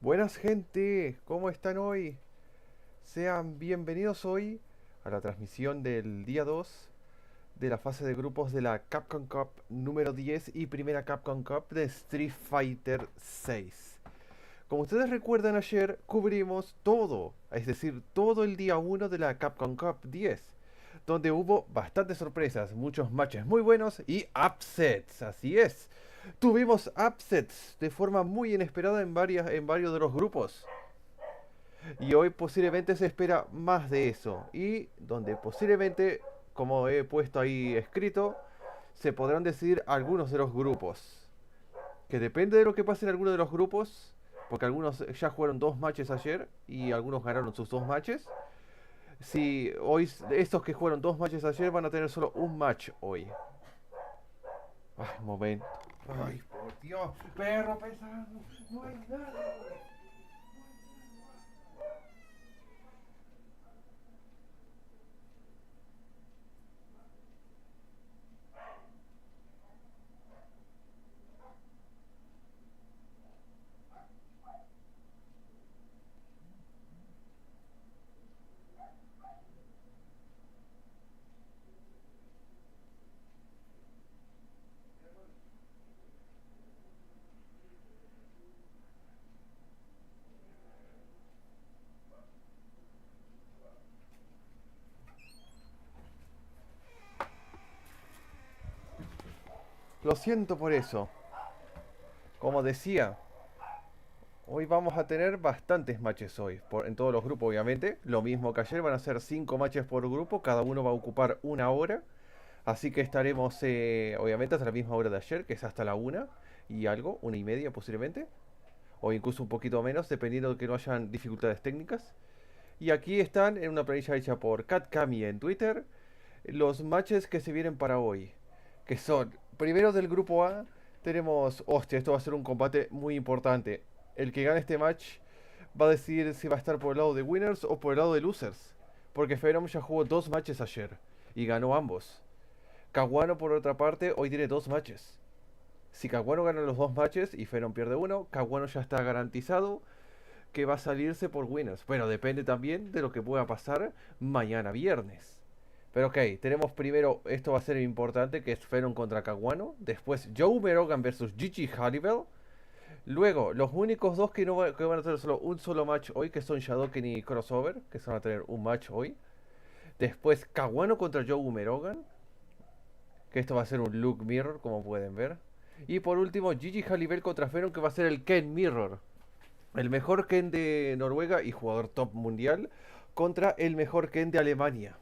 Buenas gente, ¿cómo están hoy? Sean bienvenidos hoy a la transmisión del día 2 de la fase de grupos de la Capcom Cup número 10 y primera Capcom Cup de Street Fighter 6. Como ustedes recuerdan, ayer cubrimos todo, es decir, todo el día 1 de la Capcom Cup 10, donde hubo bastantes sorpresas, muchos matches muy buenos y upsets, así es. Tuvimos upsets de forma muy inesperada en varios de los grupos. Y hoy posiblemente se espera más de eso. Y donde posiblemente, como he puesto ahí escrito, se podrán decidir algunos de los grupos. Que depende de lo que pase en alguno de los grupos. Porque algunos ya jugaron dos matches ayer y algunos ganaron sus dos matches. Si hoy estos que jugaron dos matches ayer van a tener solo un match hoy. Ay, momento. Ay, por Dios. Perro pesado. No hay nada. Lo siento por eso. Como decía, hoy vamos a tener bastantes matches hoy, en todos los grupos obviamente. Lo mismo que ayer, van a ser 5 matches por grupo, cada uno va a ocupar una hora. Así que estaremos obviamente hasta la misma hora de ayer, que es hasta la una y algo, una y media posiblemente. O incluso un poquito menos, dependiendo de que no hayan dificultades técnicas. Y aquí están, en una planilla hecha por Capcom en Twitter, los matches que se vienen para hoy. Que son, primero del grupo A, tenemos, hostia, esto va a ser un combate muy importante. El que gane este match va a decidir si va a estar por el lado de winners o por el lado de losers. Porque Ferom ya jugó dos matches ayer y ganó ambos. Caguano, por otra parte, hoy tiene dos matches. Si Caguano gana los dos matches y Ferom pierde uno, Caguano ya está garantizado que va a salirse por winners. Bueno, depende también de lo que pueda pasar mañana viernes. Pero ok, tenemos primero, esto va a ser importante, que es Feron contra Caguano. Después Joe Merogan versus Gigi Halliwell. Luego, los únicos dos que, no que van a tener solo un solo match hoy, que son Shadoken y Crossover, que se van a tener un match hoy. Después Caguano contra Joe Merogan, que esto va a ser un Look Mirror, como pueden ver. Y por último, Gigi Halliwell contra Feron, que va a ser el Ken Mirror. El mejor Ken de Noruega y jugador top mundial contra el mejor Ken de Alemania.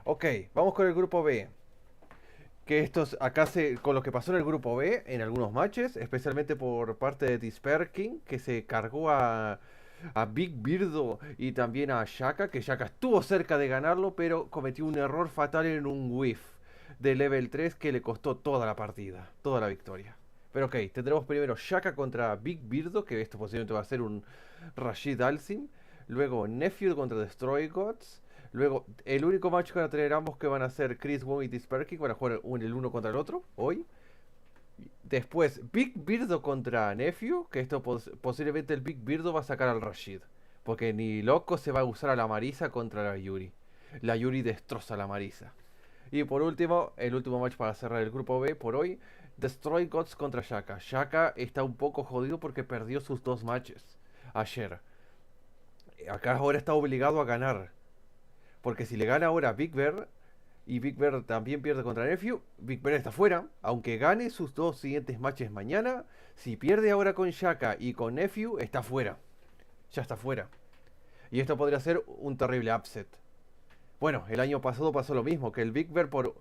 Ok, vamos con el grupo B. Que estos acá con lo que pasó en el grupo B, en algunos matches, especialmente por parte de Disperking, que se cargó a Big Birdo y también a Shaka, que Shaka estuvo cerca de ganarlo, pero cometió un error fatal en un whiff de level 3 que le costó toda la partida, toda la victoria. Pero ok, tendremos primero Shaka contra Big Birdo, que esto posiblemente va a ser un Rashid Alsim. Luego Nephew contra Destroy Gods. Luego, el único match que van a tener ambos que van a ser Chris Wong y Disperking, van a jugar el uno contra el otro hoy. Después, Big Birdo contra Nephew, que esto posiblemente el Big Birdo va a sacar al Rashid. Porque ni loco se va a usar a la Marisa contra la Yuri. La Yuri destroza a la Marisa. Y por último, el último match para cerrar el grupo B por hoy, Destroy Gods contra Shaka. Shaka está un poco jodido porque perdió sus dos matches ayer. Acá ahora está obligado a ganar. Porque si le gana ahora a Big Bear y Big Bear también pierde contra Nephew, Big Bear está fuera. Aunque gane sus dos siguientes matches mañana, si pierde ahora con Shaka y con Nephew, está fuera. Ya está fuera. Y esto podría ser un terrible upset. Bueno, el año pasado pasó lo mismo, que el Big Bear por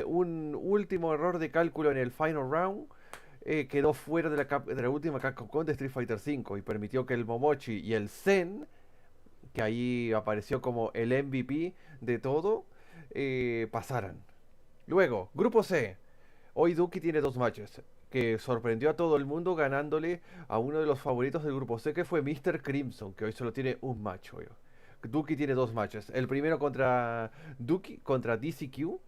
un último error de cálculo en el final round quedó fuera de la última Capcom Cup de Street Fighter V y permitió que el Momochi y el Zen, que ahí apareció como el MVP de todo, pasaran. Luego, Grupo C. Hoy Duki tiene dos matches, que sorprendió a todo el mundo ganándole a uno de los favoritos del Grupo C, que fue Mr. Crimson, que hoy solo tiene un match hoy. Duki tiene dos matches. El primero contra Duki, contra DCQ,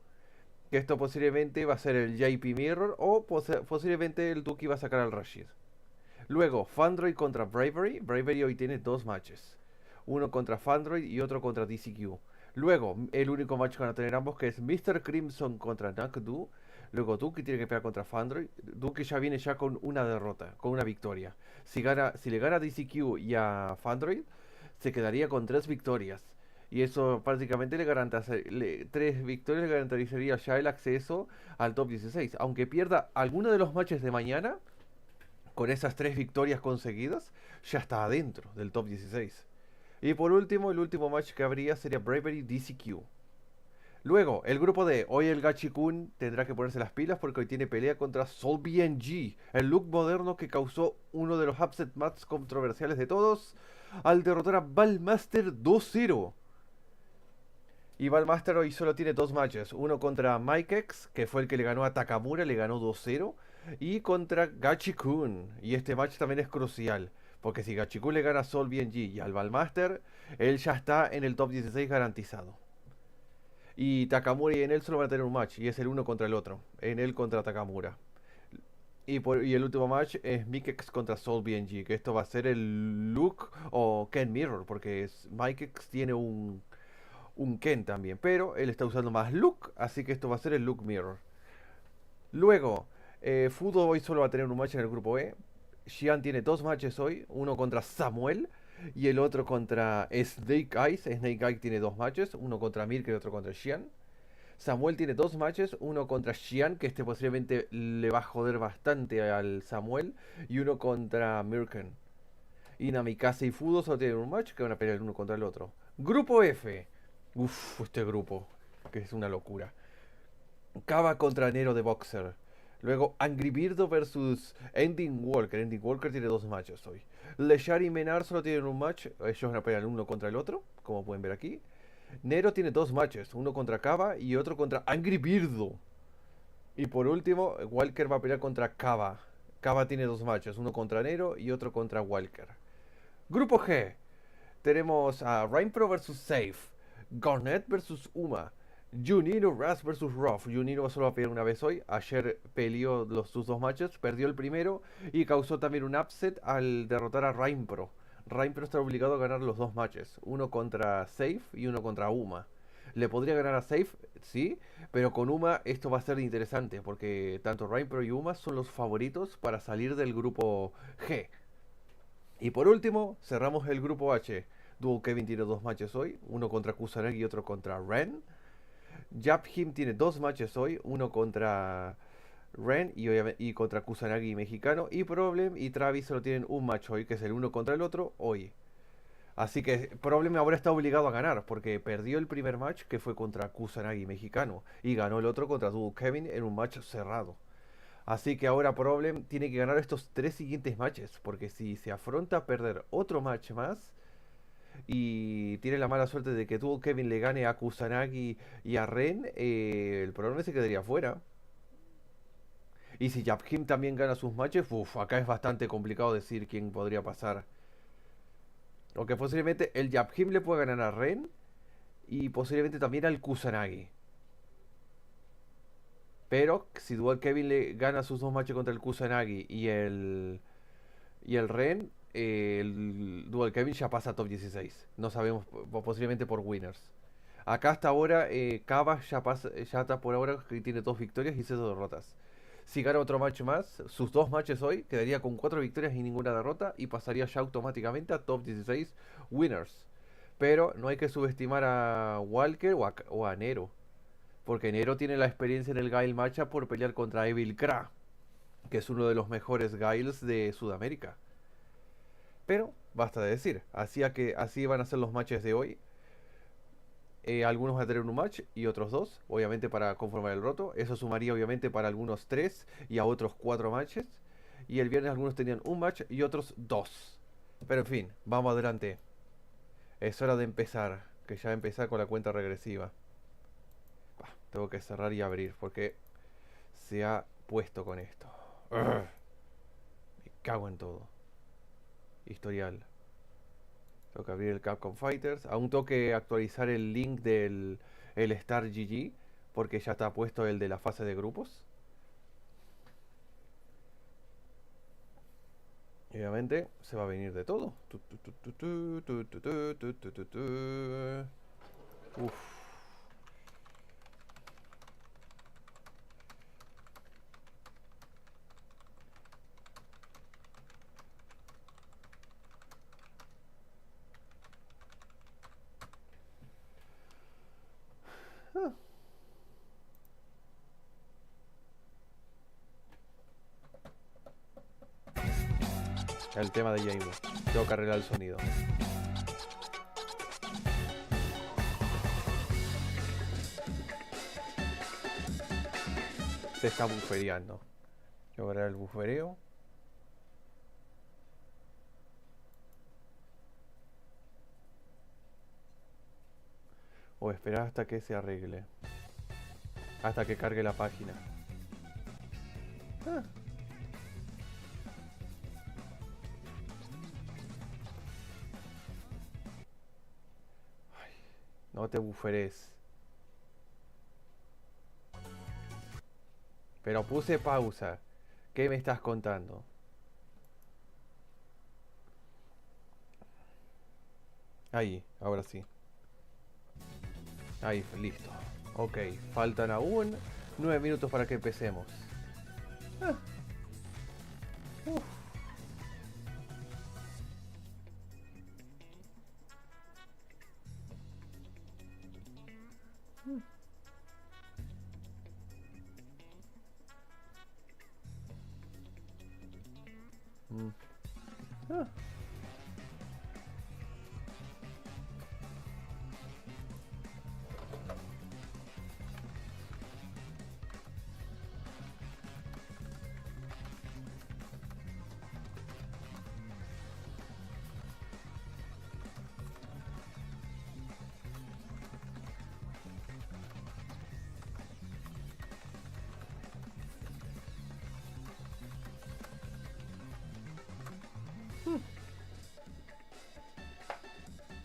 que esto posiblemente va a ser el JP Mirror, o posiblemente el Duki va a sacar al Rashid. Luego, Fandroid contra Bravery. Bravery hoy tiene dos matches. Uno contra Fandroid y otro contra DCQ. Luego, el único match que van a tener ambos, que es Mr. Crimson contra Nakdu. Luego Duki tiene que pelear contra Fandroid. Duki ya viene ya con una derrota, con una victoria. Si le gana a DCQ y a Fandroid, se quedaría con tres victorias. Y eso prácticamente tres victorias le garantizaría ya el acceso al top 16. Aunque pierda alguno de los matches de mañana, con esas tres victorias conseguidas, ya está adentro del top 16. Y por último, el último match que habría sería Bravery DCQ. Luego, el grupo D. Hoy el Gachi-kun tendrá que ponerse las pilas porque hoy tiene pelea contra Sol BNG, el look moderno que causó uno de los upset matches controversiales de todos, al derrotar a Ballmaster 2-0. Y Ballmaster hoy solo tiene dos matches. Uno contra Mikex, que fue el que le ganó a Takamura, le ganó 2-0. Y contra Gachi-kun. Y este match también es crucial. Porque si Gachi-kun le gana a Sol BNG y al Ballmaster, él ya está en el top 16 garantizado. Y Takamura y Enel solo van a tener un match. Y es el uno contra el otro. Enel contra Takamura. Y el último match es Mikex contra Sol BNG. Que esto va a ser el Luke o Ken Mirror. Porque Mikex tiene un Ken también, pero él está usando más Luke, así que esto va a ser el Luke Mirror. Luego, Fudo hoy solo va a tener un match en el grupo E. Xian tiene dos matches hoy, uno contra Samuel y el otro contra Snake Eyes. Snake Eyes tiene dos matches, uno contra Mirk y el otro contra Xian. Samuel tiene dos matches, uno contra Xian, que este posiblemente le va a joder bastante al Samuel, y uno contra Mirken. Y Namikaze y Fudo solo tienen un match que van a pelear el uno contra el otro. Grupo F. Uff, este grupo, que es una locura. Kaba contra Nero de Boxer. Luego Angry Birdo versus Ending Walker. Ending Walker tiene dos matches hoy. Leshar y Menar solo tienen un match. Ellos van a pelear uno contra el otro, como pueden ver aquí. Nero tiene dos matches, uno contra Kaba y otro contra Angry Birdo. Y por último, Walker va a pelear contra Kaba. Kaba tiene dos matches, uno contra Nero y otro contra Walker. Grupo G. Tenemos a Rainpro versus Safe. Garnet versus Uma. Junino Ras versus Ruff. Junino solo va a pelear una vez hoy. Ayer peleó sus dos matches, perdió el primero y causó también un upset al derrotar a Rainpro. Rainpro está obligado a ganar los dos matches, uno contra Safe y uno contra Uma. Le podría ganar a Safe, sí, pero con Uma esto va a ser interesante porque tanto Rainpro y Uma son los favoritos para salir del grupo G. Y por último, cerramos el grupo H. Duo Kevin tiene dos matches hoy, uno contra Kusanagi y otro contra Ren. Japhim tiene dos matches hoy, uno contra Ren y contra Kusanagi mexicano. Y Problem y Travis solo tienen un match hoy, que es el uno contra el otro hoy. Así que Problem ahora está obligado a ganar, porque perdió el primer match, que fue contra Kusanagi mexicano, y ganó el otro contra Duo Kevin en un match cerrado. Así que ahora Problem tiene que ganar estos tres siguientes matches, porque si se afronta a perder otro match más y tiene la mala suerte de que tuvo Kevin le gane a Kusanagi y a Ren, el Problem se quedaría fuera. Y si Japhim también gana sus matches, acá es bastante complicado decir quién podría pasar. Aunque posiblemente el Japhim le pueda ganar a Ren y posiblemente también al Kusanagi. Pero si Dual Kevin le gana sus dos matches contra el Kusanagi y el Ren, el Dual Kevin ya pasa a top 16. No sabemos, posiblemente por winners. Acá hasta ahora, Kaba ya está por ahora que tiene dos victorias y 0 derrotas. Si gana otro match más, sus dos matches hoy, quedaría con 4 victorias y ninguna derrota y pasaría ya automáticamente a top 16 winners. Pero no hay que subestimar a Walker o a Nero. Porque Nero tiene la experiencia en el Guile Matchup por pelear contra Evil Kra, que es uno de los mejores Guiles de Sudamérica. Pero, basta de decir, así van a ser los matches de hoy. Algunos van a tener un match y otros dos, obviamente para conformar el roto. Eso sumaría obviamente para algunos 3 y a otros 4 matches. Y el viernes algunos tenían un match y otros 2. Pero en fin, vamos adelante. Es hora de empezar, que ya empezar con la cuenta regresiva. Tengo que cerrar y abrir porque se ha puesto con esto. Urgh. Me cago en todo. Historial. Tengo que abrir el Capcom Fighters. Aún tengo que actualizar el link del Star GG porque ya está puesto el de la fase de grupos. obviamente se va a venir de todo. Uf. Ah. El tema de Jaime. Tengo que arreglar el sonido. Se está bufereando. Tengo que arreglar el bufereo. O esperar hasta que se arregle. Hasta que cargue la página. Ah. Ay, no te buferes. Pero puse pausa. ¿Qué me estás contando? Ahí, ahora sí. Ahí, listo. Ok, faltan aún 9 minutos para que empecemos. Ah. Uf. Mm. Ah.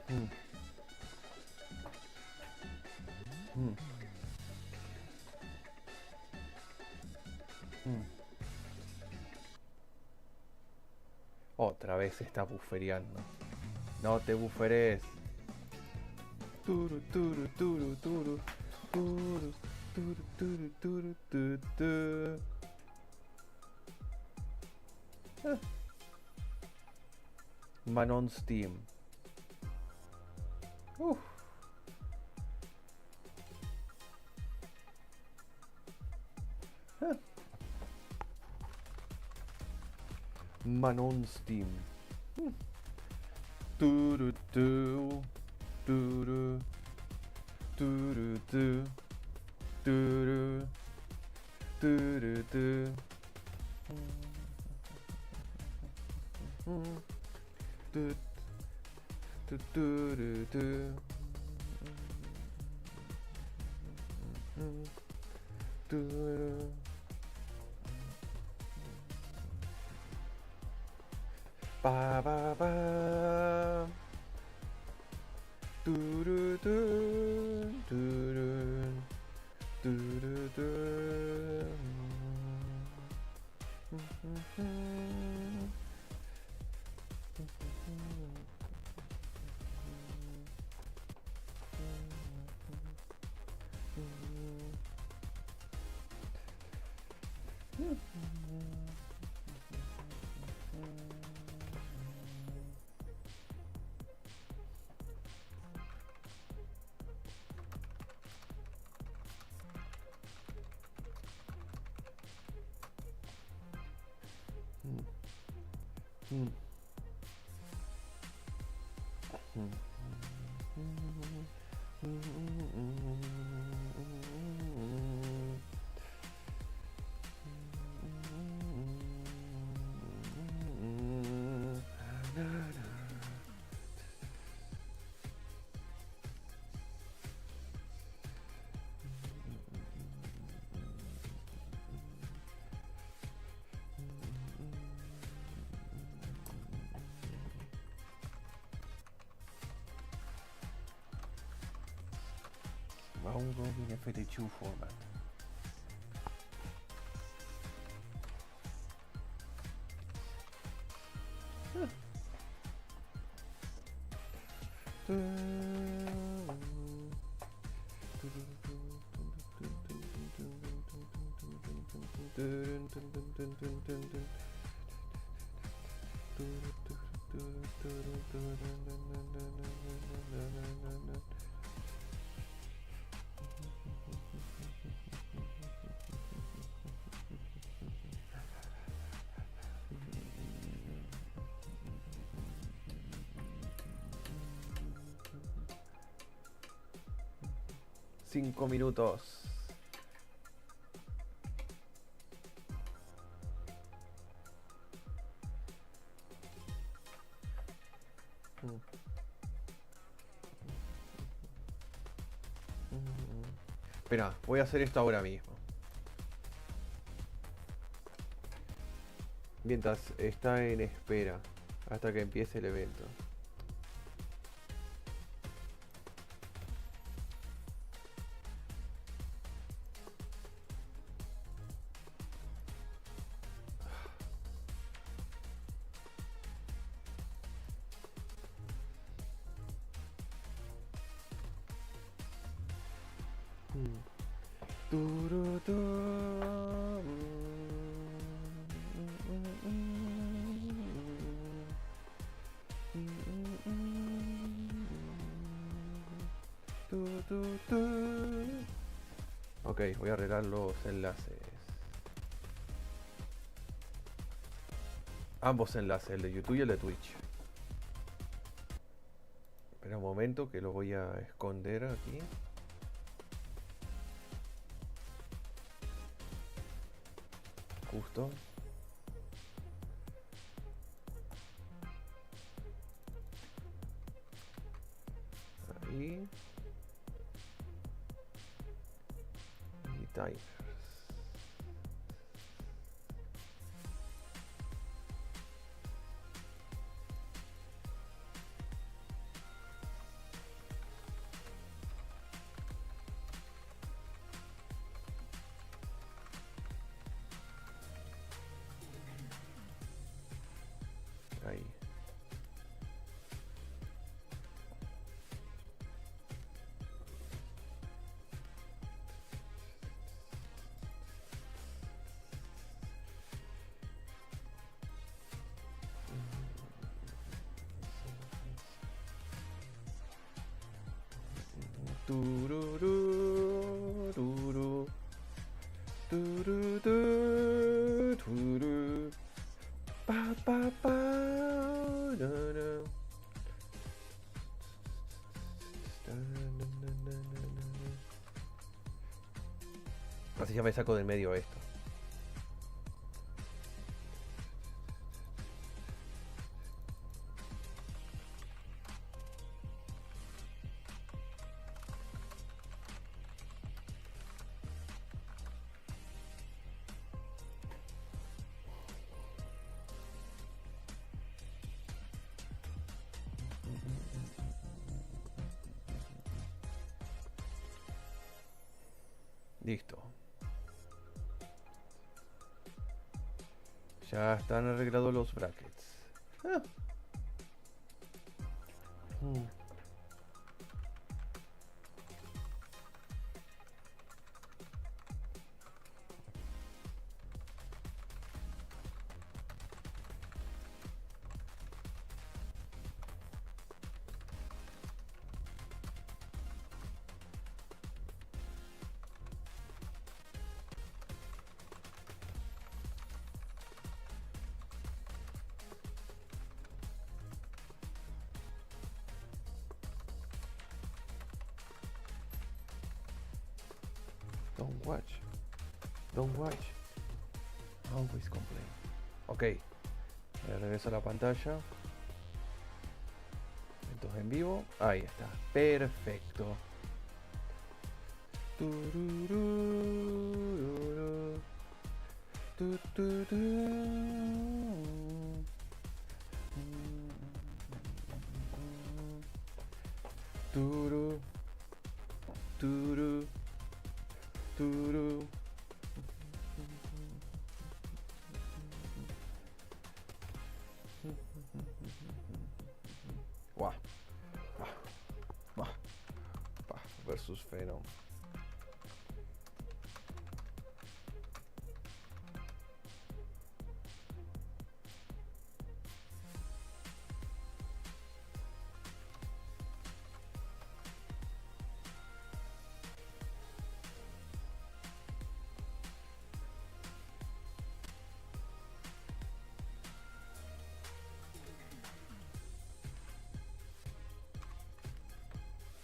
Mm. Mm. Mm. Otra vez se está bufereando. No te buferes. Turu, turu, turu, turu, turu, turu, turu, turu, tu, tu. Ah. Manon Steam. Uf. Ah. Manon Steam. Turu, tu, turu, turu, tu, turu, turu, tu. Tu, tu, turu, tu. Turu. Ba ba ba. Turu, tu, turu, turu, tu. Round Robin FT2 format. Cinco minutos. Espera, voy a hacer esto ahora mismo. Mientras está en espera, hasta que empiece el evento. Ok, voy a arreglar los enlaces. Ambos enlaces, el de YouTube y el de Twitch. Espera un momento que lo voy a esconder aquí. Justo. Ahí. Y timers. Ahí. Tururú, turú. Tururú, turú. Pa, pa, pa, na, na. Así ya me saco del medio esto. Listo. Ya están arreglados los brackets. Ah. Don't watch. Don't watch. Always complain. Ok. Le regreso a la pantalla. Eventos en vivo. Ahí está. Perfecto. Tururú, tu, tu, tu. Turu, turu, turu. Venom.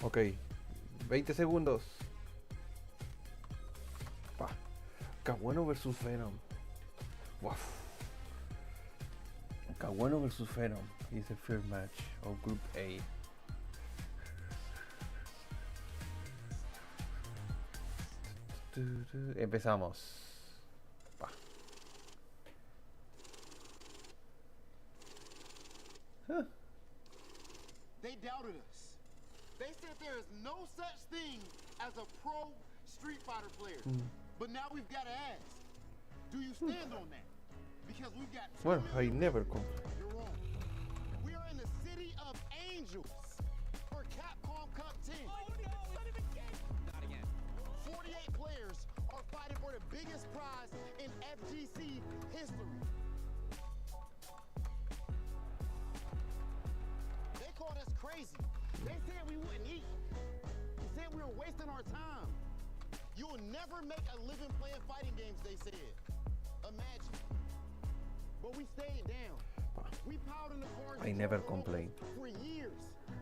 Ok, 20 segundos. Pa. Kabuano versus Venom. Wow. Kabuano versus Venom is the first match of Group A. Empezamos. Pa. Huh. They doubted us. They said there is no such thing as a pro Street Fighter player. But now we've got to ask, do you stand on that? Because we've got Well, I never come. You're wrong. We are in the city of angels for Capcom Cup 10. Oh no, not again. Not again. 48 players are fighting for the biggest prize in FGC history. They called us crazy. They said we wouldn't eat. They said we were wasting our time. You will never make a living playing fighting games, they said. Imagine. But we stayed down. We piled in the cars. I never complained. For years.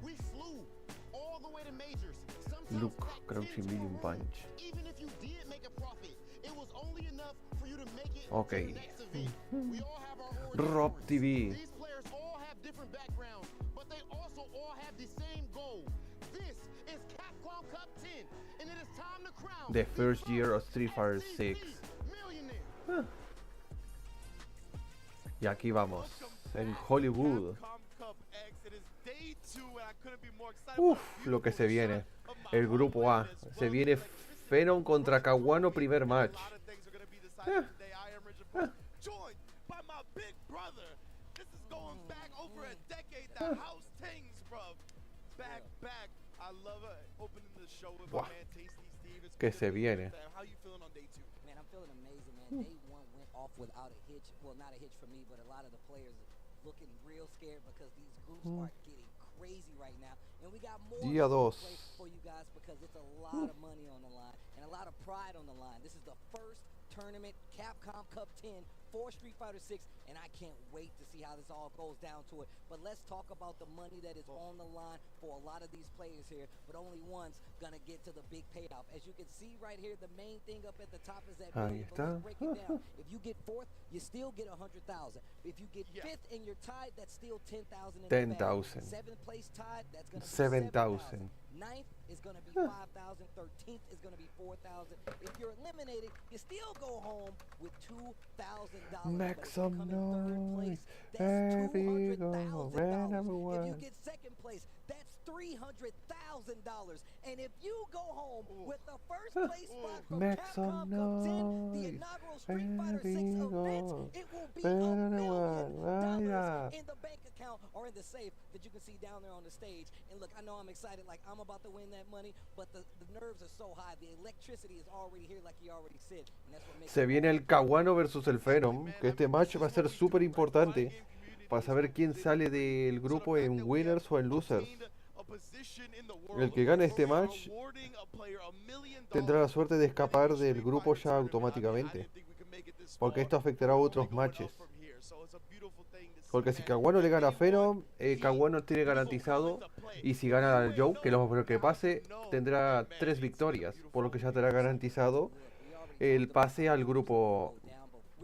We flew all the way to majors. Sometimes Look, back crouching 10 to a medium row. punch. Even if you did make a profit, it was only enough for you to make it Okay. to the next event. We all have our origin Rob stories. TV. These players all have different backgrounds, but they also all have the same goal. This is Capcom Cup 10, and it is time to crown The first year of Street Fighter 6. millionaire. Y aquí vamos, en Hollywood. Capcom Cup X. It is day 2 and I couldn't be more excited Uf, about lo que se viene. of my El grupo A. awareness. Se Well, viene electricity Venom contra Kabuano, primer A match. lot of things are going to be decided today. I am Richard Brooks, joined by my big brother. This is going back over a decade. The house tings, bruv. Back. I love opening the show with Buah. my man Tasty Steve. It's Que good to se be viene. there. How you feeling on day 2? Man, I'm feeling amazing, man. Day 1 went off without a hitch. Well, not a hitch for me, but a lot of the players are looking real scared because these groups are getting crazy right now. And we got more Día to dos. play for you guys because it's a lot of money on the line and a lot of pride on the line. This is the first tournament, Capcom Cup 10 for Street Fighter 6, and I can't wait to see how this all goes down to it. But let's talk about the money that is on the line for a lot of these players here, but only one's gonna get to the big payoff. As you can see right here, the main thing up at the top is that Ahí million, but está. let's break it down. If you get 4th, you still get 100,000. If you get 5th and you're tied, that's still 10,000 in the bag. 10,000. 7th place tied, that's gonna be 7,000. 9th is gonna be 5,000. 13th is gonna be 4,000. If you're eliminated, you still go home with $2,000. Make some Come in 3rd place, noise. that's There we go. $200,000. Number If you one. get 2nd place, that's $300,000. And if you go home with the 1st place spot from Make Capcom some Cup 10, the noise. inaugural Street There Fighter 6 we event, go. it will be Better $1 than million one. Vaya. in the bank account or in the safe that you can see down there on the stage. And look, I know I'm excited, like I'm about to win that money, but the nerves are so high. The electricity is already here, like he already said, and that's what makes Se viene el Kabuano versus el Venom, que este match va a ser súper importante para saber quién sale del grupo en winners o en losers. El que gane este match tendrá la suerte de escapar del grupo ya automáticamente, porque esto afectará a otros matches. Porque si Kabuano le gana a Venom, Kabuano tiene garantizado, y si gana al Joe, que lo que pase, tendrá 3 victorias, por lo que ya tendrá garantizado el pase al grupo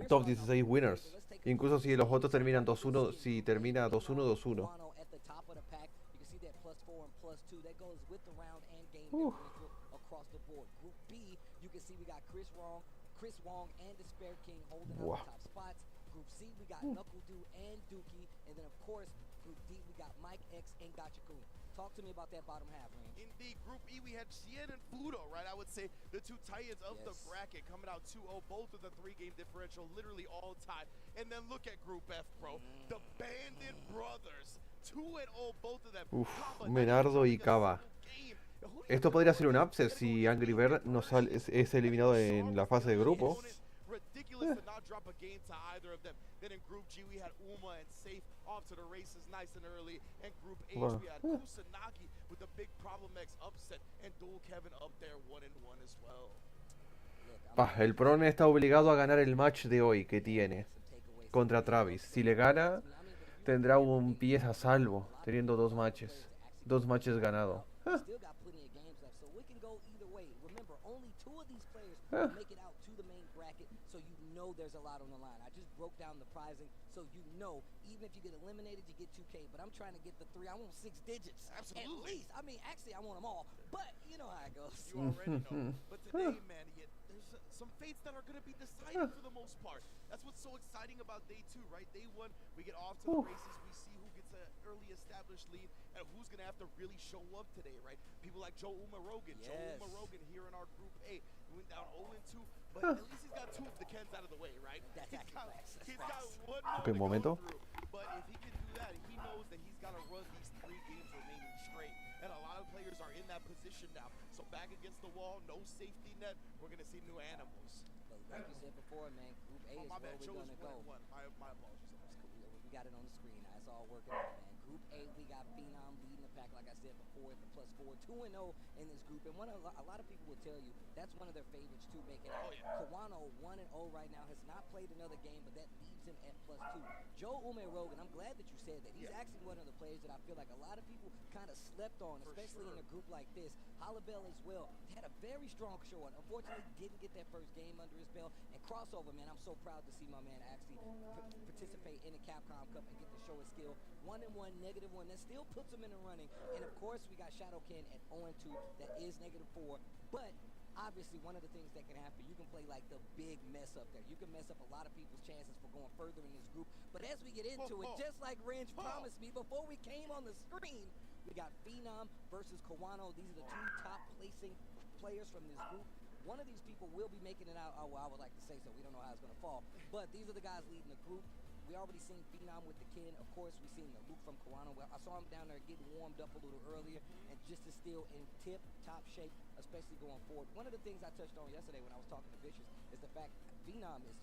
top 16 winners. Incluso si los otros terminan 2-1, si termina 2-1, 2-1. at the top of the pack. You can see that +4 and +2. That goes with the round and game Oof. differential across the board. Group B, you can see we got Chris Wong, and Despair King holding Wow. out the top spots. Group C, we got Knuckle Doo and Dookie, and then of course Group D, we got Mike X and Gachakun. Talk to me about that bottom half, man. Indeed, Group E, we had Xian and Fudo, right? I would say the two titans of the Yes. bracket coming out 2-0, both with a 3-game differential, literally all tied. And then look at Group F, bro. The Bandit Brothers, 2-0, both of them. Uf, Kaba, Menardo y not even Kaba. a single game And who do you Esto think podría the ser un one upset is? si Angry Bird no es eliminado en la fase de grupo. Ridiculous to not drop a game to either of them. Then in Group G we had Uma and Safe off to the races nice and early. And Group H Bueno. we had Kusanagi with the big Problem X upset and Dual Kevin up there 1-1 as well. El Prone está obligado a ganar el match de hoy que tiene contra Travis. Si le gana, tendrá un pie a salvo, teniendo dos matches. Dos matches ganados. Still got plenty of games left, so we can go either way. Remember, only 2 of these players make it out to the main bracket, so you know there's a lot on the line. I just broke down the prizing, so you know, even if you get eliminated, you get 2K. But I'm trying to get the 3. I want 6 digits. Absolutely. At least. I mean, actually, I want them all. But you know how it goes. You already know. But today, man, there's some fates that are going to be decided for the most part. That's what's so exciting about day 2, right? Day 1, we get off to the races. We see who gets an early established lead and who's going to have to really show up today, right? People like Joe Rogan. Yes. Joe Rogan here in our Group A. We went down 0-2, but at least he's got 2 of the Kens out of the way, right? That's actually facts. That's He's got facts. 1 more Okay, to momento. go through. But if he can do that, he knows that he's got to run these 3 games remaining straight. And a lot of players are in that position now. So back against the wall, no safety net. We're going to see new animals. But like you said before, man, Group A is My where bad, we're Joe going is to go. 1-1. My apologies. That's cool. We got it on the screen now. It's all working out, man. Group A, we got Phenom leading the pack, like I said before, at the +4, 2-0 in this group. And a lot of people will tell you that's one of their favorites to make it out. Oh, yeah. Kawano 1-0 right now, has not played another game, but that leaves him at +2. Joe Rogan, I'm glad that you said that. He's actually one of the players that I feel like a lot of people kind of slept on, especially in a group like this. Hollabell as well had a very strong showing. Unfortunately, didn't get that first game under his belt. And Crossover, man, I'm so proud to see my man actually participate in the Capcom Cup and get to show his skill. 1-1, -1. That still puts him in the running. And of course, we got Shadowkin at 0-2. That is -4. But obviously, one of the things that can happen, you can play like the big mess up there. You can mess up a lot of people's chances for going further in this group. But as we get into it, just like Range promised me before we came on the screen, we got Phenom versus Kawano. These are the 2 top placing players from this group. One of these people will be making it out. Oh, well, I would like to say so. We don't know how it's going to fall. But these are the guys leading the group. We already seen Phenom with the Ken. Of course, we seen the Luke from Kawano. Well, I saw him down there getting warmed up a little earlier, and just is still in tip-top shape, especially going forward. One of the things I touched on yesterday when I was talking to Vicious is the fact Phenom is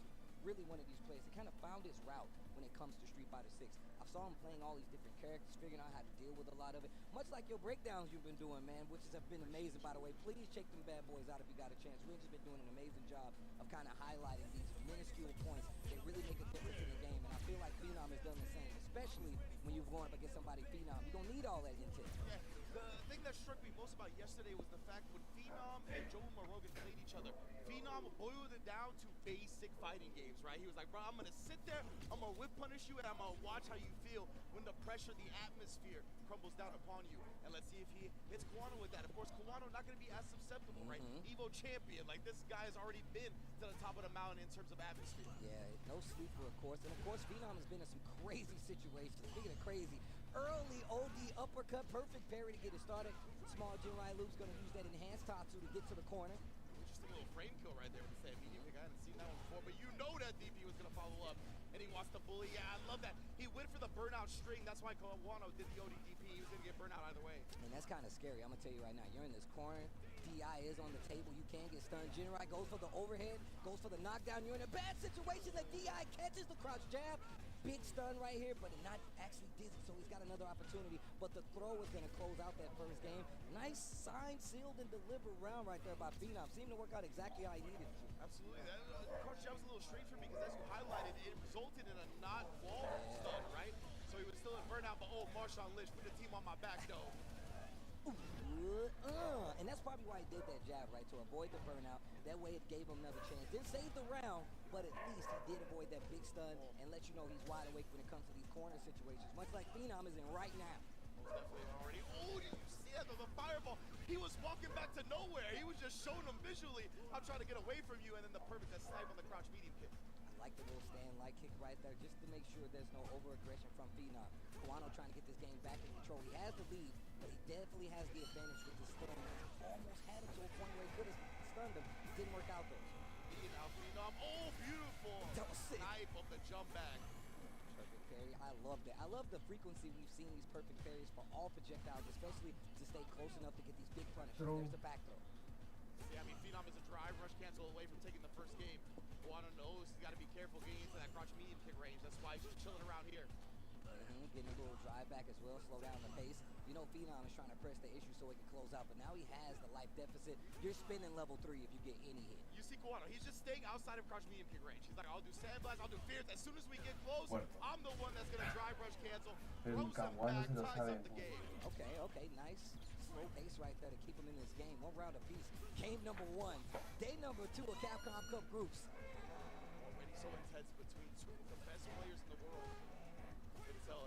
really one of these players that kind of found his route when it comes to Street Fighter 6. I saw him playing all these different characters, figuring out how to deal with a lot of it. Much like your breakdowns you've been doing, man, which has been amazing, by the way. Please check them bad boys out if you got a chance. Rich has been doing an amazing job of kind of highlighting these minuscule points that really make a difference in the game. And I feel like Phenom has done the same, especially when you're going up against somebody Phenom. You don't need all that intel. Yeah, the thing that struck me most about yesterday was the fact when Phenom and Joe Rogan played each other, Phenom boiled it down to basic fighting games, right? He was like, bro, I'm going to sit there, I'm going to whip punish you, and I'm going to watch how you feel when the pressure, the atmosphere crumbles down upon you. And let's see if he hits Kawano with that. Of course, Kawano not going to be as susceptible, right? Evo champion, like this guy has already been to the top of the mountain in terms of atmosphere. Yeah, no sleeper, of course. And of course, Phenom has been in some crazy situations. Speaking of crazy, early OD uppercut, perfect parry to get it started. Small Jinrai Loop's going to use that enhanced Tatsu to get to the corner. Interesting little frame kill right there with the same medium kick. I hadn't seen that one before, but you know that DP was going to follow up. And he wants to bully. Yeah, I love that. He went for the burnout string. That's why Kawano did the OD DP. He was going to get burnout either way. And that's kind of scary. I'm going to tell you right now. You're in this corner. DI is on the table. You can get stunned. Jinrai goes for the overhead. Goes for the knockdown. You're in a bad situation. The DI catches the crouch jab. Big stun right here, but not actually dizzy, so he's got another opportunity. But the throw is going to close out that first game. Nice signed, sealed, and delivered round right there by Phenom. Seemed to work out exactly how he needed it to. Absolutely. That crouch jab was a little strange for me because as you highlighted, it resulted in a not wall stun, right? So he was still in burnout, but oh, Marshawn Lynch put the team on my back, though. And that's probably why he did that jab, right? To avoid the burnout. That way it gave him another chance. Didn't save the round, but at least he did avoid that big stun and let you know he's wide awake when it comes to these corner situations. Much like Phenom is in right now. Most definitely already. Oh, did you see that? The fireball. He was walking back to nowhere. He was just showing them visually, I'm trying to get away from you, and then the perfect snipe on the crouch medium kick. I like the little stand light kick right there just to make sure there's no over-aggression from Phenom. Kawano trying to get this game back in control. He has the lead, but he definitely has the advantage with the stun. Almost had it to a point where he could have stunned him. Didn't work out though. Phenom. Oh, beautiful. That was sick. Snipe of the jump back. Perfect parry. I love there. I love the frequency we've seen these perfect parries for all projectiles, especially to stay close enough to get these big punishes. There's the back throw. Yeah, I mean, Phenom is a drive rush cancel away from taking the first game. Guano knows he's got to be careful getting into that crouch medium kick range. That's why he's just chilling around here. Getting a little drive back as well, slow down the pace. You know Phenom is trying to press the issue so he can close out, but now he has the life deficit. You're spinning level 3 if you get any hit. You see Guano, he's just staying outside of crouch medium kick range. He's like, I'll do sandblast, I'll do fierce. As soon as we get close, I'm the one that's going to drive rush cancel, throws him back, ties up the game. Okay, nice. Slow pace right there to keep him in this game. 1 round apiece. Game number 1. Day number 2 of Capcom Cup Groups. Already so intense between two of the best players in the world.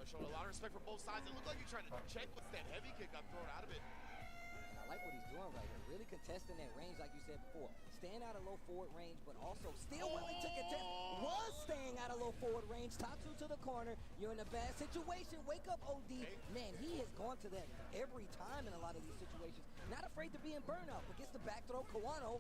Showing a lot of respect for both sides. It looked like he tried to check with that heavy kick got thrown out of it. And I like what he's doing right here. Really contesting that range like you said before. Staying out of low forward range, but also still willing to contest. Was staying out of low forward range. Tatsu to the corner. You're in a bad situation. Wake up, OD. Man, he has gone to that every time in a lot of these situations. Not afraid to be in burnout, but gets the back throw. Guano.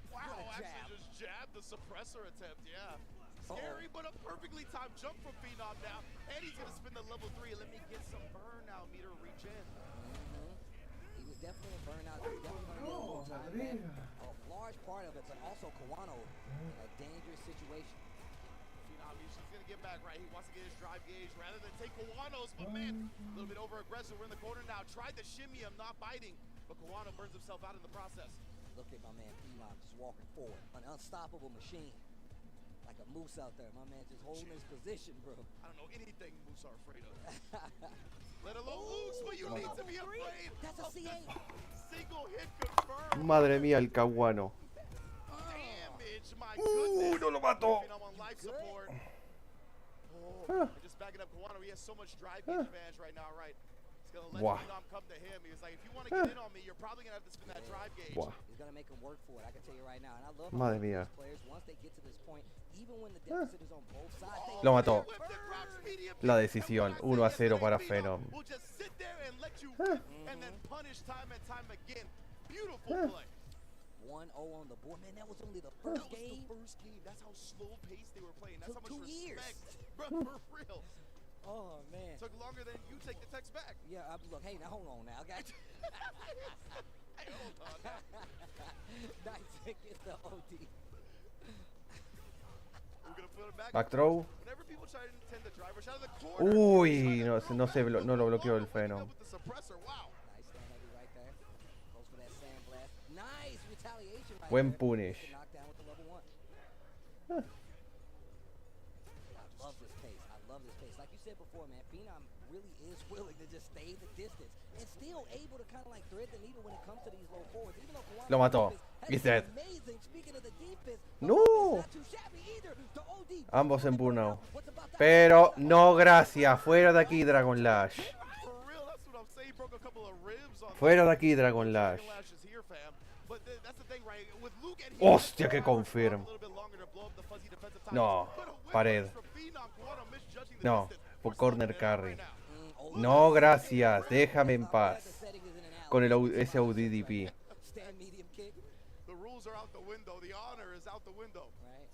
Wow, actually just jabbed the suppressor attempt, yeah. Scary, but a perfectly timed jump from Phenom now. And he's going to spin the level 3. Let me get some burnout meter regen. He was definitely a burnout. He was definitely going to get a little time back. A large part of it, but also Guano in a dangerous situation. Phenom, he's going to get back right. He wants to get his drive gauge rather than take Guano's. But man, a little bit over aggressive. We're in the corner now. Tried to shimmy him, not biting. But Guano burns himself out in the process. Look at my man Phenom just walking forward. An unstoppable machine. Like a moose out there. My man just holding his position, bro. I don't know anything moose are afraid of. Let alone moose, but you need to be afraid. That's a C8. Single hit confirmed. Madre mía, el Caguano. Damage, my goodness. No lo mató. Phenom on life support. Oh, just backing up Guano. He has so much drive gauge advantage right now, right? He's going to let Phenom come to him. He was like, if you want to get in on me, you're probably going to have to spin that drive gauge. He's going to make him work for it, I can tell you right now. And I love Madre mía. players, once they get to this point, even when the deficit is on both sides. Lo mató. La decisión. 1-0 para Phenom. We'll just sit there and let you and then punish time and time again. Beautiful play. 1-0 on the board. Man, that was only the first game. The first game. That's how slow paced they were playing. That's Took how much 2 years. respect. Bro, for real. Oh, man. Took longer than you take the text back. Yeah, look, hey, now hold on now. I got you. Hey, hold on now. Nice to get the OD. We're gonna put it back. Back throw. Whenever people try to intend the driver shot of the corner. Uy, no lo bloqueó el Phenom. With the suppressor. Wow. Nice stand heavy right there. Goes for that sandblast. Nice retaliation right Buen there. punish. Knockdown with the level 1. I love this pace. I love this pace. Like you said before, man, Phenom really is willing to just stay the distance and still able to kind of like thread the needle when it comes to these low forwards. Even though Guano Lo mató. has He's been dead. amazing. Speaking of the defense, No. not too shabby either. The OD. Ambos en burnout. What's about to Pero no, gracias. Fuera de aquí, Dragon Lash. For real, that's what I'm saying. He broke a couple of ribs on Fuera de aquí, Dragon Lash. Lash is here, fam. But that's the thing, right? With Luke and Hostia, que confirm. a little bit longer to blow up the fuzzy defensive time. No, But a whip pared. from Phenom, Guano misjudging the No, distance. por We're corner stopping it out carry. right now. No, gracias. Déjame en paz. Con ese ODDP. Stand medium kick. The rules are out the window. The honor is out the window. Right.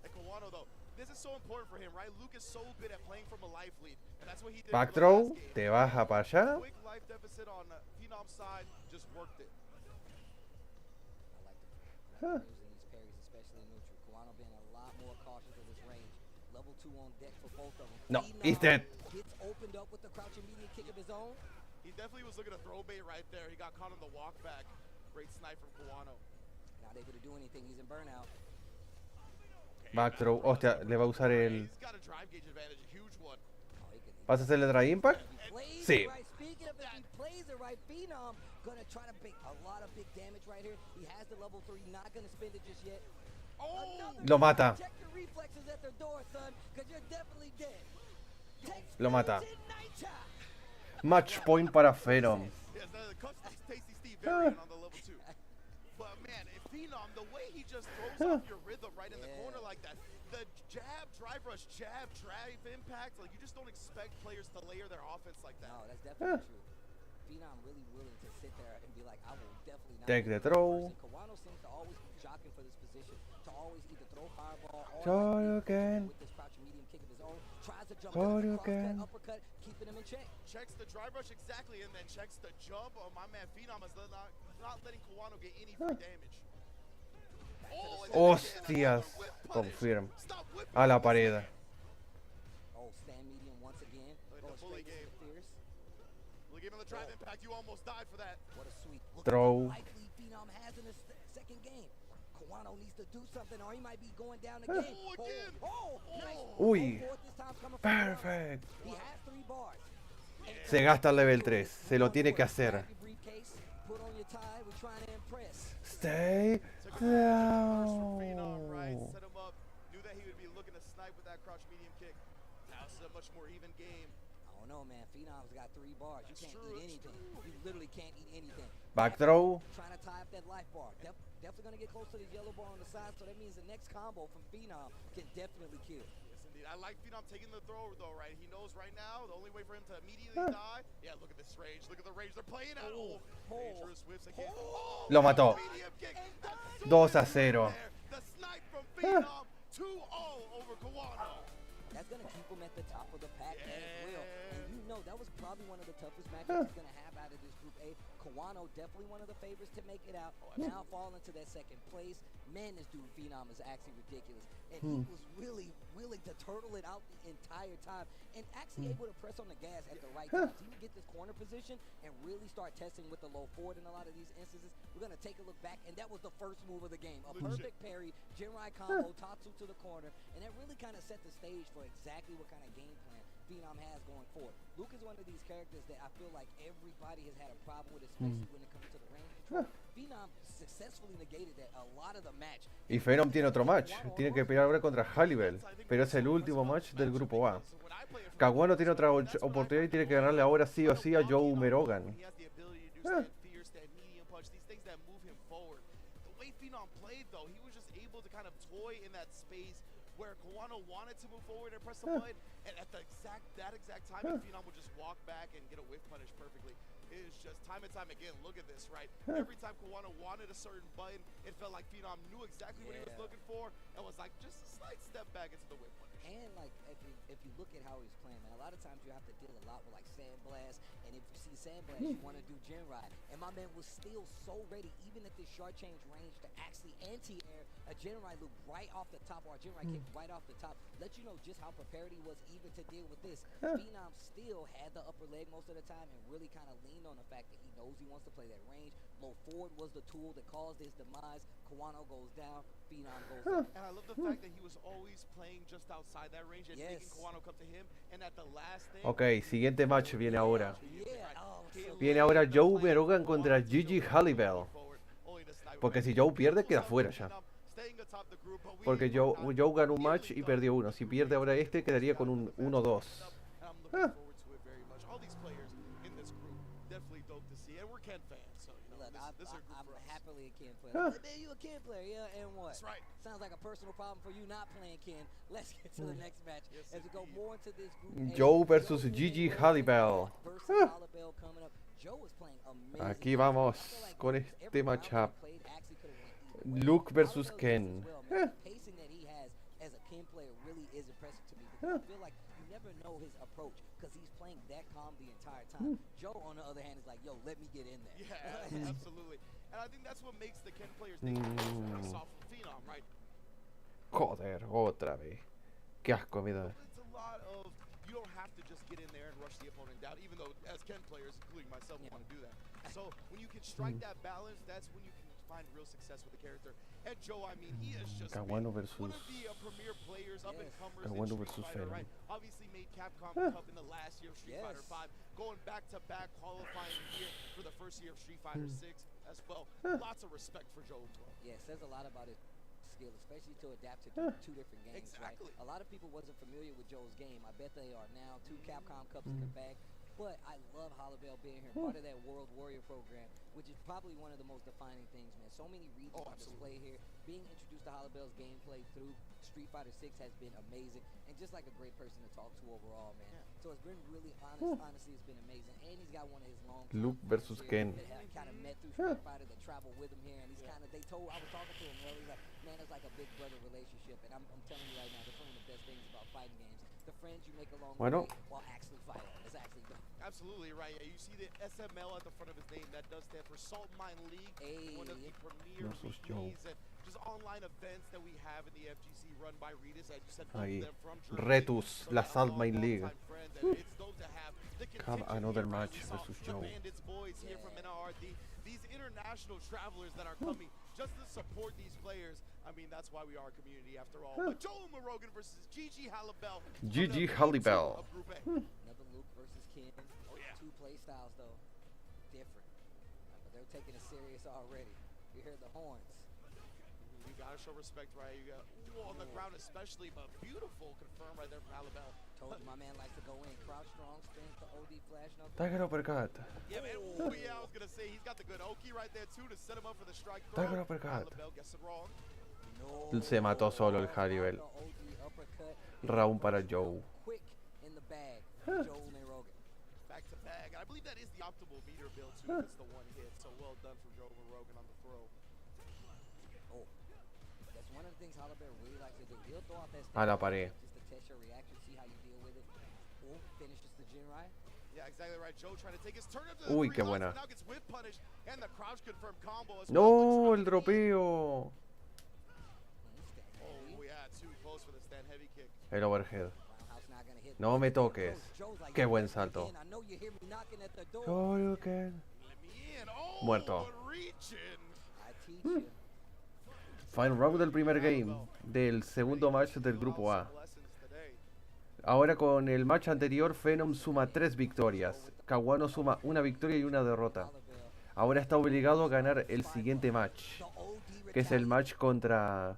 And Guano, though, this is so important for him, right? Luke is so good at playing from a life lead, and that's what he did. Back for the throw. last game. Te baja para allá. Quick life deficit on Phenom's side, just worked it. I like using these parries, especially neutral. Guano being a lot more cautious of this range. Level 2 on deck for both of them. No, Phenom he's dead. Gets opened up with the crouching medium kick of his own. He definitely was looking to throw bait right there. He got caught on the walk back. Great snipe from Guano. Not able to do anything. He's in burnout. Back throw. Hostia, le va a usar el. He's got a drive gauge advantage, a huge one. ¿Vas a hacerle Dry Impact? Plays Sí. it right. Speaking of that, he plays it right. Phenom gonna try to make a lot of big damage right here. He has the level 3. Not gonna spend it just yet. Oh! Lo mata. Check your reflexes at their door, son, because you're definitely dead. Lo mata. Night shot. Match point para Phenom. Yes, the custom Tasty Steve variant on the level 2. But man, if Phenom, the way he just throws off your rhythm right in the corner like that, the jab, drive rush, jab, drive impact, like you just don't expect players to layer their offense like that. No, that's definitely true. Phenom really willing to sit there and be like, I will definitely not Take be the the throw. person. Kawano seems to always be jockeying for this position, to always either throw fireball or Throw like, again. with this crouching medium kick of his own, tries to jump Throw in, cross again. cut, uppercut, keeping him in check. Checks the drive rush exactly, and then checks the jump. Oh, my man Phenom is not letting Kawano get any free damage. Oh, and then Hostias. again, whip punish. Confirm. Stop whipping A la him. pared. Oh, stand medium once again. Look at Going the bully straight into game. the fierce. Look, even the drive impact, you almost died for that. What a sweep. Look Throw. at how likely Phenom has in the second game. Kawano needs to do something or he might be going down again. Oh, again. Nice. Uy. Fourth this time coming from Kawano. Perfect. He has 3 bars. Se gasta el level 3. Se lo tiene que hacer. Grab your briefcase, put on your tie, we're trying to impress. Stay Took a first from Phenom, right? down. Set him up. Knew that he would be looking to snipe with that crouch medium kick. Now it's a much more even game. I don't know, man. Phenom's got 3 bars. You That's can't true, eat it's anything. You literally can't eat anything. Back throw. Trying to tie up that life bar. Definitely going to get close to the yellow bar on the side, so that means the next combo from Phenom can definitely kill. Yes, indeed. I like Phenom taking the throw, though, right? He knows right now the only way for him to immediately die. Yeah, look at this range. Look at the range they're playing at. Oh, dangerous whips again. Oh, Lo mató. medium kick. That's 2-0. there. The snipe from Phenom. 2-0 over Kawano. That's going to keep him at the top of the pack as well. And you know, that was probably one of the toughest matches he's going to have out of this Group A. Kawano definitely one of the favorites to make it out. Now falling to that second place. Man, this dude Phenom is actually ridiculous. And he was really willing to turtle it out the entire time and actually able to press on the gas at the right time. He would get this corner position and really start testing with the low forward in a lot of these instances. We're going to take a look back, and that was the first move of the game. A perfect parry, Jinrai combo, Tatsu to the corner, and that really kind of set the stage for exactly what kind of game plan Phenom has going forward. Luke is one of these characters that I feel like everybody has had a problem with, especially when it comes to the range control. Phenom successfully negated that a lot of the match. Y Phenom tiene otro match. Tiene que pelear ahora contra Halliwell. Pero es el último match del grupo A. Kawano tiene otra oportunidad y tiene que ganarle ahora sí o sí a Joe Merogan. He has the ability to do stand fierce, stand medium punch, these things that move him forward. The way Phenom played, though, he was just able to kind of toy in that space where Kawano wanted to move forward and press the button, and at that exact time, Phenom would just walk back and get a whiff punish perfectly. It is just time and time again. Look at this, right? Every time Kawano wanted a certain button, it felt like Phenom knew exactly what he was looking for and was like just a slight step back into the whip punish. And like if you look at how he's playing, man, a lot of times you have to deal a lot with like Sandblast, and if you see Sandblast, you want to do Jinrai. And my man was still so ready, even at this short change range, to actually anti-air a Jinrai loop right off the top, or a Jinrai kick right off the top. Let you know just how prepared he was even to deal with this. Phenom still had the upper leg most of the time and really kind of leaned on the fact that he knows he wants to play that range. Low forward was the tool that caused his demise. Kawano goes down, Phenom goes up. And I love the fact that he was always playing just outside that range and making Kawano come to him. And at the last thing, Ok, siguiente match viene ahora. Yeah, oh, so Viene ahora Joe Merogan contra Gigi Halliwell. Porque si Joe pierde, queda fuera ya. Porque Joe ganó un match y perdió uno. Si pierde ahora este, quedaría con un 1-2. I'm looking forward to it very much. All these players in this group, definitely dope to see. And we're Ken fans, so you know, look, this is a group I'm for us. happily a Ken player. Man, you a Ken player, yeah, and what? That's right. Sounds like a personal problem for you not playing Ken. Let's get to the next match Yes, as we go indeed. more into this group. Joe versus Gigi Halliwell. Versus Halliwell coming up. Joe is playing amazing. Aquí vamos I feel like con every este round matchup. he played actually could've went either way. Luke versus Halliwell Ken. does as well, man. The pacing that he has as a Ken player really is impressive to me because I feel like you never know his approach because he's playing that calm the entire time. Joe, on the other hand, is like, yo, let me get in there. Yeah, absolutely. And I think that's what makes the Ken players think we saw from Phenom, right? Joder, otra vez. Qué asco me da. It's a lot of, you don't have to just get in there and rush the opponent down, even though as Ken players, including myself, want to do that. So when you can strike that balance, that's when you can find real success with the character. And Joe, I mean, he is just Kawano one versus of the premier players, up and comers in Kawano Street versus Fighter, Phenom. right? Obviously made Capcom Cup in the last year of Street Fighter 5, going back to back qualifying here for the first year of Street Fighter 6 as well. Lots of respect for Joe as well. Yeah, it says a lot about his skill, especially to adapt to two different games. Exactly. Right? A lot of people wasn't familiar with Joe's game. I bet they are now. 2 Capcom Cups in the bag. But I love Hollowell being here, part of that World Warrior program, which is probably one of the most defining things, man. So many regions on display here. Being introduced to Hollowell's gameplay through Street Fighter 6 has been amazing, and just like a great person to talk to overall, man. So it's been really honestly, it's been amazing. And he's got one of his long Luke versus Ken. that kind of met through Street Fighter that traveled with him here, and he's kind of, I was talking to him earlier, like, man, it's like a big brother relationship, and I'm telling you right now, that's one of the best things about fighting games. The friends you make along the way while actually fighting. It's actually dope. Absolutely right. Yeah, you see the SML at the front of his name. That does stand for Salt Mine League, one of the premier leagues and just online events that we have in the FGC run by Reedus. As you said, both of them from Germany. Retus, la Salt Mine League. It's dope to have the Have another match versus Joe. The Bandits boys here from NRD. These international travelers that are coming just to support these players. I mean, that's why we are a community after all. But Joe Morogan versus Gigi Halibel. Gigi Halibel. Another Luke versus Ken. Oh, yeah. Two play styles, though. Different. But they're taking it serious already. You hear the horns. You gotta show respect, right? You got on the ground especially, but beautiful confirm right there from Halibel. Told you my man likes to go in. Crouch strong, strength to OD flash. No Tiger uppercut. Yeah, man. Oh, yeah, I was gonna say he's got the good Oki right there too to set him up for the strike. Tiger uppercut. Halibel gets it wrong. No. Se mató solo el Halibel. Round para Joe. Quick in the bag. Joe Morogan. Back to bag. I believe that is the optimal meter build too. It's the one hit. So well done from Joe Morogan on the throw. Oh, that's one of the things Hollowell really likes to do. He'll throw out that A la pared. just to test your reaction, see how you deal with it. Oh, finishes the Jinrai. Yeah, exactly right. Joe trying to take his turn up to the Uy, three qué lines, buena. but now gets whip punished and the crouch confirmed combo as well. No, el dropeo. Oh, yeah, too close for the stand heavy kick. El overhead. Roundhouse not gonna hit. No me toques. Joe's like, Qué buen "Again, salto. I know you hear me knocking at the door. Shoryuken. Let me in. Oh, Muerto. reaching. I teach you. Final round del primer game del segundo match del grupo A. Ahora con el match anterior, Phenom suma 3 victorias. Kawano suma 1 victoria y 1 derrota. Ahora está obligado a ganar el siguiente match, que es el match contra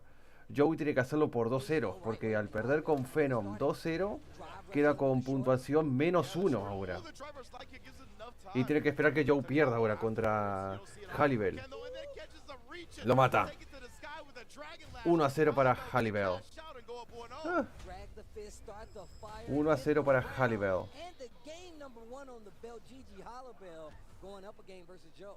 Joe, y tiene que hacerlo por 2-0, porque al perder con Phenom 2-0, queda con puntuación -1 ahora. Y tiene que esperar que Joe pierda ahora contra Halibel. Lo mata. 1-0 para Halibel. 1-0 para Halibel. And the game number 1 on the belt, Gigi Hollowell going up again versus Joe.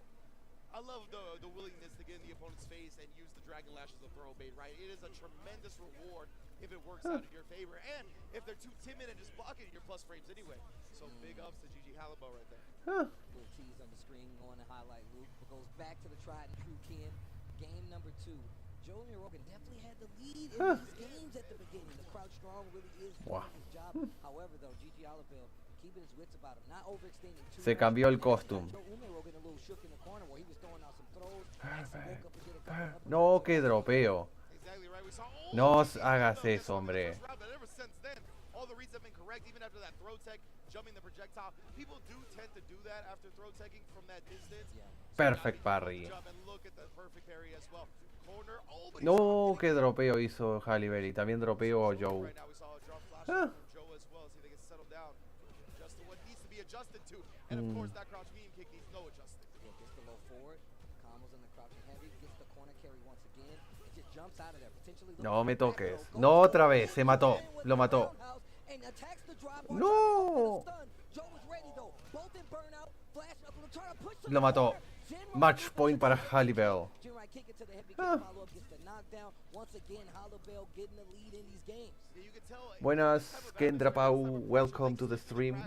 I love the willingness to get in the opponent's face and use the dragon lash as a throw bait, right? It is a tremendous reward if it works out in your favor, and if they're too timid and just blocking your plus frames anyway. So big ups to Gigi Halibel right there. Little tease on the screen going to highlight Luke, but goes back to the tried and true Ken. Game number 2. Joe Morogan definitely had the lead in these games at the beginning. The crowd strong really is doing his job. However, though, Gigi Hollowell keeping his wits about him, not overextending too Se much. cambió el costume. Joe Morogan a little shook in the corner where he was throwing out some throws. Actually woke up and did a couple uppercuts. No, que dropeo. Exactly right. We saw No hagas eso, hombre. but ever since then, all the reads have been correct, even after that throw tech, jumping the projectile. People do tend to do that after throw teching from that distance. Yeah. Perfect parry. Jump and look at the perfect parry as well. Corner. Oh, but he's No, que dropeo hizo Halibel y también dropeo Joe. right now we saw a drop flash Ah. from Joe as well. See if they can settle down. Just to what needs to be adjusted to. And of course, that crouch medium kick needs no adjustment. Yeah, gets the low forward, combos in the crouching heavy, gets the corner carry once again. It just jumps out of there, potentially. No me toques. No otra vez. Se mató. Lo mató. And attacks the drive bar, No. stun. Joe was ready though. Both in burnout. Flash up and trying to push the Lo mató. corner. Jinrai Match gets point the para finish. Halibel. Jinrai kick it to the heavy kick Ah. follow up, gets the knockdown. Once again, Hollowell getting the lead in these games. Yeah, you can tell. Buenas, Kendra Pau. Welcome to the stream.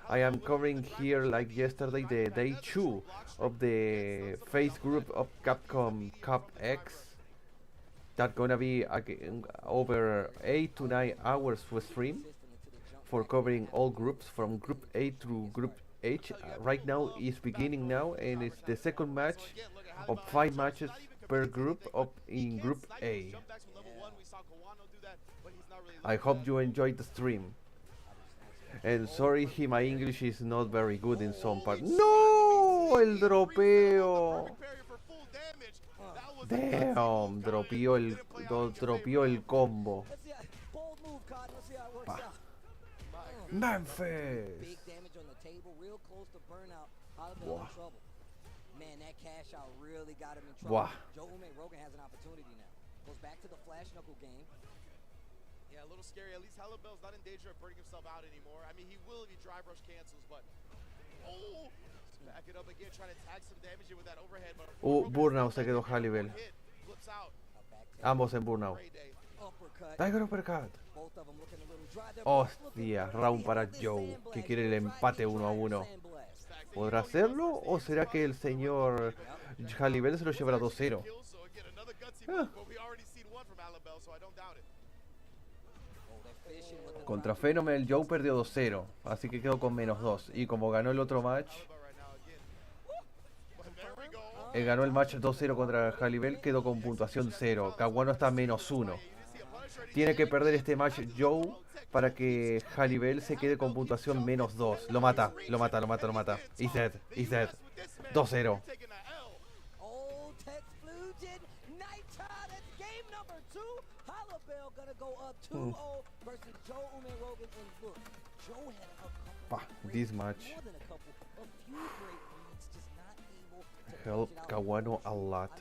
I am covering here like yesterday the day 2 of the phase group of Capcom Cup X. That's gonna be over 8 to 9 hours to stream for covering all groups from Group A through Group H. Right now is beginning now, and it's the second match of 5 matches per group in Group A. I hope you enjoyed the stream. And sorry, my English is not very good in some parts. No, el dropeo. Damn, dropeó el combo. Let's see how bold move, Cotton. Let's see how it works Pa. out. Memphis. Big damage on the table, real close to burnout. Holloway in trouble. Man, that cash out really got him in trouble. Joe Rogan has an opportunity now. Goes back to the flash knuckle game. Yeah, a little scary. At least Halibel's not in danger of burning himself out anymore. I mean, he will if he drive rush cancels, but back it up again, trying to tag some damage in with that overhead. But burnout se quedó Halibel. Flips out. Ambos en burnout. Tiger uppercut. Hostia, round para Joe, que quiere el empate 1-1. ¿Podrá hacerlo o será que el señor Halibel se lo llevará 2-0? Contra Phenom el Joe perdió 2-0, así que quedó con -2. Y como ganó el otro match, ganó el match 2-0 contra Halibel, quedó con puntuación 0. Kawano está a -1. Tiene que perder este match Joe para que Halibel se quede con puntuación -2. Lo mata. He's dead. 2-0. This match helped Kawano a lot.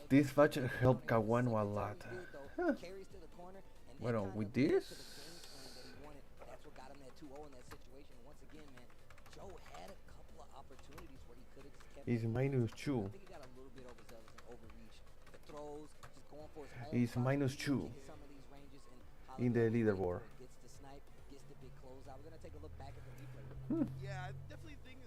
This match helped Kawano a lot. Bueno, with this, is -2. Is -2 in the leaderboard. Yeah, I definitely think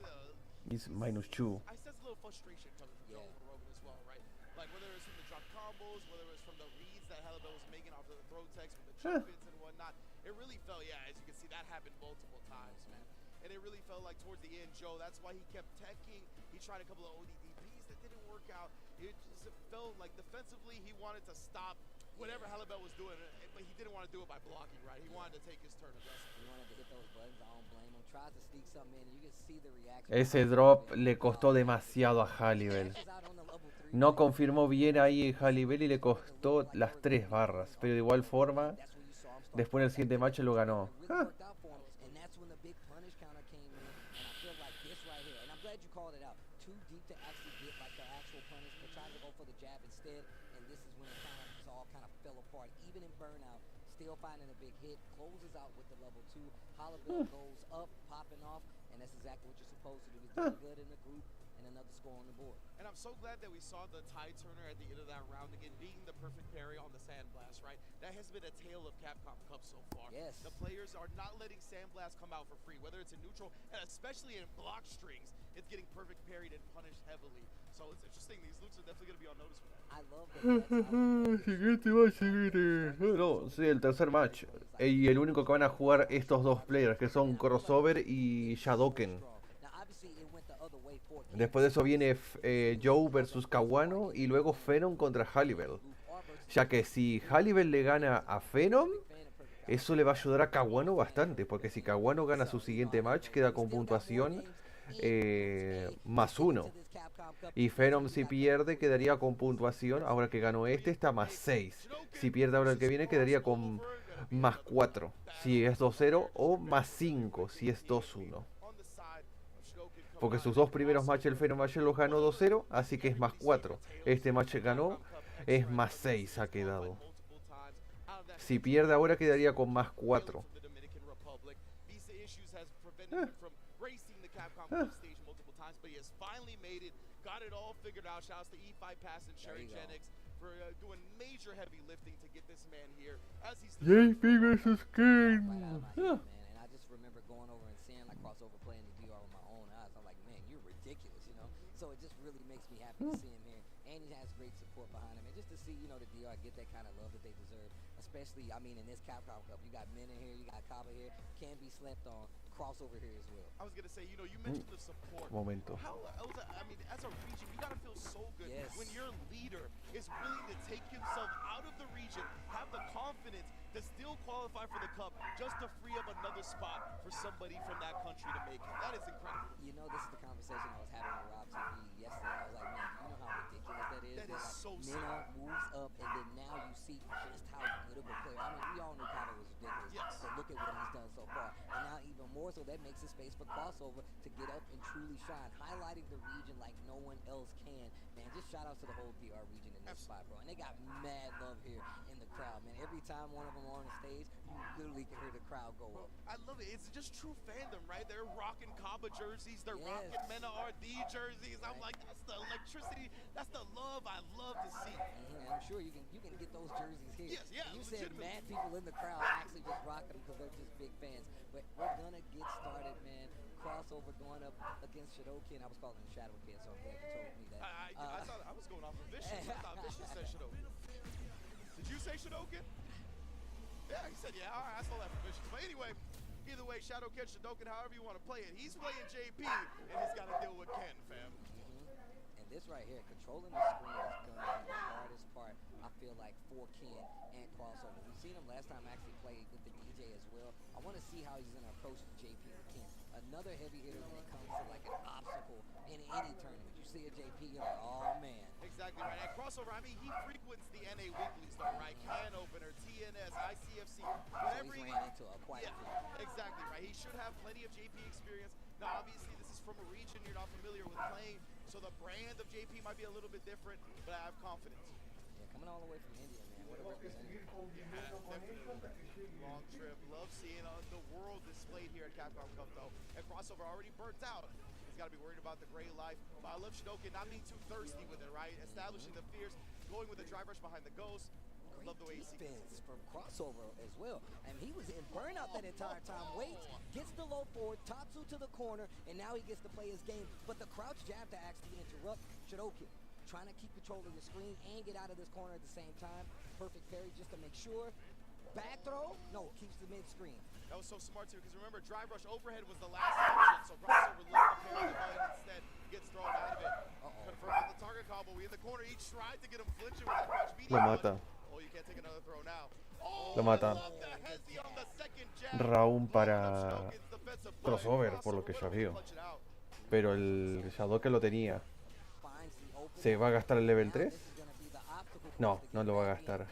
Is -2. I sense a little frustration coming from Joe Rogan as well, right? Like whether it's from the drop combos, whether it's from the reads that Halibel was making off of the throw text from the jump hits and whatnot. It really felt, as you can see, that happened multiple times, man. And it really felt like towards the end, Joe, that's why he kept teching. He tried a couple of ODDPs that didn't work out. It just felt like defensively he wanted to stop whatever Halibel was doing, but he didn't want to do it by blocking, right? He wanted to take his turn aggressively. He wanted to hit those buttons, I don't blame him. Tries to sneak something in, and you can see the reaction. Ese drop le costó demasiado a Halibel. No confirmó bien ahí Halibel y le costó las 3 barras, pero de igual forma, después en el siguiente match lo ganó. Still finding a big hit, closes out with the level 2. Halibel goes up, popping off, and that's exactly what you're supposed to do. He's doing good in the group, and another score on the board. And I'm so glad that we saw the tie turner at the end of that round again, being the perfect parry on the Sandblast, right? That has been a tale of Capcom Cup so far. Yes. The players are not letting Sandblast come out for free, whether it's in neutral, and especially in block strings, it's getting perfect parried and punished heavily. So it's interesting, these loops are definitely going to be on notice for that. I love that. Siguiente match. No, sí, el tercer match. Y el único que van a jugar estos dos players, que son Crossover y Shadoken. Después de eso viene Joe versus Kawano y luego Phenom contra Halibel. Ya que si Halibel le gana a Phenom, eso le va a ayudar a Kawano bastante. Porque si Kawano gana su siguiente match, queda con puntuación +1. Y Phenom si pierde quedaría con puntuación, ahora que ganó este está +6. Si pierde ahora el que viene quedaría con +4 si es 2-0 o +5 si es 2-1. Porque sus dos primeros matches el Phenom ayer los ganó 2-0, así que es +4. Este match ganó, es +6 ha quedado. Si pierde ahora quedaría con +4. Got it all figured out. Shouts to E5 Pass and Sherry Genix for doing major heavy lifting to get this man here. As he's JP versus King. Man, and I just remember going over and seeing like crossover playing the DR with my own eyes. I'm like, man, you're ridiculous, you know. So it just really makes me happy to see him here, and he has great support behind him, and just to see the DR get that kind of love that they deserve. Especially, in this Capcom Cup, you got men in here, you got Kaba here, can't be slept on. Crossover here as well. I was gonna say, you mentioned the support. Momento. How else? As a region, you gotta feel so good when your leader is willing to take himself out of the region, have the confidence to still qualify for the cup, just to free up another spot for somebody from that country to make it. That is incredible. This is the conversation I was having with Rob TV yesterday. I was like, man, you know how ridiculous that is? That is so Nina sick. moves up, and then now you see just how good of a player. I mean, we all knew Kyle was ridiculous. Yes. But look at what he's done so far. And now even more so, that makes a space for crossover to get up and truly shine, highlighting the region like no one else can. Man, just shout out to the whole DR region in this spot, bro. And they got mad love here in the crowd, man. Every time one of them are on the stage, you literally can hear the crowd go up. I love it. It's just true fandom, right? They're rocking Kaba jerseys. They're Yes. rocking Mena RD jerseys. I'm like, that's the electricity. That's the love I love to see. And I'm sure you can get those jerseys here. Yes, yeah, You said legitimately. mad people in the crowd actually just rocking them because they're just big fans. But we're gonna get started, man. Crossover going up against Shadokin. I was calling him Shadowkin, so I'm glad you told me that. I thought I was going off of Vicious. I thought Vicious said Shadokin. Did you say Shadokin? Yeah, he said, yeah, all right, I saw that from Vicious. But anyway, either way, Shadowkin, Shadokin, however you want to play it. He's playing JP, and he's got to deal with Ken, fam. And this right here, controlling the screen is going to be the hardest part, I feel like, for Ken and crossover. We've seen him last time actually play with the DJ as well. I want to see how he's going to approach JP with Ken. Another heavy hitter when it comes to like an obstacle in any tournament. You see a JP, you're like, oh man. Exactly right. And crossover, I mean, he frequents the NA weeklies, though, right? Can opener, TNS, ICFC, whatever So he he's ran into quite a yeah, few. exactly right. He should have plenty of JP experience. Now, obviously, this is from a region you're not familiar with playing, so the brand of JP might be a little bit different, but I have confidence. Yeah, coming all the way from India, man. What a representative. Long trip. Love seeing the world displayed here at Capcom Cup, though. And crossover already burnt out. He's got to be worried about the gray life. But I love Shadokin not being too thirsty with it, right? Establishing the fierce, going with the drive rush behind the ghost. Love the way he Defense from crossover as well. And he was in burnout that entire time. Waits, gets the low forward, Tatsu to the corner, and now he gets to play his game. But the crouch jab to actually interrupt Shadokin, trying to keep control of the screen and get out of this corner at the same time. Perfect parry just to make sure. Back throw, no, keeps the mid screen. That was so smart too, because remember, drive rush overhead was the last option, so crossover looked to parry the button instead, gets thrown out of it. Confirmed with the target combo. We in the corner, he tried to get him flinching with that crouch medium. Lo mata. Oh, you can't take another throw now. Oh, Lo mata. I love the hezzy on the second jab. Round para Shadokin's defensive play. crossover, por lo que ya veo. Clutch it out. Pero el Shadoken lo tenía. Finds the opening. ¿Se va a gastar el level 3? This is gonna be the obstacle No, course to no get lo va a back in. gastar.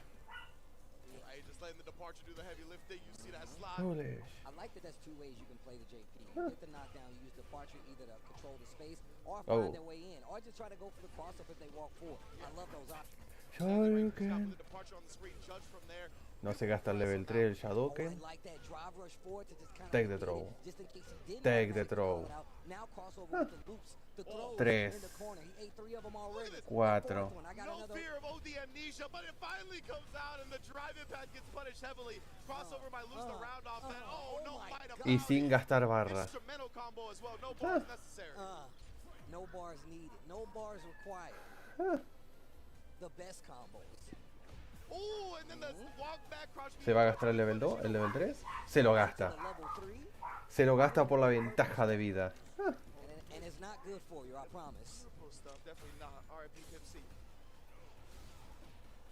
Right, just letting the departure do the heavy lifting. You see that slide. Foolish. I like that there's two ways you can play the JP. You get the knockdown, you use departure either to control the space or Oh. find their way in, or just try to go for the crossover if they walk forward. I love those options. Shadoken. The departure on the screen, judge from there. No se gasta el level 3 el Oh, I Shadoken. like that drive rush forward to just kind of Take the throw. just in case he didn't Take the automatically throw. call it out. Now crossover with the loops, the throws Tres. in the corner. He ate 3 of them already. The Cuatro. fourth one, I got No another. fear of OD amnesia, but it finally comes out and the drive impact gets punished heavily. Crossover might lose the round off that. Oh, no my fight about Y sin it. gastar barras. Instrumental combo as well. No bars necessary. No bars needed, no bars required. The best combos. Ooh, and then the walk back crouch. ¿Se va a gastar el level 2? ¿El level 3? Se lo The gasta. level 3, Se lo gasta por la ventaja de vida. and it's not good for you, I promise. Grupos stuff, definitely not. RIP Pimp C.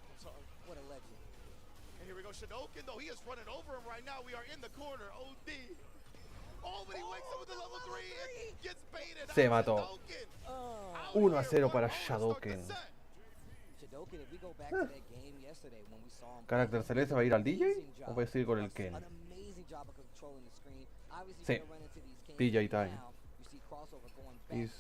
I'm sorry. What a legend. And here we go, Shadokin, though he is running over him right now. We are in the corner. OD. Oh, but he wakes up with the level 3 and gets baited. Se out. mató. Shadokin. Out 1-0 here, para 1-0 to start the Shadokin. set. Shadokin, if we go back to that game yesterday when we saw him ¿Carácter play, celeste va a ir al DJ? amazing ¿O job. va a seguir con el Ken? An amazing job of controlling the screen. Obviously, Sí. you're gonna run into these games. DJ time. Now, you see crossover going back Is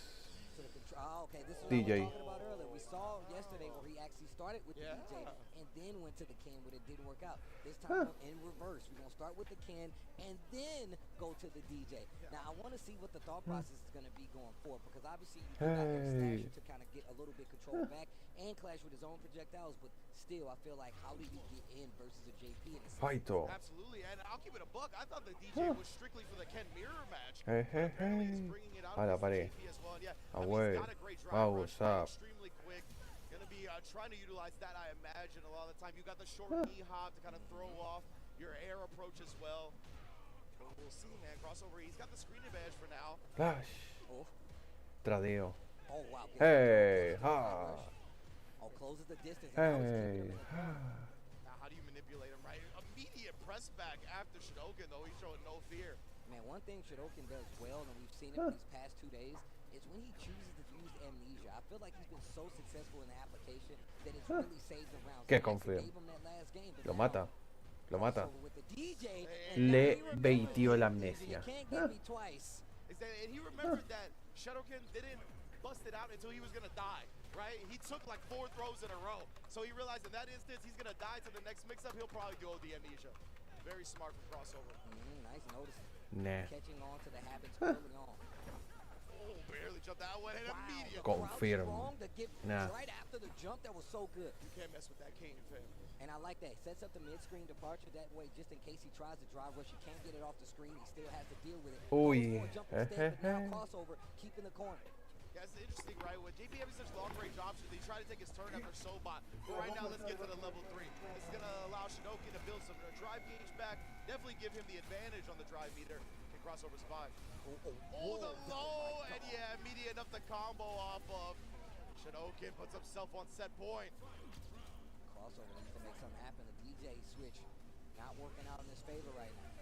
to the control. Oh, okay, this is what DJ. we were talking about earlier. We saw yesterday where he actually started with the Yeah. DJ and then went to the Ken, but it didn't work out. This time in reverse. We're gonna start with the Ken and then go to the DJ. Now I want to see what the thought process is gonna be going forward because obviously you do have Hey. to kind of get a little bit control back and clash with his own projectiles, but still I feel like how do you get in versus a JP in a sense? Faito. Absolutely, and I'll keep it a buck. I thought the DJ was strictly for the Ken Mirror match. Hey, hey, Apparently he's hey. bringing it out A la against the pared. JP as well. Yeah, Ah, I mean, güey. he's got a great drive Wow, rush, what's up? extremely quick. Gonna be trying to utilize that, I imagine, a lot of the time. You got the short knee hop to kind of throw off your air approach as well. But we'll see, man. Crossover, he's got the screen advantage for now. Flash. Oh, Tradeo. oh wow. Hey. Ha. Oh, closes the distance. And now he's Hey. keeping him. Now, how do you manipulate him, right? Immediate press back after Shadokin, though. He's showing no fear. Man, one thing Shadokin does well, and we've seen it these past 2 days, is when he chooses to use amnesia. I feel like he's been so successful in the application that really saved the round. ¿Qué Actually confirm? gave him that last game, but Lo now mata. Lo mata. crossover with the DJ, and Le now he remembers baitió it. la You amnesia. can't get me twice. And he remembered that Shadowkin didn't bust it out until he was gonna die, right? He took like 4 throws in a row. So he realized in that instance he's gonna die to the next mix-up. He'll probably do OD amnesia. Very smart for crossover. Nice notice. Nah. Catching on to the habits early on. Oh, barely jumped that one and immediately. Confirm. Nah. Right after the jump, that was so good. You can't mess with that king, fam. And I like that. He sets up the mid-screen departure. That way, just in case he tries to drive rush, he can't get it off the screen. He still has to deal with it. Uy. Goes for a jump instead, but now crossover, keeping the corner. Yeah, it's interesting, right? When JP having such long-range options, he tried to take his turn after Sobot. But right now, let's get to the level 3. This is going to allow Shinoki to build some drive gauge back. Definitely give him the advantage on the drive meter. Can crossover survive? Oh, the low, and yeah, immediate enough to combo off of. Shinoki puts himself on set point. Crossover needs to make something happen. The DJ switch not working out in his favor right now.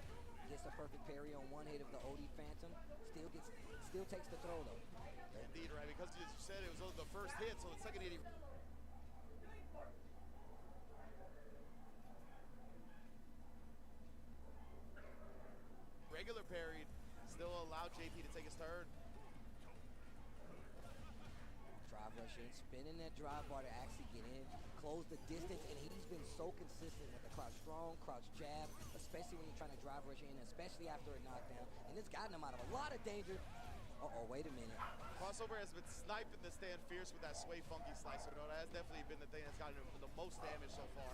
Gets a perfect parry on one hit of the OD Phantom. Still takes the throw though. Indeed, right? Because as you said, it was the first hit, so the second hit. Regular parried, still allowed JP to take his turn. Drive rush in, spinning that drive bar to actually get in, close the distance, and he's been so consistent with the crouch strong, crouch jab, especially when you're trying to drive rush in, especially after a knockdown, and it's gotten him out of a lot of danger. Uh-oh, wait a minute. Crossover has been sniping the stand fierce with that sway funky slicer. No, that has definitely been the thing that's gotten him the most damage so far.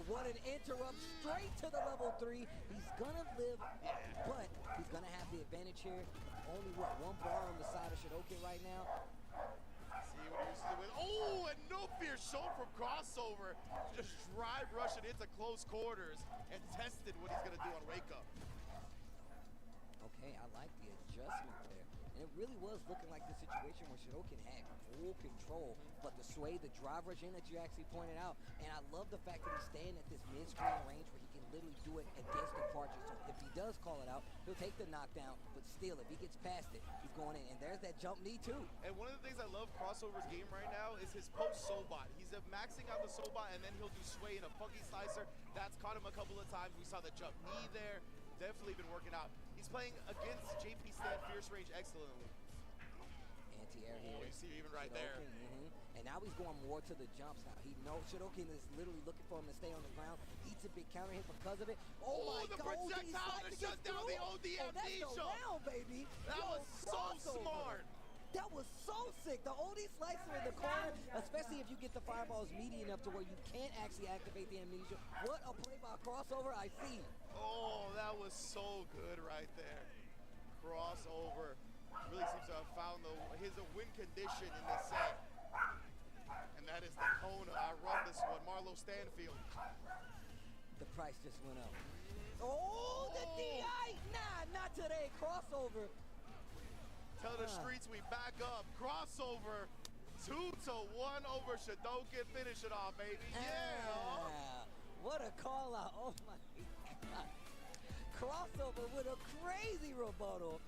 What an interrupt straight to the level 3. He's gonna live, but he's gonna have the advantage here. Only one bar on the side of Shinoki right now. See what he's doing. Oh, and no fear shown from crossover. Just drive rushing into close quarters and tested what he's gonna do on wake up. Okay, I like the adjustment there. And it really was looking like the situation where Shinokin had full control, but the sway, the drive rush in that you actually pointed out, and I love the fact that he's staying at this mid-screen range where he can literally do it against departure. So if he does call it out, he'll take the knockdown, but still, if he gets past it, he's going in. And there's that jump knee too. And one of the things I love crossover's game right now is his post-Sobot. He's maxing out the Sobot, and then he'll do sway in a funky slicer. That's caught him a couple of times. We saw the jump knee there. Definitely been working out. He's playing against JP stand fierce range excellently. Anti-air here. Oh, you see even right Shinokin, there. And now he's going more to the jumps now. He knows Shinokin is literally looking for him to stay on the ground. Eats a big counter hit because of it. Oh my the God, projectile to shut down the OD that's the amnesia. round, baby. That was so smart. That was so sick. The OD slicer in the corner, especially if you get the fireballs meaty enough to where you can't actually activate the amnesia. What a play by crossover, I see. Oh, that was so good right there. Crossover really seems to have found his win condition in this set. And that is the Kona. I run this one, Marlo Stanfield. The price just went up. Oh, the DI! Nah, not today. Crossover. Tell the streets we back up. Crossover. 2-1 over Shadokin. Finish it off, baby. Yeah. What a call out. Oh my God. Crossover with a crazy rebuttal.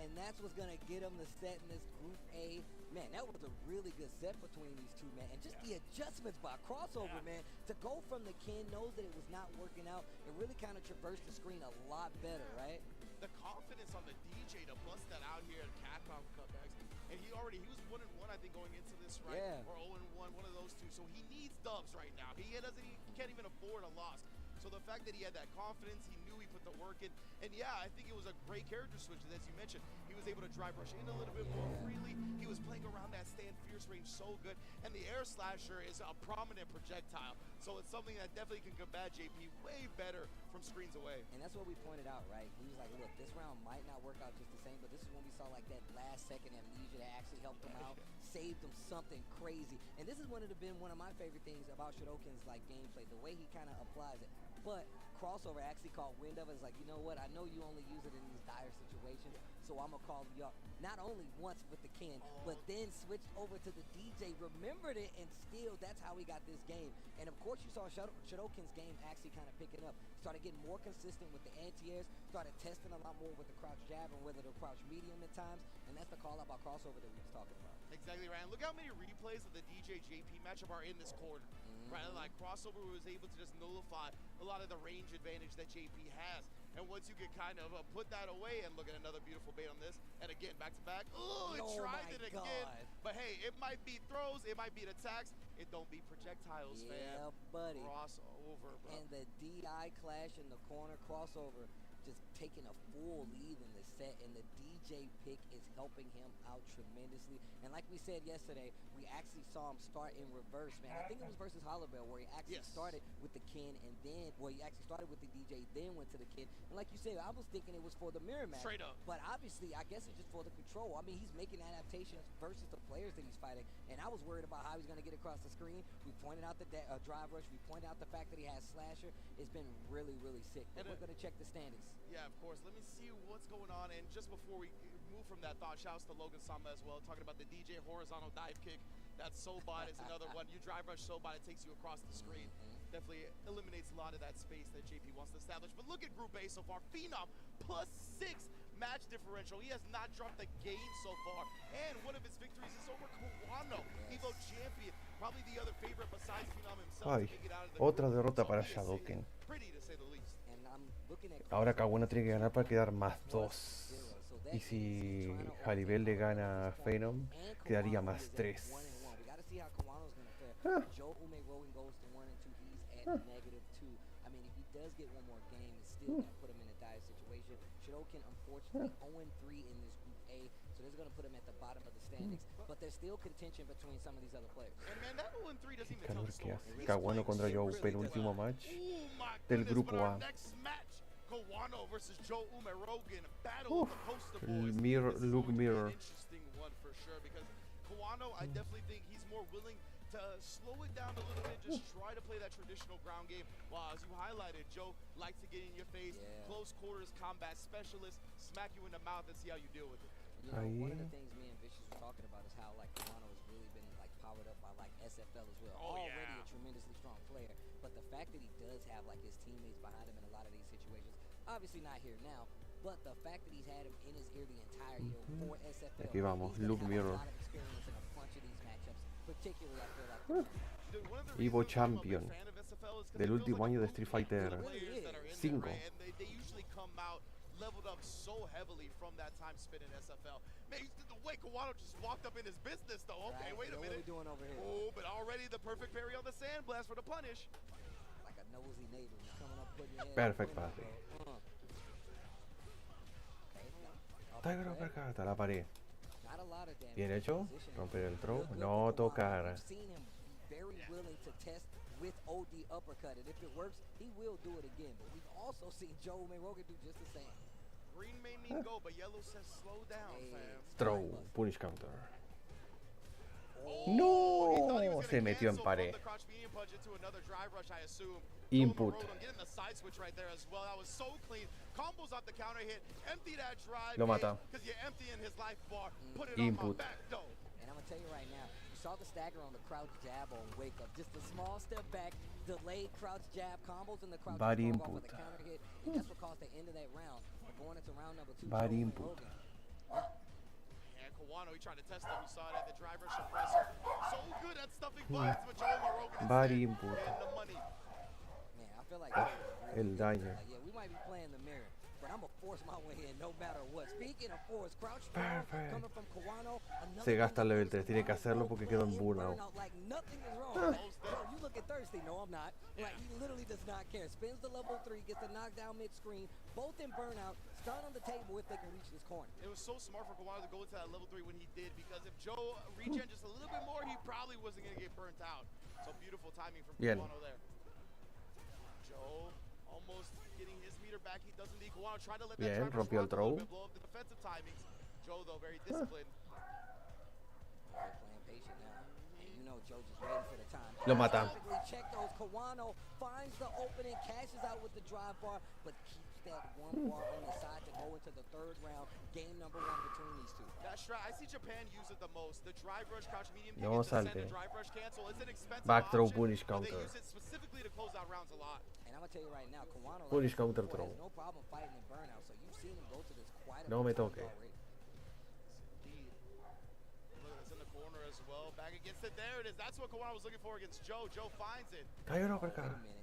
And that's what's going to get him the set in this Group A. Man, that was a really good set between these two, man. And just the adjustments by crossover, man. To go from the Ken, knows that it was not working out, and really kind of traversed the screen a lot better, right? The confidence on the DJ to bust that out here at Capcom Cup X. And he was 1-1, I think, going into this, right? Yeah. Or 0-1, one of those two. So he needs dubs right now. He can't even afford a loss. So the fact that he had that confidence, he knew he put the work in. And yeah, I think it was a great character switch, as you mentioned. He was able to drive rush in a little bit more freely. He was playing around that stand fierce range so good. And the air slasher is a prominent projectile. So it's something that definitely can combat JP way better from screens away. And that's what we pointed out, right? He was like, look, this round might not work out just the same, but this is when we saw like that last second amnesia that actually helped him out, saved him something crazy. And this is one of my favorite things about Shadokin's like gameplay, the way he kind of applies it. But crossover actually caught wind of it. It's like, you know what? I know you only use it in these dire situations, so I'm gonna call you up. Not only once with the Ken, but then switched over to the DJ, remembered it, and still that's how he got this game. And of course, you saw Shadokin's game actually kind of picking up. Started getting more consistent with the anti-airs, started testing a lot more with the crouch jab and whether the crouch medium at times, and that's the call out by crossover that we was talking about. Exactly right. And look how many replays of the DJ JP matchup are in this corner. Right, like crossover was able to just nullify a lot of the range advantage that JP has. And once you can kind of put that away, and look at another beautiful bait on this. And again, back to back. Oh, it tried it again. But hey, it might be throws, it might be attacks. It don't be projectiles, fam. Yeah, buddy. Crossover, bro. And the DI clash in the corner crossover, just taking a full lead in the set, and the DJ pick is helping him out tremendously. And like we said yesterday, we actually saw him start in reverse, man. I think it was versus Hollowbell where he actually started with the Ken, and then, well, he actually started with the DJ, then went to the Ken. And like you said, I was thinking it was for the mirror match. Straight up. But obviously, I guess it's just for the control. I mean, he's making adaptations versus the players that he's fighting. And I was worried about how he's going to get across the screen. We pointed out the drive rush. We pointed out the fact that he has slasher. It's been really, really sick. But we're going to check the standings. Yeah, of course. Let me see what's going on. And just before we move from that thought, shouts to Logan Sama as well, talking about the DJ horizontal dive kick. That Sobot is another one. You drive rush Sobot, it takes you across the screen. Definitely eliminates a lot of that space that JP wants to establish. But look at Group A so far. Phenom +6 match differential. He has not dropped the game so far. And one of his victories is over Kawano, Evo champion. Probably the other favorite besides Phenom himself. Ay, otra derrota para Shadowken. Pretty to say the least. Ahora Kawano tiene que ganar para quedar más 2. Y si Haribel le gana a Phenom, quedaría más 3. Unfortunately 0-3 in this Group A, so this is going to put him at the bottom of the standings. But there's still contention between some of these other players. And man, that 0-3 doesn't even Calor tell the que story. hace Kawano contra Joe, penúltimo match del Grupo A. Kawano versus Joe Umerogan, battle of the poster boys. Look mirror. Interesting one for sure, because Kawano, I definitely think he's more willing to slow it down a little bit, just try to play that traditional ground game. While, as you highlighted, Joe likes to get in your face, close quarters combat specialist, smack you in the mouth and see how you deal with it. You know, one of the things me and Vicious were talking about is how like Kawano has really been like powered up by like SFL as well. Already a tremendously strong player, but the fact that he does have like his teammates behind him in a lot of these situations, obviously not here now, but the fact that he's had him in his ear the entire year for SFL. Aquí vamos, look mirror. Evo Champion del último año de Street Fighter 5. Leveled up so heavily from that time spent in SFL. Man, the way Kawano just walked up in his business though. Okay, wait a minute. What are we doing over here? Oh, but already the perfect parry on the sandblast for the punish. Like a nosy neighbor coming up putting your Perfect parry. Tiger uppercut a la pared. Bien hecho. Romper el throw. No tocar. Very willing to test with OD uppercut, and if it works, he will do it again. But we've also seen Joe Mayrogan do just the same. Green may mean go, but yellow says slow down, fam. Throw, punish counter. No, se metió en pared. Input. Lo mata. Input. And I'm gonna tell you right now, you saw the stagger on the crouch jab on wake up. Just a small step back, delayed crouch jab combos, and the crouch body jab input. with the counter hit. And that's what caused the end of that round. But going into round number 2, Body input. And Kawano, he tried to test them. We saw it at the driver suppressor. So good at stuffing buttons, but Joe Mayrogan Body input. Man, I feel like El daño. yeah, we might be playing the mirror, but I'm gonna force my way in no matter what. Speaking of force, crouch coming from Kawano. Se gasta el level 3, tiene que hacerlo porque quedó en burnout. Like nothing is wrong. Bro, you looking thirsty? No, I'm not. Like he literally does not care. Spins the level 3, gets the knockdown mid-screen. Both in burnout. Stun on the table if they can reach this corner. It was so smart for Kawano to go into that level 3 when he did, because if Joe regen just a little bit more, he probably wasn't gonna get burnt out. So beautiful timing from Kawano there. Joe almost getting his meter back. He doesn't need Kawano. Try to let that Bien, rompió el throw. blow up the defensive timings. Joe though very disciplined. They're playing patient now. And you know Joe just waiting for the time. Lo mata. Check those. Kawano finds the opening, cashes out with the drive bar, but keeps that one bar on the side to go into the third round. Game number 1 between these two. That strat, I see Japan use it the most. The drive rush, crouch medium, No send salte. the drive rush cancel. It's an expensive Back throw, option, punish but they counter. use it specifically to close out rounds a lot. And I'm gonna tell you right now, Kawano Punish counter throw. has no problem fighting in burnout, so you've seen him go to this quite a No me few times toque. already. instead, there it is. That's what Kawano was looking for against Joe. Joe finds it. Cayó una Wait uppercut. a minute.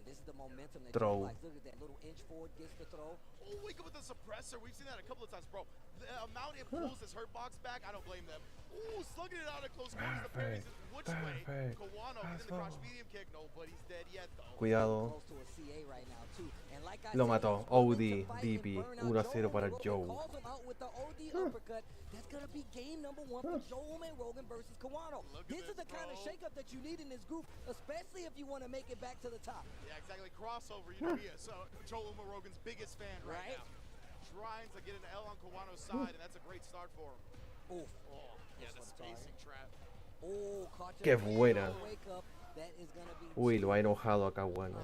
And this is the momentum that Throw. Joe likes. Look at that little inch forward, gets the throw. Oh, wake up with the suppressor. We've seen that a couple of times, bro. The amount it pulls his hurt box back, I don't blame them. Ooh, slugging it out at close quarters. The parries is which way? Perfect. Kawano getting the crotch medium kick. Nobody's dead yet, though. Cuidado. Close to a CA right now, too. And like I Lo said, mató. he's willing OD, to fight DP. and burn out 1-0 para Rogan Joe. calls him out with the OD uppercut. That's going to be game number 1 for Joe Rogan versus Kawano. Look at This is this, the kind of bro. shakeup that you need in this group, especially if you want to make it back to the top. Yeah, exactly. Crossover. You know, he is Joe Rogan's biggest fan right Right. now. Trying to get an L on Kawano's side, and that's a great start for him. Oof. Oh, yeah, the This one's spacing trap. Oh, caught you Qué in the buena. wake up. That is gonna be Uy, lo ha enojado acá, bueno.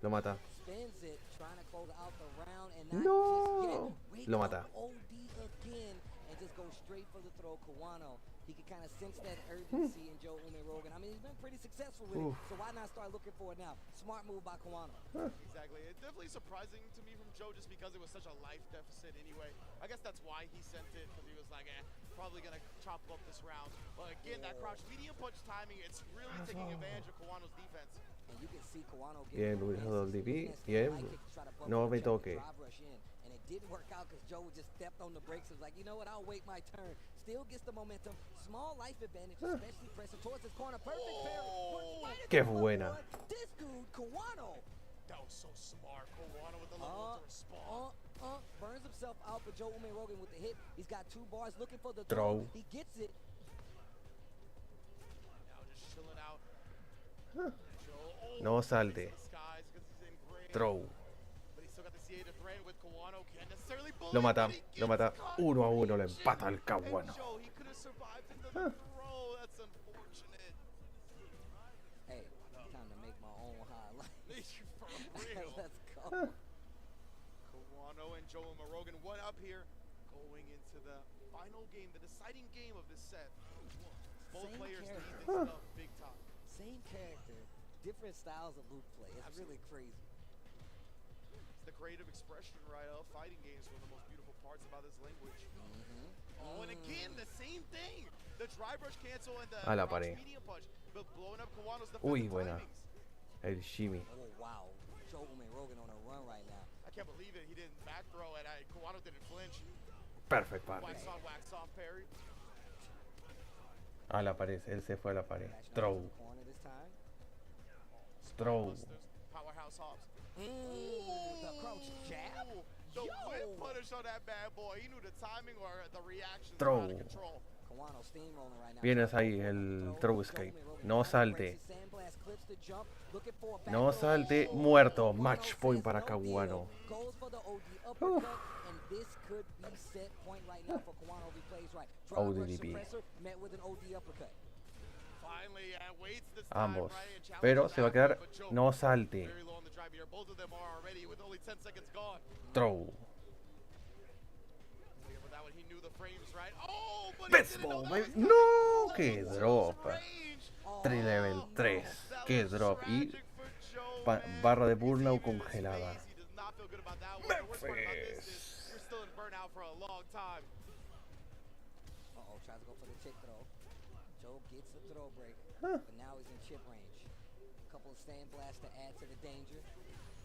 Lo mata. spins it, trying to close out the round and not No. just yet. Wake Lo up mata. OD again and just go straight for the throw. Kawano, he can kind of sense that urgency in Joe Rogan. I mean, he's been pretty successful with it, so why not start looking for it now? Smart move by Kawano. Exactly. It's definitely surprising to me from Joe just because it was such a life deficit anyway. I guess that's why he sent it, because he was like, probably going to chop up this round. But again, that crouch medium punch timing, it's really taking advantage of Kawano's defense. And you can see Kawano Bien, getting utilizado el DP. advanced Bien. high kick to try to bump No up me the jump toque. and drive rush in. And it didn't work out because Joe just stepped on the brakes and was like, you know what, I'll wait my turn. Still gets the momentum. Small life advantage, especially pressing towards his corner. Perfect parry. Right Qué into the buena. one. This dude, Kawano, That was so smart. Kawano with the level to respond. burns himself out for Joe Rogan with the hit. He's got 2 bars looking for the Throw. throw. He gets it. Now just chilling out. Joe, No salte. skies because he's in great. Throw. But he's still got the CA to threaten with Kawano. Can't necessarily bully, Lo mata. but he Lo gets mata. caught. 1-1. Lo empata el And Kawano. Joe, he could have survived in the throw. That's unfortunate. Hey, time to make my own highlight. For real. Let's go. Kawano and Joe Rogan, one up here, going into the final game, the deciding game of this set. Both Same players need character. this stuff big time. Same character, different styles of loop play. It's really crazy. It's the creative expression, right, of fighting games. One of the most beautiful parts about this language. Oh, and again, the same thing. The dry brush cancel and the A la crouch pared. medium punch, but blowing up Kawano's Uy, defensive buena. timings. El shimmy. Oh wow, Joe Rogan on a run right now. I can't believe it. He didn't back throw, and Kawano didn't flinch. Perfect parry. Wax on parry. A la pared. Él se fue a la pared. Matching up Throw. to the corner this time. Throw. Busters, Powerhouse Hobbs. The crouch jab. Ooh, the Yo. whip punish on that bad boy. He knew the timing or the reactions Throw. were out of control. Kawano steamrolling right now. Vienes ahí, el throw escape. No salte. Sandblast clips the jump, looking for a back No throw. salte. Oh, Muerto. Kawano Match point says para no Kawano. deal. Goes for the OD uppercut, and this could be set point right now for Kawano if he plays right. Drive rush ODDP. suppressor met with an OD uppercut. Finally, waits this time, Ambos. right, and challenges Pero se va a quedar. but Joe No salte. very low on the drive here. Both of them are already with only 10 seconds gone. Throw. Yeah, but that one, he knew the frames, right? Oh, but Best he didn't know ball, that was baby. coming. No, That qué was drop. strange. 3 level 3. That Qué was drop. Y tragic for Joe, pa- man. barra de He's burnout even in congelada. space. He does not feel good about that one. The worst part about this is Memphis. we're still in burnout for a long time. Tries to go for the chip throw. Joe gets the throw break, but now he's in chip range. Couple of stand blasts to add to the danger.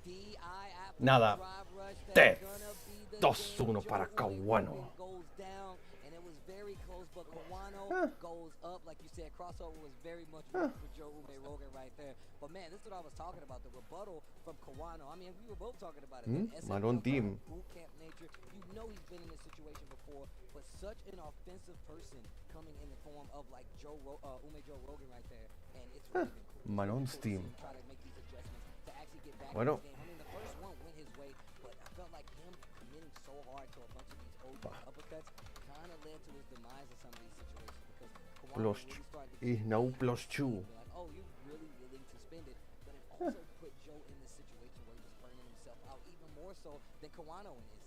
DI after Nada. drive rush. Death. That's gonna be the 2-1 game. para Joe Kawano. Rogan goes down, and it was very close, but Kawano goes up. Like you said, crossover was very much for Joe Rogan right there. But man, this is what I was talking about, the rebuttal from Kawano. I mean, we were both talking about it. that SML Maroon team. boot camp nature. You know he's been in this situation before, but such an offensive person coming in the form of like Joe Rogan right there, and it's really been cool. Manon's Cool to see team. him try to make these adjustments to actually get back Bueno. in the game. I mean, the first one went his way, but I felt like him committing so hard to a bunch of these OD uppercuts kind of led to his demise in some of these situations because Kawano Plus really started to is now plus 2. be like, oh, you're really willing to spend it, but it also put Joe in this situation where he was burning himself out even more so than Kawano in instances.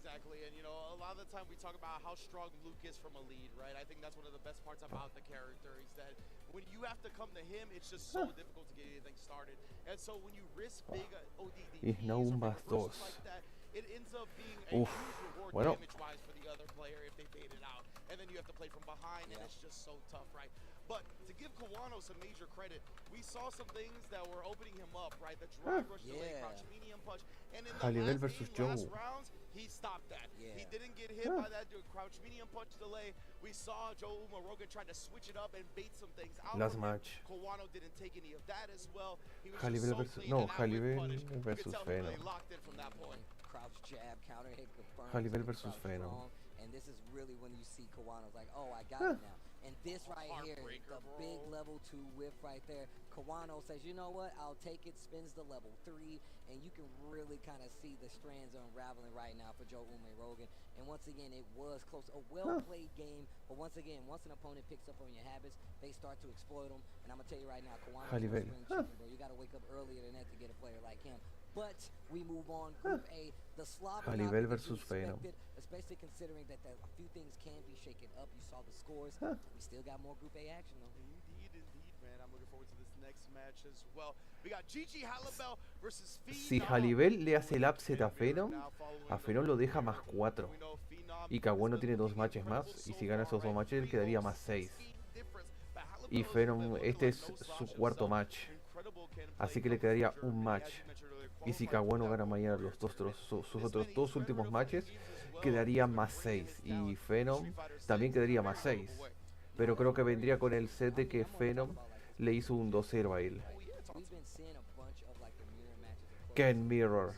Exactly, and you know, a lot of the time we talk about how strong Luke is from a lead, right? I think that's one of the best parts about the character is that when you have to come to him, it's just so difficult to get anything started. And so when you risk big ODDs Y no or más reversals dos. like that, it ends up being a Uf, huge reward bueno. damage-wise for the other player if they bait it out. And then you have to play from behind, and it's just so tough, right? But to give Kawano some major credit, we saw some things that were opening him up, right? The drive rush delay, crouch medium punch, and in the Jalibel last versus game, last Joe. rounds, he stopped that. He didn't get hit by that crouch medium punch delay. We saw Joe Rogan trying to switch it up and bait some things out. Last from him. match. Kawano didn't take any of that as well. He was Jalibel just so versus clean and out with Jalibel punish. You could versus tell he really Venom. locked in from that point. Crouch jab, counter hit confirmed. Jalibel versus Crouch Venom. strong, and this is really when you see Kawano's like, oh, I got it now. And this right here, Heartbreaker, the bro. big level 2 whiff right there. Kawano says, you know what, I'll take it, spins the level 3, and you can really kind of see the strands unraveling right now for Joe Rogan. And once again, it was close. A well-played game, but once again, once an opponent picks up on your habits, they start to exploit them. And I'm going to tell you right now, Kawano's Jalibel. spring chicken, bro. You got to wake up earlier than that to get a player like him. But we move on. Group A, the slobber Jalibel knocker that you versus Venom. expected, especially considering that a few things can be shaken up. You saw the scores. We still got more Group A action, though. Indeed, man. I'm looking forward to this next match as well. We got Gigi Halibel versus Phenom. Si Jalibel le hace el upset a Venom lo deja más 4. Y Kawano tiene 2 matches más. Y si gana esos 2 matches, él quedaría más 6. Y Venom, este es su 4º match. Así que le quedaría un match. Y si Kawano gana mañana sus otros 2 últimos matches, quedaría más 6. Y Venom también quedaría más 6. Pero creo que vendría con el set de que Venom le hizo un 2-0 a él. We've been seeing a bunch of like the mirror matches. Of course. Ken Mirror.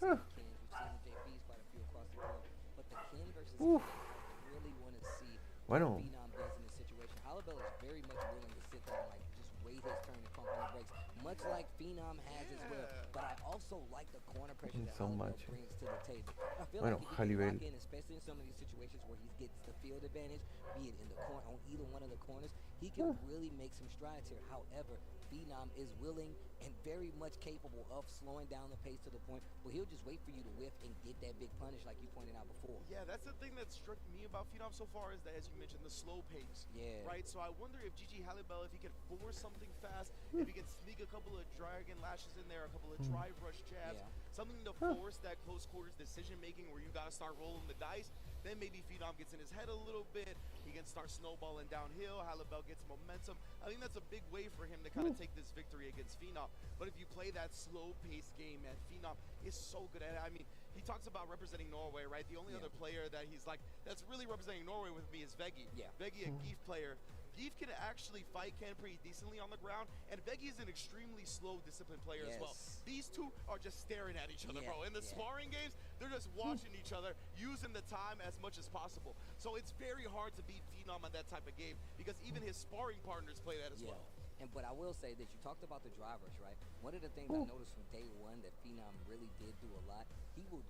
You've seen the Kens, you've seen the JPs, quite a few across the board. But the Ken versus Uf. Phenom, really want to see Bueno. what Phenom does in this situation. Halibel is very much willing to sit there and like just wait his turn and pump on the brakes, much like Phenom has as well. But I also like the corner pressure that So Halibel much. brings to the table. I feel Bueno, like if he can Jalibel. lock in, especially in some of these situations where he gets the field advantage, be it in the corner on either one of the corners, he can really make some strides here. However, Phenom is willing and very much capable of slowing down the pace to the point where he'll just wait for you to whiff and get that big punish like you pointed out before. Yeah, that's the thing that struck me about Phenom so far is that, as you mentioned, the slow pace. Yeah. Right? So I wonder if Gigi Halibel, if he can force something fast, if he can sneak a couple of dragon lashes in there, a couple of drive rush jabs, something to force that close quarters decision making where you got to start rolling the dice. Then maybe Phenom gets in his head a little bit. He can start snowballing downhill. Halibel gets momentum. I think that's a big way for him to kind of take this victory against Phenom. But if you play that slow-paced game, man, Phenom is so good at it. I mean, he talks about representing Norway, right? The only other player that he's like, that's really representing Norway with me is Veggie. Yeah. Veggie, a Geef player. Geef can actually fight Ken pretty decently on the ground, and Veggie is an extremely slow, disciplined player as well. These two are just staring at each other, bro. In the sparring games, they're just watching each other, using the time as much as possible. So it's very hard to beat Phenom on that type of game because even his sparring partners play that as well. But I will say that you talked about the drive rush, right? One of the things I noticed from day one that Phenom really did do a lot, he will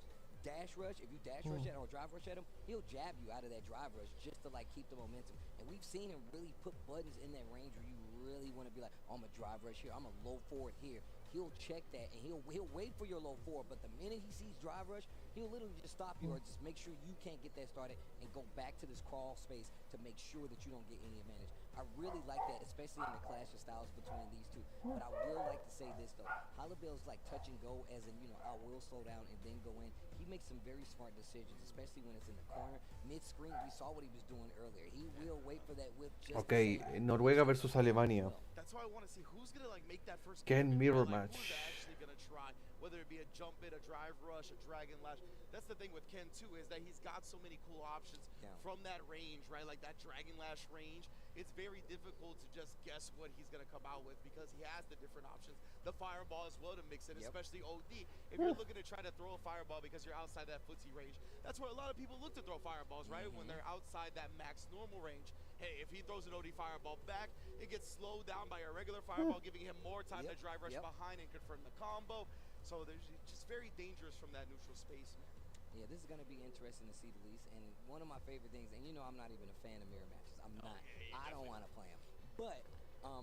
dash rush. If you dash rush at him or drive rush at him, he'll jab you out of that drive rush just to like keep the momentum. And we've seen him really put buttons in that range where you really want to be like, oh, I'm a drive rush here, I'm a low forward here. He'll check that and he'll wait for your low forward, but the minute he sees drive rush, he'll literally just stop you or just make sure you can't get that started and go back to this crawl space to make sure that you don't get any advantage. I really like that, especially in the clash of styles between these two. But I will like to say this though, Halibel's like touch and go, as in, you know, I will slow down and then go in. He makes some very smart decisions, especially when it's in the corner. Mid-screen, we saw what he was doing earlier. He will wait for that whip just Ok, Noruega versus Alemania. That's why I want to see who's going to like make that first Ken move, mirror like, match. Who's actually going to try, whether it be a jump it, a drive rush, a dragon lash. That's the thing with Ken too, is that he's got so many cool options from that range, right? Like that dragon lash range. It's very difficult to just guess what he's going to come out with because he has the different options. The fireball as well to mix in, especially OD. If you're looking to try to throw a fireball because you're outside that footsie range, that's where a lot of people look to throw fireballs, right? When they're outside that max normal range. Hey, if he throws an OD fireball back, it gets slowed down by a regular fireball, giving him more time to drive rush behind and confirm the combo. So there's just very dangerous from that neutral space, man. Yeah, this is going to be interesting to see the least. And one of my favorite things, and you know I'm not even a fan of mirror matches. I'm not. I don't want to play them. But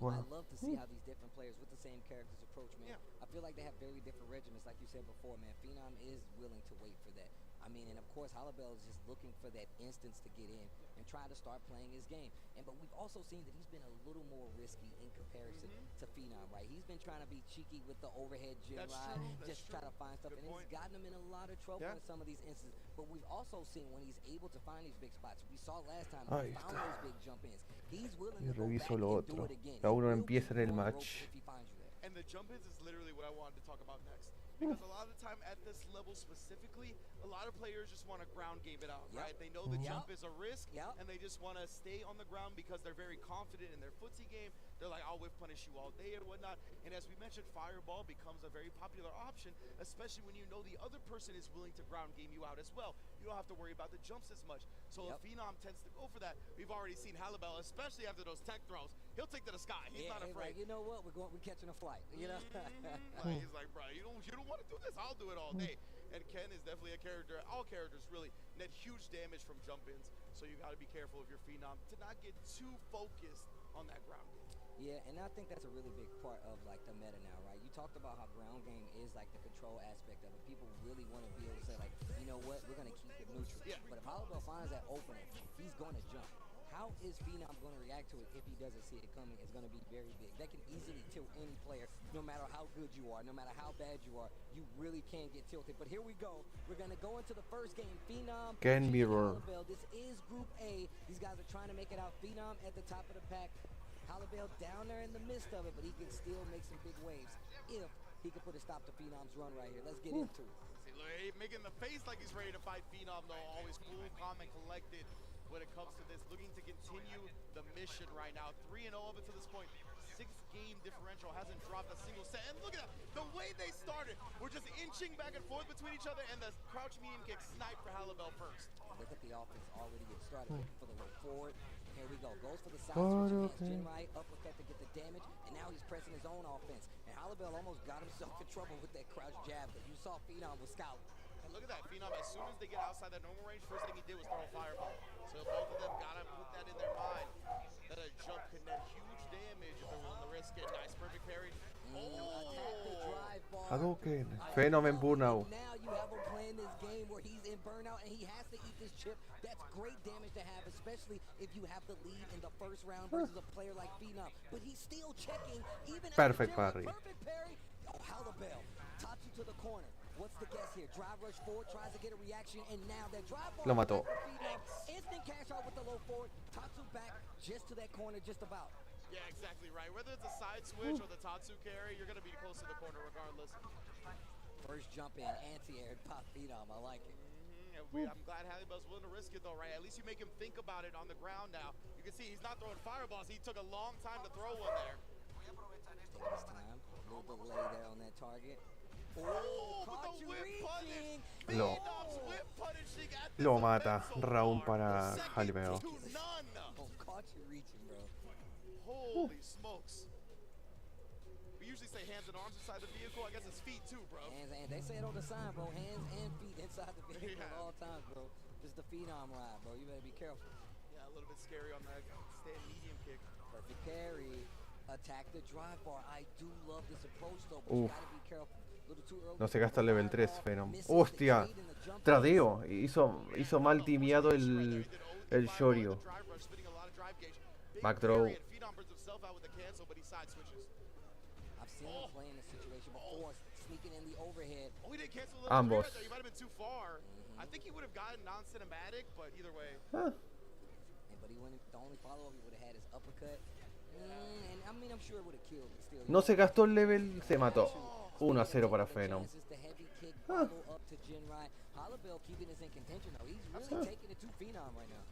Wow. I love to see how these different players with the same characters approach, man. I feel like they have very different regimens, like you said before, man. Phenom is willing to wait for that. I mean, and of course, Halibel is just looking for that instance to get in and try to start playing his game. But we've also seen that he's been a little more risky in comparison to Phenom, right? He's been trying to be cheeky with the overhead gym ride, just try to find stuff, and it's gotten him in a lot of trouble in some of these instances. But we've also seen when he's able to find these big spots. We saw last time he found those big jump-ins. He's willing Y to go back reviso lo and do otro. it again. Ya He uno will empieza keep en el you on the ropes match. if he finds you there. And the jump-ins is literally what I wanted to talk about next. Because a lot of the time at this level specifically, a lot of players just want to ground game it out, right? They know the jump is a risk, and they just want to stay on the ground because they're very confident in their footsie game. They're like, I'll whiff punish you all day and whatnot. And as we mentioned, fireball becomes a very popular option, especially when you know the other person is willing to ground game you out as well. You don't have to worry about the jumps as much. So if Phenom tends to go for that, we've already seen Halibel, especially after those tech throws, he'll take to the sky. He's not afraid. Like, you know what? We're catching a flight. You know. He's like, bro, you don't want to do this. I'll do it all day. And Ken is definitely a character. All characters really net huge damage from jump-ins. So you got to be careful if you're Phenom to not get too focused on that ground game. Yeah, and I think that's a really big part of like the meta now, right? You talked about how ground game is like the control aspect of it. People really want to be able to say like, you know what, we're going to keep it neutral. But if Halibel finds that opening, he's going to jump. How is Phenom going to react to it if he doesn't see it coming? It's going to be very big. That can easily tilt any player, no matter how good you are, no matter how bad you are. You really can get tilted. But here we go. We're going to go into the first game. Phenom, Can mirror. Halibel. This is Group A. These guys are trying to make it out. Phenom at the top of the pack. Halibel down there in the midst of it, but he can still make some big waves if he can put a stop to Phenom's run right here. Let's get into it. See, look, making the face like he's ready to fight Phenom, though. Always cool, calm, and collected when it comes to this. Looking to continue the mission right now. 3-0 up until this point. 6-game differential, hasn't dropped a single set. And look at that, the way they started. We're just inching back and forth between each other, and the crouch medium kick sniped for Halibel first. Look at the offense already get started. Looking for the roll forward. Here we go. Goes for the side switch against Jin right. Uppercut to get the damage. And now he's pressing his own offense. And Halibel almost got himself in trouble with that crouch jab. But you saw Phenom was scouting. And look at that, Phenom, as soon as they get outside that normal range, first thing he did was throw a fireball. So both of them got to put that in their mind, that a jump can net huge damage if they're willing to risk it. Nice, perfect parry. Attack the drive bar. Hadouken. Phenom en burnout. Now you have him playing this game where he's in burnout and he has to eat this chip. That's great damage to have, especially if you have the lead in the first round versus a player like Phenom. But he's still checking, even Perfect after parry. perfect parry. Oh, Halibel. Tatsu to the corner. What's the guess here? Drive rush forward, tries to get a reaction, and now that drive ball. Lo mató. Instant cash out with the low forward. Tatsu back just to that corner, just about. Yeah, exactly right. Whether it's a side switch or the Tatsu carry, you're going to be close to the corner regardless. First jump in, anti-air, pop Phenom. I like it. I'm glad Halibel's willing to risk it though, right? At least you make him think about it on the ground now. You can see he's not throwing fireballs. He took a long time to throw one there. This time, a little delay there on that target. Oh, but the whip punish. Lo- Phenom's whip punishing at this Lo mata. event so Round far. para Halibel. 2-0. Oh, caught you reaching, bro. Holy smokes. We usually say hands and arms inside the vehicle. I guess it's feet too, bro. Hands and they say it on the sign, bro. Hands and feet inside the vehicle at all times, bro. This is the Phenom ride, bro. You better be careful. Yeah, a little bit scary on that stand medium kick. Perfect carry. Attack the drive bar. I do love this approach, though, but you gotta be careful. A little too early. No se gasta el level 3, Phenom. ¡Hostia! Tradeo. Hizo mal timeado el Shoryu. Backthrow. I've seen him play in this situation before, sneaking in the overhead. Oh, he didn't cancel the Ambos. He might have been too far. I think he would have gotten non-cinematic, but either way. Ah, But he wouldn't. The only follow-up he would have had is uppercut. And I mean, I'm sure it would have killed, but still. no se gastó el level, se mató. 1-0 para Phenom. The heavy kick follow up to Jinrai. Halibel keeping this in contention though. He's really taking it to Phenom right now.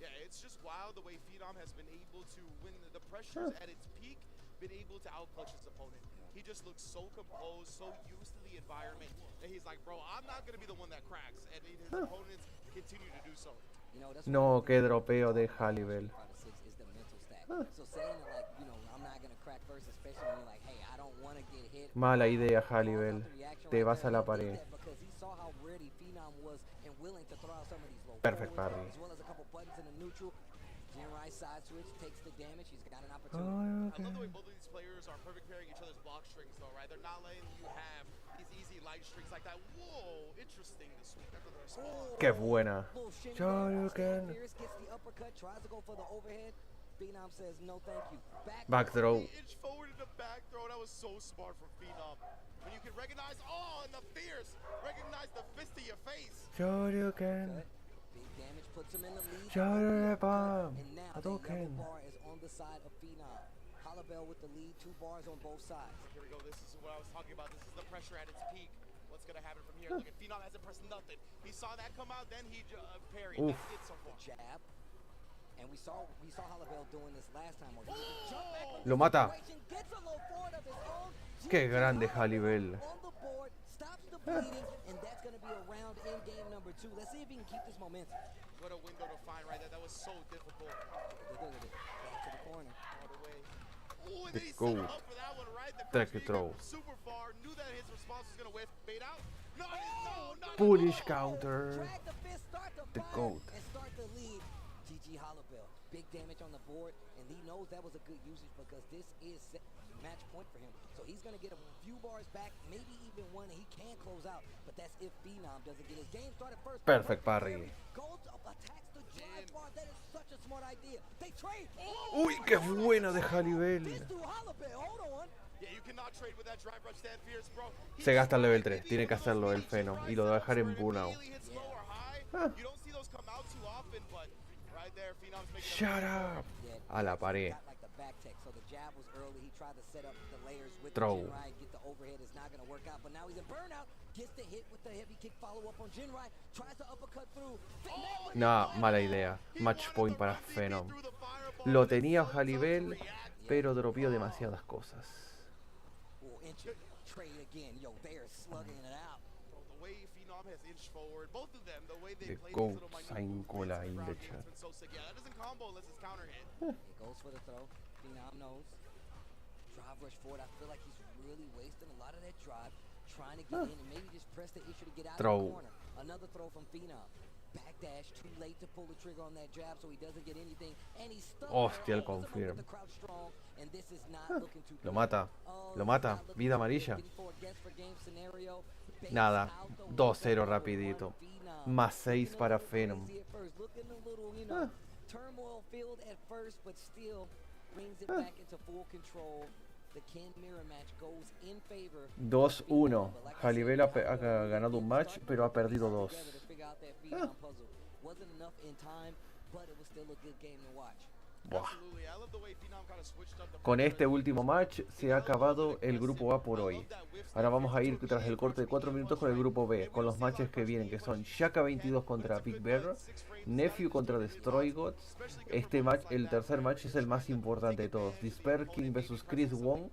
Yeah, it's just wild the way Phenom has been able to, when the pressure's at its peak, been able to outclutch his opponent. He just looks so composed, so used to the environment that he's like, bro, I'm not going to be the one that cracks. And his opponents continue to do so. You know, that's No, qué dropeo de Halibel. is the mental stack. So saying that, like, you know, I'm not gonna crack first, especially when you're like, hey, I don't want to get hit. Mala idea, Halibel. Te vas a la pared. Because he saw how ready Phenom was and willing to throw out some of these low Perfect forwards, parry. as well as a couple buttons in the neutral. Jinrai Nice side switch, takes the damage. He's got an Oh, opportunity. I love the way okay. both of these players are perfect pairing each other's block strings, though, right? They're not letting you have these easy light strings like that. Whoa, interesting. The sweep after the response. Qué buena. Little shin Shoryuken. Fierce gets the uppercut, tries to go for the overhead. Phenom says no thank you. Back throw. They inch forward in the back throw. That was so smart from Phenom. When you can recognize, and the fierce. Recognize the fist to your face. Shoryuken. Big damage puts him in the lead. Shoryuken. And now the Hadouken. yellow bar is on the side of Phenom. Hollowbell with the lead, 2 bars on both sides. Here we go. This is what I was talking about. This is the pressure at its peak. What's going to happen from here? Look at Phenom hasn't pressed nothing. He saw that come out, then he parried. Oof. That's it so far. Jab. And we saw Hollowbell doing this last time. Where he jump back on Lo the mata. situation, gets a low forward of his own. Qué grande Hallibell. On the board, stops the bleeding, and that's going to be a round in game number 2. Let's see if he can keep this momentum. What a window to find right there. That was so difficult. Look at it. Back to the corner. All the way. Ooh, and The then he set goat. him up for that one, right? The Track quick throw. from super far. Knew that his response was going to fade out. No, not Punish at all. counter. Drag the fist, start the The fire, goat. and start the lead. GG Hollowbell. Big damage on the board, and he knows that was a good usage because this is match point for him. So he's going to get a few bars back, maybe even one, and he can close out. But that's if Phenom doesn't get his game started first. Perfect parry. Goes up, attacks the drive bar. That is such a smart idea. They trade. Uy, qué buena de Hallibell. This to Hollowbell. Hold on. Yeah, you cannot trade with that drive rush stand fierce, bro. Se gasta el level 3. Tiene que hacerlo el Feno. Y lo va a dejar en burnout. You don't see those come out too often, but right there, Phenom's making Shut up. A la pared. Got like the back tech, so the jab was early. He tried to set up the layers with Throw. the Jinrai, get the overhead. It's not going to work out, but now he's in burnout. Gets the hit with the heavy kick follow-up on Jinrai. Tries to uppercut through. No, mala idea. Match point para Phenom. Lo tenía Hallibell, pero dropeó demasiadas cosas. Trade again. Yo, they are slugging it out. The way Phenom has inched forward, both of them, the way they The play goat these little minute sign movements cola in around the games chat. has been so sick. Yeah, that doesn't combo unless it's counter hit. He goes for the throw. Phenom knows. Drive rush forward. I feel like he's really wasting a lot of that drive, trying to get in and maybe just press the issue to get out Throw. of the corner. Another throw from Phenom. Backdash, too late to pull the trigger on that jab, so he doesn't get anything. And he's stuck. Hostia, el Opens him up with confirm. the crouch strong, and this is not looking too Lo good. mata. Oh, Lo this mata. is not looking Vida too good. amarilla. Getting for a guess for game scenario. Base Nada. out the 2-0 window. rapidito. Phenom. Más 6 Looking a para little Phenom. crazy at first, looking a little, turmoil filled at first, but still brings it back into full control. The Ken Mirror match goes in favor. 2-1. Hallibell ha ganado un match, pero ha perdido 2. Wasn't enough in time, but it was still a good game to watch. Buah. Absolutely. I love the way Phenom kind of switched up the Con este último match se ha acabado el grupo A por hoy. Ahora vamos a ir tras el corte de 4 minutos con el grupo B, con los matches que vienen, que son Shaka 22 contra Big Bear, Nephew contra Destroy Gods. Este match, el tercer match, es el más importante de todos. Despair King vs Chris Wong.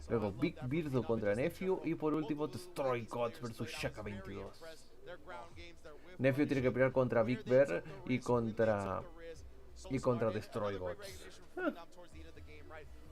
Luego Big Birdo contra Nephew. Y por último Destroy Gods vs Shaka 22. Nephew tiene que pelear contra Big Bear y contra Destroy Gods.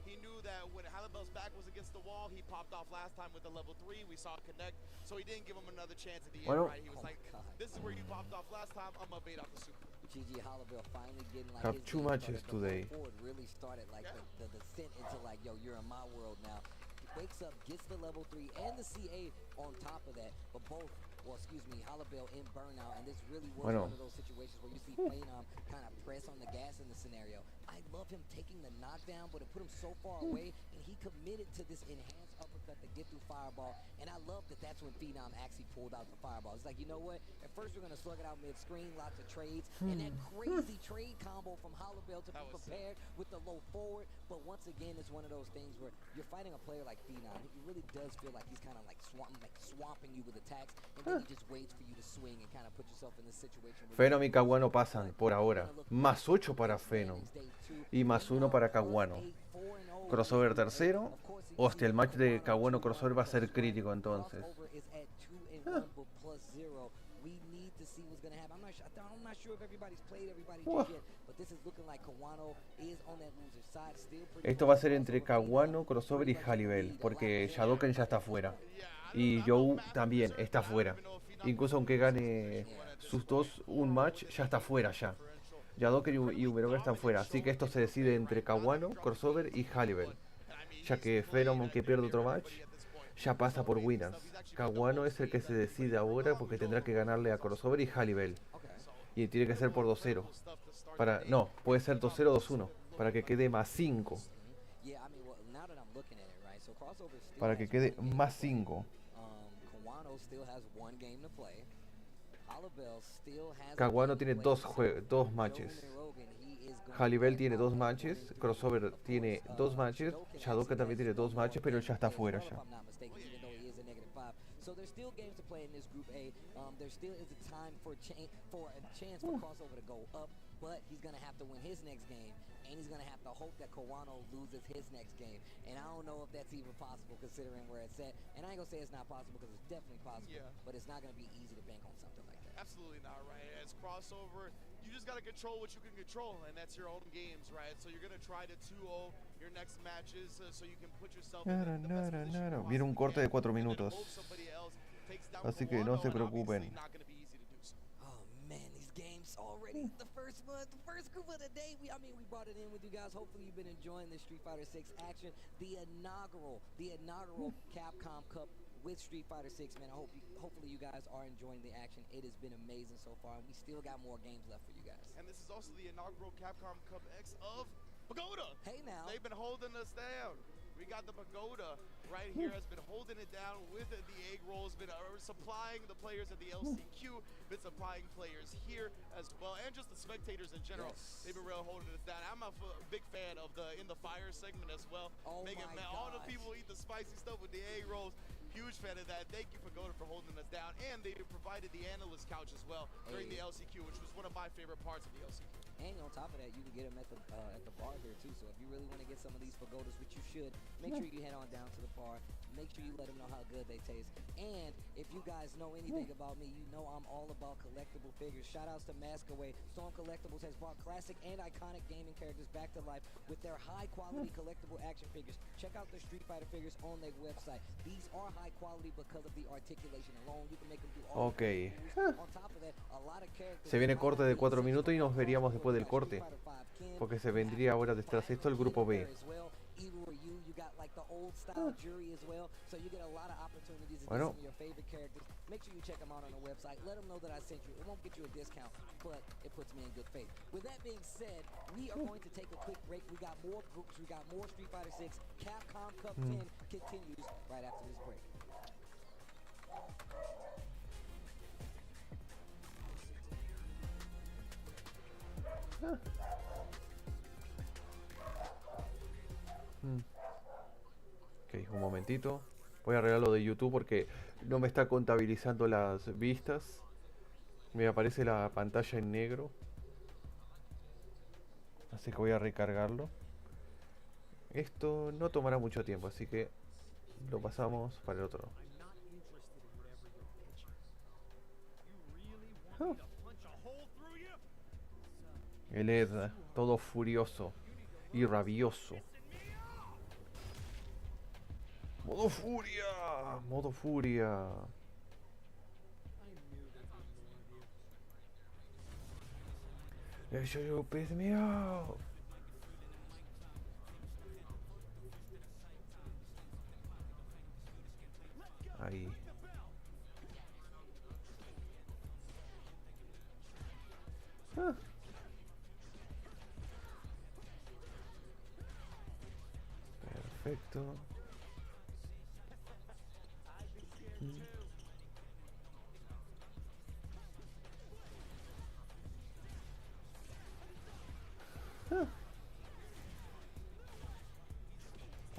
He knew that when Hallibell's back was against the wall, he popped off last time with the level 3. We saw it connect, so he didn't give him another chance at the end, Bueno. right? He was like, this is where you popped off last time, I'm gonna bait off the super. GG Hollowbell finally getting like Have his 2 game matches started. The today. roll forward really started like the descent into like, yo, you're in my world now. He wakes up, gets the level 3 and the CA on top of that, but both, Hollowbell in burnout, and this really was Bueno. one of those situations where you see Phenom kind of press on the gas in the scenario. I love him taking the knockdown, but it put him so far away, and he committed to this enhanced uppercut to get through Fireball, and I love that that's when Phenom actually pulled out the Fireball. It's like, you know what? At first we're going to slug it out mid-screen, lots of trades, and that crazy trade combo from Hollowbell to be prepared with the low forward, but once again, it's one of those things where you're fighting a player like Phenom. He really does feel like he's kind of like swamping you with attacks, and then he just waits for you to swing and kind of put yourself in this situation. Phenom y Caguano pasan por ahora. Más 8 para Phenom. Y más 1 para Caguano. Crossover tercero. Hostia, el match de Caguano crossover va a ser crítico entonces. Esto va a ser entre Caguano, crossover y Hallibell, porque Shadoken ya está fuera. Y Joe también está fuera. Incluso aunque gane sus dos un match, ya está fuera ya. Yadoker y Umeroga están fuera, así que esto se decide entre Kawano, Crossover y Halliwell. Ya que Phenom, aunque pierde otro match, ya pasa por winners. Kawano es el que se decide ahora porque tendrá que ganarle a Crossover y Halliwell. Y tiene que ser por 2-0. No, puede ser 2-0 2-1. Para que quede más 5. Para que quede más 5. Kawano tiene dos matches. Halliwell tiene 2 matches. Crossover tiene 2 matches. Shadoka también tiene 2 matches, pero él ya está fuera ya. So there's still games to play in this Group A. There still is a time for a chance for Crossover to go up, but he's going to have to win his next game, and he's going to have to hope that Kawano loses his next game. And I don't know if that's even possible considering where it's at. And I ain't going to say it's not possible because it's definitely possible, but it's not going to be easy to bank on something like that. Absolutely not, right? As Crossover, you just got to control what you can control, and that's your own games, right? So you're going to try to 2-0 your next matches so you can put yourself in the best position. Viene un corte de 4 minutos. Así que no se preocupen. Oh man, these games already. The first one, the first group of the day. We brought it in with you guys. Hopefully you've been enjoying this Street Fighter 6 action. The inaugural Capcom Cup with Street Fighter 6, man. Hopefully you guys are enjoying the action. It has been amazing so far, and we still got more games left for you guys. And this is also the inaugural Capcom Cup X of Pagoda. Hey now. They've been holding us down. We got the Pagoda right here, has been holding it down with the egg rolls, been supplying the players at the LCQ, been supplying players here as well, and just the spectators in general. Yes. They've been really holding it down. I'm a big fan of the In the Fire segment as well. Oh Making all the people eat the spicy stuff with the egg rolls. Huge fan of that. Thank you, Pagoda, for holding us down. And they provided the analyst couch as well during the LCQ, which was one of my favorite parts of the LCQ. And on top of that, you can get them at the bar here too. So if you really want to get some of these pagodas, which you should, make sure you head on down to the bar. Make sure you let them know how good they taste. And if you guys know anything about me, you know I'm all about collectible figures. Shout outs to Masquerade. Storm Collectibles has brought classic and iconic gaming characters back to life with their high quality collectible action figures. Check out their Street Fighter figures on their website. These are high quality because of the articulation alone. You can make them do all Ok. on top of that, a lot of characters. Se viene corte de 4 minutos y nos veríamos después del corte. Porque se vendría ahora detrás de esto el grupo B. Bueno. Make sure you check them out on the website. Let them know that I sent you. It won't get you a discount, but it puts me in good faith. With that being said, we are going to take a quick break. We got more groups. We got more Street Fighter 6. Capcom Cup 10 continues right after this break. Ok, un momentito. Voy a arreglar lo de YouTube porque no me está contabilizando las vistas. Me aparece la pantalla en negro. Así que voy a recargarlo. Esto no tomará mucho tiempo, así que lo pasamos para el otro. El Ed, todo furioso y rabioso. Modo furia, modo furia. You piss me off. Ahí. Perfecto.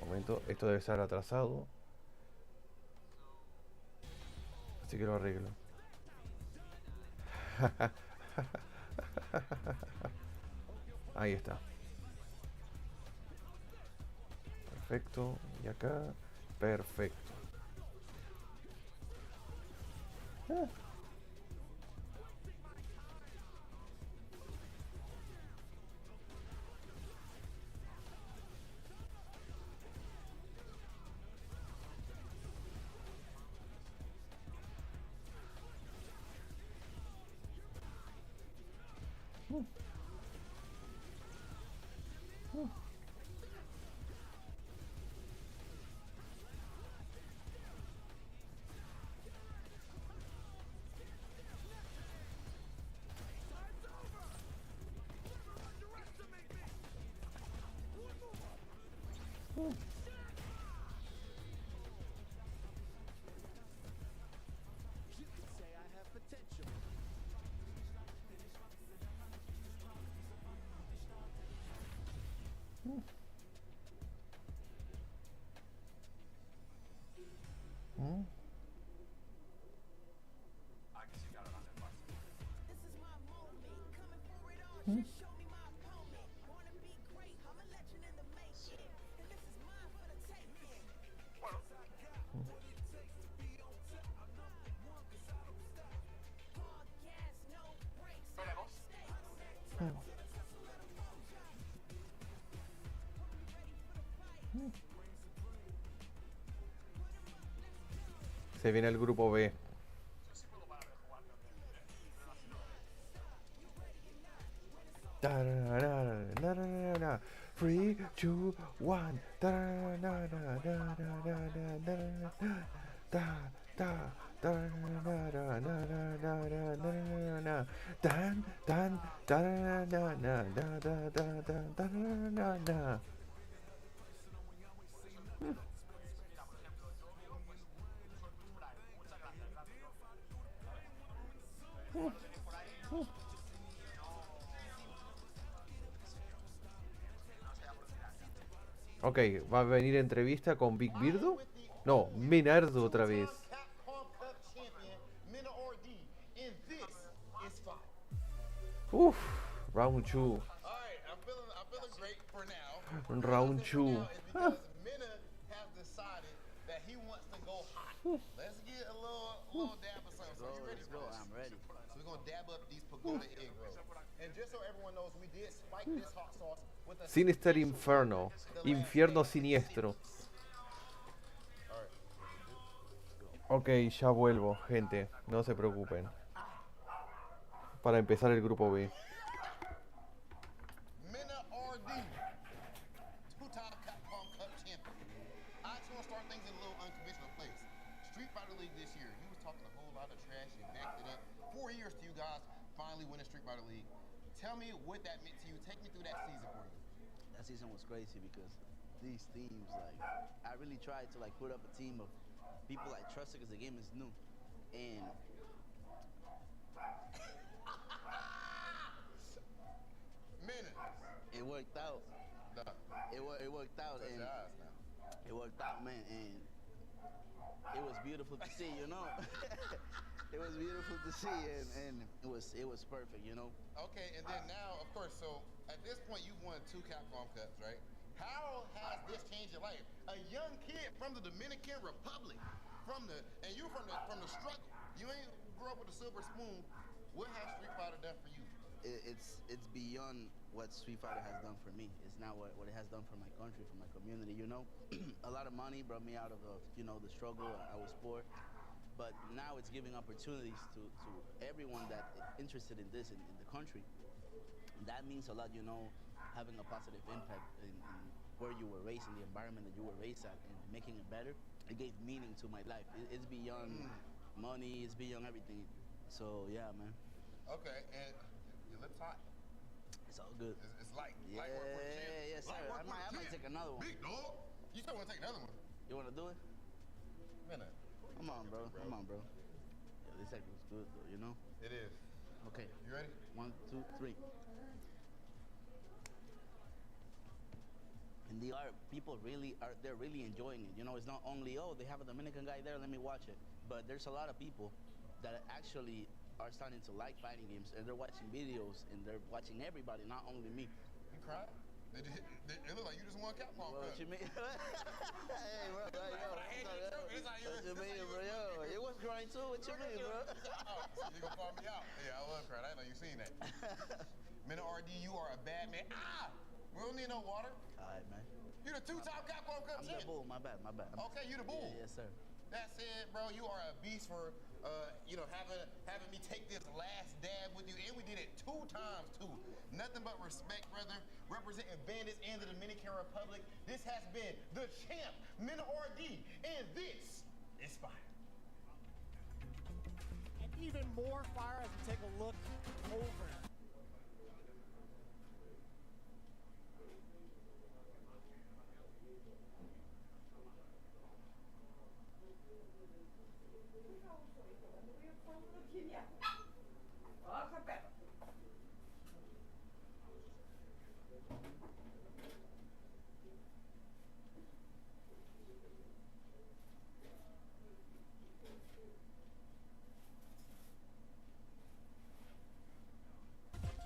Momento, esto debe estar atrasado. Así que lo arreglo. Ahí está. Perfecto. Y acá. Perfecto. Say I have potential. This is my moment. Coming for it all. Just show me my opponent. Wanna be great. I'm a legend in the making. And this is mine for the taking. Hard gas, no brakes. Mistakes. Se viene el grupo B. Ta-ra-ra-ra-ra-ra-ra. 3, 2, 1. Ta-ra-ra-ra-ra-ra-ra-ra-ra-ra. Ta- ta- ta-ra-ra-ra-ra-ra-ra-ra-ra-ra. Tan, tan, ta-ra-ra-ra-ra-ra-ra-ra-ra-ra. Ok, va a venir entrevista con Big Birdo. No, Minardo otra vez. Capcom Cup champion, Mina RD, and this is fire. Uf, round 2. All right, I'm feeling great for now. Round 2. Now is because Mina has decided that he wants to go hot. Let's get a little dab of something. So you ready for this? I'm ready. So we're gonna dab up these pagoda egg rolls. And just so everyone knows, we did spike this hot sauce with a Sinister Inferno. Infierno siniestro. Ok, ya vuelvo, gente. No se preocupen. Para empezar el grupo B. Mina RD, two-time Capcom Cup champion. I just want to start things in a little unconventional place. Street Fighter League this year, you was talking a whole lot of trash and backed it up. 4 years to you guys finally winning Street Fighter League. Tell me what that meant to you. Take me through that season for you. That season was crazy because these teams, like, I really tried to like put up a team of people I trusted because the game is new, and Mina. it worked out. Nah, It worked out, touch and your eyes now. it worked out, man, and it was beautiful to see, you know. It was beautiful to see, and it was perfect, you know. Okay, and then now, of course, so at this point you've won 2 Capcom Cups, right? How has this changed your life? A young kid from the Dominican Republic, and you from the struggle. You ain't grew up with a silver spoon. What has Street Fighter done for you? It's beyond what Street Fighter has done for me. It's now what it has done for my country, for my community, you know. A lot of money brought me out of the struggle. I was poor. But now it's giving opportunities to everyone that interested in this in the country. And that means a lot, you know, having a positive impact in where you were raised, in the environment that you were raised at, and making it better. It gave meaning to my life. It's beyond money, it's beyond everything. So yeah, man, Okay, and your lips hot. it's all good. It's light. Yeah, Light work for the champ. yes, sir. Light work I for might the champ. take another one. Big dog. You still want to take another one? You wanna do it? Mina. Come on, bro. Come on, bro. Yeah, this act was good, though. You know. It is. Okay. You ready? 1, 2, 3. And they're really enjoying it. You know, it's not only, oh, they have a Dominican guy there, let me watch it. But there's a lot of people that actually are starting to like fighting games, and they're watching videos, and they're watching everybody, not only me. You cried? It look like you just won Capcom Well, Cup. what you mean? Hey, bro, yo. What you mean, bro? Yo, it was crying too. What you mean, bro? You gonna call me out? Yeah, I love crying. I didn't know you seen that. Mina RD, you are a bad man. We don't need no water. All right, man. You the 2-time Capcom Cup I'm the champion. bull. My bad. Okay, you the bull. Yeah, yes, sir. That said, bro, you are a beast for, having me take this last dab with you, and we did it 2 times too. Nothing but respect, brother. Representing bandits and the Dominican Republic. This has been the champ, Minor-RD, and this is fire. And even more fire as we take a look over.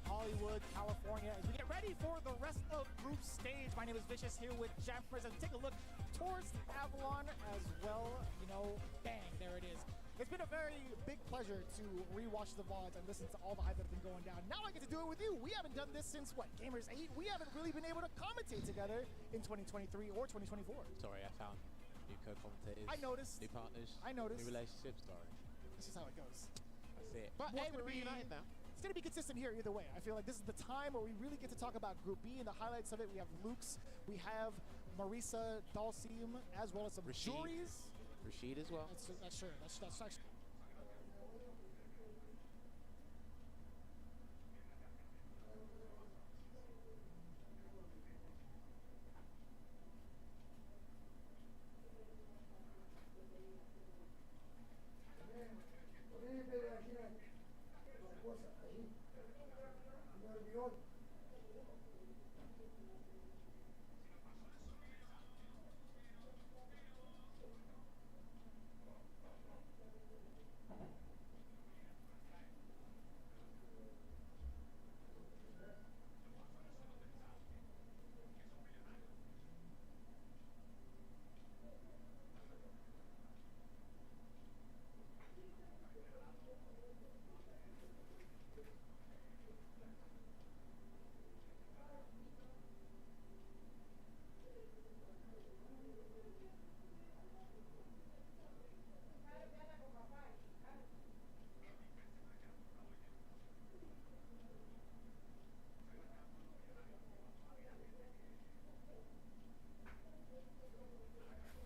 Hollywood, California, as we get ready for the rest of group stage. My name is Vicious here with Jammers, and take a look towards Avalon as well. You know, bang, there it is. It's been a very big pleasure to rewatch the VODs and listen to all the hype that's been going down. Now I get to do it with you. We haven't done this since, what, Gamers 8? We haven't really been able to commentate together in 2023 or 2024. Sorry, I found new co-commentators. I noticed. New partners. I noticed. New relationships. Sorry. This is how it goes. That's it. But What's hey, we're gonna be- reunited now. It's going to be consistent here either way. I feel like this is the time where we really get to talk about Group B and the highlights of it. We have Luke's, we have Marisa, Dalsim, as well as some Rashid. juries. Rashid as well. That's sure. That's actually.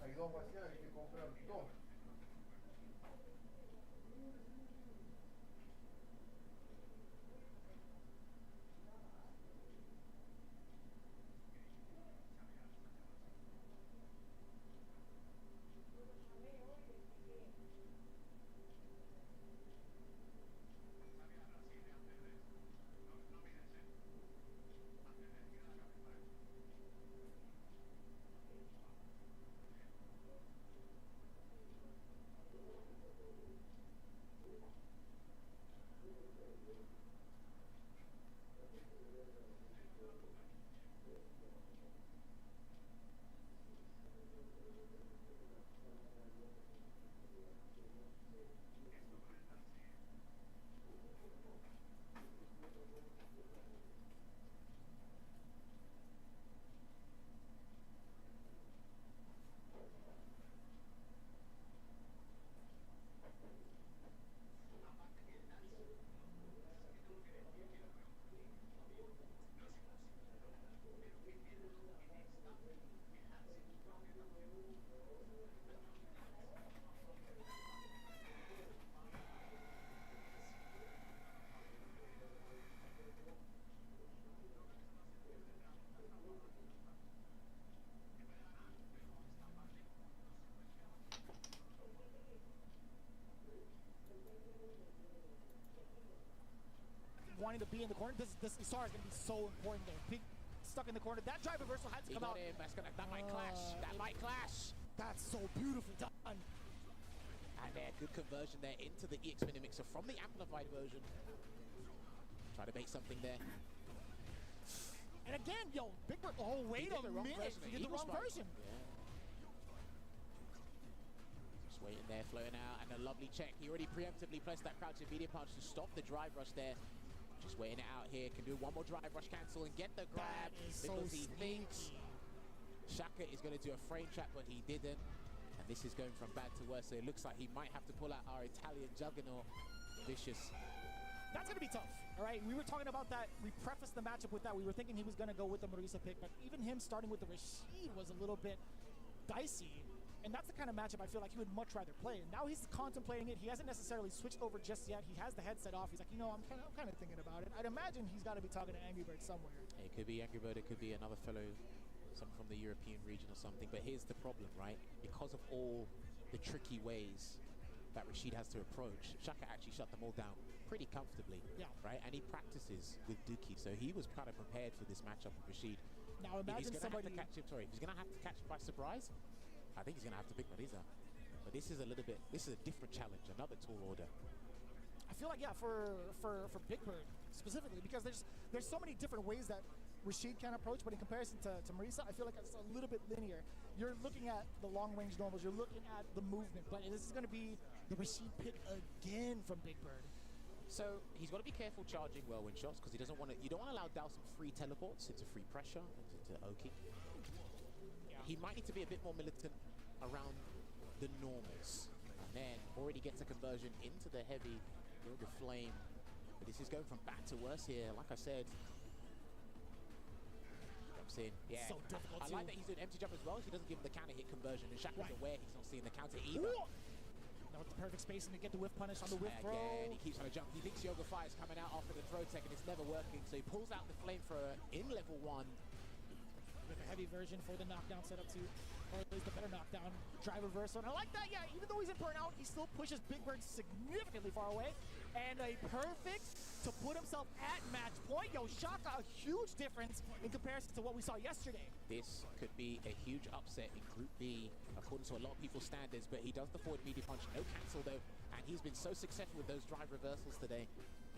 Hay 2 vacías, hay que comprar 2. Wanting to be in the corner. This Isara is going to be so important there. Pig stuck in the corner. That drive reversal had to He come got out. him. That might clash. That might clash. That's so beautifully done. And there, good conversion there into the EX mini mixer from the amplified version. Try to make something there. And again, yo, Big Bird, oh, wait did a the wrong minute. version of He did the Eagle wrong Strike. version. Yeah. Just waiting there, floating out, and a lovely check. He already preemptively pressed that crouch immediate punch to stop the drive rush there. Just waiting it out here. Can do one more drive rush cancel and get the grab. That is so because he thinks sneaky. Shaka is going to do a frame trap, but he didn't. And And this is going from bad to worse, so it looks like he might have to pull out our Italian juggernaut, Vicious. That's going to be tough, all right? We were talking about that. We prefaced the matchup with that. We were thinking he was going to go with the Marisa pick, but even him starting with the Rashid was a little bit dicey. And that's the kind of matchup I feel like he would much rather play. And now he's contemplating it. He hasn't necessarily switched over just yet. He has the headset off. He's like, you know, I'm kind of thinking about it. I'd imagine he's got to be talking to Angry Bird somewhere. It could be Angry Bird, it could be another fellow, someone from the European region or something. But here's the problem, right? Because of all the tricky ways that Rashid has to approach, Shaka actually shut them all down pretty comfortably, right? And he practices with Dookie, so he was kind of prepared for this matchup with Rashid. Now imagine he's gonna have to catch him. Sorry, he's gonna have to catch him by surprise. I think he's gonna have to pick Marisa, but this is a different challenge, another tall order. I feel like for Big Bird specifically, because there's so many different ways that Rashid can approach, but in comparison to Marisa, I feel like it's a little bit linear. You're looking at the long range normals, you're looking at the movement, but this is going to be the Rashid pick again from Big Bird. So he's got to be careful charging whirlwind shots, because he doesn't want to. You don't want to allow Dowsum free teleports into free pressure into Oki. He might need to be a bit more militant around the normals, and then already gets a conversion into the heavy Yoga Flame. But this is going from bad to worse here. Like I said, jumps in. Yeah, so difficult I like that he's doing empty jump as well. He doesn't give him the counter hit conversion, and Shaka's aware he's not seeing the counter either. Now with the perfect spacing to get the whiff punish on the whiff throw. Again, he keeps trying to jump. He thinks Yoga Fire is coming out after the throw tech, and it's never working. So he pulls out the flamethrower in level 1. With a heavy version for the knockdown setup too. Or at least the better knockdown drive reversal. And I like that, yeah, even though he's in burnout, he still pushes Big Bird significantly far away. And a perfect to put himself at match point. Yo, Shaka, a huge difference in comparison to what we saw yesterday. This could be a huge upset in Group B, according to a lot of people's standards, but he does the forward media punch, no cancel though, and he's been so successful with those drive reversals today.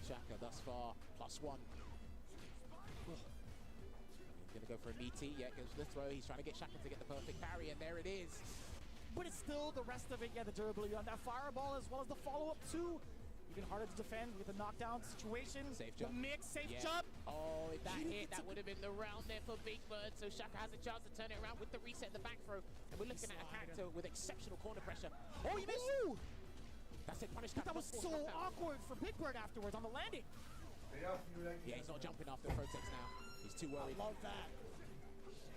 Shaka thus far, +1. Gonna go for a meaty, yeah, goes for the throw. He's trying to get Shaka to get the perfect parry, and there it is. But it's still the rest of it, yeah, the durability on that fireball as well as the follow-up too. Even harder to defend with the knockdown situation. Safe jump. The mix, safe jump. Oh, if that hit, that would have been the round there for Big Bird. So Shaka has a chance to turn it around with the reset, the back throw. And we're looking at a character with exceptional corner pressure. Oh, he missed! Ooh. That's it, punish. That was so awkward for Big Bird afterwards on the landing. Yeah, he's not jumping after Protex now. He's too worried. I love that.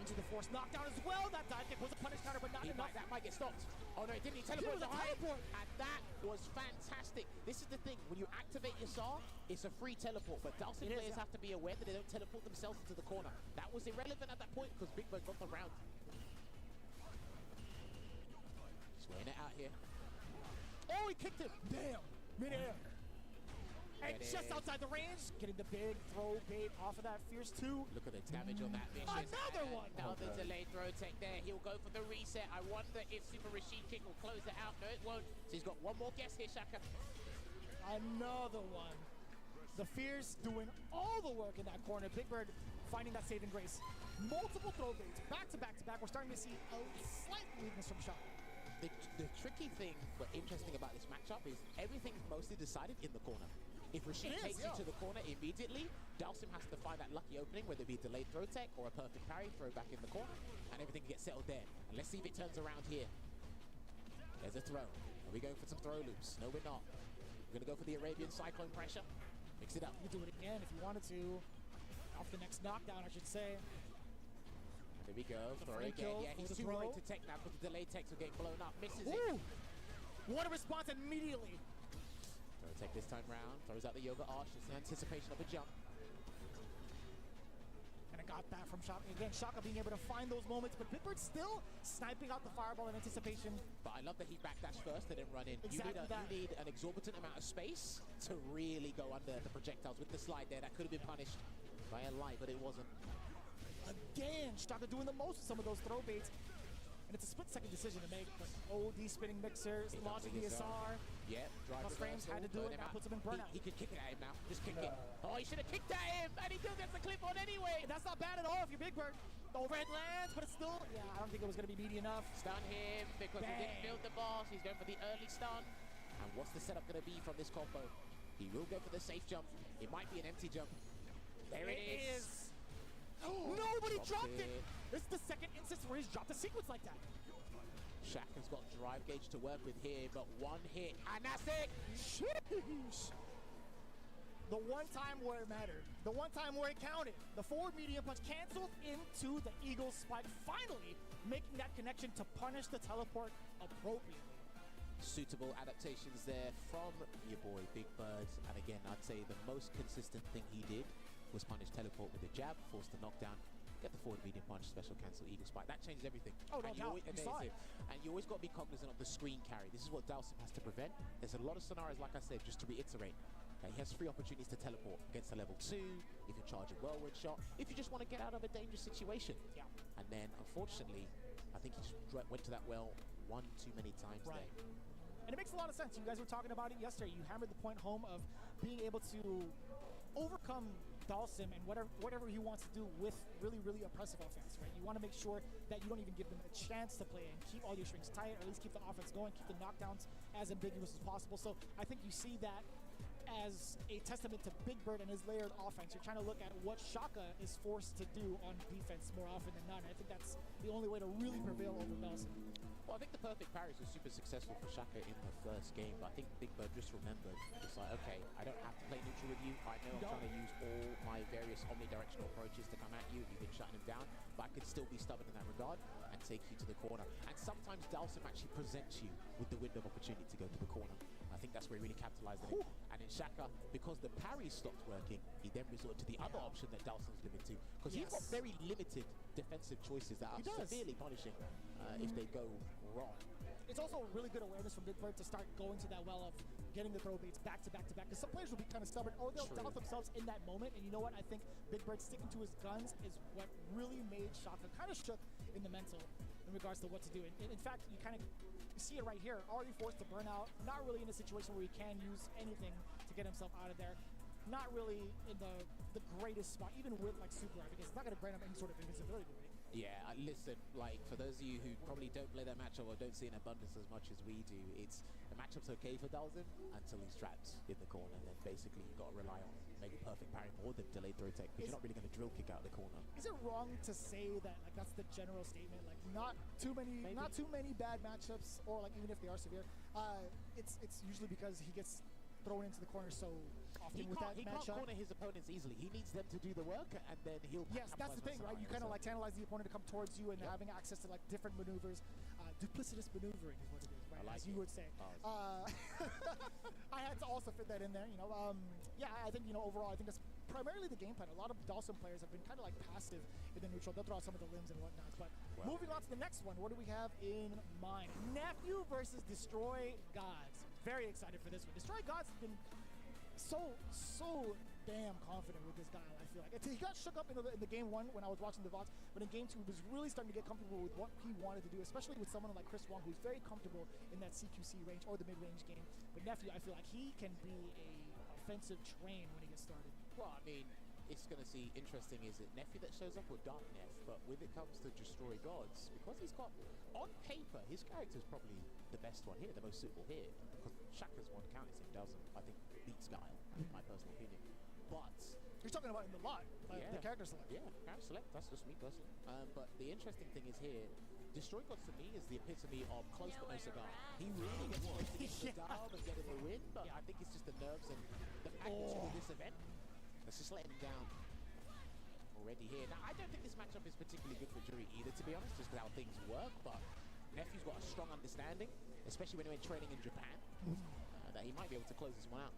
Into the force knockdown as well. That dive kick was a punish counter, but not enough. That might get stopped. Oh no, it didn't. He teleported behind. And that was fantastic. This is the thing. When you activate your SAR, it's a free teleport. But Dowsum players have to be aware that they don't teleport themselves into the corner. That was irrelevant at that point because Big Bird got the round. Just weighing it out here. Oh, he kicked him. Damn. Mid-air. And just outside the range, getting the big throw bait off of that Fierce 2. Look at the damage on that Vicious. Another one! Now the delayed throw tech there. He'll go for the reset. I wonder if Super Rashid kick will close it out. No, it won't. So he's got one more guess here, Shaka. Another one. The Fierce doing all the work in that corner. Big Bird finding that saving grace. Multiple throw baits, back to back to back. We're starting to see a slight weakness from Shaka. The tricky thing, but interesting about this matchup is everything's mostly decided in the corner. If Rashid takes you to the corner immediately, Dowsum has to find that lucky opening, whether it be a delayed throw tech or a perfect parry, throw back in the corner, and everything gets settled there. And let's see if it turns around here. There's a throw. Are we going for some throw loops? No, we're not. We're going to go for the Arabian Cyclone pressure. Mix it up. You can do it again if you wanted to. Off the next knockdown, I should say. There we go. Throw again. Yeah, he's too worried to tech now because the delayed techs are getting blown up. Misses it. What a response immediately. Take this time round, throws out the Yoga Arch, just in anticipation of a jump. And I got that from Shaka. Again, Shaka being able to find those moments, but Big Bird still sniping out the fireball in anticipation. But I love that he backdash first and then run in. Exactly you need an exorbitant amount of space to really go under the projectiles with the slide there. That could have been punished by a light, but it wasn't. Again, Shaka doing the most with some of those throw baits. And it's a split-second decision to make, but OD spinning mixer, launching the SR. Yep, drive frames had to do it, now puts him in burnout. He could kick it at him now, just kick it. Oh, he should have kicked at him, and he still gets the clip on anyway. That's not bad at all if you're Big Bird. Overhead lands, but it's still, yeah, I don't think it was going to be meaty enough. Stun him, because he didn't build the boss. He's going for the early stun. And what's the setup going to be from this combo? He will go for the safe jump. It might be an empty jump. There it is. Nobody dropped it. This is the second instance where he's dropped a sequence like that. Shaka's got drive gauge to work with here, but one hit, and that's it! Sheesh. The one time where it mattered, the one time where it counted, the forward medium punch canceled into the Eagle's spike, finally making that connection to punish the teleport appropriately. Suitable adaptations there from your boy Big Bird, and again, I'd say the most consistent thing he did was punish teleport with a jab, force the knockdown, get the forward medium punch, special cancel, Eagle spike. That changes everything. Oh, no doubt. And you always got to be cognizant of the screen carry. This is what Dalsim has to prevent. There's a lot of scenarios, like I said, just to reiterate. He has 3 opportunities to teleport against a level 2, if you're charging whirlwind shot, if you just want to get out of a dangerous situation. Yeah. And then, unfortunately, I think he just went to that well one too many times Right. there. And it makes a lot of sense. You guys were talking about it yesterday. You hammered the point home of being able to overcome Dalsim and whatever he wants to do with really, really oppressive offense, right? You want to make sure that you don't even give them a chance to play and keep all your strings tight, or at least keep the offense going, keep the knockdowns as ambiguous as possible. So I think you see that as a testament to Big Bird and his layered offense. You're trying to look at what Shaka is forced to do on defense more often than not. And I think that's the only way to really prevail over Dalsim. Well, I think the perfect parries was super successful for Shaka in the first game, but I think Big Bird just remembered, it's like, okay, I don't have to play neutral with you. I know I'm trying to use all my various omnidirectional approaches to come at you. You've been shutting him down, but I could still be stubborn in that regard and take you to the corner. And sometimes Dalsim actually presents you with the window of opportunity to go to the corner. I think that's where he really capitalized on it. And in Shaka, because the parry stopped working, he then resorted to the other option that Dalsim's limited to. Because he's got very limited defensive choices that are severely punishing if they go wrong. It's also really good awareness from Big Bird to start going to that well of getting the throw baits back to back to back. Because some players will be kind of stubborn, or they'll doubt themselves in that moment. And you know what? I think Big Bird sticking to his guns is what really made Shaka kind of shook in the mental in regards to what to do. And in fact, you kind of see it right here. Already forced to burn out. Not really in a situation where he can use anything to get himself out of there. Not really in the greatest spot, even with like super, because it's not going to grant him any sort of invincibility, right? Yeah, listen, like, for those of you who probably don't play that matchup or don't see it in abundance as much as we do, the matchup's okay for Dalsim until he's trapped in the corner. And then basically you've got to rely on maybe perfect parry more than delayed throw tech, because you're not really going to drill kick out of the corner. Is it wrong to say that like that's the general statement? Like not too many bad matchups, or like even if they are severe, it's usually because he gets thrown into the corner so often with that matchup. He can't corner his opponents easily. He needs them to do the work, and then he'll. Yes, that's the thing, right? You kind of like tantalize the opponent to come towards you and having access to like different maneuvers. Duplicitous maneuvering is what it is, right? I like As you would say. I had to also fit that in there, you know. Yeah, I think, you know, overall, I think that's primarily the game plan. A lot of Dalsim players have been kind of like passive in the neutral. They'll throw out some of the limbs and whatnot. But moving on to the next one, what do we have in mind? Nephew versus Destroy Gods. Very excited for this one. Destroy Gods has been so damn confident with this guy, I feel like. He got shook up in the game 1 when I was watching the VODs, but in game 2 he was really starting to get comfortable with what he wanted to do, especially with someone like Chris Wong, who's very comfortable in that CQC range or the mid-range game. But Nephew, I feel like he can be a offensive train when he gets started. Well, I mean, it's going to see interesting, is it Nephew that shows up or Dark Neff? But when it comes to Destroy Gods, because he's got, on paper, his character's probably the best one here, the most suitable here, because Shaka's one counter doesn't, I think, beats Guile, in my personal opinion. But you're talking about in the lot, the character select. Yeah, character select. That's just me personally. But the interesting thing is here, Destroy Gods to me is the epitome of close but no cigar. He really gets close to getting the dial and getting the win, but I think it's just the nerves and the magnitude of this event that's just letting him down already here. Now, I don't think this matchup is particularly good for Jury either, to be honest, just with how things work, but Nephew's got a strong understanding, especially when he went training in Japan, that he might be able to close this one out.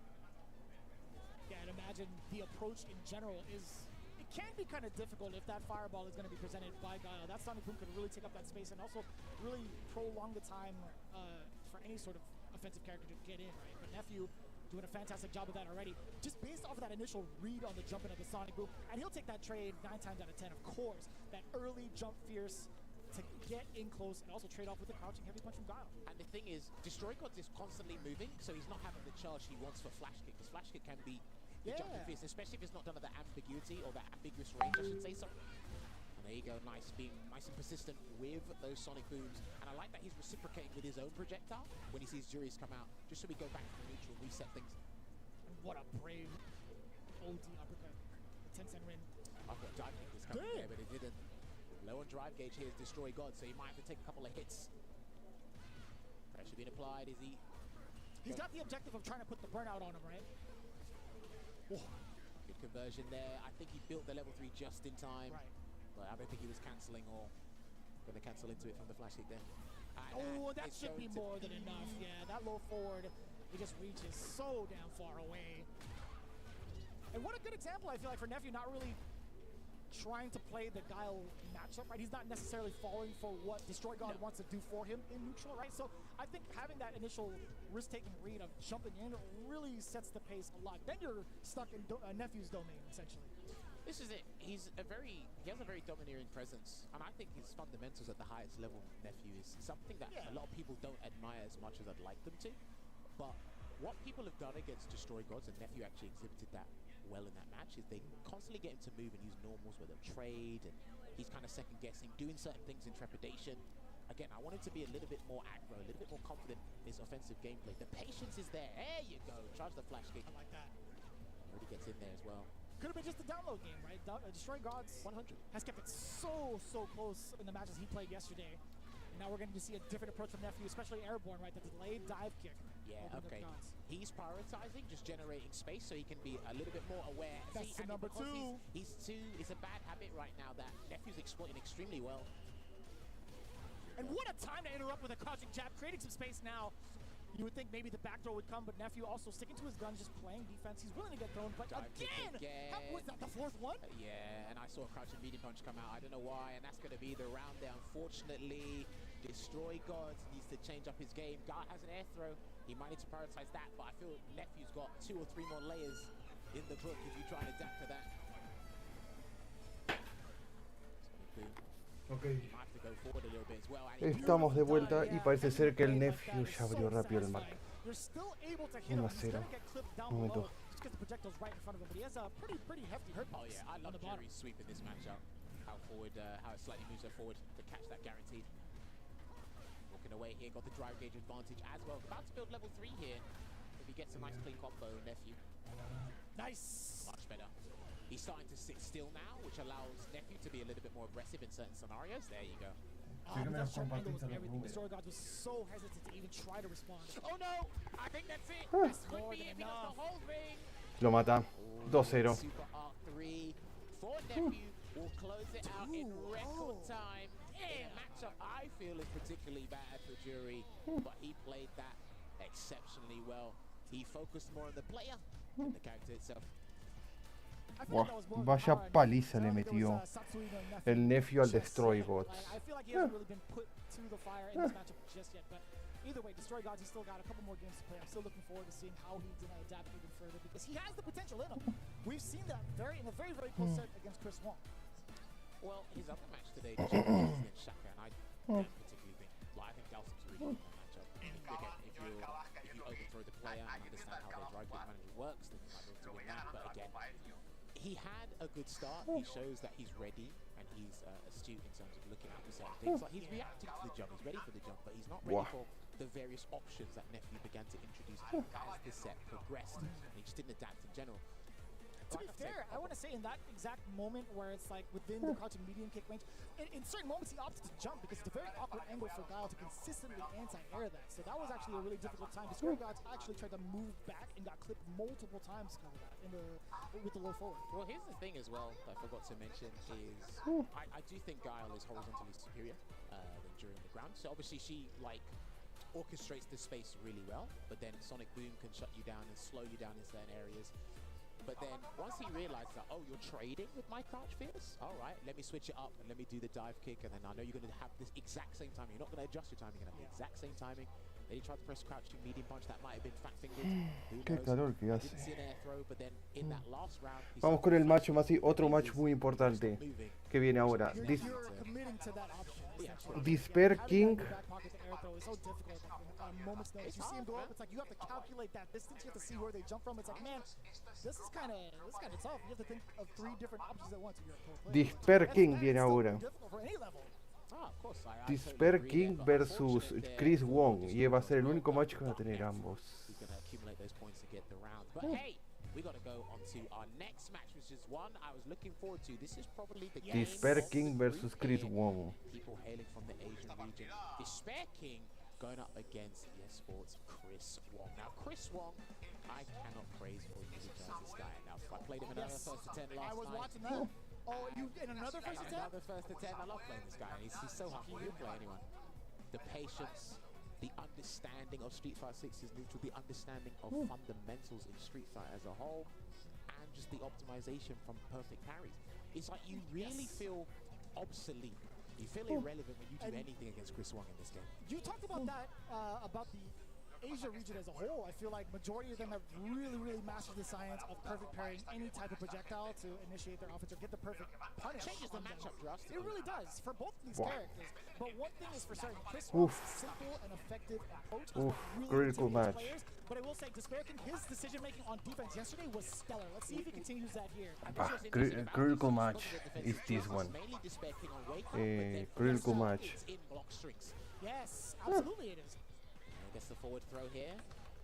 Yeah, and imagine the approach in general is, it can be kind of difficult if that fireball is going to be presented by Guile. That Sonic Boom could really take up that space and also really prolong the time for any sort of offensive character to get in, right? But Nephew doing a fantastic job of that already, just based off of that initial read on the jumping of the Sonic Boom. And he'll take that trade 9 times out of 10, of course. That early jump fierce to get in close and also trade off with the crouching heavy punch from Guile. And the thing is, Destroy Gods is constantly moving, so he's not having the charge he wants for Flash Kick, because Flash Kick can be the jumping fierce, especially if it's not done at that ambiguity or that ambiguous range, I should say so. And there you go, nice, being nice and persistent with those Sonic Booms. And I like that he's reciprocating with his own projectile when he sees Juries come out, just so we go back to the neutral, reset things. And what a brave OD uppercut. The 10-cent win. I thought Dive Kick was coming there, but it didn't. Low on drive gauge here is Destroy God, so he might have to take a couple of hits Pressure being applied. Is he? He's got the objective of trying to put the burnout on him, right? Oh. Good conversion there. I think he built the level 3 just in time. Right. But I don't think he was cancelling or going to cancel into it from the flash kick there. Oh, that is should be going to more than enough. Yeah, that low forward, he just reaches so damn far away. And what a good example, I feel like, for Nephew not really trying to play the Guile matchup, right? He's not necessarily falling for what Destroy God wants to do for him in neutral, right? So I think having that initial risk-taking read of jumping in really sets the pace a lot. Then you're stuck in Nephew's domain, essentially. This is it. He has a very domineering presence, and I think his fundamentals at the highest level, Nephew, is something that a lot of people don't admire as much as I'd like them to. But what people have done against Destroy Gods, and Nephew actually exhibited that well in that match, is they constantly get him to move and use normals where they'll trade, and he's kind of second guessing, doing certain things in trepidation. Again, I want him to be a little bit more aggro, a little bit more confident in his offensive gameplay. The patience is there. There you go. Charge the flash kick. I like that. Already gets in there as well. Could have been just a download game, right? Destroy Gods 100 has kept it so close in the matches he played yesterday. And now we're going to see a different approach from Nephew, especially Airborne, right? The delayed dive kick. Yeah, okay. He's prioritizing just generating space so he can be a little bit more aware. That's the number 2. He's a bad habit right now that Nephew's exploiting extremely well. And what a time to interrupt with a crouching jab, creating some space now. You would think maybe the back throw would come, but Nephew also sticking to his guns, just playing defense. He's willing to get thrown, but again! How, was that the 4th one? Yeah, and I saw a crouching medium punch come out. I don't know why, and that's going to be the round there. Unfortunately, Destroy Gods needs to change up his game. Guy has an air throw. He might need to prioritize that, but I feel Nephew's got 2 or 3 more layers in the book if you try and adapt to that. Ok. Estamos de vuelta y parece ser que el Nephew ya abrió rápido el marca. 1-0. Momento. Oh yeah, I love Jerry's sweep in this matchup. How it slightly moves her forward to catch that guaranteed. Walking away here, got the drive gauge advantage as well. About to build level 3 here. If he gets a nice clean combo, Nephew. Nice! Much better. He's starting to sit still now, which allows Nephew to be a little bit more aggressive in certain scenarios. There you go. Destroy Gods was so hesitant to even try to respond. Oh no! I think that's it! This could be if he does the whole thing! Lo mata. 2-0. Super Arc 3 for Nephew will close it out in record time. In a matchup I feel is particularly bad for Jury, but he played that exceptionally well. He focused more on the player than the character itself. Wow, vaya paliza le metió el Nephew al Destroy Gods. I feel like he hasn't really been put to the fire in this matchup just yet, but either way, Destroy Gods, he's still got a couple more games to play. I'm still looking forward to seeing how he's going to adapt even further, because he has the potential in him. We've seen that in a very close set against Chris Wong. Well, his other match today, against Shaka, and I don't particularly think, I think Dalsim's really good in that matchup. Again, if you overthrow the player and understand how their drive kick management works, then you might be able to win that. But again, he had a good start. He shows that he's ready and he's astute in terms of looking at certain things. Like he's reacting to the jump, he's ready for the jump, but he's not ready for the various options that Nephew began to introduce as the set progressed. And he just didn't adapt in general. To be fair, I want to say in that exact moment where it's like within the crouching medium kick range, in certain moments he opted to jump because it's a very awkward angle for Guile to consistently anti-air that. So that was actually a really difficult time. Destroy Gods actually tried to move back and got clipped multiple times with the low forward. Well, here's the thing as well that I forgot to mention is I do think Guile is horizontally superior than during the ground. So obviously she orchestrates the space really well, but then Sonic Boom can shut you down and slow you down in certain areas. But then once he realized that, oh, you're trading with my crouch fierce? All right, let me switch it up and let me do the dive kick, and then I know you're going to have this exact same timing. You're not going to adjust your timing, you're going to have the exact same timing. Then he tried to press crouching medium punch, that might have been fat fingered. Qué calor que hace. Didn't see an air throw, but then in that last round, Vamos con el match más, otro match muy importante que viene ahora. Despair King. Moments notice. You see him go up, it's like you have to calculate that distance, you have to see where they jump from. It's like, man, this is kind of tough. You have to think of 3 different options at once. Despair King viene ahora. Despair King versus Chris Wong, y va a ser el único match que van a tener ambos. But hey, we got to go on to our next match, which is one I was looking forward to. This is probably the Despair King versus Chris Wong. People hailing from the Asian region. Despair King going up against Sports Chris Wong. Now, Chris Wong, I cannot praise for you because this guy enough. I played him in another first to 10 last night. I was watching that. Oh, you in another first to 10? Another first to 10. I love playing this guy. He's so humble. He'll play anyone. The patience, the understanding of Street Fighter 6 is neutral, the understanding of fundamentals in Street Fighter as a whole, and just the optimization from perfect parries. It's like you really feel obsolete. You feel irrelevant when you do anything against Chris Wong in this game. You talked about that, about the Asia region as a whole. I feel like majority of them have really mastered the science of perfect parrying any type of projectile to initiate their offense or get the perfect punish. Changes the matchup drastically. It really does for both of these characters. But one thing is for certain, Chris Wong's simple and effective approach really critical match. players. But I will say, Despair King, his decision making on defense yesterday was stellar. Let's see if he continues that here. Critical match is this one. Critical match. Yes, absolutely it is. Gets the forward throw here.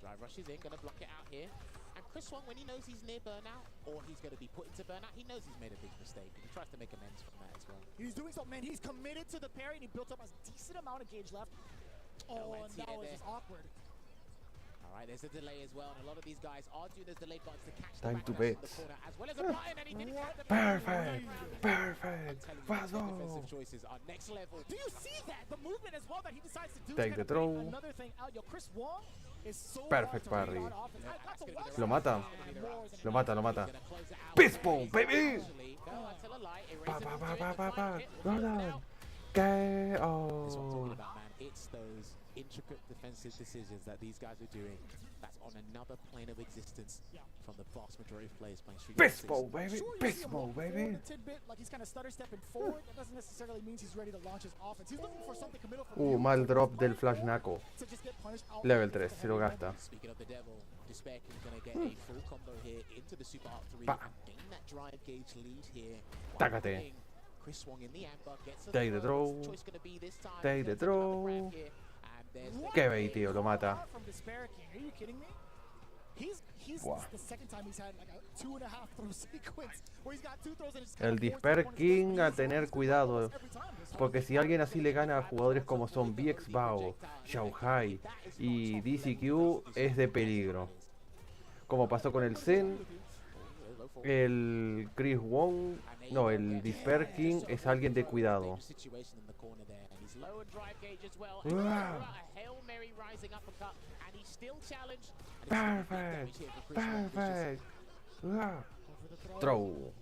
Drive rushes in, gonna block it out here. And Chris Wong, when he knows he's near burnout, or he's gonna be put into burnout, he knows he's made a big mistake, and he tries to make amends from that as well. He's doing so, man. He's committed to the parry, and he built up a decent amount of gauge left. Oh, and that was just awkward. All right, there's a delay as well, and a lot of these guys are doing those delayed buttons to catch Time the to backlash in bet. the corner, as well as applying, and he didn't catch the Perfect. defensive choices are next level. Do you see that? The movement as well that he decides to do. Take the throw. Another thing out. Yo, Chris Wong is so Perfect hard to parry. read on offense. That's a one- Lo mata. more than Lo mata, lo mata. Gonna close it out. Baseball, baby. Go until a light, Pa erase it pa into pa it, pa pa define pa. it, Go hold it down. out. Que That's what I'm talking oh. about, man. It's those intricate defensive decisions that these guys are doing. That's on another plane of existence from the vast majority of players playing Street Fighter 6. Baseball, baby. Sure, you see him Baseball, move baby. forward a tidbit, like he's kind of stutter stepping forward. That doesn't necessarily mean he's ready to launch his offense. He's looking for something committal from you Mal drop del Flash Nako. to just get punished out. Level 3, se lo gasta. Speaking of the devil, Despair King is going to get a full combo here into the Super Art 3 Pa. and gain that drive gauge lead here. Tácate. Chris Wong in the amber gets a Take the throw. Choice going to be this time. Take the Gets another throw. grab here, and there's the Que bait, tío. Lo mata. From Despair King. Are you kidding me? He's Wow. the second time he's had like a 2.5 throw sequence where he's got 2 throws and it's El Despair King a tener cuidado. Porque si alguien así le gana a jugadores como son BX Bao, Shanghai y DCQ, es de peligro. Como pasó con el Zen, el Chris Wong, no, el Despair King es alguien de cuidado. situation in the corner there, and he's low and drive gauge as well. Wow. And a Hail Mary rising uppercut, and he's still challenged. And it's gonna be big damage here for Chris Wong. It's just- Perfect. Over the throw. Throw.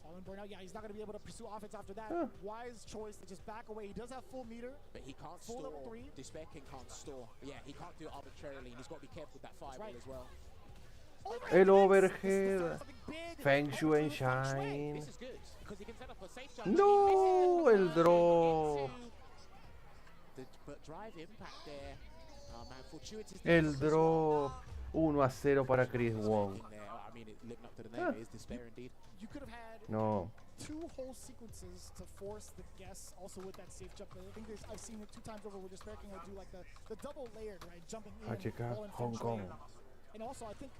Fallen burnout. Yeah, he's not going to be able to pursue offense after that. Wise choice to just back away. He does have full meter. But he can't Full store. level 3. Despair King can't store. Yeah, he can't do it arbitrarily, and he's got to be careful with that fireball right. as well. El overhead. Something big. Feng Shui and This Shine. is good, because he can set up a safe jump. No, el drop. But drive impact there. Man, fortuitous. El drop. 1-0 para Chris Wong. I mean, living up to the name, it is despair indeed. You could have had No. 2 whole sequences to force the guess also with that safe jump. I think I've seen it 2 times over where Despair King will do like the double layered, right? Jumping in, HK, all in Hong Feng Kong. Shui. And also I think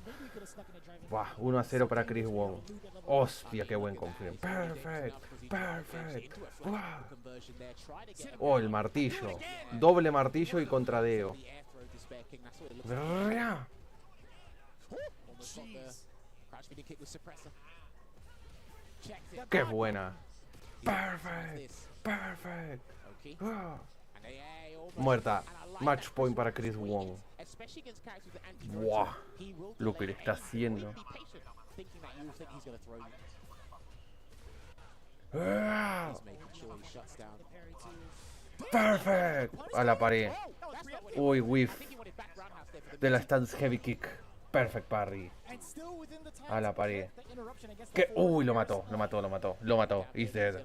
maybe he could have snuck in a drive. Buah, 1-0 para Chris Wong. Hostia, qué buen confirm. Perfect. Perfect. Buah. Oh, el martillo. Doble martillo y contradeo. Brrrra. Qué buena. Perfect. Perfect. Ah. Muerta. Match point para Chris Wong. Buah. Lo que le está haciendo. Ah. Perfect. A la pared. Uy, whiff. De la stance heavy kick. Perfect parry. A la pared. ¿Qué? Uy, lo mató, lo mató, lo mató, lo mató. He's dead.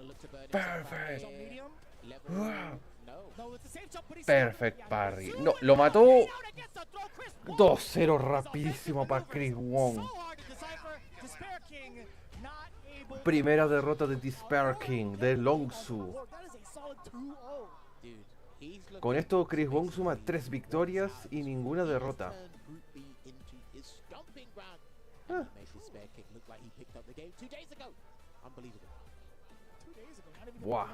Perfect. Ah. Perfect parry. No, lo mató. 2-0 rapidísimo para Chris Wong. Primera derrota de Despair King, de Longsu. Con esto Chris Wong suma 3 victorias y ninguna derrota. Ah. Buah.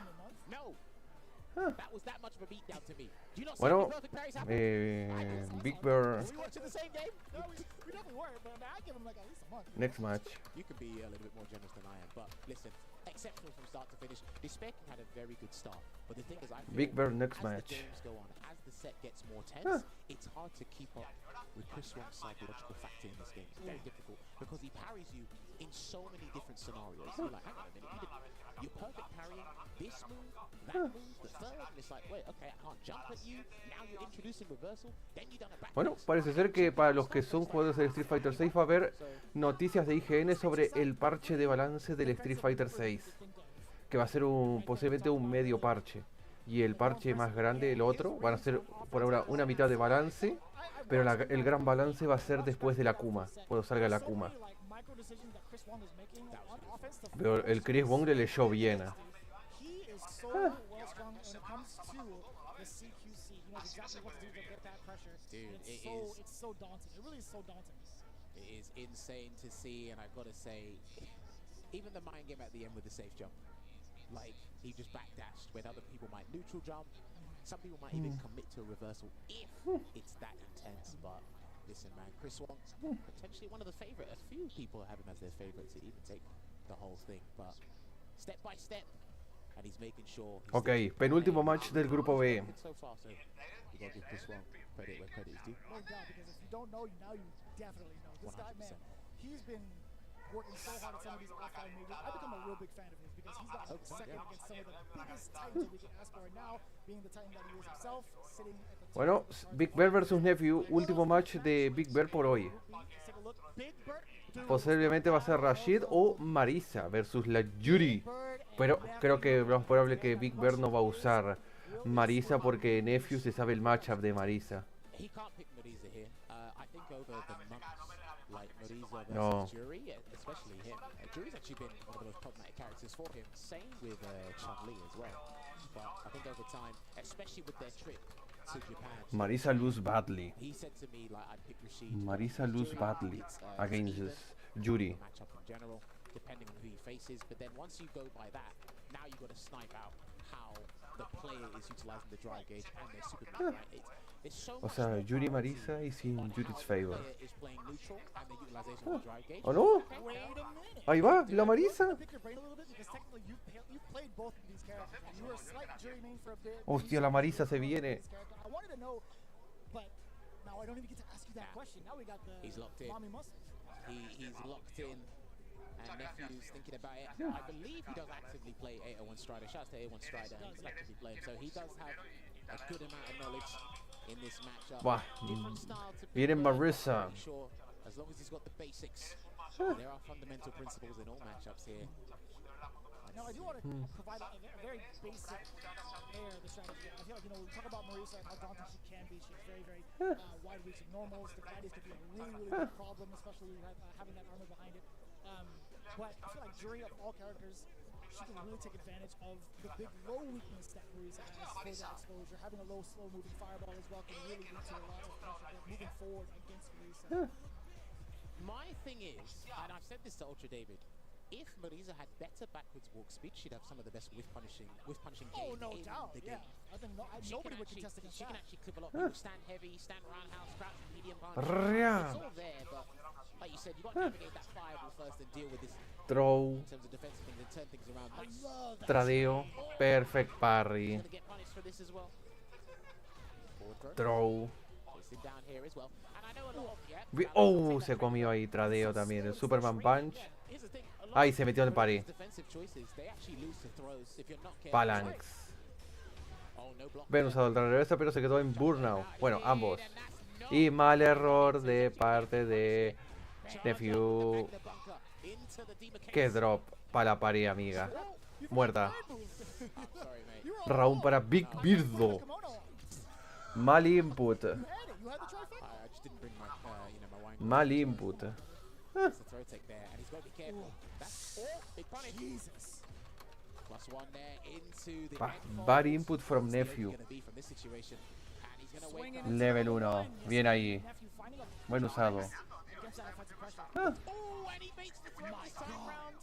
That was that much of a beatdown to me. Do you not see Bueno, the perfect parries happen? Big Bear, Were we watching the same game? No, we definitely weren't, but I give him like at least a month. next match. You can be a little bit more generous than I am, but listen, exceptional from start to finish. Despair had a very good start, but the thing is, I feel Big Bear next as the match. games go on, as the set gets more tense, it's hard to keep up with Chris Wong's psychological factor in this game. It's very difficult because he parries you in so many different scenarios. You're like, hang on a minute, you're perfect parrying this move, that move, the third, and it's like, wait, okay, I can't jump at you. Now you're introducing reversal, then you done a back. Bueno, parece ser que para los que son jugadores del Street Fighter 6 va a haber noticias de IGN sobre el parche de balance del Street Fighter 6, que va a ser posiblemente un medio parche, y el parche más grande, el otro, van a ser por ahora una mitad de balance, pero el gran balance va a ser después de la Kuma, cuando salga la Kuma. Pero el Chris Wong le leyó bien. He is so well strung when it comes to the CQC. He knows exactly what to do to get that pressure. Dude, And it's so daunting. It really is so daunting. It is insane to see, and I've got to say, even the mind game at the end with the safe jump, like he just backdashed when other people might neutral jump. Some people might even commit to a reversal if it's that intense. But listen, man, Chris Wong, potentially one of the favorite. A few people have him as their favorite to even take the whole thing, but step by step, and he's making sure. Ok, penúltimo match del grupo B. So far, so you gotta give Chris Wong credit where credit is due. No doubt, because if you don't know, now you definitely know. This guy, man, he's been working so hard at some of these offline moves. I've become a real big fan of his because he's got second against some of the biggest titans that we can ask for, and now being the titan that he is himself, sitting at the top. Bueno, Big Bear versus Nephew, último match de Big Bear por hoy. Let's take a look. Big Bird. Posiblemente va a ser Rashid o Marisa versus la Yuri. Pero creo que lo más probable que Big Bear no va a usar Marisa porque Nephew se sabe el matchup de Marisa. He can't pick Marisa here. I think over the months, like Marisa versus No. Jury, especially him. Jury's actually been one of the most problematic characters for him. Same with Chun-Li as well. But I think over time, especially with their trip to Japan, Marisa lose badly. he said to me like I'd pick Rashid. Marisa lose badly against Yuri. Matchup in general, depending on who he faces. But then once you go by that, now you got to snipe out how the player is utilizing the drive gauge and their super move, right? It's so O sea, Yuri Marisa is in Yuri's favor. is playing neutral and the utilization of the drive gauge. ¿Oh no? Wait a minute. Ahí va, la Marisa. Pick your brain a little bit because technically you've played both of these characters. And you were a slight jury main for a bit. Hostia, la Marisa se viene. I wanted to know, but now I don't even get to ask you that question. Now we got the He's locked in. mommy muscles. He's locked in, and Nephew's thinking about it. I believe he does actively play 801 Strider. Shouts to 801 Strider. He's actively playing, so he does have a good amount of knowledge in this matchup. Buah, Different style to viene Big Bird, Marisa. I'm sure, as long as he's got the basics. There are fundamental principles in all matchups here. Now I do want to provide a very basic layer of the strategy. I feel like, you know, we talk about Marisa and how daunting she can be. She has very, very wide-reaching normals. The gliders could be a really, really big problem, especially having that armor behind it. But I feel like Jury, of all characters, she can really take advantage of the big low weakness that Marisa has for that exposure. Having a low, slow-moving fireball as well can really lead to a lot of pressure moving forward against Marisa. My thing is, and I've said this to Ultra David, if Marisa had better backwards walk speed, she'd have some of the best whiff punishing game Oh, no in doubt, the yeah. game. I think nobody would contest against She can that. actually clip a lot. People stand heavy, stand roundhouse, crouch, medium punch. Rrrria. It's all there, but like you said, you got to navigate that fireball first and deal with this Throw, in terms of defensive things and turn things around. Nice. Love that. tradeo, perfect parry, Gonna get punished for this as well. Forward throw. throw. Chasing down here as well. And I know a lot of Oh, se comió ahí tradeo también, el Superman Punch. Here's the thing, a lot Ahí of se metió en el pared. defensive choices, they actually lose to throws if you're not careful. Phalanx. Oh, no block. Bien usado el reversa, pero se quedó en burnout. Bueno, ambos. Y mal error de parte de Nephew. Qué drop para la pared, amiga. Muerta. Sorry, mate. Round para Big Birdo. Mal input. You had it. You had the trifecta. I just didn't bring my, my wine. Mal input. That's the throw tech there, and he's got to be careful. That's big punish. Jesus. Plus one there into the Bad input from Nephew. gonna be from this situation, and he's gonna wake up. Level 1. Bien ahí. Nephew finding a Buen usado. against that offensive pressure. Oh, and he makes the throw this time round.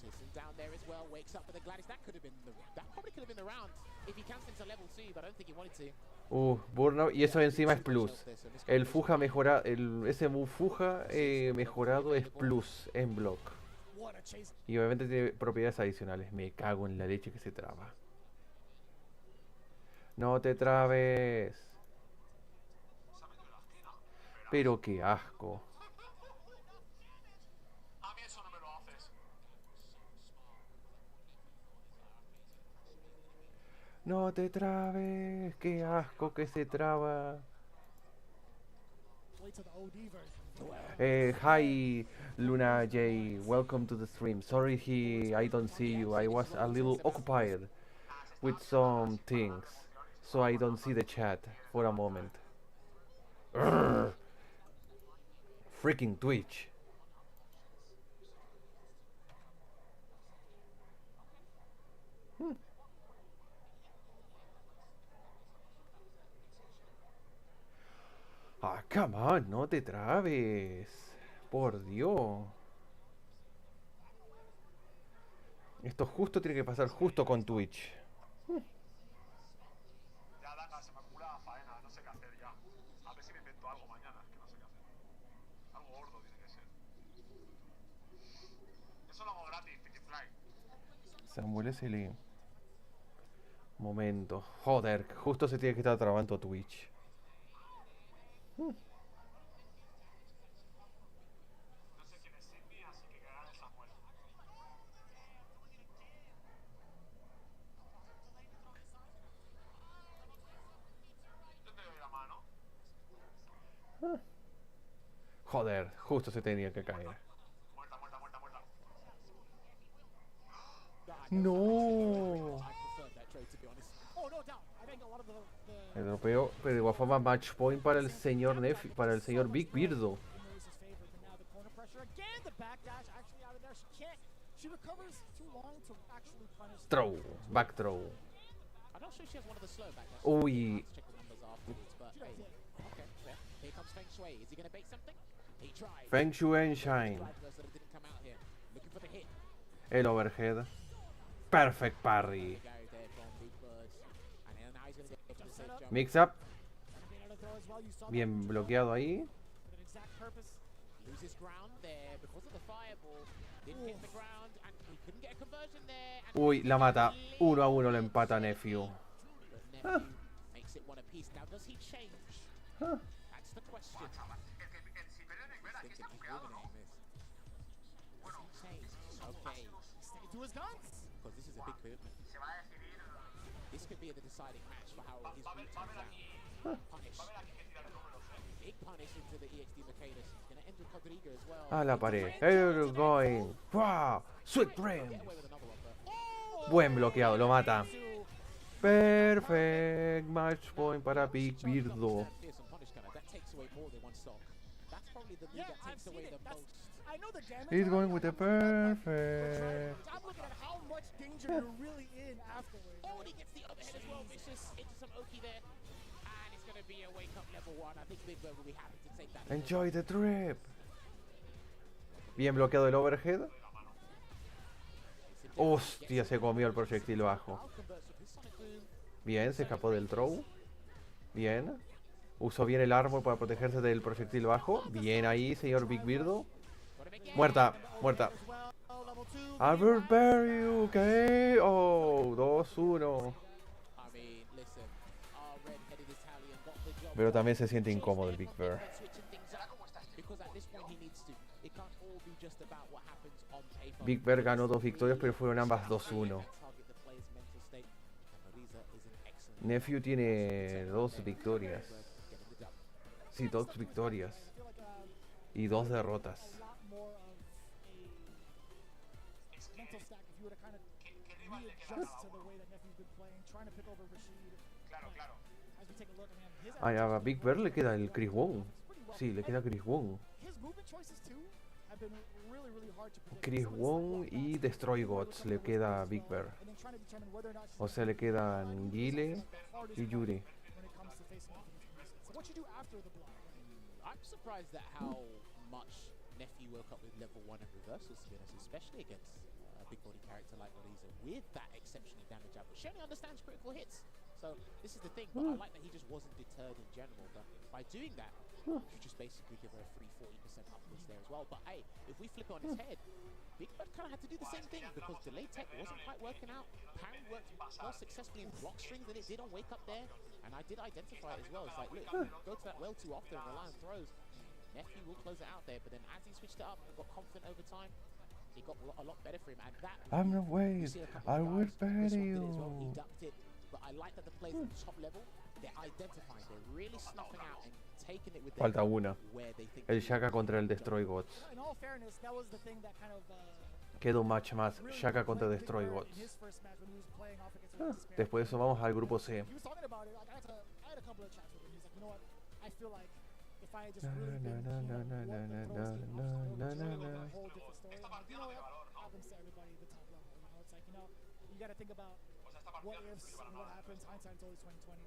Chasing down there as well, wakes up with a Gladys. That could have been that probably could have been the round. if he counts into level 2, but I don't think he wanted to. Burnout, y eso encima es plus. El Fuja mejora, ese move Fuja mejorado es plus en block. What a chase. Y obviamente tiene propiedades adicionales. Me cago en la leche que se traba. No te trabes. Pero qué asco. A mí eso no me lo haces. No te trabes. Qué asco que se traba. Wait till the OD version. Hi Luna J, welcome to the stream. Sorry I don't see you. I was a little occupied with some things, so I don't see the chat for a moment. Urgh. Freaking Twitch. Ah, come on, no te trabes. Por Dios. Esto justo tiene que pasar justo con Twitch. Ya, Danga, se me acumula la faena, no sé qué hacer ya. A ver si me invento algo mañana, que no sé qué hacer. Algo gordo tiene que ser. Eso lo hago gratis, Fly. Samuel S.L. Momento. Joder, justo se tiene que estar trabando Twitch. No sé quién es Sidney, así que gane Samuel. Yo te doy la mano. Joder, justo se tenía que caer. Muerta, muerta, muerta, muerta. No. I preferred that trade, to be honest. Oh, no doubt. I think a lot of the El europeo, pero de igual forma match point para el señor para el señor Big Birdo. Mary's favor, but now the corner pressure again. The backdash actually out of there. She can't. She recovers too long to actually punish. Throw, back throw. I'm not sure she has one of the slow back dashes. Uy. Let's check the numbers afterwards, but hey. Okay, fair. Here comes Feng Shui. Is he going to bait something? He tried. Feng Shui and Shine. Tried those that didn't come out here. Looking for the hit. El overhead. Perfect parry. Go there from Big Bird. And then now he's going to get to the safe jump. Mix up. Being able to throw as well. You saw that Bien bloqueado ahí. for an exact purpose. Loses ground there because of the fireball. Didn't hit the ground and he couldn't get a conversion there. And Uy, la mata. 1-1 lo empata Nephew. but Nephew makes it one apiece. Now does he change? That's the question. Si pierde Nick, aquí está Thinking he's bugueado, ¿no? ruminating this. Does he change? Okay. Stay to his guns. Because this is a big movement. Se va a decidir. This could be the deciding match for how his Va a route haber turns out. aquí. Punish. Va a haber aquí que tirar números, Big punish into the EXD Mercatus. He's going to end with Rodrigo as well. A la pared. You're going. Wow. Sweet dreams. Get away with another one, but Buen bloqueado, lo mata. Perfect match point para Big Birdo. fearsome punish cannon. That takes away more than one stock. That's probably the move Yeah, that I've takes seen away it. the That's, most. I know the damage. He's on going it, with the but I'm perfect. looking at how much danger you're really in afterwards. Oh, and he gets the overhead as well. Vicious into some Oki there. And it's going to be a wake up level 1. I think Big Bird will be happy to take that. Enjoy the trip. Bien bloqueado el overhead. Hostia, se comió el proyectil bajo. Bien, se escapó del throw. Bien. Usó bien el árbol para protegerse del proyectil bajo. Bien ahí, señor Big Birdo. Muerta, muerta. Albert Berry, ok. Oh, 2-1. I mean, listen, our red-headed Italian got the job. Pero también se siente incómodo el Big Bear. Switching things up because at this point he needs to. It can't all be just about what happens on paper. Big Bear ganó 2 victorias, pero fueron ambas 2-1. Target the player's mental state. And Marisa is an excellent Nephew tiene 2 victorias. getting the dub. Sí, 2 victorias. Y 2 derrotas. A lot more of a mental stack if you were to kind of readjust to the way that Nephew's been playing, trying to pick over Rashid. Claro, claro. As we take a look, I mean, his A Big Bear le queda el Chris Wong. Sí, le queda Chris Wong. his movement choices too have been really, really hard to predict. Chris Some of Wong his y Destroy Gods le queda a Big Bear. and then trying to determine whether or not O sea, le quedan Guile hard y Yuri. when it comes to facing off against Rashid. So what you do after the block? I'm surprised at how much Nephew woke up with level 1 and reversals, to be honest, especially against big body character like Lisa with that exceptionally damage output. She only understands critical hits. So this is the thing, but I like that he just wasn't deterred in general. But by doing that, you just basically give her a free 40% upwards there as well. But hey, if we flip it on its head, Big Bird kind of had to do the same thing because delayed tech wasn't quite working out. Parry worked more successfully in block strings than it did on wake up there. And I did identify it as well. It's like, look, you go to that well too often and rely on throws. Nephew will close it out there, but then as he switched it up and got confident over time, it got a lot better for him. And that I'm not wait. I will bury you. He ducked it, but I like that the players at the top level, they're identifying, they're really snuffing out and taking it with their Falta una. where they think El Shaka contra el Destroy Gods. In all fairness, that was the thing that kind of Queda un match más. Shaka contra Destroy Gods. in his first match when he was playing off against Despair. Después de eso vamos al grupo C. He was talking about it. Like I had a couple of chats with him. He's like, you know what? I feel like if I had just really been a whole different story. I'm like, you know what? Happens to everybody at the top level. You know, it's like, you know, you got to think about what ifs and what happens. Hindsight's always 20/20.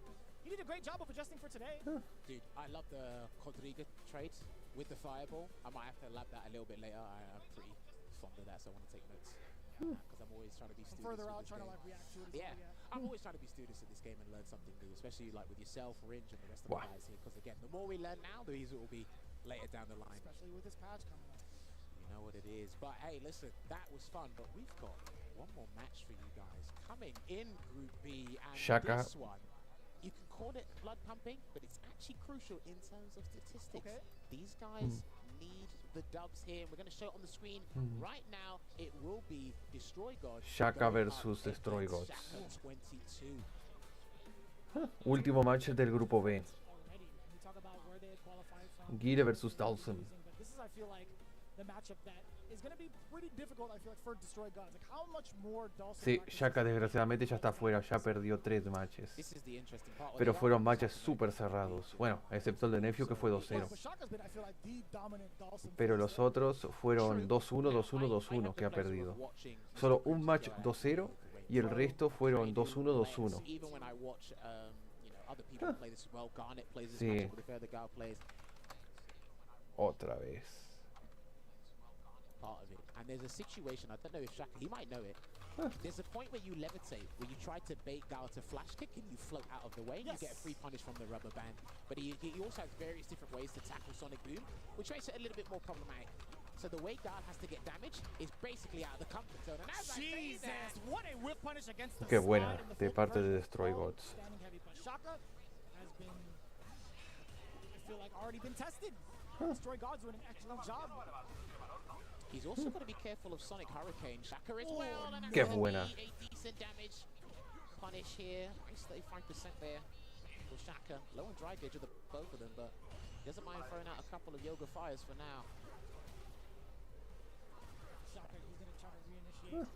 He did a great job of adjusting for today. Dude, I love the Rodrigo trade with the fireball. I might have to lab that a little bit later. I'm pretty fond of that, so I want to take notes. Because I'm always trying to be studious. Further out, with this trying to game. like react to it. As Yeah, well, yeah. I'm always trying to be studious at this game and learn something new, especially like with yourself, Ringe, and the rest of the guys here. Because again, the more we learn now, the easier it will be later down the line. Especially with this patch coming up. You know what it is. But hey, listen, that was fun. But we've got one more match for you guys coming in Group B, and Shaka. this one, you can call it blood pumping, but it's actually crucial in terms of statistics. Okay. These guys need the dubs here. We're going to show it on the screen right now. It will be Destroy God. Shaka going versus up Destroy against Gods. Shaka 22. Último match del grupo B. Already, when we talk about where they had qualified from. Gire versus Dawson. But this is, I feel like, the matchup that is going to be pretty difficult, I feel like, for Destroy Gods. Like, how much more Dawson Sí, practices- Shaka desgraciadamente ya está fuera, ya perdió 3 matches. This is the interesting part. Pero fueron matches súper cerrados. Bueno, excepto el de Nephew que fue 2-0. But Shaka's been, I feel like, the dominant Dawson Pero player. los otros fueron 2-1, 2-1, 2-1 que ha perdido. Solo un match 2-0 y el resto fueron 2-1, 2-1. Even when I watch, you know, other people play this as well. Garnet plays this Sí. matchup with the further Gal plays. Otra vez. Part of it. And there's a situation, I don't know if Shaka, he might know it. There's a point where you levitate, where you try to bait Gal to flash kick and you float out of the way and you get a free punish from the rubber band. But he also has various different ways to tackle Sonic Boom, which makes it a little bit more problematic. So the way Gal has to get damage is basically out of the comfort zone. And as I say Jesus, that, what a whip punish against the Qué buena slide and the de full parte de conversion. Destroy All Gods. standing heavy, but Shaka has been, I feel like, already been tested. Destroy Gods doing an excellent job. he's also got to be careful of Sonic Hurricane. Shaka as well. And Qué that's gonna buena. be a decent damage punish here. Nice 35% there for Shaka. Low and dry gauge of both of them, but doesn't mind throwing out a couple of Yoga Fires for now. Shaka, he's going to try to reinitiate.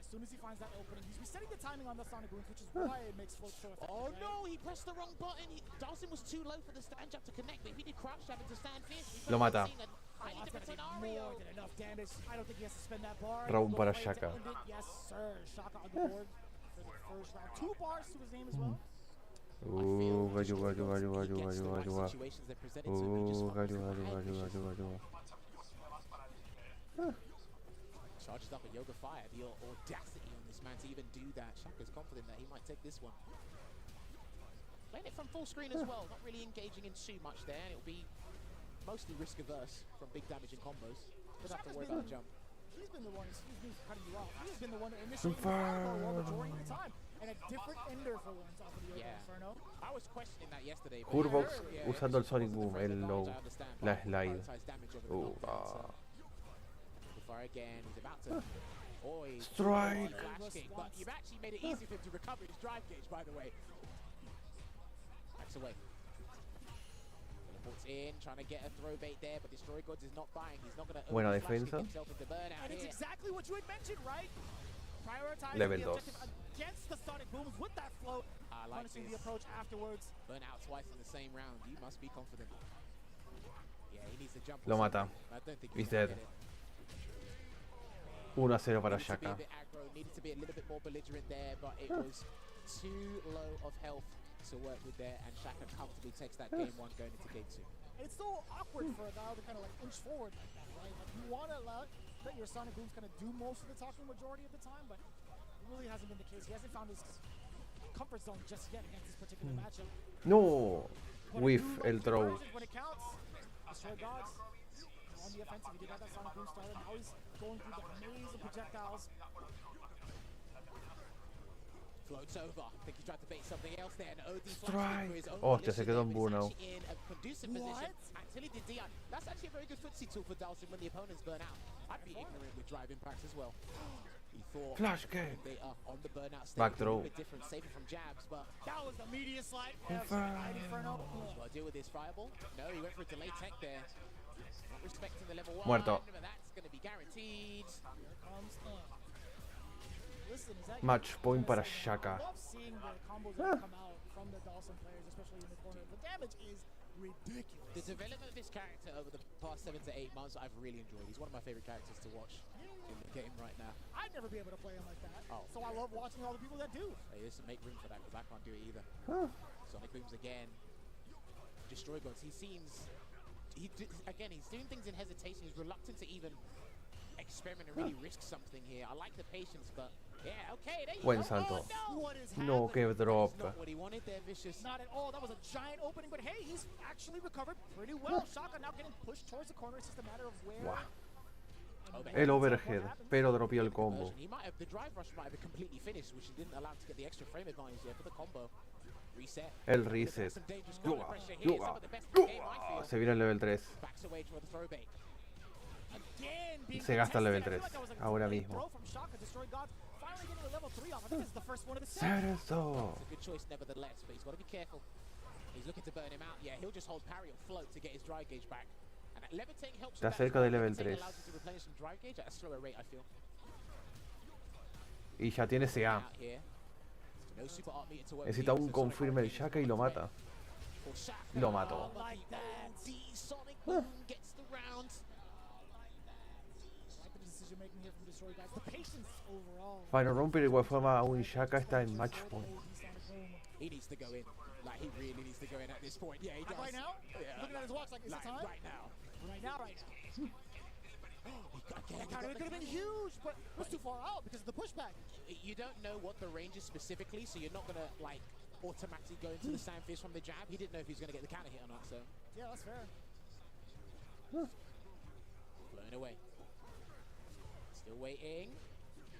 As soon as he finds that opening, he's resetting the timing on the Sonic Booms, which is why it makes float so effective. Oh right? no, he pressed the wrong button. Dawson was too low for the stand jump to connect, but if he did crouch jab into stand fierce, we Lo could mata. have seen a highly That's different gonna be scenario. more than enough damage. I don't think he has to spend that bar. Round He'll para play to Shaka. end it. Yes, sir. Shaka on the board for the first round. 2 bars to his name as well. Yuga, yuga, yuga, yuga, yuga, yuga, yuga. Situations they're presented to him, he just Yuga, fucks yuga, them yuga, up. yuga, yuga, yuga. Charges up a Yoga Fire. The audacity on this man to even do that. Shaka's confident that he might take this one. Playing it from full screen as well, not really engaging in too much there. And it'll be mostly risk averse from big damage and combos. Doesn't have to worry about a jump. He's been the one, excuse me for cutting you off, he's been the one to initiate the fireball wall majority of the time. And a different ender for once off of the Yoga Yeah. Inferno. I was questioning that yesterday. but Curvox yeah, usando el Sonic wasn't Boom, afraid of el damage, low, I understand, la but slide. prioritize damage over the knockdown, so. Fire again, he's about to. Oh, he's Strike. flash kick, but you've actually made it easy for him to recover his drive gauge, by the way. Backs away. Teleports in, trying to get a throw bait there, but Destroy Gods is not buying. He's not going to Buena flash kick defensa. himself into burnout And it's here. exactly what you had mentioned, right? Prioritizing Level the dos. objective against the Sonic Booms with that float, I like punishing the this. approach afterwards. Burn out twice in the same round. You must be confident. Yeah, he needs to jump. Lo or mata. something. I don't think He's gonna dead. get it. 1-0 para Needed to be a Shaka. bit aggro, needed to be a little bit more belligerent there, but it was too low of health to work with there, and Shaka comfortably takes that game 1 going into game 2. And it's so awkward for a guy to kind of like inch forward like that, right? Like you want to that your Sonic Boom's going to do most of the talking majority of the time, but it really hasn't been the case. He hasn't found his comfort zone just yet against this particular matchup. No. But Whiff I do el like throw. conversions when it counts. Destroy gods. On the offensive, he did have that Sonic Boom started. Now he's going through the maze of projectiles. Floats over. I think he tried to bait something else there. And OD Strike. Hostia, se quedó en burnout. in a conducive position until he did DI. That's actually a very good footsie tool for Dhalsim when the opponents burn out. I'd be ignorant with drive impacts as well. He thought Flash kick. they are on the burnout stage. Back A throw. little bit different, saving from jabs, but That was the media slide. Inferno. got to deal with this fireball. No, he went for a delay tech there. Not respecting the level 1, Muerto. but that's going to be guaranteed. Here comes Listen, is that Match point para Shaka. I love seeing the combos that come out from the Dhalsim players, especially in the corner. The damage is ridiculous. The development of this character over the past 7 to 8 months, I've really enjoyed. He's one of my favorite characters to watch in the game right now. I'd never be able to play him like that. Oh. So I love watching all the people that do. Hey, listen, make room for that because I can't do it either. Sonic Booms again. Destroy gods. He seems... Again, he's doing things in hesitation. He's reluctant to even experiment and really risk something here. I like the patience, but... Yeah, okay, there you Buen go. salto. Oh, no! What is No, happening? que drop. Not what he wanted there, Vicious. Not at all. That was a giant opening, but hey, he's actually recovered pretty well. Shaka now getting pushed towards the corner. It's just a matter of where. Buah. Oh, El overhead, pero dropió el combo. He might have, the drive rush might have completely finished, which he didn't allow him to get the extra frame advantage there for the combo. Reset. El reset. Some dangerous Yuga, corner pressure here. Some yuga, of the best in the game, I yuga. feel. Se viene el level 3. Backs away for the throw bait. Again, being Se gasta el level contested. I 3, feel like that was a ahora great mismo. throw from Shaka. Destroy gods. Finally getting a level 3 off. I think this is the first one of the set. Cerezo. It's a good choice nevertheless, but he's got to be careful. He's looking to burn him out. Yeah, he'll just hold parry or float to get his drive gauge back. And that levitating helps Está with that. cerca del level Levitating 3. allows him to replenish some drive gauge at a slower rate, I feel. Y ya tiene CA. Out here. No super art meter to work Necesita with, un so Sonic confirme el Boom Shaka y lo mata. for Shaka. Lo mató. Like that. Sonic Boom gets the round. Like the decision making here from Destroy gods. The patience overall. Para no romper igual forma a un Shaka está en match point. He needs to go in. Like, he really needs to go in at this point. Yeah, he does. Right now? Yeah. Looking at his watch like, is it time? Right now. Right now, right now. Again, That could have been huge, but it was too far out because of the pushback. you don't know what the range is specifically, so you're not going to, like, automatically go into the sandfish from the jab. He didn't know if he was going to get the counter hit or not, so... Yeah, that's fair. Floating away. Still waiting.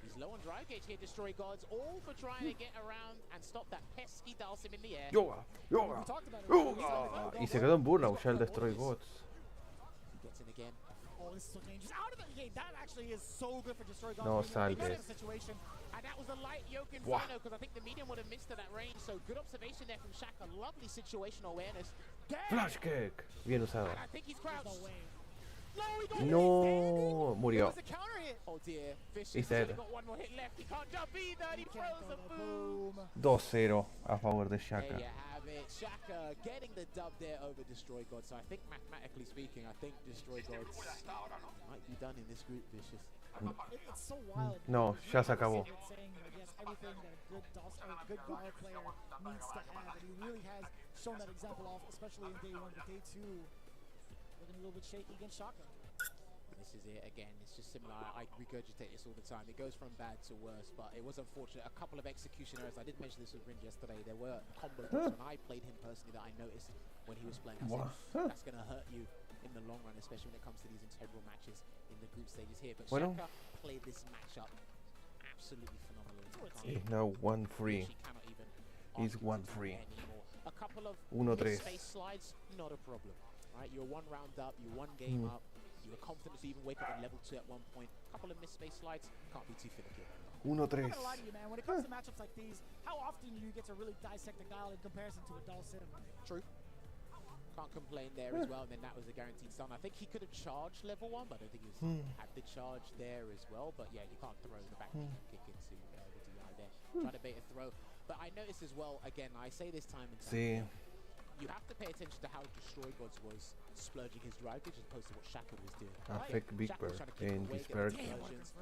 He's low on drive gauge here, Destroy Gods, all for trying to get around and stop that pesky Dhalsim in the air. Yoga, yoga, We talked about it. yoga. Y se quedó en burnout ya el Destroy Gods. He gets in again. Oh, this is so dangerous. Out of the gate. That actually is so good for Destroy gods. No He got saltes. in a situation. And that was a light yoke Wow. inferno, because I think the medium would have missed at that range, so good observation there from Shaka. Lovely situational awareness. Flash kick. Bien usado. And I think he's crouched. No way. No, he got No, It murió. was a counter hit. Oh dear, Vicious He's has only dead. got one more hit left. He can't jump either, and he Can't throws go a to boom. boom. 2-0 a favor de There Shaka. you have it. Shaka getting the dub there over Destroy God. So I think mathematically speaking, I think Destroy Gods might be done in this group, Vicious. It's so wild. No, ya se acabó. It's saying that he has everything that a good DOS or a good guard player needs to have, and he really has shown that example off, especially in day 1. But day 2, looking a little bit shaky against Shaka. This is it again. It's just similar. I regurgitate this all the time. It goes from bad to worse, but it was unfortunate. A couple of execution errors. I did mention this with Rin yesterday. There were combo drops when I played him personally that I noticed when he was playing. I said, that's going to hurt you in the long run, especially when it comes to these integral matches in the group stages here. But Bueno. Shaka played this matchup absolutely phenomenally. He's now 1-3. She cannot even He's argue 1-3. anymore. A couple of 1-3. space slides, not a problem. Right, you're one round up, you're one game up. You were confident to even wake up at level 2 at one point. A couple of missed space slides, can't be too finicky. 1-3. I'm not gonna lie to you, man. When it comes to matchups like these, how often do you get to really dissect a dial in comparison to a dull sim? True. Can't complain there as well, and then that was a guaranteed stun. I think he could have charged level 1, but I don't think he was had the charge there as well. But yeah, you can't throw the back kick into the DI there. Trying to bait a throw. But I noticed as well, again, I say this time and time Sí. again, you have to pay attention to how Destroy Gods was splurging his drive gauge as opposed to what Shaka was doing. Affect Big Shaka was Bird trying to keep and away, this get bird. the conversions.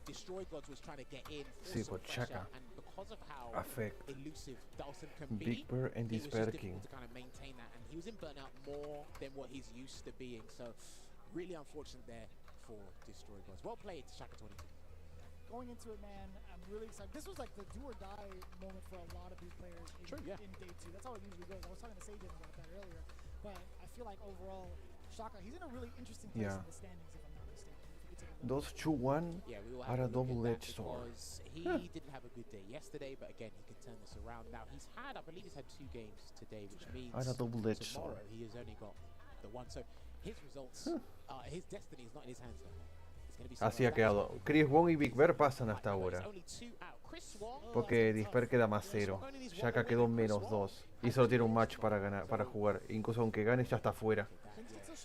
Destroy Gods was trying to get in, Sí, force some but pressure, Shaka and because of how affect elusive Dhalsim can be, Big Bird and it this was just bird king. difficult to kind of maintain that, and he was in burnout more than what he's used to being. So really unfortunate there for Destroy Boys. Well played, Shaka 22. Going into it, man, I'm really excited. This was like the do or die moment for a lot of these players in day 2. That's how it usually goes. I was talking to Sajin about that earlier, but I feel like overall, Shaka, he's in a really interesting place in the standings, if I'm not mistaken. If you could take a look. Those 2-1 Yeah, we will are have a to look at that double-edged sword. because he didn't have a good day yesterday, but again, he can turn this around. Now, I believe he's had 2 games today, which means Are a double-edged tomorrow sword. he has only got the one. So his results, his destiny is not in his hands now. It's gonna be Así somewhere ha quedado. else. Chris Wong y Big Bear pasan hasta There's ahora. only 2 out. Chris Wong, Porque Disper queda más 0. Shaka quedó menos 2. Y solo tiene un match para ganar, para jugar. Incluso aunque gane ya está fuera.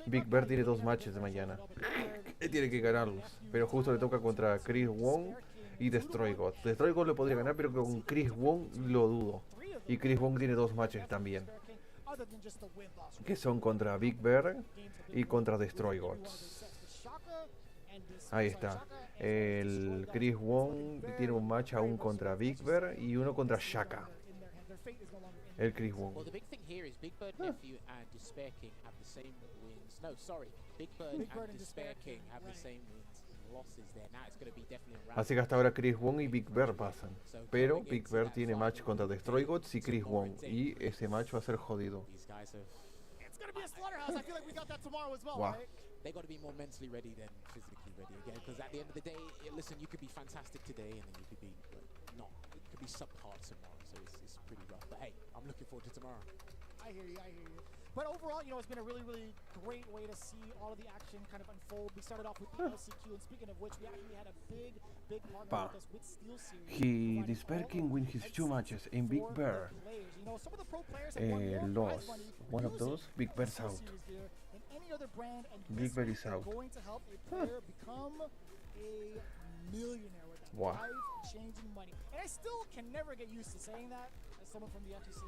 Big Bear tiene 2 matches de mañana. Él tiene que ganarlos. Pero justo le toca contra Chris Wong y Destroy God. Destroy God lo podría ganar, pero con Chris Wong lo dudo. Y Chris Wong tiene 2 matches también. Que son contra Big Bear y contra Destroy Gods. Ahí está. El Chris Wong tiene un match aún contra Big Bear y uno contra Shaka. El Chris Wong. Well, the big thing here is Big Bird Nephew and Despair King have the same wins. No, sorry. Big Bird and Despair King have the same wins and losses there. Now it's going to be definitely a round. Así que hasta ahora Chris Wong y Big Bear pasan. Pero Big Bear tiene match contra Destroy Gods y Chris Wong. Y ese match va a ser jodido. These guys have... It's going to be a slaughterhouse. I feel like we got that tomorrow as well, Wow. right? They got to be more mentally ready than physically ready again. Because at the end of the day, listen, you could be fantastic today and then you could be not. You could be subpar tomorrow. So it's pretty rough. But hey, I'm looking forward to tomorrow. I hear you, I hear you. But overall, you know, it's been a really, really great way to see all of the action kind of unfold. We started off with the LCQ, and speaking of which, we actually had a big partner with us with Steel Series. Despair King win his 2 matches and Big Bear You know, some of the pro players have won more prize lost. money One of using those, Big Bear's Steel out. Series gear than any other brand, and Big this Bear week is they're out. going to help a player become a millionaire with that Wow. life-changing money. And I still can never get used to saying that as someone from the FTC.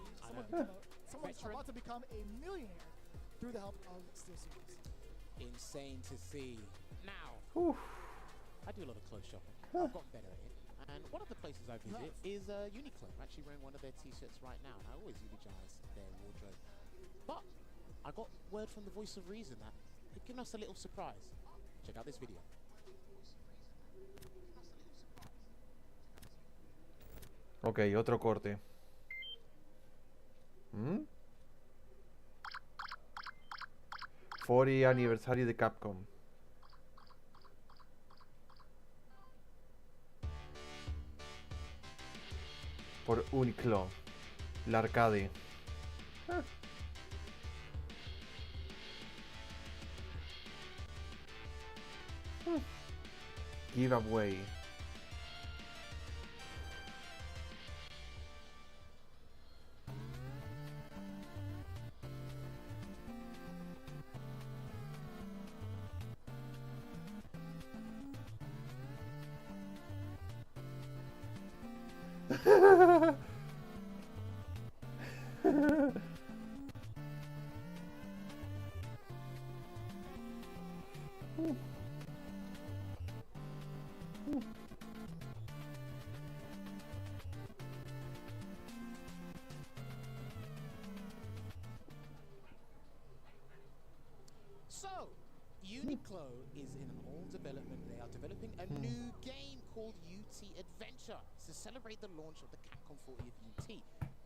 Someone's about to become a millionaire through the help of Steel Series. Insane to see. Now, Oof. I do a lot of clothes shopping. I've gotten better at it. And one of the places I visit is Uniqlo. I'm actually wearing one of their t-shirts right now. And I always eulogize their wardrobe. But I got word from the voice of reason that they've given us a little surprise. Check out this video. Ok, otro corte. 40 aniversario de Capcom. Por Uniqlo. La arcade. Giveaway. So, Uniqlo is in an all development. They are developing a new game called UT Adventure to celebrate the launch of the Capcom 40th UT.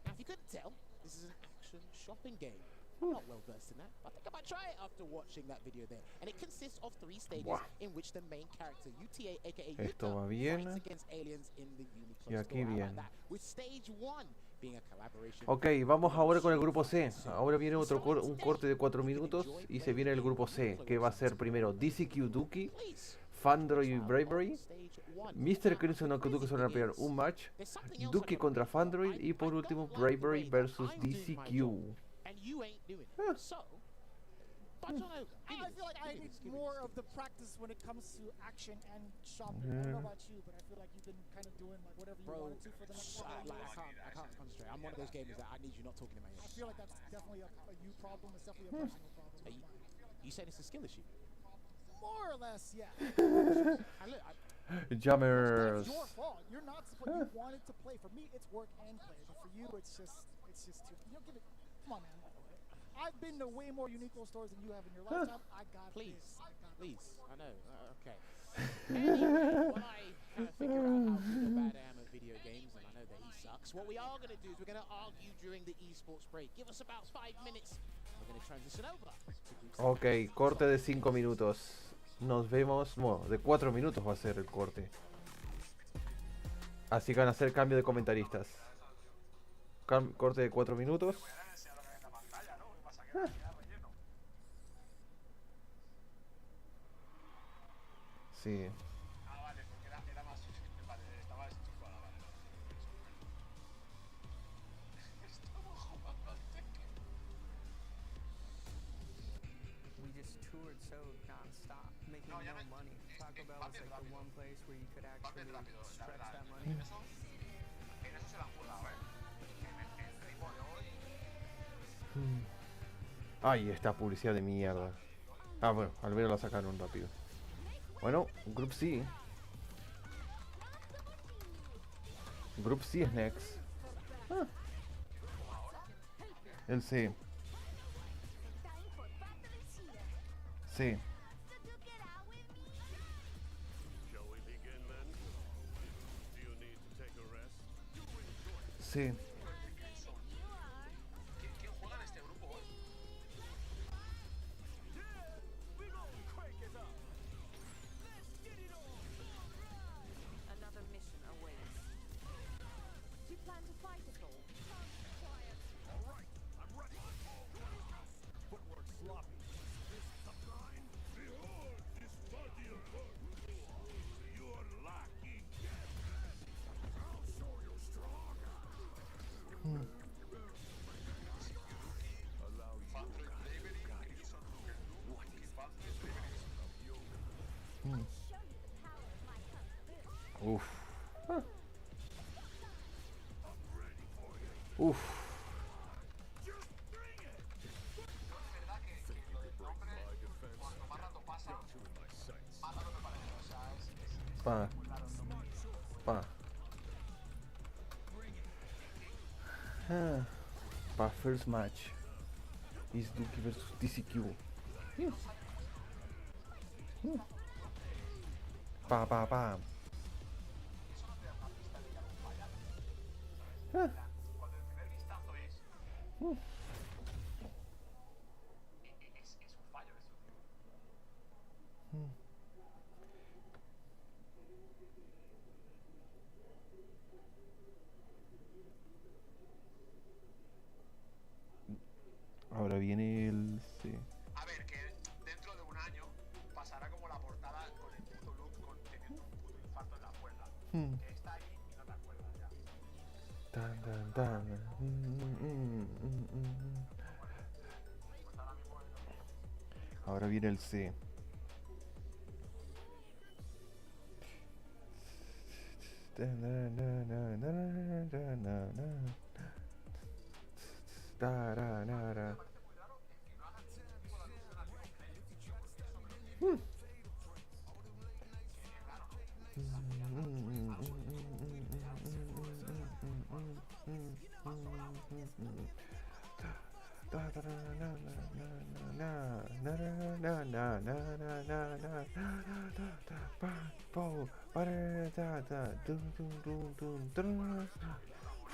Now, if you couldn't tell, this is an action shopping game. I'm not well versed in that, but I think I might try it after watching that video there. And it consists of 3 stages in which the main character, UTA, aka Esto va Yuta, bien. fights against aliens in the Uniqlo Y aquí store. I bien. like that. With stage 1 being a collaboration. Ok, vamos ahora con el grupo C. Ahora viene un corte de 4 minutos y se viene el grupo C, que va a ser primero DCQ Duki, Fandroid Bravery, Mr. Crimson y Duki se van a pelear un match, Duki contra Fandroid y por último Bravery versus DCQ. And you ain't doing it. So, budge on over. I feel like I need more of the practice when it comes to action and shopping. I don't know about you, but I feel like you've been kind of doing like whatever you wanted to for the next couple of years. I can't concentrate. I'm one of those gamers that I need you not talking in my I ear. feel like that's definitely a you problem. It's definitely a personal problem. Are you saying it's a skill issue? More or less, yeah. And look, Jammers. It's your fault. You're not supposed. You wanted to play. For me, it's work and play. But for you, it's just too. You know, give it. Come on, man. I've been to way more Uniqlo stores than you have in your lifetime. I got Please, this. I got please. this. I know. Okay. Anyway, when I kind of figure out how good or bad I am at video games, and I know that he sucks, what we are going to do is we're going to argue during the esports break. Give us about 5 minutes. We're going to transition over to group stage. Ok, corte de 5 minutos. Nos vemos. Bueno, de 4 minutos va a ser el corte. Así que van a hacer cambio de comentaristas. Corte de 4 minutos. Voy a enseñar lo que hay en la pantalla, ¿no? ¿Qué pasa? Que era relleno. Sí. Ah, vale, porque era más... Vale, estaba desenchufada, vale. Estamos jugando al Tekken. We just toured so non-stop, making No, ya no no- money. Taco Bell va was bien like the rápido. one place where you could Va actually bien rápido, la stretch verdad. that En money. eso se la han jugado, ¿eh? En el ritmo de hoy... Ay, esta publicidad de mierda. Ah, bueno, al menos la sacaron rápido. Bueno, Group C. Group C es next. Ah. El C. C. Shall we begin then? Do you need to take a rest? C. ¿Quién juega en este grupo hoy? Another mission awaits. Do you plan to fight at all? Alright, I'm ready. Footwork sloppy. This the line. Behold this body of work. You are lacking depth. I'll show you stronger. Allow you Patrick Bravery, Crimson Luger, Luke, Patrick Bravery. Uf. Ah. Uf. Es verdad que lo del nombre, cuanto más rato pasa, más raro me parece. O sea, es Pa. muy raro el nombre. Pa. Ah. Pa first match. Is Duki versus TCQ. Pa, pa, pa. Ah. Cuando el primer vistazo es... Es un fallo eso, tío. Ahora viene el C. A ver, que dentro de un año pasará como la portada con el puto Luke teniendo un puto infarto en la cuerda. Que está ahí y no te acuerdas ya. Tan, tan, tan. Ahora viene el C. Three, two, one.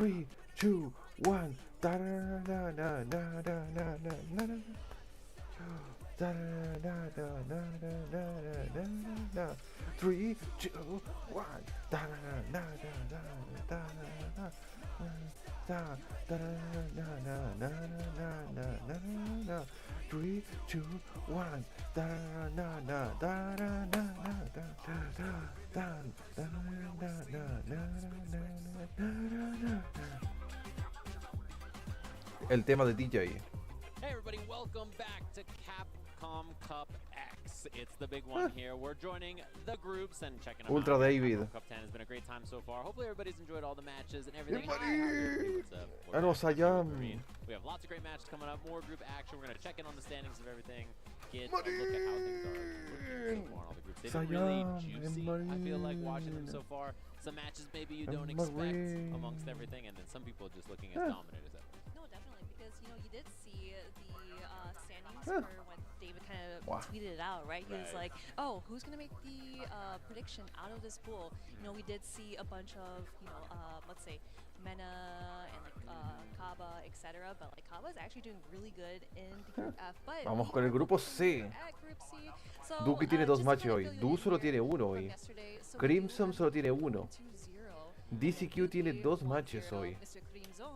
Three, two, one. Three, two, one. El tema de DJ. Hey everybody, welcome back to Capcom Cup X. It's the big one here. We're joining the groups and checking them Ultra out. David. Capcom Cup 10 has been a great time so far. Hopefully everybody's enjoyed all the matches and everything. Everybody! What's up? Vamos allá. We have lots of great matches coming up, more group action. We're going to check in on the standings of everything, get a look at how things are looking so far in all the groups. They've been really juicy, I feel like, watching them so far. Some matches maybe you don't expect amongst everything, and then some people just looking as dominant as ever. No, definitely, because you know you did see the for when David kind of Wow. tweeted it out, right? He was Right. like, "Oh, who's gonna make the prediction out of this pool?" You know, we did see a bunch of, let's say, Mena and like Kaba, etc. But like Kaba is actually doing really good in the group F. But Vamos we con el are grupo looking C. at group C. So, Duki tiene dos just to matches kinda hoy. fill you Du in solo here tiene uno from hoy. yesterday, so we do Crimson have solo tiene uno. 2-0. DCQ tiene Duki dos 1-0, matches hoy. Mr. Crimson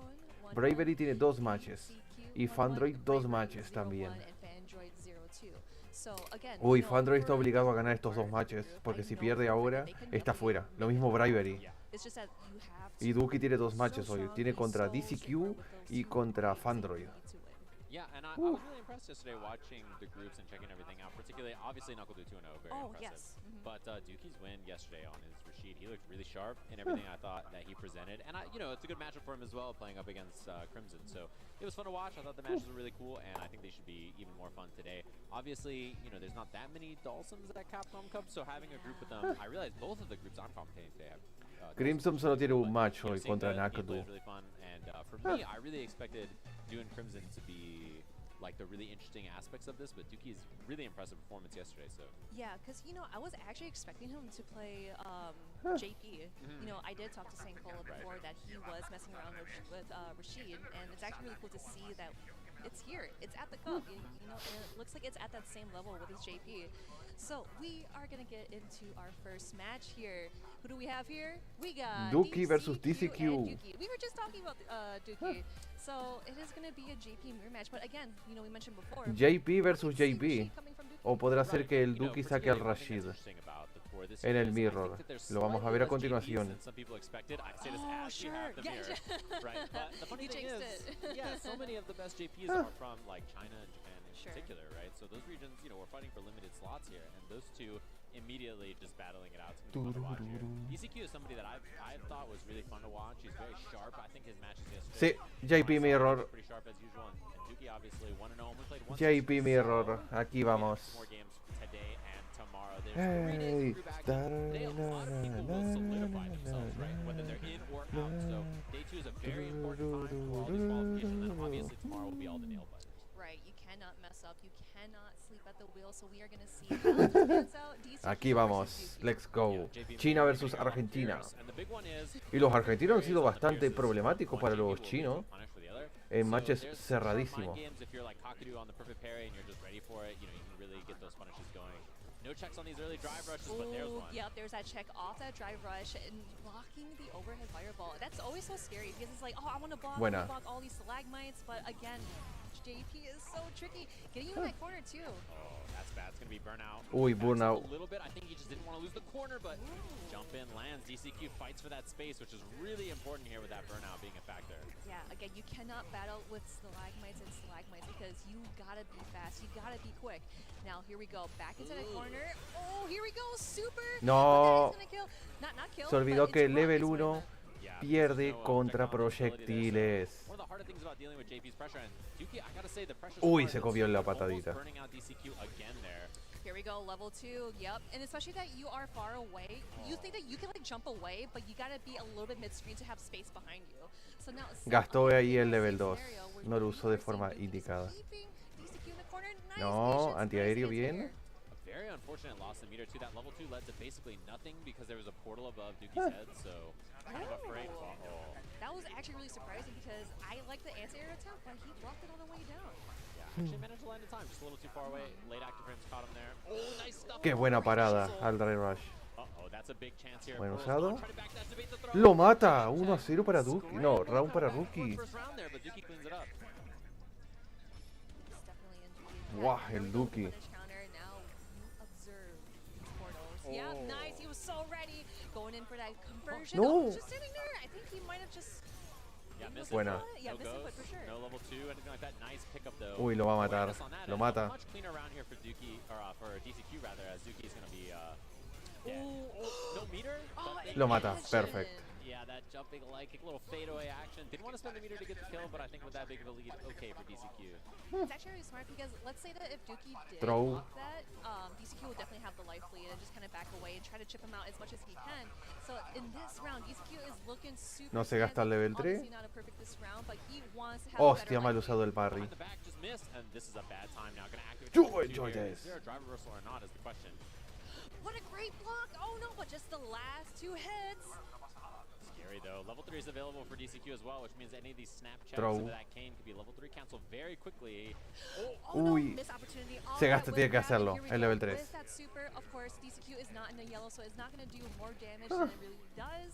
1-1, Bravery tiene dos matches. Y CQ Fandroid 1-1, dos Bravery matches 0-1, también. and Fandroid 0-2. So, again, Uy, you know, Fandroid está for obligado a the ganar estos part dos of the matches. group, Porque I si know pierde for a fact ahora, that they can está definitely fuera. Lo make mismo it. Bravery. It's just that you have Y to Duki tiene dos so matches hoy. strong, Tiene be contra so super DCQ with those y two contra points that you Fandroid. need to win. Yeah, and I was really impressed yesterday watching the groups and checking everything out. Particularly, obviously, Knuckle 2-0, very Oh, impressive. yes. But Duki's win yesterday on his Rashid, he looked really sharp in everything I thought that he presented. And, it's a good matchup for him as well, playing up against Crimson. So it was fun to watch. I thought the matches were really cool, and I think they should be even more fun today. Obviously, there's not that many Dawsons at Capcom Cup, so having a group with them, I realize both of the groups I'm commentating today have Crimson solo tiene un match hoy seeing contra the gameplay Nakadu. is really fun, and for me, I really expected doing Crimson to be like the really interesting aspects of this, but Duki's really impressive performance yesterday. So Yeah, because I was actually expecting him to play JP. I did talk to St. Cola before that he was messing around with Rashid, and it's actually really cool to see that it's here. It's at the cup, and it looks like it's at that same level with his JP. So we are gonna get into our first match here. Who do we have here? We got Duki versus DCQ DCQ. and Duki. We were just talking about Duki. So it is gonna be a JP mirror match, but again, we mentioned before. JP versus we can see JP. Rashid coming from Duki. O podrá ser que el you know, Duki saque al particularly one thing that's Rashid interesting about the tour this en year el is I mirror. think that there's Lo vamos a slightly ver a less JPs continuación. than some people expected. I say this Oh, as you sure. have the Yeah, mirror, right? But the funny You thing jinxed is, it. yeah, so many of the best JPs are from like China and Japan in Sure. particular, right? So those regions, we're fighting for limited slots here, and those two immediately just battling it out. It's gonna be fun to watch here. DCQ is somebody that I thought was really fun to watch. He's very sharp. I think his matches Sí, yesterday. JP I saw him Mirror. pretty sharp as usual, and Duki obviously 1-0. Only played one JP session, Mirror. so Aquí we have vamos. more games today and tomorrow. There's 3 Hey. days of group action. Today, a lot of people will solidify themselves, right? Whether they're in or out. So day 2 is a very important time for all these qualifications. And then obviously tomorrow will be all the nail biters. Right, you cannot mess up. You cannot sleep at the wheel. So we are gonna see how this pans out. DCQ Aquí vamos. versus Let's DCQ. go. JP China Mirror versus taking on Argentina. Fierce. And the big one is, Y los argentinos han sido on the bastante Fierce is problemáticos one para JP los will be chinos punished for the other. en So matches there's sharp mind cerradísimos. games if you're like Kakadu on the perfect parry and you're just ready for it. You can really get those punishes going. No checks on these early drive rushes, but there's Ooh, one. yep, there's that check off that drive rush and blocking the overhead fireball. That's always so scary because it's like, oh, I want to Buena. block all these stalagmites, but again, JP is so tricky. Getting you in that corner too. Oh, that's bad. It's going to be burnout. Uy, Backs up burnout. A little bit. I think he just didn't want to lose the corner, but jump in lands. DCQ fights for that space, which is really important here with that burnout being a factor. Yeah, again, you cannot battle with stalagmites and stalagmites because you gotta be fast, you gotta be quick. Now here we go, back into the corner. Oh, here we go, super. No. But that is gonna kill. Not kill. Se olvidó but que it's level rock, it's 1 Yeah, pierde there's no, contra projectile ability there, proyectiles. so one of the harder things about dealing with JP's pressure, and Duki, I gotta say, the pressure. Uy, se comió en la patadita. Burning out DCQ again there. Here we go, level 2, yep. And especially that you are far away. You think that you can like jump away, but you gotta be a little bit mid-screen to have space behind you. So now Gastó ahí el level 2. No lo usó de forma indicada. No, antiaéreo bien. A very unfortunate loss in meter 2. That level 2 led to basically nothing because there was a portal above Duki's head, so kind of afraid. That was actually really surprising because I like the anti-air attack, but he blocked it on the way down. Yeah, actually managed to land in time, just a little too far away. Late active frames caught him there. Oh, nice stuff. Qué buena parada al dry rush. Uh-oh, that's a big chance here. Buen Pearl's usado. gonna try to back that, debate the throw. Lo mata. 1-0 para Duki. No, round para Rookie. First round there, but Duki cleans it up. Guau, el Duki. Yeah, nice. He was so ready. Going in for that conversion. No. Oh, just sitting there. I think he might have just. Yeah, missed Buena. it. Yeah, No missed it, goes, but for sure. no level 2, anything like that. Nice pickup though. Uy, lo va a matar. Awareness on that, Lo and mata. a much cleaner round here for Duki, or for DCQ rather, as Duki's gonna be dead. No meter. but Lo mata. Imagine. Perfect. Yeah, that jumping leg kick, little fadeaway action. Didn't want to spend the meter to get the kill, but I think with that big of a lead, okay for DCQ. It's actually really smart because let's say that if Duki did Throw. block that, DCQ would definitely have the life lead and just kind of back away and try to chip him out as much as he can. So in this round, DCQ is looking super No se gasta el standing. level 3. Obviously not a perfect this round, but he wants to have a better Hostia, mal life usado el parry. Behind the back just missed, and this is a bad time now. Gonna activate Do level it, 2 here. Joyce. Is there a driver reversal or not is the question. What a great block! Oh no, but just the last 2 hits. Scary though. Level 3 is available for DCQ as well, which means any of these snap checks Throw. into that cane could be level 3 cancel very quickly. Oh no, Uy. missed opportunity. All Se right, gasta, with tiene que that, and hacerlo, here we el go. level 3. With that super, of course, DCQ is not in the yellow, so it's not going to do more damage than it really does.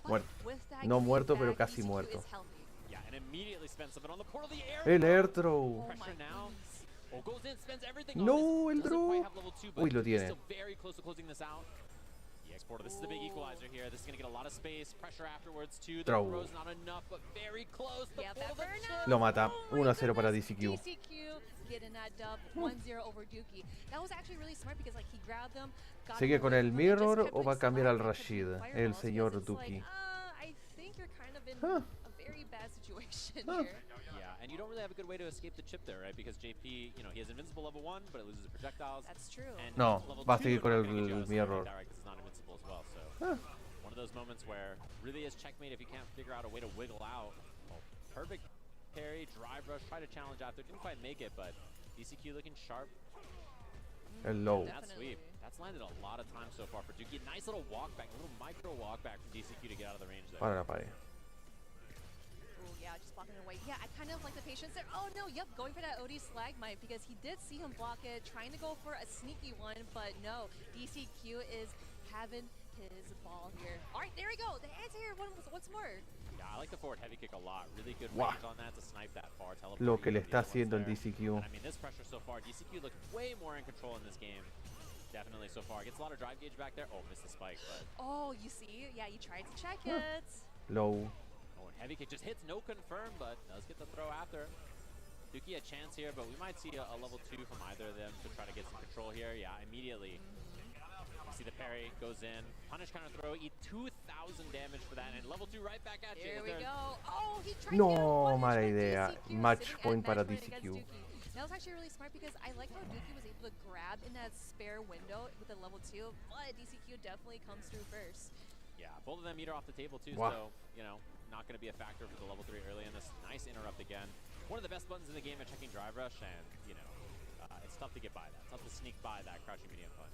But Muerto. with that No green muerto, pero back, casi DCQ muerto. is healthy. Yeah, and immediately spends something on the portal. The air El air throw. throw. Oh my Pressure now. goodness. Oh, goes in, spends everything on No, this. el Doesn't quite draw. have level 2, but Uy, lo he's tiene. still very close to closing this out. EX Portal, this is the big equalizer here. This is going to get a lot of space. Pressure afterwards, too. The Throw. throw's not enough, but very close. The Yeah, pull, that the burnout. chip. Lo mata. Oh my 1-0 para goodness. DCQ. DCQ getting that dub 1-0 over Dookie. That was actually really smart because like he grabbed them. got ¿Sigue him con away el from him, and just mirror kept o va a doing cambiar al slides and Rashid, kept doing el fireballs señor because it's Dookie? like, I think you're kind of in Huh. a very bad situation Huh. here. Yeah, and you don't really have a good way to escape the chip there, right? Because JP, you know, he has invincible level 1, but it loses projectiles. That's true. And No, level va a 2, seguir con not el gonna get just mirror. direct 'cause it's not invincible as well. So Huh. one of those moments where really is checkmate if you can't figure out a way to wiggle out. Oh, perfect parry, drive rush, try to challenge after. Didn't quite make it, but DCQ looking sharp. El low. That sweep. That's landed a lot of time so far for Dookie. Nice little walk back, a little micro walk back from DCQ to get out of the range there. Para la pared. Ooh, yeah, just blocking it away. Yeah, I kind of like the patience there. Oh no, yep, going for that OD slag might because he did see him block it, trying to go for a sneaky one, but no, DCQ is having his ball here. All right, there we go. The anti-air one was once more. Yeah, I like the forward heavy kick a lot. Really good Wow. range on that to snipe that far teleport. Lo que le even está the other haciendo el ones there. DCQ. And I mean, this pressure so far, DCQ looked way more in control in this game. Definitely so far. Gets a lot of drive gauge back there. Oh, missed the spike, but Oh, you see? Yeah, you tried to check it. Low. oh, and heavy kick just hits, no confirm, but does get the throw after. Dookie a chance here, but we might see a level 2 from either of them to try to get some control here. Yeah, immediately. You see the parry goes in, punish counter throw, eat 2,000 damage for that, and level 2 right back at you. There Is we there- go. Oh, he tried to No, get a one-hit mala with idea. DCQ, Match sitting at point para match point against DCQ. Dookie. That was actually really smart because I like how Dookie was able to grab in that spare window with the level 2, but DCQ definitely comes through first. Yeah, both of them meter off the table too, Wow. so, you know, not going to be a factor for the level 3 early in this. Nice interrupt again. One of the best buttons in the game at checking drive rush, and, you know, it's tough to get by that. It's tough to sneak by that crouching medium punch.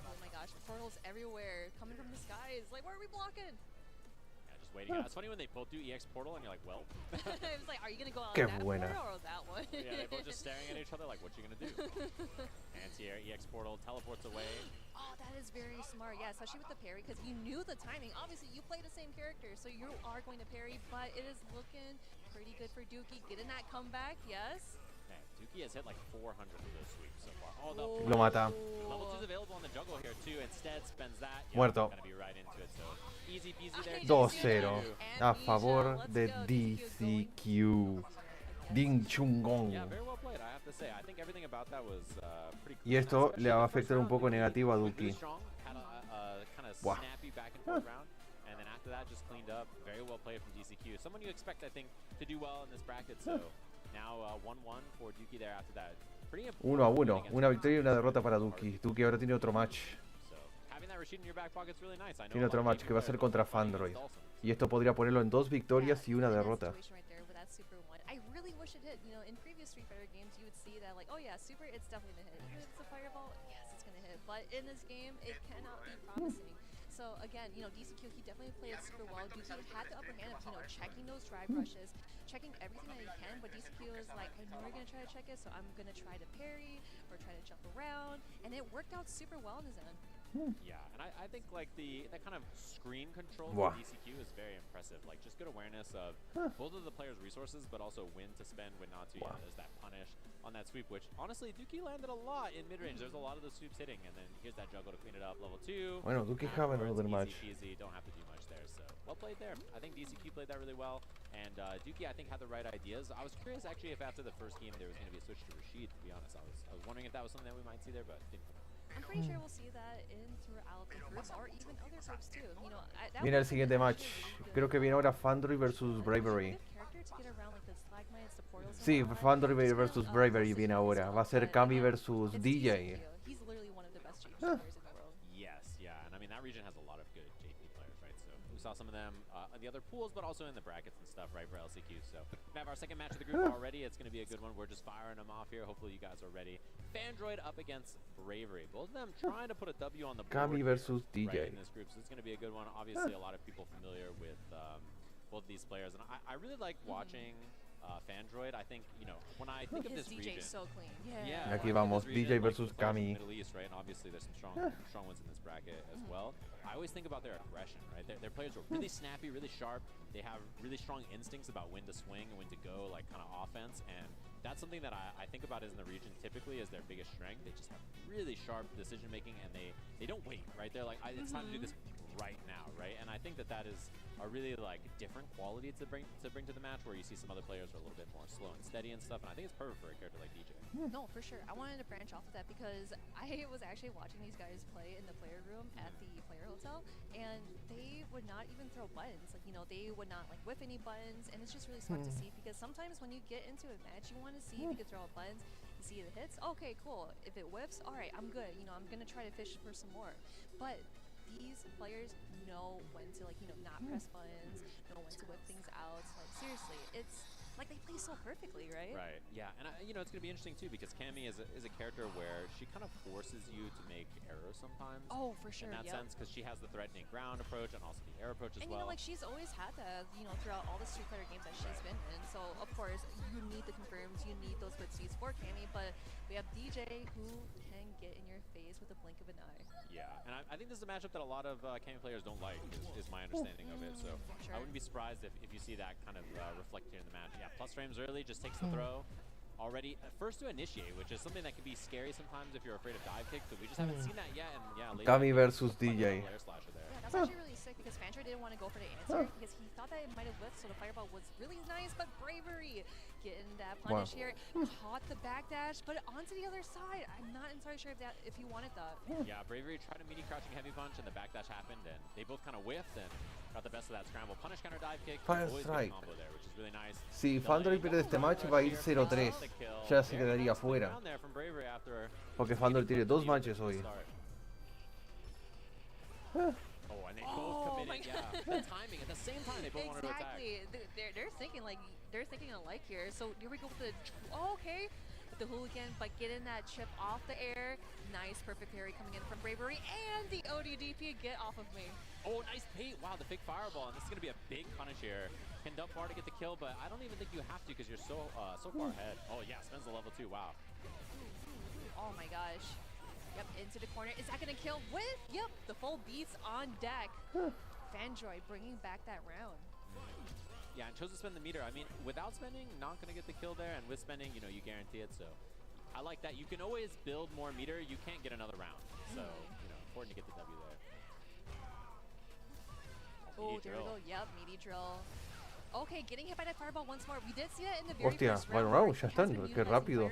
Oh my gosh, portals everywhere coming from the skies. Like, why are we blocking? Yeah, just waiting. It's funny when they both do EX portal, and you're like, well. It was like, are you going to go out Qué that buena. portal or that one? Yeah, they're both just staring at each other like, what you going to do? Anti-air, EX portal, teleports away. Oh, that is very smart. Yeah, especially with the parry, because you knew the timing. Obviously, you play the same character, so you are going to parry, but it is looking pretty good for Dookie. Getting that comeback, yes. Man, Dookie has hit like 400 of those sweeps so far. Oh, the Lo mata. level 2 is available on the jungle here too. Instead, spends that. Yeah, Muerto. Gonna be right into it, so easy peasy there. 2-0 a Amnesia, favor let's de go, DCQ DCQ. Ding Chungong. Yeah, very well played, I have to say. I think everything about that was pretty cool. Y esto Especially le va a the first afectar un round, poco Dookie negativo a was really Dookie. strong, had a kind of Wow. snappy back and forth round, and then after that just cleaned up. Very well played from DCQ. Someone you expect, I think, to do well in this bracket. So now 1-1 for Dookie there after that. Pretty important 1-1. against Una Dookie. victoria y una derrota para Dookie. Dookie ahora tiene otro match. So having that Rashid in your back pocket's really nice. I know Tiene a otro lot of match que va a ser players contra don't find Fandroid. it awesome. Y esto podría ponerlo en 2 victorias y una in that derrota. situation right there with that Super 1. I really wish it hit. You know, in previous Street Fighter games, you would see that, like, oh yeah, Super, it's definitely gonna hit. Even if it's a fireball, yes, it's gonna hit. But in this game, it cannot be promising. So again, you know, DCQ, he definitely played it super well. Dookie had the upper hand of, you know, checking those drive rushes, checking everything that he can, but DCQ is like, I know you're gonna try to check it, so I'm gonna try to parry or try to jump around, and it worked out super well in his end. Yeah, and I think like that kind of screen control Wow. for DCQ is very impressive. Like just good awareness of both of the players' resources, but also when to spend, when not to. Wow. Yeah, there's that punish on that sweep, which honestly Dookie landed a lot in mid range. There's a lot of those sweeps hitting, and then here's that juggle to clean it up. Level 2. Bueno, Dookie have Afterwards, another match. Easy peasy, don't have to do much there. So well played there. I think DCQ played that really well, and Dookie I think had the right ideas. I was curious actually if after the first game there was going to be a switch to Rashid. To be honest, I was wondering if that was something that we might see there, but didn't. I'm pretty sure we'll see that in throughout the groups or even other groups too. You know, that Viene el was siguiente match. actually really good. Creo que viene ahora Fandroid versus Bravery. Good character to get around, like, the stalagmites, the portals and Sí, whatnot. Fandroid He's versus gonna, Bravery close viene to ahora. himself, Va a ser but Kami again, versus it's DJ. DCQ. He's literally one of the best GPs players in the world. Yes, yeah, and I mean that region has a lot of good JP players, right? So we saw some of them in the other pools, but also in the brackets and stuff, right, for LCQ. So we have our second match of the group already. It's going to be a good one. We're just firing them off here. Hopefully you guys are ready. Fandroid up against Bravery. Both of them trying to put a W on the board Kami versus here, DJ. right, in this group. So it's going to be a good one. Obviously, a lot of people familiar with both of these players, and I really like watching Fandroid. I think, you know, when I think of His this DJ region, is so clean. Yeah. yeah, Aquí when I think of vamos, this DJ region, versus like, the Kami. Middle East, right? And obviously there's some strong ones in this bracket as well. I always think about their aggression, right? Their players are really snappy, really sharp. They have really strong instincts about when to swing and when to go, like kind of offense. And that's something that I think about is in the region typically as their biggest strength. They just have really sharp decision making, and they don't wait, right? They're like, it's time to do this right now, right? And I think that is a really like different quality to bring to the match, where you see some other players are a little bit more slow and steady and stuff. And I think it's perfect for a character like DJ. No, for sure. I wanted to branch off of that because I was actually watching these guys play in the player room at the player hotel, and they would not even throw buttons. Like, you know, they would not like whiff any buttons, and it's just really smart to see, because sometimes when you get into a match, you want to see if you can throw out buttons. You see the hits, okay, cool. If it whiffs, all right, I'm good. You know, I'm gonna try to fish for some more. But these players know when to, like, you know, not press buttons, know when to whip things out. Like, seriously, it's like they play so perfectly, right? Right. Yeah, and you know, it's gonna be interesting too, because Cammy is a character where she kind of forces you to make errors sometimes. Oh, for sure. In that sense, because she has the threatening ground approach and also the air approach as well. And you know, like, she's always had that, you know, throughout all the Street Fighter games that she's been in. So of course you need the confirms, you need those footsies for Cammy, but we have DJ who can get in your face with a blink of an eye. Yeah, and I think this is a matchup that a lot of Cammy players don't like, is my understanding of it. So Sure. I wouldn't be surprised if you see that kind of reflected here in the match. Yeah, plus frames early, just takes the throw. Already first to initiate, which is something that can be scary sometimes if you're afraid of dive kicks, but we just haven't seen that yet. And yeah, later Kami versus DJ. Yeah, that's actually really sick, because Fancher didn't want to go for the answer because he thought that it might have whiffed, so the fireball was really nice, but Bravery getting that punish here, caught the backdash, but onto the other side. I'm not entirely sure if he wanted that. Yeah, Bravery tried a mini crouching heavy punch, and the backdash happened, and they both kind of whiffed and got the best of that scramble. Punish counter dive kick, Fire always strike. good combo there, which is really nice. Si Fandroid pierde este match va a ir 0-3. Ya se quedaría fuera. Porque Fandroid tiene 2 matches hoy. Oh, and they both committed, yeah. The timing, at the same time, they both wanted to attack. Exactly. They're thinking like they're thinking alike here. So here we go with the okay, with the hooligan, but getting that chip off the air. Nice, perfect parry coming in from Bravery, and the ODDP get off of me. Oh, nice bait! Wow, the fake fireball, and this is gonna be a big punish here. Can dump far to get the kill, but I don't even think you have to, because you're so far ahead. Oh yeah, spends the level 2. Wow. Oh my gosh. Yep, into the corner. Is that gonna kill with? Yep, the full beats on deck. Fandroid bringing back that round. Yeah, and chose to spend the meter. I mean, without spending, not gonna get the kill there, and with spending, you know, you guarantee it. So I like that. You can always build more meter. You can't get another round. So, you know, important to get the W there. Oh, there we go. Yep, meaty drill. Okay, getting hit by that fireball once more. We did see that in the very Hostia, first bueno, round. ya están, qué rápido.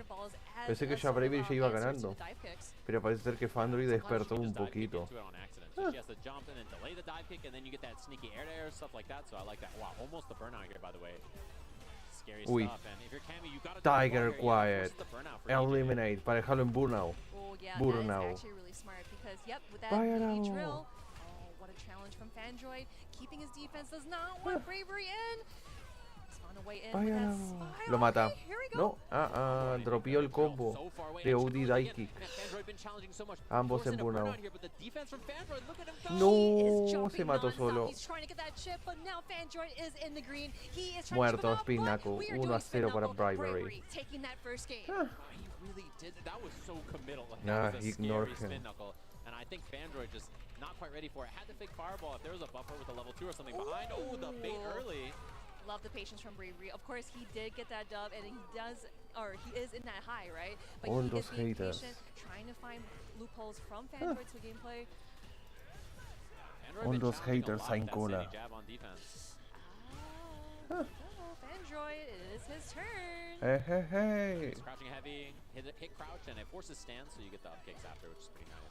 Pensé que ya Bravery ya iba ganando. Pero parece ser que Fandroid despertó un poquito. So she has to jump and then delay the dive kick, and then you get that sneaky air to air, stuff like that. So I like that. Wow, almost the burnout here, by the way. Scary stuff. And if you're Cammy, you gotta Tiger Quiet. Eliminate. Para dejarlo en burnout. Oh, yeah, Burnout. that is actually really smart, because, yep, with that meaty drill. Oh, what a challenge from Fandroid. Keeping his defense, does not want Bravery in. He's found a way in with that smile. Lo mata. Okay, here we go. No, dropeó el combo de OD dive kick. Ambos en burnout. No, se mató solo. Muerto Spinaco. 1-0 para Bravery. Nah, he ignored him. And I think Fandroid just not quite ready for it. Had the fake fireball. If there was a buffer with a level 2 or something behind. Oh, the bait early. Love the patience from Bravery. Of course, he did get that dub, and he does, or he is in that high, right? But he is being patient, trying to find loopholes from Fandroid to gameplay. On those haters sin cola. Fandroid, it is his turn. Hey, hey, hey. He's crouching heavy, hit crouch, and it forces stance, so you get the up kicks after, which is pretty nice.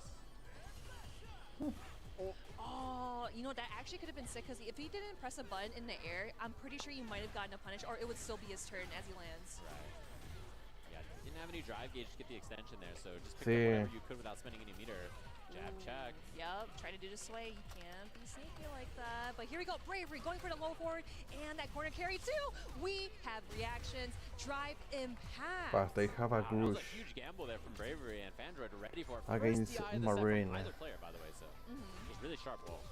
Oh, you know, that actually could have been sick, because if he didn't press a button in the air, I'm pretty sure you might have gotten a punish, or it would still be his turn as he lands. Right. Yeah, didn't have any drive gauge to get the extension there, so just pick up whatever you could without spending any meter. Jab check. Yep, try to do the sway. You can't be sneaky like that. But here we go, Bravery going for the low forward and that corner carry too. We have reactions, drive impact. But they have a That was Grush a huge gamble there from Bravery and Fandroid ready for it. against First DI of the set from Marine. either player, by the way, so it's really sharp roll.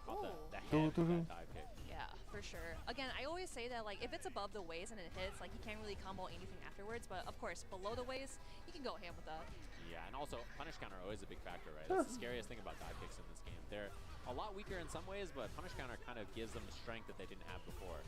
Caught the Doo, head doo, of doo. that dive kick. Yeah, for sure. Again, I always say that like if it's above the waist and it hits, like you can't really combo anything afterwards. But of course, below the waist, you can go ham with that. Yeah, and also punish counter always a big factor, right? That's the scariest thing about dive kicks in this game. They're a lot weaker in some ways, but punish counter kind of gives them the strength that they didn't have before.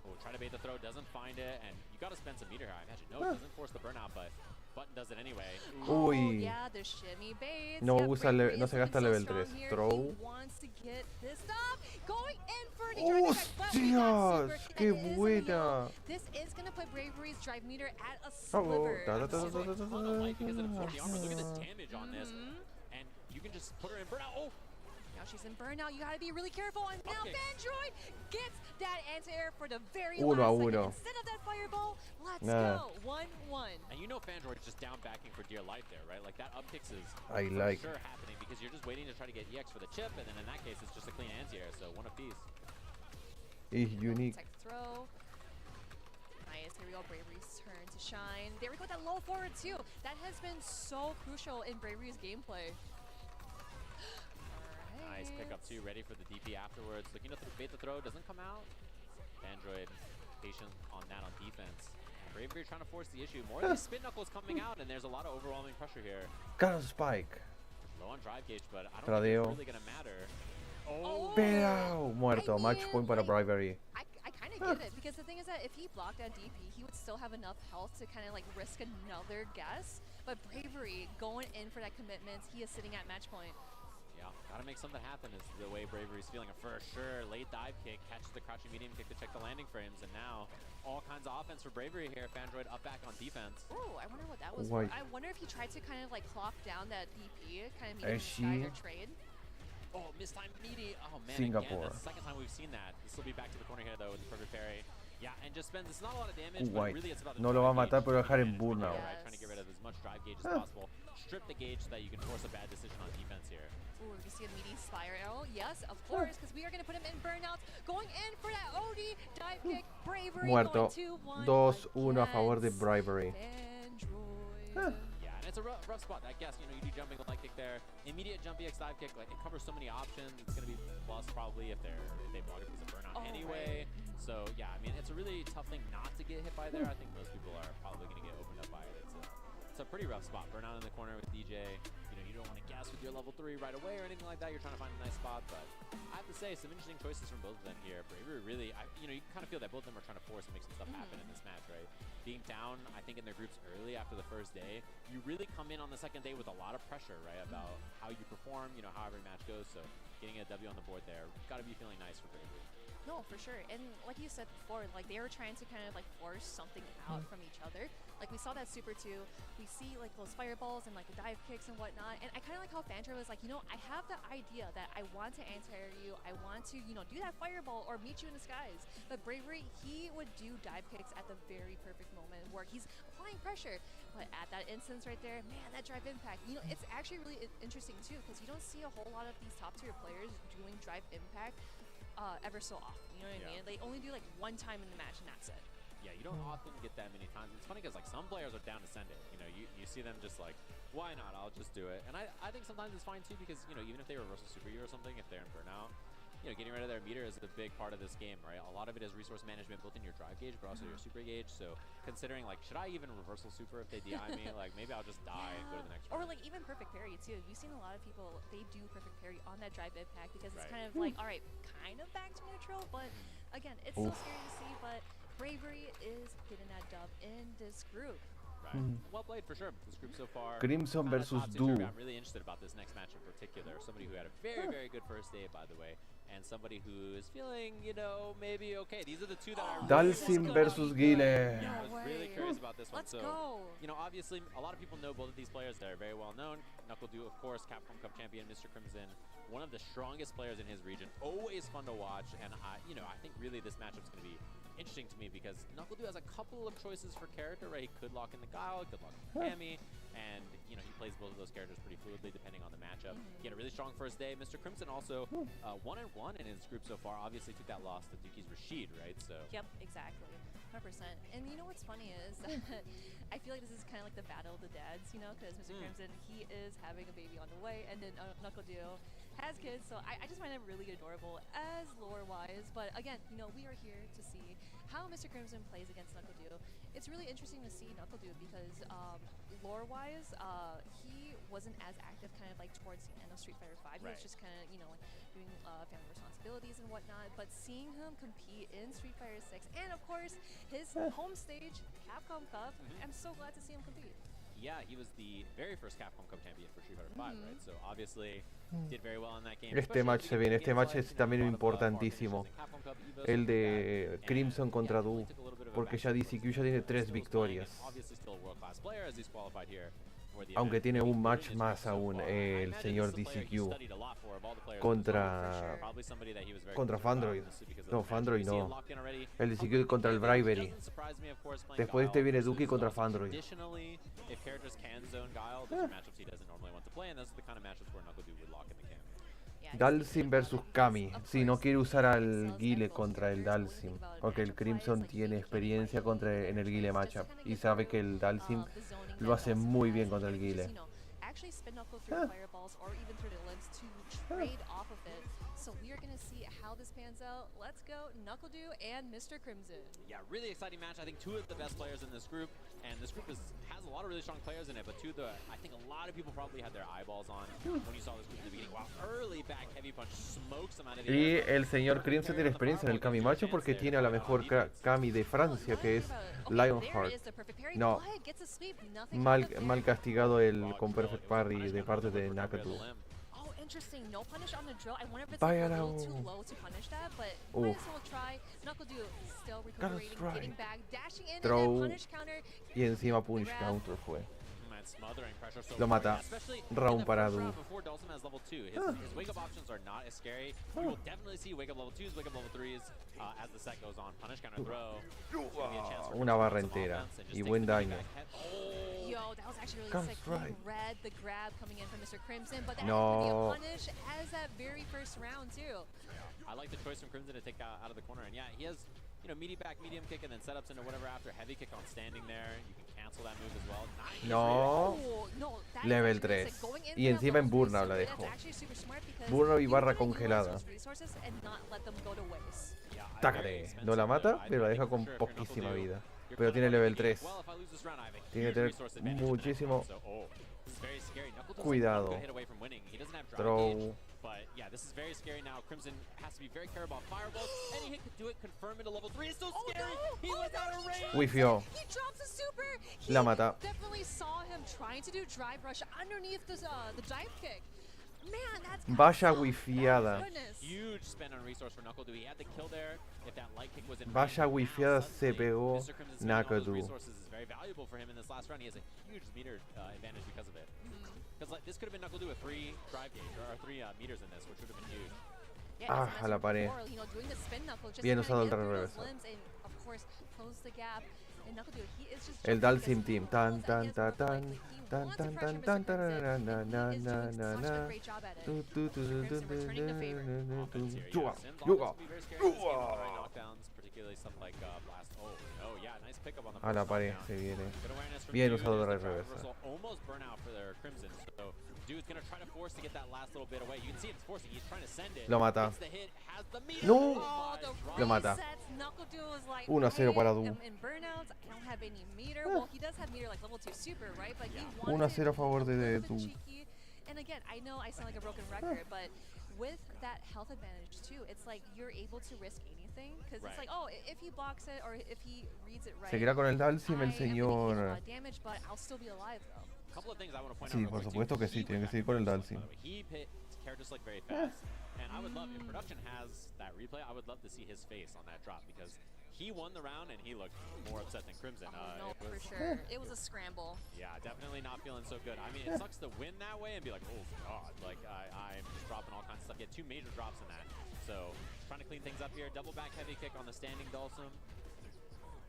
Oh, try to bait the throw, doesn't find it, and you got to spend some meter here, I imagine. No, it doesn't force the burnout, but Button does it anyway. Oh, Uy. yeah, the shimmy baits. No Yeah, usa Bravery no is se looking gasta so level strong 3. here. Throw. He wants to get this up. Going in for the drive attack, but we got ¡Hostias! super. ¡Qué That is in the buena! yellow. This is going to put Bravery's drive meter at a Oh, sliver. da, da, da, da, da, da, ton of life because it absorbed the armor. Look at da. this damage on this, and you can just put her in burnout. Oh, Now she's in burnout. You got to be really careful. And now Okay. Fandroid gets that anti-air for the very Uno a last second. uno. Instead of that fireball, let's Nah. go. 1-1. and you know Fandroid's just down backing for dear life there, right? Like that up kicks is I for like. sure happening because you're just waiting to try to get EX for the chip, and then in that case it's just a clean anti-air, so one apiece. Is unique. Tech throw. Nice. Here we go. Bravery's turn to shine. There we go. That low forward too. That has been so crucial in Bravery's gameplay. Nice pickup too, ready for the DP afterwards. Looking to bait the throw, doesn't come out. Android patient on that on defense. Bravery trying to force the issue. More of these spin knuckles coming out, and there's a lot of overwhelming pressure here. Got a spike. Low on drive gauge, but I don't think Tradeo. it's really gonna matter. Oh, Pero muerto. Match point para Bravery. I kind of get it because the thing is that if he blocked that DP, he would still have enough health to kind of like risk another guess. But Bravery going in for that commitment, he is sitting at match point. yeah, gotta make something happen is the way Bravery's feeling. For sure, late dive kick, catches the crouching medium kick to check the landing frames, and now all kinds of offense for Bravery here. Fandroid up back on defense. Oh, I wonder what that was Why- for. I wonder if he tried to kind of like clock down that DP, kind of And meet she- him trade. Oh, mistimed meaty. Oh man, Singapore. again, that's the second time we've seen that. This will be back to the corner here though with the perfect parry. Yeah, and just spends. It's not a lot of damage, but White. really it's about the No lo va a drive matar, gauge pero dejar en advantage right burnout. there, right? Trying to get rid of as much drive gauge as possible. Strip the gauge so that you can force a bad decision on defense here. Ooh, we see a meaty spiral. Yes, of course, because we are going to put him in burnout. Going in for that OD dive kick. Bravery Muerto. going 2-1 2-1 a favor de against Bravery. Android. Yeah, and it's a rough spot. I guess, you know, you do jumping light kick there. Immediate jump EX dive kick, like it covers so many options. It's going to be plus probably if they block a piece of burnout anyway. So yeah, I mean, it's a really tough thing not to get hit by there. I think most people are probably going to get opened up by it. It's a pretty rough spot. Burnout in the corner with DJ. You know, you don't want to guess with your level 3 right away or anything like that. You're trying to find a nice spot, but I have to say, some interesting choices from both of them here. Bravery really, you know, you kind of feel that both of them are trying to force and make some stuff happen in this match, right? Being down, I think, in their groups early after the first day, you really come in on the second day with a lot of pressure, right? About how you perform, you know, how every match goes. So getting a W on the board there, got to be feeling nice for Bravery. No, for sure. And like you said before, like they were trying to kind of like force something out from each other. Like we saw that Super 2, we see like those fireballs and like the dive kicks and whatnot. And I kind of like how Fandra was like, you know, I have the idea that I want to anti-air you. I want to, you know, do that fireball or meet you in the skies. But Bravery, he would do dive kicks at the very perfect moment where he's applying pressure. But at that instance right there, man, that drive impact, you know, it's actually really interesting too because you don't see a whole lot of these top tier players doing drive impact ever so often, you know what I mean? They only do like one time in the match and that's it. Yeah, you don't often get that many times. It's funny because like some players are down to send it. You know, you see them just like, why not? I'll just do it. And I think sometimes it's fine too because, you know, even if they reversal super you or something, if they're in burnout, you know, getting rid of their meter is a big part of this game, right? A lot of it is resource management built in your drive gauge, but also your super gauge. So considering like, should I even reversal super if they DI me? Like maybe I'll just die and go to the next Or round. like even perfect parry too. You've seen a lot of people, they do perfect parry on that drive impact because it's kind of like, all right, kind of back to neutral, but again, it's still scary to see, but Bravery is getting that dub in this group. Right. Well played for sure. This group so far. Crimson kinda versus top tier. Du. I'm really interested about this next match in particular. Somebody who had a very, very good first day, by the way, and somebody who is feeling, you know, maybe okay. These are the two that I really Dalsim was versus Gile. Yeah, I was really curious about this one. Let's So, go. you know, obviously, a lot of people know both of these players. They're very well known. NuckleDu, of course, Capcom Cup champion, Mr. Crimson, one of the strongest players in his region. Always fun to watch, and you know, I think really this matchup's going to be interesting to me because NuckleDu has a couple of choices for character, right? He could lock in the Guile, he could lock in Cammy, and you know he plays both of those characters pretty fluidly depending on the matchup. He had a really strong first day. Mr. Crimson also 1-1 in his group so far. Obviously took that loss to Duki's Rashid, right? So. Yep, exactly. 100%. And you know what's funny is I feel like this is kind of like the battle of the dads, you know, because Mr. Crimson, he is having a baby on the way, and then Knuckle Duo has kids, so I just find them really adorable as lore-wise. But again, you know, we are here to see how Mr. Crimson plays against Knuckle Duo. It's really interesting to see Knuckle Duo because lore-wise, he wasn't as active kind of like towards the end of Street Fighter V. He was just kind of, you know, like doing family responsibilities and whatnot. But seeing him compete in Street Fighter 6 and of course his home stage, Capcom Cup, I'm so glad to see him compete. Yeah, he was the very first Capcom Cup champion for Street Fighter V, right? So obviously did very well in that game. Este match se viene, este match es también importantísimo. El de Crimson contra Du, porque ya DCQ ya tiene 3 victorias. Aunque tiene un match más aún, el señor DCQ contra Fandroid. No, Fandroid no. El DCQ contra el Bribery. Después de este viene Duki contra Fandroid. Dalsim versus Kami. Si no quiere usar al Guile contra el Dalsim, porque el Crimson tiene experiencia en el Guile matchup y sabe que el Dalsim lo hace muy bien contra el Guile. So we are going to see how this pans out. Let's go, Knuckle Duo and Mr. Crimson. Yeah, really exciting match. I think two of the best players in this group, and this group has a lot of really strong players in it, but I think a lot of people probably had their eyeballs on when you saw this group in the beginning. Wow, early back heavy punch smokes them out of the air. Y el señor Crimson tiene experiencia en el Kami macho porque tiene a la mejor Kami de Francia, que es Lionheart. No, mal castigado el con Perfect Parry de parte de Nakatu. Interesting, no punish on the drill. I wonder if it's a little too low to punish that, but might as well try. Knuckle Duo still recuperating, getting back, dashing in, and then punish counter. Y encima punch counter fue. Lo mata. Round para Du. His wake up options are not as scary. You will definitely see wake up level 2s, wake up level 3s as the set goes on. Punish counter throw. Una barra entera y buen daño. Yo, that was actually really sick. He read the grab coming in from Mr. Crimson, but that is going to be a punish as that very first round too. I like the choice from Crimson to take out of the corner, and yeah, he has, you know, meaty back, medium kick, and then setups into whatever after heavy kick on standing there. You can cancel that move as well. No, level 3. Y encima en Burnout la dejó. Burnout y barra congelada. Tácate. No la mata, pero la deja con poquísima vida. Pero tiene level 3. Tiene que tener muchísimo cuidado. Throw. But yeah, this is very scary now. Crimson has to be very careful about fireballs. Any hit could do it, confirm into level 3. It's so scary. He was out of range. Wifió. He drops a super. La mata. Definitely saw him trying to do drive rush underneath the dive kick. Man, that's vaya wifiada. Huge spend on resource for Knuckle Duo. He had the kill there. If that light kick was in vaya wifiada se pegó Knuckle Duo. Resources is very valuable for him in this last round. He has a huge meter advantage because of it. Because like, this could have been Knuckle Duo with 3 drive gauge or 3 meters in this, which would have been huge. Ah, a la pared. Bien usado el reverso. El Dalsim Team. Tan tan tan tan. Tan tan tan tan tan na na na na na. Tu tu tu tu tu tu. Yuga. Yuga. A la pared se viene. Bien usado el reverso. Lo mata. No. Lo mata. 1-0 para Du. 1-0 a favor de Du. And again, I know I sound like a broken record, but with that health advantage too, it's like you're able to risk anything because it's like, oh, if he blocks it or if he reads it right. Seguirá con el Dalsim el señor. Damage, but I'll still be alive though. Sí, por supuesto que sí, tiene que seguir con el Dalsim. And I would love, if production has that replay, I would love to see his face on that drop because he won the round and he looked more upset than Crimson. No, for sure. It was a scramble. Yeah, definitely not feeling so good. I mean, it sucks to win that way and be like, oh god, like I'm just dropping all kinds of stuff. He had 2 major drops in that. So trying to clean things up here. Double back heavy kick on the standing Dalsim.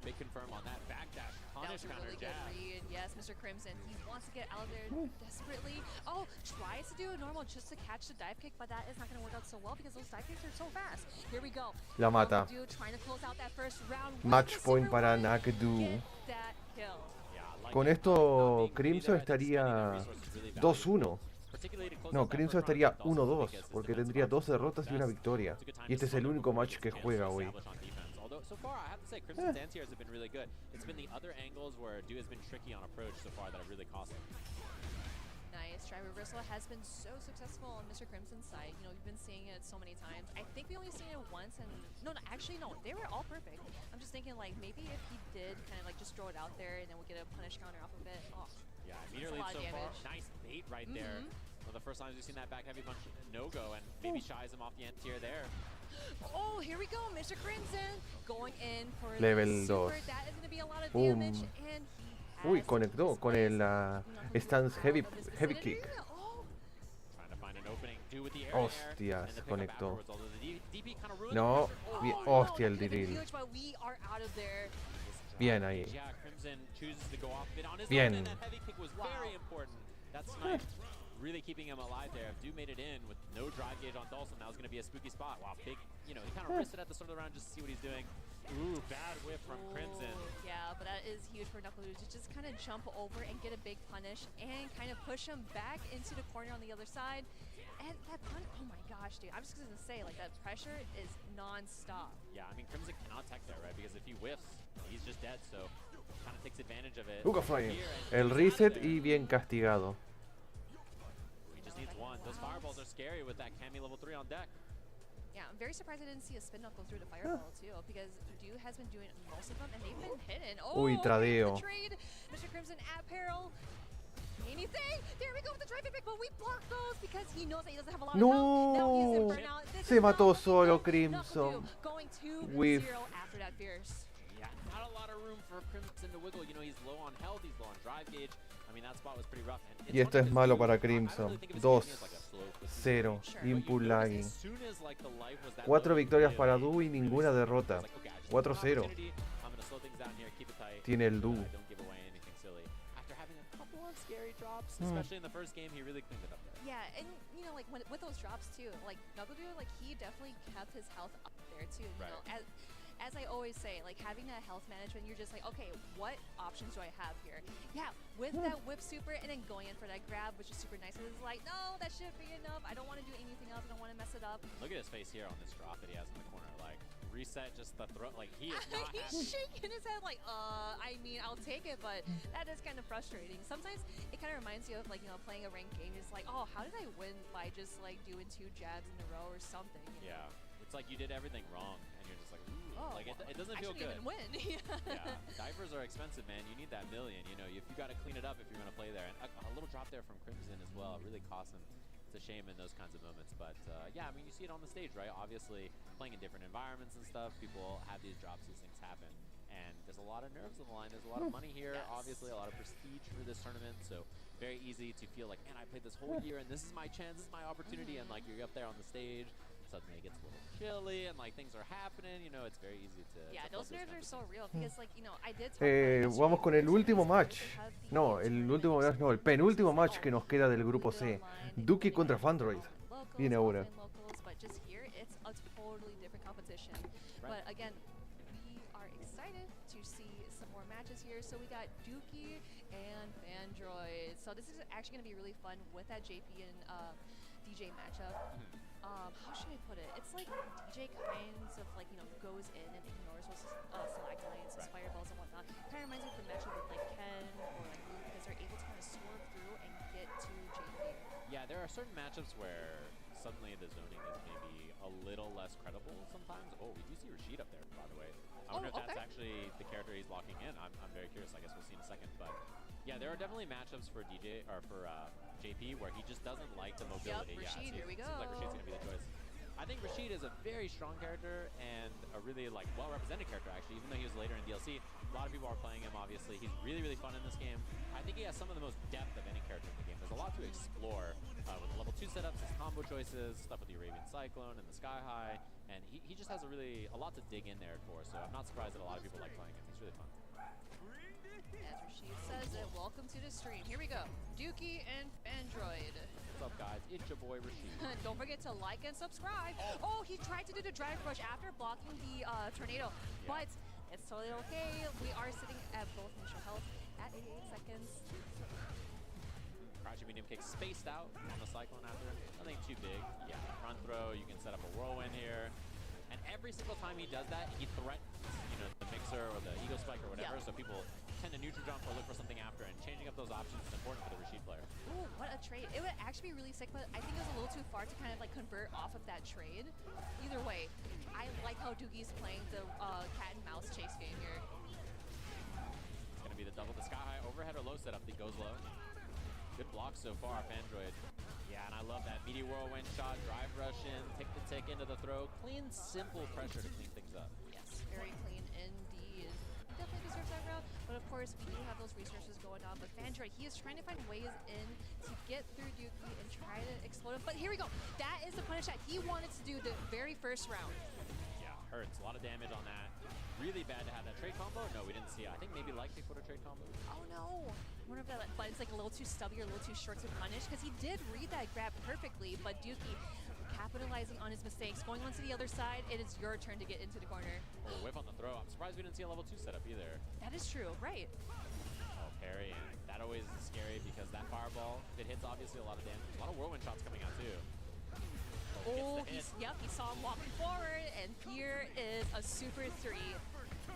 Big confirm on that backdash. That Punish was a counter really good jab. read. Yes, Mr. Crimson. He wants to get out there desperately. Oh, tries to do a normal just to catch the dive kick, but that is not going to work out so well because those dive kicks are so fast. Here we go. La mata. Nagdu trying to close out that first round. Match point para Nagdu. That kill. Con esto Crimson estaría 2-1. No, Crimson estaría 1-2 porque tendría 2 derrotas y una victoria. Y este es el único match que juega hoy. Although so far, I have to say, Crimson's anti-airs have been really good. It's been the other angles where Du has been tricky on approach so far that have really cost him. Nice. Try reversal has been so successful on Mr. Crimson's side. You know, we've been seeing it so many times. I think we only seen it once, and no, actually, no, they were all perfect. I'm just thinking, like, maybe if he did kind of like just throw it out there and then we'll get a punish counter off of it. Oh, yeah, meter lead so far. Nice bait right there. One of the first times we've seen that back heavy punch no-go, and maybe shies him off the anti-air there. Oh, here we go, Mr. Crimson going in for Level the super. 2. That is going to be a lot of damage, and he Uy, conectó con el stance heavy kick. Hostias, conectó. No, bien, hostia el drill. Bien ahí. Bien. Really keeping him alive there. If Du made it in with no drive gauge on Dawson, that was going to be a spooky spot. Wow, big, you know, he kind of risked it at the start of the round just to see what he's doing. Ooh, bad whip from Crimson. Yeah, but that is huge for Knuckle to just kind of jump over and get a big punish and kind of push him back into the corner on the other side. And that pun, oh my gosh, dude. I'm just going to say, like, that pressure is non-stop. Yeah, I mean, Crimson cannot tech there, right? Because if he whiffs, he's just dead, so kind of takes advantage of it. El reset y bien castigado. Needs one. Those fireballs are scary with that Cammy level 3 on deck. Yeah, I'm very surprised I didn't see a spin knuckle through the fireball too, because Du has been doing most of them and they've been hidden. Oh, Uy, tradeo. The trade. Mr. Crimson at peril. Anything? There we go with the drive pick, but we block those because he knows that he doesn't have a lot of health. Now he's in burnout. Se mató solo Crimson. Going 2-0 With after that fierce. Yeah, not a lot of room for Crimson to wiggle. You know, he's low on health, he's low on drive gauge. I mean, that spot was pretty rough. Y esto es malo para Crimson. 2-0. Input lagging. 4 victorias para Du y ninguna derrota. 4-0. Tiene el Du. Especially in the first game, he really cleaned it up there. Yeah, and you know, like with those drops too, like Knuckle like he definitely kept his health up there too. You know, as I always say, like having that health management, you're just like, okay, what options do I have here? Yeah, with that whip super and then going in for that grab, which is super nice. It's like, no, that shouldn't be enough. I don't want to do anything else. I don't want to mess it up. Look at his face here on this drop that he has in the corner. Like, reset just the throat. Like, he is not He's shaking his head like, I mean, I'll take it, but that is kind of frustrating. Sometimes it kind of reminds you of, like, you know, playing a ranked game. It's like, oh, how did I win by just, like, doing 2 jabs in a row or something? You know? It's like you did everything wrong, and you're just like, ooh. Oh, like, it doesn't feel good. I shouldn't even win. Yeah, diapers are expensive, man. You need that million. You know, if you got to clean it up if you're going to play there. And a little drop there from Crimson as well. It really cost him. It's a shame in those kinds of moments. But, yeah, I mean, you see it on the stage, right? Obviously, playing in different environments and stuff, people have these drops, these things happen. And there's a lot of nerves on the line. There's a lot of money here, obviously, a lot of prestige for this tournament. So very easy to feel like, man, I played this whole year, and this is my chance, this is my opportunity. And, like, you're up there on the stage. Suddenly it gets a little chilly and like things are happening, you know, it's very easy to... Yeah, those nerves are so real because like, you know, I did vamos con el último match. No, el último match no, el penúltimo match que nos queda del grupo C. Duki contra Fandroid. Viene ahora. But just here, it's a totally different competition. But again, we are excited to see some more matches here. So we got Dookie and Fandroid. So this is actually going to be really fun with that JP and DJ matchup. How should I put it? It's like DJ kinds of like, you know, goes in and ignores those stalagmites, those fireballs and whatnot. Kind of reminds me of the matchup with like Ken or like Luke because they're able to kind of swerve through and get to JP. Yeah, there are certain matchups where suddenly the zoning is maybe a little less credible sometimes. Oh, we do see Rashid up there, by the way. I wonder if that's actually the character he's locking in. I'm very curious. I guess we'll see in a second. But yeah, there are definitely matchups for DJ or for JP where he just doesn't like the mobility. Yep, Rashid, here we go. Seems like Rashid's gonna be the choice. I think Rashid is a very strong character and a really like well-represented character actually, even though he was later in DLC. A lot of people are playing him, obviously. He's really, really fun in this game. I think he has some of the most depth of any character in the game. There's a lot to explore with the level 2 setups, his combo choices, stuff with the Arabian Cyclone and the Sky High. And he just has a lot to dig in there for, so I'm not surprised that a lot of people like playing him. He's really fun. As Rashid says it, welcome to the stream. Here we go. Dookie and Android. What's up, guys? It's your boy, Rashid. Don't forget to like and subscribe. Oh, he tried to do the drive rush after blocking the tornado, but it's totally okay. We are sitting at both initial health at 88 seconds. Crouching medium kick spaced out on the cyclone after. Nothing too big. Yeah, front throw. You can set up a whirlwind here. And every single time he does that, he threatens, the mixer or the ego spike or whatever. So people tend to neutral jump or look for something after. And changing up those options is important for the Rashid player. Ooh, what a trade. It would actually be really sick, but I think it was a little too far to kind of like convert off of that trade. Either way, I like how Dookie's playing the cat and mouse chase game here. It's going to be the double, the sky high overhead or low setup that goes low. Good block so far off Android. Yeah, and I love that meaty whirlwind shot, drive rush in, tick the tick into the throw. Clean, simple pressure to clean things up. Yes, very clean indeed. Definitely deserves that round, but of course we do have those resources going on. But Android, he is trying to find ways in to get through Dookie and try to explode him. But here we go. That is the punish that he wanted to do the very first round. Yeah, hurts. A lot of damage on that. Really bad to have that trade combo. No, we didn't see it. I think maybe like kick would have trade combo. Oh no. I wonder if that, but it's like a little too stubby or a little too short to punish, because he did read that grab perfectly, but Dookie capitalizing on his mistakes, going onto the other side. It is your turn to get into the corner. Oh, whip on the throw. I'm surprised we didn't see a level 2 setup either. That is true, right? Oh, parry, and that always is scary because that fireball, if it hits obviously a lot of damage. A lot of whirlwind shots coming out too. Oh, he saw him walking forward, and here is a super 3.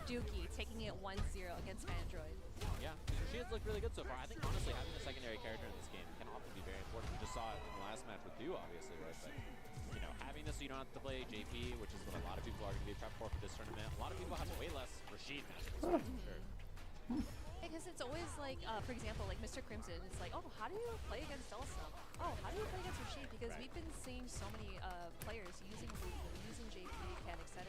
Dookie taking it 1-0 against Android. Yeah, she has looked really good so far. I think honestly having a secondary character in this game can often be very important. We just saw it in the last match with you, obviously, right? But having this so you don't have to play JP, which is what a lot of people are going to be prepped for this tournament. A lot of people have way less Rashid matches, for sure. Because it's always like, for example, like Mr. Crimson, it's like, oh, how do you play against Delsa? Oh, how do you play against Rashid? Because we've been seeing so many players using Ruben, using JP, Ken, etc.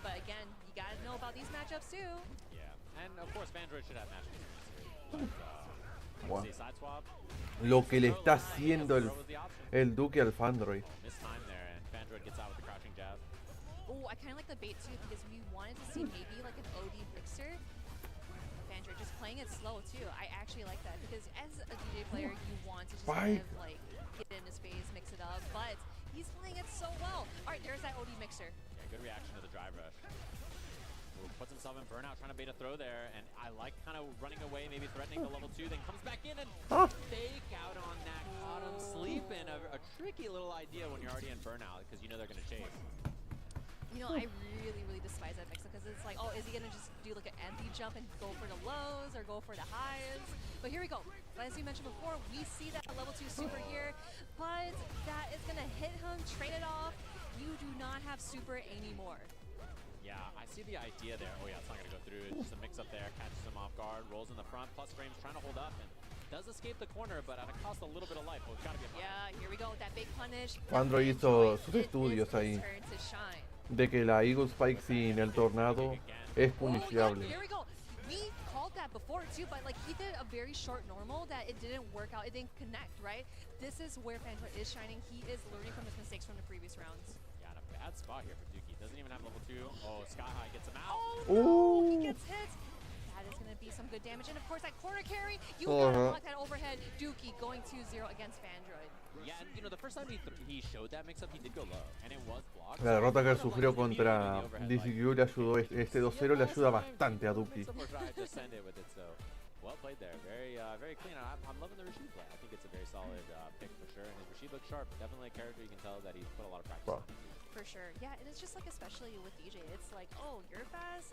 But again, you got to know about these matchups too. Yeah, and of course, Vandroid should have match experience. Wow. Side swap. Lo que le está haciendo el Duque al Fandroid. This time there, and Vandroid gets out with the crouching jab. Oh, I kind of like the bait too, because we wanted to see maybe like an OD mixer. Vandroid just playing it slow too. I actually like that, because as a DJ player, you want to just kind of like get in his face, mix it up, but he's playing it so well. All right, there's that OD mixer. Yeah, good reaction to the drive rush. Ooh, puts himself in burnout, trying to bait a throw there, and I like kind of running away, maybe threatening the level 2, then comes back in and fake out on that. Caught him sleeping. A tricky little idea when you're already in burnout, because you know they're going to chase. You know, I really, really despise that mix-up, because it's like, oh, is he going to just do like an empty jump and go for the lows or go for the highs? But here we go. But as we mentioned before, we see that level 2 super here, but that is going to hit him, trade it off. You do not have super anymore. Yeah, I see the idea there. Oh yeah, it's not going to go through. It's just a mix-up there, catches him off guard, rolls in the front, plus frames trying to hold up, and does escape the corner, but at a cost a little bit of life. Well, it's got to be a yeah, here we go, that big punish. Fandroid hizo sus estudios ahí de que la Eagle Spike sin el tornado es puniciable. Here we go. We called that before too, but like he did a very short normal that it didn't work out. It didn't connect, right? This is where Fandroid is shining. He is learning from his mistakes from the previous rounds. Yeah, and a bad spot here for Dookie. Doesn't even have level 2. Oh, Sky High gets him out. Oh no, he gets hit. That is going to be some good damage. And of course, that corner carry, you gotta block that overhead. Dookie going 2-0 against Fandroid. Yeah, and you know, the first time he showed that mix-up, he did go low, and it was blocked. La derrota que sufrió contra DCQ le ayudó, este 2-0 le ayuda bastante a Dookie. Well played there, very clean. I'm loving the Rashid play. I think it's a very solid pick for sure. And his Rashid looks sharp. Definitely a character you can tell that he's put a lot of practice on. For sure, yeah, and it's just like especially with DJ, it's like, oh, you're fast,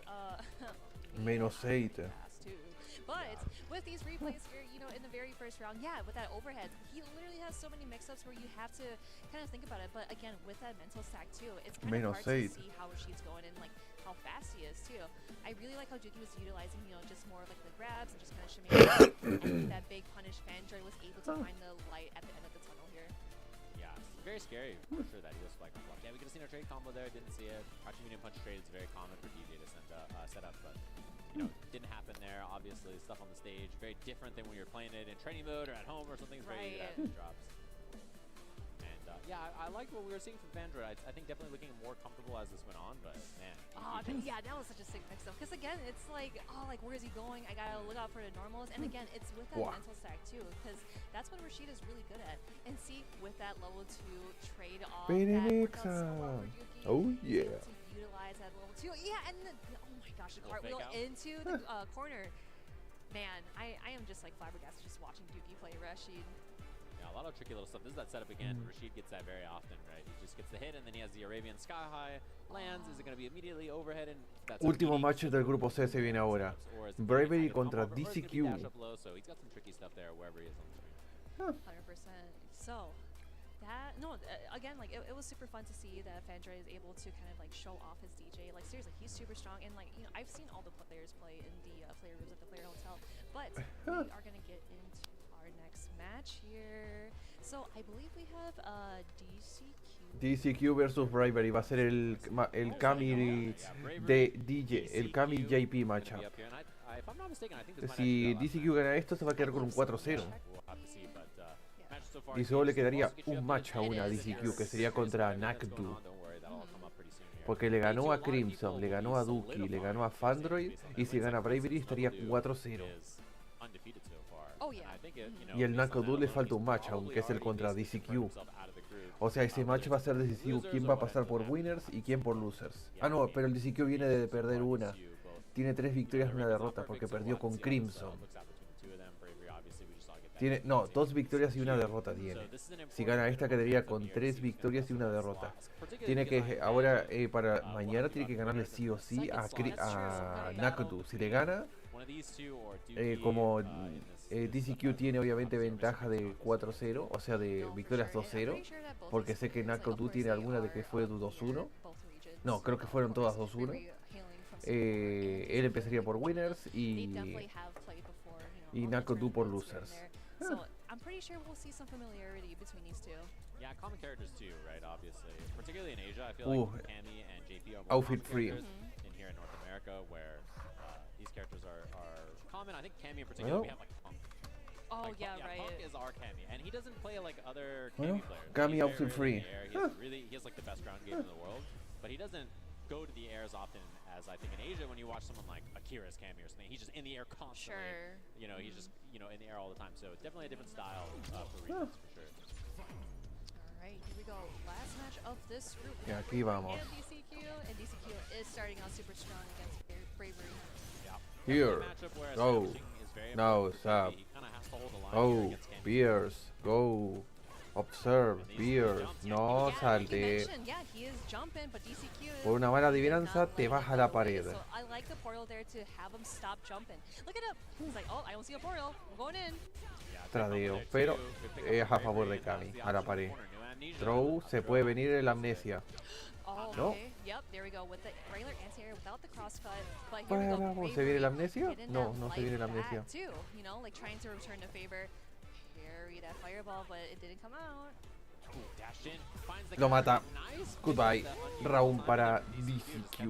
Menos 8. But with these replays here, you know, in the very first round, yeah, with that overhead, he literally has so many mix-ups where you have to kind of think about it. But again, with that mental stack too, it's kind of hard to see how Rashid's going and like how fast he is too. I really like how Dookie was utilizing, you know, just more like the grabs and just kind of shimmying. That big punish, Fandroid was able to find the light at the end of the tunnel here. Yeah, very scary for sure that he was spike on block. Yeah, we could have seen a trade combo there, didn't see it. Crouching medium punch trade is very common for DJ to set up, but you know, didn't happen there. Obviously, stuff on the stage very different than when you're playing it in training mode or at home or something. Very drops. And yeah, Yeah, I liked what we were seeing from Fandroid. I think definitely looking more comfortable as this went on, but man. Yeah, that was such a sick mix-up. Because again, it's like, oh, like where is he going? I gotta look out for the normals. And again, it's with that mental stack too, because that's what Rashid is really good at. And see, with that level 2 trade off, that worked out so well for Yuki. Oh yeah. To utilize that level 2. Yeah, and the, oh my gosh, the cartwheel into the corner. Man, I am just like flabbergasted just watching Yuki play Rashid. Yeah, a lot of tricky little stuff. This is that setup again. Rashid gets that very often, right? He just gets the hit, and then he has the Arabian Sky High, lands. Is it going to be immediately overhead? And that's Último match del grupo C se viene ahora. Bravery contra DCQ. So he's got some tricky stuff there wherever he is on the Huh. screen. 100%. So, that, no, again, like, it was super fun to see that Fandroid is able to kind of, like, show off his DJ. Like, seriously, he's super strong. And, like, you know, I've seen all the players play in the player rooms at the player hotel. But we are going to get into our next match here. So, I believe we have DCQ versus Bravery. Va a ser el Kami de DJ, el Kami JP matchup. Si DCQ gana esto, se va a quedar con un 4-0. Y solo le quedaría un match aún a DCQ, que sería contra Nakdu. Porque le ganó a Crimson, le ganó a Duki, le ganó a Fandroid. Y si gana Bravery estaría 4-0. Y el Nakdu le falta un match aún, que es el contra DCQ. O sea, ese match va a ser decisivo quién va a pasar por winners y quién por losers. Ah no, pero el DCQ viene de perder una. Tiene 3 victorias y una derrota porque perdió con Crimson. Tiene, no, 2 victorias y una derrota tiene. Si gana esta quedaría con 3 victorias y una derrota. Tiene que, ahora para mañana tiene que ganarle sí o sí a Nakdu. Si le gana, como DCQ tiene obviamente ventaja de 4-0, o sea de victorias 2-0. Porque sé que Nakdu tiene alguna de que fue 2-1. No, creo que fueron todas 2-1. Él empezaría por winners y Nakdu por losers. So I'm pretty sure we'll see some familiarity between these two. Yeah, common characters too, right? Obviously, particularly in Asia, I feel like Cammy and JP are more outfit free. In here in North America, where these characters are common. I think Cammy in particular, we have like Punk. Oh like, yeah, right. Punk is our Cammy, and he doesn't play like other Cammy players. Cammy outfit free. He has like the best ground game in the world, but he doesn't go to the air as often as I think in Asia when you watch someone like Akira's Cammy or something. He's just in the air constantly. Sure. You know, he's just in the air all the time. So definitely a different style for reasons for sure. Alright, here we go. Last match of this group. Y aquí vamos. And DCQ is starting out super strong against Bravery. Yeah. Here. Go. Now stop. Oh, Beers. Go. Observe, Beers, no salte. Por una mala adivinanza te vas a la pared. Tradeo, pero es a favor de Cammy, a la pared. Throw, se puede venir el amnesia. No. ¿Se viene la amnesia? No, no se viene la amnesia. That fireball, but it didn't come out. Lo mata. Goodbye. Round para DCQ.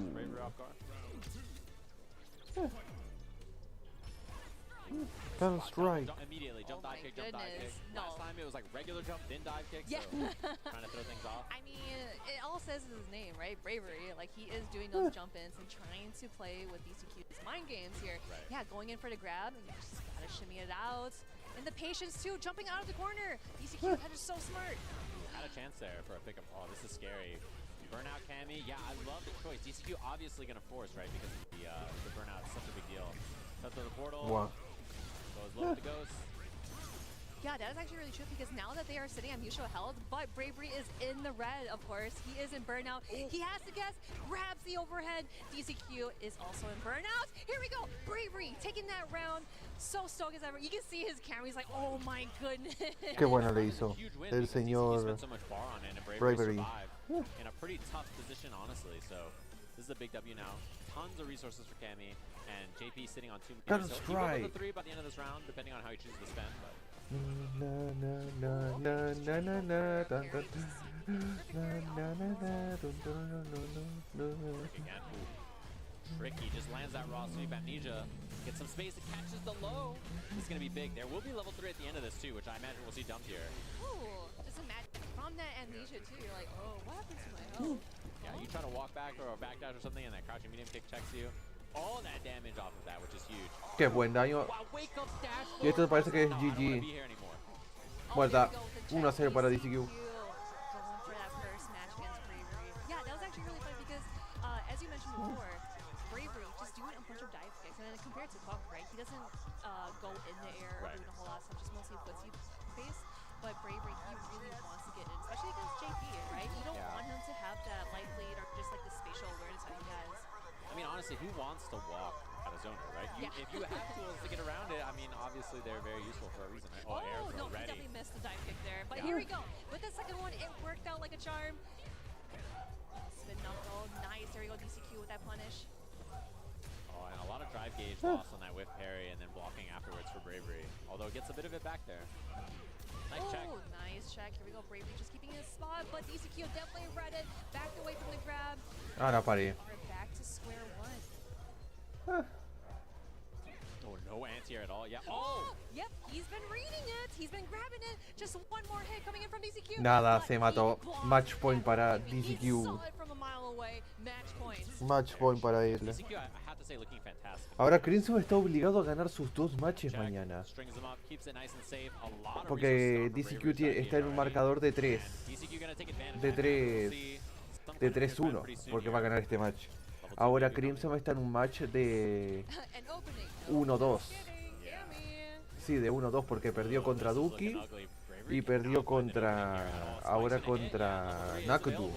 Can't strike. Immediately jump dive kick, jump dive kick. Last time it was like regular jump, then dive kick. Yeah. So trying to throw things off. I mean, it all says is his name, right? Bravery. Like he is doing those jump ins and trying to play with DCQ's mind games here. Right. Yeah, going in for the grab, and you just gotta shimmy it out. And the patience too, jumping out of the corner. DCQ that is so smart. Had a chance there for a pickup. Oh, this is scary. Burnout Cammy. Yeah, I love the choice. DCQ obviously gonna force, right? Because the burnout is such a big deal. Cut through the portal. Wow. Goes low with the ghost. Yeah, that is actually really true because now that they are sitting at mutual health, but Bravery is in the red, of course. He is in burnout. He has to guess, grabs the overhead. DCQ is also in burnout. Here we go. Bravery taking that round. So stoked as ever. You can see his camera. He's like, oh my goodness. Qué bueno le hizo el señor Bravery. In a pretty tough position, honestly. So this is a big W now. Tons of resources for Cammy, and JP sitting on 2 meters. So he will go to 3 by the end of this round, depending on how he chooses to spend. But Tricky just lands that raw sweep. Amnesia gets some space. It catches the low. This is going to be big. There will be level 3 at the end of this too, which I imagine we'll see dumped here. Ooh, just imagine from that amnesia too. You're like, oh, what happened to my health? Yeah, you try to walk back or backdash or something, and that crouching medium kick checks you. All that damage off of that, which is huge. Qué buen daño. Wow, wake up dash. Y esto parece que es No, I don't wanna GG. be here anymore. Muerta. 1-0 para DCQ. Going for that first match against Bravery. Yeah, that was actually really fun because, as you mentioned before, Bravery just doing a bunch of dive kicks, and then compared to Puck, right, he doesn't go in the air or doing a whole lot of stuff, just mostly footsie base. But Bravery, he really wants to get in, especially against JP, right? You don't want him to have that light lead or just like the spatial awareness that he has. I mean, honestly, who wants to walk at a zoner, right? If you have tools to get around it, I mean, obviously they're very useful for a reason, right? Oh, air no, throw, he ready. definitely missed the dive kick there. But here we go. With the second one, it worked out like a charm. Spin knuckle, nice. There we go, DCQ with that punish. Oh, and a lot of drive gauge loss on that whiff parry and then blocking afterwards for Bravery. Although gets a bit of it back there. Nice check. Nice check. Here we go, Bravery just keeping his spot, but DCQ definitely read it. Backed away from the grab. Ahora paré. We're back to square one. Oh, no anti-air at all. Yeah. Oh! Yep, he's been reading it. He's been grabbing it. Just one more hit coming in from DCQ. Nada, se mató. Match point para He DCQ. saw it from a mile away. Match points. Match point para él. DCQ, I have to say, looking fantastic. Ahora Crimson está obligado a ganar sus 2 matches mañana. Strings them up, keeps it nice and safe. A lot of Porque resources DCQ está en un marcador de 3. DCQ gonna take advantage De of that. 3. See some De kind of good run 3-1. pretty soon Porque here. va a ganar este match. Ahora Crimson está en un match de 1-2. Sí, de 1-2 porque perdió contra Duki y perdió contra... ahora contra Nakdu.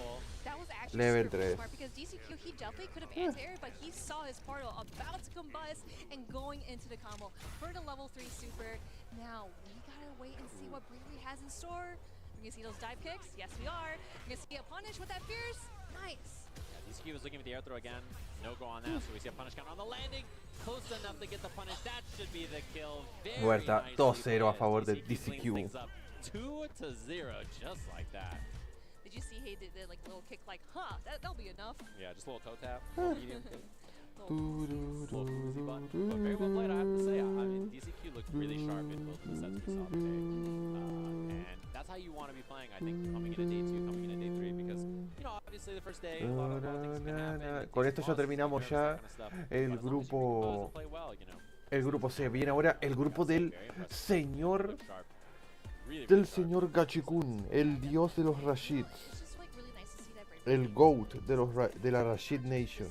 Level 3. Smart because DCQ, he definitely could have anti-aired, but he saw his portal about to combust and going into the combo for the level 3 super. Now, we gotta wait and see what Bravery has in store. We're gonna see those dive kicks. Yes, we are. We're gonna see a punish with that fierce. Nice. DCQ was looking for the air throw again. No go on that, so we see a punish count on the landing. Close enough to get the punish. That should be the kill. Very Muerta. nicely 2-0 a played. favor de cleans DCQ. things up 2-0, just like that. Did you see he did like a little kick like, huh, that'll be enough. Yeah, just a little toe tap. Medium kick. Little boozy button. But very well played, I have to say. I mean, DCQ looked really sharp in both of the sets we saw today. And that's how you want to be playing, I think, coming into day 2, coming into day 3, because, you know, obviously the first day, a lot of things can happen. Con esto ya terminamos ya el grupo. El grupo C. Viene ahora el grupo del señor Gachikun, el dios de los Rashids, el GOAT de la Rashid Nation.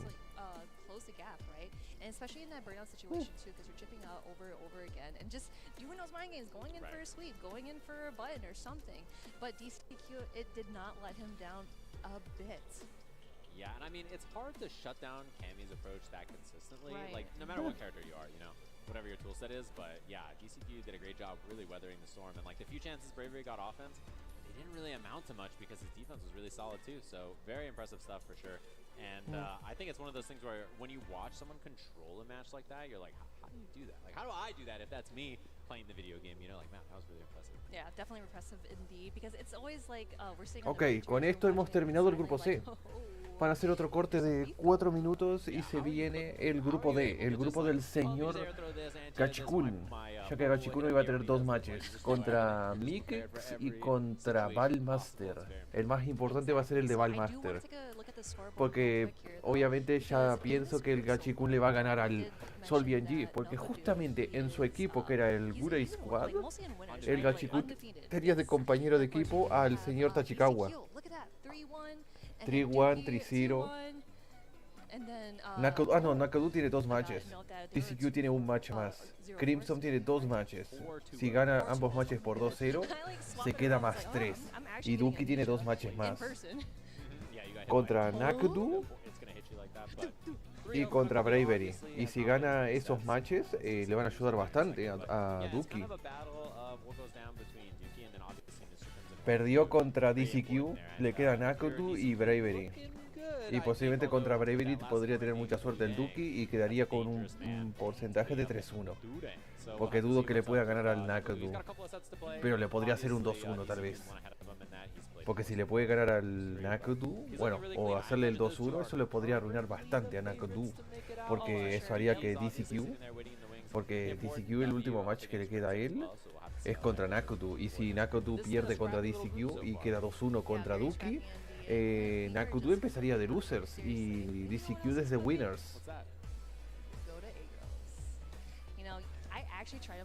Close the gap, right? And especially in that burnout situation too, because you're chipping out over and over again, and just doing those mind games, going in for a sweep, going in for a button or something. But DCQ, it did not let him down a bit. Yeah, and I mean, it's hard to shut down Cammy's approach that consistently. Right. Like, no matter what character you are, you know, whatever your toolset is. But yeah, DCQ did a great job really weathering the storm. And like the few chances Bravery got offense, they didn't really amount to much because his defense was really solid too. So very impressive stuff for sure. And I think it's one of those things where when you watch someone control a match like that, you're like, how do you do that? Like, how do I do that if that's me playing the video game? You know, like, man, that was really impressive. Yeah, definitely impressive indeed, because it's always like we're seeing. Ok, con esto hemos terminado el grupo C. Van a hacer otro corte de 4 minutos y se viene el grupo D, el grupo del señor Gachikun. Ya que Gachikun iba a tener 2 matches, contra Mikex y contra Valmaster. El más importante va a ser el de Valmaster, porque obviamente ya pienso que el Gachikun le va a ganar al Solbian, porque justamente en su equipo, que era el Gurei Squad, el Gachikun tenía de compañero de equipo al señor Tachikawa. 3-1, 3-0. Nakadu tiene 2 matches. TCQ tiene un match más. Crimson tiene 2 matches. Si gana ambos matches por 2-0, se queda más 3. Y Duki tiene 2 matches más. Contra Nakadu y contra Bravery. Y si gana esos matches, le van a ayudar bastante a Duki. Perdió contra DCQ, le queda Nakadu y Bravery. Y posiblemente contra Bravery podría tener mucha suerte el Duki y quedaría con un porcentaje de 3-1. Porque dudo que le pueda ganar al Nakadu. Pero le podría hacer un 2-1 tal vez. Porque si le puede ganar al Nakadu, bueno, o hacerle el 2-1, eso le podría arruinar bastante a Nakadu. Porque eso haría que DCQ Porque DCQ, el último match que le queda a él, es contra Nakutu. Y si Nakutu pierde contra DCQ y queda 2-1 contra Duki, Nakutu empezaría de losers y DCQ desde winners.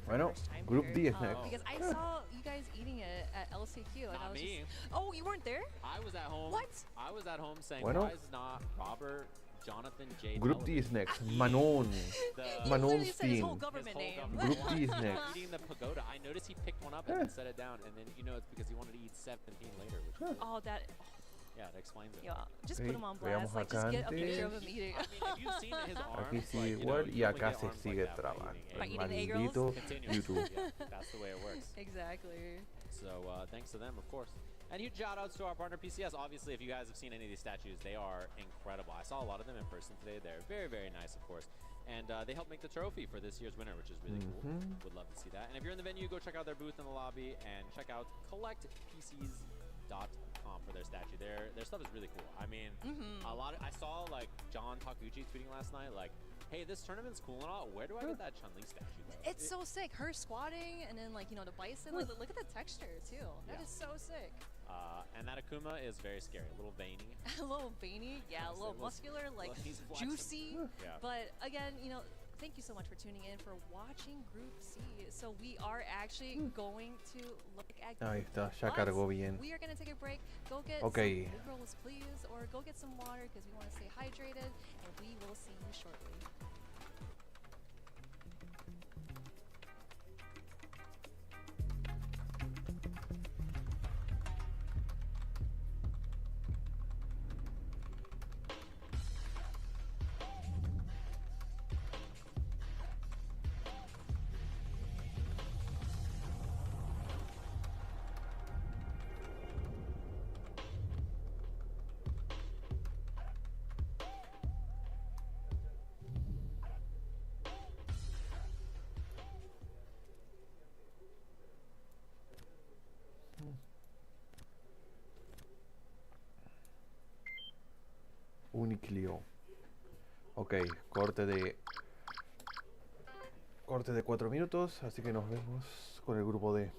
Bueno, Group D is next. Because I saw you guys eating it at LCQ, and I was just, oh, you weren't there? I was at home. What? I was at home saying, Bueno. why is not Robert, Jonathan, J. Group D is next. Manon. Manon Steen. Group D is next. Eating the pagoda. I noticed he picked one up and then set it down, and then you know it's because he wanted to eat 17 later. Which Oh, that. yeah, that explains it. Yeah, just put him on Veamos blast. Like, acá just get a antes. picture of him eating. If you've seen his arms, Aquí sigue like, you know, igual you y only acá get se arms sigue like that by trabando. eating By egg. eating egg Maldito rolls? YouTube. Yeah, that's the way it works. Exactly. So thanks to them, of course. And huge shout outs to our partner PCS. Obviously, if you guys have seen any of these statues, they are incredible. I saw a lot of them in person today. They're very, very nice, of course. And they helped make the trophy for this year's winner, which is really cool. Would love to see that. And if you're in the venue, go check out their booth in the lobby and check out collectpcs.com for their statue. Their stuff is really cool. I mean, a lot. I saw like John Takuchi tweeting last night, like, "Hey, this tournament's cool and all. Where do I get that Chun-Li statue, though?" It's so sick. Her squatting and then like the bison. Like, look at the texture too. That is so sick. And that Akuma is very scary. A little veiny. A little veiny, yeah. A little muscular, like he's flexing. juicy. Yeah. But again, thank you so much for tuning in for watching Group C. So we are actually going to look at. Ahí está, ya But cargó bien. We are going to take a break. Go get Okay. some Grupos, please, or go get some water because we want to stay hydrated, and we will see you shortly. Uniclio. Ok, corte de 4 minutos, así que nos vemos con el grupo D.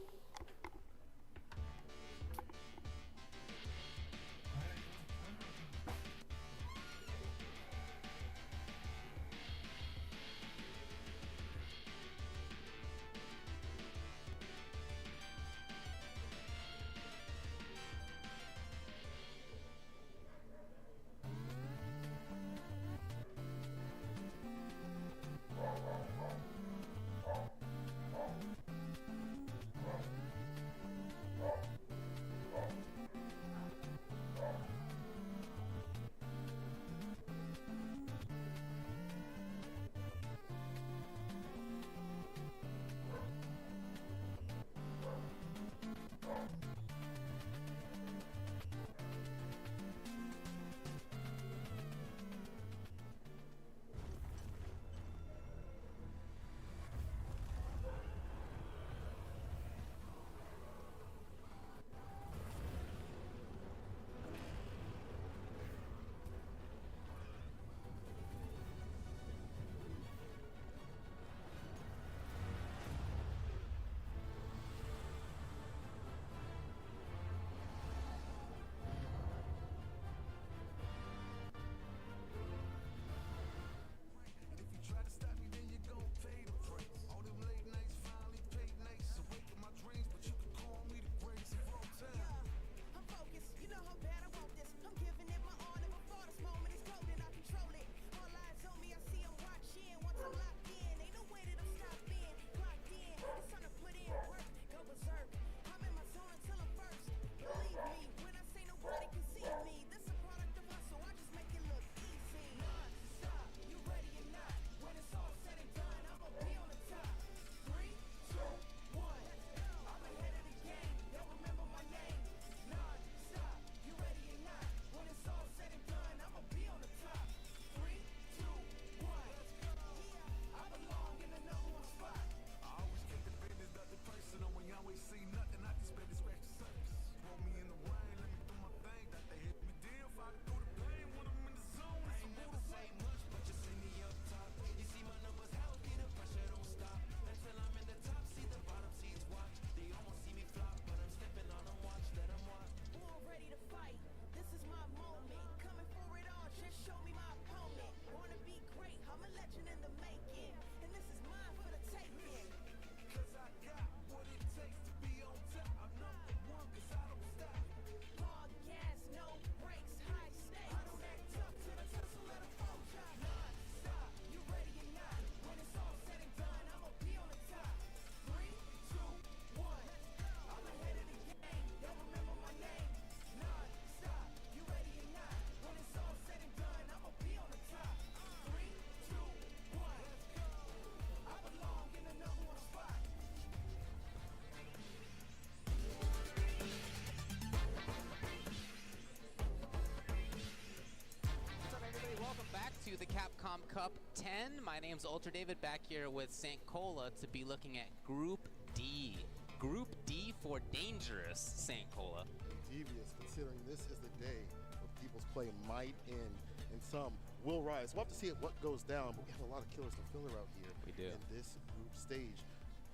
Capcom Cup 10. My name's Ultra David, back here with St. Cola to be looking at Group D. Group D for dangerous, St. Cola. Devious, considering this is the day where people's play might end and some will rise. We'll have to see what goes down, but we have a lot of killers to filler out here. We do. In this group stage,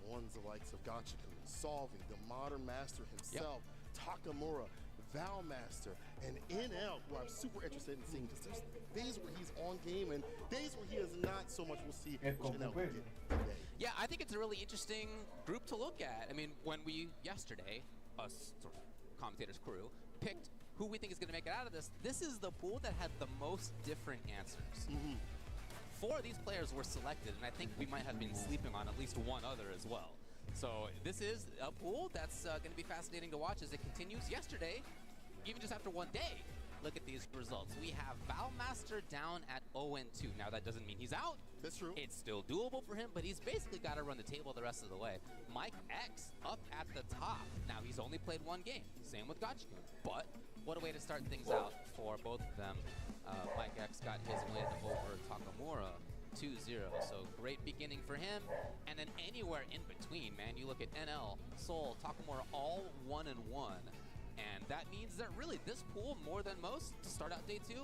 ones the likes of Gachiku, Solving, the Modern Master himself, Takamura, Valmaster, and NL, who I'm super interested in seeing, because there's days where he's on game and days where he is not so much. We'll see which NL we get today. Yeah, I think it's a really interesting group to look at. I mean, when we, yesterday, us sort of commentators crew, picked who we think is going to make it out of this, this is the pool that had the most different answers. 4 of these players were selected, and I think we might have been sleeping on at least one other as well. So this is a pool that's going to be fascinating to watch as it continues. Yesterday, even just after one day, look at these results. We have Valmaster down at 0-2. Now that doesn't mean he's out. That's true. It's still doable for him, but he's basically got to run the table the rest of the way. Mike X up at the top. Now he's only played 1 game. Same with Gachiku. But what a way to start things out for both of them. Mike X got his win over Takamura 2-0. So great beginning for him. And then anywhere in between, man, you look at NL, Seoul, Takamura, all 1-1. And that means that really this pool, more than most, to start out day 2,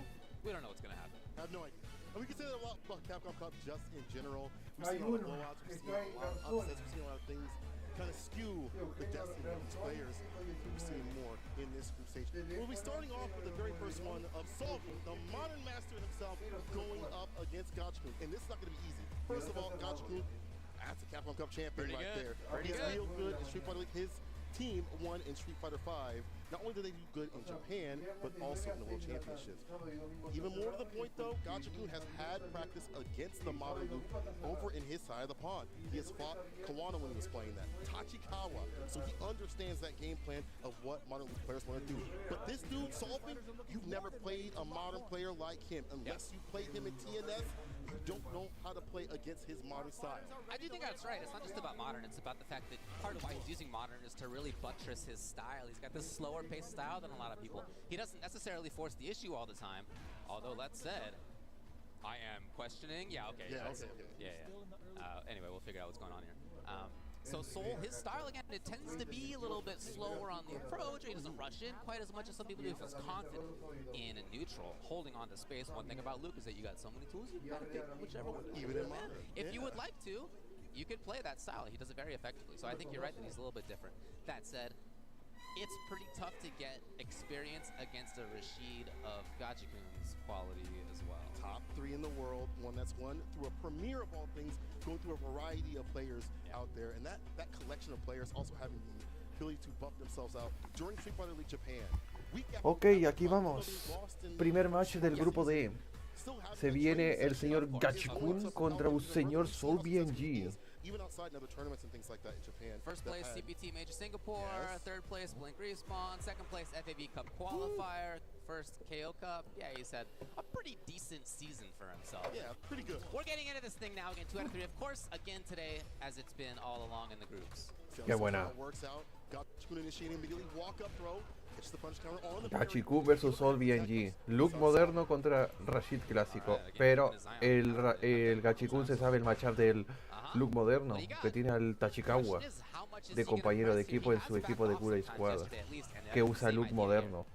we don't know what's going to happen. I have no idea. And we can say that a lot about Capcom Cup just in general. We've seen a lot of blowouts, we've seen a lot of upsets, we've seen a lot of things kind of skew the destiny of these players. We're seeing more in this group stage. We'll be starting off with the very first one of Solving, the Modern Master himself, going up against Gachiku. And this is not going to be easy. First of all, Gachiku, that's a Capcom Cup champion there. He's real good in Street Fighter League. His team won in Street Fighter V. Not only did they do good in Japan, but also in the World Championships. Even more to the point, though, Gachiku has had practice against the Modern Luke over in his side of the pond. He has fought Kawana when he was playing that, Tachikawa, so he understands that game plan of what Modern Luke players want to do. But this dude, Solving, you've never played a modern player like him. Unless you played him in TNS, you don't know how to play against his modern style. I do think that's right. It's not just about modern, it's about the fact that part of why he's using modern is to really buttress his style. He's got this slower paced style than a lot of people. He doesn't necessarily force the issue all the time, although that said, I am questioning. Yeah, okay. Anyway, we'll figure out what's going on here. So Seoul, his style again, it tends to be a little bit slower on the approach. He doesn't rush in quite as much as some people do. He feels confident in a neutral, holding on to space. One thing about Luke is that you got so many tools, you gotta pick whichever one. Even in modern. If you would like to, you could play that style. He does it very effectively. So I think you're right that he's a little bit different. That said, it's pretty tough to get experience against a Rashid of Gachikun's quality as well. Top 3 in the world, one that's won through a premiere of all things, going through a variety of players out there, and that collection of players also having the ability to buff themselves out during Street Fighter League Japan. Ok, aquí vamos. Primer match del grupo D. Se viene el señor Gachikun contra un señor Soul BNG. Even outside in other tournaments and things like that in Japan. First place CPT Major Singapore, third place Blink Respawn, second place FAB Cup Qualifier, first KO Cup. Yeah, he's had a pretty decent season for himself. Yeah, pretty good. We're getting into this thing now again, 2 out of 3. Of course, again today, as it's been all along in the groups. Qué buena. Works out. Gachikun initiating immediately walk up throw. Gachiku versus Soul BNG. Look moderno contra Rashid clásico. Pero el Gachiku se sabe el matchup del look moderno, que tiene al Tachikawa de compañero de equipo en su equipo de Kura Squad, que usa look moderno.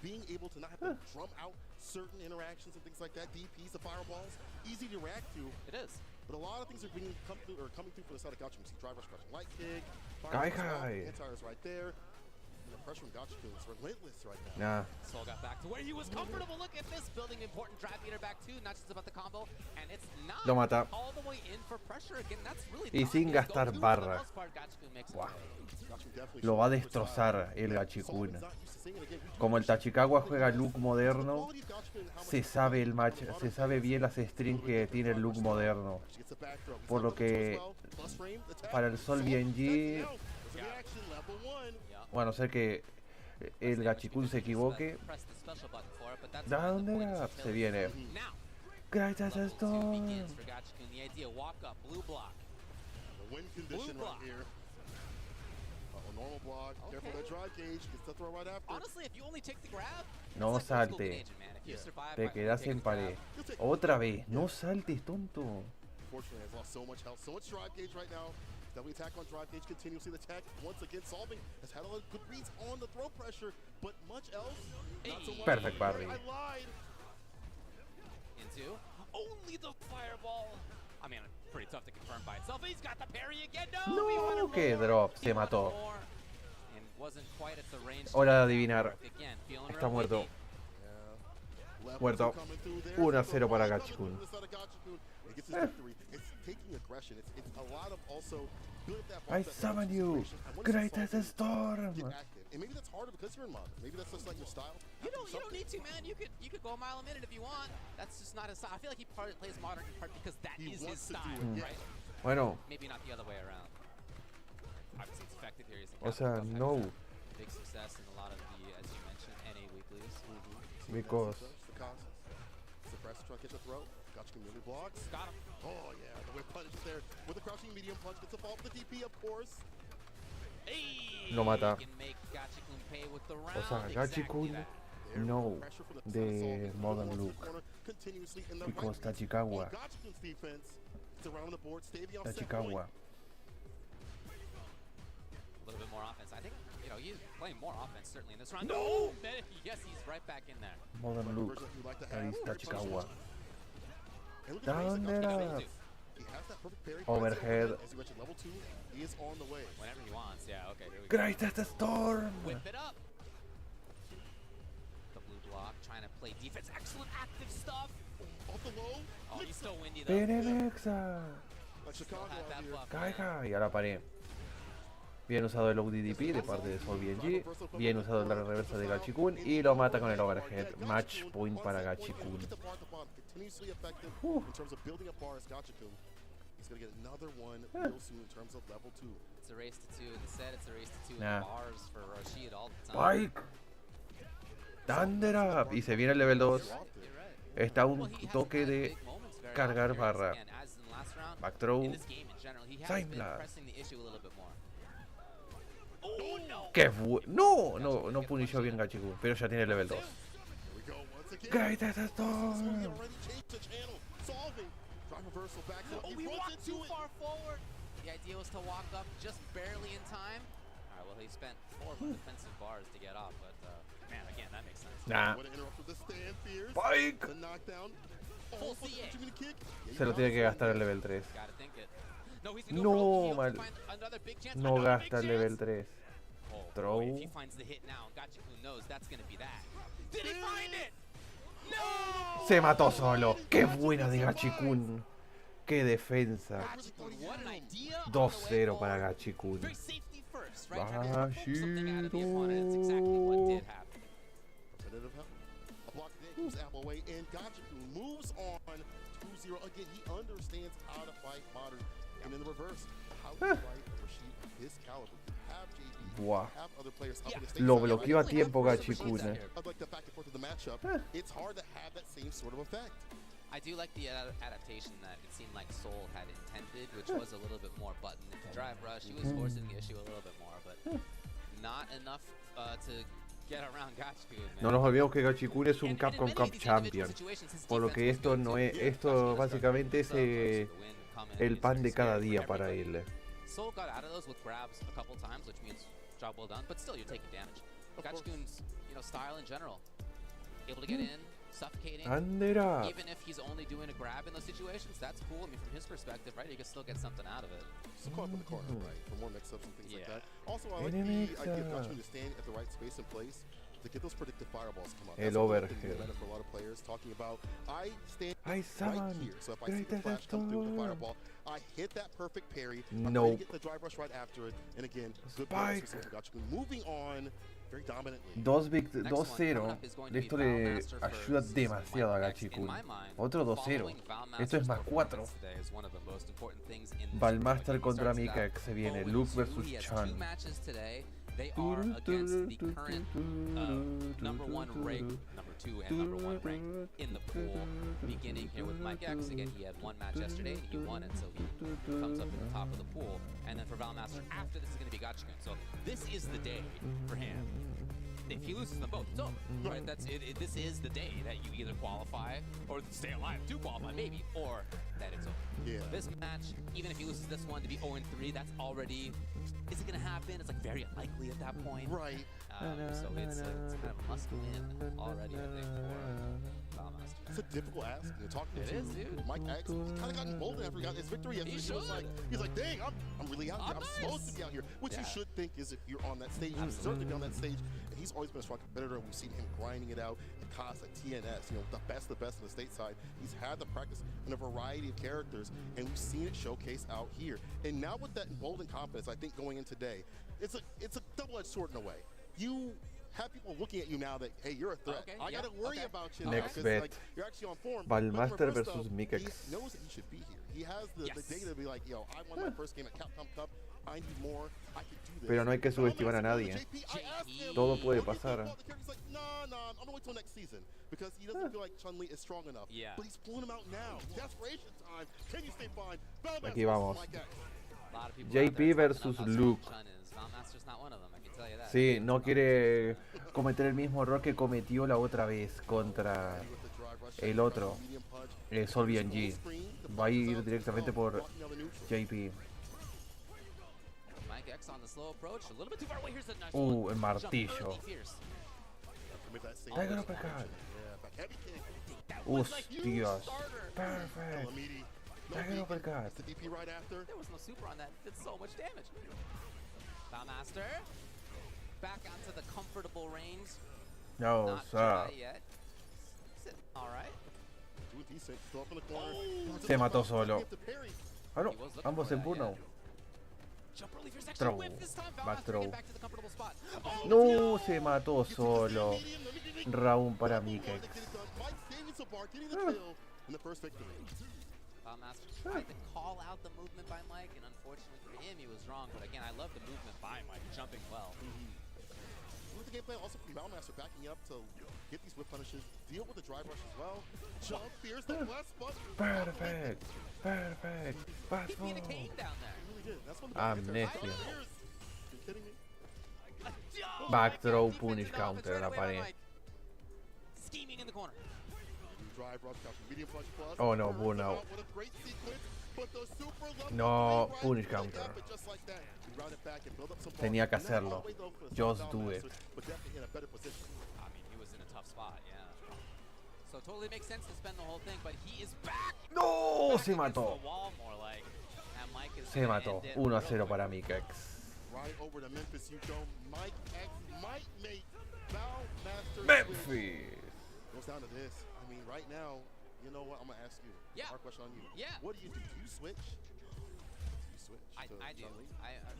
Being able to not have to drum out certain interactions and things like that, DPs, the fireballs, easy to react to. It is. But a lot of things are coming through for the side of Gachiku. See drive rush, crushing light kick, anti-tires right there. And the pressure from Gachiku is relentless right now. Soul got back to where he was comfortable. Look at this, building important drive beater back too. Not just about the combo, and it's not Lo mata. all the way in for pressure again. That's really Y sin gastar barra. Wow. Lo va a destrozar el Gachikun. Como el Tachikawa juega look moderno, se sabe el match, se sabe bien las strings que tiene el look moderno. Por lo que para el Soul BNG, bueno, sé que el Gachikun se equivoque. ¿Dónde era? Se viene. Gracias a esto. block. Careful that drive gauge. Gets the throw right after. Honestly, if you only take the grab, No it's like old school salte. Canadian, man. If you survive Te by quedas taking en the grab, pared. Otra vez. No saltes, tonto. Unfortunately, has lost so much health, so much drive gauge right now. That we attack on drive gauge continuously. The tech once again solving. Has had a lot of good reads on the throw pressure, but much else. Not so much. Perfect parry. I lied. into only the fireball. I mean, pretty tough to confirm by itself. He's got the parry again. No, he wanted No, que more. drop. He Se wanted mató. more and wasn't quite at the range to Hora de get that adivinar. work. Again, feeling Está real muerto. witty. Muerto. 1-0 para Gachikun. It gets his victory. It's taking aggression. It's a lot of also build that I summon you. Greatest storm. Get active. And maybe that's harder because you're in modern. Maybe that's just like your style. You don't need to, man. You could go a mile a minute if you want. That's just not his style. I feel like he probably plays modern in part because that is his style, right? Bueno. Maybe not the other way around. Obviously, it's effective here. O sea, no. Big success in a lot of the, as you mentioned, NA weeklies. Because. Suppress, try to catch a throw. Gotcha really blocks. Got him. Oh yeah, the whip punch is there. With the crouching medium punch, gets a fall for the DP, of course. Lo mata. O sea, Gachikun no de Modern Look. Because Tachikawa. Tachikawa. A little bit more offense. I think, he's playing more offense certainly in this round. No! Yes, he's right back in there. Modern Look. Ahí está Tachikawa. Down it up. Overhead. Whenever he wants, yeah, okay. Here we go. Greatest storm. Whip it up. The blue block trying to play defense. Excellent active stuff. Off the low. Oh, he's still windy though. Benemexa. Caiga. Y a la pared. Bien usado el ODDP de parte de Sol BNG. Bien usado la reversa de Gachikun. Y lo mata con el overhead. Match point para Gachikun. He's going to get another one real soon in terms of level 2. It's a race to 2 in the set. It's a race to 2 in Nah. the bars for Rashid all the time. Spike. Thunder up. Y se viene el level 2. Está un toque de cargar barra. Back throw. Side blast. ¡Qué bueno! No punishió bien Gachikun, pero ya tiene el level 2. Greatest storm. Oh, he walked too far forward. The idea was to walk up just barely in time. All right, well, he spent 4 defensive bars to get off, but man, again, that makes sense. Nah. Spike. Full CA. Se lo tiene que gastar el level 3. Gotta think it. No, he's No, gonna go mal. another big chance. No Another gasta el big level chance. 3. Oh, Throw. boy, if he finds the hit now, Gachikun knows that's gonna be that. Did he find it? No! Se mató solo. ¡Qué buena de Gachikun! ¡Qué defensa! 2-0 para Gachikun. Very safety first, right? Trying to poke something out of the opponent. That's exactly what did happen. A block there keeps Apple away, and Gachikun moves on 2-0. Again, he understands how to fight modern. And in the reverse, how to fight Rashid his caliber. Have JB, Buah. have other players up in the stage. Lo bloqueó a tiempo Gachikun. Like the back and forth of the matchup, it's hard to have that same sort of effect. I do like the adaptation that it seemed like Soul had intended, which was a little bit more button. If you drive rush, he was forcing the issue a little bit more, but not enough to get around Gachikun. No nos olvidemos que Gachikun es un Capcom Cup Champion. Por lo que esto no es. Esto básicamente es el pan de cada día para él. Soul got out of those with grabs a couple times, which means job well done, but still you're taking damage. Gachikun's, style in general, able to get in, suffocating. Thunder up. Even if he's only doing a grab in those situations, that's cool. I mean, from his perspective, right, he can still get something out of it. So caught up in the corner, right, for more mix-ups and things like that. Also, I like the idea of Gachikun to stand at the right space and place to get those predictive fireballs come up. El overhead. That's for a lot of players talking about, I stand I right summon. here, so if I see the flash come through with the fireball, I hit that perfect parry. No. I get the drive rush right after it, and again, good play from Gachikun. Moving on very dominantly. 2-0. Esto le ayuda demasiado a Gachikun. Otro 2-0. Esto es más 4. Valmaster contra Mika, que se viene. Luke versus Chan. They are against the current number 1 ranked, number 2 and number 1 ranked in the pool. Beginning here with Mike X. Again, he had one match yesterday and he won it, so he comes up to the top of the pool. And then for Valmaster, after this is going to be Gotchkin. So this is the day for him. If he loses them both, it's over, right? That's it. This is the day that you either qualify or stay alive to qualify, maybe, or that it's over. Yeah. This match, even if he loses this one to be 0-3, that's already. Is it gonna happen? It's like very unlikely at that point. Right. So it's kind of a must-win already, I think, for Valmaster. It's a difficult ask. You're talking It to is, dude. Mike X. He kind of got emboldened after he got his victory. He He was like, dang, I'm really out here. I'm supposed to be out here. What you should think is if you're on that stage, you deserve to be on that stage. And he's always been a strong competitor, and we've seen him grinding it out at COS, at TNS, the best on the stateside. He's had the practice in a variety of characters, and we've seen it showcase out here. And now with that emboldened confidence, I think going in today, it's a double-edged sword in a way. You have people looking at you now that, hey, you're a threat. Okay, I gotta worry about you now. Next 'cause, bet. like, you're actually on form. Valmaster But versus Mikex. He knows that he should be here. He has the data to be like, yo, I won my first game at Capcom Cup. I need more. I can do this. Pero no hay que subestimar a nadie. Todo puede pasar. He's like, nah, I'm gonna wait till next season because he doesn't feel like Chun-Li is strong enough. Yeah. But he's pulling him out now. Desperation time. Can you stay fine? Aquí vamos. A lot of people JP out there versus talking about Luke. Chun is. Valmaster's not one of them, I can tell you that. Sí, no quiere cometer el mismo error que cometió la otra vez contra el otro, Solvi G. Va a ir directamente por JP. Mike X on the slow approach, a little bit too far away. Here's the nice El martillo. Pégalo para acá. Hostias. Perfect. Pégalo para acá. There was no super on that. Did so much damage. Valmaster back onto the comfortable range. No, Not sir. dry yet. All right. Se mató solo. Ah, no. Ambos en uno. Throw. Back throw. No, se mató solo. Round para Mikex. Valmaster tried to call out the movement by Mike, and unfortunately for him, he was wrong. But again, I love the movement by Mike, jumping well. With the game plan also from Valmaster backing up to get these whip punishes, deal with the drive rush as well. Jump, fears the blast button. Perfect. Perfect. He's being a cane down there. He really did. That's one of the Amnesia. You kidding me? Back throw, punish counter a la pared. Scheming in the corner. Drive rush counter, medium punch plus. Oh no, burnout. What a great sequence, but the super level No, right punish to counter. tap it just like that. Round it back and build up some Tenía que power. Not hacerlo. always though for Just do Valmaster, it. But definitely in a better position. I mean, he was in a tough spot, yeah. So totally makes sense to spend the whole thing, but he is back. No, Back se against mató. the wall more like. And Mike is Se gonna mató. end it 1-0 para Mikex. Right over to Memphis you go. Mike X might make Valmaster Memphis. goes down to this. I mean, right now, you know what? I'm gonna ask you. Yeah. Our question on you. Yeah. What do you do? Do you switch? Do you switch? I to do. Chun-Li?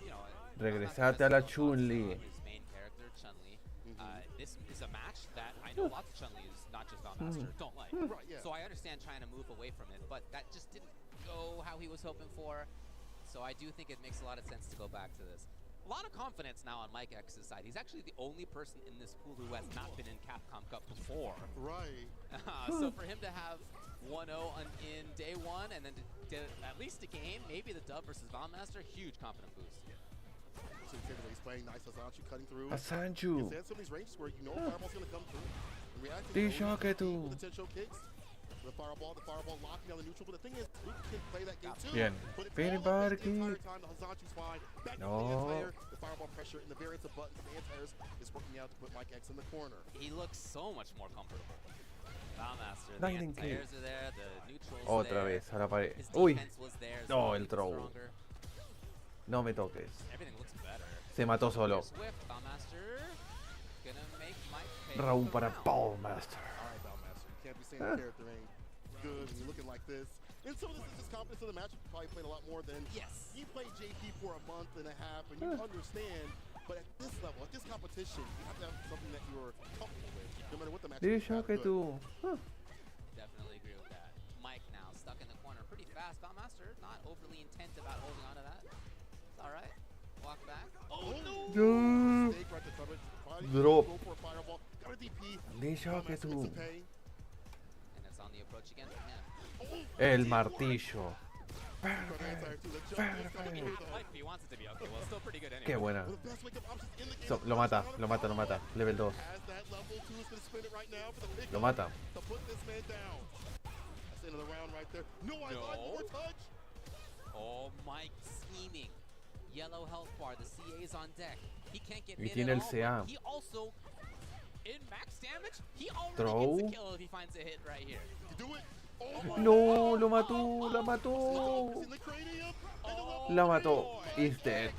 You know. Regresate a la Chun-Li. His main character, Chun-Li. This is a match that I know lots of Chun-Li's, not just Valmaster, don't like. Right, yeah. So I understand trying to move away from it, but that just didn't go how he was hoping for. So I do think it makes a lot of sense to go back to this. A lot of confidence now on Mike X's side. He's actually the only person in this pool who has not been in Capcom Cup before. Right. So for him to have 1-0 in day one and then to at least a game, maybe the dub versus Valmaster, huge confidence boost. So he's playing nice Asanchu cutting through. Asanchu. He's had some of these ranges where you know Fireball's gonna come through. And reacting Dijo que tú. with the 10 show kicks. The fireball locking down the neutral. But the thing is, Luke can play that game too. Bien. But it's Bien, all about the Barky. entire time. The Hazanchu's fine. Back to the No. anti-air. The fireball pressure and the variance of buttons and anti-airs is working out to put Mike X in the corner. He looks so much more comfortable. Valmaster, the Lightning kick. anti-airs are there, the neutrals Otra there. vez a la pared. His Uy. defense was there as No, well, el even throw. stronger. No me toques. Everything looks better. Se mató solo. Swift, Valmaster, gonna make Mike pay Round for the para round. Ballmaster. All right, Valmaster. You can't be saying the character ain't good when you're looking like this. And some of this is just confidence in the match. You probably played a lot more than you played JP for a month and a half, and you understand. But at this level, at this competition, you have to have something that you're comfortable with, no matter what the match is. Dijo que tú. Definitely agree with that. Mike now stuck in the corner pretty fast. Valmaster not overly intent about holding on to that. It's all right. Walk back. Oh no! Drop. Go for a fireball. Got a DP. Deja que tú. And it's on the approach again from him. El martillo. Qué buena. Lo mata. Level 2. Lo mata. No. Oh, Mike scheming. Yellow health bar. The CA's on deck. He can't get Y hit tiene at el all, CA. but he also, in max damage, he already Throw. gets a kill if he finds a hit right here. No, lo mató, la mató. La mató. Is dead.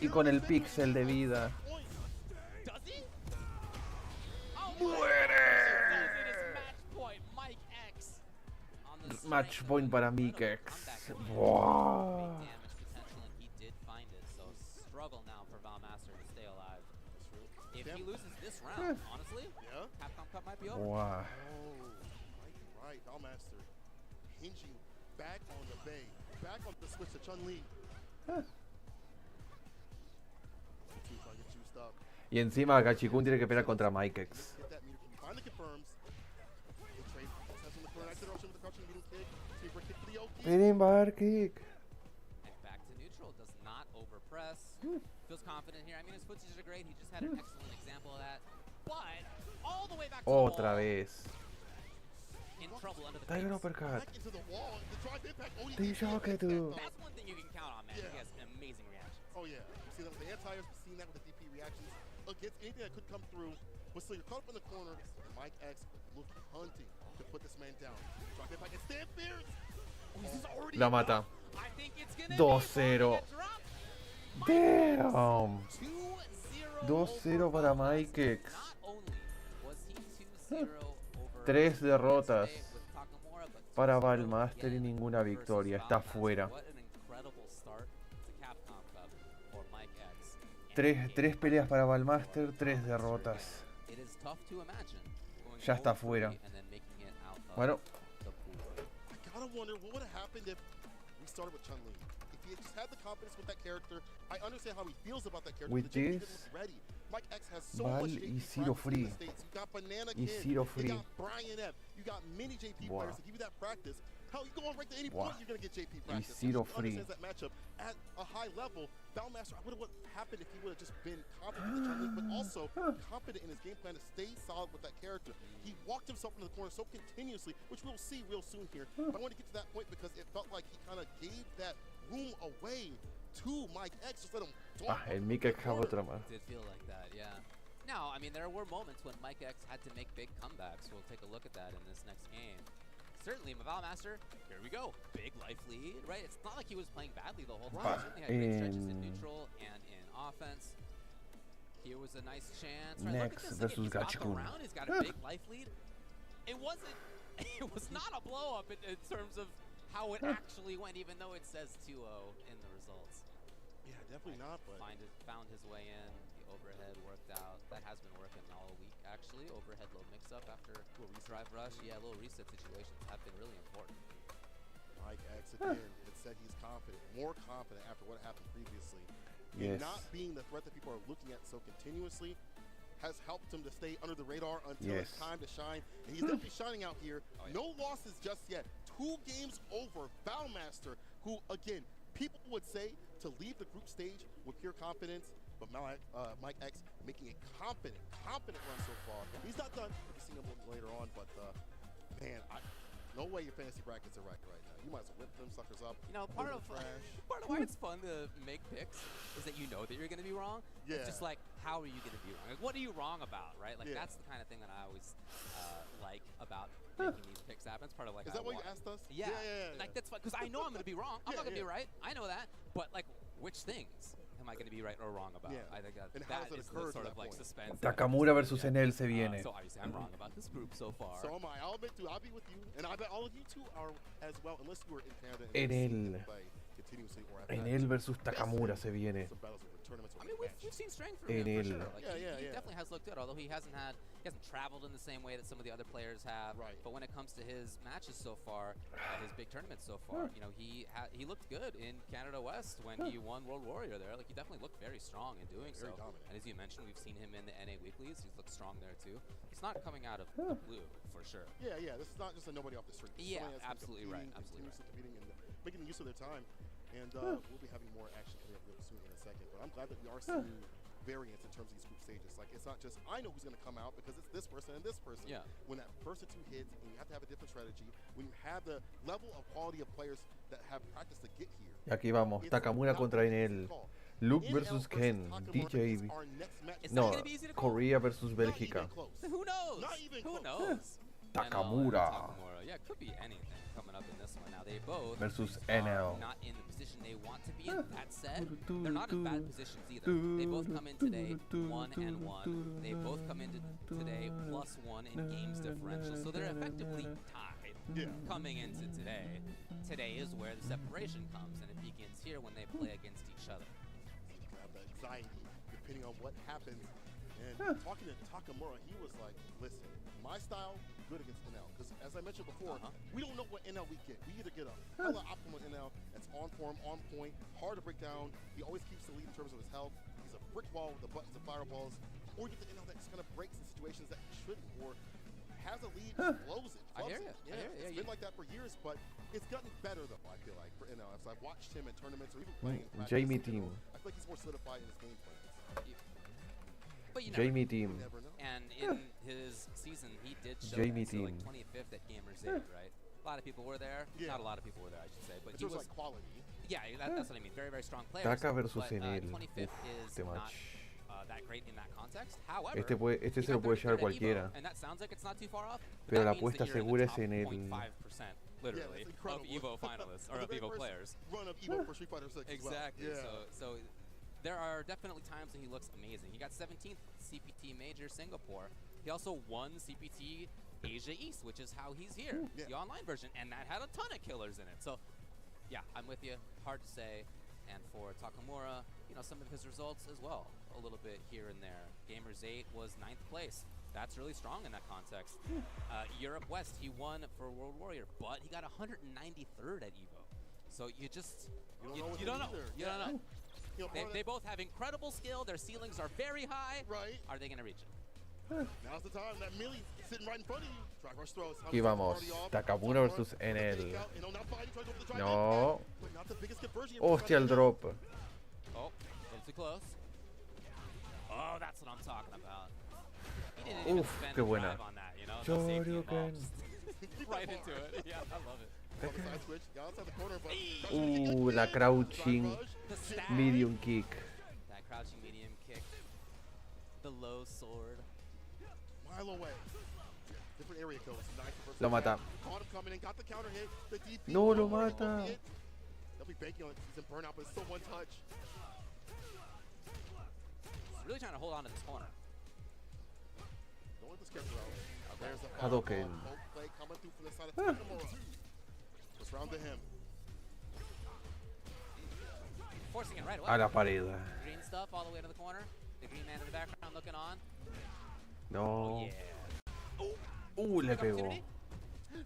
Y con el pixel de vida. Match point para Mikex. Wow. He did find it, so struggle now for Valmaster to stay alive. If he loses this round, honestly, Capcom Cup might be over. Wow. Right, Valmaster hinging back on the bay, back on the switch to Chun-Li. Y encima Gachikun tiene que pelear contra Mikex. Miren bar kick. And back to neutral, does not overpress. Feels confident here. I mean, his footsies are great. He just had an excellent example of that. But all the way back to the Otra wall. vez. In trouble under the Tiger face. uppercut. Deja que tú. That's one thing you can count on, man. He has an amazing reaction. Oh yeah, you see that with the anti-airs, we've seen that with the DP reactions against anything that could come through. But so you're caught up in the corner, and Mike X look hunting to put this man down. Drop it back and stand fierce. La mata. 2-0. Damn. 2-0 para Mikex. 3 derrotas para Valmaster y ninguna victoria. Está fuera. 3 peleas para Valmaster, 3 derrotas. Ya está fuera. Bueno. I gotta wonder what would have happened if we started with Chun-Li. If he had just had the confidence with that character, I understand how he feels about that character. With the JP this, was ready. Mike X has so Val much y JP Zero practice Free. in the States. You got Banana Y Kid, Zero you Free. got Brian F, you got many JP Wow. players to give you that practice. Hell, you go on right to any Wow. point, you're gonna get JP Y practice. Zero He Free. understands that matchup at a high level. Valmaster, I wonder what happened if he would have just been confident with the Chun-Li, but also confident in his game plan to stay solid with that character. He walked himself into the corner so continuously, which we'll see real soon here. But I want to get to that point because it felt like he kind of gave that room away to Mike X. Just let him El Mikex have otra más. Did feel like that, yeah. No, I mean, there were moments when Mike X had to make big comebacks. We'll take a look at that in this next game. Certainly, Valmaster, here we go. Big life lead, right? It's not like he was playing badly the whole time. He certainly had great stretches in neutral and in offense. Here was a nice chance. Right, look at Next this. versus He's got the Gachikun. round. He's got a big life lead. It wasn't. It was not a blow up in terms of how it actually went, even though it says 2-0 in the results. Yeah, definitely not. But Found his way in. The overhead worked out. That has been working all week, actually. Overhead low mix-up after drive rush. Yeah, little reset situations have been really important. Mike X again, it said he's confident, more confident after what happened previously. Yes. And not being the threat that people are looking at so continuously has helped him to stay under the radar until it's time to shine. And he's definitely shining out here. No losses just yet. 2 games over. Valmaster, who, again, people would say to leave the group stage with pure confidence, but Mike X making a confident run so far. He's not done. We'll be seeing him later on, but man, no way your fantasy brackets are right now. You might as well whip them suckers up. You know, part of why it's fun to make picks is that you know that you're going to be wrong. Yeah. It's just like, how are you going to be wrong? Like, what are you wrong about, right? Like, that's the kind of thing that I always like about making these picks happen. It's part of like. Is that what you asked us? Yeah. Like, that's fun because I know I'm going to be wrong. I'm not going to be right. I know that. But like, which things am I going to be right or wrong about? Yeah. I think that is the occur sort to of that like point? suspense. Takamura versus Enel se viene. So obviously I'm wrong about this group so far. So am I. I'll admit to. I'll be with you, and I bet all of you two are as well, unless you were in Canada. Enel. Continuously or Enel versus Takamura se viene. Some battles over tournaments. I mean, we've seen strength from En him for el- sure. Like, he definitely has looked good, although he hasn't traveled in the same way that some of the other players have. Right. But when it comes to his matches so far, his big tournaments so far, you know, he looked good in Canada West when he won World Warrior there. Like, he definitely looked very strong in doing so. Dominant. And as you mentioned, we've seen him in the NA Weeklies. He's looked strong there too. He's not coming out of the blue for sure. Yeah, this is not just a nobody off the street. Yeah, absolutely right. Absolutely right. Competing and making use of their time. And we'll be having more action coming up real soon in a second. But I'm glad that we are seeing variance in terms of these group stages. Like, it's not just, I know who's going to come out because it's this person and this person. Yeah. When that first or two hits, and you have to have a different strategy, when you have the level of quality of players that have practiced to get here. Y aquí vamos, Takamura contra Enel. Luke versus Ken. DJ. No, Korea versus Bélgica. Who knows? Who knows? Takamura Yeah, it could be anything coming up in this one. Now they both versus are NL. not in the position they want to be in. That said, they're not in bad positions either. They both come in today 1-1. They both come into today +1 in games differential. So they're effectively tied coming into today. Today is where the separation comes, and it begins here when they play against each other. You have the anxiety depending on what happens. And talking to Takamura, he was like, listen, my style, good against NL. Because as I mentioned before, we don't know what NL we get. We either get a hella optimal NL that's on form, on point, hard to break down. He always keeps the lead in terms of his health. He's a brick wall with the buttons and fireballs. Or you get the NL that just kind of breaks in situations that he shouldn't, or has a lead, just blows it. I hear you. It's been like that for years, but it's gotten better though, I feel like, for NL. As I've watched him in tournaments or even playing in practice, Jamie team. I feel like he's more solidified in his game plan. But you Jamie team. And in his season, he did show Jamie that. So, like team. 25th at Gamers 8, right? A lot of people were there. Not a lot of people were there, I should say. But he was like quality. Yeah, that's what I mean. Very, very strong players. Taka versus but, Enel. 25th is Este not match. that great in that context. However, Este se lo puede llevar cualquiera. and that sounds like it's not too far off. Pero la apuesta segura es en el 0.5%, literally, of Evo finalists or of Evo players. Run of Evo for Street Fighter 6. Exactly. As well. So there are definitely times when he looks amazing. He got 17th CPT Major Singapore. He also won CPT Asia East, which is how he's here, the online version, and that had a ton of killers in it. So, yeah, I'm with you. Hard to say. And for Takamura, you know, some of his results as well, a little bit here and there. Gamers 8 was 9th place. That's really strong in that context. Europe West, he won for World Warrior, but he got 193rd at Evo. So you just, you don't know. You don't know. You know, they both have incredible skill. Their ceilings are very high. Right. Are they going to reach it? Now's the time. That melee sitting right in front of you. Drive rush throws. Aquí vamos. Takamura versus Enel. No. Hostia, el drop. Oh, a little too close. Oh, that's what I'm talking about. He didn't even spend qué a buena. drive on that, you know? No safety Shoryuken. involved. Right into it. Yeah, I love it. La crouching The stab. medium kick. That crouching medium kick. The low sword. Mile away. Different area codes. Lo mata. Caught him coming in, got the counter hit. The DP. No, lo mata. They'll be banking on it. He's in burnout, but it's still one touch. Really trying to hold on to this corner. Don't let the scarecrow out. There's a Hadoken. play coming through from the side of Takamura. Just round to him. Forcing it right away. A la pared. Green stuff all the way to the corner. The green man in the background looking on. No. Yeah. Le pegó.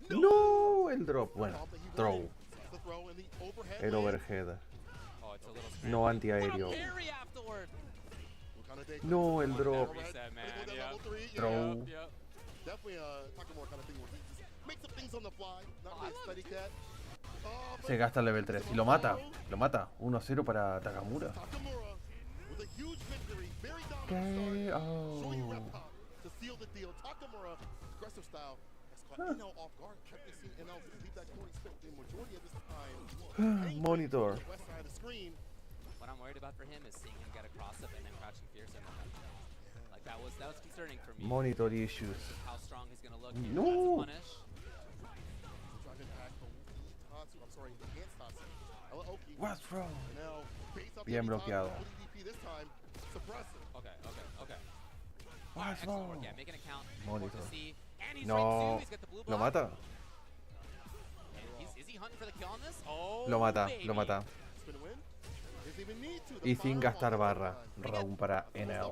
No, el drop. Bueno, throw. The throw in the overhead. El overhead. Oh, it's a little No antiaéreo. parry afterward. No, el drop. Reset, man. Throw. Definitely Takamura kind of thing where he just makes up things on the fly. Not really a study cat. Se gasta el level 3 y lo mata. Lo mata. 1-0 para Takamura. Takamura with a huge victory. Very Okay. dominant start. Showing you rep pop to seal the deal. Takamura, aggressive style, has caught NL off guard. Kept seeing NL leave that corner split the majority of his time. Monitor. The west side of the screen. What I'm worried about for him is seeing him get a cross up and then crouching fierce and like that was concerning for me. Monitor issues. How strong he's gonna look. No. Punish. Driving back from Tatsu. I'm sorry, against Tatsu. Oki. What's wrong? Now, face up Bien every bloqueado. time, DP this time. Suppressive. Okay. What's Excellent wrong? work. Yeah, making a count. Monitor. To see. And he's No. right too. He's got the blue Lo block. mata. And is he hunting for the kill on this? Oh, Lo mata. baby. Lo mata. Spin win. Here's Y sin gastar barra. Round para NL.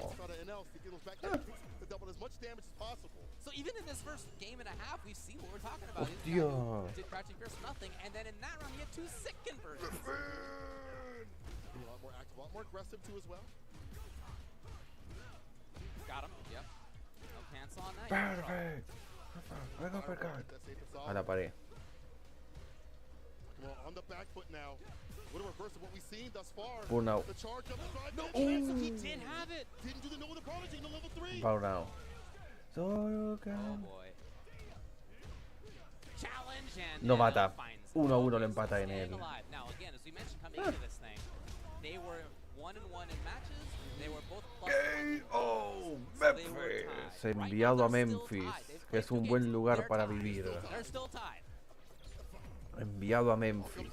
So even in this first game and a half, we've seen what we're talking about. Hostia. Did crouching first nothing, and then in that round he had 2 sick conversions. A lot more active, a lot more aggressive too as well. Got him. Yep. No cancel on that. Perfect. Venga para acá. A la pared. Well, on the back foot now. What a reverse of what we've seen thus far. Burn out. The charge up the drive. No cancel. He did have it. Didn't do the no with the prodigy in the level 3. Burn out. Solo que... Oh boy. Challenge and No mata. finds 1-1 lo empata en staying él. alive. Now again, as we mentioned coming into this thing, they were 1-1 in matches. They were both Oh, Memphis. Enviado a Memphis, que es un buen lugar para vivir. They're still tied. Enviado a Memphis.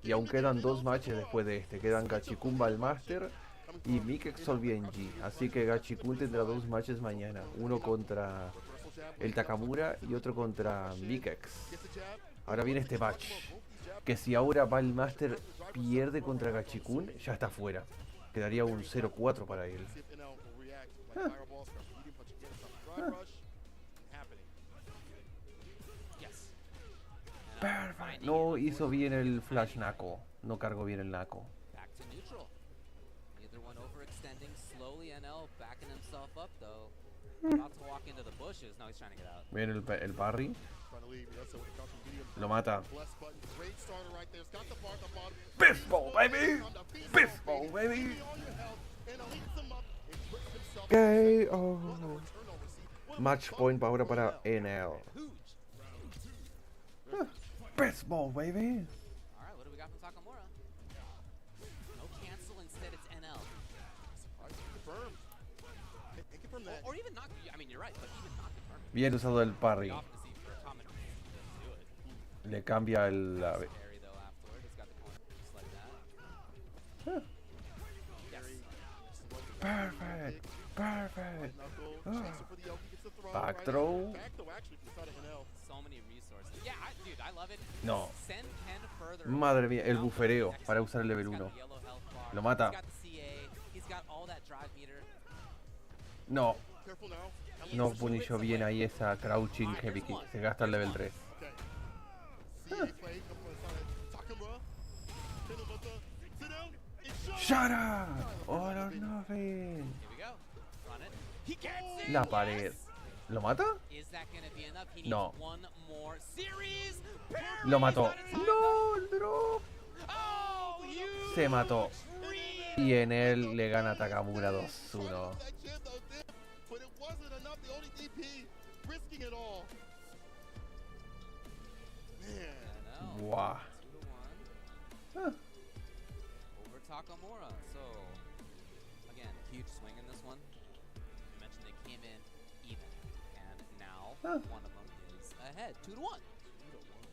Y aún quedan 2 matches después de este. Quedan Gachikun Master y Mikex Solbienji. Así que Gachikun tendrá 2 matches mañana. Uno contra el Takamura y otro contra Mikex. Ahora viene este match. Que si ahora Master pierde contra Gachikun, ya está fuera. Quedaría un 0-4 para él. Perfect. No hizo bien el flash Nako. No cargó bien el Nako. Back to neutral. Neither one overextending. Slowly NL backing himself up though. About to walk into the bushes. No, he's trying to get out. Viene el parry. Lo mata. Baseball, baby. Baseball, baby. KO. Match point ahora para NL. Baseball, baby. Alright, what do we got from Takamura? No cancel, instead it's NL. Or even not, I mean, you're right, but even not confirmed. Bien usado el parry. Often to see for common do it. Le cambia el... Scary though afterward, it's got the corner just like that. Yes. Perfect. Perfect. Back throw. So many resources. Yeah, dude, I love it. No. Send Ken further. Madre mía, el bufereo para usar el level 1. Lo mata. He's got the CA, he's got all that drive meter. No. No punió bien ahí esa crouching heavy kick. Se gasta el level 3. Shut up! All or nothing. Here we go. Run it. He gets it. La pared. ¿Lo mata? Is that gonna be enough? He needs No. one more series. Lo mató. No, el drop. Oh, you Se mató. Y en él le gana Takamura 2-1. Wow. Over Takamura. So, again, huge swing in this one. You mentioned they came in even, and now one of them is ahead, 2-1.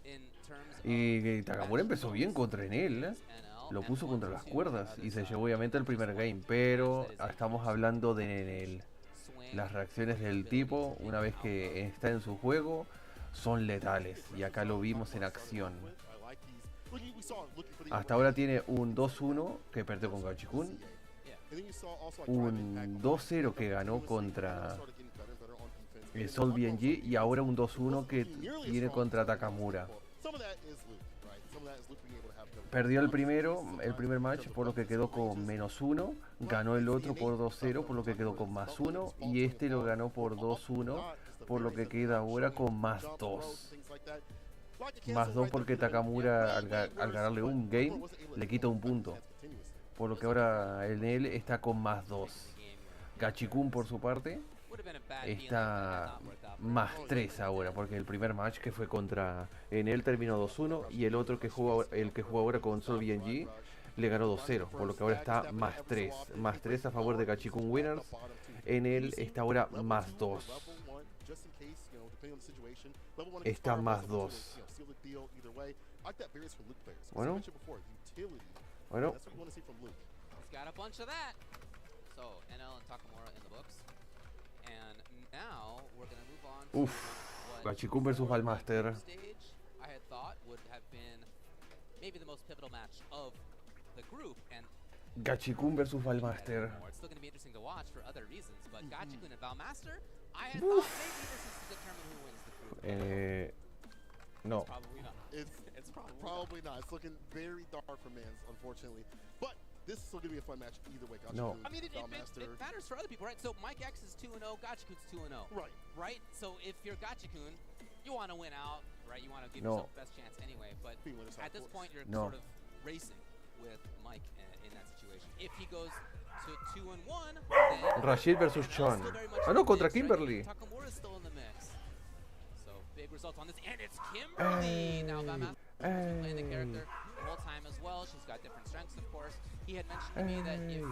In terms of Y Takamura empezó bien contra Enel. Lo puso contra las cuerdas y se llevó obviamente el primer game. Pero estamos hablando de Enel. Las reacciones del tipo, una vez que está en su juego, son letales. Y acá lo vimos en acción. Hasta ahora tiene un 2-1 que perdió con Gachikun, un 2-0 que ganó contra el Sol BNG y ahora un 2-1 que tiene contra Takamura. Perdió el primer match por lo que quedó con -1, ganó el otro por 2-0 por lo que quedó con +1 y este lo ganó por 2-1 por lo que queda ahora con +2. +2 porque Takamura al ganarle un game le quita un punto. Por lo que ahora el NL está con +2. Gachikun por su parte está +3 ahora, porque el primer match que fue contra Enel terminó 2-1 y el otro que jugó ahora con Sol BNG le ganó 2-0, por lo que ahora está +3. +3 a favor de Gachikun Winners. Enel está ahora +2. Está +2. Bueno. Bueno. got a bunch of that. So NL and Takamura in the books. And now we're gonna move on to Gachikun versus Valmaster. stage I had thought would have been maybe the most pivotal match of the group, and Gachikun versus Valmaster. It's still going to be interesting to watch for other reasons, but Gachikun and Valmaster, I had thought maybe this is to determine who wins the group. No. Probably not. It's probably not. It's looking very dark for Mans, unfortunately. But this is still going to be a fun match either way. No. I mean, it matters for other people, right? So Mike X is 2-0, Gachikun's 2-0. Right. Right? So if you're Gachikun, you want to win out, right? You want to give yourself the best chance anyway. But at this point, you're sort of racing with Mike in that situation. If he goes to 2-1, then Rashid versus Chon. Ah, no, contra Kimberly. Takamura's still in the mix. So big results on this, and it's Kimberly. Now Valmaster playing the character the whole time as well. She's got different strengths, of course. He had mentioned to me that if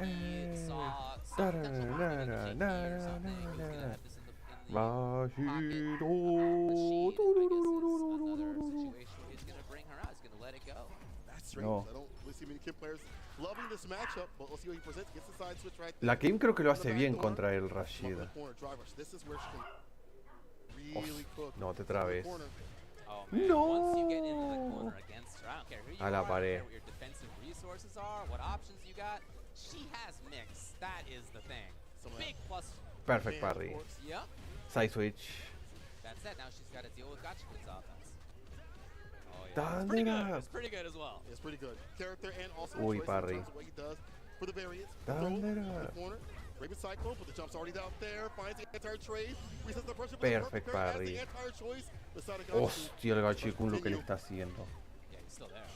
he saw some potential for getting a JP or something, he was gonna have this in the pocket. But she, I guess, is another situation where he's gonna bring her out. He's gonna let it go. That's strange. I don't really see many Kim players loving this matchup, but let's see what he presents. Gets the side switch right there. La Kim creo que lo hace bien contra el Rashid. This is where she can really cook. No te trabes. Oh, man. No. Once you get into the corner against her, I don't care who you A la are, I don't pared. care what your defensive resources are, what options you got. She has mix. That is the thing. Big plus. Perfect parry. Yep. Side switch. That's it. Now she's got to deal with Gachikun's offense. Oh, yeah. Stand It's pretty it good. up. It's pretty good as well. It's pretty good. Character and also Uy, choice in parry. terms of what he does for the variants. Stand Throw it in the up. corner. Raven Cyclone, but the jump's already out there. Finds the entire trade. Resets the pressure. Perfect parry. Hostia, el Gachikun lo que le está haciendo. Yeah, he's still there.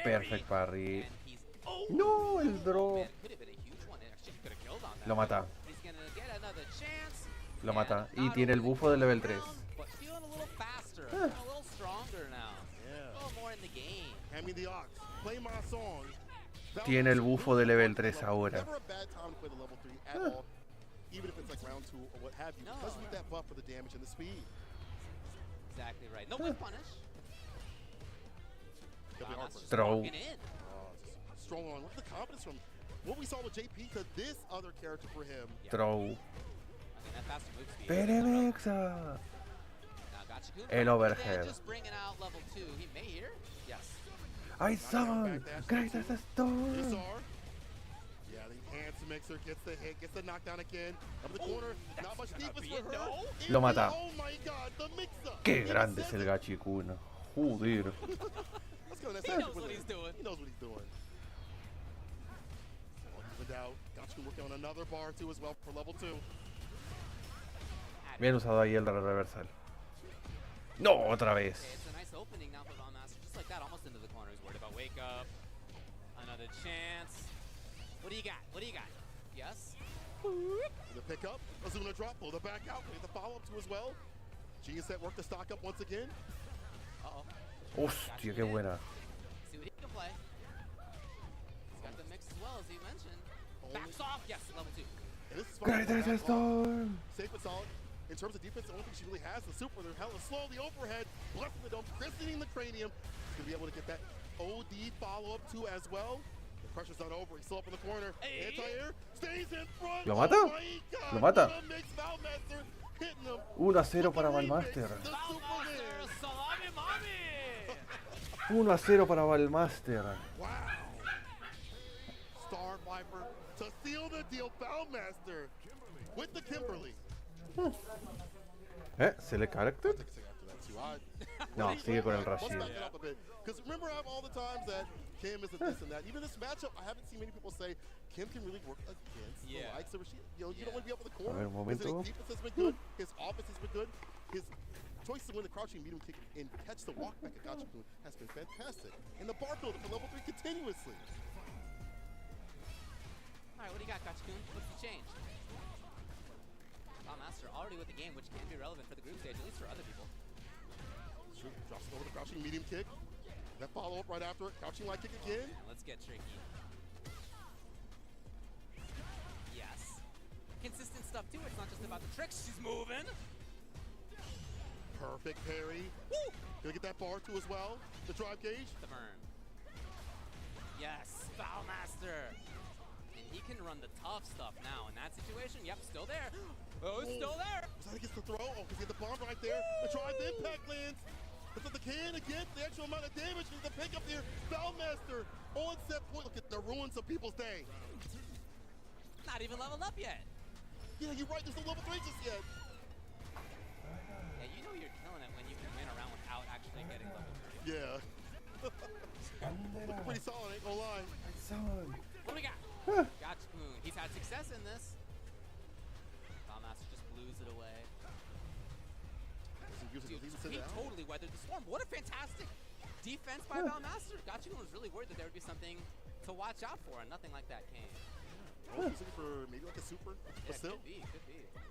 Perfect parry. And he's, oh, No, el drop. man, could have been a huge one. Actually, could have killed on that. Lo mata. He's gonna get another chance. Lo mata. And Y not tiene el only bufo de level down, 3. but feeling a little faster, a little stronger now. A little more in the game. Hand me the ox. Play my song. Tiene el bufo de level 3 ahora. Never a bad time to play the level 3 at all, even if it's like round 2 or what have you. No. Because you need that buff for the damage and the speed. Exactly right. No whip punish. Throw. Walking in. Strong on. Look at the confidence from what we saw with JP to this other character for him. Throw. I mean, that faster move speed. Peremexa. Now Gachikun El overhead. just bringing out level 2. He may here. Yes. I summon greatest storm. Yeah, the hands mixer gets the hit, gets the knockdown again. Up the corner, not much defense for her. Lo mata. Oh my god, the mix-up. Qué grande es el Gachikun. Joder. Let's go. He knows what he's doing. He knows what he's doing. Evened out. Gachikun working on another bar too as well for level 2. Bien usado ahí el reversal. No, otra vez. Okay, it's a nice opening now for Valmaster. Just like that, almost into the corner. He's worried about wake up. Another chance. What do you got? What do you got? Yes? The pickup, Azuna drop, pull the back out, get the follow-up too as well. Genius set work the stock up once again. Uh-oh. Hostia, qué buena. See what he can play. He's got the mix as well, as he mentioned. Backs off. Yes, level 2. And this is Greatest storm. safe and solid. In terms of defense, the only thing she really has is super. They're hella slowly overhead, blessing the dome, christening the cranium. She's going to be able to get that OD follow-up too as well. The pressure's not over. He's still up in the corner. Anti-air stays in front. ¿Lo mata? Oh my God. ¿Lo mata? What a mix. Valmaster hitting him. 1-0 para Valmaster. The super win. Salami mami! 1-0 para Valmaster. Wow. Star Viper to seal the deal. Valmaster with the Kimberly. Select character? No, sigue con el Rashid. Because remember all the times that Kim isn't this and that. Even this matchup, I haven't seen many people say Kim can really work against the likes of Rashid. You know, you don't want to be up in the corner. A ver, un momento. His defense has been good. His offense has been good. His choice to win the crouching medium kick and catch the walk back at Gachikun has been fantastic. And the bar builder for level 3 continuously. All right, what do you got, Gachikun? What's the change? Valmaster already with the game, which can be relevant for the group stage, at least for other people. Sure, drops it over the crouching medium kick. That follow-up right after it. Crouching light kick again. Let's get tricky. Yes. Consistent stuff, too. It's not just about the tricks. She's moving. Perfect parry. Woo! Gonna get that bar, too, as well. The drive gauge. The burn. Yes, Valmaster. And he can run the tough stuff now. In that situation, yep, still there. Oh, it's still there. Was that against the throw? Oh, because he had the bomb right there. The drive impact lands. But the can again, the actual amount of damage needs to pick up here. Valmaster On set point, look at the ruins of people's day. Not even leveled up yet. Yeah, you're right. There's no level 3 just yet. Yeah, you know you're killing it when you can win a round without actually getting level 3. Yeah. Looking pretty solid, ain't gonna lie. What do we got? Got Spoon. He's had success in this. Valmaster just blues it away. Dude, he totally weathered the storm. What a fantastic defense by Valmaster. Gotchgoon was really worried that there would be something to watch out for, and nothing like that came. Well, he's looking for maybe like a super, but still. Could be.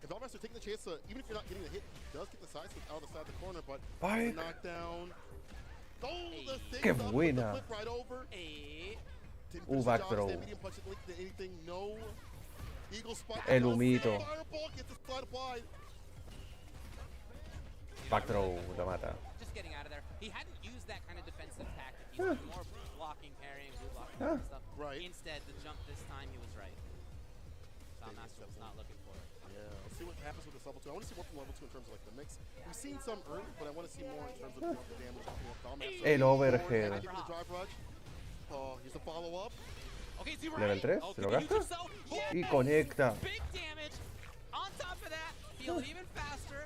If Valmaster taking the chance to, even if you're not getting the hit, he does get the side switch out of the side of the corner, but Bye. knockdown. Oh, the Qué buena. flip right over. Back throw. Medium punch, anything, no. Eagle spot. El humito. Fireball gets the slide applied. Back throw, la mata. Just getting out of there. He hadn't used that kind of defensive tactic. He's been more blocking, parrying, blue blocking, and stuff. Right. Instead, the jump this time, he was right. Valmaster was not looking for it. Yeah, let's see what happens with this level 2. I want to see more from level 2 in terms of like the mix. We've seen some early, but I want to see more in terms of the damage. El overhead. Oh, here's a follow-up. Okay, is he Level right? 3, se lo gasta y conecta. Big damage. On top of that, heal it even faster.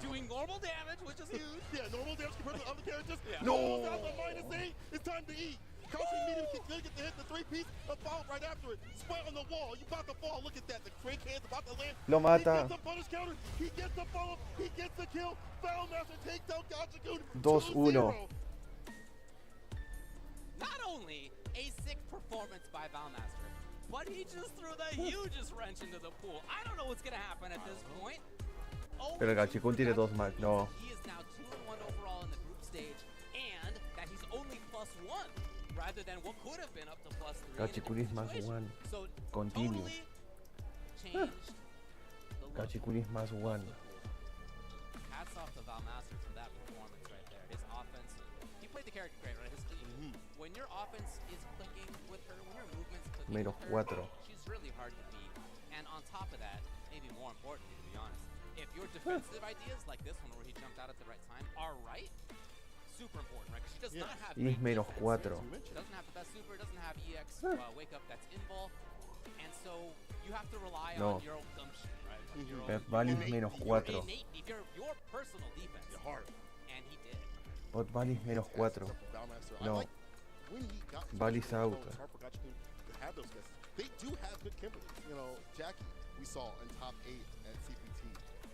Doing normal damage, which is huge. Yeah, normal damage compared to other characters. Yeah. No! Out the -8. It's time to eat. Crouching medium kick, gonna get the hit, the 3-piece, a follow right after it. Sweat on the wall. You about to fall. Look at that. The crank hand's about to land. Lo mata. He gets the punish counter. He gets the follow. He gets the kill. Valmaster takes down Gotchgoon. 2-1. Not only a sick performance by Valmaster, but he just threw the hugest wrench into the pool. I don't know what's gonna happen at this point. Pero el Gachikun tiene 2 más. No. He is now 2-1 overall in the group stage, and that he's only +1 rather than what could have been up to +3. Gachikun is más 1. So Continue. totally changed the look. Gachikun is más 1. Hats off to Valmaster for that performance right there. His offense, he played the character great, right? When your offense is clicking with her, when your movement's clicking Menos with her, 4. she's really hard to beat. And on top of that, maybe more importantly, to be honest, if your defensive ideas like this one where he jumped out at the right time are right, super important, right? 'Cause she does not have Y es menos 4. doesn't have the best super, doesn't have EX wake up that's invul, and so you have to rely No. on your own gumption, right? Like your own- But Vali es menos 4. your personal defense. Your heart. And he did. But Vali es menos 4. No. When he got Vali's out. it's hard for Gotchgoon to have those guys. They do have good Kimberly. You know, Jackie, we saw in top 8 at CPT.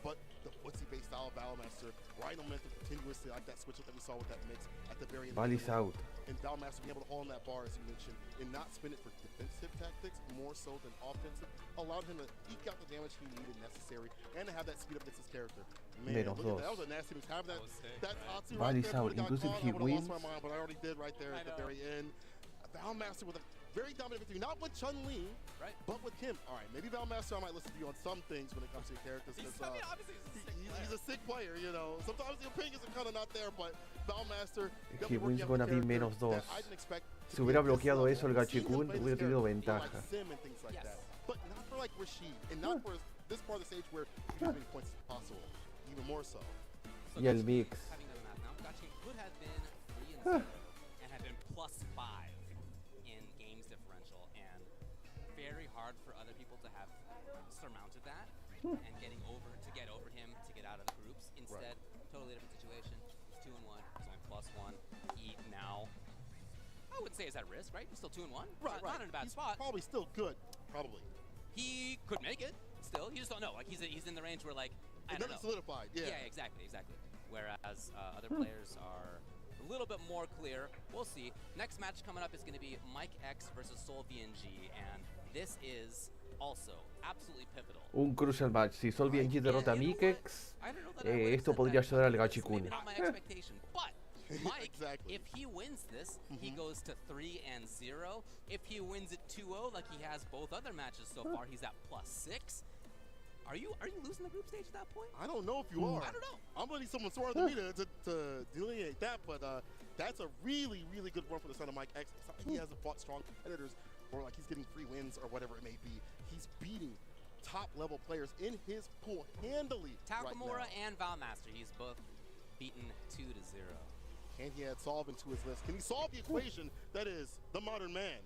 But the woodsy-based style of Valmaster, right momentum continuously, like that switch up that we saw with that mix at the very end. Vali's out. And Valmaster being able to hold on that bar, as you mentioned, and not spin it for defensive tactics more so than offensive, allowed him to eke out the damage he needed necessary and to have that speed up against his character. Man, Menos look at 2. that was a nasty move. Having that Tatsu right Vali's there, out. would've got Inclusive caught, he I would've lost wins. my mind, but I already did right there at the very end. Valmaster with a very dominant victory, not with Chun-Li, right, but with him. All right, maybe Valmaster, I might listen to you on some things when it comes to your characters. He's a sick player, you know. Sometimes the opinions are kind of not there, but Valmaster. He wins gonna be menos 2. Si hubiera bloqueado eso el Gachikun, hubiera tenido ventaja. But not for like Rashid, and not for this part of the stage where you have as many points as possible, even more so. Y el mix. Having done the math now, Gotchgoon could have been 3-0 and had been +5 in games differential, and very hard for other people to have surmounted that and get over him to get out of the groups. Instead, totally different situation. He's 2-1. He's only +1. He now, I wouldn't say is at risk, right? He's still 2-1. Right, Not in a bad he's spot. Probably still good. Probably. He could make it still. You just don't know. Like he's in the range where like I don't know. Solidified. Yeah. Yeah, exactly. Whereas other players are a little bit more clear. We'll see. Next match coming up is going to be Mike X versus Sol VNG, and this is also absolutely pivotal. Un crucial match. Si Sol VNG derrota a Mikex, esto podría ayudar al Gachikun. Not my expectation, but Mike, if he wins this, he goes to 3-0. If he wins it 2-0, like he has both other matches so far, he's at +6. Are you losing the group stage at that point? I don't know if you are. I don't know. I'm gonna need someone smarter than me to delineate that, but that's a really, really good run for the son of Mike X. He hasn't fought strong competitors, or like he's getting free wins or whatever it may be. He's beating top-level players in his pool handily. Takamura right now. and Valmaster, he's both beaten 2-0. and he had solve into his list. Can he solve the equation that is the modern man?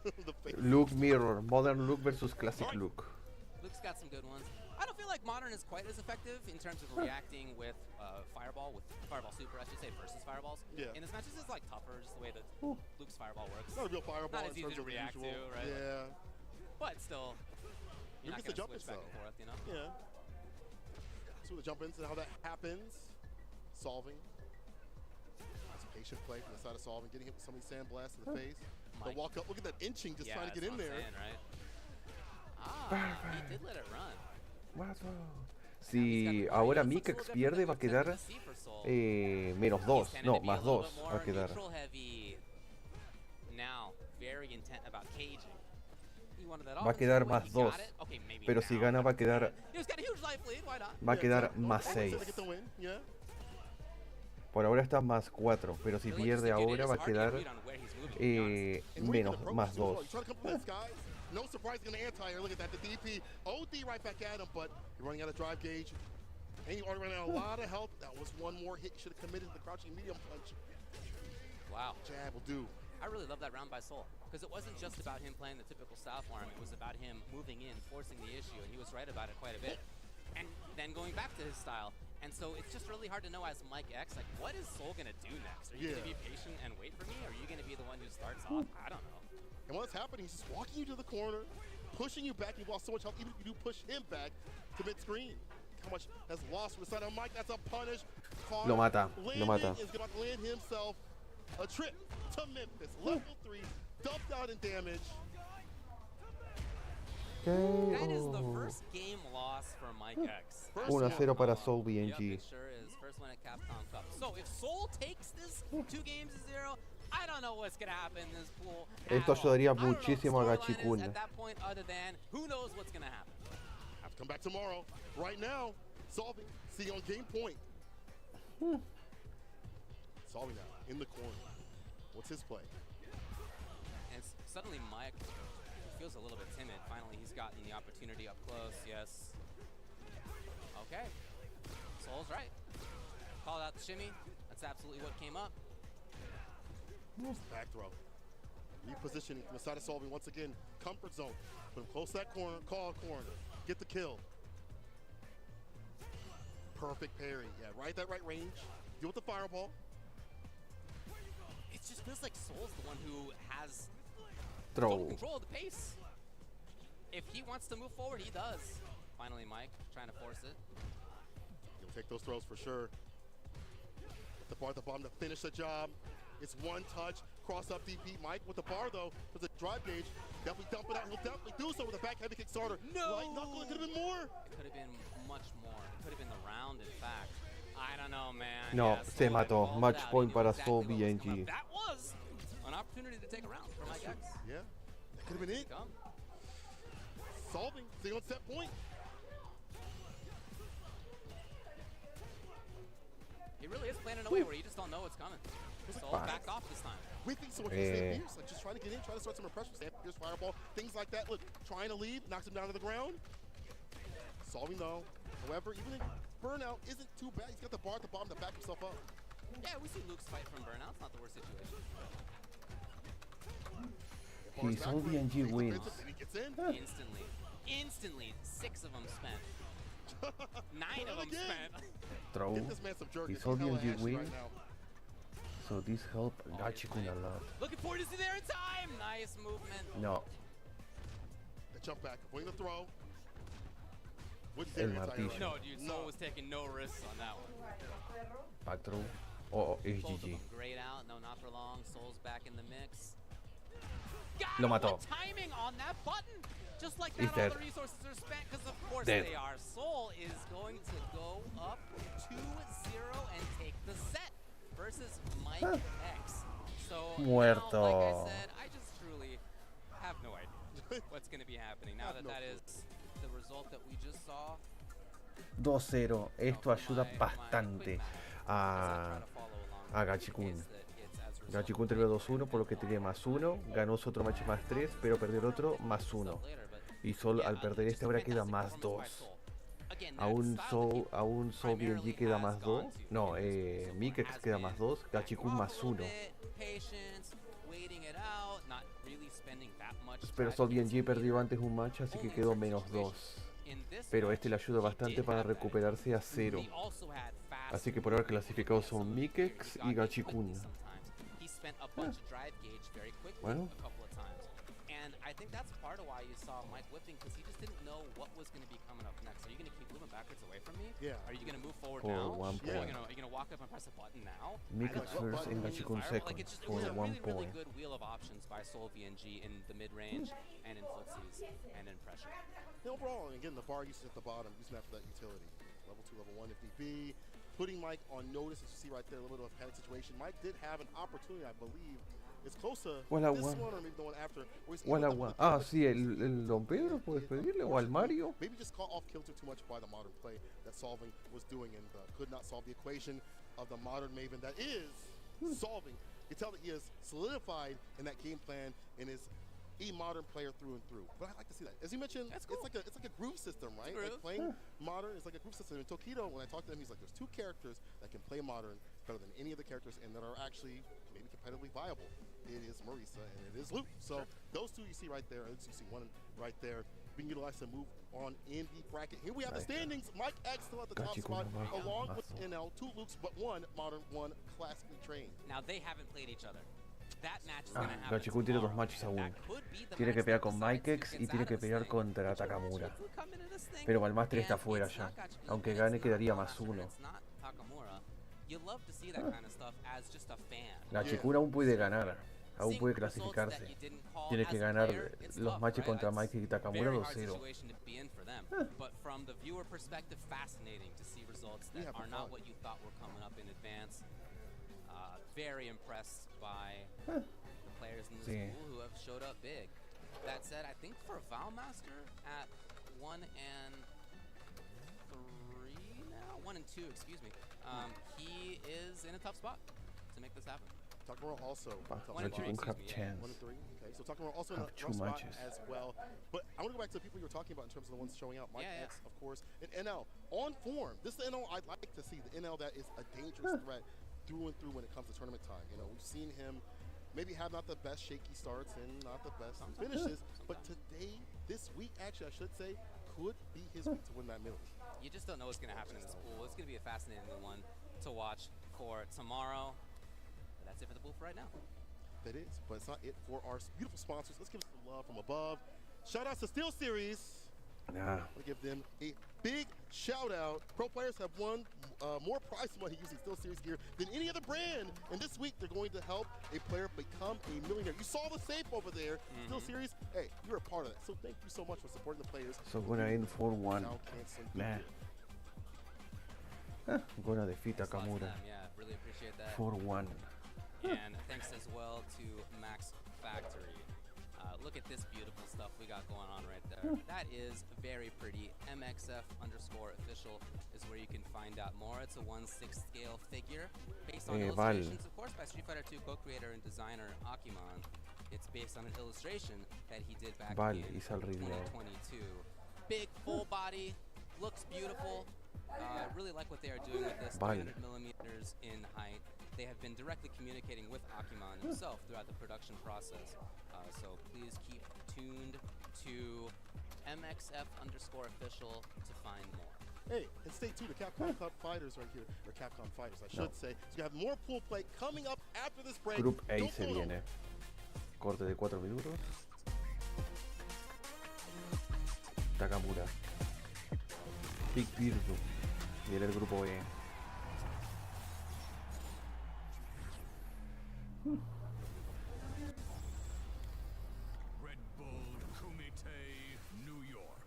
The face. Look mirror, modern look versus classic look. Luke's got some good ones. I don't feel like modern is quite as effective in terms of reacting with fireball super, I should say, versus fireballs. Yeah. In this match, this is like tougher, just the way that Luke's fireball works. It's not a real fireball Not in as easy terms to of the react usual. to, right? Yeah. But still, you're not Luke gets the going to jump switch back though. and forth, you know? Yeah. See the jump ins and how that happens. Solving. That's a patient play from the side of solving, getting hit with so many sandblasts in the face. The walk up, look at that inching, just trying to get in there. Saying, right? He did let it run. Si ahora Mikax pierde, va a quedar menos 2. No, más 2 va a quedar. Va a quedar más 2. Pero si gana, va a quedar más 6. Por ahora está más 4. Pero si pierde ahora, va a quedar más 2. No surprise, he's going to anti-air. Look at that. The DP, OD right back at him, but you're running out of drive gauge. And you already ran out a lot of health. That was one more hit. You should have committed to the crouching medium punch. Wow. Jab will do. I really love that round by Soul, because it wasn't just about him playing the typical style for him. It was about him moving in, forcing the issue, and he was right about it quite a bit. And then going back to his style. And so it's just really hard to know as Mike X, like, what is Soul going to do next? Are you going to be patient and wait for me? Or are you going to be the one who starts off? I don't know. And what's happening, he's just walking you to the corner, pushing you back. You've lost so much health, even if you do push him back to mid-screen. How much has lost from the side of Mike? That's a punish. Lo mata, lo mata. Is about to land himself a trip to Memphis. Level 3, dumped out in damage. That is the first game loss for Mike X. 1-0 para Soul BNG. Yep, it sure is. First one at Capcom Cup. So if Soul takes this 2 games to 0, I don't know what's gonna happen in this pool. Esto ayudaría muchísimo a Gachikun. At that point, other than who knows what's gonna happen. Have to come back tomorrow. Right now, solving. See on game point. Solving now in the corner. What's his play? And suddenly Mike feels a little bit timid. Finally, he's gotten the opportunity up close. Yes. Okay. Soul's right. Called out the shimmy. That's absolutely what came up. Back throw. Repositioning from the side of solving once again. Comfort zone. Put him close to that corner. Call corner. Get the kill. Perfect parry. Yeah, right at that right range. Deal with the fireball. It just feels like Soul's the one who has total control of the pace. If he wants to move forward, he does. Finally, Mike trying to force it. He'll take those throws for sure. The bar at the bottom to finish the job. It's one touch, cross up DP. Mike with the bar though, there's a drive gauge. Definitely dump it out. He'll definitely do so with a back heavy kick starter. No! Light knuckle, it could have been more. It could have been much more. It could have been the round, in fact. I don't know, man. No, yeah, se mató. Match point para Soul BNG. That was an opportunity to take a round for Mike X. Yeah, that could have been it. Solving, stay on set point. He really is playing in a way where you just don't know what's coming. Soul backed off this time. We think so much of Sam Pierce, like just trying to get in, trying to start some impression. Sam Pierce fireball, things like that. Look, trying to leave, knocks him down to the ground. Solving though. However, even if burnout isn't too bad, he's got the bar at the bottom to back himself up. Yeah, we see Luke's fight from burnout. It's not the worst situation. Soul BNG wins. Instantly, 6 of them spent. 9 of them spent. Throw. Soul BNG wins. So this helped Gachikun a lot. Looking forward to see there in time. Nice movement. No. The jump back, avoiding the throw. El martillo. No, dude, Soul was taking no risks on that one. Back throw. Oh, HGG. Great out. No, not for long. Soul's back in the mix. Lo mató. What timing on that button. Just like that, all the resources are spent, because of course they are. Soul is going to go up 2-0 and take the set versus Mike X. So Muerto. now, like I said, I just truly have no idea what's going to be happening. Now that that is the result that we just saw. 2-0. Esto ayuda bastante a Gachikun. Gachikun terminó 2-1, por lo que tiene más 1. Ganó su otro match más 3, pero perdió el otro más 1. Y Sol al perder este ahora queda más 2. Aún So BNG queda más 2. No, Mikex queda más 2. Gachikun más 1. Pero So BNG perdió antes un match, así que quedó menos 2. Pero este le ayuda bastante para recuperarse a 0. Así que por ahora clasificados son Mikex y Gachikun. Bueno. And I think that's part of why you saw Mike whipping, because he just didn't know what was going to be coming up next. Are you going to keep moving backwards away from me? Yeah. Are you going to move forward For now? 1 point. Are you going to walk up and press a button now? Mikex first and Gachikun second for 1 really point. good wheel of options by Soul VNG in the mid-range and in footsies and in pressure. Overall, and again, the bar uses at the bottom, using that for that utility. Level 2, level 1 if need be. Putting Mike on notice, as you see right there, a little bit of a panic situation. Mike did have an opportunity, I believe. It's close to this one or maybe the one after. Ah, sí, el Don Pedro, ¿puedes pedirle? O al Mario. Maybe just caught off kilter too much by the modern play that Solving was doing and could not solve the equation of the modern Maven that is solving. You can tell that he is solidified in that game plan and is a modern player through and through. But I like to see that. As you mentioned, cool. it's like a groove system, right? Like playing modern is like a groove system. And Tokido, when I talked to him, he's like, there's 2 characters that can play modern better than any of the characters and that are actually maybe competitively viable. It is Marisa and it is Luke. So those 2 you see right there, and you see one right there being utilized to move on in the bracket. Here we have the standings. Mike X still at the top spot, along with NL, 2 Lukes, but 1 modern, 1 classically trained. Now they haven't played each other. That match is going to happen. Gachikun tiene 2 matches aún. Tiene que pelear con Mikex y tiene que pelear contra Takamura. Pero Balmaster está fuera ya. Aunque gane quedaría más 1. Gachikun aún puede ganar. Aún puede clasificarse. Tiene que ganar los matches contra Mike y Takamura 2-0. But from the viewer perspective, fascinating to see results that are not what you thought were coming up in advance. Very impressed by the players in this pool who have showed up big. That said, I think for Valmaster at 1 and 3 now, 1 and 2, excuse me, he is in a tough spot to make this happen. Takamura also 1 and 3, have chance. 1 and 3. Okay, so Takamura also in a rough spot as well. But I want to go back to the people you were talking about in terms of the ones showing out. Mike X, of course, and NL on form. This is the NL I'd like to see. The NL that is a dangerous threat through and through when it comes to tournament time. You know, we've seen him maybe have not the best shaky starts and not the best finishes, but today, this week, actually, I should say, could be his week to win that middle. You just don't know what's going to happen in this pool. It's going to be a fascinating one to watch for tomorrow. But that's it for the pool for right now. That is, but it's not it for our beautiful sponsors. Let's give them some love from above. Shout out to Steel Series. We'll give them a big shout out. Pro players have won more prize money using Steel Series gear than any other brand. And this week, they're going to help a player become a millionaire. You saw the safe over there. Steel Series, hey, you're a part of that. So thank you so much for supporting the players. So gonna end 4-1. Nah. Gonna defeat Takamura. Yeah, really appreciate that. 4-1. And thanks as well to Max Factory. Look at this beautiful stuff we got going on right there. That is very pretty. MXF_official is where you can find out more. It's a 1/6 scale figure based on illustrations, of course, by Street Fighter 2 co-creator and designer Akimon. It's based on an illustration that he did back in 2022. Big full body, looks beautiful. I really like what they are doing with this. 300 millimeters in height. They have been directly communicating with Akimon himself throughout the production process. So please keep tuned to MXF_official to find more. Hey, and stay tuned to Capcom Cup Fighters right here, or Capcom Fighters, I should say. So you have more pool play coming up after this break. Group A se viene. Corte de 4 minutos. Takamura. Big Virtu. Viene el grupo E. Red Bull Kumite, New York.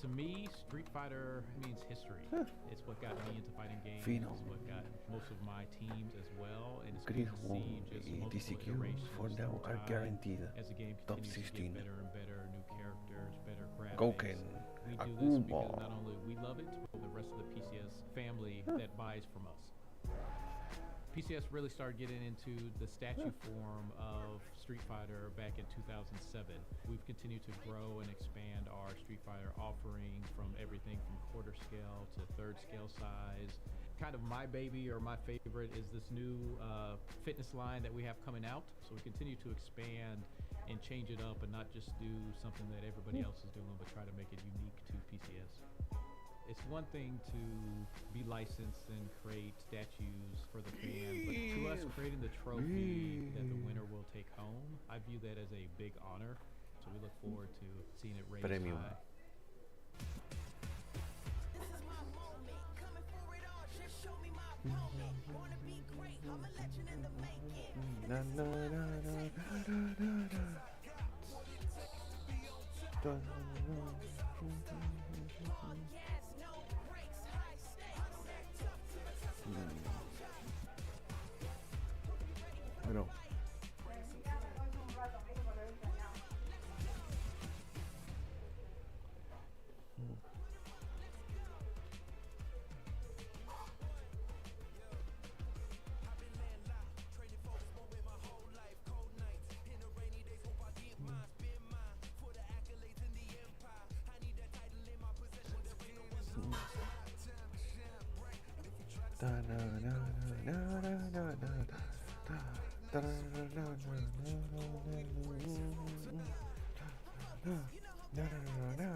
To me, Street Fighter means history. It's what got me into fighting games. Fino. It's what got most of my teams as well. And it's good to see just multiple iterations for now are guaranteed. as the game Top continues to 16. get better and better, new characters, better graphics. Gouken, We do this because Akuma. not only we love it, but the rest of the PCS family that buys from us. PCS really started getting into the statue form of Street Fighter back in 2007. We've continued to grow and expand our Street Fighter offering from everything from quarter scale to third scale size. Kind of my baby or my favorite is this new fitness line that we have coming out. So we continue to expand and change it up and not just do something that everybody else is doing, but try to make it unique to PCS. It's one thing to be licensed and create statues for the fans, but to us creating the trophy that the winner will take home, I view that as a big honor. So we look forward to seeing it raised Premium. high. This is my moment. Coming for it all. Just show me my opponent. Wanna be great. I'm a legend in the making. Na, na, na, na, na, na, na. Dun, Gas, no brakes, high stakes. Bueno. Da, na, na, na, na, na, na, na, da, da, na, na, na, na, na, na, na,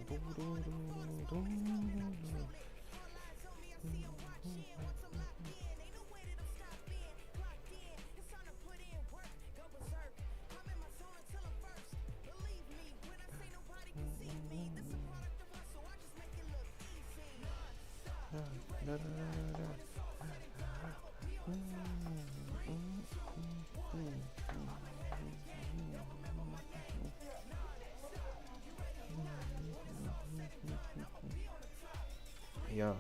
do, do, do, do, do. Na, na, na, na. Yeah.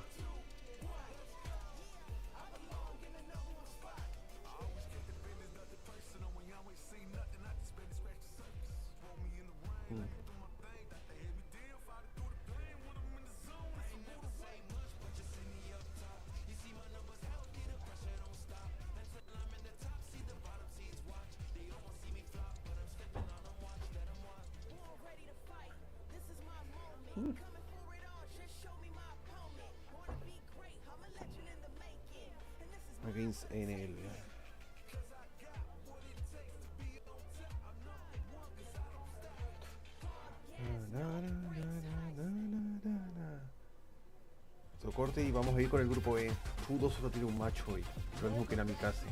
Against NL. So corte y vamos a ir con el grupo E. Fudo solo tiene un match hoy, lo mismo que Namikaze.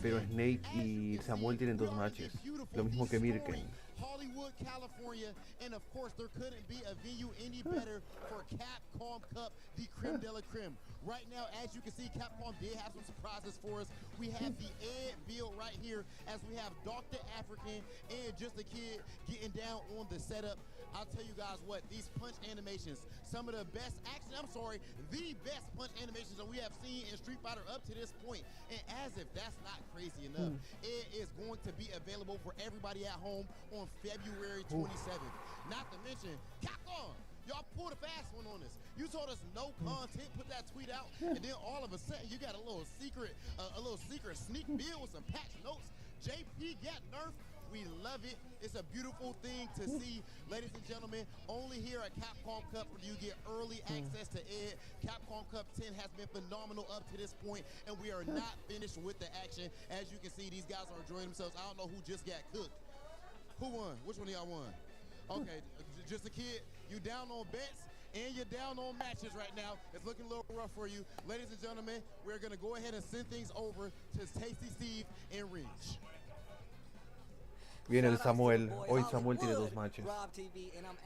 Pero Snake y Samuel tienen 2 matches, lo mismo que Mirken. Hollywood, California, and of course there couldn't be a venue any better for Capcom Cup, the creme de la creme. Right now, as you can see, Capcom did have some surprises for us. We have the Ed build right here, as we have Dr. African and Just a Kid getting down on the setup. I'll tell you guys what, these punch animations, some of the best, actually, I'm sorry, the best punch animations that we have seen in Street Fighter up to this point. And as if that's not crazy enough, it is going to be available for everybody at home on February 27th. Not to mention, Capcom, y'all pulled a fast one on us. You told us no content, put that tweet out, and then all of a sudden you got a little secret sneak build with some patch notes. JP got nerfed. We love it. It's a beautiful thing to see. Ladies and gentlemen, only here at Capcom Cup do you get early access to Ed. Capcom Cup 10 has been phenomenal up to this point, and we are not finished with the action. As you can see, these guys are enjoying themselves. I don't know who just got cooked. Who won? Which one of y'all won? Okay, Just a Kid. You down on bets and you're down on matches right now. It's looking a little rough for you. Ladies and gentlemen, we're going to go ahead and send things over to Tasty Steve and Reach. Viene el Samuel. Hoy Samuel tiene 2 matches.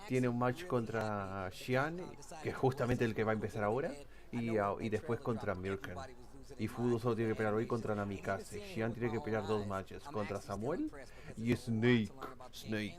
Tiene un match contra Xian, que es justamente el que va a empezar ahora, y después contra Mirken. Y Fudo solo tiene que pelear hoy contra Namikaze. Xian tiene que pelear 2 matches contra Samuel y Snake. Snake.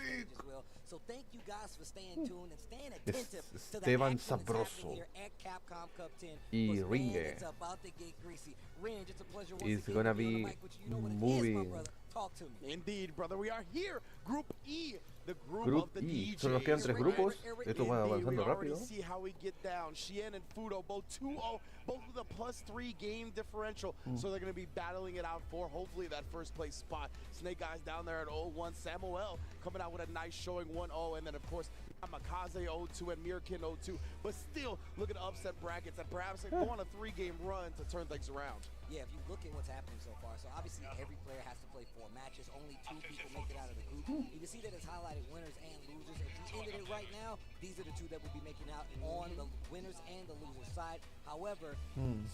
stage as well. So thank you guys for staying tuned and staying attentive to the Esteban action that's happening Sabroso here at Capcom Cup 10. y Because, man, Ringe it's about to get greasy. Ringe, it's a pleasure once is again gonna to be on the be mic with you. You know what it is, my moving. brother. Talk to me. Indeed, brother. We are here. Group E. The group Group of the E. DJs. Solo nos quedan 3 grupos. Esto va Indeed, we avanzando already rápido. see how we get down. Shien and Fudo, both 2-0, both with a +3 game differential. So they're going to be battling it out for hopefully that first place spot. Snake Eyes down there at 0-1. Samuel coming out with a nice showing 1-0. And then, of course, Kamikaze 0-2 and Mirkin 0-2. But still, look at upset brackets and perhaps go on a 3-game run to turn things around. Yeah, if you look at what's happening so far, so obviously every player has to play 4 matches. Only 2 people make it out of the group. You can see that it's highlighted winners and losers. If you ended it right now, these are the 2 that will be making out on the winners and the losers side. However,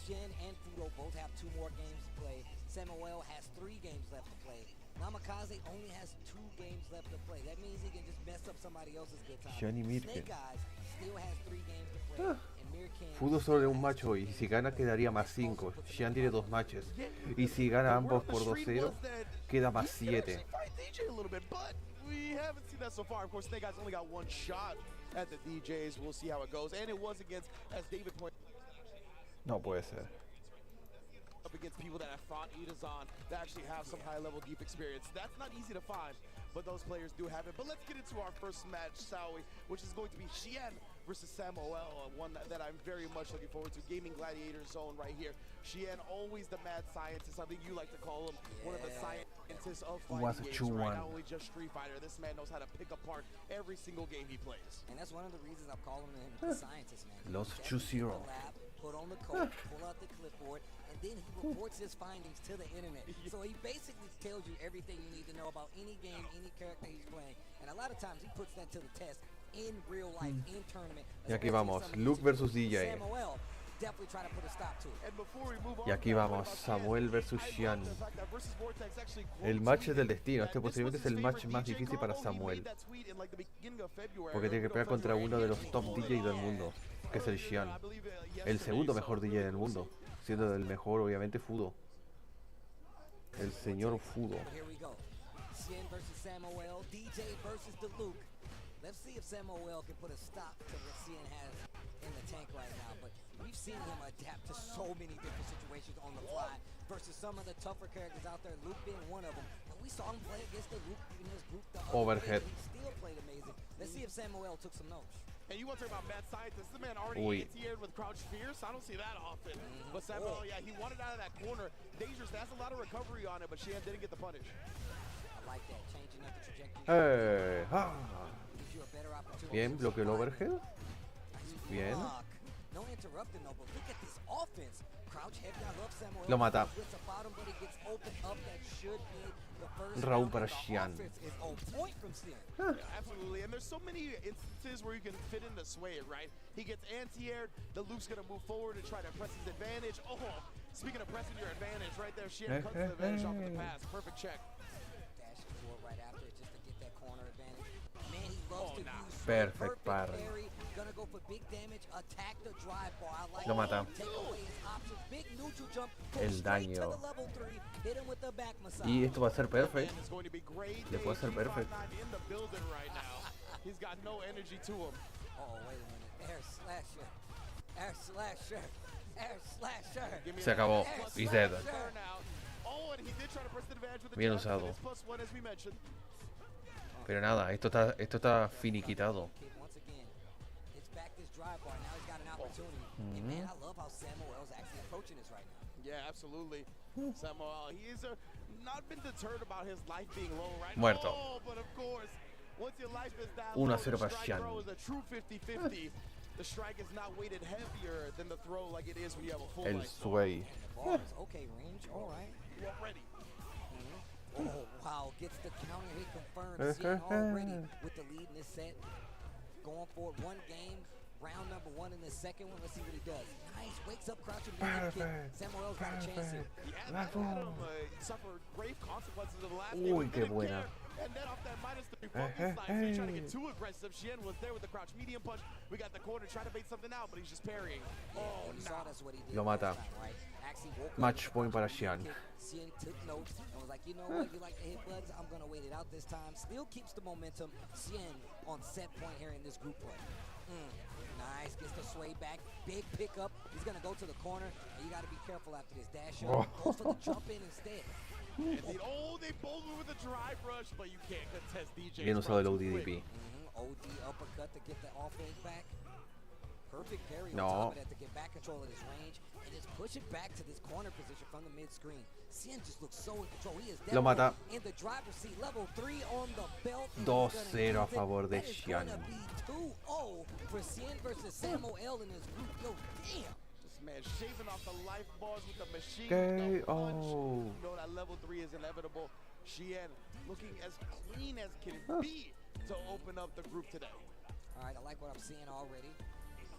Shin and Fudo both have 2 more games to play. Samuel has 3 games left to play. Namikaze only has 2 games left to play. That means he can just mess up somebody else's good time. Johnny Mirkin. Snake Eyes still has 3 games to play. And Mirkin Fudo solo de un match hoy, y si gana quedaría más 5. Xian tiene 2 matches. Y si gana ambos por 2-0, queda más 7. We haven't seen that so far. Of course, Snake Eyes only got 1 shot at the DJs. We'll see how it goes. And it was against, as David pointed, No puede ser. up against people that have fought Idazan that actually have some high-level deep experience. That's not easy to find, but those players do have it. But let's get into our first match, Sawi, which is going to be Shien versus Samuel, one that I'm very much looking forward to. Gaming Gladiator Zone right here. Shien, always the mad scientist. I think you like to call him one of the scientists of fighting games, right? Not only just Street Fighter. This man knows how to pick apart every single game he plays. And that's one of the reasons I'm calling him the scientist, man. Los 2-0. Put on the coat, pull out the clipboard, and then he reports his findings to the internet. So he basically tells you everything you need to know about any game, any character he's playing. And a lot of times he puts that to the test in real life, in tournament. Y aquí vamos, Luke versus DJ. Samuel definitely try to put a stop to it. Y aquí vamos, Samuel versus Xian. El match del destino. Este posiblemente es el match más difícil para Samuel. Porque tiene que pelear contra uno de los top DJ del mundo, que es el Xian. El segundo mejor DJ del mundo, siendo el mejor obviamente Fudo. El señor Fudo. Here we go. Xian versus Samuel, DJ versus the Luke. Let's see if Samuel can put a stop to what Xian has in the tank right now. But we've seen him adapt to so many different situations on the fly versus some of the tougher characters out there, Luke being one of them. And we saw him play against the Luke in his group the other Overhead. day. He still played amazing. Let's see if Samuel took some notes. And you want to talk about mad scientist? This man already anti-aired with Crouch Fierce. I don't see that often. But Samuel, yeah, he wanted out of that corner. Dangerous. That's a lot of recovery on it, but Shien didn't get the punish. I like that, changing up the trajectory. Gives you a better opportunity. Bien, bloqueó el overhead. Bien. No interrupting though, but look at this offense. Crouch heavy, I love Samuel. Lo mata. Gets about him, but he gets opened up. That should be the first Raúl round. para The Xian. offense is on point from Xian. Yeah, absolutely, and there's so many instances where you can fit in the sway, right? He gets anti-aired, the Luke's gonna move forward and try to press his advantage. Oh, speaking of pressing your advantage, right there, Shien cuts the advantage off of the pass. Perfect check. Dashes forward right after it just to get that corner advantage. Man, he loves to use Perfect parry. Gonna go for big damage, attack the drive bar. I like Lo mata. take away his options. Big neutral jump, go El straight to daño. the level 3, hit him with the back massage. Y esto va a ser perfect. It's going to be great. Le puede ser perfect. In the building right now. He's got no energy to him. Oh, wait a minute. Air slasher. Air slasher. Air slasher. Se acabó. Y dead. Oh, and he did try to press the advantage with the Bien jab, but usado. it's +1 as we mentioned. Pero nada, esto está finiquitado. Once again, hits back this drive bar. Now he's got an opportunity. And man, I love how Samuel's actually approaching this right now. Yeah, absolutely. Samuel, he's not been deterred about his life being low, right? Muerto. Oh, but of course, once your life is that 1-0 low, the para strike Xian. throw is a true 50-50. The strike is not weighted heavier than the throw like it is when you have a full El life. sway. Okay, range. All right. You are ready. Oh, wow. Gets the counter hit confirmed. Xian already with the lead in this set. Going for it. One game. Round number 1 in the second one. Let's see what he does. Nice. Wakes up crouching behind the kick. Samuel's got a chance here. Yeah, Adam suffered grave consequences of the last game. Uy, qué buena. And then off that -3 focus slide, so he's trying to get too aggressive. Xian was there with the crouch medium punch. We got the corner trying to bait something out, but he's just parrying. Oh, no. Lo mata. Match point para Xian. Xian took notes and was like, you know what, you like to hit buttons, I'm going to wait it out this time. Still keeps the momentum. Xian on set point here in this group play. Nice, gets the sway back, big pickup. He's going to go to the corner, and you got to be careful after this dash up. Goes for the jump in instead. They both with a drive rush, but you can't contest DJ. Bien usado el ODDP. OD uppercut to get the offense back. Perfect parry No. on top of that to get back control of his range and just push it back to this corner position from the mid screen. Xian just looks so in control. He is Lo mata. in the driver's seat, level 3 on the belt. 2-0 a favor de Xian. 2-0 for Xian versus Samuel in his group. Yo, damn. This man shaving off the life bars with the machine. Okay. The punch. Oh. You know that level 3 is inevitable. Xian looking as clean as can be to open up the group today. All right, I like what I'm seeing already.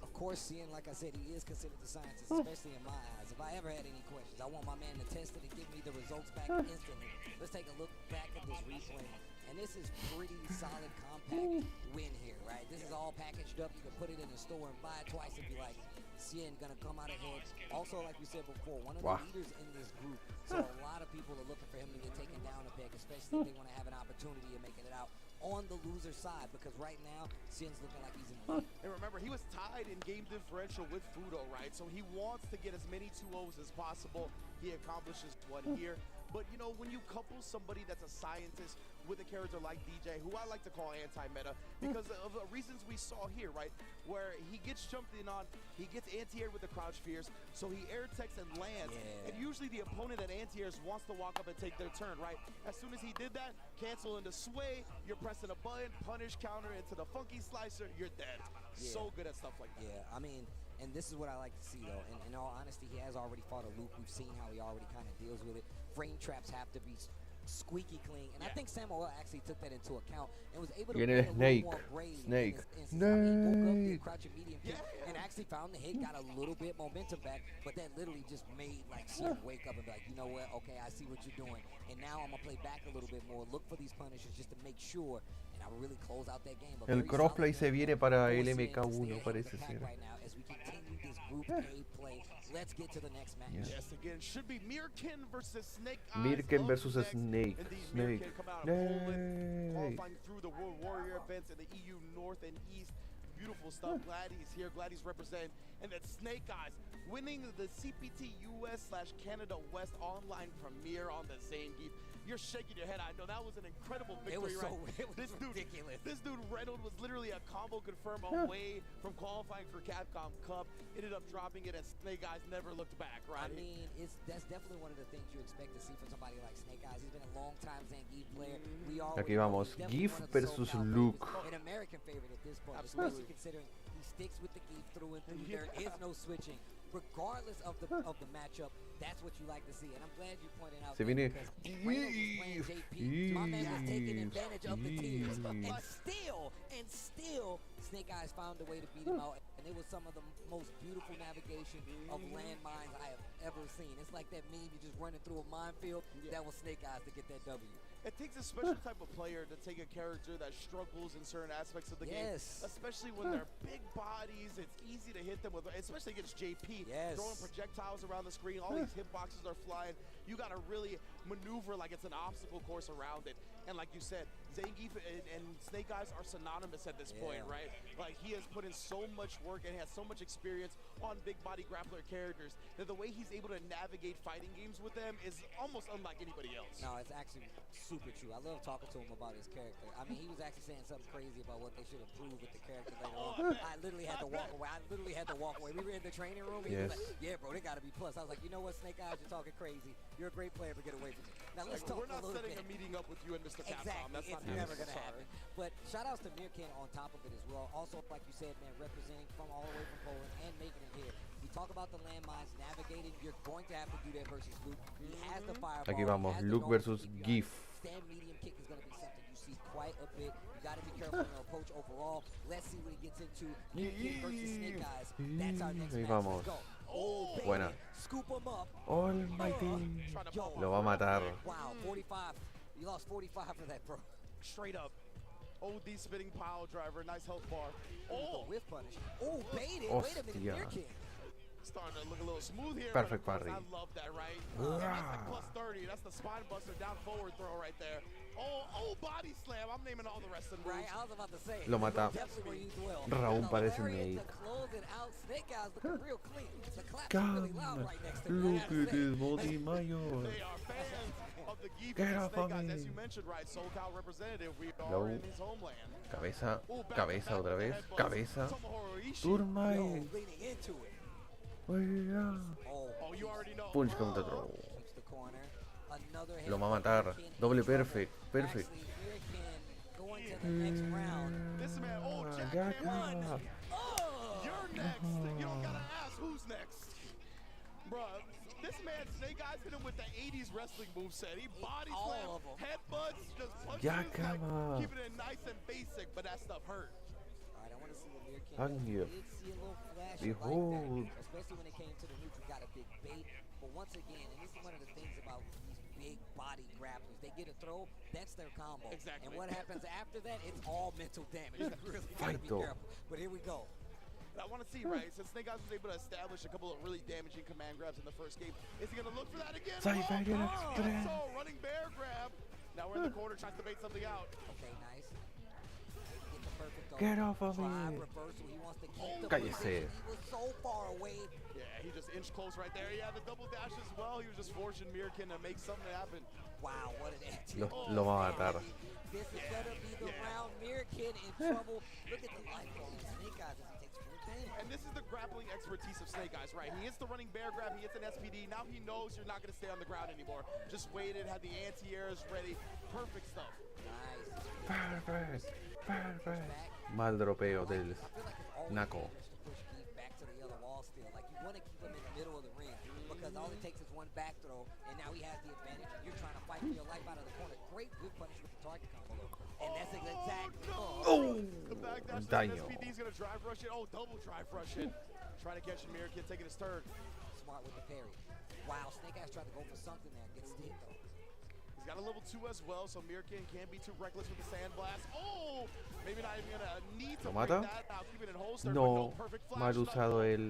Of course, Xian, like I said, he is considered the scientist, especially in my eyes. If I ever had any questions, I want my man to test it and give me the results back instantly. Let's take a look back at this replay. And this is pretty solid, compact win here, right? This is all packaged up. You can put it in the store and buy it twice and be like, Xian gonna come out ahead. Also, like we said before, one of the leaders in this group. So a lot of people are looking for him to get taken down a peg, especially if they want to have an opportunity of making it out on the loser side, because right now Xian's looking like he's in the lead. And remember, he was tied in game differential with Fudo, right? So he wants to get as many 2-0s as possible. He accomplishes one here. But you know, when you couple somebody that's a scientist with a character like DJ, who I like to call anti-meta, because of the reasons we saw here, right? Where he gets jumped in on, he gets anti-aired with the crouch fears, so he air techs and lands. And usually the opponent that anti-airs wants to walk up and take their turn, right? As soon as he did that, cancel into sway, you're pressing a button, punish, counter into the funky slicer, you're dead. So good at stuff like that. Yeah, I mean, and this is what I like to see, though. And in all honesty, he has already fought a loop. We've seen how he already kind of deals with it. Frame traps have to be squeaky clean. And I think Samuel actually took that into account and was able to Viene bring a Snake. little more brave Snake. in his I mean, he woke up, did crouching medium kick, and actually found the hit, got a little bit momentum back, but that literally just made like Xian wake up and be like, you know what, okay, I see what you're doing. And now I'm going to play back a little bit more, look for these punishes just to make sure, and I really close out that game. But El very crossplay solid se viene para el for Xian to stay MK1, ahead of parece the pack ser. right now as we continue this Group A play. Let's get to the next match. Yes, again, should be Mirkin versus Snake Eyes. Mirkin up versus next. Snake. Indeed, Snake. Mirkin coming out of Poland, Snake. qualifying through the World Warrior events in the EU North and East. Beautiful stuff. Glad he's here. Glad he's representing. And that Snake Eyes winning the CPT US/Canada West online premiere on the Zangief. You're shaking your head. I know that was an incredible victory. It was so right? it was ridiculous. This dude Reynolds was literally a combo confirm away from qualifying for Capcom Cup. Ended up dropping it, and Snake Eyes never looked back. Right? I mean, that's definitely one of the things you expect to see from somebody like Snake Eyes. He's been a long time Zangief player. We already Aquí know vamos. he's definitely GIF one of the versus SoCal Luke. favorites. An American favorite at this point, Absolutely. especially considering he sticks with the GIF through and through. There is no switching. Regardless of the matchup, that's what you like to see. And I'm glad you pointed out Se that viene because Reynolds was playing JP. My man was taking advantage of the tears. And still, Snake Eyes found a way to beat him out. And it was some of the most beautiful navigation of landmines I have ever seen. It's like that meme, you're just running through a minefield. That was Snake Eyes to get that W. It takes a special type of player to take a character that struggles in certain aspects of the game. Especially when they're big bodies. It's easy to hit them with, especially against JP. Throwing projectiles around the screen. All these hitboxes are flying. You got to really maneuver like it's an obstacle course around it. And like you said, Zangief and Snake Eyes are synonymous at this point, right? Like he has put in so much work and has so much experience on big body grappler characters that the way he's able to navigate fighting games with them is almost unlike anybody else. No, it's actually super true. I love talking to him about his character. I mean, he was actually saying something crazy about what they should improve with the character later on. I literally had to walk away. We were in the training room. And he was like, yeah, bro, they got to be plus. I was like, you know what, Snake Eyes, you're talking crazy. You're a great player, but get away from me. Now, let's talk We're not a little setting bit. a meeting up with you and Mr. Capcom. That's It's not never going to happen. But shout outs to Mirkin on top of it as well. Also, like you said, man, representing from all the way from Poland and making it here. We talk about the landmines, navigating. You're going to have to do that versus Luke. He has the fireball. Aquí vamos. Luke versus GIF. Stand medium kick is going to be something you see quite a bit. You got to be careful in your approach overall. Let's see what he gets into. Mirkin versus Snake Eyes. That's our next Ahí match. vamos. Let's go. Oh, baby. Buena. Scoop him up. Almighty. Yo. Lo va a matar. Wow, 45. You lost 45 for that, bro. straight up. OD spinning pile driver, nice health bar. Oh, whiff punish. Oh, baited. Wait a minute, Hostia. Starting to look a little smooth here. Perfect but of parry. course, I love that, right? That's like plus 30. That's the spine buster down forward throw right there. Oh, body slam. I'm naming all the rest of the moves. Right, I was about to say. Lo mata. Definitely where you dwell. Raúl The parece un lariat make. to close it out. Snake Eyes looking real clean. The claps are really loud right next to me. Look at this body mayor. They are fans of the Geef Get and off Snake of Eyes. me. As you mentioned, right, SoCal representative. We No. are in his homeland. Cabeza, cabeza otra vez, cabeza. Turma. Yo, leaning into it. Oh, you already know. Punch counter throw. Keeps the corner. Another Lo va a matar. Doble perfect. Perfect. Going to the next round. This man, Jack Ya man, acaba. you're next. You don't gotta ask who's next. Bruh, this man, Snake Eyes hit him with the 80s wrestling moveset. He body All slam, of 'em. headbutts, just punches. Ya Like, acaba. keeping it nice and basic, but that stuff hurt. All right, I want to see what Mir can Thank do. you. We did see a little flash Behold. like that, especially when it came to the neutral, got a big bait. But once again, and this is one of the things about these big body grapplers, they get a throw, that's their combo. Exactly. And what happens after that, it's all mental damage. You really got to Fight be though. careful. But here we go. And I want to see, right, since Snake Eyes was able to establish a couple of really damaging command grabs in the first game, is he going to look for that again? Siberian Express. So, running bear grab. Now we're in the corner, tries to bait something out. Okay, nice. Get the perfect throw. Get off of Drive, me. reversal. He wants to keep the Cállese. position. He was so far away. Yeah, he just inched close right there. Yeah, the double dash as well. He was just forcing Mirkin to make something happen. Wow, what an anti. Lo va a matar. This is gonna be the round. Mirkin in trouble. Look at the life on Snake Eyes as he takes full damage. And this is the grappling expertise of Snake Eyes, right? He hits the running bear grab, he hits an SPD. Now he knows you're not going to stay on the ground anymore. Just waited, had the anti-airs ready. Perfect stuff. Nice. Perfect. Perfect. Mal dropeo del Naco. Push Geef back to the other wall still. Like you want to keep him in the middle of the ring because all it takes is one back throw, and now he has the advantage. And you're trying to fight for your life out of the corner. Great whip punish with the target combo, and that's the exact. The back dash, the Daño. SPD's going to drive rush it. Oh, double drive rush it. Trying to catch Mirkin, taking his turn. Smart with the parry. Wow, Snake Eyes tried to go for something there. Gets hit though. He's got a level 2 as well, so Mirkin can't be too reckless with the sandblast. Oh, maybe not even gonna need to ¿Lo break mata? that out. Keep it in holster, but No. perfect flash Mal stun. usado él.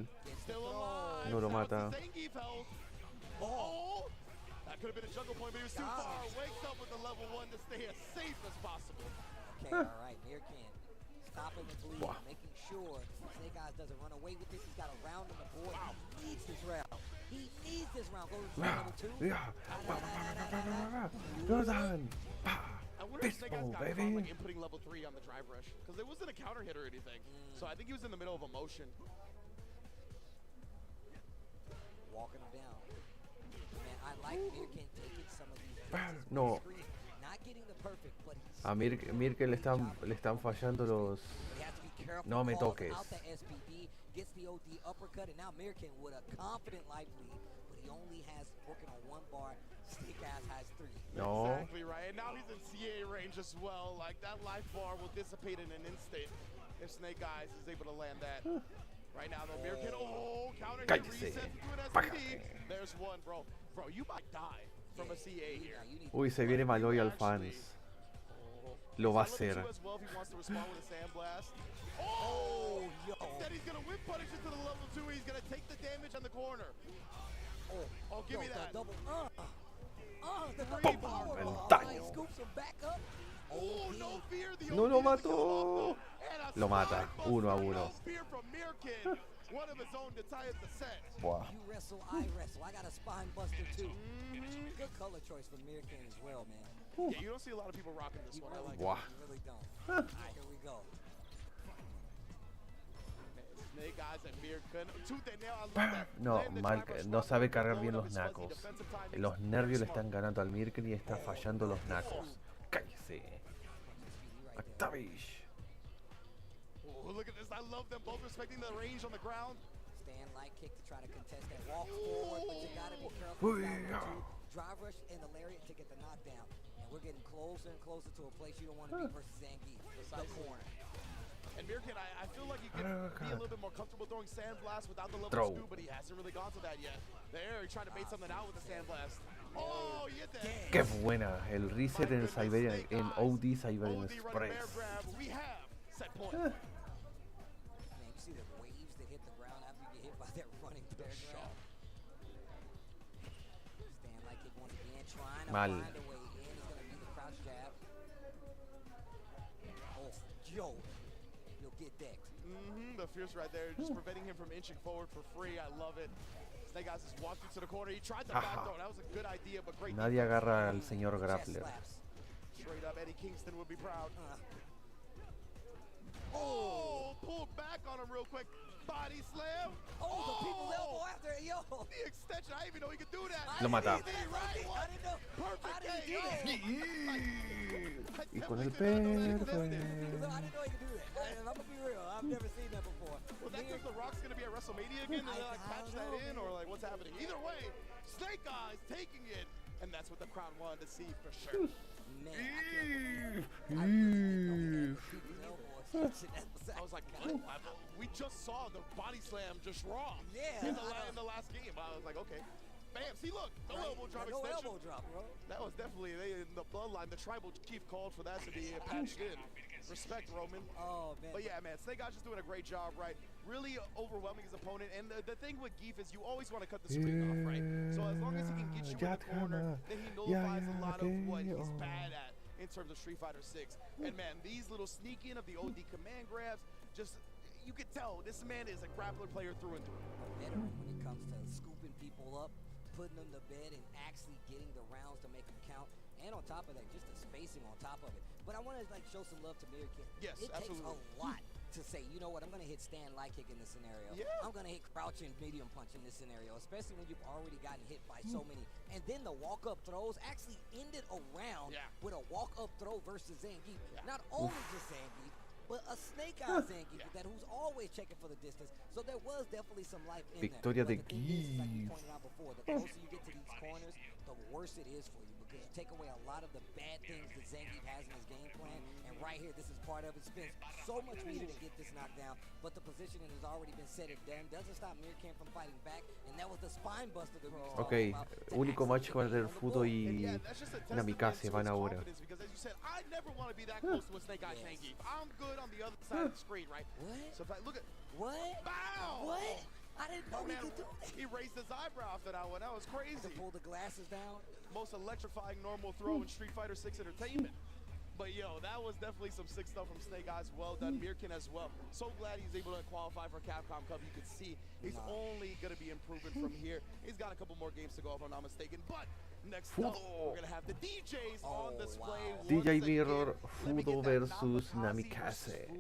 Still alive. No lo Now it's mata. the Zangief health. Oh, that could have been a jungle point, but he was too far. Wakes up with the level 1 to stay as safe as possible. Okay, all right, Mirkin. Stopping the bleed, making sure Snake Eyes doesn't run away with this. He's got a round on the board. He needs this round. He needs this round. Go to level 2. Jordan. I wonder if Snake Eyes Baseball, got caught baby. like inputting level 3 on the drive rush, because it wasn't a counter hit or anything. So I think he was in the middle of a motion. Walking him down. Man, I like Mirkin taking some of these hits. No. Not getting the perfect, but he's A Mirken le están fallando los. he has to be careful. No me calls toques. Out the SPD, gets the OD uppercut, and now Mirkin with a confident life lead, but he only has working on one bar. Snake Eyes has 3. No. Exactly right. And now he's in CA range as well. Like that life bar will dissipate in an instant if Snake Eyes is able to land that. Right now, though, Mirkin, counter hit, Cállese. resets to an SPD. Págate. There's one, bro. Bro, you might die from a CA here. Uy, se viene Maloyal Fans. Lo va a hacer. As well if he wants to respond with a sandblast. Oh, yo. Instead, he's going to whip punish it to the level 2. He's going to take the damage on the corner. Oh, give me that. Double, the Pum, power el bomb. daño. He scoops him back up. Oh, no fear. The No lo OD doesn't mató. kill him, though. And a Lo mata. spine 1 a buster. 1. No fear from Mirkin. One of his own to tie up the set. Buah. You wrestle, I wrestle. I got a spine buster too. Good color choice from Mirkin as well, man. Yeah, you don't see a lot of people rocking this one. I like Buah. it. You really don't. All right, here we go. Snake Eyes and Mirkin. Tooth and nail, I love that. No, Land the mal, drive rush no well, sabe but cargar blowing bien up los his fuzzy nacos. defensive timing. Los nervios le Smart. están ganando al Mirken y está fallando los nacos. Cállese. Octavish. Oh, look at this. I love them both respecting the range on the ground. Stand light kick to try to contest that walk forward, but you gotta be careful. Drive rush and the lariat to get the knockdown. And we're getting closer and closer to a place you don't want to be versus Zangief. The corner. And Mirkin, I feel like he could be a little bit more comfortable throwing sandblast without the level Throw. scoop, but he hasn't really gone to that yet. There, he's trying to bait something out with the sandblast. Oh, you get that. Qué buena el reset en Siberian, en OD Siberian OD running Express. bear grab. We have set point. Man, you see the waves that hit the ground after you get hit by that running bear grab. Stand like it once again, trying to Mal. find a way in. He's gonna be the crouch jab. Oh, yo, you'll get decked. The fierce right there, just preventing him from inching forward for free. I love it. Snake Eyes just walked into the corner. He tried the back throw. That was a good idea, but great. Nadie agarra al señor Grappler. Straight up, Eddie Kingston would be proud. Oh, pulled back on him real quick. Body slam. Oh, the people's elbow after it, yo. The extension. I didn't even know he could do that. Lo mata. I didn't know. Perfect. How did he do that? Y con el I didn't know perfect. he could do that. I'm gonna be real. I've never seen that before. Well, that's if The Rock's gonna be at WrestleMania again. Did they like patch that in, or like what's happening? Either way, Snake Eyes taking it, and that's what the crowd wanted to see for sure. I was like, what? We just saw the body slam just wrong. Yeah. In the last game. I was like, okay. Bam, see look, no elbow drop No extension. elbow drop, bro. That was definitely, in the bloodline, the tribal chief called for that to be patched in. Respect, Roman. Oh, man. But yeah, man, Snake Eyes just doing a great job, right? Really overwhelming his opponent. And the thing with Geef is you always want to cut the screen off, right? So as long as he can get you in the corner, then he nullifies a lot of what he's bad at in terms of Street Fighter 6. And man, these little sneak in of the OD command grabs, just, you could tell this man is a grappler player through and through. A veteran when it comes to scooping people up, putting them to bed, and actually getting the rounds to make them count. And on top of that, just the spacing on top of it. But I want to like show some love to Mirkin. Yes, it absolutely. takes a lot to say, you know what, I'm going to hit stand light kick in this scenario. Yeah. I'm going to hit crouch and medium punch in this scenario, especially when you've already gotten hit by so many. And then the walk-up throws actually ended a round with a walk-up throw versus Zangief. Not only just Zangief, but a Snake Eyes Zangief that who's always checking for the distance. So there was definitely some life in Victoria there. de But the thing is, like you Geef. pointed out before, the closer you get to these corners, the worse it is for you because you take away a lot of the bad things that Zangief has in his game plan. And right here, this is part of it. Spends so much meter to get this knocked down, but the positioning has already been said and done. Doesn't stop Mirkin from fighting back, and that was the spine buster that we were Ok, talking about. único match va a ser Fudo y Namikaze van ahora. Because as you said, I never want to be that close to a Snake Eyes Zangief. I'm good on the other side of the screen, right? What? So if I look at What? Bow! What? I didn't know he Man, could do that. he raised his eyebrow after that one. That was crazy. To pull the glasses down. Most electrifying normal throw in Street Fighter 6 entertainment. But yo, that was definitely some sick stuff from Snake Eyes. Well done, Mirkin as well. So glad he's able to qualify for Capcom Cup. You can see he's only going to be improving from here. He's got a couple more games to go if I'm not mistaken. But next up, we're going to have the DJs on display. DJ Mirror, Fudo versus Namikaze.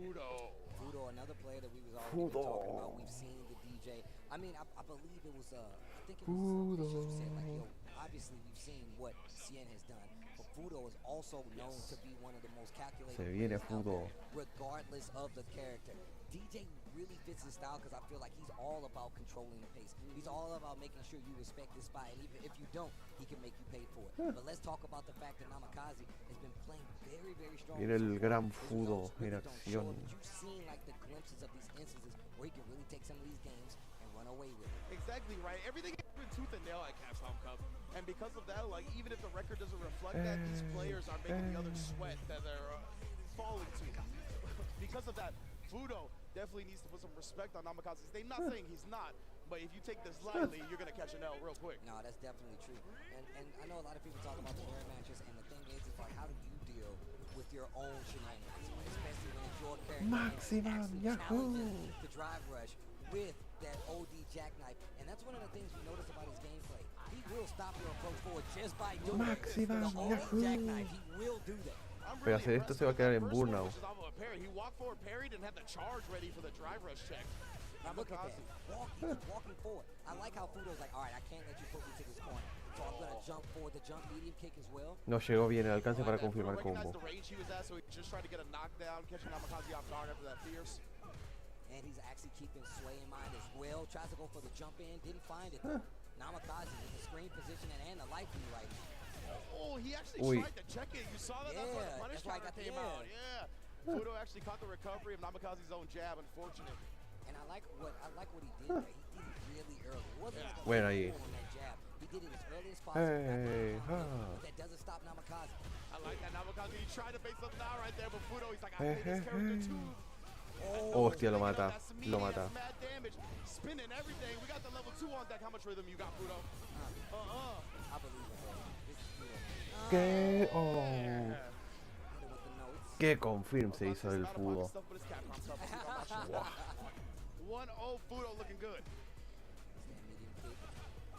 Fudo, another player that we was already talking about. We've seen the DJ. I mean, I believe it was, I think it was Vicious who said, like, yo, obviously we've seen what Cien has done. But Fudo is also known to be one of the most calculated Se viene players out Fudo. there, regardless of the character. DJ really fits his style because I feel like he's all about controlling the pace. He's all about making sure you respect this spot, and even if you don't, he can make you pay for it. But let's talk about the fact that Namikaze has been playing very, very strong. Viene el gran Fudo en acción. You've seen like the glimpses of these instances where he can really take some of these games and run away with it. Exactly right. Everything has been tooth and nail at Capcom Cup. And because of that, like, even if the record doesn't reflect that, these players are making the others sweat that they're falling to. Because of that, Fudo definitely needs to put some respect on Namikaze. They're not saying he's not, but if you take this lightly, you're going to catch an L real quick. No, that's definitely true. And I know a lot of people talk about the mirror matches, and the thing is, it's like, how do you deal with your own shenanigans, especially when it's your character Maximum Yahoo! the drive rush with that OD jackknife. And that's one of the things we notice about his gameplay. He will stop your approach forward just by doing Maximum the OD Yahoo! jackknife. He will do that. Pero hacer esto se va a quedar en burnout. He walked forward, parried, and had the charge ready for the drive rush check. Now look at that. Walking forward. I like how Fudo's like, all right, I can't let you put me to this corner. So I'm going to jump forward, the jump medium kick as well. No llegó bien el alcance para confirmar combo. The range he was at, so he just tried to get a knockdown, catching Namikaze off guard after that fierce. And he's actually keeping sway in mind as well. Tries to go for the jump in, didn't find it though. Namikaze in the screen position and the life lead right now. Oh, he actually tried to check it. You saw that? Yeah, that's why the punish counter came out. Yeah. Fudo actually caught the recovery of Namikaze's own jab, unfortunate. And I like what he did there. He did it really early. It wasn't like a Bueno ahí. on that jab. He did it as early as possible. Hey, But that doesn't stop Namikaze. I like that Namikaze. He tried to base something out right there, but Fudo, he's like, I played this character too. Hostia, lo mata. Lo mata. Mad damage, spinning everything. We got the level 2 on deck. How much rhythm you got, Fudo? I believe it. This is Fudo. ¿Qué? Oh. Qué confirm se hizo el Fudo. 1-0 Fudo looking good.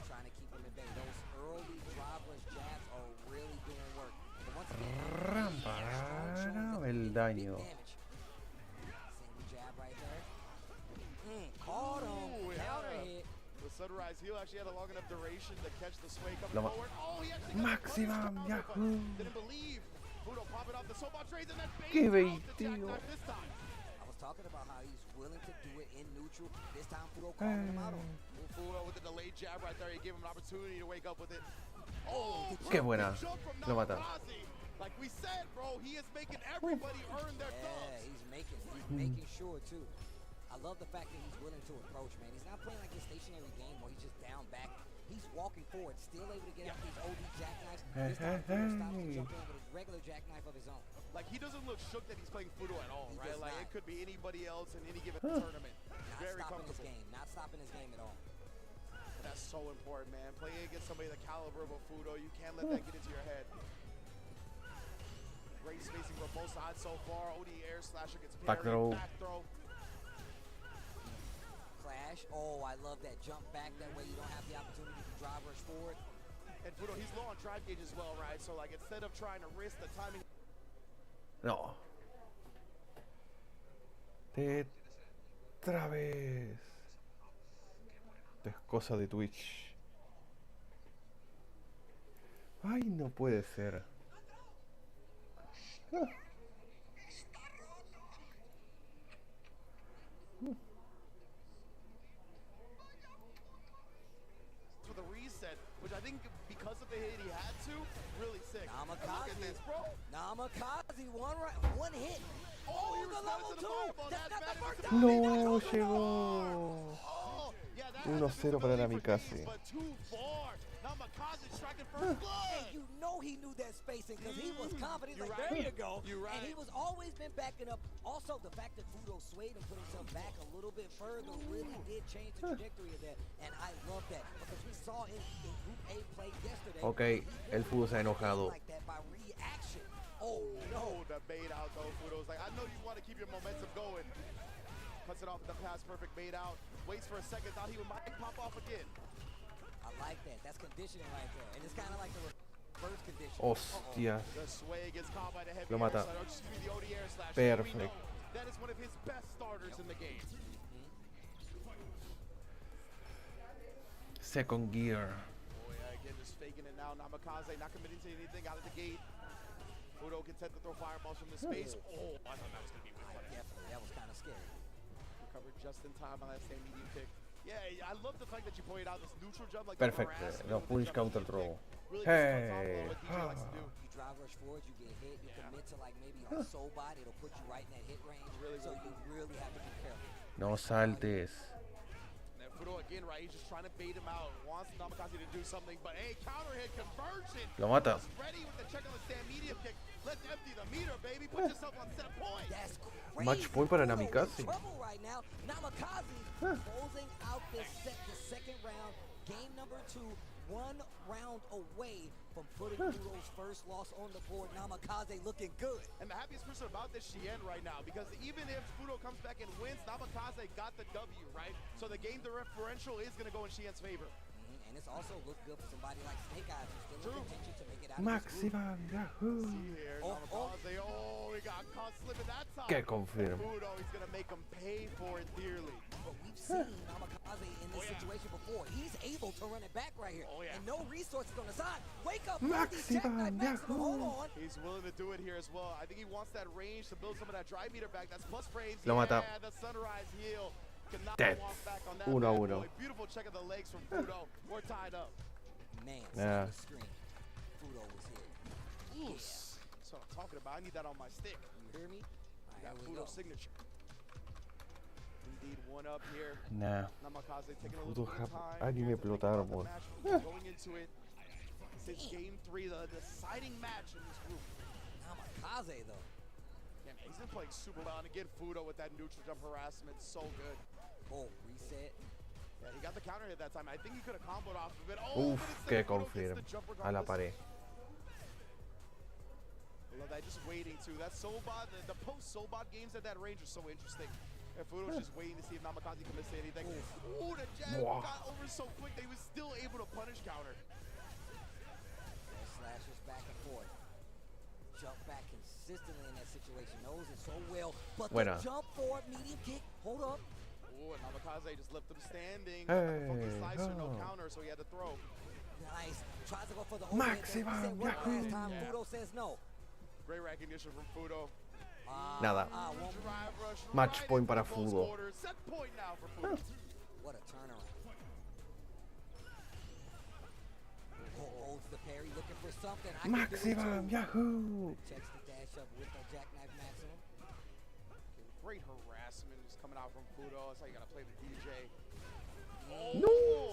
Trying to keep him in bay. Those early driverless jabs are really doing work. But once again, Rampara el daño. single jab right there. Caught him. Counter hit. The Sunrise heel actually had a long enough duration to catch the sway coming Lo forward. Oh, he actually got Maximum the Yahoo. didn't believe. Fudo popping off the sobot trades and then Qué bait out the baitío. jackknife this time. I was talking about how he's willing to do it in neutral. This time Fudo calling him out on it. Fudo with the delayed jab right there. He gave him an opportunity to wake up with it. Oh, Qué buena. jump from Lo mata. Namikaze. Like we said, bro, he is making everybody earn their Yeah, thumbs. he's making sure too. I love the fact that he's willing to approach, man. He's not playing like a stationary game where he's just down back. He's walking forward, still able to get out these OD jackknives. This time Fudo stops to jump in with his regular jackknife of his own. Like he doesn't look shook that he's playing Fudo at all, He right? does Like not. it could be anybody else in any given tournament. Very Not stopping his comfortable. game. Not stopping his game at all. That's so important, man. Playing against somebody the caliber of a Fudo, you can't let that get into your head. Great spacing from both sides so far. OD air slasher gets Back parried. throw. Back throw. Clash. Oh, I love that jump back. That way you don't have the opportunity to drive rush forward. And Fudo, he's low on drive gauge as well, right? So like instead of trying to risk the timing. No. Otra vez. Es cosa de Twitch. Ay, no puede ser. For the reset, which I think because of the hit he had to, really sick. Look at this, bro. Namikaze, one hit. Oh, he the responded level to the 2. fireball. That's That's not the bad. first time. No llegó. Oh, yeah, that 1-0 para Namikaze. but too far. Namikaze striking first blood. And you know he knew that spacing because he was confident. He's You're like, right. there you go. You're right. And he was always been backing up. Also, the fact that Fudo swayed and put himself back a little bit further really did change the trajectory of that. And I love that because we saw in Group A play yesterday. Ok, el Fudo se ha enojado. Like that by reaction. Oh, No, the bait out though, Fudo's like, I know you want to keep your momentum going. Cuts it off with the pass, perfect bait out. Waits for a second, thought he might pop off again. I like that. That's conditioning right there. And it's kind of like the reverse conditioning. Hostia. The sway gets caught by the heavy Lo mata. air slash, or excuse me, the OD air slash. Perfect. We know that is one of his best starters in the game. Second gear. Oh yeah, again, just faking it now. Namikaze not committing to anything out of the gate. Fudo content to throw fireballs from the space. Oh, I thought that was going to be way funny. Definitely. That was kind of scary. Recovered just in time on that same medium kick. Yeah, I love the fact that you pointed out this neutral jump like Perfecto. the harassment No with the punch jump counter medium throw. kick. Really Hey. just on top of what DJ likes to do. You drive rush forward, you get hit, you commit to like maybe like soul bot, it'll put you right in that hit range. So you really have to be careful. No saltes. And Fudo again, right? He's just trying to bait him out. Wants Namikaze to do something, but hey, counter hit conversion. Lo mata. Just ready with the check on the stand medium kick. Let's empty the meter, baby. Put yourself on set point. That's crazy. Match point para Fudo in Namikaze. trouble right now. Namikaze closing out the second round. Game number 2, 1 round away from putting Fudo's first loss on the board. Namikaze looking good. And the happiest person about this Shien right now, because even if Fudo comes back and wins, Namikaze got the W, right? So the game differential is going to go in Shien's favor. And it's also looked good for somebody like Snake Eyes who's still in contention to make it out of this group. Maximum Yahoo. See here, Namikaze, oh, he got caught slipping that time. Que confirm. Fudo, he's going to make him pay for it dearly. But we've seen Namikaze in this situation before. He's able to run it back right here. And no resources on the side. Wake up, Maximum Maximum, hold on. He's willing to do it here as well. I think he wants that range to build some of that drive meter back. That's plus frames. Lo mata. Yeah, the sunrise heel. Cannot Dead. walk back on that 1-1. bad boy. Beautiful check of the legs from Fudo. We're tied up. Man, Yeah. the screen. Fudo was here. That's what I'm talking about. I need that on my stick. You hear me? You signature. Indeed, one up here. Nah. Namikaze taking a Fudo little bit of time anime here to think about the plotar, match. Going into it, since game 3, the deciding match in this group. Namikaze though. Yeah, man, he's been playing super well, and again, Fudo with that neutral jump harassment, so good. Oh, reset. Yeah, he got the counter hit that time. I think he could have comboed off of it. Oh, Uf, but instead que Fudo gets confirm. the jump A la regardless. pared. I love that, just waiting too. That Sobot, the post-Sobot games at that range are so interesting. And Fudo's just waiting to see if Namikaze can miss anything. Ooh, the jab got over so quick that he was still able to punish counter. Slashes back and forth. Jump back consistently in that situation. Knows it so well. But Buena. the jump forward, medium kick. Hold up. Ooh, and Namikaze just left him standing. Hey, Funky slicer, no oh. counter, so he had to throw. Nice. Tries to go for the overhead. He said work last time. Fudo says no. Great recognition from Fudo. Nada. Drive rush Match right point into para the close Fudo. quarters. Set point now for Fudo. What a turnaround. Holds the parry, looking for something. I can do it Maximum, too. Yahoo! Checks the dash up with the jackknife maximum. Great harassment just coming out from Fudo. That's how you gotta play the DJ. No!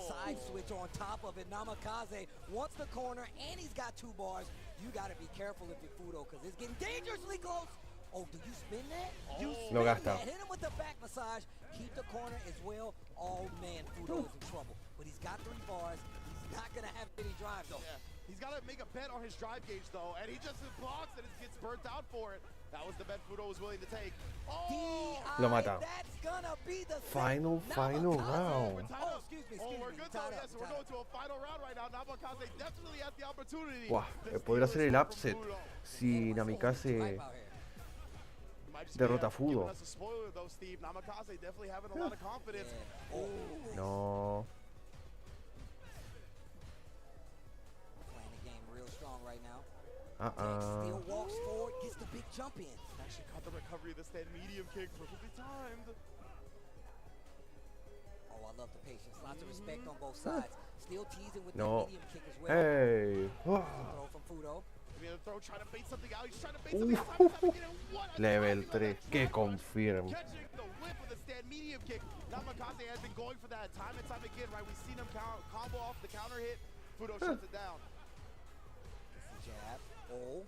Side switch on top of it. Namikaze wants the corner, and he's got 2 bars. You gotta be careful if you're Fudo, because it's getting dangerously close. Oh, do you spin that? You spin Lo gasta. that. Hit him with the back massage. Keep the corner as well. Oh, man, Fudo is in trouble. But he's got 3 bars. He's not gonna have any drive, though. Yeah. He's got to make a bet on his drive gauge, though, and he just blocks and it gets burnt out for it. That was the bet Fudo was willing to take. Oh! Lo mata. That's gonna be the Final Namikaze. round. Oh, excuse me. We're good, though. Yes, we're going to a final round right now. Namikaze definitely has the opportunity. Buah, podría ser el upset si Namikaze derrota a Fudo. That's a spoiler, though, Steve. Namikaze definitely having a lot of confidence. No. Playing the game real strong right now. Uh-uh. Still walks forward, gets the big jump in. Actually caught the recovery of the stand medium kick, perfectly timed. Oh, I love the patience. Lots of respect on both sides. Still teasing with No. the medium kick as well. Hey. Throw from Fudo. The throw, trying to bait something out. He's trying to bait something out. Level 3. Que confirm. Catching the whip of the stand medium kick. Namikaze has been going for that time and time again, right? We've seen him combo off the counter hit. Fudo shuts it down. Jab. Oh.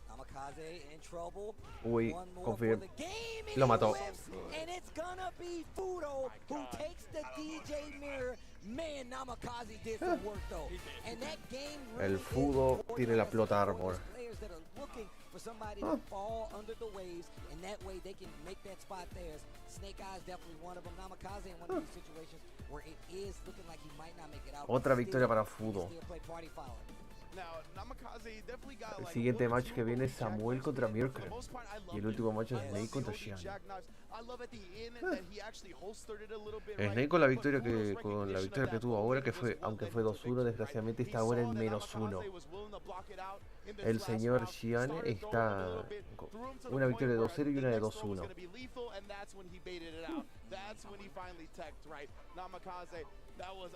Namikaze in trouble. Uy, One more confirm. for the game. Lo mató. And it's gonna be Fudo who takes the DJ mirror. Man, Namikaze did some work though. And that game really El Fudo tiene la plot armor. players that are looking for somebody to fall under the waves, and that way they can make that spot theirs. Snake Eyes definitely one of them. Namikaze in one of these situations where it is looking like he might not make it out. Otra Still, victoria para he Fudo. still play party foul. Now, Namikaze definitely got El like siguiente one or match two que viene es open Samuel jackknives, contra but for the Mirka. most part, I Y love el último match es I Snake love contra the Xian. jackknives. I love at the end that he actually holstered it a little bit, right? Snake con la But victoria Fudo's con la recognition victoria of que that tuvo moment ahora, que was fue, what aunque led fue to the 2-1, victory, desgraciadamente right? está He ahora en saw that -1. Namikaze was willing to block it out in this El last señor round, Xian started throwing está a little bit, threw him to the una point victoria de where 2-0 y I una de think that throw was 2-1. gonna be lethal, and that's when he baited it out. That's when he finally teched, right? Namikaze, that was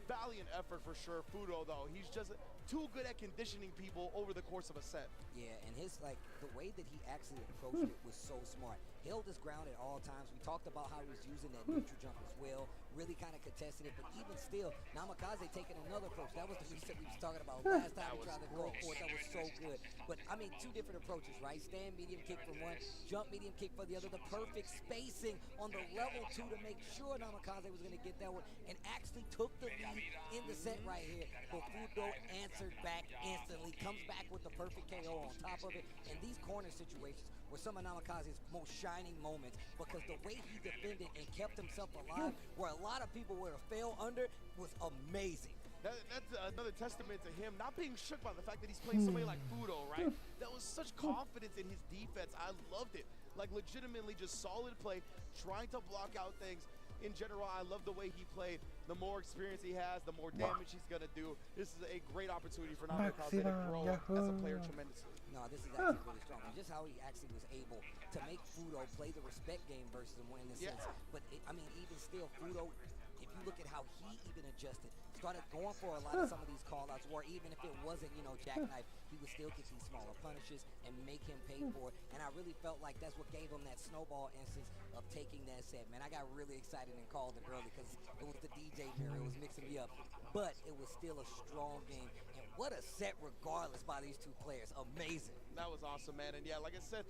valiant effort for sure. Fudo, though, he's just too good at conditioning people over the course of a set. Yeah, and his, like, the way that he actually approached it was so smart. Held his ground at all times. We talked about how he was using that neutral jump as well. Really kind of contested it, but even still, Namikaze taking another approach. That was the reset we was talking about last time we tried to go for it. That was so good. But, I mean, 2 different approaches, right? Stand medium kick from one, jump medium kick for the other. The perfect spacing on the level 2 to make sure Namikaze was going to get that one, and actually took the lead in the set right here. But Fudo answered back instantly, comes back with the perfect KO on top of it. And these corner situations were some of Namikaze's most shining moments, because the way he defended and kept himself alive, where a lot of people would have fell under, was amazing. That's another testament to him not being shook by the fact that he's playing somebody like Fudo, right? That was such confidence in his defense. I loved it. Like, legitimately just solid play, trying to block out things. In general, I love the way he played. The more experience he has, the more damage he's going to do. This is a great opportunity for Namikaze to grow as a player tremendously. No, this is actually really strong. And just how he actually was able to make Fudo play the respect game versus him in this sense. But, I mean, even still, Fudo if you look at how he even adjusted, started going for a lot of some of these call-outs, where even if it wasn't, you know, jackknife, he would still get these smaller punishes and make him pay for it. And I really felt like that's what gave him that snowball instance of taking that set. Man, I got really excited and called it early because it was the DJ mirror. It was mixing me up. But it was still a strong game. And what a set regardless by these two players. Amazing. That was awesome, man. And yeah, like I said,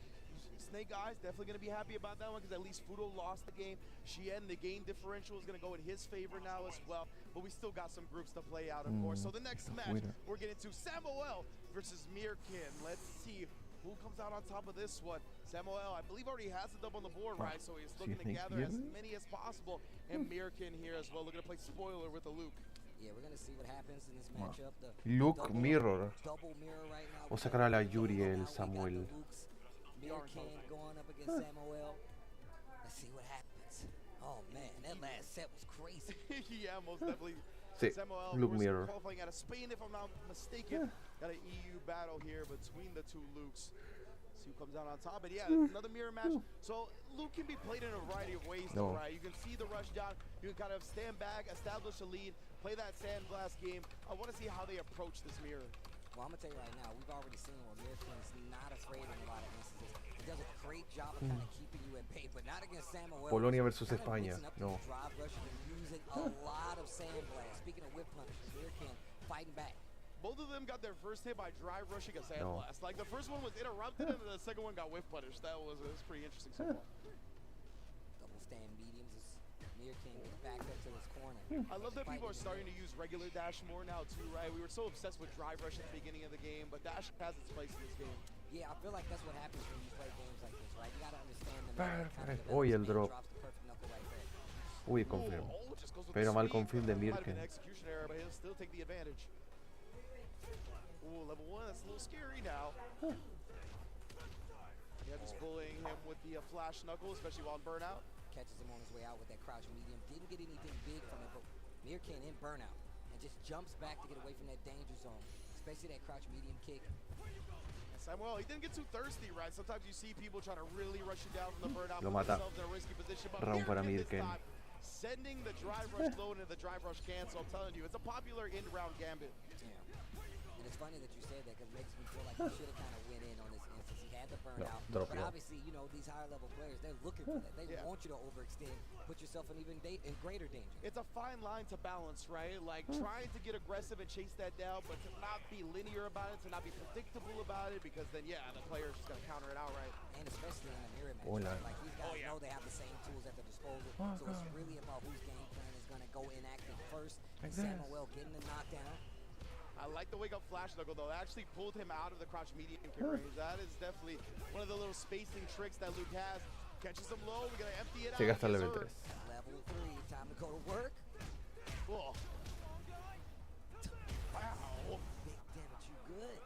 Snake Eyes definitely going to be happy about that one because at least Fudo lost the game. Shien, the game differential is going to go in his favor now as well. But we still got some groups to play out, of course. So the next match, we're getting to Samuel versus Mirkin. Let's see who comes out on top of this one. Samuel, I believe, already has a dub on the board, right? So he's looking to gather as many as possible. And Mirkin here as well, looking to play spoiler with the Luke. Yeah, we're going to see what happens in this matchup. The Luke Mirror. double mirror right now. Vamos a sacar a la Yuri, el Samuel. Mirkin going up against Samuel. Let's see what happens. Oh man, that last set was crazy. Yeah, most definitely. Sí, Samuel, Luke Mirror. Qualifying out of Spain, if I'm not mistaken. Got an EU battle here between the two Lukes. See who comes out on top. But yeah, another mirror match. So Luke can be played in a variety of ways, though, right? You can see the rush down. You can kind of stand back, establish a lead, play that sandblast game. I want to see how they approach this mirror. Well, I'm going to tell you right now, we've already seen where Mirkin is not afraid in a lot of instances. He does a great job of kind of keeping you at bay, but not against Samuel. Polonia versus España. No. Drive rushing and using a lot of sandblast. Speaking of whip punches, Mirkin fighting back. Both of them got their first hit by drive rushing a sandblast. Like the first one was interrupted and the second one got whiff punished. That was pretty interesting so far. Double stand mediums as Mirkin gets back up to his corner. I love that people are starting to use regular dash more now too, right? We were so obsessed with drive rush at the beginning of the game, but dash has its place in this game. Yeah, I feel like that's what happens when you play games like this, right? You gotta understand the Perfect. Uy, el drop. Uy, confirm. Pero mal confirm de Mirkin. Ooh, level 1, that's a little scary now. Yeah, just bullying him with the flash knuckle, especially while in burnout. Catches him on his way out with that crouch medium. Didn't get anything big from it, but Mirkin in burnout and just jumps back to get away from that danger zone, especially that crouch medium kick. And Samuel, he didn't get too thirsty, right? Sometimes you see people trying to really rush you down from the burnout, Lo put mata. themselves in a risky position, but Round para Mirkin this Mirkin. time, sending the drive rush low into the drive rush cancel. I'm telling you, it's a popular end-round gambit. And it's funny that you said that because it makes me feel like he should have kind of went in on this instance. He had the burnout, drop but low. obviously, you know, these higher level players, they're looking for that. They want you to overextend, put yourself in even in greater danger. It's a fine line to balance, right? Like trying to get aggressive and chase that down, but to not be linear about it, to not be predictable about it, because then, yeah, the player's just going to counter it outright. And especially in a mirror match, Hola. like these guys know they have the same tools at their disposal, so it's really about whose game plan is going to go inactive first. And Samuel getting the knockdown. I like the wake up flash knuckle though. That actually pulled him out of the crouch medium kick range. That is definitely one of the little spacing tricks that Luke has. Catches him low. We're gonna empty it out. Llega hasta level 3. Level 3. Time to go to work. Oh. Wow. Big damage. You good?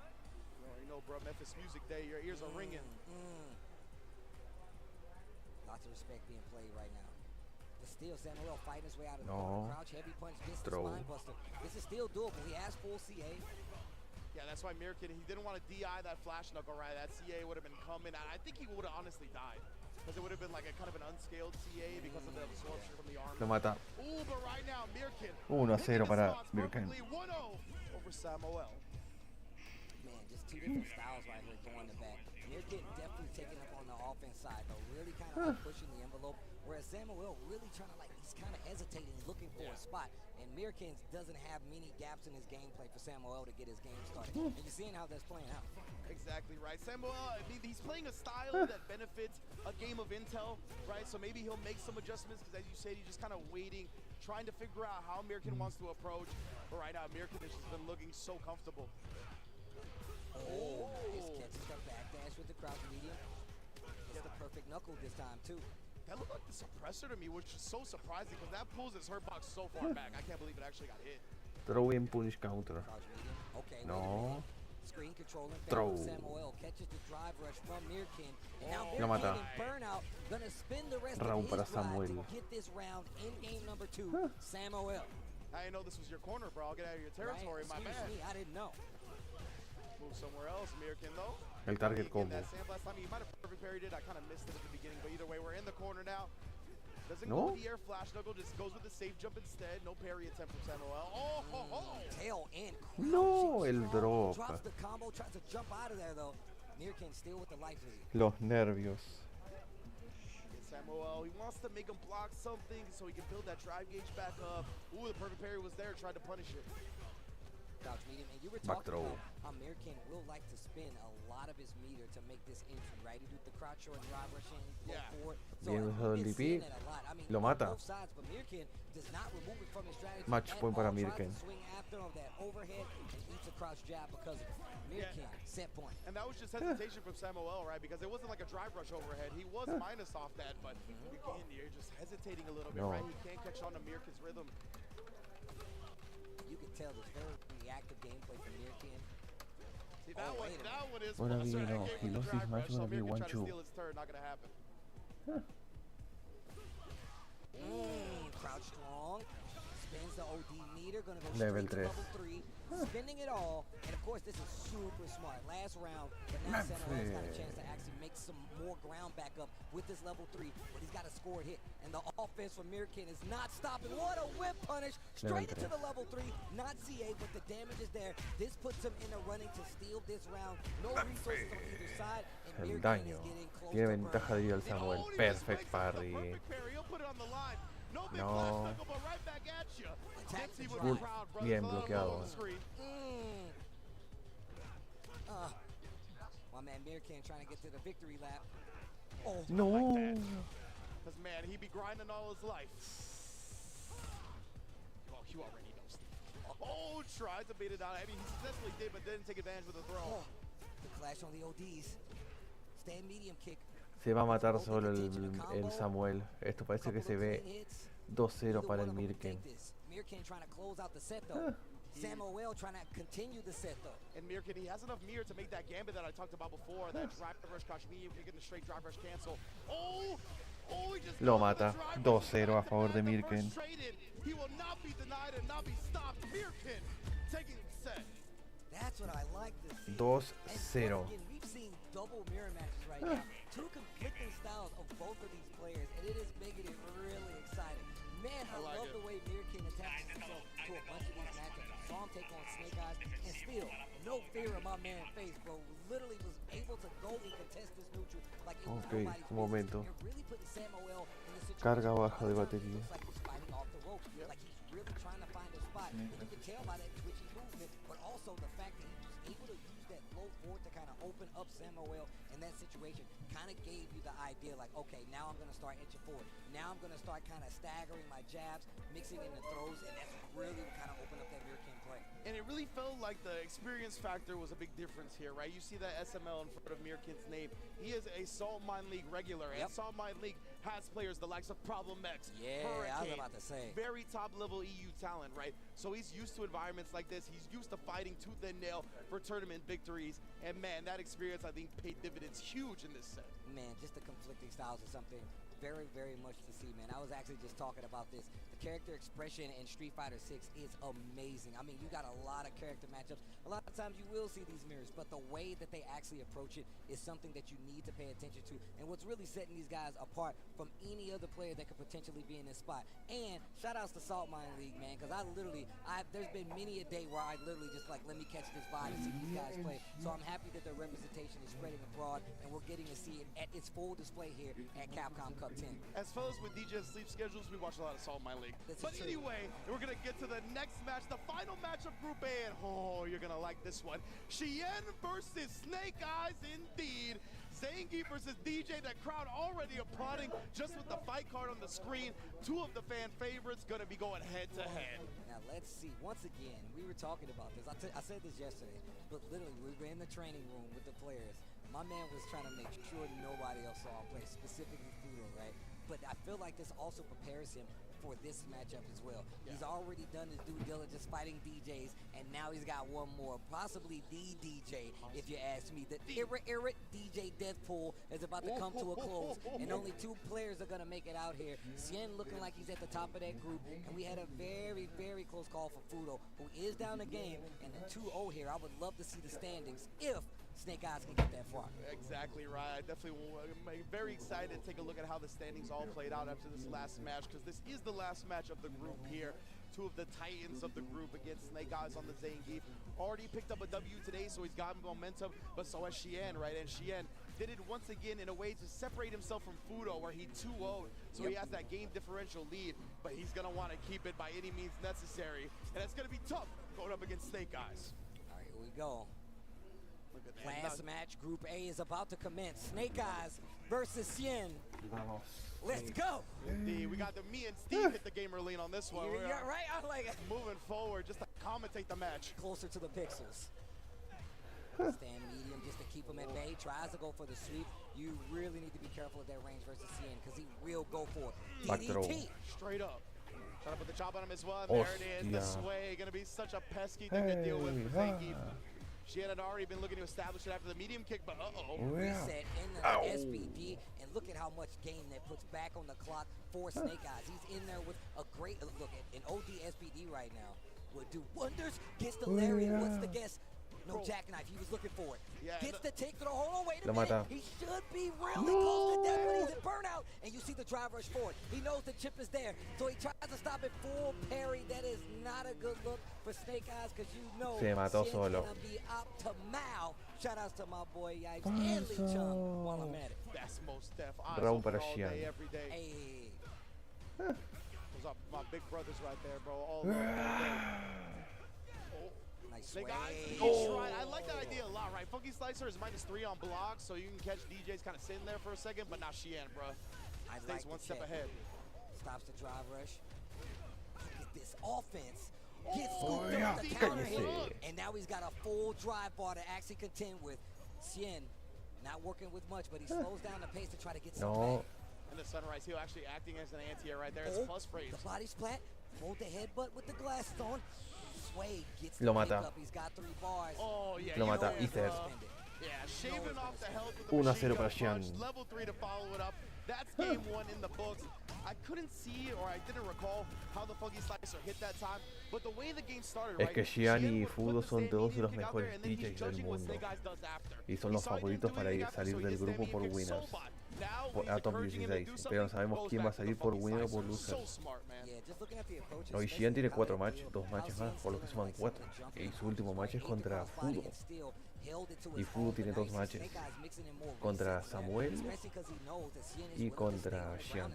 Oh, you know, bro, Memphis Music Day. Your ears are ringing. Lots of respect being played right now. But still, Samuel fighting his way out of the crouch, heavy punch, gets the spine buster. This is still doable. He has full CA. Yeah, that's why Mirkin, he didn't want to DI that flash knuckle, right? That CA would have been coming. I think he would have honestly died. Because it would have been like a kind of an unscaled CA because of the absorption from the arm. Lo mata. Ooh, but right now, Mirkin. 1-0 para Mirkin. 1-0 over Samuel. Man, just two different styles right here going to back. Mirkin definitely taking up on the offense side, but really kind of like pushing the envelope. Whereas Samuel really trying to he's kind of hesitating, looking for a spot. And Mirkin doesn't have many gaps in his gameplay for Samuel to get his game started. And you're seeing how that's playing out. Exactly right. Samuel, I mean, he's playing a style that benefits a game of intel, right? So maybe he'll make some adjustments because, as you said, he's just kind of waiting, trying to figure out how Mirkin wants to approach. But right now, Mirkin has just been looking so comfortable. Oh, nice. Catches the backdash with the crouch medium. Gets the perfect knuckle this time, too. That looked like the suppressor to me, which is so surprising because that pulls his hurt box so far back. I can't believe it actually got hit. Throw in punish counter. Okay, no. Screen controlling. Throw. Samuel catches the drive rush from Mirkin. And now Lo mata. burnout. Gonna spin the rest Round of para his drive Samuel. to get this round in game number 2. Samuel. I didn't know this was your corner, bro. I'll get out of your territory, my man. Me, I didn't know. Move somewhere else, Mirkin, though. El target combo. That sandblast time, he might have perfect parried it. I kind of missed it at the beginning, but either way, we're in the corner now. Doesn't No. go the air flash knuckle, just goes with the safe jump instead. No parry attempt from Samuel. Oh, ho, ho. Tail in. No, el drop. Drops the combo, tries to jump out of there though. Mirkin still with the life lead. Los nervios. Samuel, he wants to make him block something so he can build that drive gauge back up. Ooh, the perfect parry was there, tried to punish it. Crouch medium, and you were Back talking throw. about how Mirkin will like to spin a lot of his meter to make this entry, right? He do the crouch short drive rush in, go forward. So Bien usado el we've been DP. seeing that a lot. I mean, Lo on mata. both sides, but Mirkin does not remove it from his strategy Match at point para all. Tries Mirkin. to swing after him, that overhead, and eats a crouch jab because of it. Mirkin, set point. And that was just hesitation from Samuel, right? Because it wasn't like a drive rush overhead. He was minus off that, but again, you're just hesitating a little bit, No. right? He can't catch on to Mirkin's rhythm. You can tell there's very reactive gameplay from Mirkin. See, that one is Gonna be, frustrating. no, Again, he with the lost his drive match, rush, so gonna be Mirkin trying to 1-2. steal his turn, not gonna happen. Crouch strong. Spins the OD meter. Gonna go Level straight to 3. level 3. Spinning it all. And of course, this is super smart. Last round, but now Samuel's got a chance to actually make some more ground back up with this level 3. But he's got a scored hit. And the offense from Mirkin is not stopping. What a whip punish. Straight into the level 3. Not CA, but the damage is there. This puts him in the running to steal this round. No resources on either side. And El Mirkin daño. is getting close Tiene to ventaja burn. de el Samuel. Perfect parry. No big No. flash knuckle, but right back at you. Attack Let's see the what drive. the crowd runs Bien on bloqueado. the screen. My man Mirkin trying to get to the victory lap. Oh, No. Because, man, he be grinding all his life. Oh, you already know, Steve. Oh, tried to beat it down. I mean, he successfully did, but didn't take advantage of the throw. The clash on the ODs. Stand medium kick. Se va a matar solo el Samuel. Esto parece que se ve 2-0 para el Mirkin. Mirkin trying to close out the set though. Samuel trying to continue the set though. And Mirkin, he has enough mirror to make that gambit that I talked about before. That drive rush crouch medium kick and the straight drive rush cancel. Oh! Oh, he just Lo mata. 2-0 a favor de Mirkin. He will not be denied and not be stopped. Mirkin taking the set. That's what I like to see. 2-0. And we've seen double mirror matches right now. Two conflicting styles of both of these players, and it is making it really exciting. Man, I love the way Mirkin attaches himself to a bunch of these matchups. I saw him take on Snake Eyes, and still, no fear of my man face, bro. Literally was able to go and contest this neutral like it was Ok, nobody's un momento. business. And really putting Samuel in the situation Carga where baja de batería. looks like he's fighting off the rope, like he's really trying to find a spot. And you can tell by that twitchy movement, but also the fact that he was able to use that low forward to kind of open up Samuel in that situation kind of gave you the idea like, okay, now I'm going to start inching forward. Now I'm going to start kind of staggering my jabs, mixing in the throws, and that's really kind of opened up that Mirkin play. And it really felt like the experience factor was a big difference here, right? You see that SML in front of Mirkin's name. He is a Salt Mine League regular, and Salt Mine League has players the likes of Problem X, Yeah, Hurricane, I was about to say. very top-level EU talent, right? So he's used to environments like this. He's used to fighting tooth and nail for tournament victories. And, man, that experience, I think, paid dividends huge in this set. Man, just the conflicting styles is something very, very much to see, man. I was actually just talking about this. The character expression in Street Fighter 6 is amazing. I mean, you got a lot of character matchups. A lot of times you will see these mirrors, but the way that they actually approach it is something that you need to pay attention to. And what's really setting these guys apart from any other player that could potentially be in this spot. And shout outs to Salt Mine League, man, because there's been many a day where I literally just like, let me catch this vibe and see these guys play. So I'm happy that their representation is spreading abroad, and we're getting to see it at its full display here at Capcom Cup 10. As fellas with DJ sleep schedules, we watch a lot of Salt Mine League. But anyway, we're going to get to the next match, the final match of Group A, and you're going to like this one. Chien versus Snake Eyes indeed. Zangief versus DJ, that crowd already applauding just with the fight card on the screen. Two of the fan favorites going to be going head to head. Now let's see, once again, we were talking about this. I said this yesterday, but literally we were in the training room with the players. My man was trying to make sure nobody else saw him play, specifically Fudo, right? But I feel like this also prepares him for this matchup as well. He's already done his due diligence fighting DJs, and now he's got one more, possibly the DJ, if you ask me. The Irrit DJ Deathpool is about to come to a close, and only two players are going to make it out here. Cien looking like he's at the top of that group, and we had a very, very close call for Fudo, who is down the game, and the 2-0 here. I would love to see the standings if Snake Eyes can get that far. Exactly right. I definitely am very excited to take a look at how the standings all played out after this last match, because this is the last match of the group here. Two of the titans of the group against Snake Eyes on the Zangief. Already picked up a W today, so he's got momentum, but so has Xian, right? And Xian did it once again in a way to separate himself from Fudo, where he 2-0'd, so he has that game differential lead, but he's gonna want to keep it by any means necessary, and it's gonna be tough going up against Snake Eyes. All right, here we go. Look at that. Last match, Group A is about to commence. Snake Eyes versus Xian. Let's go. Indeed, we got me and Steve hit the gamer lean on this one. Yeah, right. I like it. Moving forward, just to commentate the match. Closer to the pixels. Stand medium just to keep him at bay. Tries to go for the sweep. You really need to be careful of that range versus Xian, because he will go for it. DDT. Straight up. Trying to put the chop on him as well. There it is. The sway. Going to be such a pesky thing to deal with for Zangief. She had already been looking to establish it after the medium kick, but Reset in the SBD, and look at how much game that puts back on the clock for Snake Eyes. He's in there with a great look at an OD SBD right now. Would do wonders. Gets the lariat. What's the guess? No jackknife. He was looking for it. Gets the take through. Hold on, wait a minute. He should be really close to death, but he's in burnout. And you see the drive rush forward. He knows the chip is there, so he tries to stop it full parry. That is not a good look for Snake Eyes, because you know it's gonna be optimal. Shout outs to my boy Yipes and Lee Chung while I'm at it. That's most def. Round para all Xian. day, every day. Hey. Those are my big brothers right there, bro. All day. Nice Snake Eyes, I like that idea a lot, right? Funky Slicer is -3 on blocks, so you can catch DJs kind of sitting there for a second, but not Xian, bro. Stays one step ahead. Stops the drive rush. Look at this offense. Gets scooped up with the counter hit, and now he's got a full drive bar to actually contend with. Xian not working with much, but he slows down the pace to try to get some back. And the Sunrise Heel actually acting as an anti-air right there. It's plus frames. The body splat. Hold the headbutt with the glasses on. Sway gets Lo the pick mata. up. He's got 3 bars. Oh, yeah. Lo mata. Ether. Yeah, shaving off the health with the 1-0 para Xian. Level 3 to follow it up. That's game 1 in the books. I couldn't see, or I didn't recall how the Funky Slicer hit that time, but the way the game started, Es que Xian y Fudo son dos de los mejores DJs del mundo y son los favoritos para salir del grupo por winners. A top 16, pero no sabemos quién va a salir por winner o por loser. Hoy Xian tiene 4 matches, 2 matches más, por lo que suman 4. Y su último match es contra Fudo. Y Fudo tiene 2 matches, contra Samuel y contra Xian.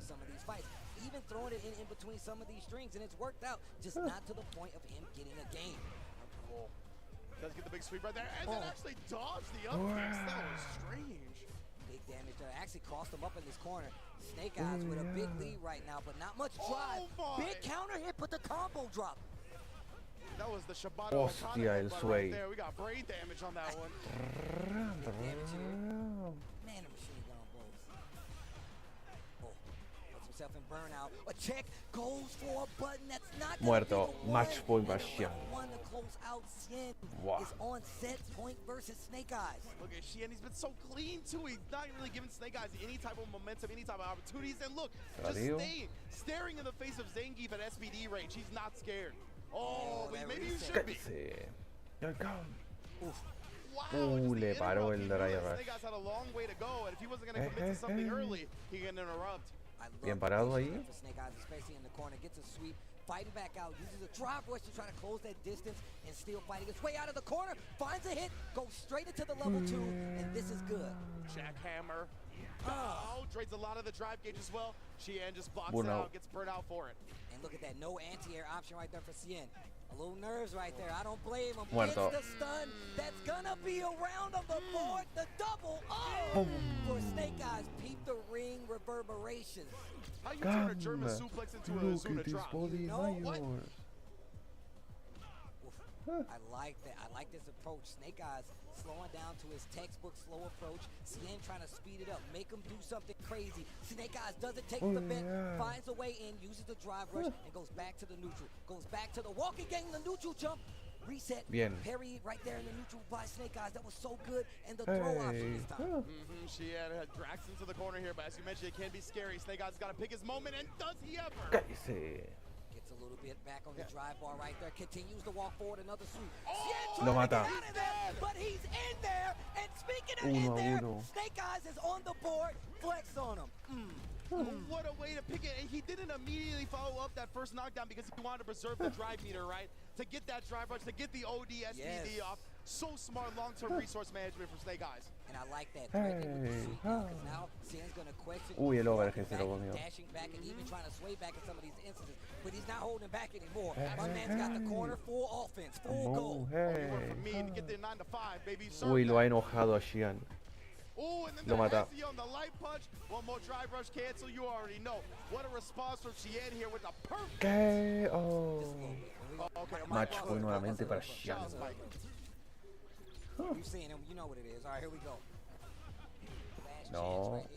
Even throwing it in between some of these strings, and it's worked out, just not to the point of him getting a game. Does get the big sweep right there, and then actually dodged the up kicks. That was strange. Big damage there. Actually crossed him up in this corner. Snake Eyes with a big lead right now, but not much drive. Big counter hit, but the combo drop. That was the Shibata Hostia, el sway. right there. We got brain damage on that one. Man, the machine gun blows. Puts himself in burnout. A check goes for a button that's not Muerto. Match point para Xian. One to close out. Xian is on set point versus Snake Eyes. Look at Xian. He's been so clean too. He's not really giving Snake Eyes any type of momentum, any type of opportunities. And look, just staring in the face of Zangief at SBD range. He's not scared. Oh, maybe you should be. Wow, le paró el drive rush. Snake Eyes had a long way to go, and if he wasn't going to commit to something early, he can interrupt. Bien parado ahí. Snake Eyes, especially in the corner, gets a sweep, fighting back out, uses a drive rush to try to close that distance, and still fighting his way out of the corner, finds a hit, goes straight into the level 2, and this is good. Jackhammer. Oh, drains a lot of the drive gauge as well. Xian just blocks it out, gets burnt out for it. And look at that, no anti-air option right there for Xian. A little nerves right there. I don't blame him. Muerto. It's the stun. That's gonna be a round of the board. The double. For Snake Eyes. Peep the ring reverberations. How you turn a German suplex into a Zuna drop? You know what? I like that. I like this approach. Snake Eyes slowing down to his textbook slow approach. Xian trying to speed it up, make him do something crazy. Snake Eyes doesn't take the bent, finds a way in, uses the drive rush, and goes back to the neutral. Goes back to the walking gang, the neutral jump. Reset. Bien. Parry right there in the neutral by Snake Eyes. That was so good. And the throw option this time. She had Drax into the corner here, but as you mentioned, it can be scary. Snake Eyes got to pick his moment, and does he ever? Cállese. Gets a little bit back on the drive bar right there. Continues to walk forward, another sweep. Lo mata. But he's in there, and speaking of Uno in a there, uno. Snake Eyes is on the board. Flex on him. What a way to pick it. And he didn't immediately follow up that first knockdown because he wanted to preserve the drive meter, right? To get that drive rush, to get the OD, SPD off. So smart long-term resource management for Snake Eyes. And I like that threatening with the sweep because now Cien's going to question. Uy, el overhead se lo comió. Dashing back and even trying to sway back in some of these instances. But he's not holding back anymore. My man's got the corner, full offense, full goal. Uy, lo ha enojado a Xian. Oh, and then Lo mata. on the light punch. One more drive rush cancel. You already know. What a response from Xian here with the perfect. ¿Qué? Oh. Match fue nuevamente para Xian. You've seen him. You know what it is. All right, here we go. No.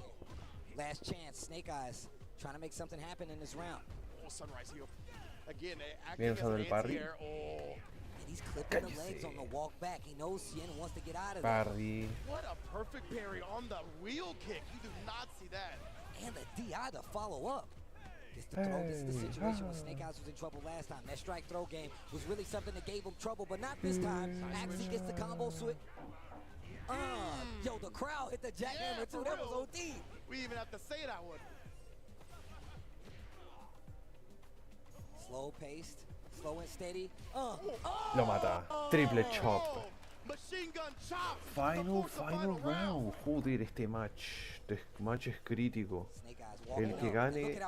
Last chance. Snake Eyes trying to make something happen in this round. Oh, sunrise heel. Again, Bien usado el parry. And he's clipping the legs on the walk back. He knows Cien wants to get out of there. Parry. What a perfect parry on the wheel kick. You do not see that. And the DI to follow up. This the throw. This is the situation when Snake Eyes was in trouble last time. That strike throw game was really something that gave him trouble, but not this time. Axie gets the combo switch. Yo, the crowd hit the jackhammer too. That was OD. We even have to say that one. Slow paced, slow and steady. Lo mata. Triple chop. Machine gun chop. Final round. Joder, este match. Este match es crítico. El que gane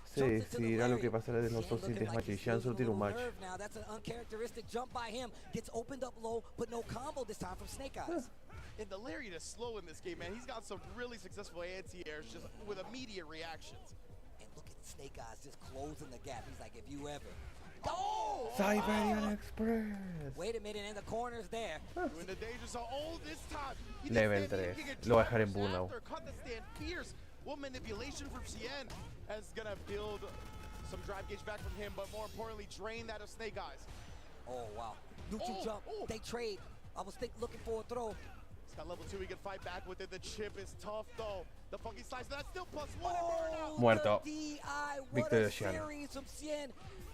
se decidirá lo que pasará de los dos siguientes matches. Xian solo tiene un match. That's an uncharacteristic jump by him. Gets opened up low, but no combo this time from Snake Eyes. And the Lariat is slow in this game, man. He's got some really successful anti-airs just with immediate reactions. And look at Snake Eyes just closing the gap. He's like, if you ever. Siberian Express. Wait a minute, and the corner's there. Doing the danger zone. Oh, this time. Level 3. Lo va a dejar en burnout. Cut the stand fierce. What manipulation from Xian is going to build some drive gauge back from him, but more importantly, drain that of Snake Eyes. Oh, wow. Neutral jump. They trade. I was looking for a throw. He's got level 2. He can fight back with it. The chip is tough, though. The funky slice, that's still +1 and burnout. Muerto. Victory Xian.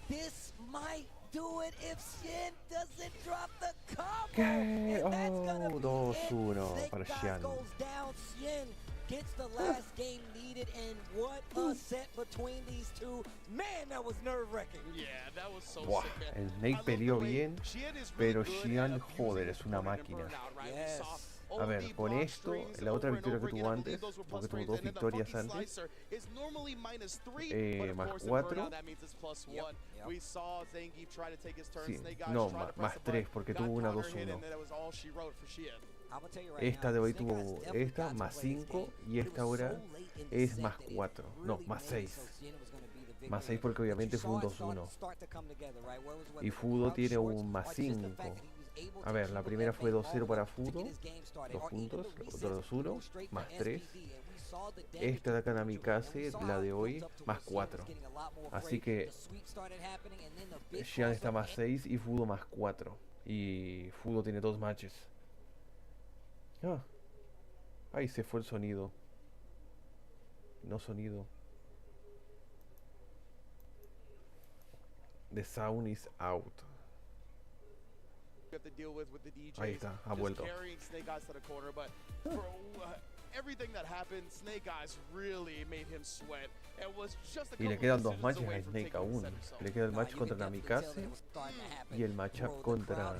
This might do it if Xian doesn't drop the combo. ¿Qué? Oh, 2-1 para Xian. Goes down. Xian gets the last game needed, and what a set between these two. Man, that was nerve-wracking. Yeah, that was so Buah, sick, man. el Snake peleó bien, pero Xian, joder, es una máquina. A ver, con esto, la otra victoria que tuvo antes, porque tuvo 2 victorias antes, más 4. Sí, no, más 3, porque tuvo una 2-1. Esta de hoy tuvo esta, más 5, y esta ahora es más 4. No, más 6. Más 6 porque obviamente fue un 2-1. Y Fudo tiene un más 5. A ver, la primera fue 2-0 para Fudo, 2 puntos, otro 2-1, más 3. Esta de acá Namikaze, la de hoy, más 4. Así que Xian está más 6 y Fudo más 4. Y Fudo tiene 2 matches. Ahí se fue el sonido. No sonido. The sound is out. Ahí está, ha vuelto. Everything that happened, Snake Eyes really made him sweat. It was just a Y le quedan 2 matches a Snake aún. Le queda el match contra Namikaze y el matchup contra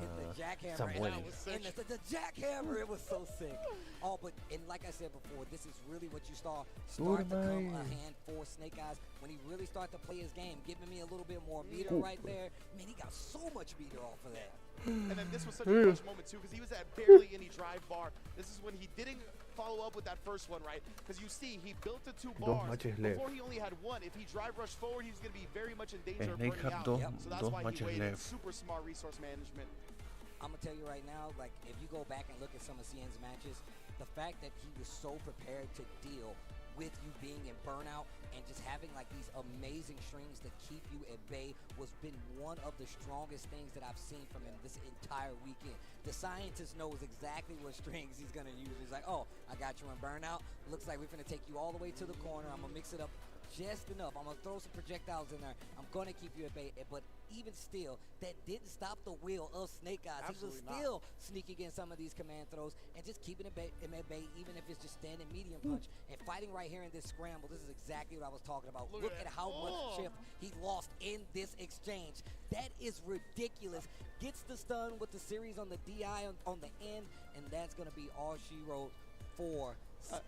Samuel. And the jackhammer, it was so sick. Oh, but and like I said before, this is really what you start to come a hand for Snake Eyes when he really started to play his game, giving me a little bit more meter right there. Man, he got so much meter off of that. And then this was such a clutch moment too, because he was at barely any drive bar. This is when he didn't follow up with that first one, right? Because you see, he built the 2 bars before he only had 1. If he drive rushed forward, he was going to be very much in danger of burning out. So that's why he waited. Super smart resource management. I'm going to tell you right now, like, if you go back and look at some of Cien's matches, the fact that he was so prepared to deal with you being in burnout and just having like these amazing strings to keep you at bay was been one of the strongest things that I've seen from him this entire weekend. The scientist knows exactly what strings he's gonna use. He's like, oh, I got you in burnout. Looks like we're gonna take you all the way to the corner. I'm gonna mix it up just enough. I'm going to throw some projectiles in there. I'm going to keep you at bay. But even still, that didn't stop the wheel of Snake Eyes. Absolutely He was still sneaking in some of these command throws and just keeping him at bay, even if it's just standing medium punch and fighting right here in this scramble. This is exactly what I was talking about. Look at how much chip he lost in this exchange. That is ridiculous. Gets the stun with the series on the DI on the end, and that's going to be all she wrote for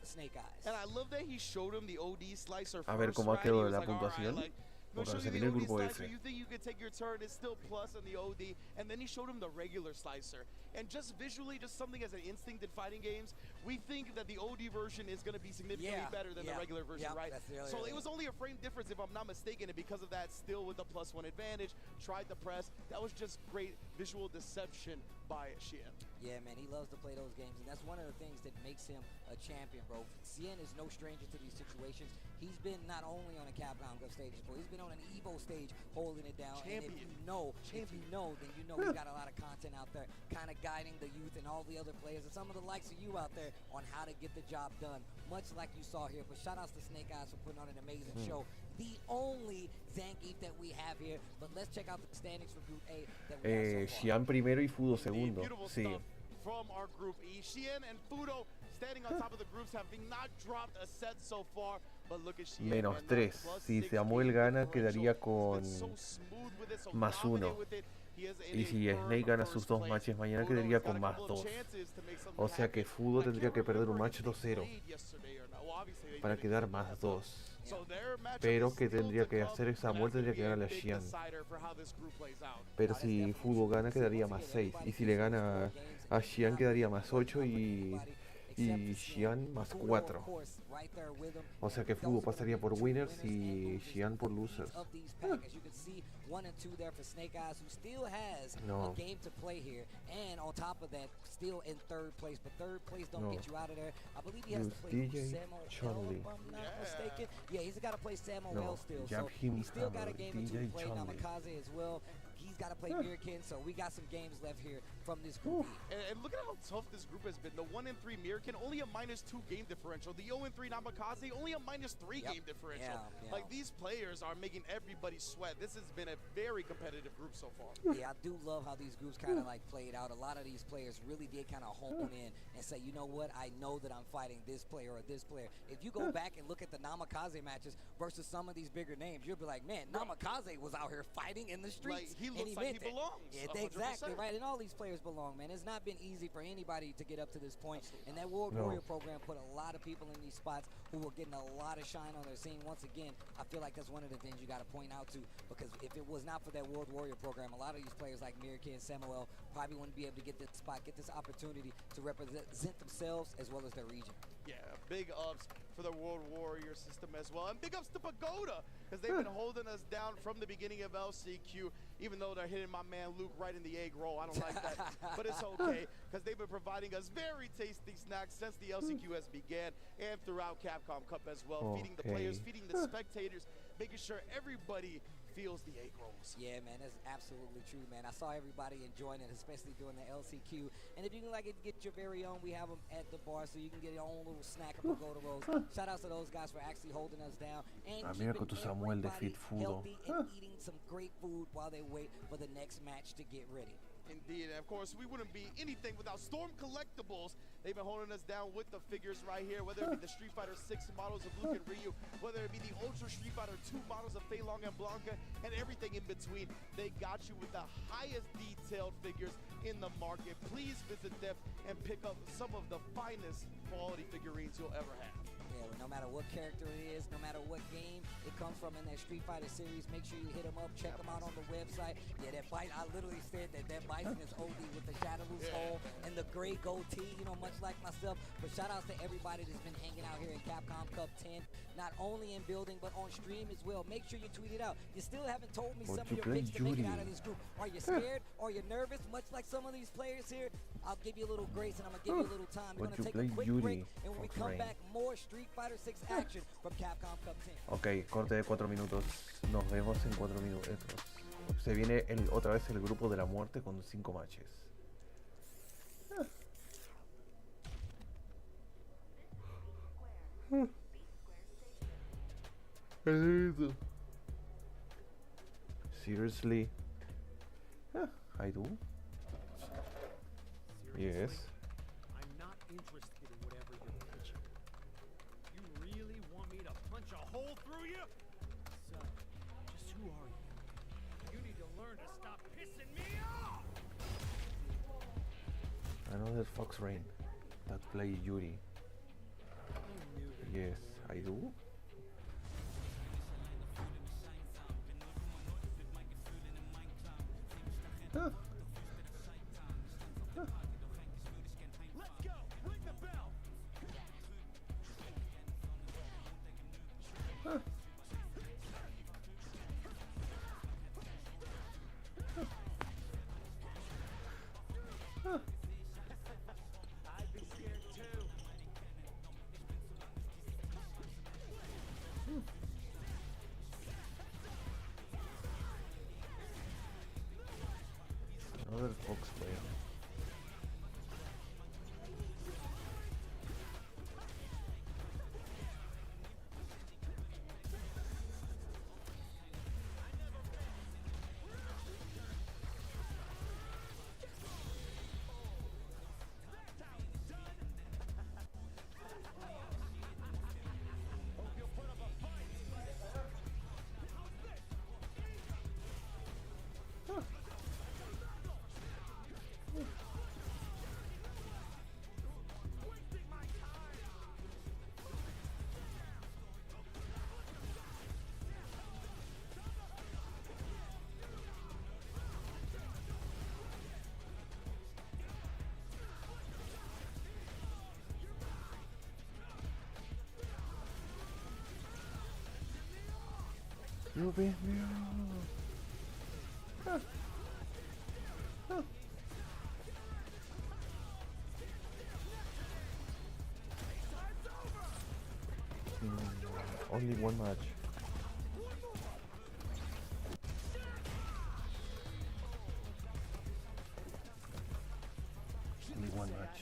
Snake Eyes. And I love that he showed him the OD slicer A ver first, cómo right? quedó He was la like, all right, puntuación. like, Porque show se you viene el the OD grupo slicer, F. you think you could take your turn, it's still plus on the OD, and then he showed him the regular slicer. And just visually, just something as an instinct in fighting games, we think that the OD version is going to be significantly better than the regular version, right? So it was only a frame difference, if I'm not mistaken, and because of that, still with the +1 advantage, tried the press. That was just great visual deception by Xian. Yeah, man, he loves to play those games, and that's one of the things that makes him a champion, bro. Xian is no stranger to these situations. He's been not only on a Capcom Cup stage before, he's been on an Evo stage holding it down. And if you know, then you know he's got a lot of content out there, kind of guiding the youth and all the other players and some of the likes of you out there on how to get the job done, much like you saw here. But shout outs to Snake Eyes for putting on an amazing show. The only Zangief that we have here, but let's check out the standings for Group A that we have so far. Xian primero y Fudo segundo. Sí. From our Group E, Xian and Fudo standing on top of the groups, having not dropped a set so far. But look at Xian, -3. Si Samuel gana, quedaría con +1. Y si Snake gana sus 2 matches mañana, quedaría con +2. O sea que Fudo tendría que perder un match 2-0 para quedar +2. Pero que tendría que hacer Samuel, tendría que ganar a Xian. Pero si Fudo gana, quedaría +6. Y si le gana a Xian, quedaría +8 y Xian +4. O sea que Fudo pasaría por winners y Xian por losers. One and two there for Snake Eyes, who still has No. a game to play here, and on top of that, still in third place. But third place don't get you out of there. I believe he has to play Samuel Charlie. if I'm not mistaken. Yeah, he's got to play Samuel No, still. Jab So him he's still got a hammer, game or two to DJ play. Charlie. Namikaze as well. He's got to play Mirkin, so we got some games left here from this group. And look at how tough this group has been. The 1-3 Mirkin, only a -2 game differential. The 0-3 Namikaze, only a -3 game differential. Like, these players are making everybody sweat. This has been a very competitive group so far. Yeah, I do love how these groups kind of like played out. A lot of these players really did kind of hone in and say, you know what, I know that I'm fighting this player or this player. If you go back and look at the Namikaze matches versus some of these bigger names, you'll be like, man, Namikaze was out here fighting in the streets. Like, he looks like he belongs. Yeah, exactly right. And all these players belong, man. It's not been easy for anybody to get up to this point. And that World Warrior program put a lot of people in these spots who were getting a lot of shine on their scene. Once again, I feel like that's one of the things you got to point out to, because if it was not for that World Warrior program, a lot of these players like Mirkin and Samuel probably wouldn't be able to get this spot, get this opportunity to represent themselves as well as their region. Yeah, big ups for the World Warrior system as well. And big ups to Pagoda, because they've been holding us down from the beginning of LCQ, even though they're hitting my man Luke right in the egg roll. I don't like that, but it's okay, because they've been providing us very tasty snacks since the LCQ has began and throughout Capcom Cup as well, feeding the players, feeding the spectators, making sure everybody feels the egg rolls. Yeah, man, that's absolutely true, man. I saw everybody enjoying it, especially during the LCQ. And if you can like it, get your very own, we have them at the bar, so you can get your own little snack of Pagoda rolls. Shout outs to those guys for actually holding us down and mira con tu Samuel de Fit Fudo. healthy and eating some great food while they wait for the next match to get ready. Indeed, and of course, we wouldn't be anything without Storm Collectibles. They've been holding us down with the figures right here, whether it be the Street Fighter 6 models of Luke and Ryu, whether it be the Ultra Street Fighter 2 models of Fei Long and Blanca, and everything in between. They got you with the highest detailed figures in the market. Please visit them and pick up some of the finest quality figurines you'll ever have. Yeah, no matter what character it is, no matter what game it comes from in that Street Fighter series, make sure you hit them up, check them out on the website. Yeah, that bite, I literally said that bison is OD with the Shadowloo's hole and the gray goatee, you know, much like myself. But shout outs to everybody that's been hanging out here in Capcom Cup 10, not only in building, but on stream as well. Make sure you tweet it out. You still haven't told me some of your picks to make it out of this group. Are you scared? Are you nervous? Much like some of these players here, I'll give you a little grace and I'm going to give you a little time. We're going to take a quick break, and when we come back, more Street Fighter 6 action from Capcom Cup 10. Ok, corte de 4 minutos. Nos vemos en 4 minutos. Se viene otra vez el grupo de la muerte con 5 matches. Seriously? I do. Yes. I'm not interested in whatever you're pitching. You really want me to punch a hole through you? So, just who are you? You need to learn to stop pissing me off! Another Fox Rain that play Yuri. Yes, I do. Huh. Let's go! Ring the bell! Huh. Huh. I'd be scared too. Another Fox player. You beat me up. Only one match. Only one match.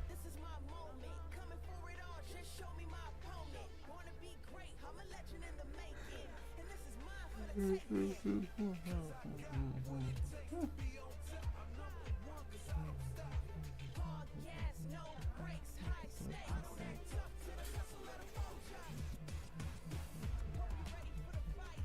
This is my moment. Coming for it all. Just show me my opponent. Wanna be great. I'm a legend in the making. And this is mine for the taking. Hard gas, no brakes, high stakes. Tough to the hustle, let 'em all jump. Ready for the fight.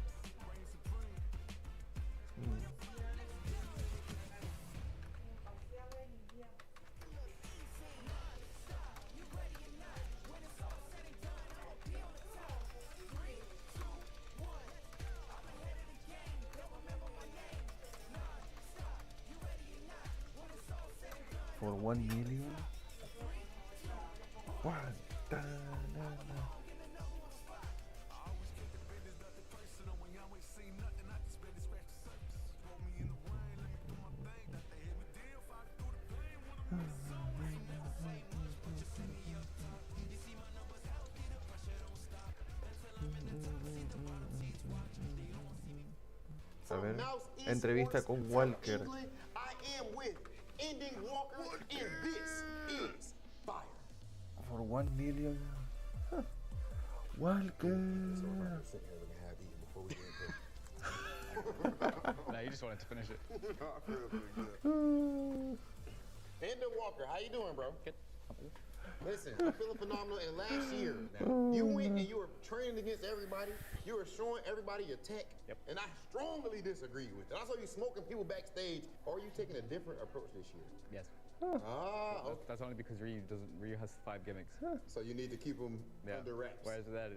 For 1 million? One. Da, da, da. A ver, entrevista con Walker. England, I am with Ending Walker, and this is fire. For 1 million. Huh. Walker. Nah, you just wanted to finish it. Ending Walker, how you doing, bro? Good. Listen, I'm feeling phenomenal. And last year, you went and you were training against everybody. You were showing everybody your tech. Yep. And I strongly disagree with it. I saw you smoking people backstage. Or are you taking a different approach this year? Yes. Ah, okay. That's only because Ryu has 5 gimmicks. So you need to keep them under wraps. Whereas with that,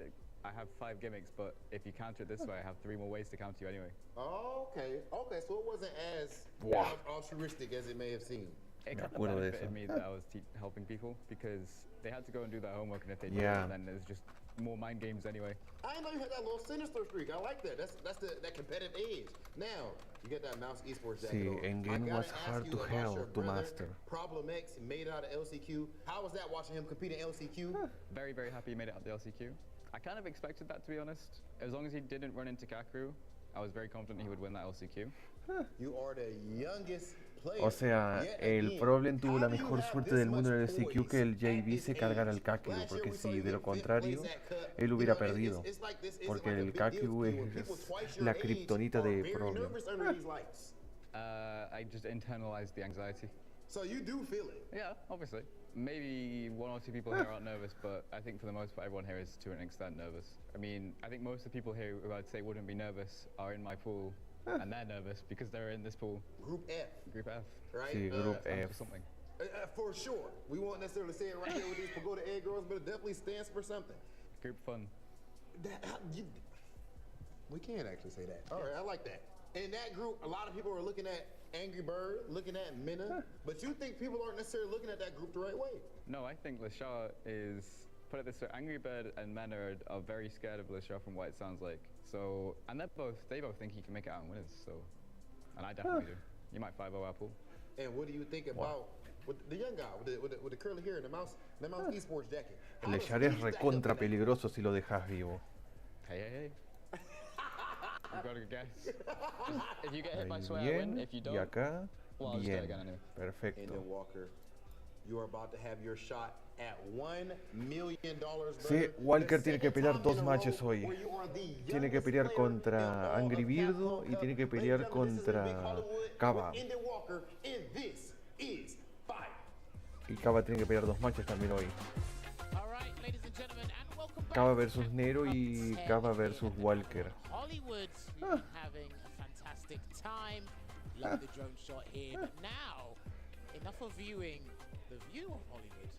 I have 5 gimmicks, but if you counter it this way, I have 3 more ways to counter you anyway. Oh, okay. Okay, so it wasn't as altruistic as it may have seemed. It kind of benefited me that I was helping people because they had to go and do their homework, and if they didn't, then there's just more mind games anyway. I didn't know you had that little sinister streak. I like that. That's that competitive edge. Now you got that Mouse Esports jacket on. Endgame was hard to hell to master. Problem X made it out of LCQ. How was that watching him compete in LCQ? Very, very happy he made it out of the LCQ. I kind of expected that, to be honest. As long as he didn't run into Kakeru, I was very confident he would win that LCQ. You are the youngest player. O sea, el Problem tuvo la mejor suerte del mundo en el LCQ que el JB se cargara al Kakeru, porque si de lo contrario, él hubiera perdido. Porque el Kakeru es la kriptonita de Problem. I just internalized the anxiety. So you do feel it? Yeah, obviously. Maybe one or two people here aren't nervous, but I think for the most part everyone here is to an extent nervous. I mean, I think most of the people here who I'd say wouldn't be nervous are in my pool, and they're nervous because they're in this pool. Group F. Group F. Right? Sí, Group F. For something. For sure. We won't necessarily say it right here with these Pagoda Egg Girls, but it definitely stands for something. Group fun. We can't actually say that. All right, I like that. In that group, a lot of people are looking at Angry Bird, looking at Minna, but you think people aren't necessarily looking at that group the right way? No, I think Lashar is, put it this way, Angry Bird and Minna are very scared of Lashar from what it sounds like. So, and they both think he can make it out and win it, so, and I definitely do. You might 5-0 our pool. And what do you think about with the young guy, with the curly hair and the mouse esports jacket? Lashar es recontra peligroso si lo dejas vivo. Hey. You've got to guess. If you get hit by swear, win. If you don't, y acá, well, I'll just do it again anyway. Perfecto. And then Walker, you are about to have your shot at $1 million. Sí, Walker tiene que pelear 2 matches hoy. Tiene que pelear contra Angry Birdo y tiene que pelear contra Kaba. Y Kaba tiene que pelear 2 matches también hoy. Kaba versus Nero y Kaba versus Walker. Hollywood's having a fantastic time. Love the drone shot here, but now enough of viewing the view of Hollywood.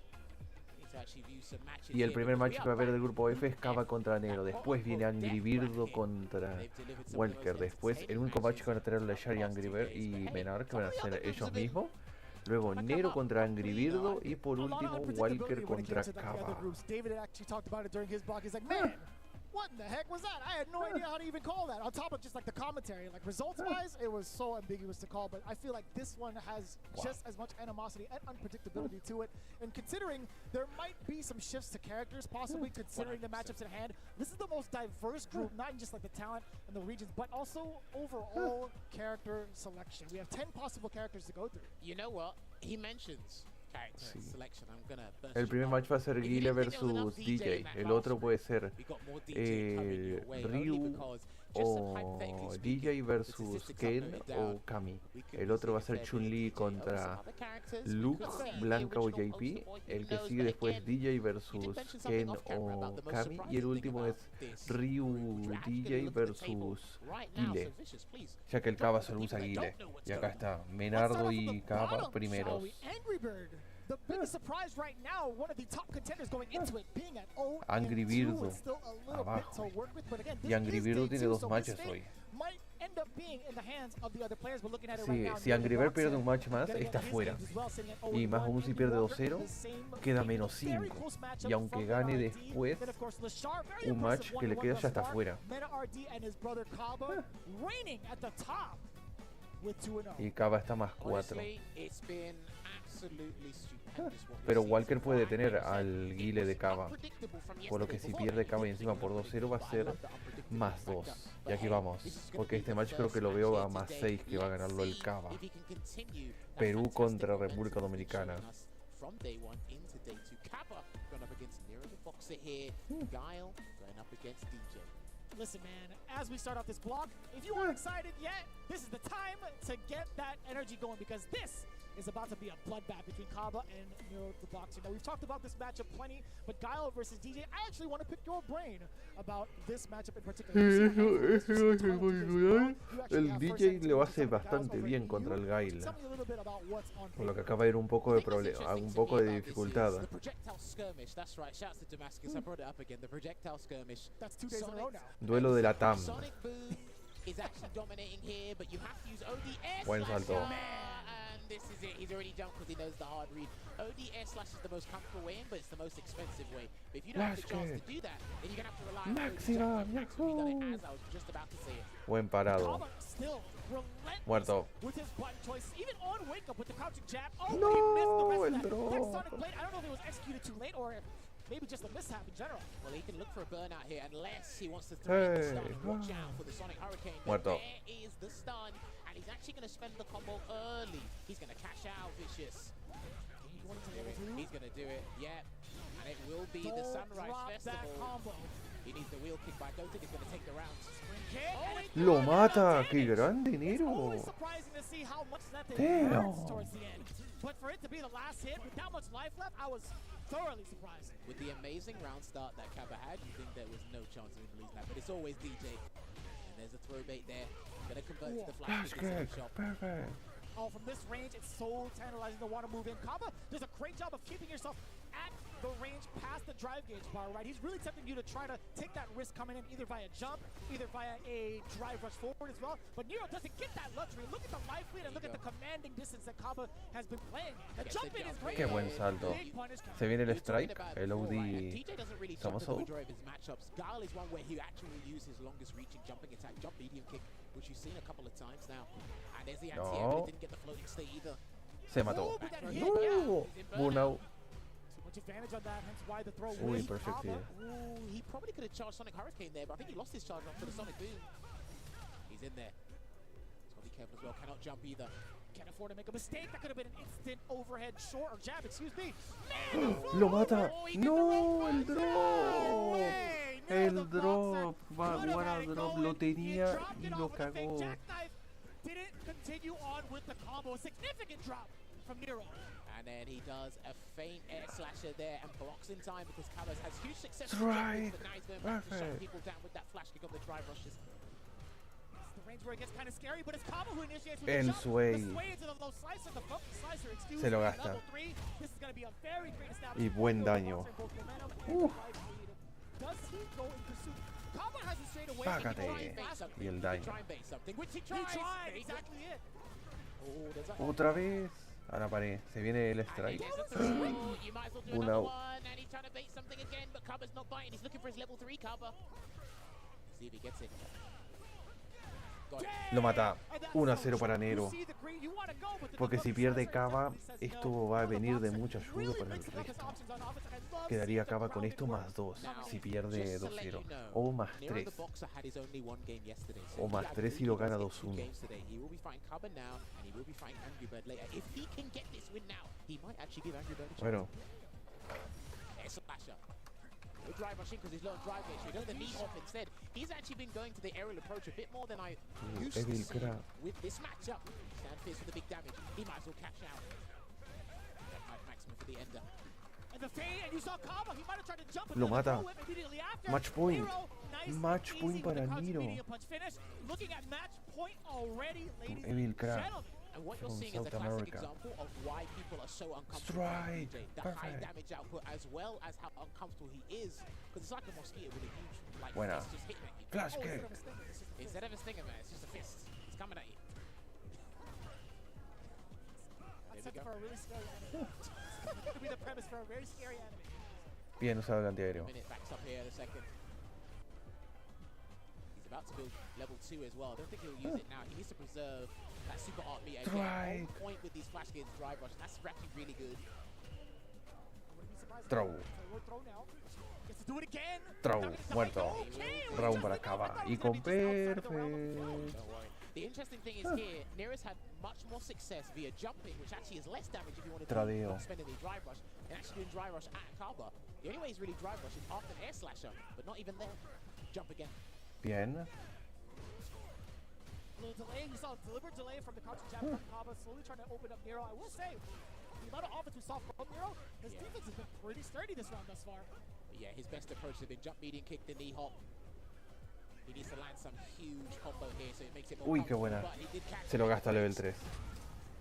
Need to actually view some matches. Y el primer match que va a haber del grupo F es Kaba contra Nero. Después viene Angry Birdo contra Walker. Después el único match que van a tener Lashar y Angry Bird y Menar, que van a ser ellos mismos. Luego Nero contra Angry Birdo y por último Walker contra Kaba. David actually talked about it during his blog. He's like, man, what in the heck was that? I had no idea how to even call that. On top of just like the commentary, like results-wise, it was so ambiguous to call. But I feel like this one has just as much animosity and unpredictability to it. And considering there might be some shifts to characters, possibly considering the matchups at hand, this is the most diverse group, not in just like the talent and the regions, but also overall character selection. We have 10 possible characters to go through. You know what? He mentions character selection. I'm gonna burst El primer match va a ser Guile versus DJ. El otro puede ser Ryu o DJ versus Ken o Kami. El otro va a ser Chun-Li contra Luke, Blanca o JP. El que sigue después es DJ versus Ken o Kami. Y el último es Ryu DJ versus Guile, ya que el Kaba solo usa Guile. Y acá está Menardo y Kaba primeros. The biggest surprise right now, one of the top contenders going into it, being at 0-2, Angry Birdo still a little bit to work with, but again, y Angry Birdo tiene 2 matches hoy. Might end up being in the hands of the other players, but looking at it right now, si Angry Bird pierde un match más, está fuera. Y más aún si pierde 2-0, queda menos 5. Y aunque gane después, un match que le queda ya está fuera. Y Kaba está más 4. Pero Walker puede detener al Guile de Kaba, por lo que si pierde Kaba y encima por 2-0 va a ser más 2. Y aquí vamos, porque este match creo que lo veo a más 6 que va a ganarlo el Kaba. Perú contra República Dominicana. Listen, man, as we start off this block, if you aren't excited yet, this is the time to get that energy going, because this is about to be a bloodbath between Kaba and Nero the Boxer. Now, we've talked about this matchup plenty, but Guile versus DJ, I actually want to pick your brain about this matchup in particular. El DJ lo hace bastante bien contra el Guile, por lo que acaba de ir un poco de problema, un poco de dificultad. Duelo de la TAM. Buen salto. This is it. He's already jumped because he knows the hard read. ODS slash is the most comfortable way in, but it's the most expensive way. But if you don't have the chance to do that, then you're going to have to rely on Máxima, done it as I was just about to say it. Buen parado. Muerto. With his button choice, even on wake up with the crouching jab. Oh, no, he missed the rest el of that. drone. That Sonic Blade, I don't know if it was executed too late or maybe just a mishap in general. Well, he can look for a burnout here unless he wants to throw in the stun. Watch out for the Sonic Hurricane. But Muerto. there is the stun, and he's actually going to spend the combo early. He's going to cash out Vicious. He's going to do it, yeah. And it will be the Sunrise Festival. He needs the wheel kick, but I don't think he's going to take the rounds. Lo mata. Qué grande, Nero. Always surprising to see how much that they Damn. burst towards the end. But for it to be the last hit with that much life left, I was thoroughly surprised. With the amazing round start that Kappa had, you think there was no chance of him losing that, but it's always DJ. And there's a throw bait there. Gonna convert to the flash kick. Perfect. Oh, from this range, it's so tantalizing to want to move in. Kaba does a great job of keeping yourself at the range past the drive gauge bar, right? He's really tempting you to try to take that risk coming in either via jump, either via a drive rush forward as well. But Nero doesn't get that luxury. Look at the life lead and look at the commanding distance that Kaba has been playing. The jump in is great. Qué buen salto. Se viene el strike, el OD DJ doesn't really jump famoso. the majority of his matchups. Gal is one where he actually uses his longest reaching jumping attack, jump medium kick, which you've seen a couple of times now. And there's the anti-air, but it didn't get the floating stay either. Se mató. No. Burnout. Advantage on that, hence why the throw Uy, with perfect. Ooh, he probably could have charged Sonic Hurricane there, but I think he lost his charge up for the Sonic Boom. He's in there. He's got to be careful as well. Cannot jump either. Can't afford to make a mistake. That could have been an instant overhead short or jab, excuse me. Lo mata. No, el drop. El drop. Va a jugar a drop. Lo tenía y lo cagó. Jackknife didn't continue on with the combo. A significant drop from Nero. And then he does a faint air slasher there and blocks in time because Cabas has huge success with Right. jumping, but now he's going back to shut people down with that flash kick on the drive rushes. It's the range where it gets kind of scary, but it's Kaba who initiates with El the jump. sway. The sway into the low slicer, the bump slicer, excuse Se lo me, gasta. level 3. This is going to be a very great establishment. Y buen daño. Does he go in pursuit? Kaba hasn't strayed away. Págate. Y el daño. Try and bait something, which he He tries. tried, exactly it. Oh, there's a Otra vez. A la pared. Se viene el strike. You might as well do Un another out. one, and he's trying to bait something again, but Cabba's not biting. He's looking for his level 3 Cabba. See if he gets it. Got it. Lo mata. 1-0 para Nero. Porque si pierde Cava, esto va a venir de mucha ayuda para el resto. Quedaría Cava con esto más 2. Si pierde 2-0. O más 3. O más 3 si lo gana 2-1. Bueno. We're drive rushing because he's low on drive gauge. We go the knee off instead. He's actually been going to the aerial approach a bit more than I used to see with this matchup. Stand fierce for the big damage. He might as well cash out. That might maximum for the ender. And the fade, and you saw Kaba. He might have tried to jump Lo mata. immediately after. Match point. Nice Match and point easy with para the Nero. medium punch finish. Looking at match point already, ladies Evil and Crab. gentlemen. And what you're From seeing is South a classic America. example of why people are so uncomfortable. Strike. with DJ. The high Perfect. damage output as well as how uncomfortable he is. Because it's like a mosquito with a huge Buena. fist just hitting at you. Flash kick. Instead of a stinger, man, it's just a fist. It's coming at you. That's set for a really scary anime. That could be the premise for a very scary anime. Bien usado el antiaéreo. Minute backs up here in a second. He's about to build level 2 as well. I don't think he'll use it now. He needs to preserve that super art meter. Again, on point with these flash gates drive rush. That's actually really good. Throw. Throw now. Gets to do it again. Throw. Muerto. Round para Cava. Y con perfect. The interesting thing is here, Nero's had much more success via jumping, which actually is less damage if you want to Tradeo. not spending the drive rush, and actually doing drive rush at Kaba. The only way he's really drive rush is after an air slasher, but not even there. Jump again. Bien. A little delay. You saw a deliberate delay from the counter jab from Kaba, slowly trying to open up Nero. I will say, the amount of offense we saw from Nero, his defense has been pretty sturdy this round thus far. But yeah, his best approach has been jump medium kick, the knee hop. He needs to land some huge combo here, so it makes it more Uy, qué buena. but he did catch Se lo gasta level 3.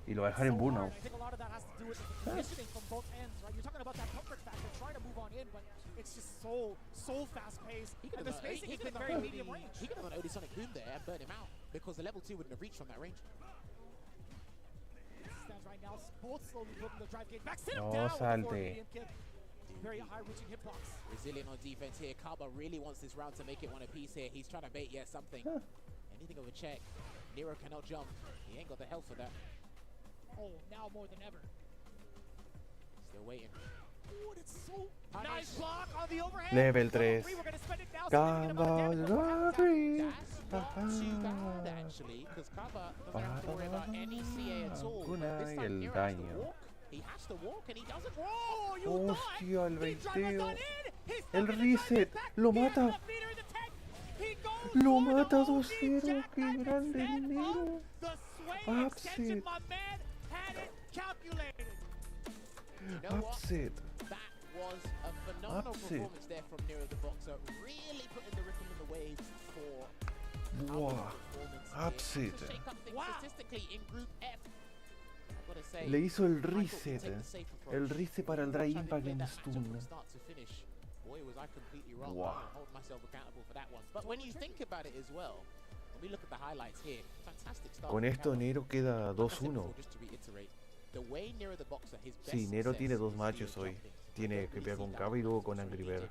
Y lo va a dejar en burnout. I think a lot of that has to do with the conditioning from both ends, right? You're talking about that comfort factor, trying to move on in, but it's just so fast paced. And the spacing has been very medium range. He could have done OD Sonic Boom there and burn him out because the level 2 wouldn't have reached from that range. Stands right now, both slowly building the drive gate back. Sit him No down with the salte. forward medium kick. Very high reaching hitbox. Resilient on defense here. Kaba really wants this round to make it one apiece here. He's trying to bait, yeah, something. Anything of a check. Nero cannot jump. He ain't got the health for that. Oh, now more than ever. Still waiting. Ooh, it's so nice block on the overhead. Level 3. We're gonna spend it now. So we're gonna Cavalry. That's not too bad, actually, because Kaba doesn't have to worry about any CA at all. But this time, Nero has to walk. He has to walk, and he doesn't. Oh, you Hostia, el He drives baiteo. on in. He's El stuck in the reset. back. Lo He has mata. left meter in the tank. He goes Lo for the mata OG 2-0. jack Qué knife grande instead Nero. of the sway extension. Upset. My man had it calculated. You know what? Upset. That was a phenomenal Upset. performance there from Nero the Boxer, really putting the rhythm in the waves for Buah. Upset. to shake up things statistically in Group F. I've got to say, Le hizo el I thought he'd reset. take the safe approach. El reset para el dry Trying to impact play en that matchup stun. from start to finish. Boy, was I completely wrong. Wow. I'm gonna hold myself accountable for that one. But when you think about it as well, when we look at the highlights here, fantastic start. Con from esto Capcom. Nero queda Like I said 2-1. before, just to reiterate, the way Nero the Boxer, his best Sí, Nero success tiene dos is matches field hoy. jumping. Tiene que pelear con Cabo y luego con Angry Bird.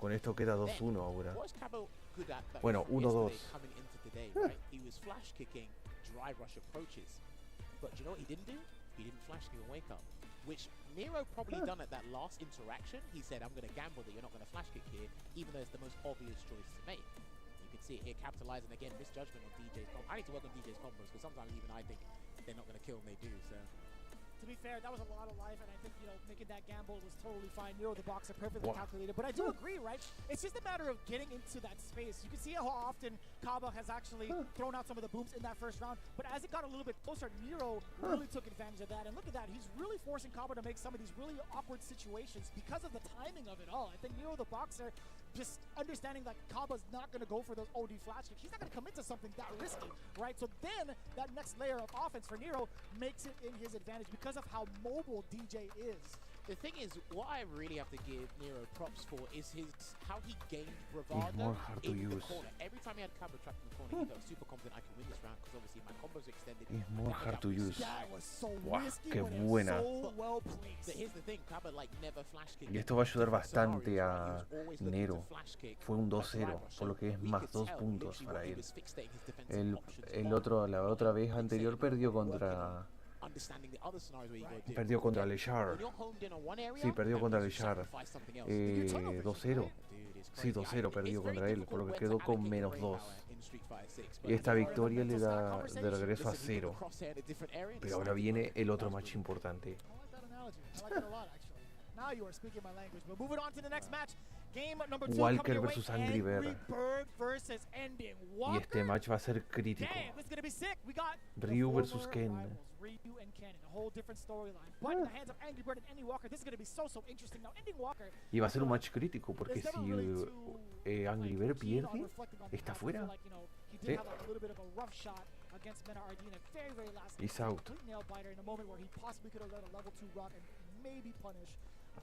Con esto queda 2-1 ahora. What was Cabo good at that Bueno, was 1-2. yesterday coming into today, right? He was flash kicking dry rush approaches. But do you know what he didn't do? He didn't flash kick and wake up. Which Nero probably done at that last interaction. He said, I'm going to gamble that you're not going to flash kick here, even though it's the most obvious choice to make. You can see it here, capitalizing again, misjudgment on DJ's combos. I need to work on DJ's combos, because sometimes even I think they're not going to kill and they do, so. To be fair, that was a lot of life, and I think, making that gamble was totally fine. Nero the Boxer perfectly calculated. But I do agree, right? It's just a matter of getting into that space. You can see how often Kaba has actually thrown out some of the booms in that first round. But as it got a little bit closer, Nero really took advantage of that. And look at that. He's really forcing Kaba to make some of these really awkward situations because of the timing of it all. I think Nero the Boxer just understanding that Kaba's not going to go for those OD flash kicks. He's not going to commit to something that risky, right? So then that next layer of offense for Nero makes it in his advantage because of how mobile DJ is. The thing is, what I really have to give Nero props for is how he gained bravado more hard to in the use. corner. Every time he had Cabo trapped in the corner, he felt super confident I can win this round because obviously my combos are extended. Es more hard to use. That was so Wow, risky, qué but it was buena. so well placed. But here's the thing, Cabo never flash kicked. Y esto va a ayudar bastante a Nero. Fue un 2-0, por lo que es más 2 puntos para él. La otra vez anterior perdió contra Lechar. Sí, perdió contra Lechar. 2-0. Sí, 2-0 perdió contra él, por lo que quedó con -2. Y esta victoria le da de regreso a 0. Pero ahora viene el otro match importante. Now you are speaking my language. But moving on to the next match. Game number 2 Walker versus Angry Bird. versus Ending Y Walker. este match va a ser crítico. Damn, this is gonna be sick. We got Ryu the versus former Ken. rivals, Ryu and Ken, a whole different storyline. But in the hands of Angry Bird and Ending Walker, this is gonna be so interesting. Now, Ending Walker. Y va a ser un match crítico porque si Angry Bird pierde, está fuera. He did have a little bit of a rough shot against Mena Ardina very last He's game. out. Complete nail biter in a moment where he possibly could have led a level 2 rock and maybe punish.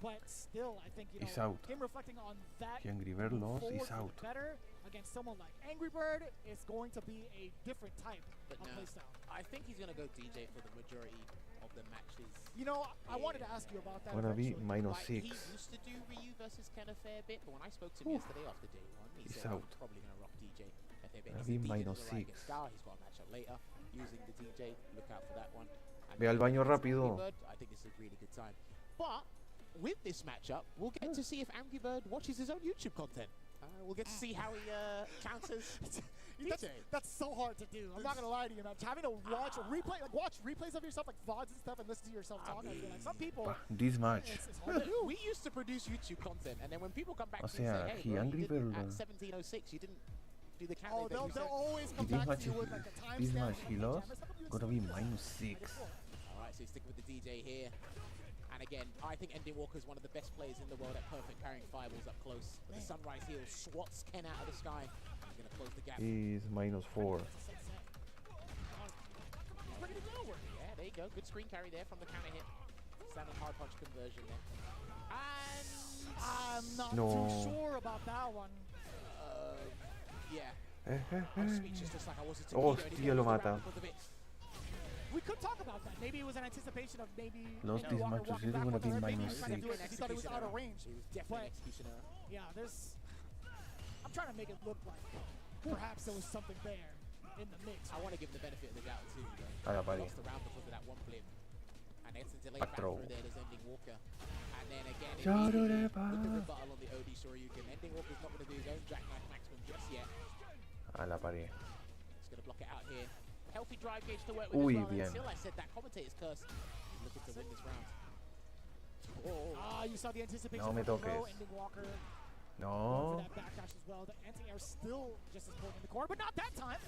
But still, I think He's out. him reflecting on that Si Angry Bird lost, forward he's out. better against someone like Angry Bird is going to be a different type But of no, playstyle. I think he's going to go DJ for the majority of the matches. I wanted to ask you about that. Gonna be eventually. He -6. used to do Ryu versus Ken a fair bit, but when I spoke to him yesterday after day 1, he He's said out. I'm probably going to rock DJ a fair bit. Gonna He be said DJ's -6. against Scar. He's got a matchup later using the DJ. Look out for that one. And Ve al baño against rápido. Angry Bird, I think it's a really good time. But with this matchup, we'll get to see if Angry Bird watches his own YouTube content. We'll get to see how he counters DJ. That's so hard to do. I'm not gonna lie to you, man. Having to watch watch replays of yourself, like VODs and stuff, and listen to yourself talk. I feel like some people. This match. It's hard to do. We used to produce YouTube content, and then when people come back O to you and sea, say, hey, he bro, Angry you didn't, Bird. at 17:06, you didn't do the count. Oh, they'll always come This back match to you with like a timestamp. this match he and lost, like, damn, gonna be -6. Alright, so he's sticking with the DJ here. And again, I think Ending Walker is one of the best players in the world at perfect carrying fireballs up close. But the Sunrise Heel swats Ken out of the sky. He's going to close the gap. He's -4. Yeah, there you go. Good screen carry there from the counter hit. Standing hard punch conversion there. And I'm not No. too sure about that one. Yeah. I'm speechless just like I was a Toledo, and he's Hostia, gonna lo lose the mata. round because of it. We could talk about that. Maybe it was an anticipation of maybe Lost Ending this Walker match, walking he's back gonna with be her. Maybe he was trying to do it -6. because he thought it was out of range. He was definitely an executioner. Yeah, I'm trying to make it look like perhaps there was something there in the mix. I want to give him the benefit of the doubt too. Haga He pari. lost the round because of that one flip. And it's a delay Back back throw. through there, there's Ending Walker. And then again, Lloraré with the rebuttal on the OD Shoryuken, Ending Walker's not going to do his own jackknife maximum just yet. A la pared. He's going to block it out here. Healthy drive gauge to work with Uy, as well. bien. And still, I said that commentator's curse. He's looking to win this round. You saw the anticipation No me of the throw, toques. Ending Walker. No. For that backdash as well. The anti-air still just as potent in the corner, but not that time.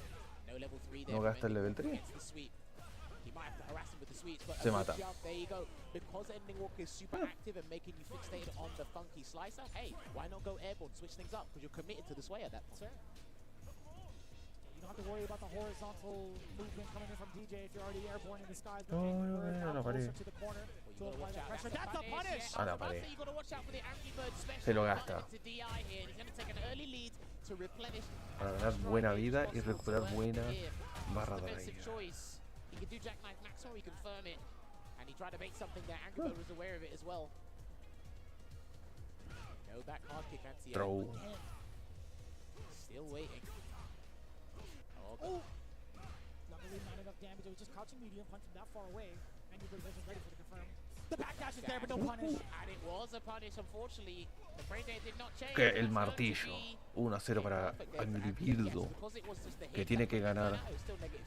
No level 3 there. No gasta el level 3. Gets the sweep. He might have to harass him with the sweeps, but Se a good mata. jump. There you go. Because Ending Walker is super active and making you fixated on the funky slicer, hey, why not go airborne, switch things up? Because you're committed to the sway at that point. You don't have to worry about the horizontal movement coming in from DJ if you're already airborne in the skies. But Oh, Angry Bird a now la pared. closer to the corner to apply that pressure. That's a punish! A la pared. You got to watch out for the Angry Bird special. Se lo gasta. To DI here. He's going to take an early lead to replenish. Para ganar buena vida y recuperar buena barra de Defensive vida. choice. He can do jackknife max or he can firm it. And he tried to make something there. Angry Bird was aware of it as well. No back hard kick, anti-air. Throw. Still waiting. Oh! Luckily, not enough damage. It was just crouching medium, punching that far away. Angry Bird wasn't ready for the confirm. The backdash is there, but no punish. And it was a punish, unfortunately. The frame rate did not change. Que el martillo. 1-0 para Divididos. Que tiene que ganar.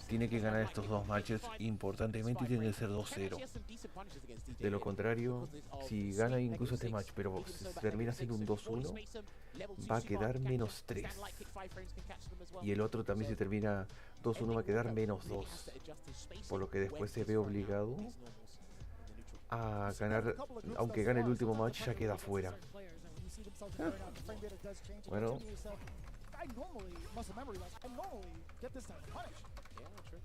Tiene que ganar estos dos matches importantemente y tiene que ser 2-0. De lo contrario, si gana incluso este match, pero se termina siendo un 2-1, va a quedar menos 3. Y el otro también, si termina 2-1, va a quedar menos 2. Por lo que después se ve obligado a ganar, aunque gane el último match, ya queda fuera. Bueno. I normally, muscle memory wise, I normally get this type of punish. Yeah, well, true.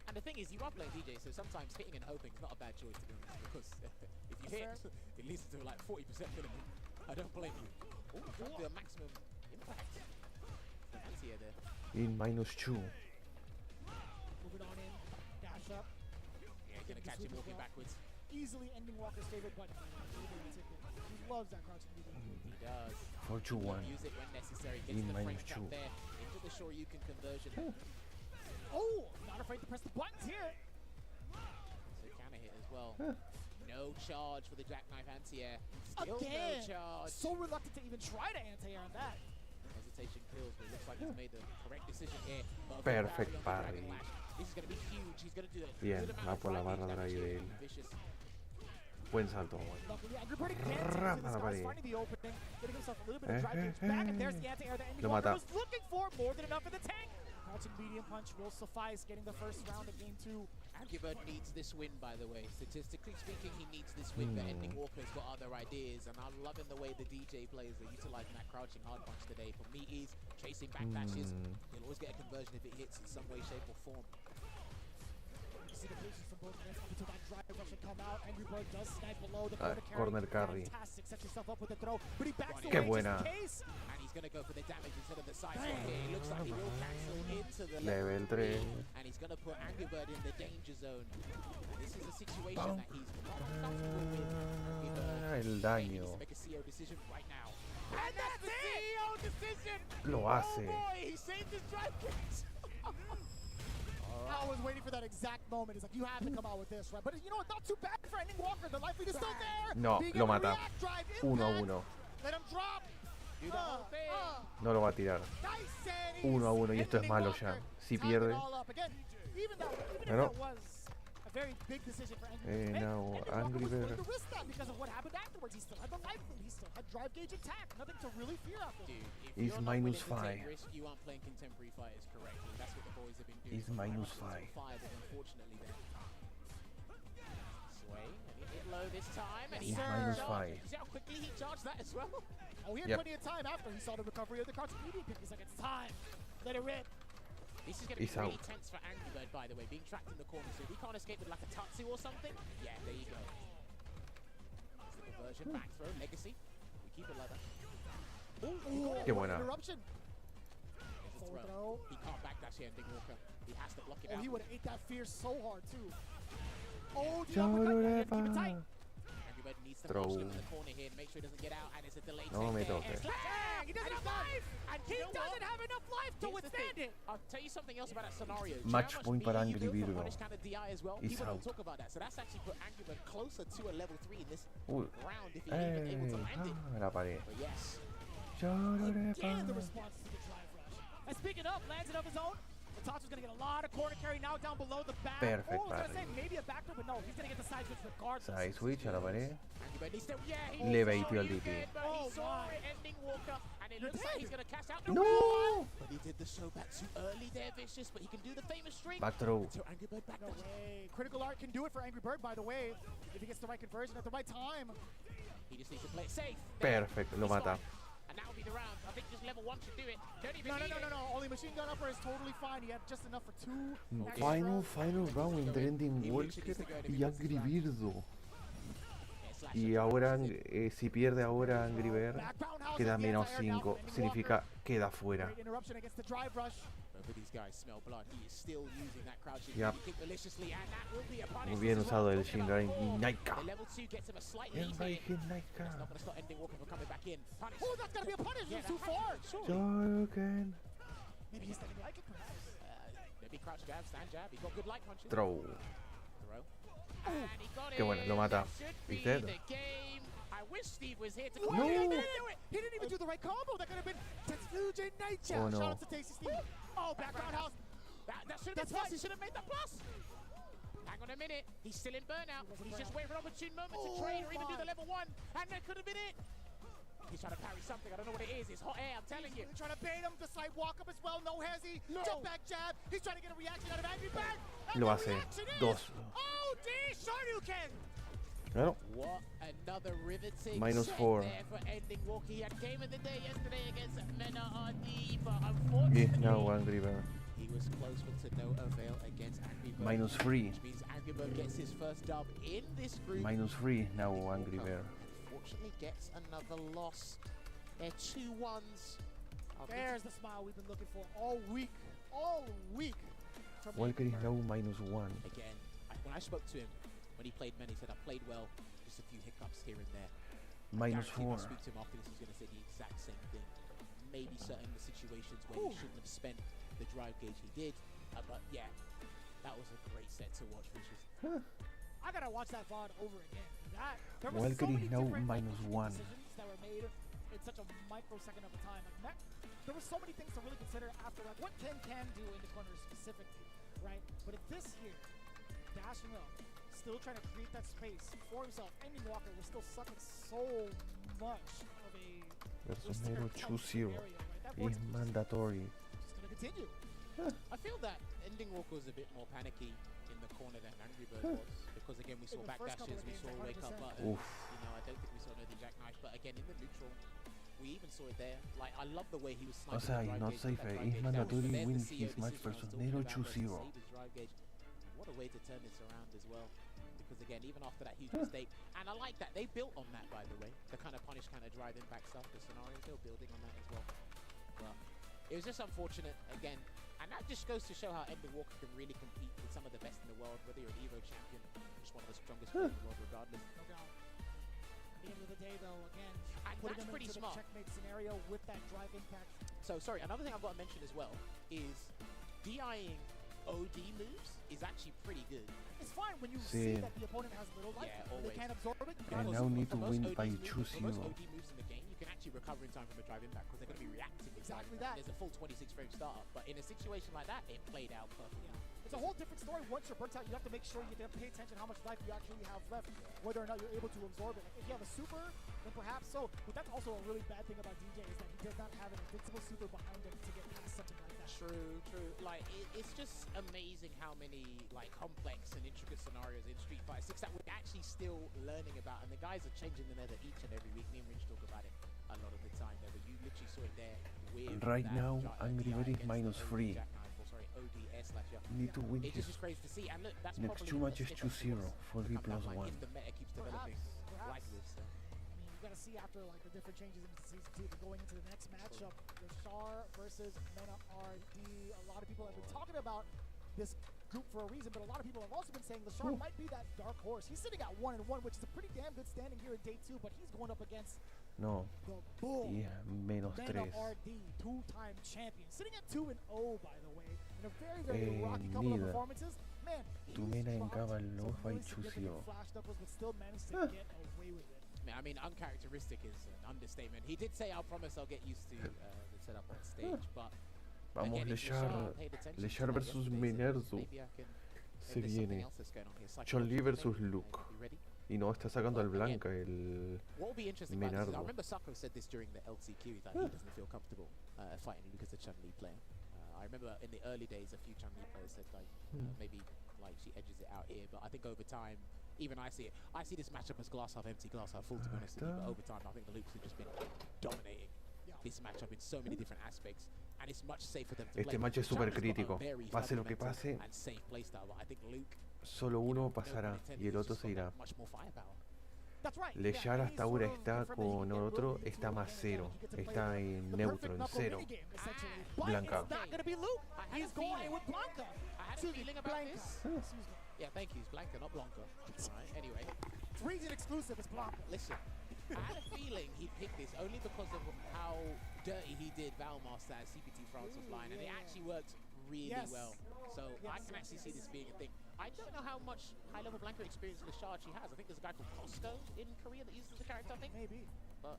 And the thing is, you are playing DJ, so sometimes hitting and hoping is not a bad choice to be honest, because if you hit, it leads to like 40% minimum. I don't blame you. Oh, trying to do a maximum impact. Anti-air there. In -2. Move it on in, dash up. Yeah, he's gonna catch him walking backwards. Easily Ending Walker's favorite button. He loves that crouching medium. He does. 4-2-1. Use it when necessary. Gets In the frame -2. trap there. Into the Shoryuken conversion. Oh, not afraid to press the buttons here. So counter hit as well. No charge for the jackknife anti-air. Still Again, no charge. so reluctant to even try to anti-air on that. Hesitation kills, but it looks like he's made the correct decision here. Perfect parry. This is going to be huge. He's going to do it. Bien, va por la barra de ahí de él. Buen salto. Rama la pared. Lo mata. Looking for more than enough in the tank. Crouching medium punch will suffice, getting the first round of game 2. Angry Bird needs this win, by the way. Statistically speaking, he needs this win, but Ending Walker's got other ideas, and I'm loving the way the DJ plays. They're utilizing that crouching hard punch today. For me, he's chasing backdashes. He'll always get a conversion if it hits in some way, shape, or form. You see the patience from both men up until that drive rush should come out. Angry Bird does snipe below the corner carry. Fantastic, sets himself up with the throw, but he backs Qué away buena. just in case. And he's going to go for the damage instead of the side swap here. It looks like he will cancel into the Level 3. and he's going to put Angry Bird in the danger zone. And this is a situation that he's not comfortable with. Angry Bird El needs daño. to make a CO decision right now. And that's the CEO decision! Lo hace. Oh boy, he saved his drive kicks! I was waiting for that exact moment. It's like, you have to come out with this, right? But you know what? Not too bad for Ending Walker. The life lead is still there. No, Being lo able to mata. react, drive, 1-1. Let him drop. Do the whole thing. No lo va a tirar. 1-1 y esto es malo ya. Si pierde. Even Ganó. that was a very big decision for Angry Bird. Now Ending Walker Angry was willing Bird. to risk that because of what happened afterwards. He still had the life lead. He still had drive gauge intact. Nothing to really fear after. Dude, if He's you're not willing to -5. take risk, you aren't playing contemporary fighters correctly. That's what the boys have been doing. He's for -5. but unfortunately then. Sway, and he hit low this time, and He's he -5. See how quickly he charged that as well? Oh, he had Yep. plenty of time after he saw the recovery of the crouching medium kick. He's like, it's time. Let it rip. This is going to be He's really out. tense for Angry Bird, by the way, being trapped in the corner. So if he can't escape with like a Tatsu or something, yeah, there you go. That's the conversion, back throw, legacy. We keep it like that. Qué buena. Interruption. There's a Forward throw. throw. He can't backdash here, Ending Walker. He has to block it Oh, out. he would have ate that fear so hard, too. Oh, the uppercut. He had to keep it tight. Angry Bird needs to Throw. push him in the corner here and make sure he doesn't get out, and it's a delayed No me take there. toques. Dang, he doesn't have life! And He you know doesn't what? have enough life to Here's the withstand thing. it! I'll tell you something else about that scenario. Match point para Angry Bird Bird. kind of DI as well. Is People out. don't talk about that. So that's actually put Angry Bird closer to a level 3 in this Uy. round if he's even able to land it. La pared. But yes. Again, the response to the drive rush. And speaking of, lands it of his own. Itachi's gonna get a lot of corner carry now down below the back. Perfect, Oh, I was gonna padre. say maybe a backdoor, but no, he's gonna get the side switch regardless. Side switch a la pared. Angry Bird needs to, yeah, Le baitió el DP. but he saw it ending Walker, and it looks like he's gonna cash out. No! But he did the show back too early there, Vicious, but he can do the famous string. Back throw. So Angry Bird back No way. Critical Art can do it for Angry Bird, by the way, if he gets the right conversion at the right time. He just needs to play it safe. Perfect, lo mata. And that'll be the round. I think just level 1 should do it. Don't even No. Only machine gun upper is totally fine. He had just enough for 2. Final round entre Ending Walker y Angry Bird. Y ahora, si pierde ahora Angry Bird, queda menos 5. Significa queda fuera. Great interruption against the drive rush. Both of these guys smell blood. He is still using that crouching Yep. kick maliciously, and that will be a punish. Muy bien This is usado what el I'm talking Shinrai about. Naika. The level 2 gets him a slight lead Shinrai here. It's Naika. not going to stop Ending Walker from coming back in. Punish. Oh, that's gonna be a punish. Yeah, It's too that far. happens, surely. Joken. Maybe he's didn't like it, perhaps. Maybe crouch jab, stand jab. He got good light punches. Throw. Throw. And he got Qué bueno, lo mata. Should He's be dead. the game. I wish Steve was here to No, call he it. didn't do it. He didn't even do the right combo. That could have been Tetsuji nature. Oh, no. Shout out to Tasty Steve. Oh, background house. That should have been plus. He should have made that plus. Hang on a minute. He's still in burnout. He's just waiting for an opportune moment to trade or even do the level 1. And that could have been it. He's trying to parry something. I don't know what it is. It's hot air, I'm telling you. He's trying to bait him. The side walk up as well. No hezzy. Jump back jab. He's trying to get a reaction out of Angry Bird. And Lo the hace. reaction is 2. OD Shoryuken. Claro. What another riveting -4. set there for Ending Walker. He had game of the day yesterday against Mena RD, but Yes, unfortunately, now Angry Bird. he was close but to no avail against Angry Bird. -3. Which means Angry Bird gets his first dub in this group. -3 now Angry Bird. Unfortunately gets another loss. They're 2-1s. There's the smile we've been looking for all week. All week. from Walker is Angry now Bird. -1. Again, when I spoke to him, when he played men, he said, I played well, just a few hiccups here and there. -4. When I speak to him after this, he's going to say the exact same thing. Maybe certain the situations where he shouldn't have spent the drive gauge he did. But yeah, that was a great set to watch, Vicious. I gotta watch that VOD over again. There were Walker so many is now different -1. decisions that were made in such a microsecond of a time. Like, there were so many things to really consider after, like, what Ken can do in the corner specifically, right? But if this here, dashing up, still trying to create that space for himself, Ending Walker was still sucking so much of a Personero choose area, right? That voice is mandatory. is gonna continue. I feel that Ending Walker was a bit more panicky in the corner than Angry Bird was. Because again, we saw In the first couple backdashes, of we games, saw like wake up 100%. button. Oof. You know, I don't think we saw no jackknife, but again, in the neutral, we even saw it there. Like, I love the way he was O sniping sea, the is drive not gauge, safe. that drive Is gauge. That was- mandatory there's the win CO his match. decision I was talking Personero about choose versus 0. Saber's drive gauge. What a way to turn this around as well. Because again, even after that huge mistake, and I like that, they built on that, by the way. The kind of punish, kind of drive impact stuff, the scenarios, they were building on that as well. But it was just unfortunate, again, and that just goes to show how Ending Walker can really compete with some of the best in the world, whether you're an Evo champion, just one of the strongest players in the world regardless. No doubt. At the end of the day, though, again, And putting that's him pretty into smart. the checkmate scenario with that drive impact. So, sorry, another thing I've got to mention as well is DIing OD moves is actually pretty good. It's fine when you Sí. see that the opponent has little life, Yeah, and they always. can't absorb it. You And gotta now lose. need to For most win OD by moves- choose for most 0. OD moves in the game, you can actually recover in time from a drive impact because they're going to be reacting in time. Exactly that. There's a full 26 frame startup, but in a situation like that, it played out perfectly. It's a whole different story. Once you're burnt out, you have to make sure you pay attention how much life you actually have left, whether or not you're able to absorb it. Like, if you have a super, then perhaps so. But that's also a really bad thing about DJ is that he does not have an invincible super behind him to get past something like that. True. Like, it's just amazing how many, like, complex and intricate scenarios in Street Fighter 6 that we're actually still learning about. And the guys are changing the nether each and every week. Me and Rich talk about it a lot of the time. But you literally saw it there with Right that now, DI Angry Bird is against the -3. jackknife, or sorry, ODS slash Need to win It his just is crazy to see. And look, that's next probably 2 a matches step to up 0 towards for the V comeback plus line 1. if the meta keeps developing Perhaps. like this. So. I mean, you gotta see after like the different changes in season 2, but going into the next matchup, the Char versus Mena RD. A lot of people have been talking about this group for a reason, but a lot of people have also been saying Lashar might be that dark horse. He's sitting at 1-1, which is a pretty damn good standing here in day 2, but he's going up against No. the bull. Y menos Mena 3. RD, two-time champion, sitting at 2-0, by the way, in a very, very rocky couple of Nida. performances. Man, Tu mena en caballo fai ciusio. flash knuckles, but still managed to get away with it. I mean, uncharacteristic is an understatement. He did say, "I promise I'll get used to the setup on stage," but Vamos, again, if Leshar. Lashar paid attention to Leshar that versus yesterday, Minerzu. maybe I can- Se there's something viene. else that's going on here. Psychological Chun-Li versus maybe. Luke. You ready? Y no, está sacando al Well, again, Blanca, el What will be interesting about this is, I Menardo. remember Sako said this during the LCQ, that he doesn't feel comfortable fighting Luke as a Chun-Li player. I remember in the early days, a few Chun-Li players said like maybe like she edges it out here, but I think over time, even I see it. I see this matchup as glass half empty, glass half full, to be honest with you, but over time, I think the Lukes have just been dominating this matchup in so many different aspects, and it's much safer than to Este play. match es Chun-Li's súper got a crítico. very Pase lo que fundamental pase, and safe playstyle, but I think Luke, solo uno no pun pasará intended, y el has otro just se got irá. that much more firepower. That's right. Leshar yeah, hasta any ahora sort of está confirmation con he can get otro, really está to más advantage cero. that. He gets to play Está en the neutro, perfect en knuckle cero. minigame, essentially. But Blanca. it's not going to be Luke. I had He's a going feeling. with Blanca. I had a Excuse me, feeling about Blanca. this. Excuse me. Yeah, thank you. It's Blanca, not Blanca. Alright, anyway. It's region exclusive. It's Blanca. Listen, I had a feeling he'd pick this only because of how dirty he did Valmaster as CPT France offline, and it actually worked really well. So I can actually see this being a thing. I don't know how much high-level Blanca experience Lashar she has. I think there's a guy called Costco in Korea that uses the character, I think. Maybe. But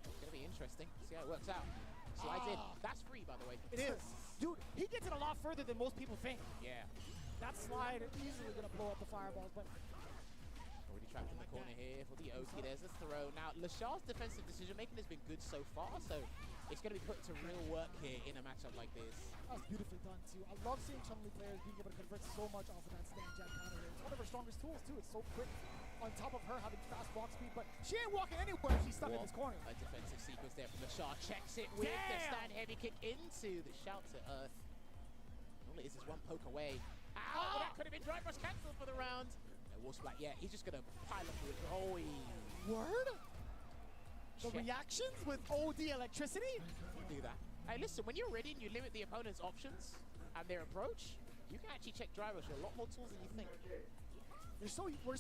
it's going to be interesting. See how it works out. Slides in. That's free, by the way. It is. Dude, he gets it a lot further than most people think. Yeah. That slide is easily going to blow up the fireballs, but Already trapped in the corner here for the Oki. There's a throw. Now, Lashar's defensive decision-making has been good so far, so it's going to be put to real work here in a matchup like this. that was beautifully done, too. I love seeing Chun-Li players being able to convert so much off of that stand jab counter hit. It's one of her strongest tools, too. It's so quick. On top of her having fast block speed, but she ain't walking anywhere if she's stuck in this corner. A defensive sequence there from Lashar. Checks it with the stand heavy kick into the shout to earth. All it is one poke away. Ow! That could have been dry brush cancelled for the round. No, Wolf's Black, yeah, he's just going to pile up with Word? The reactions with OD electricity? Do that. Hey, listen, when you're ready and you limit the opponent's options and their approach, you can actually check dry brush with a lot more tools than you think. We're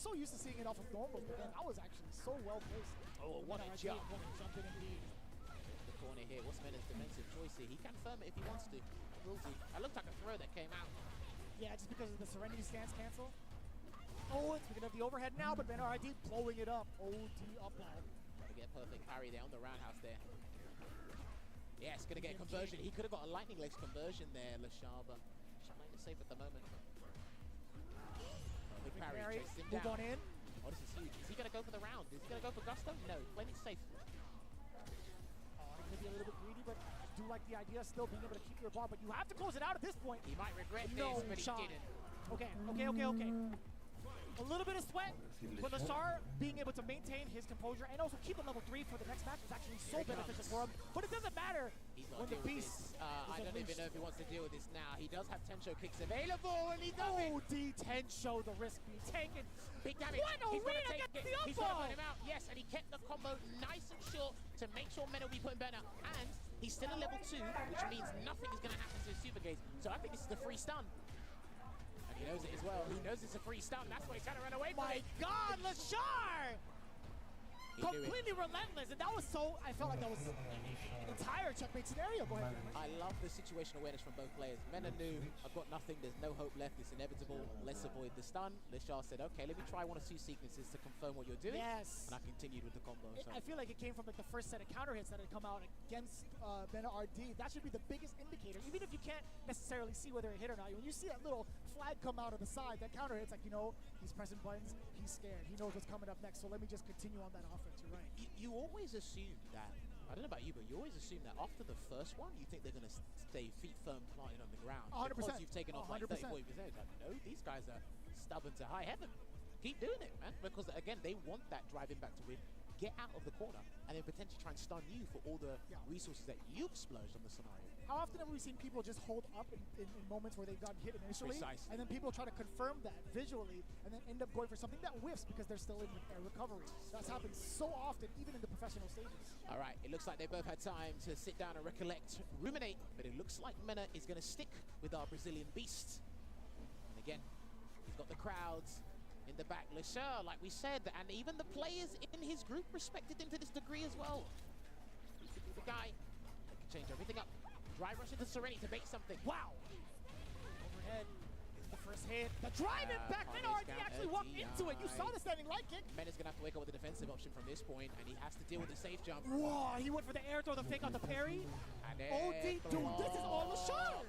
so used to seeing it off of normals, but then that was actually so well placed. Oh, what a jump. Jump in indeed. The corner here, what's Mena's defensive choice here? He can firm it if he wants to. Will do. That looked like a throw that came out. Yeah, just because of the Serenity stance cancel. Oh, and speaking of the overhead now, but Ben RID blowing it up. OD up now. Gonna get a perfect parry there on the roundhouse there. Yeah, it's gonna get a conversion. He could have got a lightning legs conversion there, Lashar, but she's playing it safe at the moment. Big parry, chased him move down. on in. Oh, this is huge. Is he gonna go for the round? Is he gonna go for gusto? No, playing it safe. Maybe a little bit greedy, but I do like the idea of still being able to keep your bar, but you have to close it out at this point. He might regret No this, but shot. he didn't. Okay. A little bit of sweat, but Lashar being able to maintain his composure and also keep it level 3 for the next match is actually so beneficial for him. But it doesn't matter when the beast I don't even know if he wants to deal with this now. He does have Tensho kicks available, and he does it. OD Tensho, the risk being taken. Big damage. What He's gonna arena take gets it. the He's gonna up put him out. Yes, and he kept the combo nice and short to make sure Mena will be putting better. And he's still a level 2, which means nothing is gonna happen to his super gaze. So I think this is the free stun. He knows it as well. He knows it's a free stun. That's why he's trying to run away from My it. God, Lashar! Completely relentless, and that was so. I felt like that was an entire checkmate scenario. Go ahead. I love the situational awareness from both players. Mena knew, I've got nothing, there's no hope left, it's inevitable, let's avoid the stun. Lashar said, okay, let me try one or two sequences to confirm what you're doing. Yes. And I continued with the combo. So. I feel like it came from like the first set of counter hits that had come out against Bena RD. That should be the biggest indicator, even if you can't necessarily see whether it hit or not. When you see that little flag come out of the side, that counter hit's like, you know, he's pressing buttons, he's scared, he knows what's coming up next, so let me just continue on that offense. You're right. You always assume that, I don't know about you, but you always assume that after the first one, you think they're going to stay feet firm planted on the ground. 100%. Because you've taken off like 30, 100%. 40%. Like, no, these guys are stubborn to high heaven. Keep doing it, man. Because, again, they want that driving back to win. Get out of the corner and then potentially try and stun you for all the resources that you've splurged on the scenario. How often have we seen people just hold up in moments where they've gotten hit initially, Precisely. and then people try to confirm that visually, and then end up going for something that whiffs because they're still in recovery? That's happened so often, even in the professional stages. All right, it looks like they both had time to sit down and recollect, ruminate, but it looks like Mena is going to stick with our Brazilian beast. again. He's got the crowds in the back. Lashar, like we said, and even the players in his group respected him to this degree as well. He's the guy that can change everything up. Drive rush into Serenity to bait something. Wow! Overhead. The first hit. The drive impact. Minardi actually walked into it. You saw the standing right kick. Mena's going to have to wake up with a defensive option from this point, and he has to deal with the safe jump. Whoa, he went for the air throw, the fake out the parry. OD, dude, this is all Lashar.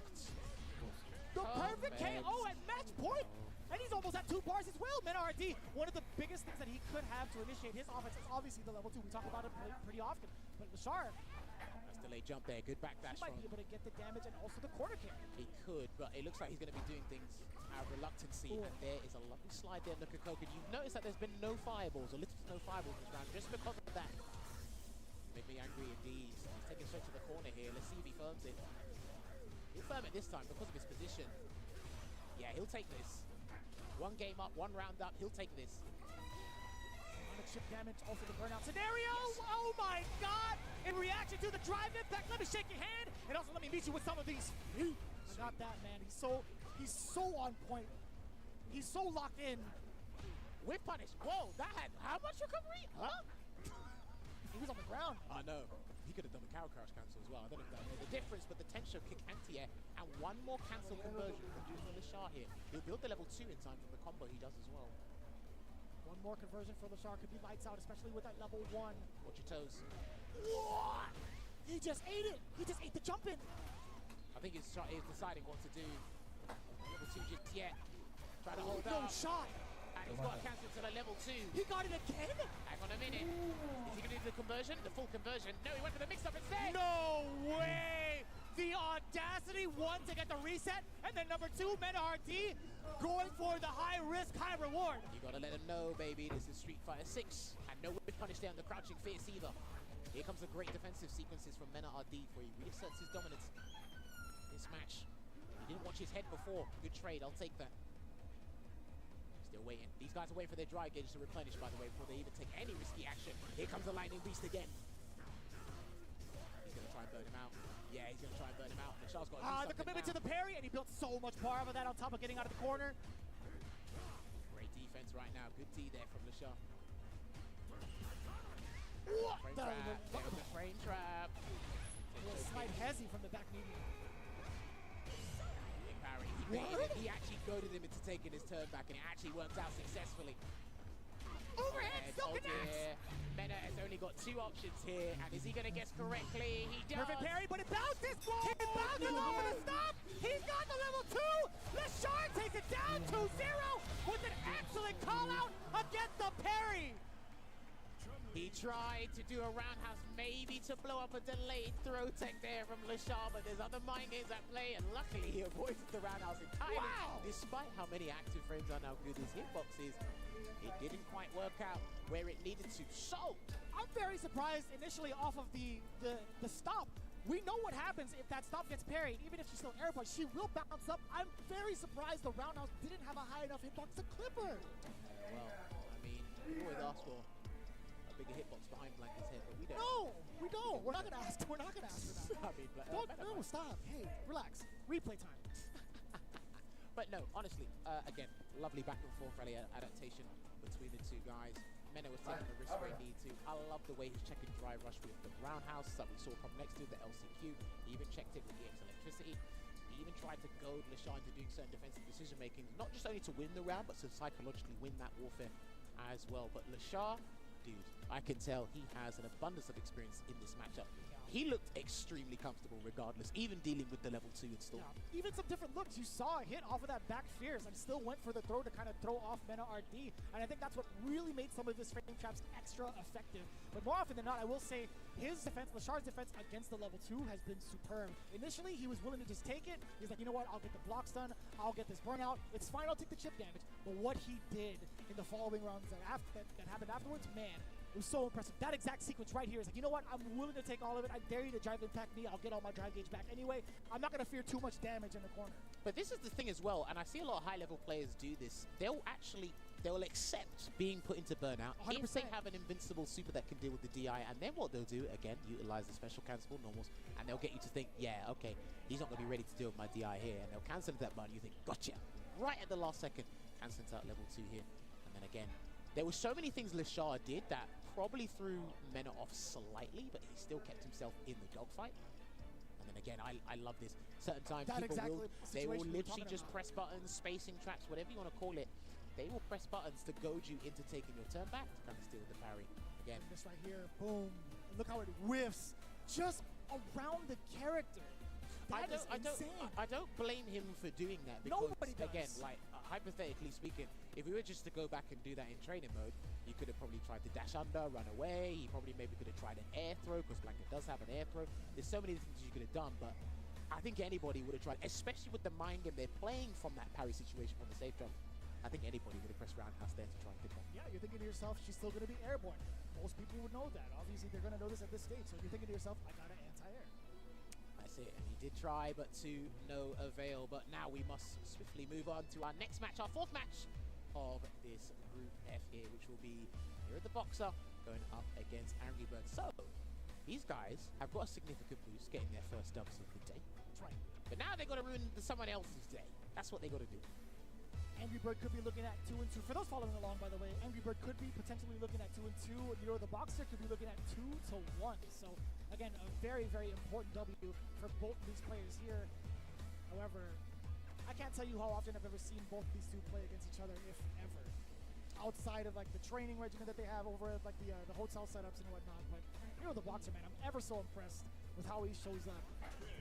The perfect KO at match point. And he's almost at 2 bars as well. Minardi, one of the biggest things that he could have to initiate his offense is obviously the level 2. We talk about it pretty often. But Lashar, that's delayed jump there. Good backdash. He might be able to get the damage and also the corner kick. He could, but it looks like he's going to be doing things out of reluctancy. And there is a lovely slide there, look at Koken. You've noticed that there's been no fireballs, or little to no fireballs this round, just because of that. Make me angry indeed. He's taking straight to the corner here. Let's see if he firms it. He'll firm it this time because of his position. Yeah, he'll take this. 1 game up, 1 round up, he'll take this. Chip damage, also the burnout scenario. Yes. Oh my god! In reaction to the drive impact, let me shake your hand, and also let me meet you with some of these. I got that, man. He's so on point. He's so locked in. Whip punish. Whoa, that had how much recovery? Huh? He was on the ground. I know. He could have done the cow crouch cancel as well. I don't know if that made the difference, but the Tensho kick anti-air and 1 more cancel conversion from Lashar here. He'll build the level 2 in time from the combo he does as well. 1 more conversion for Lashar could be lights out, especially with that level 1. Watch your toes. What? He just ate it. He just ate the jump in. I think he's deciding what to do. Level 2 just yet. Try to hold no up. Shot. And he's got to cancel to the level 2. He got it again? Hang on a minute. Is he going to do the conversion? The full conversion? No, he went for the mix-up instead. No way! The audacity, 1, to get the reset, and then number 2, Minardi going for the high risk, high reward. You gotta let him know, baby, this is Street Fighter 6. And no whip punish there on the crouching fierce either. Here comes the great defensive sequences from Minardi where he reasserts his dominance. This match, he didn't watch his head before. Good trade, I'll take that. Still waiting. These guys are waiting for their dry gauge to replenish, by the way, before they even take any risky action. Here comes the lightning beast again. He's gonna try and burn him out. Yeah, he's going to try and burn him out. Lashar's got to do something the commitment to the parry, and he built so much bar of that on top of getting out of the corner. Great defense right now. Good D there from Lashar. What frame the? Trap. There was the frame trap. Slight hezzy from the back medium. Big parry. He actually goaded him into taking his turn back, and it actually worked out successfully. Overhead, still connects. Mena has only got 2 options here, and is he going to guess correctly? He does. Perfect parry, but it bounces. He bounces off of the stop. He's got the level 2. Lashar takes it down 2-0 with an excellent call out against the parry. He tried to do a roundhouse, maybe to blow up a delayed throw tech there from Lashar, but there's other mind games at play, and luckily he avoided the roundhouse entirely. Wow. Despite how many active frames are now good as hitboxes, it didn't quite work out where it needed to. So, I'm very surprised initially off of the stop. We know what happens if that stop gets parried. Even if she's still air punch, she will bounce up. I'm very surprised the roundhouse didn't have a high enough hitbox to clip her. Well, I mean, we always ask for a bigger hitbox behind Blanca's head, but we don't. No, we don't. We're not gonna ask. We're not gonna ask for that. I mean, no, stop. Hey, relax. Replay time. But no, honestly, again, lovely back and forth rally adaptation between the 2 guys. Mena was taking the risk where he needed to. I love the way he's checking dry rush with the roundhouse that we saw from next to the LCQ. He even checked it with the X electricity. He even tried to goad Lashar into doing certain defensive decision making, not just only to win the round, but to psychologically win that warfare as well. But Lashar, dude, I can tell he has an abundance of experience in this matchup. He looked extremely comfortable regardless, even dealing with the level 2 install. Yeah, even some different looks. You saw a hit off of that back fierce and still went for the throw to kind of throw off Minardi. And I think that's what really made some of his frame traps extra effective. But more often than not, I will say his defense, Lashar's defense against the level 2 has been superb. Initially, he was willing to just take it. He's like, you know what, I'll get the blocks done. I'll get this burnout. It's fine, I'll take the chip damage. But what he did in the following rounds that happened afterwards, man, It was so impressive. That exact sequence right here is like, you know what? I'm willing to take all of it. I dare you to drive impact me. I'll get all my drive gauge back anyway. I'm not going to fear too much damage in the corner. But this is the thing as well, and I see a lot of high-level players do this. They'll accept being put into burnout 100%. if they have an invincible super that can deal with the DI, and then what they'll do, again, utilize the special cancelable normals, and they'll get you to think, yeah, okay, he's not going to be ready to deal with my DI here, and they'll cancel that button. You think, gotcha, right at the last second, cancels out level 2 here. And then again, there were so many things Lashar did that probably threw Mena off slightly, but he still kept himself in the dogfight. And then again, I love this. Certain times they will literally just press buttons, spacing traps, whatever you want to call it. They will press buttons to goad you into taking your turn back to kind of steal the parry. Again, this right here, boom. Look how it whiffs just around the character. I don't blame him for doing that because, again, like hypothetically speaking, if we were just to go back and do that in training mode, he could have probably tried to dash under, run away. He probably maybe could have tried an air throw because Blanket does have an air throw. There's so many things you could have done, but I think anybody would have tried, especially with the mind game they're playing from that parry situation from the safe jump. I think anybody would have pressed roundhouse there to try and pick up. Yeah, you're thinking to yourself, she's still going to be airborne. Most people would know that. Obviously, they're going to know this at this stage. So you're thinking to yourself, I got an anti-air. That's it. And he did try, but to no avail. But now we must swiftly move on to our next match, our fourth match of this Group F here, which will be here at the Boxer going up against Angry Birds. So these guys have got a significant boost, getting their first dubs of the day. That's right. But now they've got to ruin someone else's day. That's what they got to do. Angry Bird could be looking at 2-2. For those following along, by the way, Angry Bird could be potentially looking at 2-2. You know, the Boxer could be looking at 2-1. So, again, a very, very important W for both these players here. However, I can't tell you how often I've ever seen both these two play against each other, if ever. Outside of, like, the training regimen that they have over at, like, the hotel setups and whatnot. But, you know, the Boxer, man, I'm ever so impressed with how he shows up.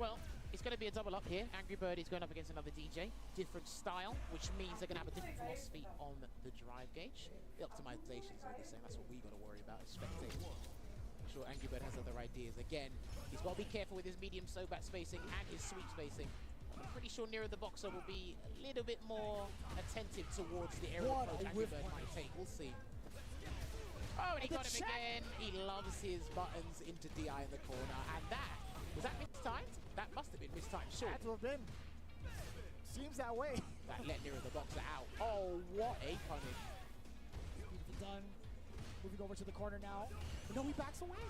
Well, it's going to be a double up here. Angry Bird is going up against another DJ. Different style, which means they're going to have a different philosophy on the drive gauge. The optimizations are the same. That's what we got to worry about as spectators. I'm sure Angry Bird has other ideas. Again, he's got to be careful with his medium so-back spacing and his sweep spacing. I'm pretty sure Nero the Boxer will be a little bit more attentive towards the aerial approach Angry Bird might take. We'll see. Oh, and he got him again. He loves his buttons into DI in the corner. And that, was that mistimed? That must have been mistimed, sure. Had to have been. Seems that way. That let Nero the Boxer out. Oh, what a punish. Beautifully done. Moving over to the corner now. But no, he backs away.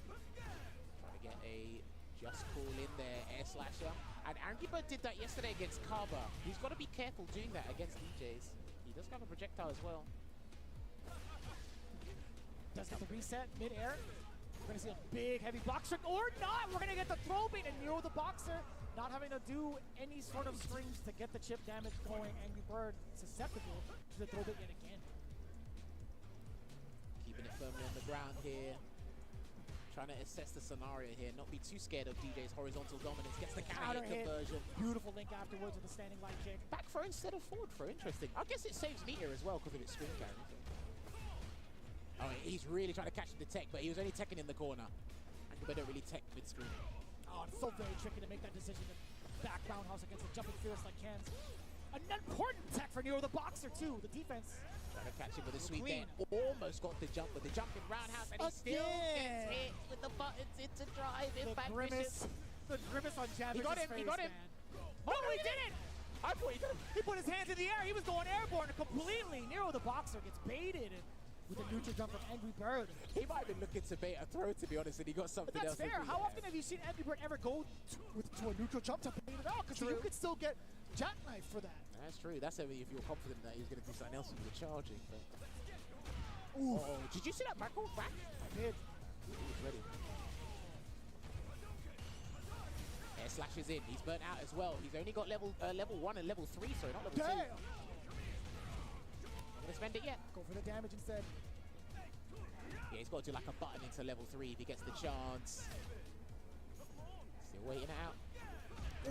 Trying to get a just call in there, air slasher. And Angry Bird did that yesterday against Kaba. He's got to be careful doing that against DJs. He does have a projectile as well. Does get the reset mid-air. We're going to see a big, heavy Boxer, or not! We're going to get the throw bait, and Nero the Boxer not having to do any sort of strings to get the chip damage going. Angry Bird susceptible to the throw bait yet again. Keeping it firmly on the ground here. Trying to assess the scenario here, not be too scared of DJ's horizontal dominance. Gets the counter hit conversion. Beautiful link afterwards with the standing light kick. Back throw instead of forward throw, interesting. I guess it saves meter as well because of its screen carry. Oh, he's really trying to catch him to tech, but he was only teching in the corner. Angry Bird don't really tech mid-screen. Oh, it's so very tricky to make that decision to back roundhouse against a jumping fierce like Ken's. An important tech for Nero the Boxer, too. The defense. Trying to catch him with a sweep there. Almost got the jump with the jumping roundhouse, and he still gets hit with the buttons into drive. Impact vicious. The grimace on Jabbers' He got him, he got him. Oh, he didn't! I thought he did. He put his hands in the air. He was going airborne completely. Nero the Boxer gets baited with a neutral jump from Angry Bird. He might have been looking to bait a throw, to be honest, and he got something else. That's fair. How often have you seen Angry Bird ever go to a neutral jump to bait it out? Because you could still get jackknife for that. That's true. That's only if you're confident that he's going to do something else when you're charging. But... Oh, did you see that back? I did. He was ready. Air slashes in. He's burnt out as well. He's only got level 1 and level 3, sorry, not level 2. Damn! Not gonna spend it yet. Go for the damage instead. Yeah, he's got to do like a button into level 3 if he gets the chance. Still waiting it out.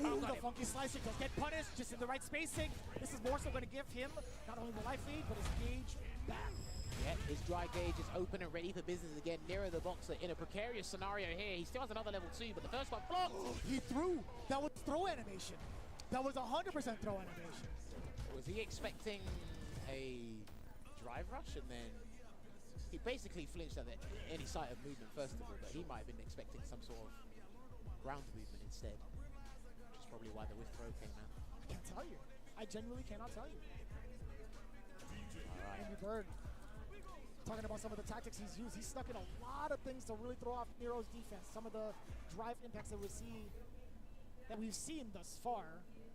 Ooh, the funky slicer does get punished, just in the right spacing. This is more so going to give him not only the life lead, but his gauge back. Yeah, his dry gauge is open and ready for business again. Nero the Boxer in a precarious scenario here. He still has another level 2, but the first one blocked. He threw. That was throw animation. That was 100% throw animation. Was he expecting a drive rush and then He basically flinched at any sight of movement first of all, but he might have been expecting some sort of ground movement instead, which is probably why the whiff throw came out. I can't tell you. I genuinely cannot tell you. All right. Angry Bird, talking about some of the tactics he's used, he's stuck in a lot of things to really throw off Nero's defense. Some of the drive impacts that we've seen thus far,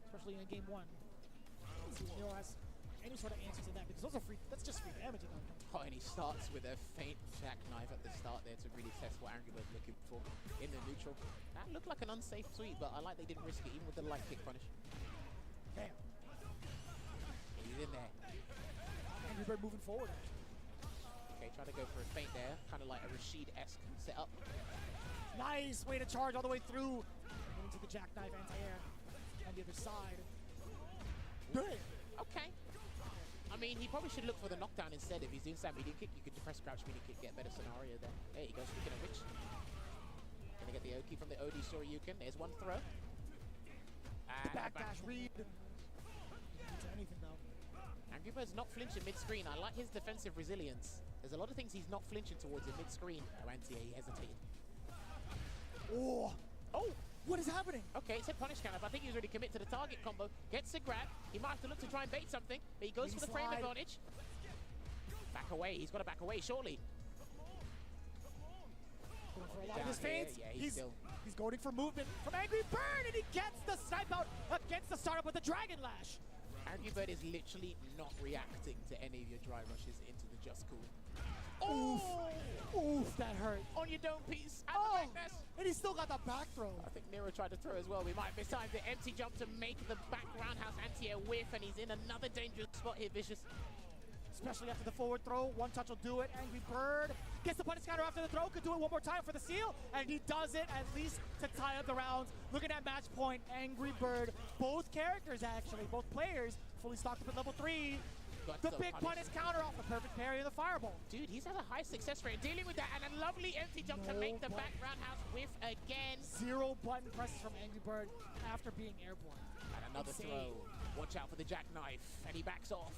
especially in game 1. Let's see if Nero has any sort of answer to that, because those are free. That's just free damage at that point. Oh, and he starts with a faint jackknife at the start there to really test what Angry Bird's looking for in the neutral. That looked like an unsafe sweep, but I like they didn't risk it, even with the light kick punish. Damn. He's in there. Angry Bird moving forward. Okay, trying to go for a feint there, kind of like a Rashid-esque setup. Nice way to charge all the way through. Into the jackknife anti-air on the other side. Good. Okay. I mean, he probably should look for the knockdown instead. If he's doing that medium kick, you could depress crouch medium kick, get better scenario there. There you go, speaking of which. Gonna get the Oki from the OD Shoryuken. There's one throw. The backdash read. Into anything though. Angry Bird's not flinching mid-screen. I like his defensive resilience. There's a lot of things he's not flinching towards in mid-screen. Oh, anti-air, he hesitated. Oh! Oh! What is happening? Okay, it's a punish counter, but I think he's already committed to the target combo. Gets a grab. He might have to look to try and bait something, but he goes for the frame advantage. Back away. He's got to back away, surely. Going for a lot of his feints. Yeah, he's going for movement from Angry Bird, and he gets the snipe out against the startup with the Dragon Lash. Angry Bird is literally not reacting to any of your dry rushes into the just cool. Oof. Oof, that hurt. On your dome piece. Oh, and he still got the back throw. I think Nero tried to throw as well. We might have mistimed the empty jump to make the back roundhouse anti-air whiff, and he's in another dangerous spot here, Vicious. Especially after the forward throw. One touch will do it. Angry Bird gets the punish counter after the throw. Could do it one more time for the seal, and he does it at least to tie up the rounds. Looking at match point, Angry Bird. Both characters, actually, both players, fully stocked up at level 3. The big punish counter off the perfect parry of the fireball. Dude, he's had a high success rate dealing with that, and a lovely empty jump to make the back roundhouse whiff again. 0 button presses from Angry Bird after being airborne. And another throw. Watch out for the jackknife, and he backs off.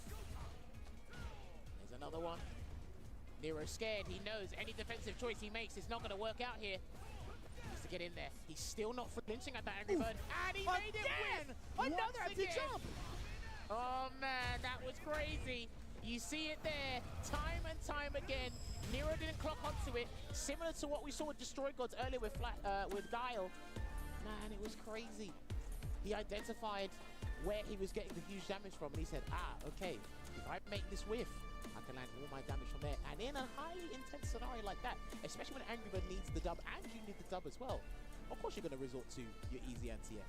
There's another one. Nero's scared. He knows any defensive choice he makes is not going to work out here. He needs to get in there. He's still not flinching at that Angry Bird, and he made it win. Another empty jump. Oh man, that was crazy. You see it there, time and time again. Nero didn't clock onto it, similar to what we saw with Destroy Gods earlier with Guile. Man, it was crazy. He identified where he was getting the huge damage from, and he said, okay, if I make this whiff, I can land all my damage from there. And in a highly intense scenario like that, especially when Angry Bird needs the dub and you need the dub as well, of course you're going to resort to your easy anti-air.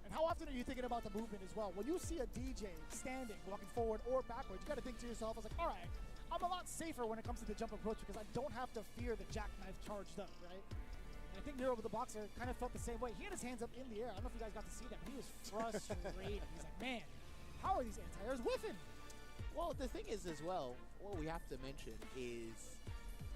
And how often are you thinking about the movement as well? When you see a DJ standing, walking forward or backwards, you got to think to yourself, I was like, all right, I'm a lot safer when it comes to the jump approach because I don't have to fear the jackknife charged up, right? And I think Nero, the boxer, kind of felt the same way. He had his hands up in the air. I don't know if you guys got to see that, but he was frustrated. He's like, man, how are these anti-airs whiffing? Well, the thing is as well, what we have to mention is,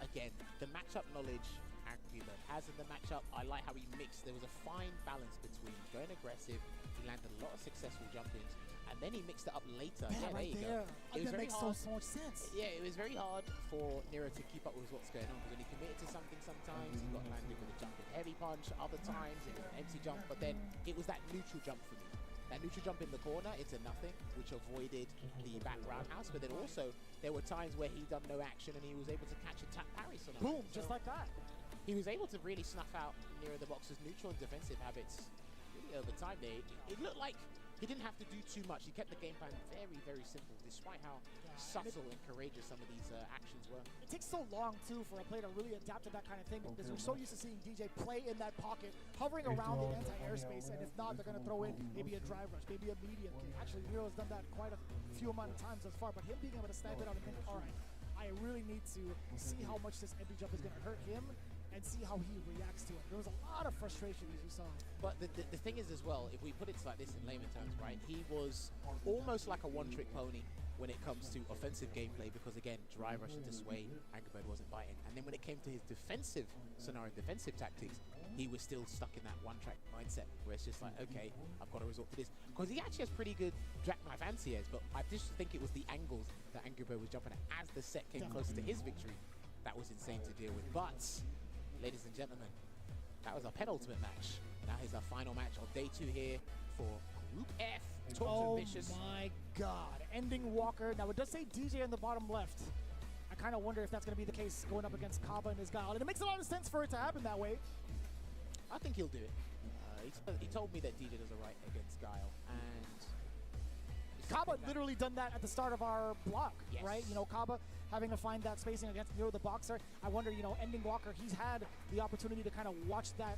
again, the matchup knowledge Angry Bird has in the matchup. I like how he mixed. There was a fine balance between going aggressive. He landed a lot of successful jump-ins, and then he mixed it up later. Yeah, there you go. It was that very makes hard. so much sense. Yeah, it was very hard for Nero to keep up with what's going on, because when he committed to something sometimes, he got landed with a jumping heavy punch. Other times, it was an empty jump, but then it was that neutral jump for me. That neutral jump in the corner into nothing, which avoided the back roundhouse, but then also there were times where he done no action and he was able to catch a tap parry scenario. Boom, just like that. He was able to really snuff out Nero the Boxer's neutral and defensive habits really over time there. It looked like he didn't have to do too much. He kept the game plan very, very simple, despite how subtle and courageous some of these actions were. It takes so long, too, for a player to really adapt to that kind of thing, because we're so used to seeing DJ play in that pocket, hovering around the anti-air space, and if not, they're going to throw in maybe a drive rush, maybe a medium kick. Actually, Nero's done that quite a few amount of times thus far, but him being able to snipe it out and think, all right, I really need to see how much this empty jump is going to hurt him and see how he reacts to it. There was a lot of frustration, as you saw. But the thing is as well, if we put it like this in layman terms, right, he was almost like a one-trick pony when it comes to offensive gameplay, because again, drive rush to sway, Angry Bird wasn't biting. And then when it came to his defensive scenario, defensive tactics, he was still stuck in that one-track mindset where it's just like, okay, I've got to resort to this. Because he actually has pretty good jackknife anti-airs, but I just think it was the angles that Angry Bird was jumping at as the set came closer to his victory That was insane to deal with. But, ladies and gentlemen, that was our penultimate match. Now here's our final match of day 2 here for Group F. Oh Vicious. my God. Ending Walker. Now it does say DJ in the bottom left. I kind of wonder if that's going to be the case going up against Kaba and his guile. And it makes a lot of sense for it to happen that way. I think he'll do it. He told me that DJ does alright against Guile. And Kaba literally done that at the start of our block, Yes. right? You know, Kaba having to find that spacing against the boxer. I wonder, you know, ending Walker, he's had the opportunity to kind of watch that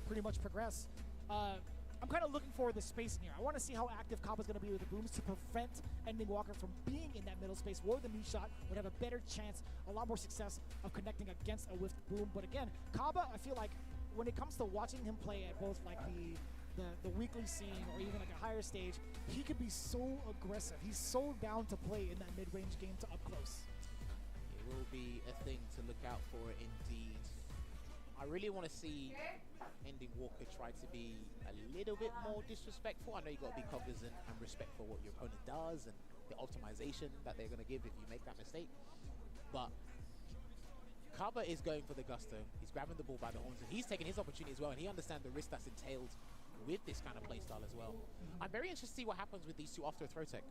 pretty much progress. I'm kind of looking for the spacing here. I want to see how active Kaba's going to be with the booms to prevent ending Walker from being in that middle space where the knee shot would have a better chance, a lot more success of connecting against a whiffed boom. But again, Kaba, I feel like when it comes to watching him play at both like the weekly scene or even like a higher stage, he could be so aggressive. He's so down to play in that mid-range game to up close. it will be a thing to look out for indeed. I really want to see ending Walker try to be a little bit more disrespectful. I know you've got to be cognizant and respectful of what your opponent does and the optimization that they're going to give if you make that mistake. But Kaba is going for the gusto. He's grabbing the ball by the horns and he's taking his opportunity as well, and he understands the risk that's entailed with this kind of playstyle as well. I'm very interested to see what happens with these two after a throw tech,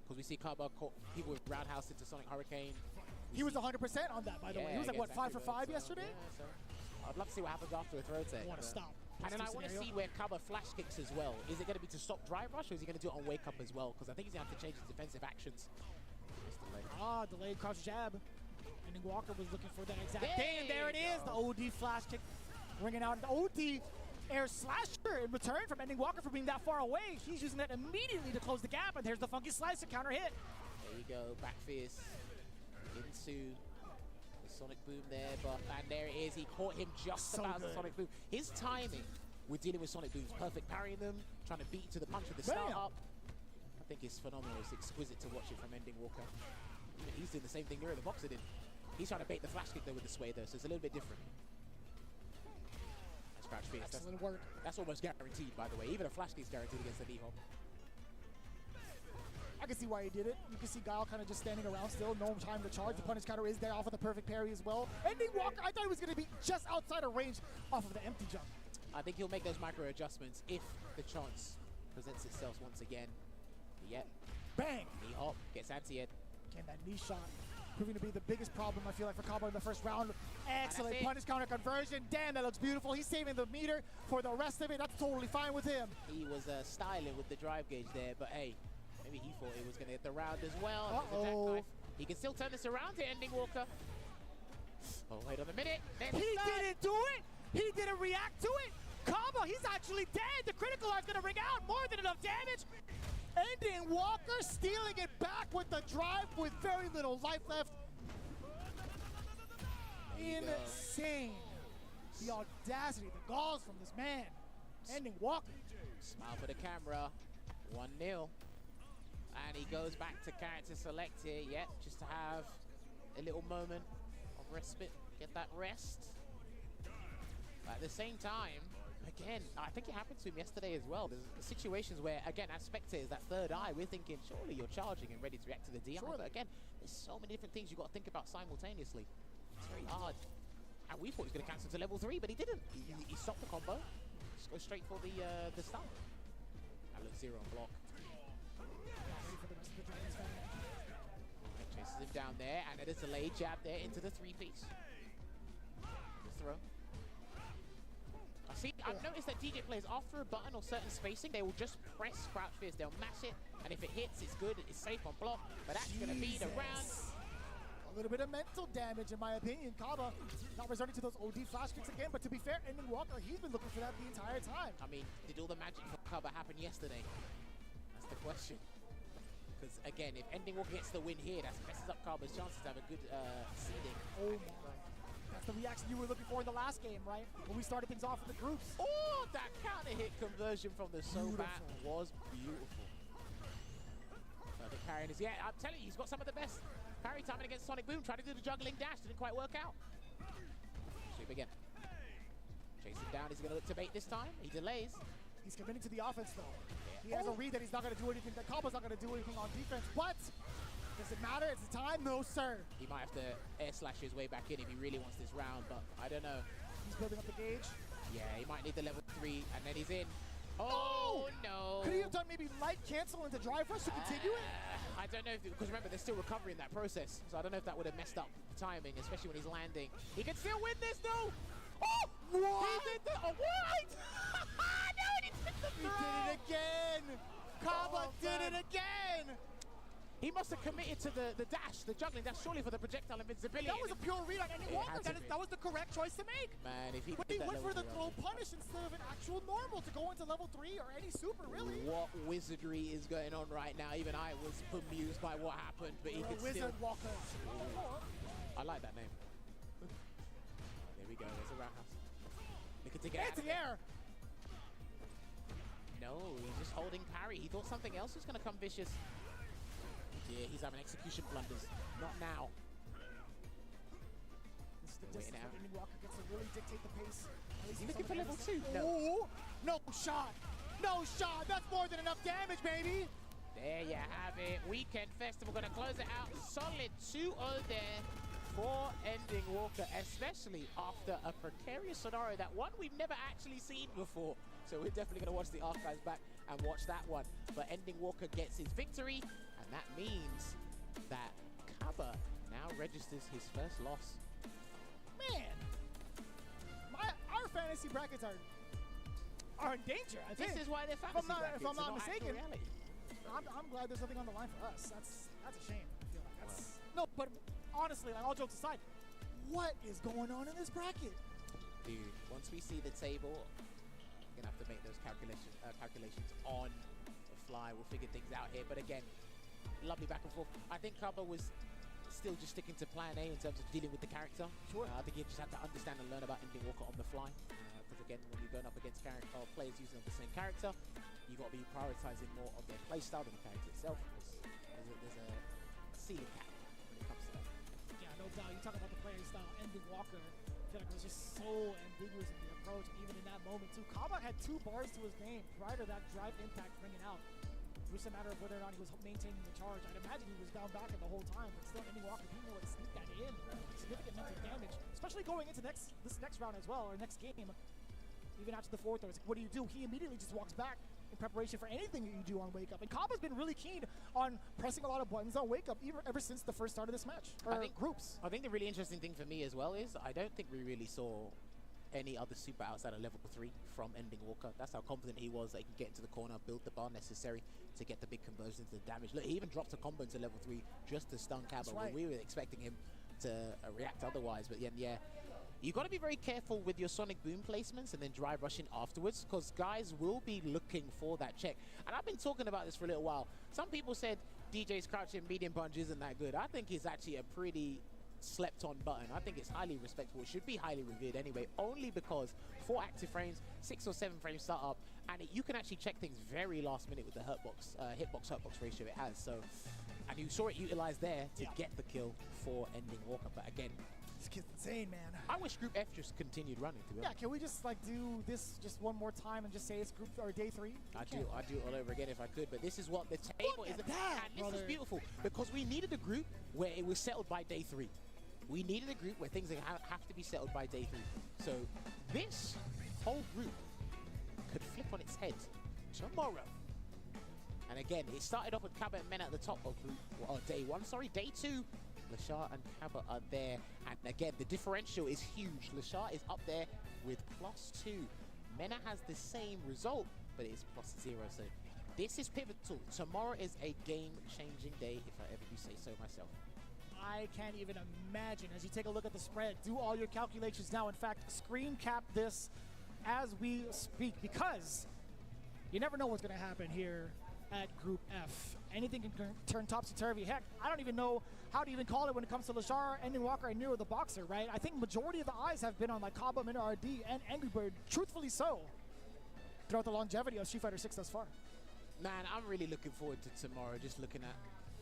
because we see Kaba caught people with roundhouse into Sonic Hurricane. He was 100% on that, by the way. He was like, what, 5 for 5 yesterday? Yeah, so I'd love to see what happens after a throw tech. I want to stop. And then I want to see where Kaba flash kicks as well. Is it going to be to stop drive rush, or is he going to do it on wake up as well? Because I think he's going to have to change his defensive actions. Delayed crouch jab. And Walker was looking for that exact thing, and there it is. The OD flash kick ringing out. The OD air slasher in return from ending Walker for being that far away. He's using that immediately to close the gap, and there's the funky slicer counter hit. There you go, back fierce into the Sonic Boom there, and there it is. He caught him just about the Sonic Boom. His timing with dealing with Sonic Booms, perfect, parrying them, trying to beat to the punch with the start up. I think it's phenomenal. It's exquisite to watch it from ending Walker. He's doing the same thing here the boxer did. He's trying to bait the flash kick though with the sway though, so it's a little bit different. That's crouch fierce. Excellent work. That's almost guaranteed, by the way. Even a flash kick's guaranteed against the knee hop. I can see why he did it. You can see Guile kind of just standing around still, no time to charge. The punish counter is there off of the perfect parry as well. Ending Walker, I thought he was going to be just outside of range off of the empty jump. I think he'll make those micro adjustments if the chance presents itself once again. Yep. Bang! Knee hop, gets anti-ed. Again, that knee shot proving to be the biggest problem, I feel like, for Kaba in the first round. Excellent punish counter conversion. Damn, that looks beautiful. He's saving the meter for the rest of it. That's totally fine with him. He was styling with the drive gauge there, but hey, maybe he thought he was going to hit the round as well. He can still turn this around to ending Walker. Oh, wait on a minute. He didn't do it. He didn't react to it. Kaba, he's actually dead. The critical art's going to ring out. More than enough damage. Ending Walker, stealing it back with the drive with very little life left. Insane. The audacity, the galls from this man. Ending Walker. Smile for the camera. 1-0. And he goes back to character select here. Yep, just to have a little moment of respite. Get that rest. But at the same time, again, I think it happened to him yesterday as well. There's situations where, again, as spectators, that third eye, we're thinking, surely you're charging and ready to react to the DI. But again, there's so many different things you've got to think about simultaneously. It's very hard. And we thought he was going to cancel to level 3, but he didn't. He stopped the combo. Just go straight for the stun. That looks 0 on block. Chases him down there, and then a delayed jab there into the 3-piece. The throw. See, I've noticed that DJ players, after a button or certain spacing, they will just press crouch fierce. They'll mash it, and if it hits, it's good, it's safe on block, but that's going to be the round. A little bit of mental damage, in my opinion. Kaba not resorting to those OD flash kicks again, but to be fair, ending Walker, he's been looking for that the entire time. I mean, did all the magic for Kaba happen yesterday? That's the question. Because, again, if ending Walker gets the win here, that messes up Kaba's chances to have a good seeding. Oh, my. That's the reaction you were looking for in the last game, right? When we started things off in the groups. Oh, that counter hit conversion from the Sobat was beautiful. Perfect parrying is, yeah, I'm telling you, he's got some of the best parry timing against Sonic Boom. Tried to do the juggling dash, didn't quite work out. Sweep again. Chase him down, he's going to look to bait this time. He delays. He's committing to the offense, though. He has a read that he's not going to do anything, that Kaba's not going to do anything on defense, but Does it matter? It's the time? No, sir. He might have to air slash his way back in if he really wants this round, but I don't know. He's building up the gauge. Yeah, he might need the level 3, and then he's in. Oh, no. Could he have done maybe light cancel into drive rush to continue it? I don't know, because remember, they're still recovering that process, so I don't know if that would have messed up the timing, especially when he's landing. He can still win this, though. Oh, what? He did the, oh, what? No, he did the throw. He did it again. Kaba did it again. He must have committed to the dash, the juggling. That's surely for the projectile invincibility. That was a pure read on any Walker. That was the correct choice to make. Man, if he but he went for the throw punish instead of an actual normal to go into level 3 or any super, really. What wizardry is going on right now? Even I was bemused by what happened, but he could Wizard still... Walker. I like that name. There we go. There's a roundhouse. Look at to get into the air. No, he's just holding parry. He thought something else was going to come vicious. Yeah, he's having execution blunders. Not now. This is the distance that Indian Walker gets to really dictate the pace. Is he looking for level 2? No. No shot. No shot. That's more than enough damage, baby. There you have it. Weekend Festival going to close it out. Solid 2-0 there for Ending Walker, especially after a precarious scenario, that one we've never actually seen before. So we're definitely going to watch the archives back and watch that one. But Ending Walker gets his victory. And that means that Kaba now registers his first loss. Man, our fantasy brackets are in danger. I think. This is why they're fantasy brackets. If I'm not mistaken, reality. I'm glad there's nothing on the line for us. That's a shame. I feel like no, but honestly, like all jokes aside, what is going on in this bracket? Dude, once we see the table, we're gonna have to make those calculations on the fly. We'll figure things out here. But again, lovely back and forth. I think Kaba was still just sticking to plan A in terms of dealing with the character. Sure. I think he just had to understand and learn about Ending Walker on the fly. Because again, when you're going up against players using the same character, you've got to be prioritizing more of their playstyle than the character itself. There's a ceiling cap when it comes to that. Yeah, no doubt. You talk about the player style. Ending Walker, I feel like it was just so ambiguous in the approach, even in that moment too. Kaba had 2 bars to his game prior to that drive impact bringing out. It was just a matter of whether or not he was maintaining the charge. I'd imagine he was down back the whole time, but still Ending Walker being able to sneak that in. Significant mental damage, especially going into this next round as well, or next game. Even after the 4th, what do you do? He immediately just walks back in preparation for anything that you do on Wake Up. And Kaba's been really keen on pressing a lot of buttons on Wake Up ever since the first start of this match, or groups. I think the really interesting thing for me as well is I don't think we really saw any other super outside of level 3 from Ending Walker. That's how confident he was that he could get into the corner, build the bar necessary to get the big conversions to the damage. Look, he even dropped a combo into level 3 just to stun Kaba. Right. We were expecting him to react otherwise, but yeah. You got to be very careful with your Sonic Boom placements and then drive rushing afterwards, because guys will be looking for that check. And I've been talking about this for a little while. Some people said DJ's crouching medium punch isn't that good. I think it's actually a pretty slept on button. I think it's highly respectable. It should be highly revered anyway, only because 4 active frames, 6 or 7 frames startup, and you can actually check things very last minute with the hitbox ratio it has. So, and you saw it utilized there to get the kill for Ending Walker. But again, this kid's insane, man. I wish Group F just continued running, to be honest. Yeah, can we just like do this just one more time and just say it's group or day 3? I'd do it all over again if I could, but this is what the table is. And this is beautiful, because we needed a group where it was settled by day 3. We needed a group where things have to be settled by day 3. So this whole group could flip on its head tomorrow. And again, it started off with Kaba and Men at the top of day 1. Sorry, day 2. Lashar and Kaba are there. And again, the differential is huge. Lashar is up there with +2. Mena has the same result, but it is +0. So this is pivotal. Tomorrow is a game-changing day, if I ever do say so myself. I can't even imagine. As you take a look at the spread, do all your calculations now. In fact, screen cap this as we speak, because you never know what's going to happen here at Group F. Anything can turn topsy-turvy. Heck, I don't even know how to even call it when it comes to Lashar, Ending Walker, and Nero the Boxer, right? I think majority of the eyes have been on like Kaba, Minna RD, and Angry Bird, truthfully so, throughout the longevity of Street Fighter 6 thus far. Man, I'm really looking forward to tomorrow, just looking at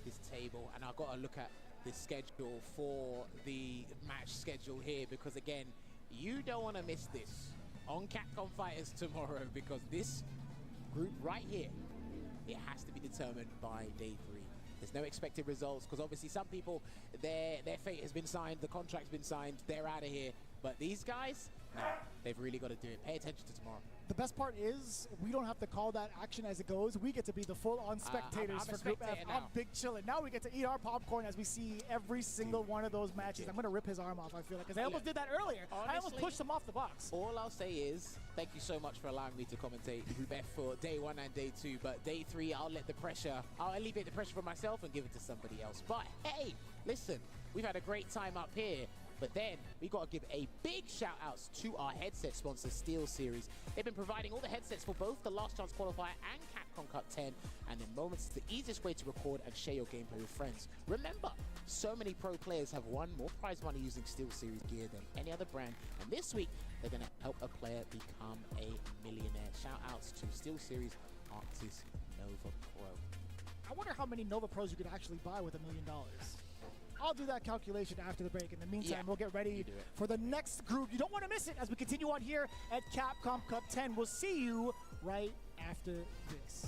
this table, and I've got to look at the schedule for the match schedule here, because again, you don't want to miss this on Capcom Fighters tomorrow, because this group right here, it has to be determined by day 3. There's no expected results because obviously some people, their fate has been signed, the contract's been signed, they're out of here. But these guys, no, they've really got to do it. Pay attention to tomorrow. The best part is we don't have to call that action as it goes. We get to be the full-on spectators I'm a for Group F. spectator now. I'm big chillin'. Now we get to eat our popcorn as we see every single one of those matches. I'm going to rip his arm off, I feel like, because I almost did that earlier. I almost pushed him off the box. All I'll say is thank you so much for allowing me to commentate Group F for day 1 and day 2. But day 3, I'll alleviate the pressure for myself and give it to somebody else. But hey, listen, we've had a great time up here. But then we got to give a big shout outs to our headset sponsor, SteelSeries. They've been providing all the headsets for both the Last Chance Qualifier and Capcom Cup 10. And in moments, it's the easiest way to record and share your gameplay with friends. Remember, so many pro players have won more prize money using SteelSeries gear than any other brand. And this week, they're going to help a player become a millionaire. Shout outs to SteelSeries Arctis Nova Pro. I wonder how many Nova Pros you could actually buy with $1 million. I'll do that calculation after the break. In the meantime, we'll get ready for the next group. You don't want to miss it as we continue on here at Capcom Cup 10. We'll see you right after this.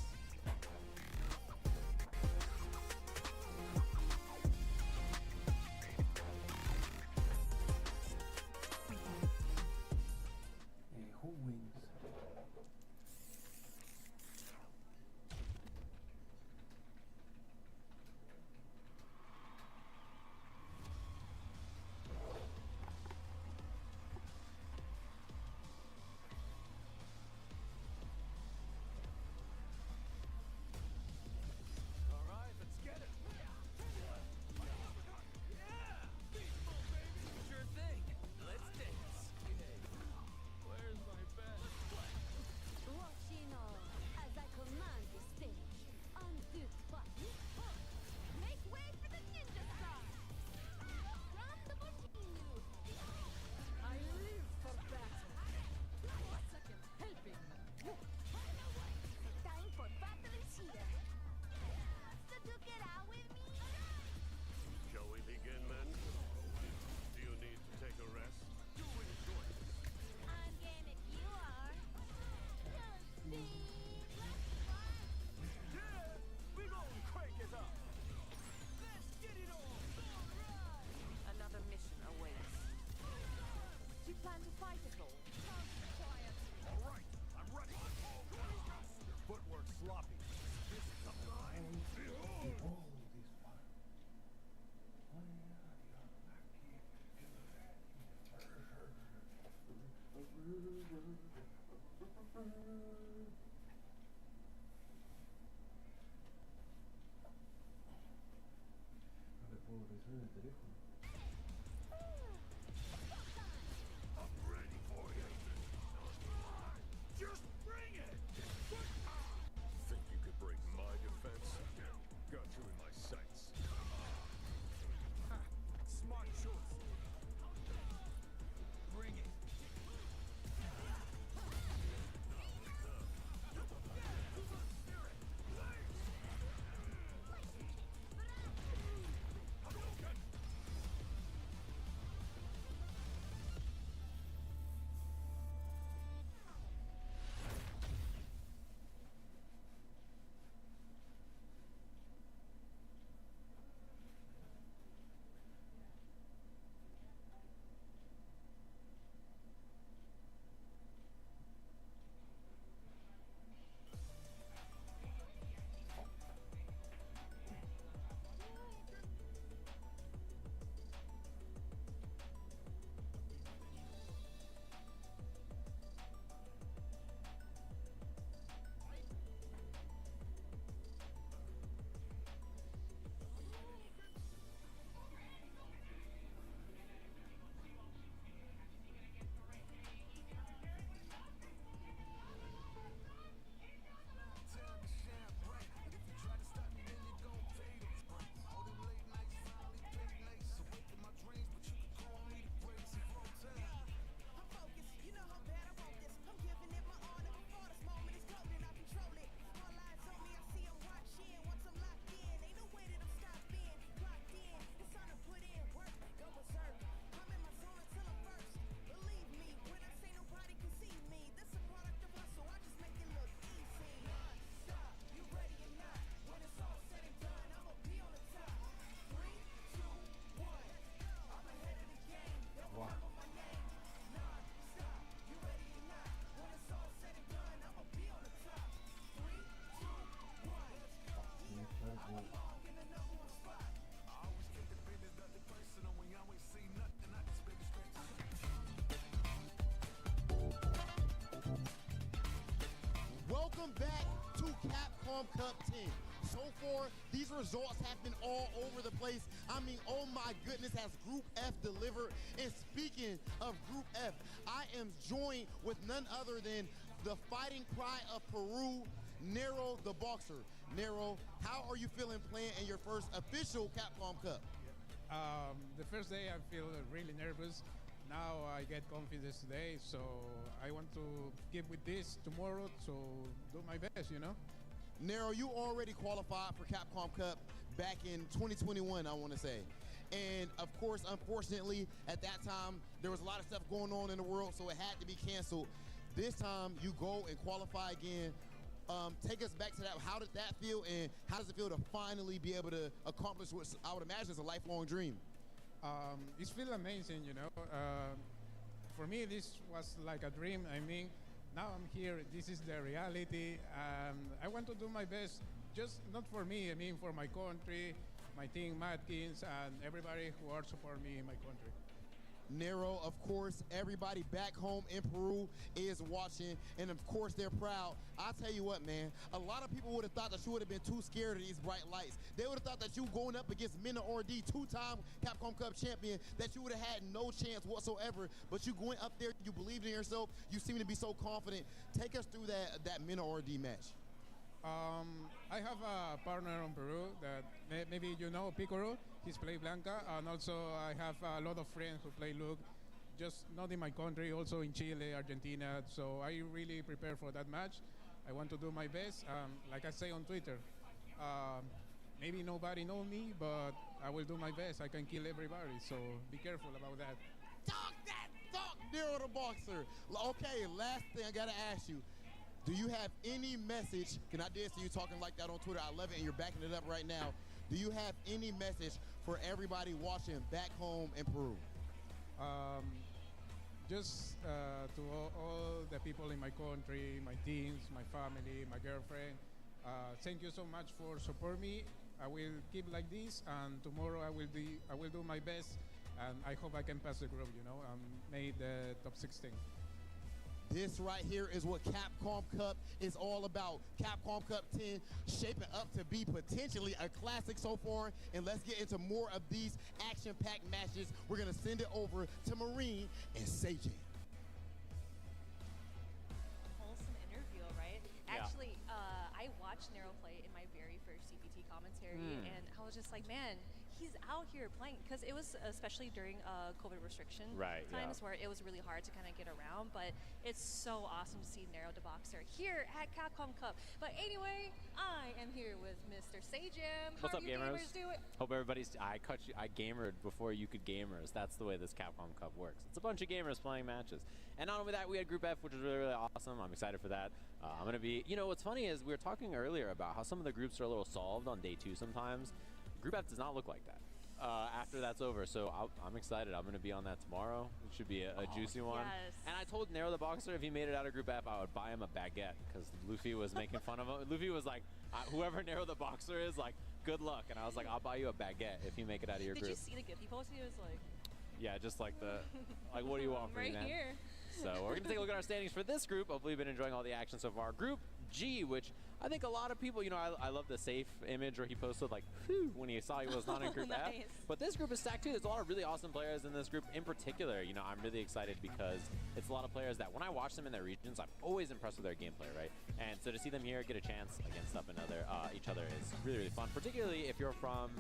Hey, who wins? Capcom Cup 10. So far, these results have been all over the place. I mean, oh my goodness, has Group F delivered? And speaking of Group F, I am joined with none other than the fighting pride of Peru, Nero the Boxer. Nero, how are you feeling playing in your first official Capcom Cup? The first day I feel really nervous. Now I get confidence today, so I want to keep with this tomorrow to do my best, you know? Nero, you already qualified for Capcom Cup back in 2021, I want to say. And of course, unfortunately, at that time, there was a lot of stuff going on in the world, so it had to be canceled. This time, you go and qualify again. Take us back to that. How did that feel, and how does it feel to finally be able to accomplish what I would imagine is a lifelong dream? It's feel amazing, you know. For me, this was like a dream. I mean, now I'm here. This is the reality. I want to do my best, just not for me. I mean, for my country, my team, Matkins, and everybody who are supporting me in my country. Nero, of course, everybody back home in Peru is watching, and of course they're proud. I'll tell you what, man, a lot of people would have thought that you would have been too scared of these bright lights. They would have thought that you going up against Mina Ordi, two-time Capcom Cup champion, that you would have had no chance whatsoever, but you going up there, you believed in yourself, you seem to be so confident. Take us through that Mina Ordi match. I have a partner in Peru that maybe you know, Picoro. He's played Blanca, and also I have a lot of friends who play Luke, just not in my country, also in Chile, Argentina. So I really prepare for that match. I want to do my best. Like I say on Twitter, maybe nobody knows me, but I will do my best. I can kill everybody, so be careful about that. Talk that talk, Nero the Boxer. Okay, last thing I gotta ask you. Do you have any message? Can I dare see you talking like that on Twitter? I love it, and you're backing it up right now. Do you have any message for everybody watching back home in Peru? Just to all the people in my country, my teams, my family, my girlfriend, thank you so much for supporting me. I will keep like this, and tomorrow I will do my best, and I hope I can pass the group, you know, and make the top 16. This right here is what Capcom Cup is all about. Capcom Cup 10 shaping up to be potentially a classic so far. And let's get into more of these action-packed matches. We're going to send it over to Marine and Seijin. Wholesome interview, right? Yeah. Actually, I watched Nero play in my very first CPT commentary, and I was just like, man, he's out here playing, because it was especially during COVID restriction times where it was really hard to kind of get around, but it's so awesome to see Nero the Boxer here at Capcom Cup. But anyway, I am here with Mr. Seijin. What's How up, do you gamers? do it? Hope everybody's. I gamered before you could gamers. That's the way this Capcom Cup works. It's a bunch of gamers playing matches. And not only that, we had Group F, which was really, really awesome. I'm excited for that. I'm going to be, you know, what's funny is we were talking earlier about how some of the groups are a little solved on day 2 sometimes. Group F does not look like that after that's over. So I'm excited. I'm going to be on that tomorrow. It should be a juicy one. Yes. And I told Nero the Boxer if he made it out of Group F, I would buy him a baguette, because Luffy was making fun of him. Luffy was like, whoever Nero the Boxer is, like, good luck. And I was like, I'll buy you a baguette if you make it out of your group. Did you see the GIF he posted? He was like, yeah, just like the, like, what do you want from me, right man? here. So we're going to take a look at our standings for this group. Hopefully you've been enjoying all the action so far. Group G, which I think a lot of people, you know, I love the safe image where he posted, like, whew, when he saw he was not in Group F. Nice. But this group is stacked too. There's a lot of really awesome players in this group. In particular, you know, I'm really excited because it's a lot of players that when I watch them in their regions, I'm always impressed with their gameplay, right? And so to see them here get a chance against each other is really, really fun. Particularly if you're from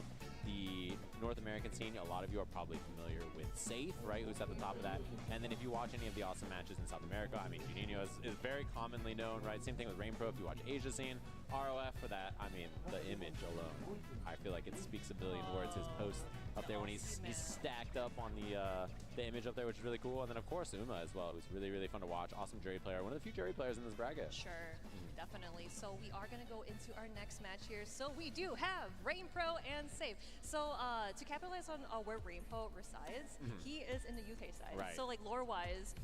the North American scene, a lot of you are probably familiar with Safe, right? Who's at the top of that. And then if you watch any of the awesome matches in South America, I mean, Juninho is very commonly known, right? Same thing with RainPro if you watch Asia scene. ROF for that, I mean, the image alone, I feel like it speaks a billion words. His post up there when he's stacked up on the image up there, which is really cool. And then, of course, Uma as well. It was really, really fun to watch. Awesome jury player. One of the few jury players in this bracket. Sure, definitely. So we are going to go into our next match here. So we do have RainPro and Safe. So to capitalize on where RainPro resides, he is in the UK side. Right. So like lore-wise,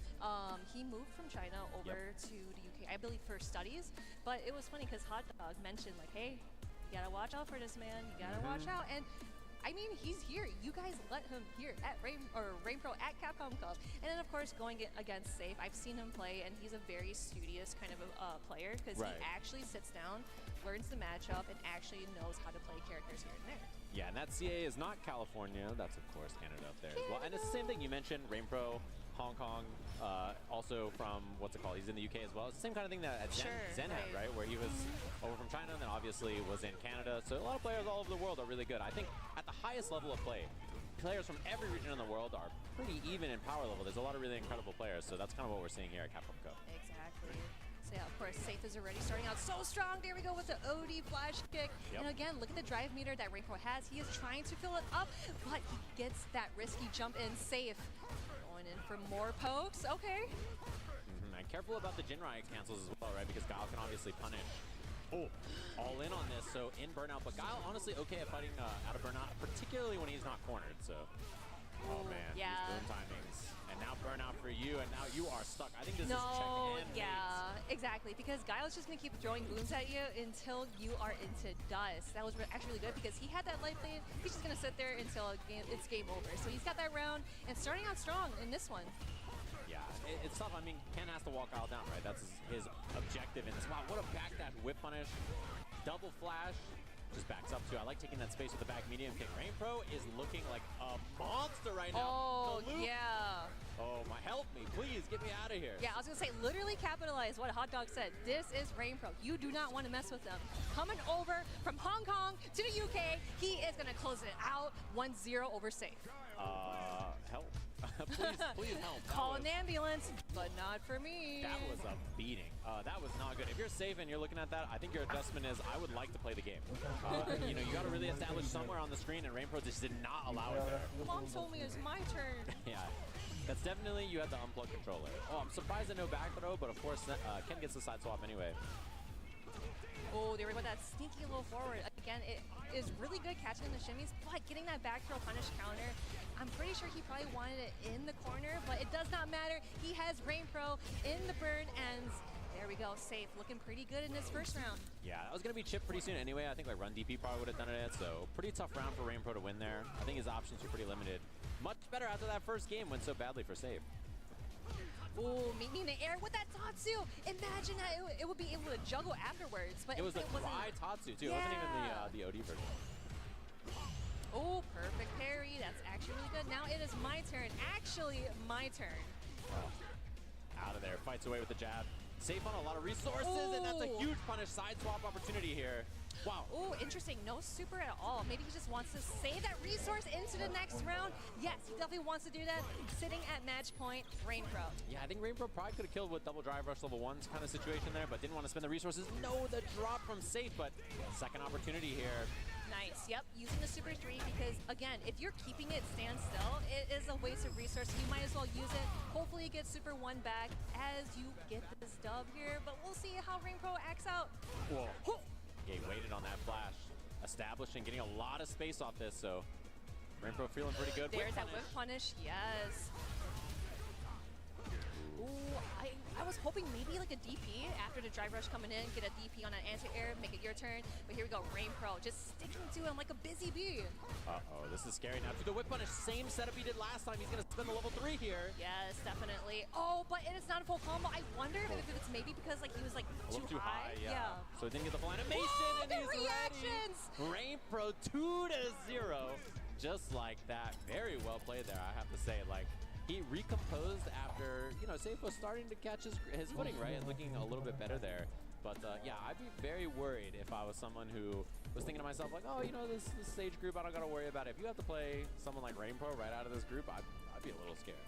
he moved from China over to the UK, I believe, for studies. But it was funny because Hot Dog mentioned like, hey, you gotta watch out for this man. You gotta watch out. And I mean, he's here. You guys let him here at Rain Pro at Capcom Cup. And then, of course, going against Safe, I've seen him play, and he's a very studious kind of a player because he actually sits down, learns the matchup, and actually knows how to play characters here and there. Yeah, and that CA is not California. That's, of course, Canada up there as well. And it's the same thing you mentioned, Rain Pro, Hong Kong, also from, what's it called, he's in the UK as well. It's the same kind of thing that Zen had, right? Where he was over from China and then obviously was in Canada. So a lot of players all over the world are really good. I think at the highest level of play, players from every region in the world are pretty even in power level. There's a lot of really incredible players, so that's kind of what we're seeing here at Capcom Cup. Exactly. So yeah, of course, Safe is already starting out so strong. There we go with the OD flash kick. And again, look at the drive meter that Rain Pro has. He is trying to fill it up, but he gets that risky jump in. Safe. Going in for more pokes. Okay. And careful about the Jinrai cancels as well, right? Because Guile can obviously punish. Oh, all in on this, so in burnout. But Guile honestly okay at fighting out of burnout, particularly when he's not cornered, so. Oh man, these boom timings. And now burnout for you, and now you are stuck. I think this is check and exactly. Because Guile's just going to keep throwing booms at you until you are into dust. That was actually really good because he had that life lead. He's just going to sit there until it's game over. So he's got that round and starting out strong in this one. Yeah, it's tough. I mean, Ken has to walk Guile down, right? That's his objective in this. Wow, what a back dash whip punish. Double flash. Just backs up too. I like taking that space with the back medium kick. Rain Pro is looking like a monster right now. Oh, yeah. Oh, my, help me. Please, get me out of here. Yeah, I was going to say, literally capitalize what Hot Dog said. This is Rain Pro. You do not want to mess with them. Coming over from Hong Kong to the UK, he is going to close it out 1-0 over Safe. Help. please help. Call an ambulance, but not for me. That was a beating. That was not good. If you're Safe and you're looking at that, I think your adjustment is I would like to play the game. You know, you got to really establish somewhere on the screen, and Rain Pro just did not allow it there. Mom told me it was my turn. Yeah. That's definitely, you had the unplug controller. Oh, I'm surprised at no back throw, but of course, Ken gets the side swap anyway. Oh, there we go, that sneaky little forward. Again, it is really good catching the shimmies, but getting that back throw punish counter, I'm pretty sure he probably wanted it in the corner, but it does not matter. He has Rain Pro in the burn, and there we go, Safe, looking pretty good in this first round. Yeah, that was going to be chipped pretty soon anyway. I think like Run DP probably would have done it, so pretty tough round for Rain Pro to win there. I think his options were pretty limited. Much better after that first game went so badly for Safe. Oh, meet me in the air with that Tatsu. Imagine that it would be able to juggle afterwards. But it was a dry Tatsu too. It wasn't even the OD version. Oh, perfect parry. That's actually really good. Now it is my turn. Actually, my turn. Oh. Out of there. Fights away with the jab. Safe on a lot of resources, and that's a huge punish side swap opportunity here. Wow. Oh, interesting. No super at all. Maybe he just wants to save that resource into the next round. Yes, he definitely wants to do that. Sitting at match point, Rain Pro. Yeah, I think Rain Pro probably could have killed with double drive rush level 1's kind of situation there, but didn't want to spend the resources. No, the drop from Safe, but second opportunity here. Nice. Yep, using the Super 3 because, again, if you're keeping it stand still, it is a waste of resources. You might as well use it. Hopefully you get Super 1 back as you get this dub here, but we'll see how Rain Pro acts out. Whoa. Yeah, he waited on that flash. Establishing, getting a lot of space off this, so Rain Pro feeling pretty good. There's that whip punish, yes. Ooh, I was hoping maybe like a DP after the drive rush coming in, get a DP on an anti-air, make it your turn. But here we go, Rain Pro just sticking to him like a busy bee. Uh-oh, this is scary now. To the whip punish, same setup he did last time. He's going to spend the level 3 here. Yes, definitely. Oh, but it is not a full combo. I wonder if it's maybe because like he was like too high. Yeah. So he didn't get the full animation. Whoa, and the he's reactions! Ready. Rain Pro 2-0. Just like that. Very well played there, I have to say. Like, he recomposed after, you know, Safe was starting to catch his footing, right, and looking a little bit better there. But yeah, I'd be very worried if I was someone who was thinking to myself, like, oh, you know, this stage group, I don't got to worry about it. If you have to play someone like Rain Pro right out of this group, I'd be a little scared.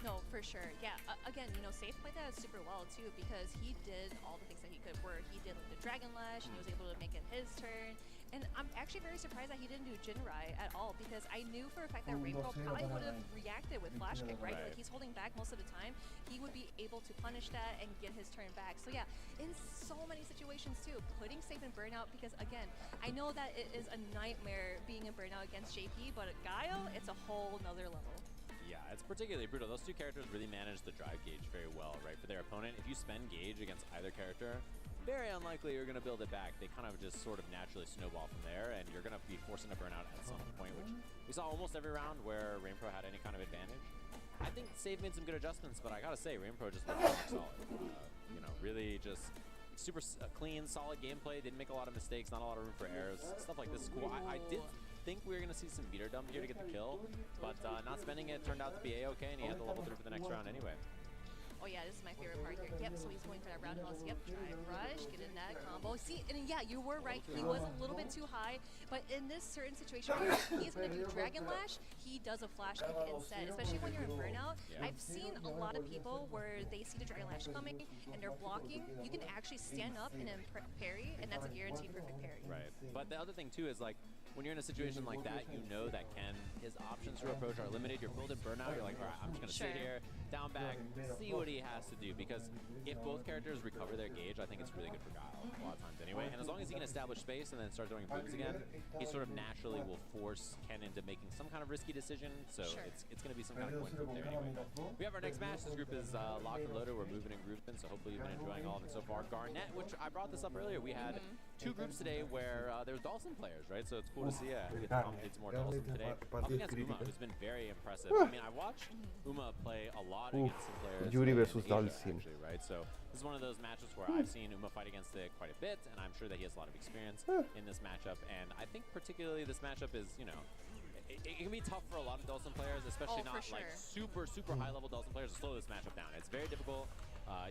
No, for sure. Yeah, again, you know, Safe played that super well, too, because he did all the things that he could, where he did like the Dragon Lash, and he was able to make it his turn. And I'm actually very surprised that he didn't do Jinrai at all, because I knew for a fact that Rain Pro probably would have reacted with Flash Kick, right? Like, he's holding back most of the time. He would be able to punish that and get his turn back. So yeah, in so many situations too, putting Safe in burnout, because again, I know that it is a nightmare being in burnout against JP, but Guile, it's a whole nother level. Yeah, it's particularly brutal. Those two characters really manage the drive gauge very well, right? For their opponent, if you spend gauge against either character, very unlikely you're going to build it back. They kind of just sort of naturally snowball from there, and you're going to be forcing a burnout at some point, which we saw almost every round where RainPro had any kind of advantage. I think Save made some good adjustments, but I gotta say, RainPro just looked super solid. You know, really just super clean, solid gameplay. Didn't make a lot of mistakes, not a lot of room for errors. Stuff like this is cool. I did think we were gonna see some beater dump here to get the kill, but not spending it turned out to be A-okay, and he had the level 3 for the next round anyway. Oh yeah, this is my favorite part here. Yep, so he's going for that roundhouse. Yep, drive rush, get in that combo. See, and yeah, you were right. He was a little bit too high, but in this certain situation where he's going to do Dragon Lash, he does a flash kick instead, especially when you're in burnout. Yeah. I've seen a lot of people where they see the Dragon Lash coming and they're blocking. You can actually stand up and then parry, and that's a guaranteed perfect parry. Right, but the other thing too is like, when you're in a situation like that, you know that his options for approach are limited. You're building burnout, you're like, all right, I'm just going to sit here, down back, see what he has to do. Because if both characters recover their gauge, I think it's really good for Guile a lot of times anyway. And as long as he can establish space and then start throwing booms again, he sort of naturally will force Ken into making some kind of risky decision. So it's going to be some kind of coin flip there anyway. We have our next match. This group is locked and loaded. We're moving and grouping, so hopefully you've been enjoying all of it so far. Garnet, which I brought this up earlier, we had two groups today where there's Dawson players, right? So it's cool to see get to commentate some more Dawson today. Up against Uma, who's been very impressive. I mean, I watched Uma play a lot against some players. Yuri versus Dawson. Actually, right? So this is one of those matches where I've seen Uma fight against it quite a bit, and I'm sure that he has a lot of experience in this matchup. And I think particularly this matchup is, you know, it can be tough for a lot of Dawson players, especially not like super high-level Dawson players to slow this matchup down. It's very difficult.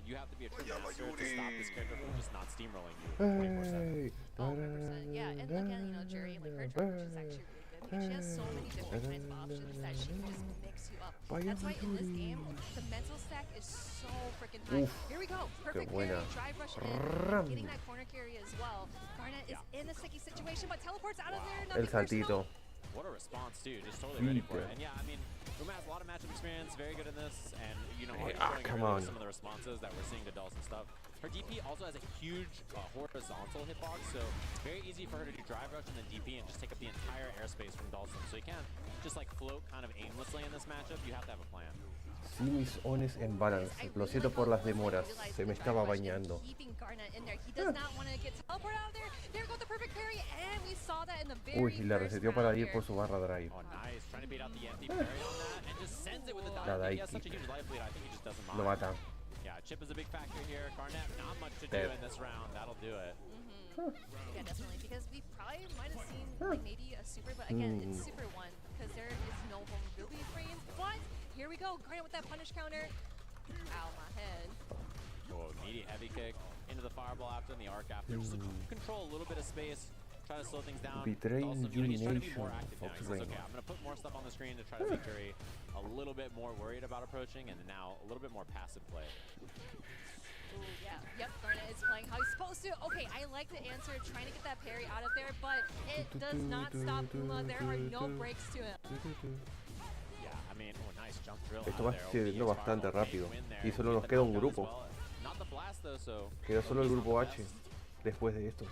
You have to be a true master to stop this character from just not steamrolling you 24/7. Oh, 100%. Yeah, and again, you know, Jerry, like her charge is actually really good because she has so many different kinds of options that she can just mix you up. That's why in this game, the mental stack is so freaking high. Here we go. Perfect carry, drive rush in, getting that corner carry as well. Garnet is in a sticky situation, but teleports out of there. El saltito. What a response, too. Just totally ready for it. And yeah, I mean, Uma has a lot of matchup experience, very good in this, and you know, come on. Some of the responses that we're seeing to Dawson stuff. Her DP also has a huge horizontal hitbox, so very easy for her to do drive rush and then DP and just take up the entire airspace from Dawson. So you can't just like float kind of aimlessly in this matchup. You have to have a plan. Sí, mis ones en balance. Lo siento por las demoras. Se me estaba bañando. Uy, le reseteó para ir por su barra drive. La Daiki. Lo mata. Yeah, chip is a big factor here. Garnet, not much to do in this round. That'll do it. Yeah, definitely, because we probably might have seen like maybe a super, but again, it's super one because there is no vulnerability frames. But here we go, Garnet with that punish counter. Ow, my head. Oh, immediate heavy kick into the fireball after and the arc after. Just to control a little bit of space, try to slow things down. Also, you know, he's trying to be more active now. He says, okay, I'm going to put more stuff on the screen to try to make Curry a little bit more worried about approaching, and now a little bit more passive play. Ooh, yeah. Yep, Garnet is playing how he's supposed to. Okay, I like the answer, trying to get that parry out of there, but it does not stop Uma. There are no breaks to him. Yeah, I mean, nice jump drill. Esto va siendo bastante rápido. Y solo nos queda un grupo. Queda solo el grupo H después de esto.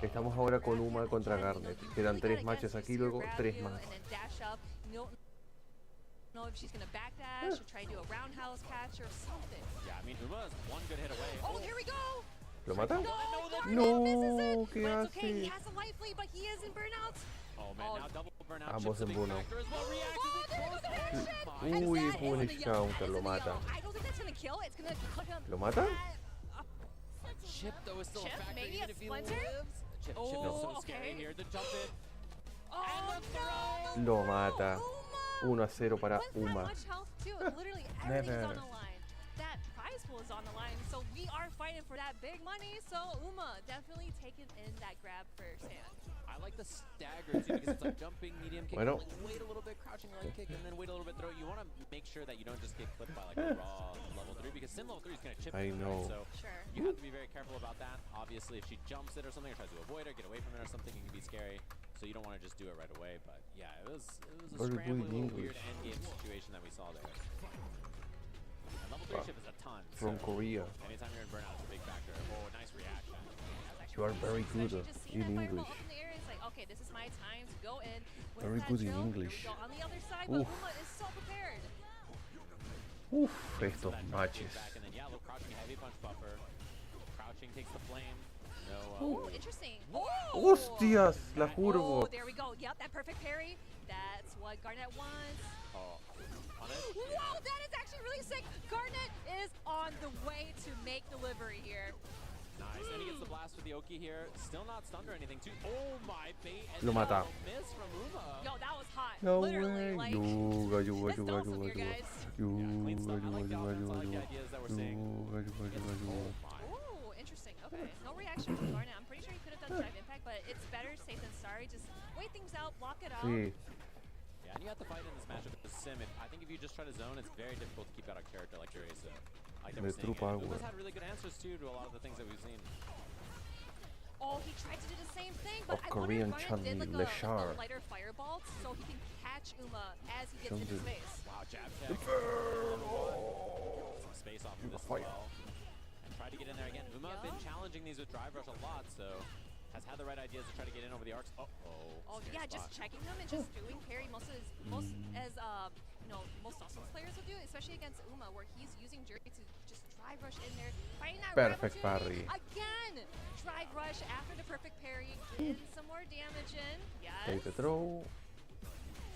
Estamos ahora con Uma contra Garnet. Quedan 3 matches aquí, luego 3 más. Know if she's gonna backdash or try to do a roundhouse catch or something. Yeah, I mean, Uma is one good hit away. Oh, here we go! ¿Lo mata? No, ¿qué hace? Okay, he has a life lead, but he is in burnout. Oh man, now double burnout. Ambos en burnout. Uy, punish counter, lo mata. I don't think that's gonna kill. It's gonna cut him. ¿Lo mata? Chip though is still a factor. Maybe a splinter? Chip is so scary here. The jump in. Oh no! Lo mata. 1-0 para Uma. Literally everything's on the line. That prize pool is on the line, so we are fighting for that big money. So Uma definitely taking in that grab first hand. I like the stagger too because it's like jumping, medium kick, bueno. like wait a little bit, crouching leg kick, and then wait a little bit throw. You want to make sure that you don't just get clipped by like a raw level 3 because sim level 3 is going to chip. I know. Right? So you have to be very careful about that. Obviously, if she jumps it or something, or tries to avoid her, get away from it or something, it can be scary. So you don't want to just do it right away. But yeah, it was a scrambling, weird end game situation that we saw there. And level 3 chip is a ton. From Korea. Anytime you're in burnout, it's a big factor. Oh, nice reaction. You are very good in English. Okay, this is my time to go in. Very good in English. On the other side, but Uma is so prepared. Uf, estos matches. crouching, takes the flame. No. Ooh, interesting. Oh! ¡Hostias! La Oh, curvo. there we go. Yep, that perfect parry. That's what Garnet wants. Oh, punish. Whoa, that is actually really sick. Garnet is on the way to make delivery here. Nice, and he gets the blast with the Oki here. Still not stunned or anything, too. Oh my bait. And Lo mata. miss from Uma. Yo, that was hot. No Literally, way. like, Yuga, yuga, let's yuga, dose him yuga, here, yuga. guys. Yuga, yuga, I like the yuga, offense. I like the yuga. ideas that we're seeing. Yuga, yuga, yuga, yuga. Ooh, interesting. Okay, no reaction from Garnet. I'm pretty sure he could have done drive impact, but it's better safe than sorry. Just wait things out, block it out. Sí. Yeah, and you have to fight in this matchup with the sim. I think if you just try to zone, it's very difficult to keep out a character like Jury. So, like they were The saying, true power. Uma's had really good answers too to a lot of the things that we've seen. Oh, he tried to do the same thing, but Of I wonder if Korean Garnet did Chun-Li, like a Leshar. lighter fireball so he can catch Uma as he gets into Chun-Li. space. Wow, jab check. Some space off of this as well. And tried to get in there again. Uma been challenging these with drive rush a lot, so has had the right ideas to try to get in over the arcs. Oh yeah, just checking him and just doing parry most Dawson's players will do, especially against Uma, where he's using Jury to just drive rush in there, fighting that Perfect rival parry. again. Drive rush after the perfect parry, getting some more damage in. Take the Yes. throw.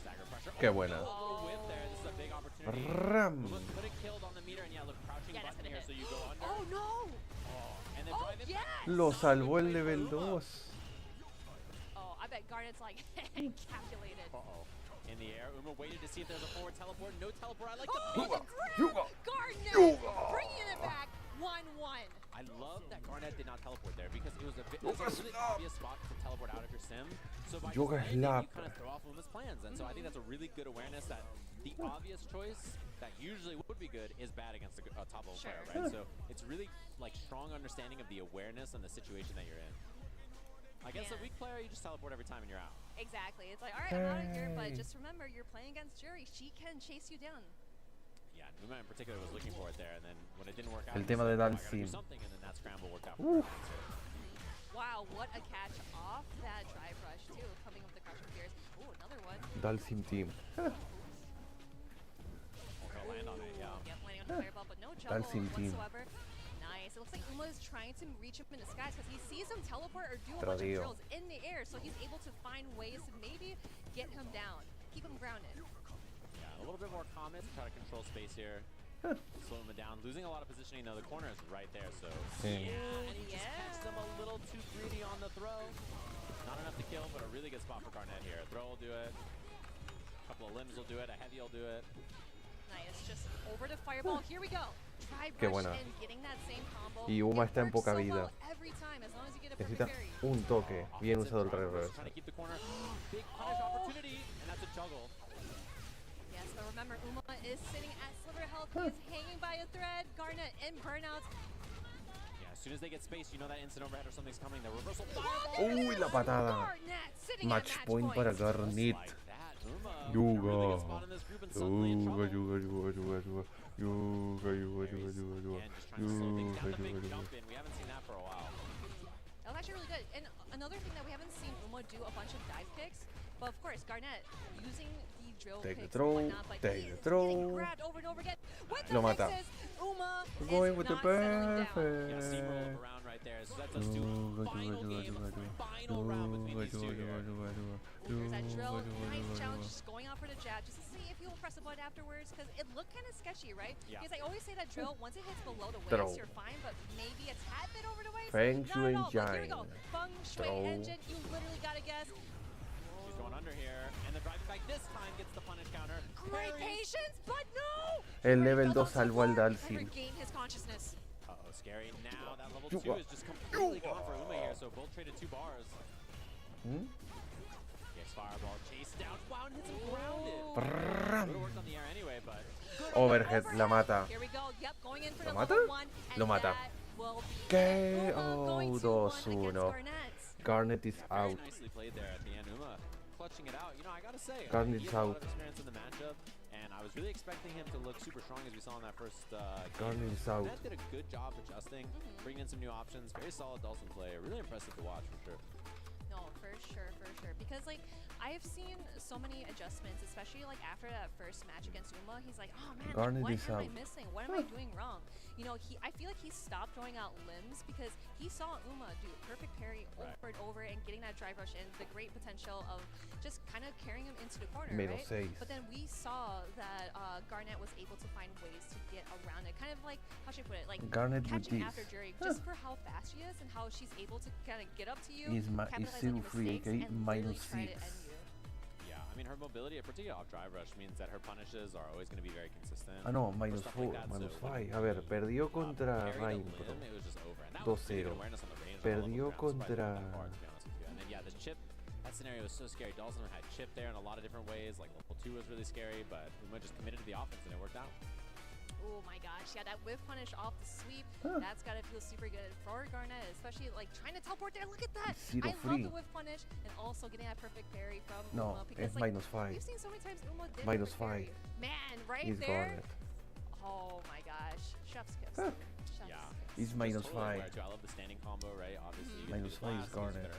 Stagger pressure. Qué buena. Little whip there. This is a big opportunity. Ram. Uma could have killed on the meter, and yeah, look, crouching Yeah, that's button gonna here, hit. so you go under. Oh no! Oh, and then Oh drive it yes! Lo salvó el level 2. Oh, I bet Garnet's like calculated. Uh-oh. In the air, Uma waited to see if there's a forward teleport. No teleport. I like the Oh, bait. grab! Garnet bringing it back. 1-1. I love that Garnet did not teleport there because it was a really obvious spot to teleport out of your sim. So by Yoga just landing, slap. you kind of throw off Uma's plans. And so I think that's a really good awareness that the obvious choice that usually would be good is bad against a top level player, right? So it's really like strong understanding of the awareness and the situation that you're in. I guess a weak player, you just teleport every time and you're out. Exactly. It's like, all right, I'm out of here, but just remember, you're playing against Jury. She can chase you down. Yeah, Uma in particular was looking for it there, and then when it didn't work out, El he tema said, de "Oh, I gotta do Dalsim. something," and then that scramble worked out. Uf. Wow, what a catch off that drive rush, too, coming with the crushing gears. Ooh, another one. Dalsim team. He'll land on it, yeah. Yep, landing on the fireball, but no juggle Dalsim team. whatsoever. Nice. It looks like Uma is trying to reach him in the skies because he sees him teleport or do a bunch of Tradeo. drills in the air, so he's able to find ways to maybe get him down, keep him grounded. Yeah, a little bit more comments, try to control space here. Slow him down, losing a lot of positioning though. The corner is right there, so Sí. yeah, and he just catches them a little too greedy on the throw. Not enough to kill, but a really good spot for Garnet here. Throw will do it. A couple of limbs will do it. A heavy will do it. Nice, just over to fireball. Here we go. Try Qué brush buena. and getting that same combo. Y Uma It está en works poca so vida. well every time, as long as you get a perfect Necesita parry. un toque. Bien usado el reverse. Trying to keep the corner. Big punish opportunity, and that's a juggle. Yes, but remember, Uma is sitting at sliver health. He is hanging by a thread. Garnet in burnouts. Yeah, as soon as they get space, you know that instant overhead or something's coming. The reversal Uy, la patada. Garnet sitting Match at match point para Garnet. Yuga. Yuga. Yuga, yuga, yuga, yuga, yuga. Yuga, yuga, yuga, yuga, yuga. Yuga, yuga, yuga. We haven't seen that for a while. That was actually really good. And another thing that we haven't seen Uma do a bunch of dive kicks, but of course, Garnet using the drill Take the kicks throw, and whatnot, but take he the is throw. getting grabbed over and over again. With the Lo mata. fixes, Uma Going is with the not settling down. Yeah, perfect. steamroll up around right there. So that's us to Yuga, final yuga, game, yuga, yuga. final round between these two here. There's that drill, Yuga, yuga, nice yuga, challenge, yuga. just going out for the jab, just to see if he will press a button afterwards, because it looked kind of sketchy, right? Yeah. Because I always say that drill, once it hits below the Throw. waist, you're fine, but maybe a tad bit over the waist. Feng Not Shui at all, but here we go. Engine. Feng Shui Throw. engine, you literally gotta guess. She's going under here, and the driving back this time gets the punish counter. Great patience, but no! El level 2 Goes on salvó al support and Dalsim. regained his consciousness. Uh-oh, scary. Now that level 2 Yuga. is just completely gone for Uma here, so both traded 2 bars. Hmm? Yes, fireball, chase down. Wow, and hits him grounded. Brrrram. Would've worked on the air anyway, but good Overhead, la mata. Here we go. Yep, going in for ¿Lo the mata? level 1. and Lo mata. that will be ¿Qué? it. Uma going Oh, 2-1 against 2-1. Garnet. Garnet is very out. nicely played there at the end. Uma clutching it out. You know, I gotta say, Garnet's he has a lot out. of experience in the matchup, and I was really expecting him to look super strong as we saw in that first game. Garnet's out. Garnet did a good job adjusting, bringing in some new options. Very solid Dawson play. Really impressive to watch for sure. No, for sure, for sure. Because like I've seen so many adjustments, especially like after that first match against Uma. He's like, oh man, like, Garnet what is am I out. missing? What am I doing wrong? you know, I feel like he stopped throwing out limbs because he saw Uma do a perfect parry over and over and getting that drive rush and the great potential of just kind of carrying him into the corner, right? But then we saw that Garnet was able to find ways to get around it, kind of like, how should I put it, like Garnet catching after Jury, just for how fast she is and how she's able to kind of get up to you, is capitalize on your mistakes, and literally try to end you. Yeah, I mean, her mobility, particularly off drive rush, means that her punishes are always going to be very consistent. Ah, no, -4, -5. A ver, perdió contra Rain Pro 2-0. Perdió contra... And then, yeah, the chip, that scenario was so scary. Dawson had chip there in a lot of different ways. Like, level 2 was really scary, but Uma just committed to the offense and it worked out. Oh my gosh, yeah, that whip punish off the sweep, that's gotta feel super good for Garnet, especially like trying to teleport there. Look at that! I love the whip punish and also getting that perfect parry from Uma because like -5. we've seen so many times Uma did -5. Man, right He's there. Garnet. Oh my gosh, chef's kiss. Chef's Yeah, he's totally -5. I love the standing combo, right? Obviously, you get -5 is Garnet.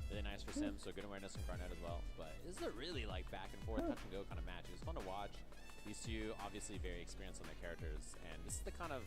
Really nice for Sim, so good awareness from Garnet as well. But this is a really like back and forth, touch and go kind of match. It was fun to watch. These two obviously very experienced on their characters, and this is the kind of,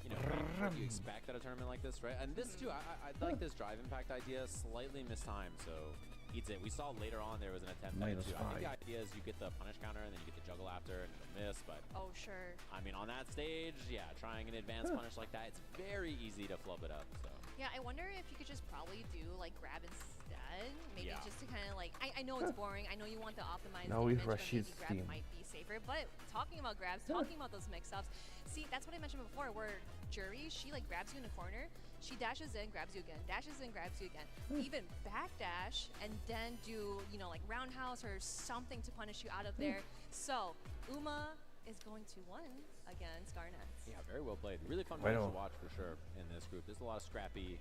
you know, what you expect at a tournament like this, right? And this too, I like this drive impact idea, slightly mistimed, so eats it. We saw later on there was an attempt at it too. I think the idea is you get the punish counter and then you get the juggle after and it'll miss, but oh sure. I mean, on that stage, yeah, trying an advanced punish like that, it's very easy to flub it up. So yeah, I wonder if you could just probably do like grab instead, maybe just to kind of like, I know it's boring, I know you want to optimize damage, but maybe grab might be safer, but talking about grabs, talking about those mix-ups, see, that's what I mentioned before, where Jury, she like grabs you in the corner, she dashes in, grabs you again, dashes in, grabs you again, even backdash, and then do, you know, like roundhouse or something to punish you out of there. So, Uma is going to win against Garnet. Yeah, very well played. Really fun match to watch for sure in this group. There's a lot of scrappy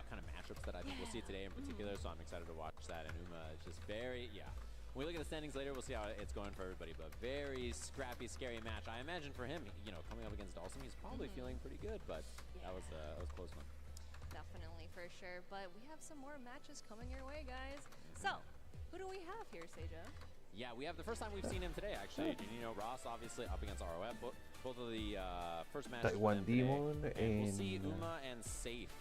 kind of matchups that I think we'll see today in particular, so I'm excited to watch that. And Uma is just very, when we look at the standings later, we'll see how it's going for everybody, but very scrappy, scary match. I imagine for him, you know, coming up against Dawson, he's probably feeling pretty good, but that was a close one. Definitely, for sure. But we have some more matches coming your way, guys. So, who do we have here, Seja? Yeah, we have the first time we've seen him today, actually. Janino Ross, obviously, up against ROF. Both of the first matches. Taiwan Demon and we'll see Uma and Safe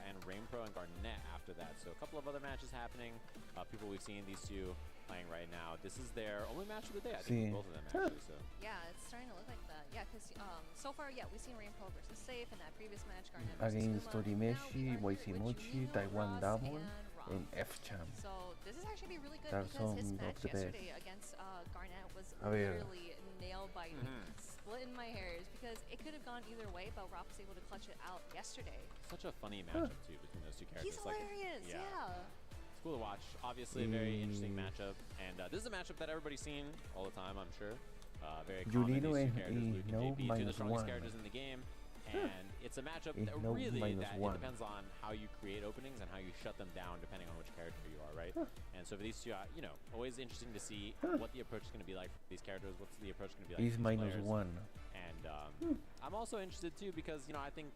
and Rainpro and Garnet after that. So a couple of other matches happening. People we've seen, these two playing right now. This is their only match of the day, I think, for both of them, actually. So. Yeah, it's starting to look like that. Yeah, because so far, we've seen Rainpro versus Safe in that previous match. Garnet versus against Uma. Torimeshi, Waisimochi, Taiwan Demon, and F-Champ. So this is actually be really good because his match yesterday against Garnet was literally nail-biting, splitting my hairs because it could have gone either way, but Rock was able to clutch it out yesterday. Such a funny matchup too between those two characters. He's hilarious, It's cool to watch. Obviously, a very interesting matchup, and this is a matchup that everybody's seen all the time, I'm sure. Very common. These two characters, Luke and JP, two of the strongest characters in the game. And it's a matchup that really it depends on how you create openings and how you shut them down depending on which character you are, right? And so for these two, you know, always interesting to see what the approach is going to be like for these characters. What's the approach going to be like He's for these players. -1. And I'm also interested too because, you know, I think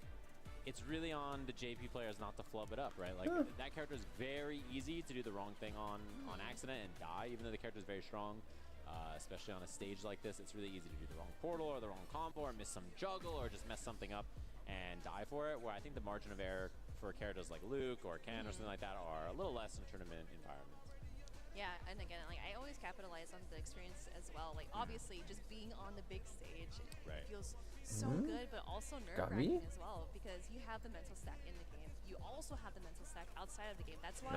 it's really on the JP players not to flub it up, right? Like that character is very easy to do the wrong thing on accident and die, even though the character is very strong. Especially on a stage like this, it's really easy to do the wrong portal or the wrong combo or miss some juggle or just mess something up and die for it, where I think the margin of error for characters like Luke or Ken or something like that are a little less in tournament environments. Yeah, and again, like I always capitalize on the experience as well. Like obviously, just being on the big stage feels so good, but also nerve-wracking as well because you have the mental stack in the game. You also have the mental stack outside of the game. That's why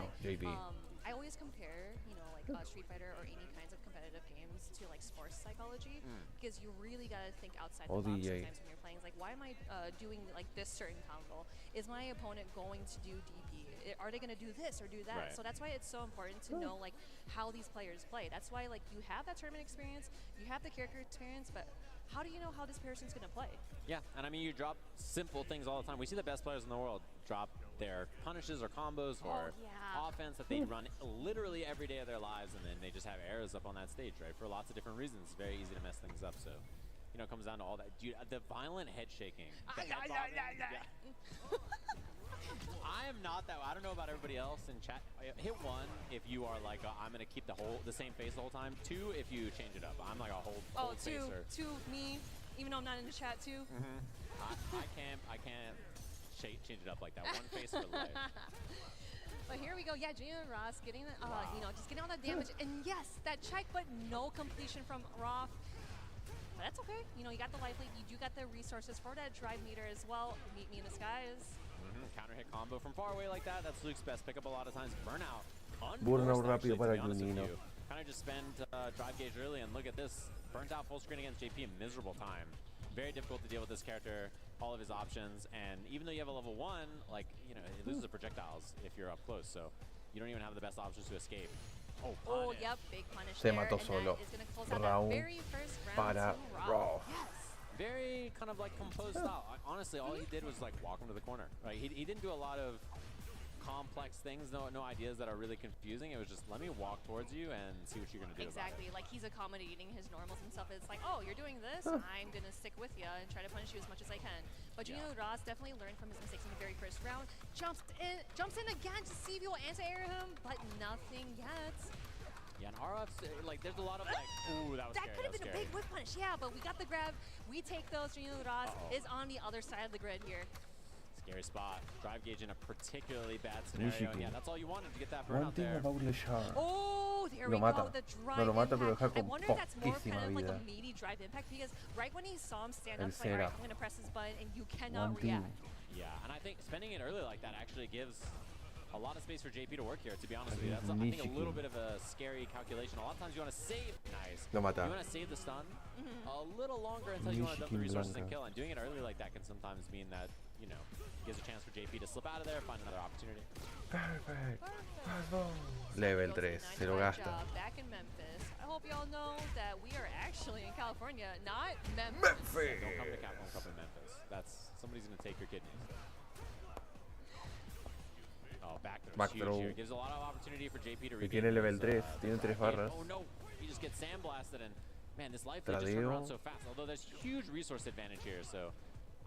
I always compare, you know, like Street Fighter or any kinds of competitive games to like sports psychology because you really gotta think outside the box sometimes when you're playing. It's like, why am I doing like this certain combo? Is my opponent going to do DP? Are they gonna do this or do that? So that's why it's so important to know like how these players play. That's why like you have that tournament experience, you have the character experience, but how do you know how this person's gonna play? Yeah, and I mean, you drop simple things all the time. We see the best players in the world drop their punishes or combos or offense that they run literally every day of their lives, and then they just have errors up on that stage, right? For lots of different reasons, it's very easy to mess things up. So, you know, it comes down to all that. Dude, the violent head shaking. I am not that. I don't know about everybody else in chat. Hit 1 if you are like I'm gonna keep the same face the whole time. 2 if you change it up. I'm like a hold facer. Two me. even though I'm not in the chat too. I can't change it up like that. One face for life. But here we go. Yeah, Junior Ross getting, you know, just getting all that damage. And yes, that check, but no completion from Roth. But that's okay. You know, you got the life lead. You do got the resources for that drive meter as well. Meet me in the skies. Counter hit combo from far away like that. That's Luke's best pickup a lot of times. Burnout. Burnout rápido para Junino. Kind of just spend drive gauge early and look at this. Burns out full screen against JP in miserable time. Very difficult to deal with this character. All of his options, and even though you have a level 1, like, you know, it loses the projectiles if you're up close, so you don't even have the best options to escape. Oh, yep, big punish Se there, mató and solo. that is gonna close out Round that very first round para to Roth. Yes. Very kind of like composed style. Honestly, all he did was like walk him to the corner. Right? He didn't do a lot of complex things, no ideas that are really confusing. It was just let me walk towards you and see what you're gonna do. Exactly, like he's accommodating his normals and stuff. It's like, oh, you're doing this, I'm gonna stick with you and try to punish you as much as I can. But Junino Ross definitely learned from his mistakes in the very first round. Jumps in again to see if he will anti-air him, but nothing yet. Yeah, and RF's, like, there's a lot of like, ooh, that was That scary. could have been a big whip punish, yeah, but we got the grab. We take those. Junino Ross is on the other side of the grid here. Scary spot. Drive gauge in a particularly bad scenario. Yeah, that's all you wanted to get that One burnout thing there. about Leshar. Oh, there Lo we mata. go. The drive No lo mata, pero impact. deja I con wonder if that's more poquísima kind of like a vida. meaty drive impact because right when he saw him stand up, El it's like, all right, Cera. I'm going to press this button and you cannot One thing. react. Yeah, and I think spending it early like that actually gives a lot of space for JP to work here, to be honest with you. That's, I think, a little bit of a scary calculation. A lot of times you want to save, nice. Lo mata. You want to save the stun a little longer until you want to dump the resources and kill. And doing it early like that can sometimes mean that, you know, gives a chance for JP to slip out of there, find another opportunity. Perfect. Level 3, se lo gasta. Back in Memphis. I hope y'all know that we are actually in California, not Memphis. Don't come to Capcom Cup in Memphis. That's somebody's gonna take your kidneys. Oh, back throw. Back Huge throw. here. Gives a lot of opportunity for JP to Que regain tiene level those, 3, tiene 3 barras. Oh no, he just gets sandblasted and man, this life lead just turned around so fast. Although there's huge resource advantage here, so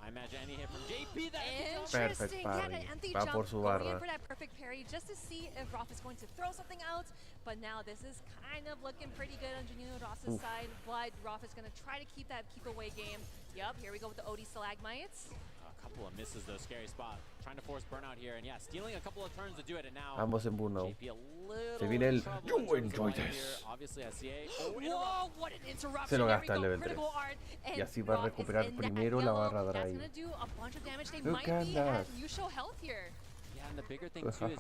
I imagine any hit from JP that Interesting. Yeah, parry. that empty Va jump por su going in barra. for that perfect parry just to see if Roth is going to throw something out. But now this is kind of looking pretty good on Junino Ross's side. But Roth is going to try to keep that keep away game. Yep, here we go with the OD Stalagmites. A couple of misses though, scary spot. Trying to force burnout here, and yeah, stealing a couple of turns to do it, and now Ambos en burnout. JP a little Se viene el trouble You in terms of enjoy life here. this. Obviously, SCA. Whoa, what an interruption. Se lo Here we gasta go, el level 3. critical art, and Y así va a Roth is recuperar in the primero la yellow. barra That's drive. going to do a bunch of damage. They Look might at be that. at neutral health here. Yeah, and the bigger thing too is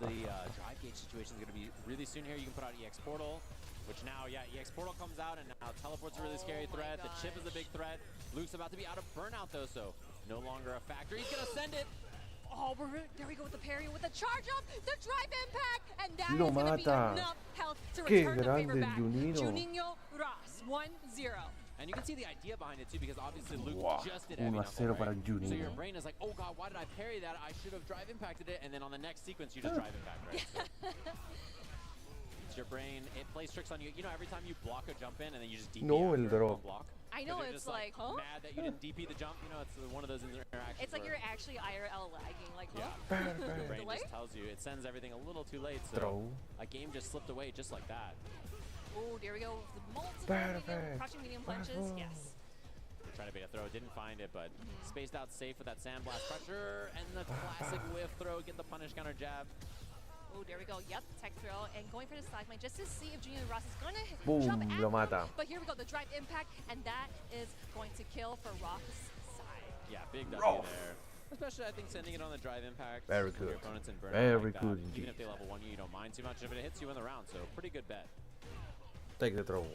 the drive gauge situation is going to be really soon here. You can put out EX Portal, which now, yeah, EX Portal comes out, and now Teleport's a really scary threat. The chip is a big threat. Luke's about to be out of burnout, though, so no longer a factor. He's going to send it. Oh, there we go with the parry, with the charge up, the drive impact, and that Lo is going to be mata. enough health to Qué return the favor grande back. Junino. Juninho Ross, 1-0. And you can see the idea behind it, too, because obviously Luke Wow. just did heavy 1-0 knuckle, para right? Junino. So your brain is like, oh, God, why did I parry that? I should have drive impacted it. And then on the next sequence, you just drive impact, right? So it's your brain. It plays tricks on you. You know, every time you block a jump in and then you just DP No, after el drop. one block. I know, you're it's just, like, huh? mad that you didn't DP the jump. You know, it's one of those interactions. It's like where you're actually IRL lagging, like, huh? Yeah. Your brain Delay? just tells you. It sends everything a little too late. So Throw. a game just slipped away just like that. Oh, there we go. The multiple medium, crushing medium punches. Yes. Trying to bait a throw, didn't find it, but spaced out safe with that sandblast pressure and the classic whiff throw, get the punish counter jab. Oh, there we go. Yep, tech throw and going for the stalagmite just to see if Junino Ross is going to Boom, jump at lo him. mata. But here we go, the drive impact, and that is going to kill for Roth's side. Yeah, big W Rough. there. Especially, I think, sending it on the drive impact. Very when Your good. opponent's in burnout Very like good that. indeed. Even if they level 1 you, you don't mind too much if it hits you in the round, so pretty good bet. Take the throw.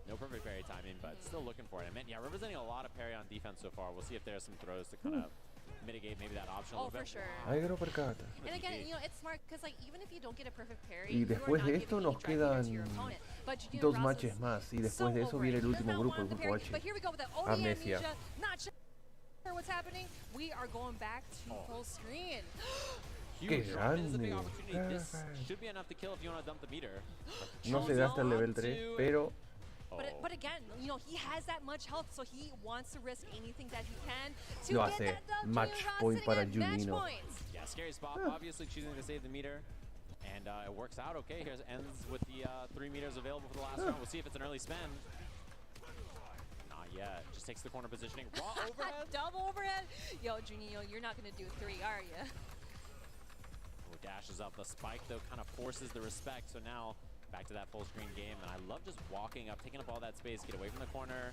No perfect parry timing, but still looking for it. And man, yeah, representing a lot of parry on defense so far. We'll see if there's some throws to kind of mitigate maybe that option a Oh, little for bit. sure. Aero percata. And again, you know, it's smart because, like, even if you don't get a perfect parry, Y you are después not de giving esto any nos drive meter to your quedan opponent. But Junino dos Ross matches is más y so después de eso over viene it. el Does último not grupo, want el the grupo parry, H. But here we go with the OD Amnesia. Amnesia. Not sure what's happening. We are going back to full screen. Huge. Qué Drop in is a big grande. opportunity. This Perfect. should be enough to kill if you want to dump the meter. No se gasta el level 3, pero But again, you know, he has that much health, so he wants to risk anything that he can to Lo get hace. that dub. Match Junino Ross point sitting para at match Junino. points. Yeah, scary spot. Obviously choosing to save the meter. And it works out okay. Here ends with the 3 meters available for the last round. We'll see if it's an early spend. Not yet. Just takes the corner positioning. Raw overhead. Double overhead. Yo, Juninho, you're not going to do 3, are you? Oh, dashes up the spike, though, kind of forces the respect. So now back to that full screen game. And I love just walking up, taking up all that space, get away from the corner.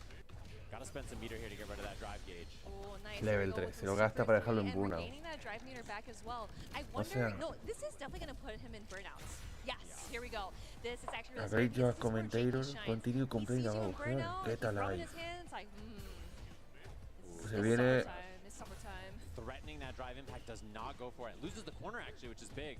Gotta spend some meter here to get rid of that drive gauge. Oh, nice. Level 3, se lo gasta para dejarlo en burnout. That drive meter back as well. I O wonder, sea, no, this is definitely going to put him in burnouts. Yes, here we go. This is actually a really great smart job, because this is where commentator. JP shines. Continue complaining He sees you in about her. burnout, Get he's rubbing alive. his hands like, Se viene. It's summertime. Threatening that drive impact, does not go for it. Loses the corner actually, which is big.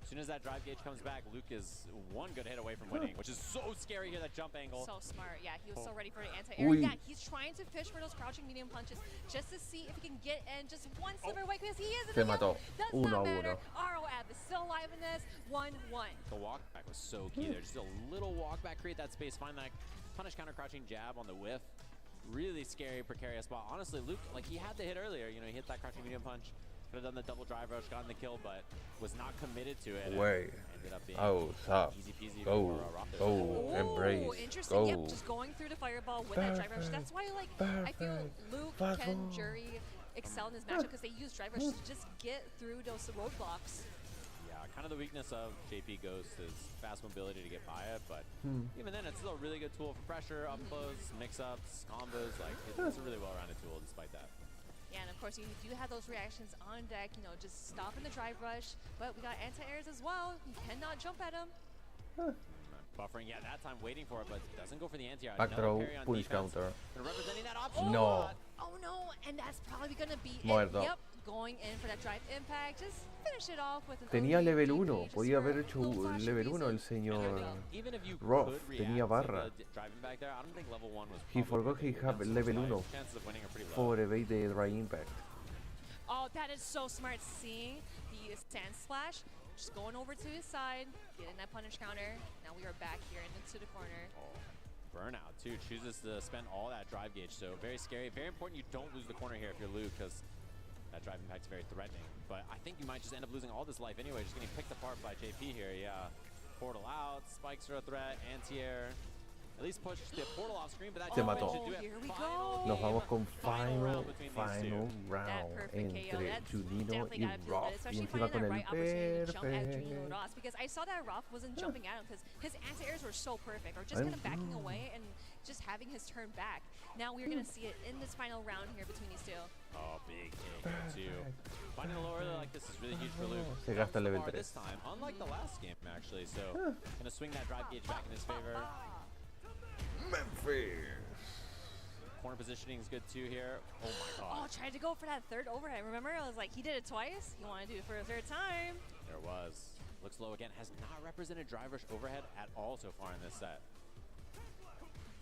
As soon as that drive gauge comes back, Luke is one good hit away from winning, which is so scary here, that jump angle. So smart. Yeah, he was so ready for the anti-air. Uy. Yeah, he's trying to fish for those crouching medium punches just to see if he can get in just one sliver away because he is in Se the mató. Does Uno not a matter. uno. ROF is still alive in this. 1-1. The walk back was so key there. Just a little walk back, create that space, find that punish counter crouching jab on the whiff. Really scary, precarious spot. Honestly, Luke, like he had the hit earlier. You know, he hit that crouching medium punch. Could have done the double drive rush, gotten the kill, but was not committed to it. Way. Ended up being Oh, stop. easy peasy Go. for Rocket. Go. Embrace. Interesting. Go. Yep, just going through the fireball with that drive rush. That's why, like, I feel Luke, Ken, Jury excel in this matchup because they use drive rush to just get through those roadblocks. Yeah, kind of the weakness of JP Ghost is fast mobility to get by it, but even then, it's still a really good tool for pressure, up close, mix-ups, combos. Like, it's a really well-rounded tool despite that. Yeah, and of course, you do have those reactions on deck, you know, just stopping the drive rush. But we got anti-airs as well. You cannot jump at him. Buffering, yeah, that time waiting for it, but doesn't go for the anti-air. Back throw, punish counter. Representing that option. No. Oh no, and that's probably going to be Muerto. it. Yep, going in for that drive impact. Just finish it off with an Tenía OD level GP 1. just Podía for haber a hecho little flash level 1 el reason. señor Even if you Roth. could react Tenía to barra. the driving back there, I don't think level 1 was He probably forgot he had good. level 1 Chances of winning are pretty low. for evade the dry impact. Oh, that is so smart. Seeing the sand splash, just going over to his side, getting that punish counter. Now we are back here into the corner. Burnout too, chooses to spend all that drive gauge, so very scary. Very important you don't lose the corner here if you're Luke, because that drive impact is very threatening. But I think you might just end up losing all this life anyway, just getting picked apart by JP here. Yeah, portal out, spikes are a threat, anti-air. At least push the portal off screen, but that Se jump in mató. should do it. Here we Final go. Nos vamos con Final final, round between these two. round Perfect KO. entre That's Junino definitely y gotta feel Roth. good, Y especially encima finding con that el right opportunity to jump at Junino perfect. Ross, because I saw that Roth wasn't jumping at him because his anti-airs were so perfect, or just kind of backing away and just having his turn back. Now we're going to see it in this final round here between these two. Oh, big hit here too. Finding a low early like this is really huge for Luke. Se gasta level Bar 3. this time, unlike the last game actually, so gonna swing that drive gauge back in his favor. Memphis. Corner positioning is good too here. Oh my Oh, god. tried to go for that third overhead. Remember, I was like, he did it twice. You want to do it for a third time? There was. Looks low again. Has not represented drive rush overhead at all so far in this set.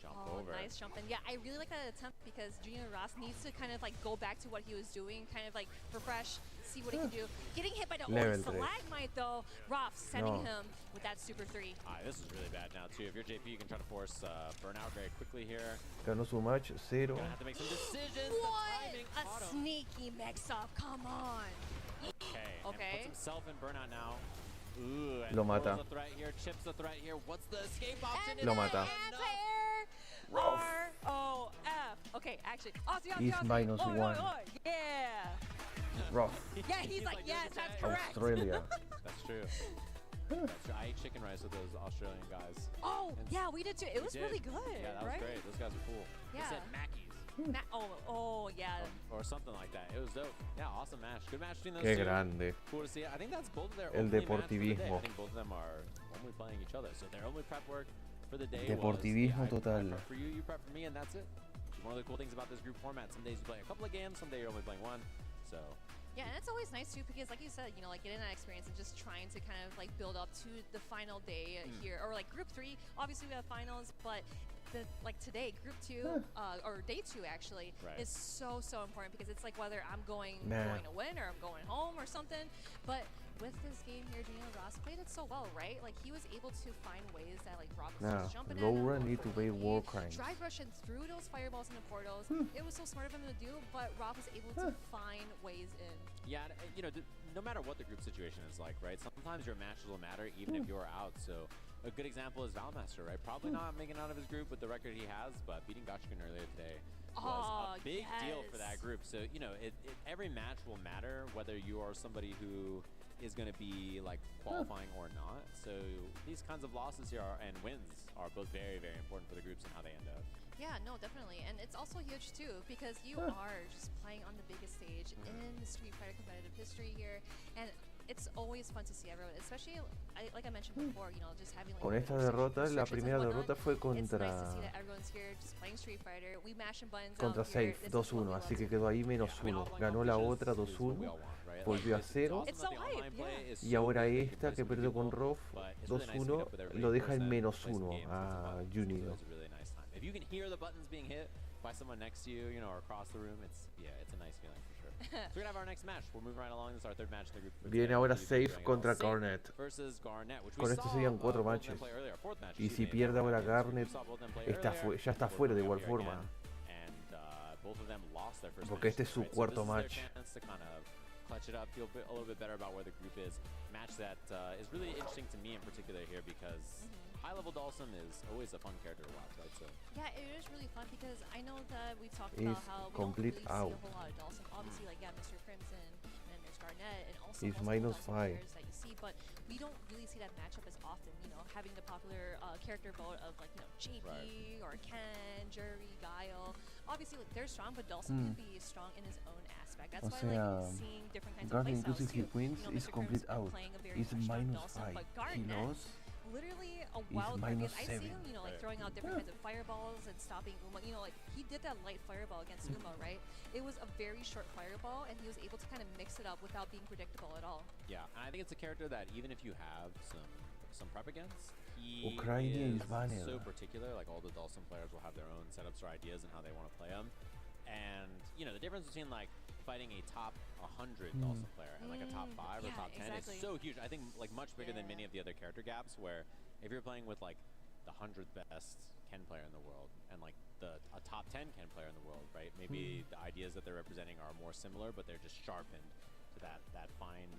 Jump Oh, over. nice jump in. Yeah, I really like that attempt because Junior Ross needs to kind of like go back to what he was doing, kind of like refresh, see what he can do. Getting hit by the Level old 3. stalagmite though. Roth sending No. him with that super 3. This is really bad now too. If you're JP, you can try to force burnout very quickly here. Ganó su match 0. Gonna have to make some decisions. What? The timing A caught him. sneaky mix-up. Come on. Okay. Okay. And puts himself in burnout now. Ooh, and Lo mata. throws a threat here, chips the threat here. What's the escape option? Lo mata. Anti-air. Roth. R-O-F. Okay, actually. Aussie, Aussie, He's Aussie. minus Oi, oi, 1. oi. Yeah. Roth. Yeah, he's like, yes, that's correct. Australia. That's true. That's true. I ate chicken rice with those Australian guys. Oh, And yeah, we did too. It we was did. really good, Yeah, that right? was great. Those guys are cool. Yeah. They said Mackies. Oh, yeah. Or something like that. It was dope. Yeah, awesome match. Good match between those Qué two. grande. Cool to see. I think that's both of their El only match for the day. deportivismo. I think both of them are only playing each other. So their only prep work for the day Deportivismo was, total. I prep for you, you prep for me, and that's it. One of the cool things about this group format, some days you play a couple of games, some days you're only playing one. So Yeah, and it's always nice too because, like you said, you know, like getting that experience and just trying to kind of like build up to the final day here, or like Group 3. Obviously, we have finals, but like today, Group 2 or Day 2 actually is so important because it's like whether I'm going to win or I'm going home or something. But with this game here, Daniel Ross played it so well, right? Like he was able to find ways that like Rock was Now, just jumping Laura at him, need to pay war crimes. drive rushing through those fireballs in the portals. It was so smart of him to do, but Rob was able to find ways in. yeah, you know, no matter what the group situation is like, right? Sometimes your matches will matter even if you're out. So a good example is Valmaster, right? Probably not making out of his group with the record he has, but beating Gachikun earlier today was a big deal for that group. So, you know, every match will matter whether you are somebody who is going to be like qualifying or not. So these kinds of losses here and wins are both very, very important for the groups and how they end up. Yeah, no, definitely. And it's also huge too because you are just playing on the biggest stage in Street Fighter competitive history here. And it's always fun to see everyone, especially like I mentioned before, you know, just having like Con esta derrota, la primera derrota fue contra Safe 2-1, así que quedó ahí -1. Ganó la otra 2-1, volvió a 0. Y ahora esta que perdió con Rof 2-1 lo deja en -1 a Junior. If you can hear the buttons being hit by someone next to you, you know, or across the room, it's a nice feeling for sure. So we're gonna have our next match. We're moving right along. This is our third match in the group. Viene ahora Safe contra Garnet. Con esto serían 4 matches. Y si pierde ahora Garnet, ya está fuera de igual forma. Porque este es su cuarto match. Clutch it up, feel a little bit better about where the group is. Match that is really interesting to me in particular here because high-level Dalsum is always a fun character to watch, right? So yeah, it is really fun because I know that we've talked about how we don't really see a whole lot of Dalsum. Obviously, like Mr. Crimson and there's Garnet and also He's most of the -5 players that you see, but we don't really see that matchup as often. You know, having the popular character vote of like JP or Ken, Jury, Guile. Obviously, like they're strong, but Dalsum can be strong in his own aspect. That's why like seeing different kinds of playstyles too. He wins is complete out. He's -5. He lost. Literally a wild card because I see him, you know, like throwing out different kinds of fireballs and stopping Uma. You know, like he did that light fireball against Uma, right? It was a very short fireball, and he was able to kind of mix it up without being predictable at all. Yeah, and I think it's a character that even if you have some prep against, he Ukraine is is so particular. Like all the Dalsum players will have their own setups or ideas and how they want to play them. And you know, the difference between like fighting a top 100 Dalsum player and like a top 5 or top 10 is so huge. I think like much bigger than many of the other character gaps where if you're playing with like the 100th best Ken player in the world and like a top 10 Ken player in the world, right? Maybe the ideas that they're representing are more similar, but they're just sharpened to that fine,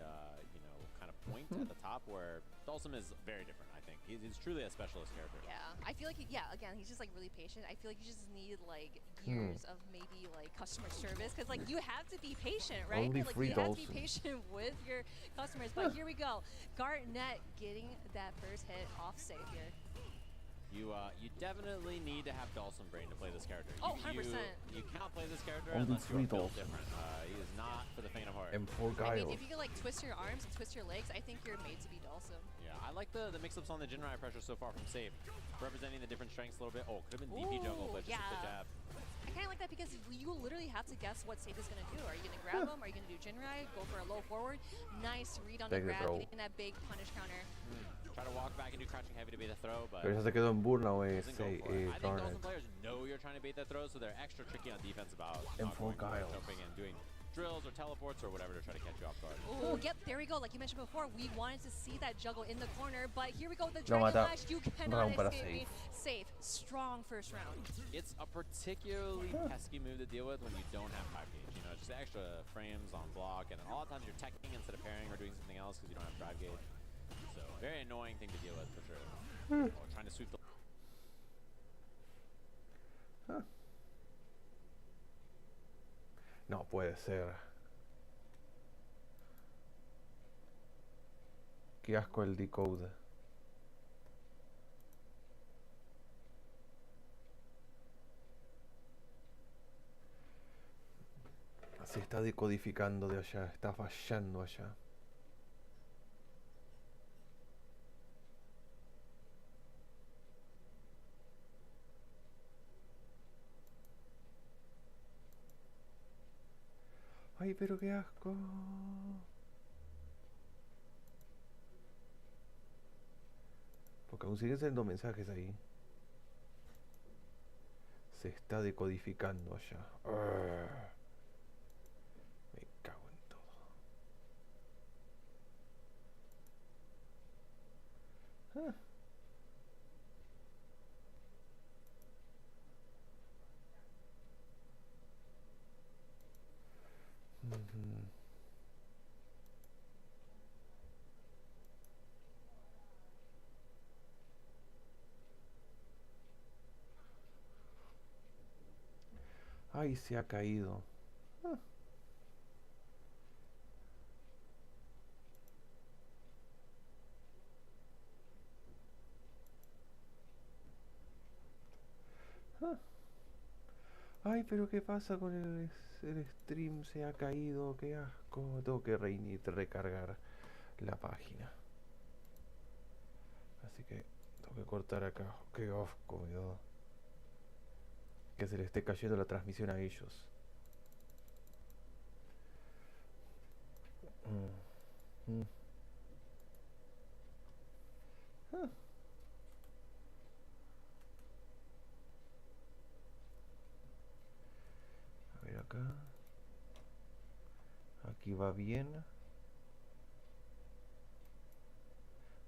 you know, kind of point at the top where Dalsum is very different, I think. He's truly a specialist character. Yeah, I feel like, again, he's just like really patient. I feel like you just need like years of maybe like customer service because like you have to be patient, right? Only like free you have to Dalsum. be patient with your customers. But here we go. Garnet getting that first hit off safe here. You definitely need to have Dalsum brain to play this character. Oh, 100%. You cannot play this character Only unless you're free built Dalsum. different. He is not for the faint of heart. And 4 I mean, Guile. if you can like twist your arms and twist your legs, I think you're made to be Dalsum. Yeah, I like the mix-ups on the Jinrai pressure so far from Safe, representing the different strengths a little bit. Oh, could have been DP jungle, but just a jab. I kind of like that because you literally have to guess what Safe is going to do. Are you going to grab him? Are you going to do Jinrai? Go for a low forward? Nice read on the grab, getting that big punish counter. Try to walk back and do crouching heavy to bait the throw, but Pero ya se quedó en burnout I think Garnet. Dalsum players know you're trying to bait that throw, so they're extra tricky on defense about And not 4 going Guile. jumping and doing drills or teleports or whatever to try to catch you off guard. Oh, yep, there we go. Like you mentioned before, we wanted to see that juggle in the corner, but here we go. The Lo Dragon mata. Lash, you cannot Round para escape me. Safe, strong first round. It's a particularly pesky move to deal with when you don't have 5 gauge. You know, just extra frames on block, and then a lot of times you're teching instead of parrying or doing something else because you don't have drive gauge. So very annoying thing to deal with for sure. Or trying to sweep the No puede ser. Qué asco el decode. Se está decodificando de allá, está fallando allá. Ay, pero qué asco. Porque aún siguen saliendo mensajes ahí. Se está decodificando allá. Me cago en todo. Ay, se ha caído. Ah. Ah. Ay, pero ¿qué pasa con el stream? Se ha caído, qué asco. Tengo que recargar la página. Así que tengo que cortar acá. Qué asco me da. Que se le esté cayendo la transmisión a ellos. Ah. A ver acá. Aquí va bien.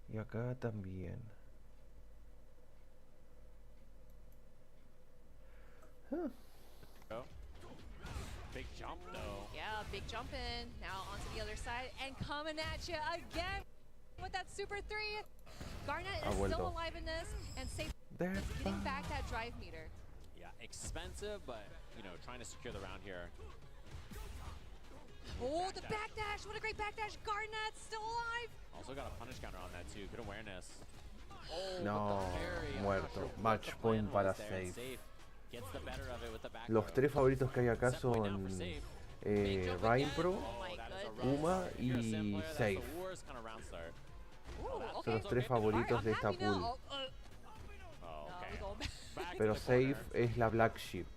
Y acá también. Huh. Oh. Big jump though. Yeah, big jump in. Now onto the other side and coming at you again with that super 3. Garnet is still alive in this and safe getting back that drive meter. Yeah, expensive, but you know, trying to secure the round here. Oh, the backdash! What a great backdash! Garnet still alive. Also got a punish counter on that too. Good awareness. Oh, no, muerto. Match point para Safe. Los tres favoritos que hay acá son Pro, Uma y Safe. Son los tres favoritos de esta pool. Pero Safe es la Black Sheep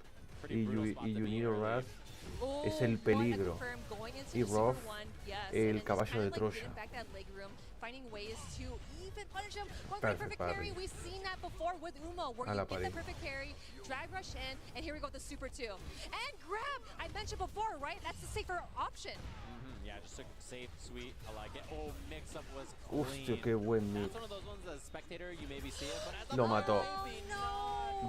y Uniro Raz es el peligro y Roth el caballo de Troya. Finding ways to even punish him. One perfect carry. We've seen that before with Uma, where you get the perfect carry, drag rush in, and here we go with the super 2. And grab! I mentioned before, right? That's the safer option. Yeah, just took safe, sweet. I like it. Oh, mix up was clean. Hostia, qué buen mix. That's one of those ones as a spectator you maybe see it, but as a Lo mató.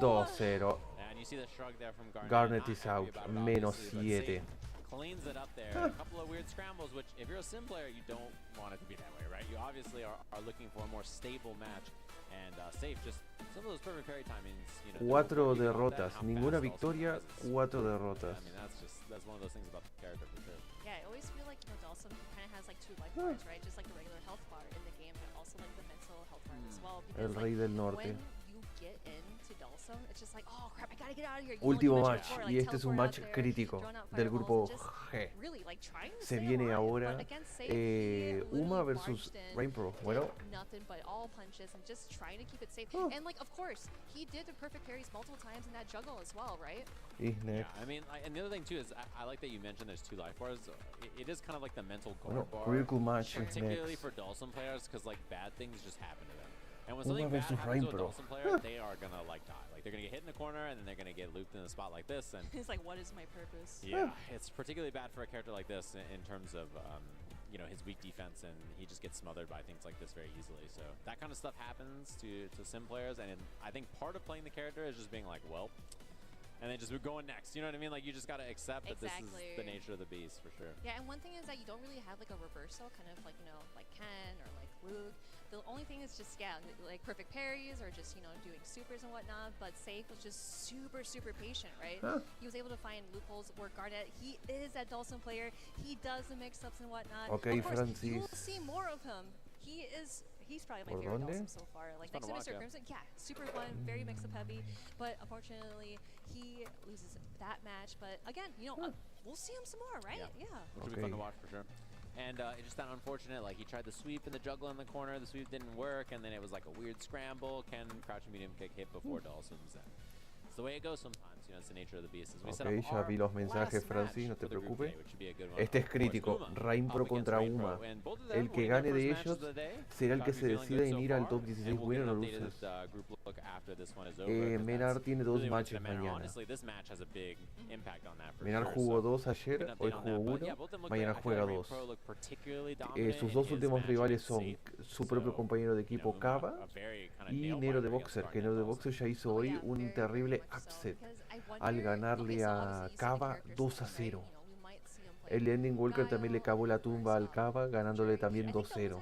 2-0. And you see the shrug there from Garnet. Garnet is out. -7. Cleans it up there. A couple of weird scrambles, which if you're a sim player, you don't want it to be that way, right? You obviously are looking for a more stable match. And Safe, just some of those perfect parry timings, you know. 4 derrotas, ninguna victoria, 4 derrotas. I mean, that's one of those things about the character for sure. Yeah, I always feel like, you know, Dawson kind of has like 2 life bars, right? Just like the regular health bar in the game, but also like the mental health bar as well. El rey del norte. When you get into Dawson, it's just like, oh crap, I gotta get out of here. Último match, y este es un match crítico del grupo G. Se viene ahora Uma versus Pro. Bueno. Nothing but all punches and just trying to keep it safe. And like, of course, he did the perfect parries multiple times in that juggle as well, right? Yeah, I mean, and the other thing too is I like that you mentioned there's 2 life bars. It is kind of like the mental guard bar, critical match particularly for Dawson players, because like bad things just happen to them. And when something bad happens to a Dawson player, they are gonna like die. Like they're gonna get hit in the corner and then they're gonna get looped in a spot like this. And it's like, what is my purpose? Yeah, it's particularly bad for a character like this in terms of you know, his weak defense, and he just gets smothered by things like this very easily. So that kind of stuff happens to sim players, and I think part of playing the character is just being like, well, and then just going next. You know what I mean? Like you just gotta accept that this is the nature of the beast for sure. Yeah, and one thing is that you don't really have like a reversal, kind of like, you know, like Ken or like Luke. The only thing is just, yeah, like perfect parries or just, you know, doing supers and whatnot, but Safe was just super, super patient, right? He was able to find loopholes where Garnet, he is that Dawson player, he does the mix-ups and whatnot. Okay, of course, Francis. you will see more of him. He's probably my favorite Dawson so far. Like next to Mr. Crimson, yeah, super fun, very mix-up heavy, but unfortunately, he loses that match. But again, you know, we'll see him some more, right? Yeah. Which will be fun to watch for sure. And it's just that unfortunate, like he tried the sweep and the juggle in the corner, the sweep didn't work, and then it was like a weird scramble. Ken crouching medium kick hit before Dawson's. It's the way it goes sometimes, you know, it's the nature of the beast. Ok, ya vi los mensajes, Francis, no te preocupes. Este es crítico, Pro contra Uma. El que gane de ellos será el que se decida en ir al top 16 winner o losers. Menar tiene 2 matches mañana. Menar jugó 2 ayer, hoy jugó 1, mañana juega 2. Sus 2 últimos rivales son su propio compañero de equipo Cava y Nero de Boxer, que Nero de Boxer ya hizo hoy un terrible upset al ganarle a Cava 2-0. El Ending Walker también le cavó la tumba al Cava, ganándole también 2-0.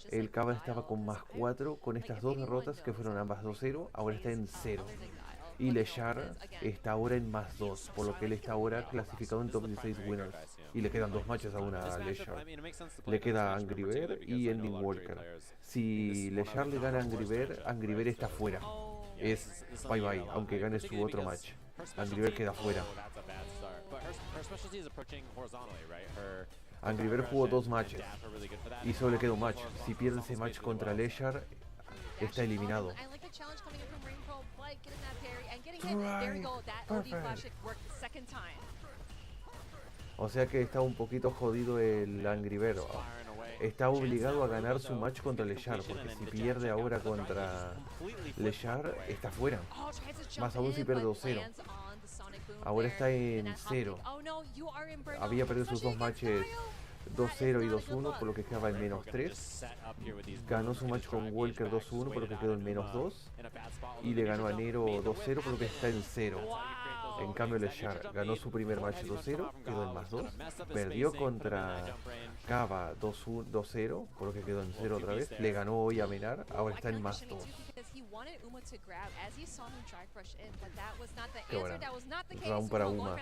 El Cava estaba con +4 con estas 2 derrotas que fueron ambas 2-0, ahora está en 0. Y Lechar está ahora en +2, por lo que él está ahora clasificado en top 16 winners. Y le quedan 2 matches aún a Lechar. Le queda Angry Bird y Ending Walker. Si Lechar le gana a Angry Bird está fuera. Es bye bye, aunque gane su otro match. Angry Bird queda fuera. Angry Bird jugó 2 matches y solo le queda un match. Si pierde ese match contra Lechar, está eliminado. O sea que está un poquito jodido el Angry Bird. Está obligado a ganar su match contra Lechar, porque si pierde ahora contra Lechar, está fuera. Más aún si pierde 2-0. Ahora está en 0. Había perdido sus 2 matches 2-0 y 2-1, por lo que quedaba en -3. Ganó su match con Walker 2-1, por lo que quedó en -2. Y le ganó a Nero 2-0, por lo que está en 0. En cambio Lechar ganó su primer match 2-0, quedó en +2. Perdió contra Cava 2-0, por lo que quedó en 0 otra vez. Le ganó hoy a Menar, ahora está en +2. Qué bueno. Round para Uma.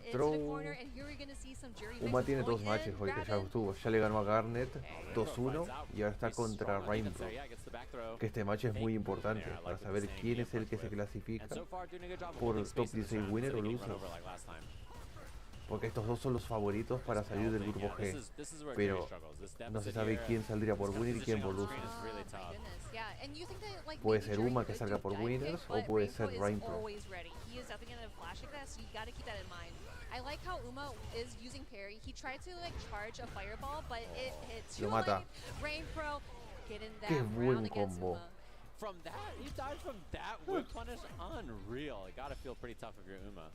Entró. Uma tiene 2 matches hoy que ya estuvo. Ya le ganó a Garnet 2-1 y ahora está contra Rainbow. Que este match es muy importante para saber quién es el que se clasifica por top 16 winner o loser. Porque estos dos son los favoritos para salir del grupo G. Pero no se sabe quién saldría por winner y quién por loser. Puede ser Uma que salga por winners o puede ser Rainbow. Lo mata. Qué buen combo. From that, he died from that whip punish. Unreal. It gotta feel pretty tough if you're Uma.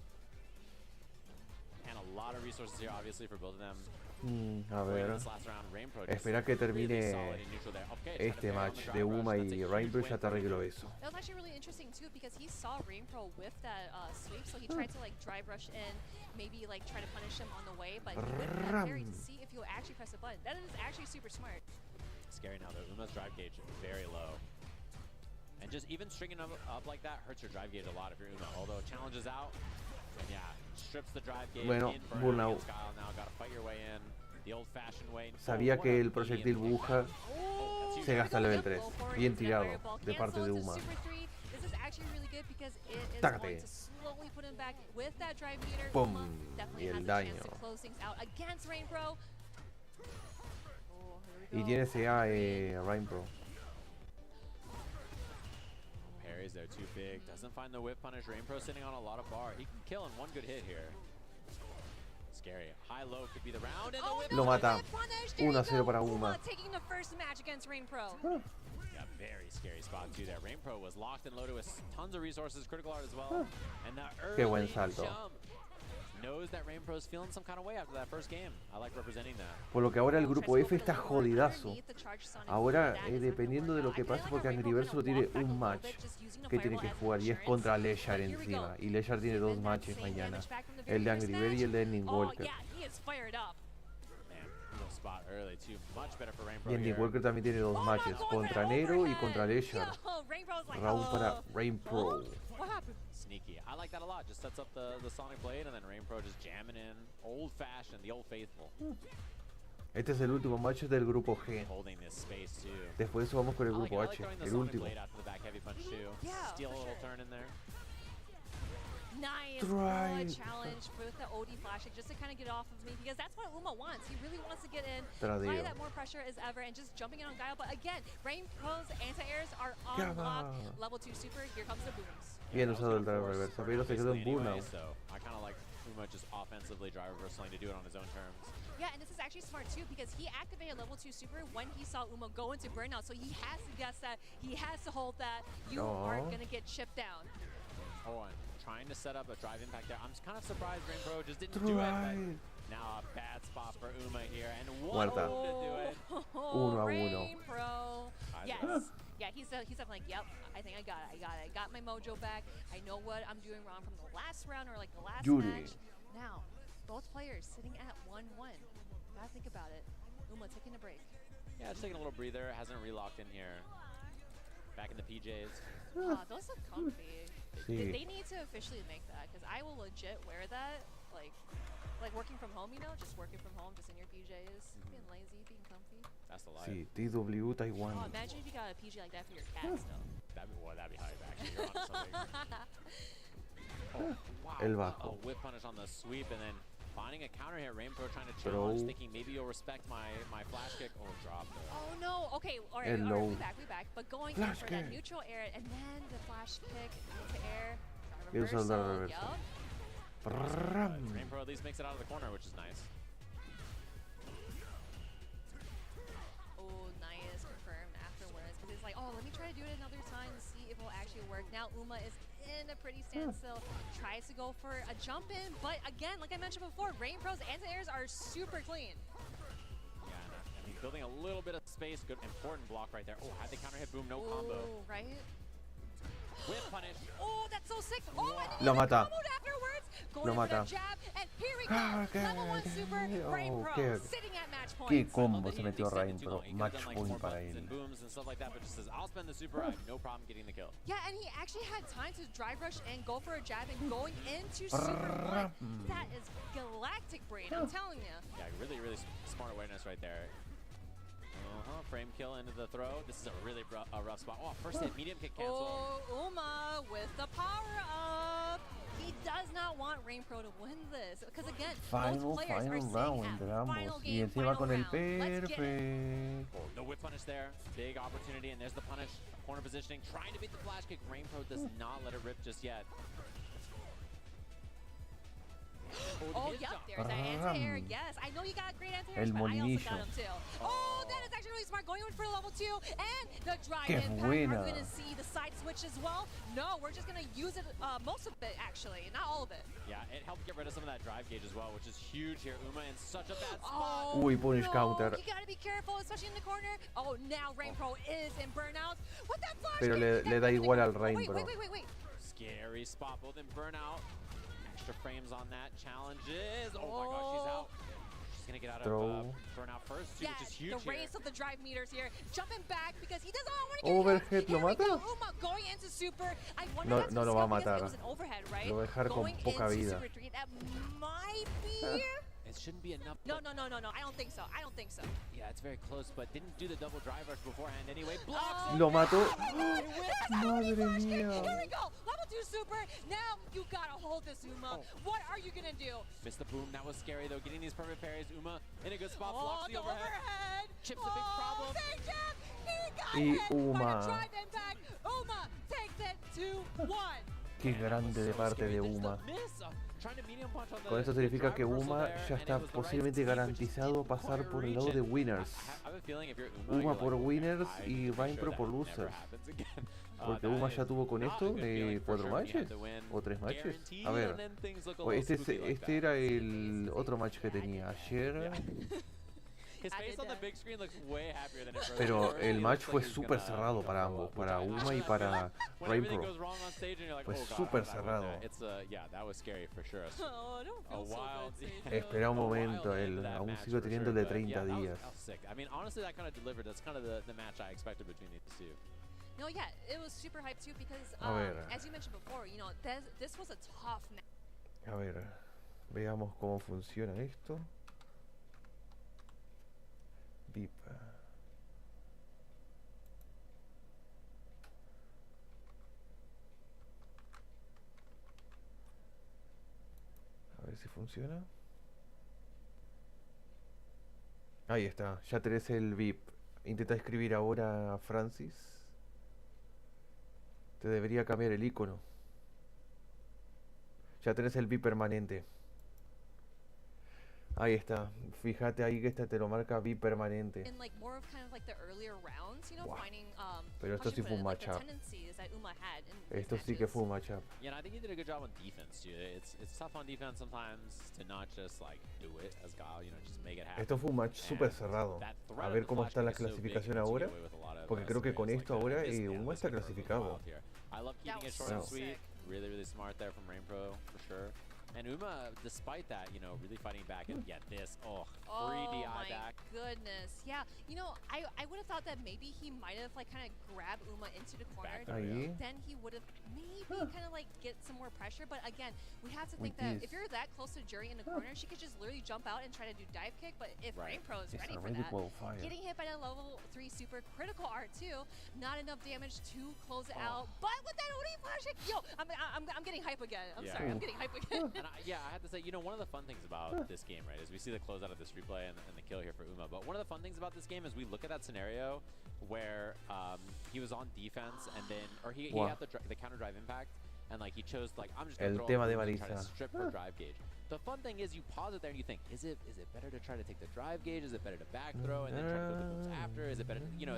And a lot of resources here, obviously, for both of them. A ver, espera que termine este match de Uma y Rainbow, ya te arreglo eso. That was actually really interesting too because he saw Rainbow whip that sweep, so he tried to like drive rush in, maybe like try to punish him on the way, but he whipped that parry to see if he'll actually press the button. That is actually super smart. Scary now though. Uma's drive gauge very low. And just even stringing up like that hurts your drive gauge a lot if you're Uma. Although challenge is out, and yeah, strips the drive gauge. Bueno, burnout. Sabía que el proyectil Buja se gasta level 3. Bien tirado de parte de Uma. Tácate. Pum. Y el daño. Y tiene CA Rainbow. Parries there too big. Doesn't find the whip punish. Rainbow sitting on a lot of bar. He can kill in one good hit here. Scary. High low could be the round and the whip. Lo mata. 1-0 para Uma. Taking the first match against Rainbow. Yeah, very scary spot too there. Rainbow was locked and loaded with tons of resources, critical art as well. And that Qué buen early salto. jump knows that Rainbow's feeling some kind of way after that first game. I like representing that. Por lo que ahora el grupo F está jodidazo. Ahora, dependiendo de lo que pase, porque Angry Bird solo tiene un match que tiene que jugar y es contra Lechar encima. Y Lechar tiene 2 matches mañana. El de Angry Bird y el de Ending Walker. Y Ending Walker también tiene 2 matches, contra Nero y contra Lechar. Round para Rainbow. Sneaky. I like that a lot. Just sets up the Sonic Blade and then Rainbow just jamming in. Old fashioned, the old faithful. Este es el último match del grupo G. Holding this space too. Después de eso vamos con el grupo H, el último. Steal a little turn in there. Nice challenge with the OD flash just to kind of get off of me because that's what Uma wants. He really wants to get in, apply that more pressure as ever, and just jumping in on Gaio. But again, Rainbow's anti-airs are on lock. Level 2 super, here comes the booms. Bien usado el drive reversa, pero se quedó en burnout. I kind of like Uma just offensively drive reversing to do it on his own terms. Yeah, and this is actually smart too because he activated level 2 super when he saw Uma go into burnout, so he has to guess that, he has to hold that. You are gonna get chipped down. Oh, and trying to set up a drive impact there. I'm kind of surprised Rainbow just didn't do it. But now a bad spot for Uma here, and one to do it. 1-1. Yes. Yeah, he's definitely like, yep, I think I got it. I got my mojo back. I know what I'm doing wrong from the last round or like the last match. Now, both players sitting at 1-1. Gotta think about it. Uma taking a break. Yeah, just taking a little breather. Hasn't relocked in here. Back in the PJs. Those look comfy. Sí. They need to officially make that, because I will legit wear that, like working from home, you know, just working from home, just in your PJs, being lazy, being comfy. That's the life. Sí, TW Taiwan. Oh, imagine if you got a PJ like that for your cats, though. That'd be hype, actually. You're onto something. Oh, wow. El bajo. A whip punish on the sweep, and then finding a counter here. Rainbow trying to Bro. challenge, thinking maybe you'll respect my flash kick. Oh, drop. Oh no. Okay. All right. Hello. We back. But going in Flash for kick. that neutral air and then the flash kick into air. Y el Reversal. soldado reverso. Yup. Rainbow at least makes it out of the corner, which is nice. Oh, nice. Confirmed afterwards. Because it's like, oh, let me try to do it another time to see if it will actually work. Now Uma is in a pretty standstill. Tries to go for a jump in, but again, like I mentioned before, Rainbow's anti-airs are super clean. Yeah, I mean, building a little bit of space. Good, important block right there. Oh, had the counter hit, boom, no combo. Oh, right? Whip punish. Oh, that's so sick. Oh, and Lo he mata. comboed afterwards. Lo Going for mata. the jab, and here we go. Okay. Level 1 super, Rainbow qué- sitting at match Qué point. combo se metió Rain, pero match point para él. And booms and stuff like that, but just says, I'll spend the super. I have no problem getting the kill. Yeah, and he actually had time to drive rush and go for a jab and going into super one. That is galactic brain, I'm telling you. Yeah, really, really smart awareness right there. Frame kill into the throw. This is a really rough spot. Oh, first hit, medium kick cancel. Oh, Uma with the power up. He does not want Rainpro to win this. Because again, Final most players are saying round at entramos. final Y game, encima final con el round. Let's get it. perfect. No whip punish there. Big opportunity, and there's the punish. Corner positioning, trying to beat the flash kick. Rainpro does not let it rip just yet. Oh, yep, there's that anti-air. Yes, I know you got great anti-airs, El but I also molinillo. got him too. Oh, that is actually really smart. Going in for level 2 and the drive Qué impact. buena. Are we going to see the side switch as well? No, we're just going to use it, most of it actually, not all of it. Yeah, it helped get rid of some of that drive gauge as well, which is huge here. Uma in such a bad spot. Oh, Uy, punish no, counter. You got to be careful, especially in the corner. Oh, now Rainpro is in burnout. What that flash Pero kick? le da igual al Rain, Wait, bro. wait. Scary spot, both in burnout. Extra frames on that. Challenges. Oh my gosh, she's out. She's gonna get out of burnout first, too, which is huge the race here. of the drive meters here. Jumping back because he does not want to get Overhead lo Here we go, mata. Uma going into super. I wonder No, if that's no a lo va a skill because matar. It was an overhead, right? Lo va a dejar con Going poca into vida. super 3. That might be. It shouldn't be enough. No. I don't think so. Yeah, it's very close, but didn't do the double drive rush beforehand anyway. Blocks it. Lo mató. Madre mía. Here we go. Level 2 super. Now you gotta hold this, Uma. What are you gonna do? Missed the boom. That was scary, though. Getting these perfect parries. Uma in a good spot. Oh, Blocks the the overhead. Chips a big problem. Big jab. He got Y hit by the Uma. drive impact. Uma takes it 2-1. Qué grande de parte de Uma. Con esto significa que Uma ya está posiblemente garantizado pasar por el lado de winners. Uma por winners y Rainpro por losers. Porque Uma ya tuvo con esto 4 matches o 3 matches. A ver, este era el otro match que tenía ayer. Pero el match fue súper cerrado para ambos, para Uma y para Rainpro. Fue súper cerrado. Espera un momento, él aún sigue teniendo el de 30 días. No, yeah, it was super hype too because, A ver. as you mentioned before, you know, this was a tough match. A ver, veamos cómo funciona esto. VIP. A ver si funciona. Ahí está, ya tenés el VIP. Intenta escribir ahora Francis. Te debería cambiar el icono. Ya tenés el VIP permanente. Ahí está. Fíjate ahí que este te lo marca VIP permanente. In like more of kind of like the earlier rounds, you know, Wow. finding Pero esto sí fue un matchup. tendencies that Uma had in Esto sí que fue un matchup. Yeah, and I think he did a good job on defense too. It's tough on defense sometimes to not just like do it as Guile, you know, just make it happen. Esto fue un match súper cerrado. A ver cómo está la clasificación ahora. Porque creo que con esto ahora Uma está clasificado. I love keeping it short and sweet. Really, really smart there from Rainpro for sure. And Uma, despite that, you know, really fighting back. And yeah, this, free Oh DI my back. goodness. Yeah, you know, I would have thought that maybe he might have like kind of grabbed Uma into the corner. Ahí. Then he would have maybe kind of like get some more pressure. But again, we have to think that if you're that close to Jury in the corner, she could just literally jump out and try to do dive kick. But if Rain Pro is ready for that, getting hit by that level 3 super critical R2, not enough damage to close it out. But with that Oni flashing, yo, I'm getting hype again. I'm sorry, I'm getting hype again. And I have to say, you know, one of the fun things about this game, right, is we see the closeout of this replay and the kill here for Uma. But one of the fun things about this game is we look at that scenario where he was on defense and then, or he had the counter drive impact, and like he chose like I'm just gonna throw it and try to strip her drive gauge. The fun thing is you pause it there and you think, is it better to try to take the drive gauge? Is it better to back throw and then try to go the moves after? Is it better? You know,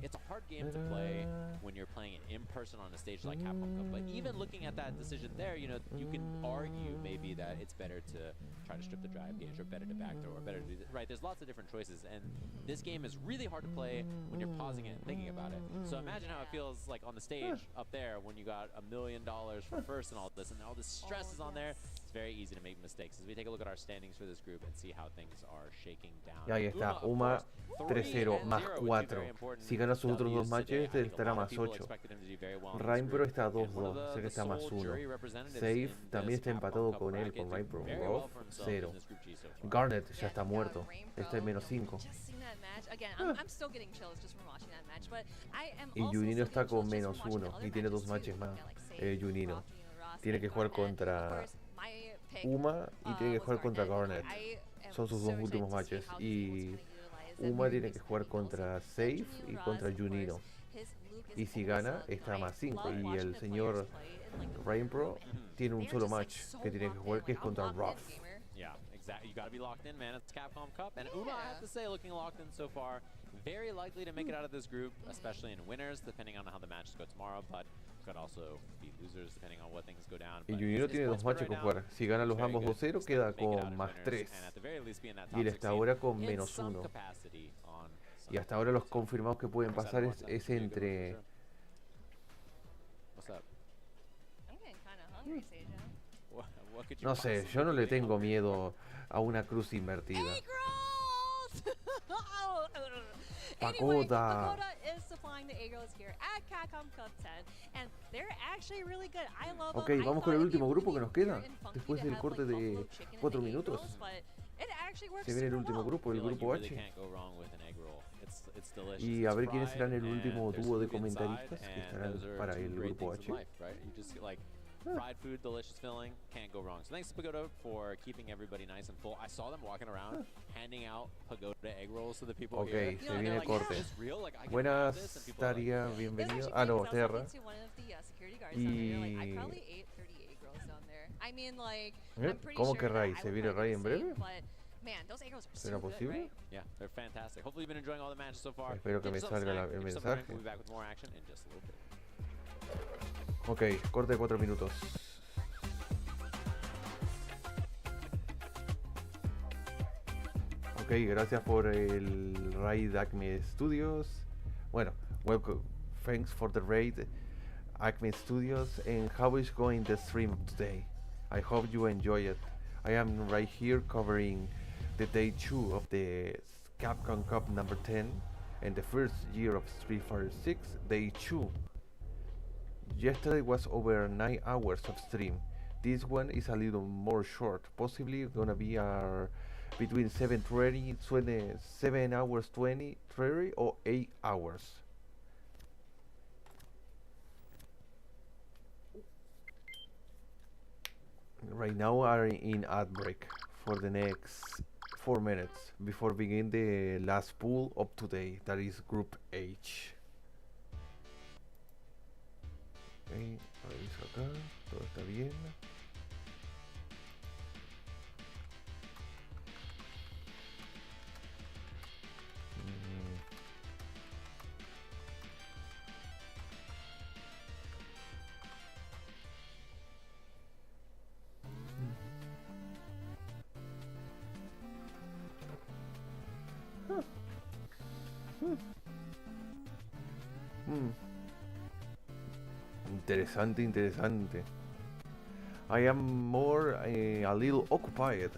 it's a hard game to play when you're playing it in person on a stage like Capcom Cup. But even looking at that decision there, you know, you can argue maybe that it's better to try to strip the drive gauge or better to back throw or better to do this. Right, there's lots of different choices, and this game is really hard to play when you're pausing it and thinking about it. So imagine how it feels like on the stage up there when you got $1 million for first and all this, and all this stress is on there. It's very easy to make mistakes. As we take a look at our standings for this group and see how things are shaking down. Y ahí está, Uma 3-0 más 4. Si gana sus otros dos matches, estará más 8. Rainpro está 2-2, sé que está más 1. Safe también está empatado con él, con Rainpro. Rough, 0. Garnet ya está muerto, está en menos 5. Y Junino está con menos 1 y tiene 2 matches más. Junino tiene que jugar contra Uma y tiene que jugar contra Garnet. Son sus 2 últimos matches. Y Uma tiene que jugar contra Safe y contra Junino. Y si gana, está más 5. Y el señor Rainpro tiene un solo match que tiene que jugar, que es contra Rough. Yeah, exactly. You got to be locked in, man. It's Capcom Cup. And Uma, I have to say, looking locked in so far. Very likely to make it out of this group, especially in winners, depending on how the matches go tomorrow. But could also be losers depending on what things go down. Y Junino tiene 2 matches que jugar. Si gana los ambos 2-0, queda con más 3. Y él está ahora con menos 1. Y hasta ahora los confirmados que pueden pasar es entre... No sé, yo no le tengo miedo a una cruz invertida. Pagoda. Ok, vamos con el último grupo que nos queda. Después del corte de 4 minutos. Se viene el último grupo, el grupo H. Y a ver quiénes serán el último dúo de comentaristas que estarán para el grupo H. Fried food, delicious filling, can't go wrong. So thanks to Pagoda for keeping everybody nice and full. I saw them walking around handing out Pagoda egg rolls to the people here. Ok, se viene el corte. Buenas, Taria, bienvenido. Ah, no, Terra. Y... ¿Cómo que Ray? ¿Se viene Ray en breve? ¿Será posible? Espero que me salga el mensaje. Ok, corte de 4 minutos. Ok, gracias por el raid Acme Studios. Bueno, welcome. Thanks for the raid Acme Studios. And how is going the stream today? I hope you enjoy it. I am right here covering the day 2 of the Capcom Cup number 10 and the first year of Street Fighter 6, day 2. Yesterday was over 9 hours of stream. This one is a little more short, possibly gonna be between 7 hours 20, 30 or 8 hours. Right now we are in ad break for the next 4 minutes before begin the last pool of today, that is Group H. Ok, reviso acá, todo está bien. Interesante, interesante. I am more a little occupied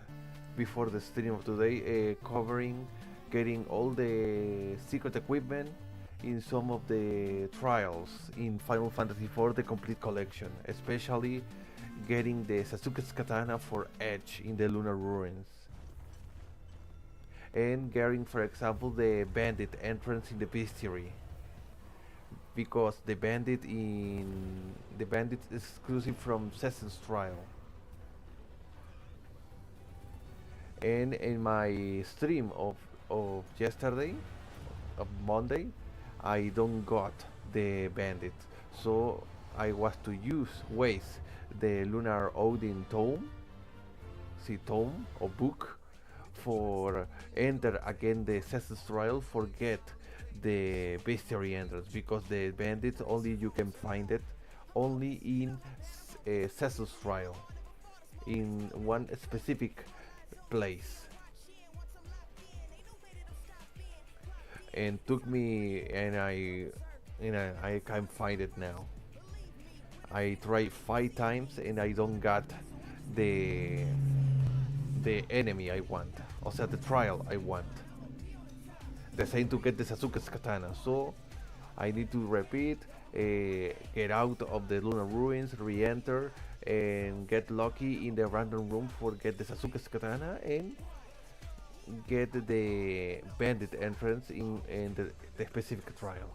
before the stream of today, covering getting all the secret equipment in some of the trials in Final Fantasy IV, the complete collection, especially getting the Sasuke's katana for Edge in the Lunar Ruins, and getting, for example, the bandit entrance in the bestiary, because the bandit is exclusive from Session's trial. And in my stream of yesterday, of Monday, I don't got the bandit, so I was to waste the Lunar Odin tome, tome or book, for enter again the Session's trial, forget the bestiary entrance, because the bandit only you can find it only in Session's trial, in one specific place. And took me, and I can't find it now. I tried 5 times and I don't got the enemy I want, o sea, the trial I want. The same to get the Sasuke's katana, so I need to repeat, get out of the Lunar Ruins, re-enter, and get lucky in the random room for get the Sasuke's katana and get the bandit entrance in the specific trial.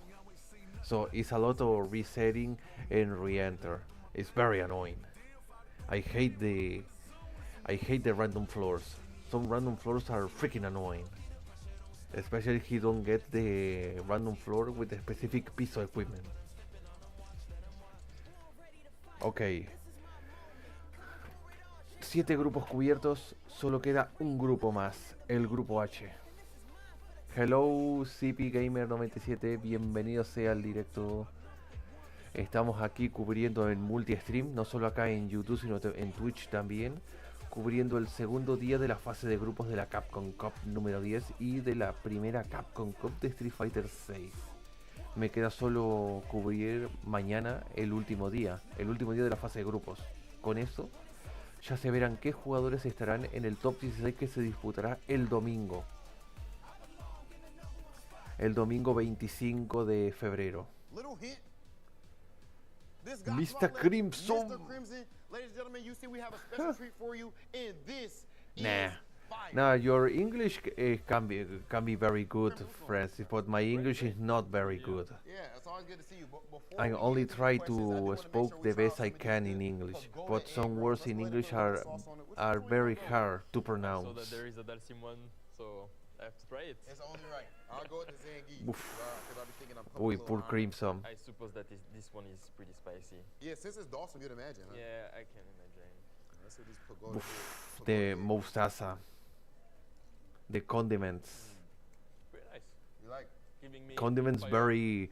So it's a lot of resetting and re-enter. It's very annoying. I hate the random floors. Some random floors are freaking annoying, especially if you don't get the random floor with a specific piece of equipment. Ok. 7 grupos cubiertos, solo queda un grupo más, el grupo H. Hello CP Gamer 97, bienvenido sea al directo. Estamos aquí cubriendo en multi-stream, no solo acá en YouTube, sino en Twitch también, cubriendo el segundo día de la fase de grupos de la Capcom Cup número 10 y de la primera Capcom Cup de Street Fighter 6. Me queda solo cubrir mañana el último día de la fase de grupos. Con eso ya se verán qué jugadores estarán en el top 16 que se disputará el domingo. El domingo 25 de febrero. Mr. Crimson. Nah, your English can be very good, Francis, but my English is not very good. I only try to speak the best I can in English, but some words in English are very hard to pronounce. So that there is a Dalsim one, so I have to try it. It's only right. I'll go with the Zangief. Uy, poor Crimson. I suppose that this one is pretty spicy. Yeah, since it's Dawson, you'd imagine, huh? Yeah, I can imagine. Let's see these pagoda. The mustasa. The condiments. Very nice. You like? Giving me Condiments very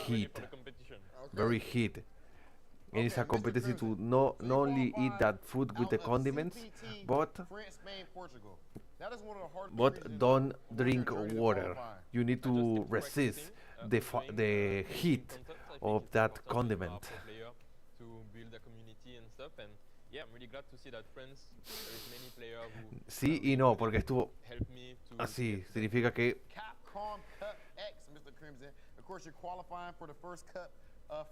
heat. Very heat. And it's a competition to not only eat that food with the condiments, but don't drink water. You need to resist the heat of that condiment. To build a community and stuff, and yeah, I'm really glad to see that friends, there is many players who Sí y no, porque estuvo help me to así, significa que Capcom Cup X, Mr. Crimson. Of course, you're qualifying for the first cup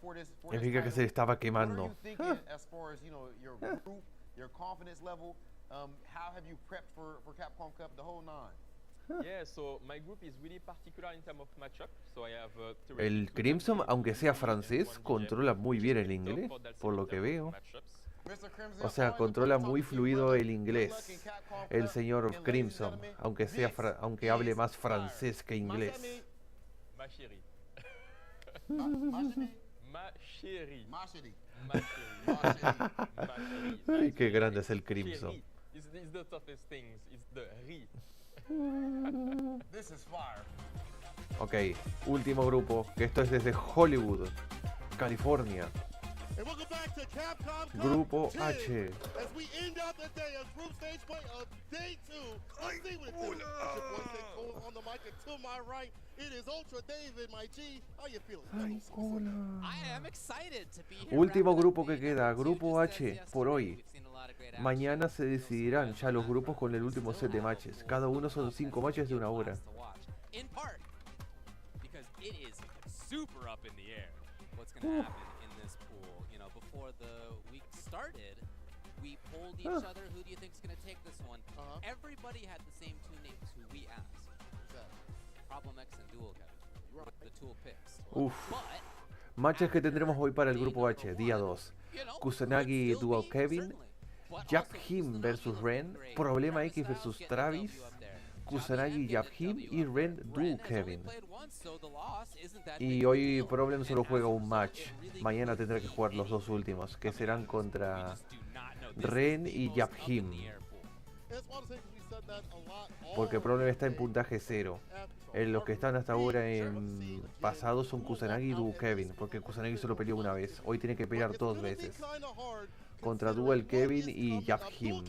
for this significa que se estaba quemando. What are you thinking as far as, you know, your group, your confidence level? How have you prepped for Capcom Cup, the whole 9? Yeah, so my group is really particular in terms of matchup. So I have El Crimson, aunque sea francés, controla muy bien el inglés, por lo que veo. O sea, controla muy fluido el inglés el señor Crimson, aunque hable más francés que inglés. Ma chérie. Ma chérie. Ma chérie. Ay, qué grande es el Crimson. It's the toughest things. It's the ri. This is fire. Ok, último grupo, que esto es desde Hollywood, California. And welcome back back to Capcom Cup Grupo 10 H. as we end out the day of group stage play of day 2. Let's see what it's doing. It's your boy St. Cole on the mic, and to my right, it is Ultra David, my G. How you feeling? I am excited to be here. Último grupo que queda, Grupo H, por hoy. Mañana se decidirán ya los grupos con el último set de matches. Cada uno son 5 matches de 1 hora. In part because it is super up in the air what's going to happen in this pool. You know, before the week started, we polled each other, who do you think is going to take this one? Everybody had the same 2 names who we asked. Problem X and Dual Kevin. The tool picks. Uf. Matches que tendremos hoy para el grupo H, día 2. Kusanagi Dual Kevin, Japhim vs Ren, Problema X vs Travis, Kusanagi Japhim y Ren Dual Kevin. Y hoy Problem solo juega un match. Mañana tendrá que jugar los 2 últimos, que serán contra Ren y Japhim. Porque Problem está en puntaje 0. Los que están hasta ahora en pasado son Kusanagi y Dual Kevin, porque Kusanagi solo peleó una vez. Hoy tiene que pelear 2 veces. Contra Dual Kevin y Japhim.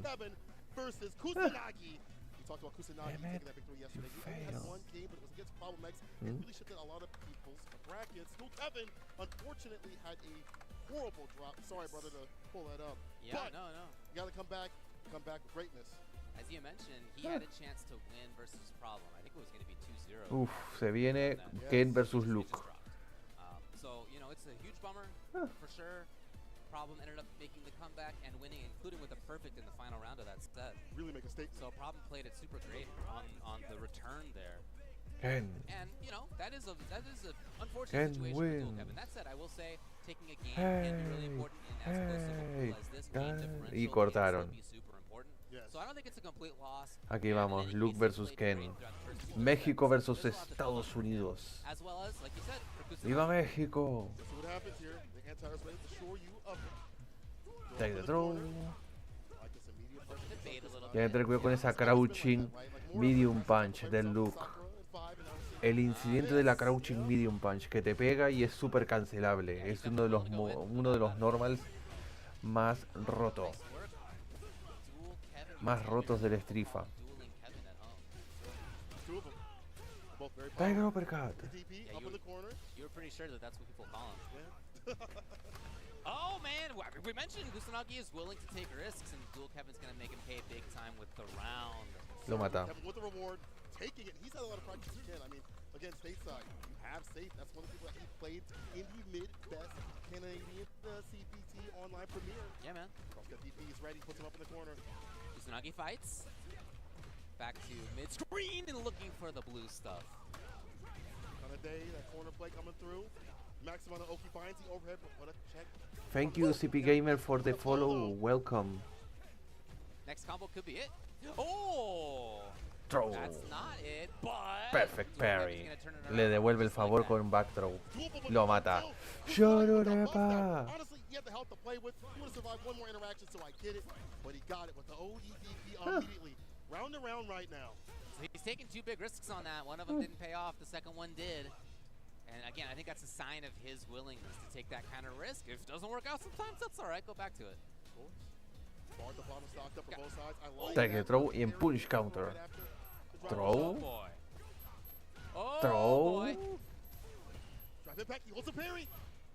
Talked about Kusanagi taking that victory yesterday. He only had 1 game, but it was against Problem X. It really shifted a lot of people's brackets. Dual Kevin, unfortunately, had a horrible drop. Sorry, brother, to pull that up. Yeah, but no. You got to come back with greatness. As you mentioned, he had a chance to win versus Problem. I think it was going to be 2-0. Uf, se viene Ken versus Luke. So, you know, it's a huge bummer for sure. Problem ended up making the comeback and winning, including with a perfect in the final round of that set. Really make a statement. So Problem played it super great on the return there. Ken. And you know that is a unfortunate situation for Dual Kevin. That said, I will say taking a game can be really important in as close of a pool as this game differential Y cortaron. can be super important. So I don't think it's a complete loss. Aquí vamos, Luke versus Ken. México versus Estados Unidos. As well as, like you said, ¡Viva México! So what happens here? The anti-air's ready to shore you up. Take the throw. Tiene que tener cuidado con esa crouching medium punch del Luke. El incidente de la crouching medium punch que te pega y es súper cancelable. Es uno de los normals más rotos. Más rotos del Strifa. Tiger uppercut. Yeah, you were pretty sure that that's what people call him. Oh man, we mentioned Kusanagi is willing to take risks, and Dual Kevin's gonna make him pay big time with the round. Lo mata. With the reward, taking it. He's had a lot of practice with Ken. I mean, again, stateside, you have safe. That's one of the people that he played in the mid-best Canadian CPT online premiere. Yeah, man. Got DP, he's ready, puts him up in the corner. Kusanagi fights. Back to mid-screen and looking for the blue stuff. On a day, that corner play coming through. Maximum on Oki finds the overhead, but what a check. Thank you, CP Gamer, for the follow. Welcome. Next combo could be it. Oh! Throw. That's not it, but Perfect parry. Le devuelve el favor con un back throw. Lo mata. Shorurepa. Honestly, he had the health to play with. He would have survived one more interaction, so I get it. But he got it with the OEDP immediately. Round and round right now. So he's taking 2 big risks on that. One of them didn't pay off. The second one did. And again, I think that's a sign of his willingness to take that kind of risk. If it doesn't work out sometimes, that's all right. Go back to it. Bar at the bottom stocked up for both sides. I like Take a throw y en punch counter. Throw. Oh, Throw. Drive it back. He holds a parry.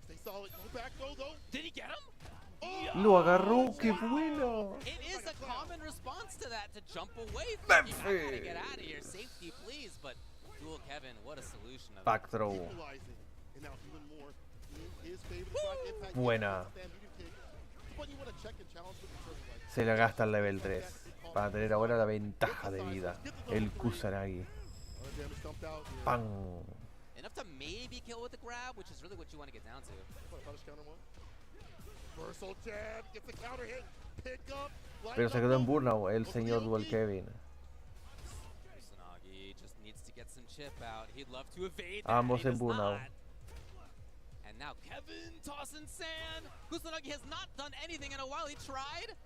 Stay solid. Go back though. Did he get him? Lo agarró. ¡Qué bueno! It is a common response to that, to jump away. Thinking, I gotta get out of here. Safety, please. But Dual Kevin, what a solution. Back throw. Buena. Se la gasta el level 3 para tener ahora la ventaja de vida. El Kusanagi. ¡Pam! Enough to maybe kill with the grab, which is really what you want to get down to. Pero se quedó en burnout el señor Dual Kevin. Kusanagi just needs to get some chip out. He'd love to evade that. Ambos en burnout. And now Kevin tossing sand. Kusanagi has not done anything in a while. He tried.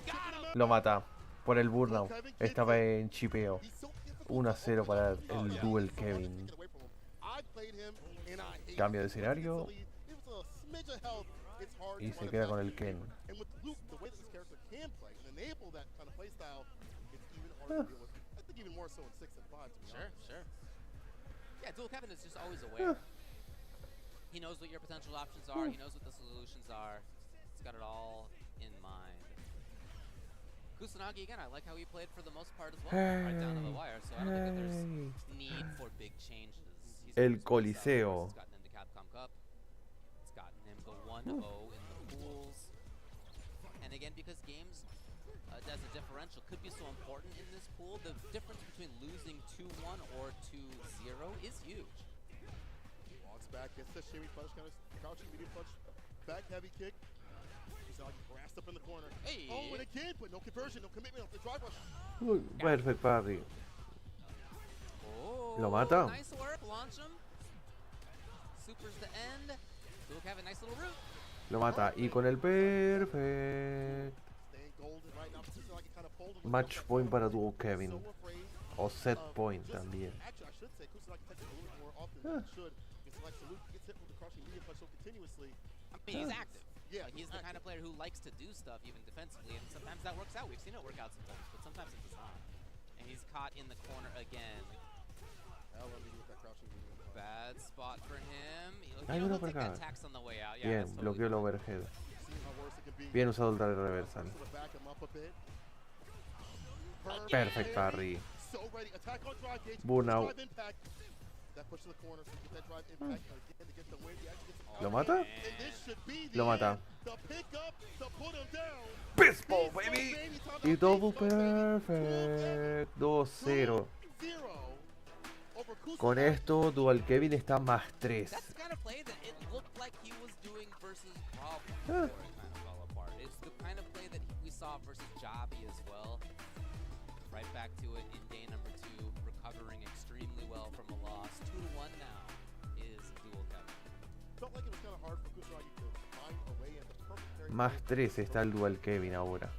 Got him. Lo mata por el burnout. Estaba en chipeo. 1-0 para el Dual Kevin. Cambio de escenario. it's hard Y to se run queda a con el back Ken. and with Luke, the way that this character can play and enable that kind of play style, it's even harder to deal with. I think even more so in 6 and 5, to be honest. Sure. Yeah, Dual Kevin is just always aware. He knows what your potential options are. He knows what the solutions are. He's got it all in mind. Kusanagi, again, I like how he played for the most part as well, right down to the wire. So I don't think that there's need for big changes. He's El Coliseo. It's gotten him to Capcom Cup. It's gotten him the 1-0 in the pools. And again, because games as a differential could be so important in this pool, the difference between losing 2-1 or 2-0 is huge. Walks back, gets the shimmy punch, kind of crouching medium punch, back heavy kick. He's like grassed up in the corner. Hey. Oh, and again, but no conversion, no commitment off the drive rush. Perfect parry. Oh, Lo mata. Nice work, launch him. Supers the end. Dual Kevin, nice little route. Lo mata. Y con el perfect. Match point para Dual Kevin. O set point también. Actually, I should say Kusanagi touches a little bit more often than he should. It's like Salute gets hit with the crushing medium punch so continuously. I mean, he's active. Yeah, Like, he's the kind of player who likes to do stuff even defensively, and sometimes that works out. We've seen it work out sometimes, but sometimes it does not. And he's caught in the corner again. Bad spot for him. Hay uno por acá. Attacks on the way out. Yeah, Bien, that's totally bloqueó el overhead. Bien usado el drive reversal. Perfect parry. Burnout. ¿Lo mata? Lo mata. Baseball, baby. Y double perfect. 2-0. Con esto, Dual Kevin está más 3. That's the kind of play that it looked like he was doing versus Problem before it kind of fell apart. It's the kind of play that we saw versus Jobby as well. Right back to it in day number 2, recovering extremely well from a loss. 2-1 now is Dual Kevin. Felt like it was kind of hard for Kusanagi to find a way in the perfect parry. Más 3 está el Dual Kevin ahora.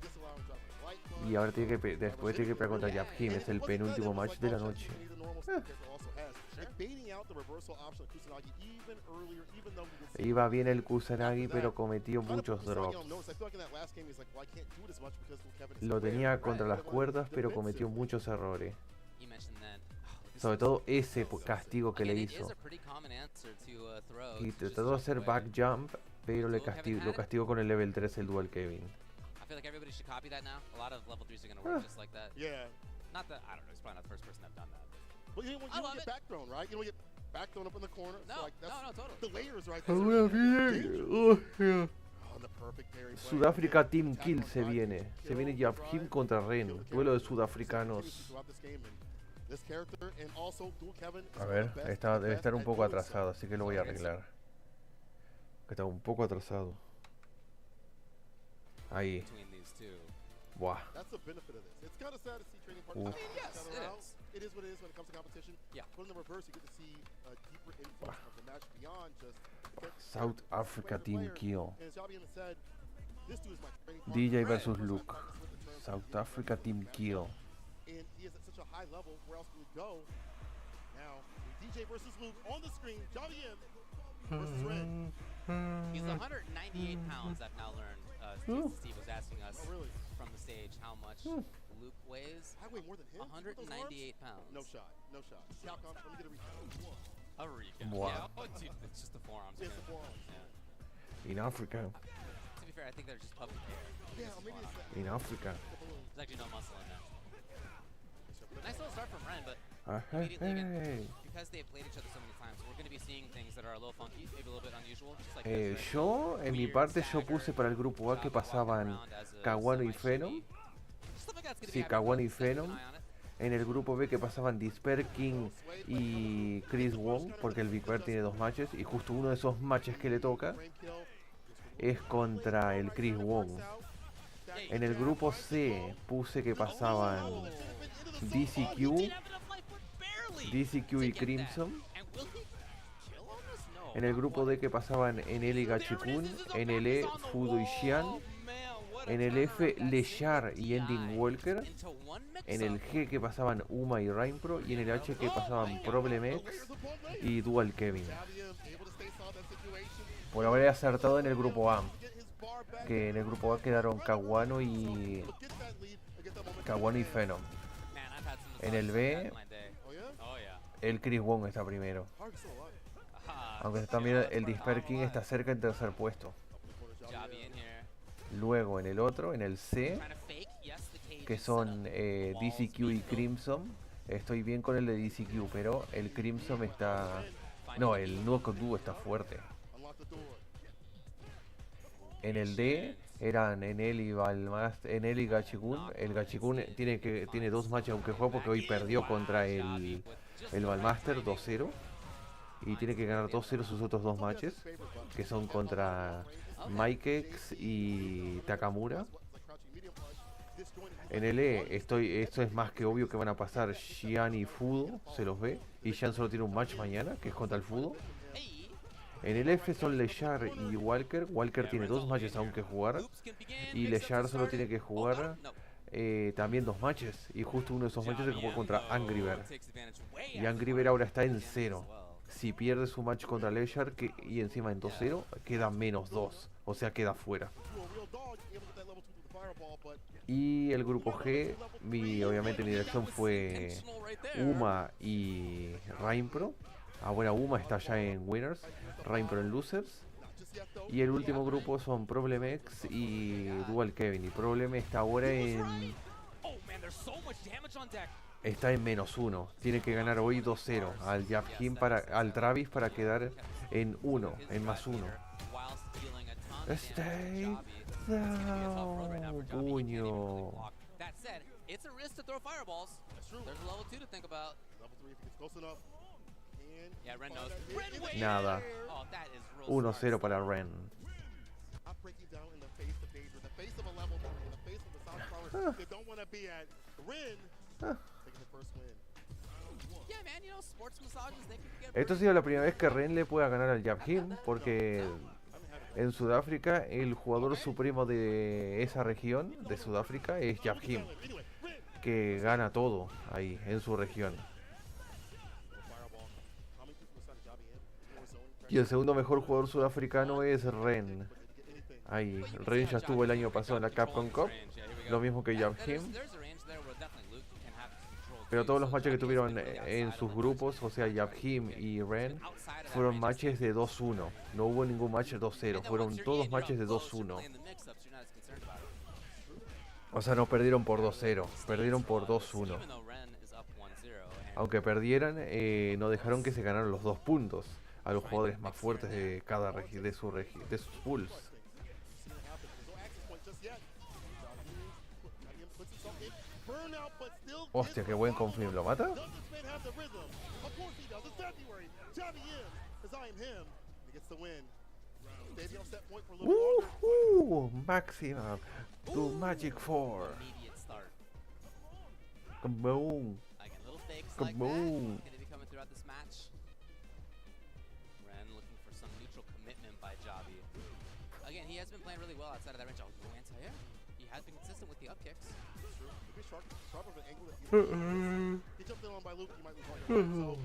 Y ahora tiene que después tiene que pelear contra Yapjim. Es el penúltimo match de la noche. Iba bien el Kusanagi, pero cometió muchos drops. Lo tenía contra las cuerdas, pero cometió muchos errores. Sobre todo ese castigo que le hizo. Y trató de hacer back jump, pero lo castigó con el level 3 el Dual Kevin. I feel like everybody should copy that now. A lot of level 3s are going to work just like that. Yeah. Not that, I don't know, it's probably not the first person I've done that. Well, you don't get back thrown, right? You don't get back thrown up in the corner. No, so like that's no, totally. The layers right there. The perfect parry play. Sudáfrica Team Kill se viene. Se viene Yapjim contra Ren. Duelo de sudafricanos. A ver, debe estar un poco atrasado, así que lo voy a arreglar. Que está un poco atrasado. Ahí. Buah. That's the benefit of this. It's kind of sad to see trading partners. I mean, yes, it is what it is when it comes to competition. Yeah. But in the reverse, you get to see a deeper influence of the match beyond just South Africa Team Kill. And as Javier said, this dude is my training partner. DJ versus Luke. South Africa Team Kill. And he is at such a high level. Where else would we go? Now, DJ versus Luke on the screen. Javier versus Ren. He's 198 pounds, I've now learned. Steve was asking us from the stage how much Luke weighs. I weigh more than him. 198 pounds. No shot. No shot. Capcom, let me get a recount. A recount. Wow. Yeah. Oh, dude, it's just the forearms. It's the forearms. Yeah. In Africa. To be fair, I think they're just pumping air. Yeah, maybe it's that. In Africa. There's actually no muscle in that. Nice little start from Ren, but Hey. again, because they've played each other so many times, we're going to be seeing things that are a little funky, maybe a little bit unusual. Just like Yo, en mi parte, yo puse para el grupo A que pasaban Kawano y Phenom. Sí, Kawano y Phenom. En el grupo B que pasaban Disper King y Chris Wong, porque el Big Bear tiene 2 matches, y justo uno de esos matches que le toca es contra el Chris Wong. En el grupo C puse que pasaban DCQ y Crimson. En el grupo D que pasaban NL y Gachikun. En el E Fudo y Xian. En el F Lechar y Ending Walker. En el G que pasaban Uma y Rainpro. Y en el H que pasaban Problem X y Dual Kevin. por haber acertado en el grupo A. Que en el grupo A quedaron Kawano y Phenom. En el B, el Chris Wong está primero. Aunque también el Disper King está cerca en tercer puesto. Luego en el otro, en el C, que son DCQ y Crimson. Estoy bien con el de DCQ, pero el Crimson está... No, el Nuevo Duo está fuerte. En el D eran Enel y Gachikun. El Gachikun tiene 2 matches aunque juega porque hoy perdió contra el Valmaster 2-0. Y tiene que ganar 2-0 sus otros 2 matches, que son contra Mikex y Takamura. En el E, esto es más que obvio que van a pasar Xian y Fudo, se los ve. Y Xian solo tiene un match mañana, que es contra el Fudo. En el F son Lechar y Walker. Walker tiene 2 matches aún que jugar. Y Lechar solo tiene que jugar también 2 matches. Y justo uno de esos matches es que juega contra Angry Bird. Y Angry Bird ahora está en 0. Si pierde su match contra Lechar y encima en 2-0, queda menos 2. O sea, queda fuera. Y el grupo G, obviamente mi dirección fue Uma y Raimpro. Ahora Uma está ya en Winners, Raimpro en Losers. Y el último grupo son Problemx y Dual Kevin. Y Problem está ahora en... Está en -1. Tiene que ganar hoy 2-0 al Japjin al Travis para quedar en 1, en +1. Stay down, puño. Nada. 1-0 para Ren. Esto ha sido la primera vez que Ren le pueda ganar al Japjin, porque en Sudáfrica el jugador supremo de esa región de Sudáfrica es Japjin, que gana todo ahí en su región. Y el segundo mejor jugador sudafricano es Ren. Ahí, Ren ya estuvo el año pasado en la Capcom Cup, lo mismo que Japjin. Pero todos los matches que tuvieron en sus grupos, o sea, Japjin y Ren, fueron matches de 2-1. No hubo ningún match de 2-0, fueron todos matches de 2-1. O sea, no perdieron por 2-0, perdieron por 2-1. Aunque perdieran, no dejaron que se ganaran los 2 puntos a los jugadores más fuertes de cada de sus pools. Hostia, qué buen confirm, ¿lo mata? Maximum to Magic 4. Kaboom. Kaboom. Again, he has been playing really well outside of that range. Oh, no anti-air. He has been consistent with the up kicks. Sharp of an angle that he jumped in on by Luke, he might lose one. So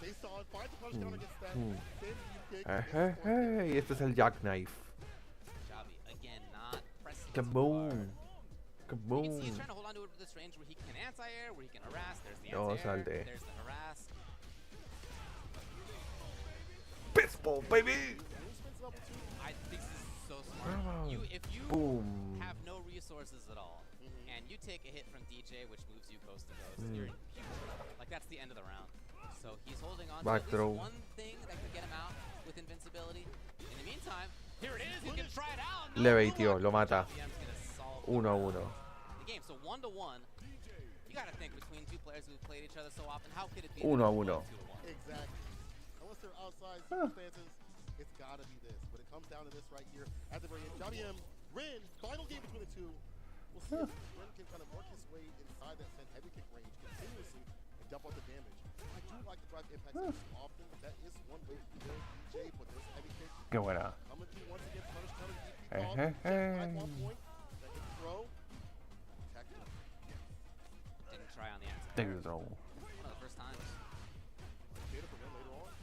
they saw it, finds the punch down against that. Hey, este es el Jackknife. Again, not pressing. Kaboom. Kaboom. You can see he's trying to hold on to it with this range where he can anti-air, where he can harass. There's the No, anti-air, salte. there's the harass. Baseball, baby. I think this is so smart. If you Boom. have no resources at all, and you take a hit from DJ, which moves you coast to coast, you're in huge trouble. Like, that's the end of the round. So he's holding on to Back at throw. least one thing that could get him out with invincibility. In the meantime, here it is. He can try it out. Le baitió, lo mata. 1-1. The game, so 1-1. You gotta think between two players who've played each other so often, how could it be 1-1. Exactly. Unless they're outside circumstances, it's gotta be this. But it comes down to this right here at the very end. WM, Ren, final game between the two. We'll see if Ren can kind of work his way inside that send heavy kick range continuously and dump out the damage. I do like to drive impact often. That is one way to kill DJ, but there's heavy kick. Qué buena. Coming through once again, punish counter DP that hit throw. Didn't try on the answer. Take the throw. One of the first times. Data for them later on.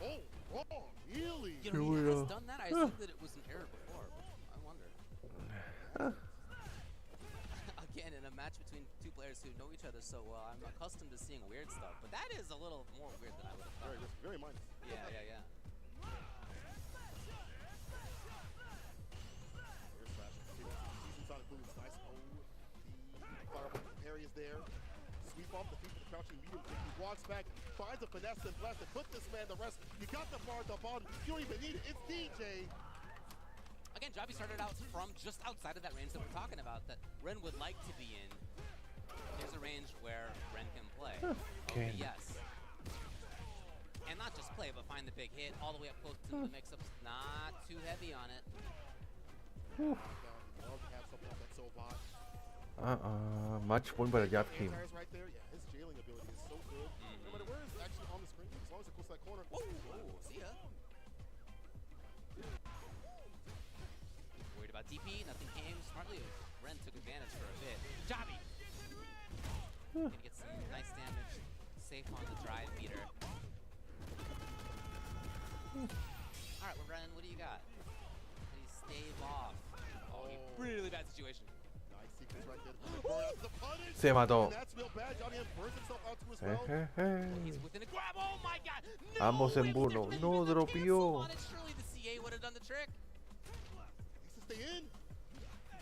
Oh, wrong. Seguro. done that. I assumed that it was an error before. I wonder. Again, in a match between two players who know each other so well, I'm accustomed to seeing weird stuff, but that is a little more weird than I would have thought. Very minor. Yeah. Here's Flash. Season Sonic Boom is nice. Oh, the fireball area is there. Sweep off the feet of the crouching medium kick. He walks back, finds a finesse and blast to put this man to rest. You got the bar at the bottom. You don't even need it. It's DJ. Again, Javi started out from just outside of that range that we're talking about, that Ren would like to be in. Here's a range where Ren can play. Okay, yes. And not just play, but find the big hit all the way up close to the mix-ups. Not too heavy on it. Match point para Capcom. Right there. Yeah, his jailing ability is so good. No matter where it's actually on the screen, as long as it goes to that corner. See ya. Worried about DP, nothing came. Smartly, Ren took advantage for a bit. Javi! Gonna get some nice damage. Safe on the drive meter. Alright, well, Ren, what do you got? Can he stave off? Oh, really bad situation. Nice sequence right there. Burn out the punish. Se mató. And that's real bad. Johnny M burns himself out too as well. He's within a grab. Oh my god! No! Ambos en burno. No dropió. Surely the CA would have done the trick. Needs to stay in.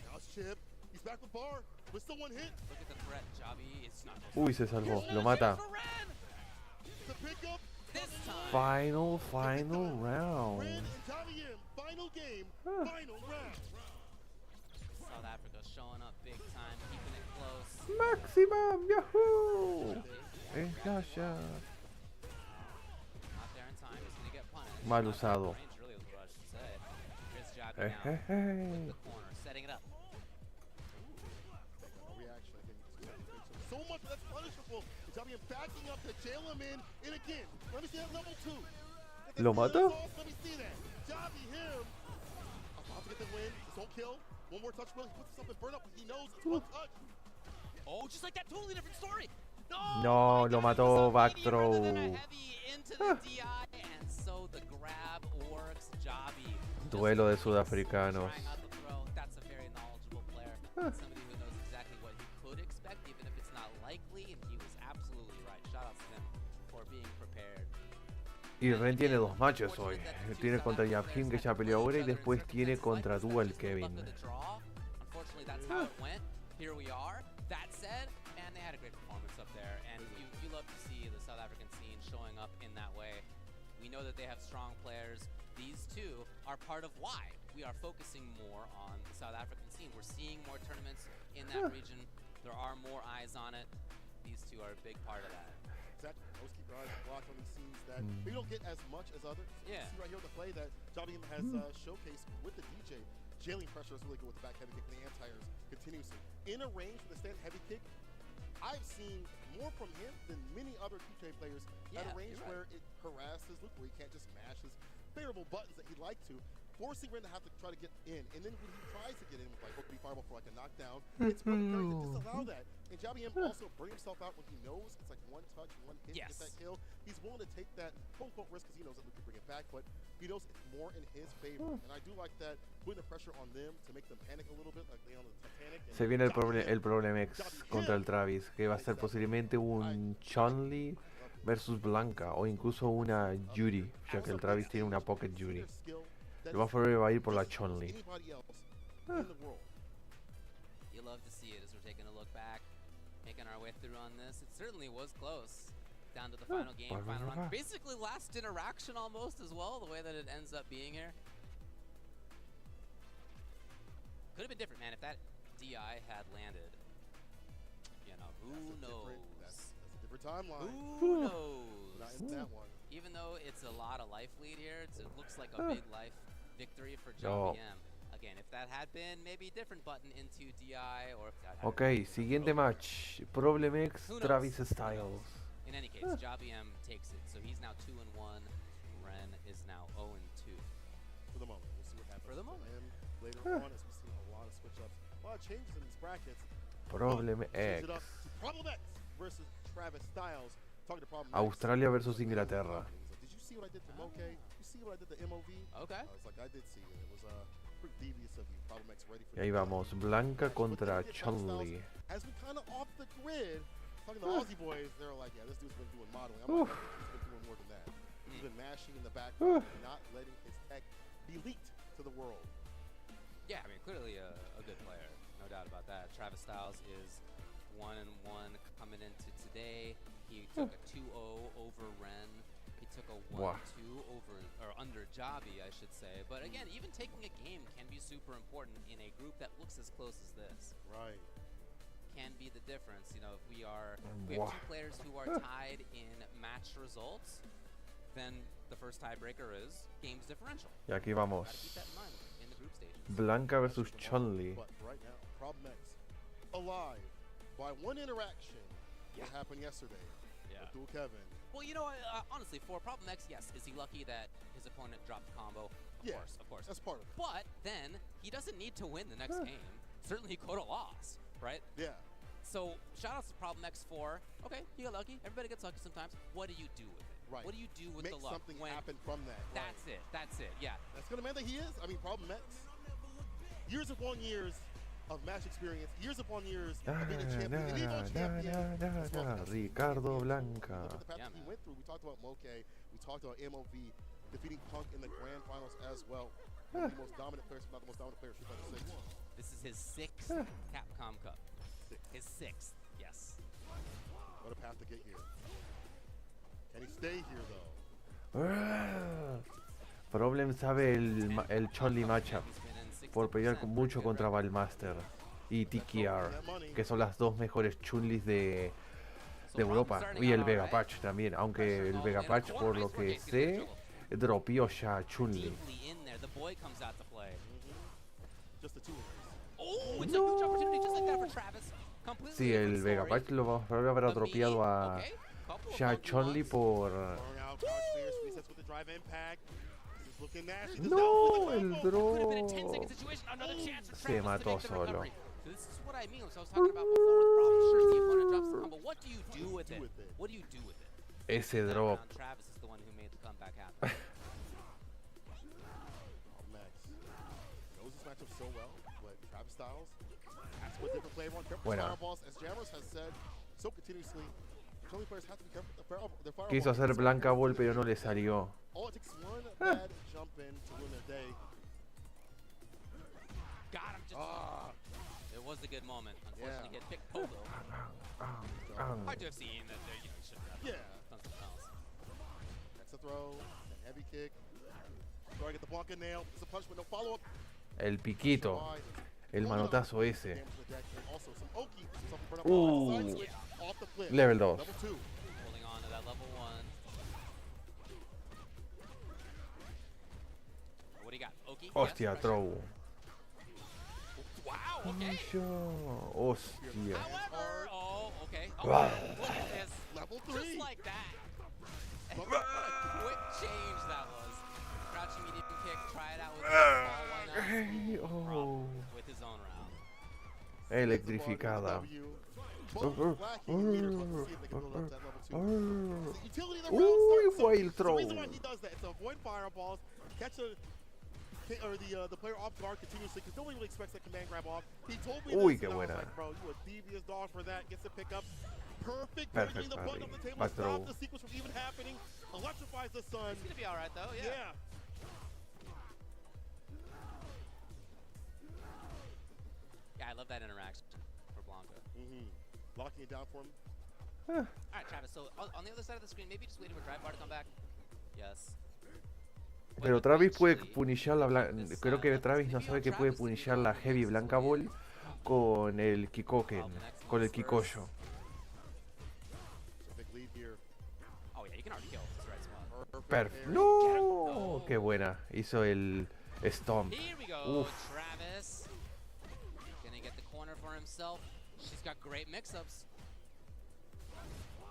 Now it's Chip. He's back with bar. With still one hit. Look at the threat, Javi. It's not just Uy, se salvó. Lo mata. The pickup. This time. Final round. Ren and Javi M. Final game. Final round. South Africa showing up big time, keeping it close. Maximum, yahoo! Escasha. Not there in time, he's gonna get punished. Mal usado. Range really is what I should say. Here's Javi now with the corner, setting it up. Reaction, I think. So much that's punishable. Javi M backing up to jail him in. And again, let me see that level 2. ¿Lo mata? Let me see that. Javi him. About to get the win. Just don't kill. One more touch, Will. He puts himself in burn up. He knows it's one touch. Oh, just like that, totally different story. No, lo mató back throw. Into the DI, and so the grab works. Javi. Duelo de sudafricanos. Trying out the throw. That's a very knowledgeable player. Somebody who knows exactly what he could expect, even if it's not likely, and he was absolutely right. Shout out to him for being prepared. Y Ren tiene dos matches hoy. Tiene contra Capcom, que ya peleó ahora, y después tiene contra Dual Kevin. Unfortunately, that's how it went. Here we are. That said, man, they had a great performance up there, and you love to see the South African scene showing up in that way. We know that they have strong players. These two are part of why we are focusing more on the South African scene. We're seeing more tournaments in that region. There are more eyes on it. These two are a big part of that. Exactly. Always keep your eyes blocked on these scenes that we don't get as much as others. Yeah. You see right here the play that Javi M has showcased with the DJ. Jailing pressure is really good with the back heavy kick and the anti-airs continuously. In a range with the stand heavy kick, I've seen more from him than many other DJ players at a range where it harasses Luke, where he can't just mash his favorable buttons that he'd like to, forcing Ren to have to try to get in. And then when he tries to get in with like Hook B Fireball for like a knockdown, it's very to disallow that. And Javi M also bring himself out when he knows it's like one touch, one hit to get that kill. He's willing to take that quote-unquote risk because he knows that Luke can bring it back, but he knows it's more in his favor. And I do like that, putting the pressure on them to make them panic a little bit, like they on the Titanic. Se viene el problema X contra el Travis, que va a ser posiblemente un Chun-Li versus Blanca, o incluso una Yuri, ya que el Travis tiene una Pocket Yuri. Lo más probable va a ir por la Chun-Li. You love to see it as we're taking a look back, making our way through on this. It certainly was close. Down to the final game, final round. Basically last interaction almost as well, the way that it ends up being here. Could have been different, man, if that DI had landed. You know, who knows? That's a different timeline. Who knows? Not in that one. Even though it's a lot of life lead here, it looks like a big life victory for Javi M. Again, if that had been maybe a different button into DI, or if that had Ok, siguiente match. Problem X, Travis Styles. In any case, Javi M takes it, so he's now 2-1. Ren is now 0-2. For the moment, we'll see what happens. For the moment. And later on, as we see a lot of switch-ups, a lot of changes in these brackets. Problem X. Problem X versus Travis Styles. Talking to Problem Australia versus Inglaterra. Did you see what I did to Moke? You see what I did the MOV? Okay. It's like I did see it. It was pretty devious of you. Problem X ready for Y ahí vamos, Blanca contra Chun-Li. As we kind of off the grid, talking to Aussie boys, they're like, yeah, this dude's been doing modeling. I'm like, he's been doing more than that. He's been mashing in the background, not letting his tech be leaked to the world. Yeah, I mean, clearly a good player, no doubt about that. Travis Styles is 1-1 coming into today. He took a 2-0 over Ren. He took a 1-2 over, or under Javi, I should say. But again, even taking a game can be super important in a group that looks as close as this. Right. Can be the difference. You know, if we have two players who are tied in match results, then the first tiebreaker is games differential. Y aquí vamos. Gotta keep that in mind in the group stages. Blanca versus Chun-Li. But right now, Problem X, alive by one interaction that happened yesterday. With Kevin. Well, you know, honestly, for Problem X, yes, is he lucky that his opponent dropped the combo? Of course. That's part of it. But then, he doesn't need to win the next game. Certainly he could have lost, right? Yeah. So, shout outs to Problem X for, okay, you got lucky. Everybody gets lucky sometimes. What do you do with it? Right. What do you do with Make the luck? something happen from that. That's it. That's it. Yeah. That's going to man that he is. I mean, Problem X, years upon years of match experience, years upon years of being a champion, an Evo champion. Ricardo Blanca. The path that he went through. We talked about Moke. We talked about MOV defeating Punk in the grand finals as well. One of the most dominant players, if not the most dominant player, Street Fighter 6. This is his 6th Capcom Cup. His 6th, yes. What a path to get here. Can he stay here, though? Problem sabe el Chun-Li matchup por pelear mucho contra Valmaster y TKR, que son las dos mejores Chun-Lis de Europa, y el Vega Patch también, aunque el Vega Patch, por lo que sé, dropeó ya a Chun-Li. Sí, el Vega Patch lo habrá dropeado a Chun-Li por... No, el drop se mató solo. Ese drop. Bueno. Quiso hacer Blanca Ball, pero no le salió. It was a good moment. Unfortunately, he had picked Pogo. Hard to have seen that he shouldn't have done something else. That's a throw, a heavy kick. Trying to get the block in nail. It's a punishment, no follow up. El piquito. El manotazo ese. Level 2. Holding on to that level 1. What do you got? Oki? Hostia, throw. Wow, okay. Hostia. However, okay. Look at this. Level 3. Just like that. Quick change that was. Crouching medium kick, try it out with with his own round. Electrificada. Wild throw. The reason why he does that is to avoid fireballs, catch the player off guard continuously, because nobody really expects that command grab off. He told me this, and I was like, bro, you a devious dog for that. Gets the pickup. Perfect. Bringing the button on the table. Stop the sequence from even happening. Electrifies the sun. He's gonna be all right though. Yeah. Yeah, I love that interaction for Blanca. Locking it down for him. All right, Travis. So on the other side of the screen, maybe just waiting for Drive Bar to come back. Yes. Pero Travis puede punillar la creo que Travis no sabe que puede punillar la Heavy Blanca Ball con el Kikoken, con el Kikoyo. Perfecto. No, qué buena. Hizo el stomp. Uf. Travis. Gonna get the corner for himself. She's got great mix-ups.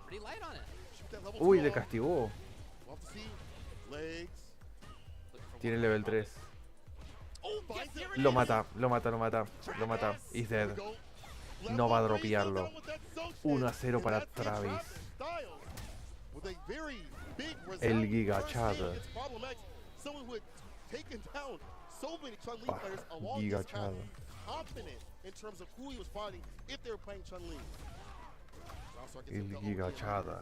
Pretty light on it. Uy, le castigó. Tiene level 3. Lo mata. He's dead. No va a dropearlo. 1-0 para Travis. El Giga Chad. someone who had taken down so many Chun-Li players along this path, confident in terms of who he was fighting if they were playing Chun-Li. El gigachada.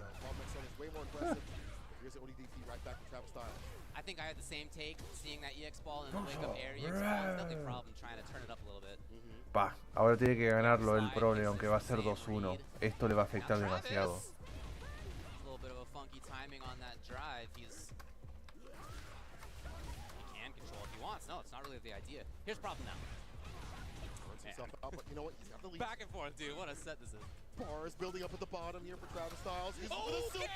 Here's the ODDP right back to Travis Styles. I think I had the same take, seeing that EX ball in the wake of air EX ball. It's definitely a problem trying to turn it up a little bit. Pa, ahora tiene que ganarlo el Prole, aunque va a ser 2-1. Esto le va a afectar demasiado. A little bit of a funky timing on that drive. He can control if he wants. No, it's not really the idea. Here's problem now. Out, but you know what? He's got the lead. Back and forth, dude. What a set this is. Bars building up at the bottom here for Travis Styles. He's with a super.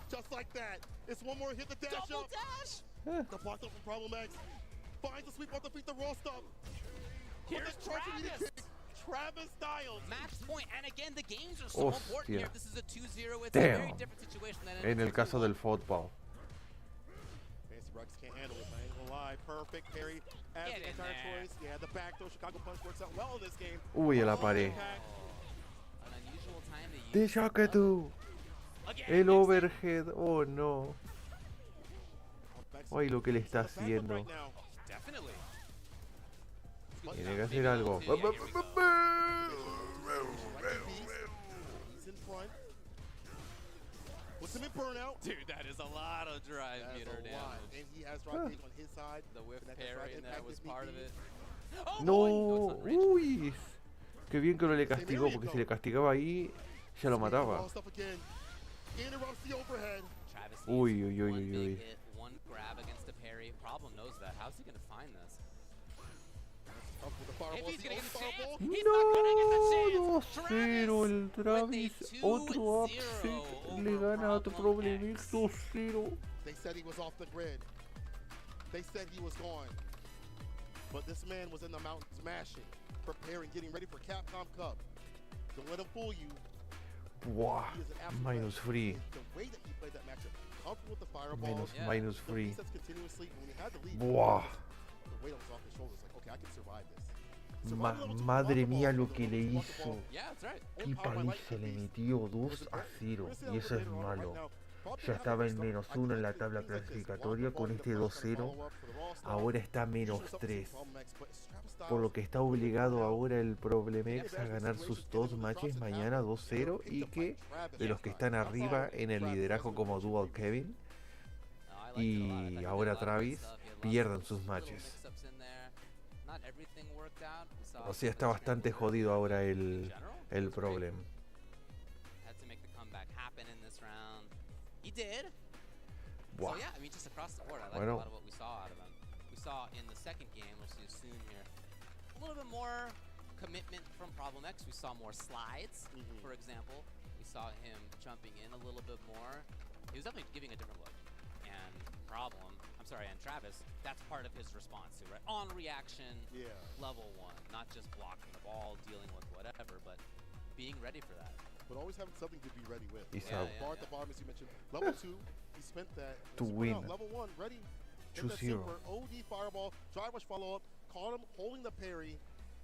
Just like that. It's one more hit, the dash Double up. Dash. The block up from Problem X. Finds the sweep off the feet, the raw stop. Here's Travis. Travis Styles. Match point, and again, the games are so important here. If this is a 2-0, it's a Damn. very different situation than En el caso del fútbol. Fancy Rex can't handle it, man. Lie. Perfect parry. As the entire choice. Yeah, the back throw. Chicago punch works out well in this game. Uy, a la pared. Deja que tú. El overhead. Oh no. Ay, lo que le está haciendo. Tiene que hacer algo. He's in front. With some burnout. Dude, that is a lot of drive meter damage. And he has drive meter on his side. The whiff parry and that was part of it. No. Uy. Qué bien que no le castigó, porque si le castigaba ahí, ya lo mataba. Uy, uy, uy, uy, uy. One grab against the parry. Problem knows that. How's he going to find this? If he's going to get the chance, he's not going to get the chance. 2-0 el Travis. Otro upset. Le gana a otro Problem X 2-0. They said he was off the grid. They said he was gone. But this man was in the mountains smashing, preparing, getting ready for Capcom Cup. Don't let him fool you. Buah. Minus free. The way that he played that matchup, comfortable with the fireball. Minus free. Continuously, when he had the lead, Buah. the weight was off his shoulders. Like, okay, I can survive this. Madre mía lo que le hizo. Qué paliza le metió 2-0. Y eso es malo. Ya estaba en -1 en la tabla clasificatoria con este 2-0. Ahora está -3. Por lo que está obligado ahora el Problem X a ganar sus 2 matches mañana 2-0. Y que de los que están arriba en el liderazgo como Dual Kevin y ahora Travis pierdan sus matches. O sea, está bastante jodido ahora el Problem. Wow. So yeah, I mean, just across the board, I like a lot of what we saw out of him. We saw in the second game, we'll see soon here, a little bit more commitment from Problem X. We saw more slides, for example. We saw him jumping in a little bit more. He was definitely giving a different look. And and Travis, that's part of his response too, right? On reaction, level 1, not just blocking the ball, dealing with whatever, but being ready for that. But always having something to be ready with. Bar at the bottom, as you mentioned. Level 2, he spent that to win. Level 1, ready. 2-0. OD fireball, drive rush follow up, caught him holding the parry,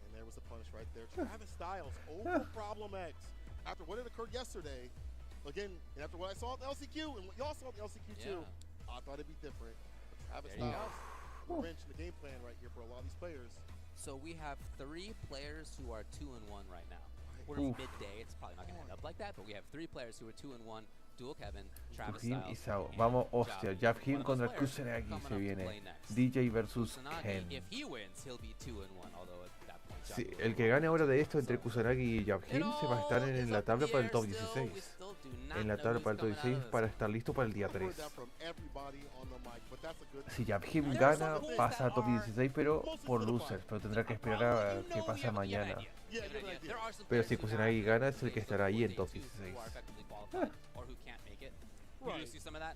and there was the punish right there. Travis Styles over Problem X. After what had occurred yesterday, again, and after what I saw at the LCQ, and what y'all saw at the LCQ too, I thought it'd be different. But Travis Styles, wrench in the game plan right here for a lot of these players. So we have 3 players who are 2-1 right now. We're midday, it's probably not going to end up like that, but we have 3 players who are 2-1. Dual Kevin, Travis Styles. Vamos, hostia, Javhim contra Kusanagi se viene. DJ versus Ken. If he wins, he'll be 2-1, although at that point. Sí, el que gane ahora de esto entre Kusanagi y Javhim se va a estar en la tabla para el top 16. En la tabla para el top 16 para estar listo para el día 3. Si Javhim gana, pasa a top 16, pero por losers, pero tendrá que esperar a que pase mañana. Pero si Kusanagi gana, es el que estará ahí en top 16. You do see some of that?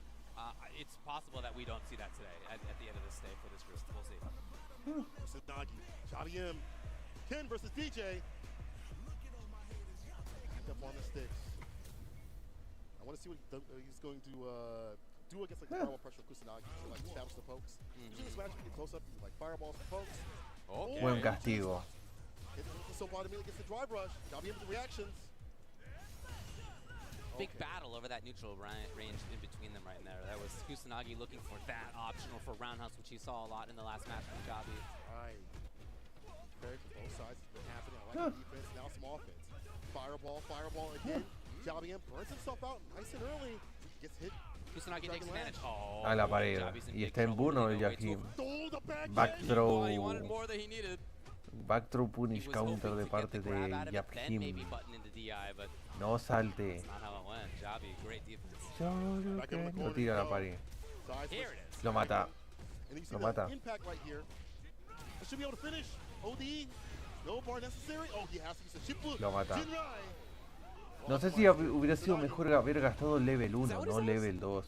It's possible that we don't see that today at the end of this day for this group. We'll see. Kusanagi, Javi M, Ken versus DJ. Back up on the sticks. I want to see what he's going to do against like the fireball pressure of Kusanagi. So, like establish the pokes. Usually this match you get close up, like fireballs and pokes. Buen castigo. So bottom against the drive rush. Javi M with the reactions. big battle over that neutral range in between them right there. That was Kusanagi looking for that optional for roundhouse, which he saw a lot in the last match from Jabi. Right. Compared to both sides, it's been happening. I like the defense, now some offense. Fireball again. Jabi burns himself out nice and early. Gets hit. Kusanagi takes advantage. Oh, A la pared. Y está en burno el Yahim. Backthrow. Backthrow punish counter de parte de Yahim. No salte. Lo tira a la pared. Lo mata. Lo mata. Lo mata. No sé si hubiera sido mejor haber gastado level 1, no level 2.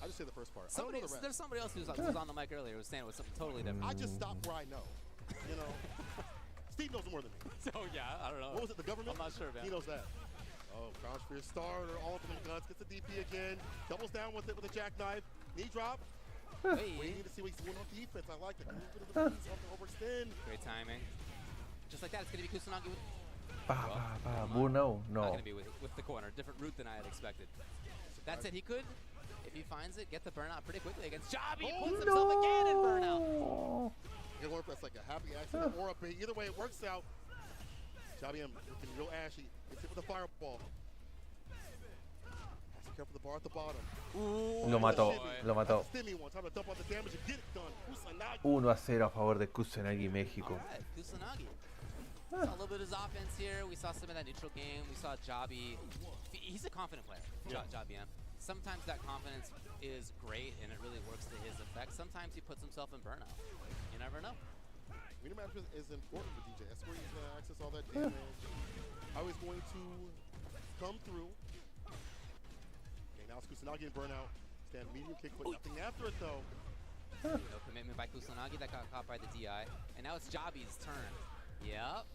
There's somebody else who's on the mic earlier who was saying it was something totally different. I just stopped where I know. You know, Steve knows more than me. So yeah, I don't know. What was it, the government? I'm not sure, man. He knows that. Oh, Crown Spear starter, ultimate guns, gets the DP again, doubles down with it with a jackknife, knee drop. Waiting to see what he's doing on defense. I like the overextend. Great timing. Just like that, it's going to be Kusanagi with... No. Not going to be with the corner. Different route than I had expected. That said, he could, if he finds it, get the burnout pretty quickly against Jabi. Puts himself again in burnout. You know, that's like a happy accident or a bait. Either way, it works out. Jabi looking real ashy. Gets hit with a fireball. Has to care for the bar at the bottom. Lo mató. Lo mató. 1-0 a favor de Kusanagi, México. Alright, Kusanagi. Saw a little bit of his offense here. We saw some of that neutral game. We saw Jabi. He's a confident player, Jabi. Sometimes that confidence is great and it really works to his effect. Sometimes he puts himself in burnout. You never know. Meter management is important for DJ. That's where he's going to access all that damage. How he's going to come through. Okay, now it's Kusanagi and burnout. Stand medium kick, but nothing after it though. No commitment by Kusanagi that got caught by the DI. And now it's Jabi's turn. Yep.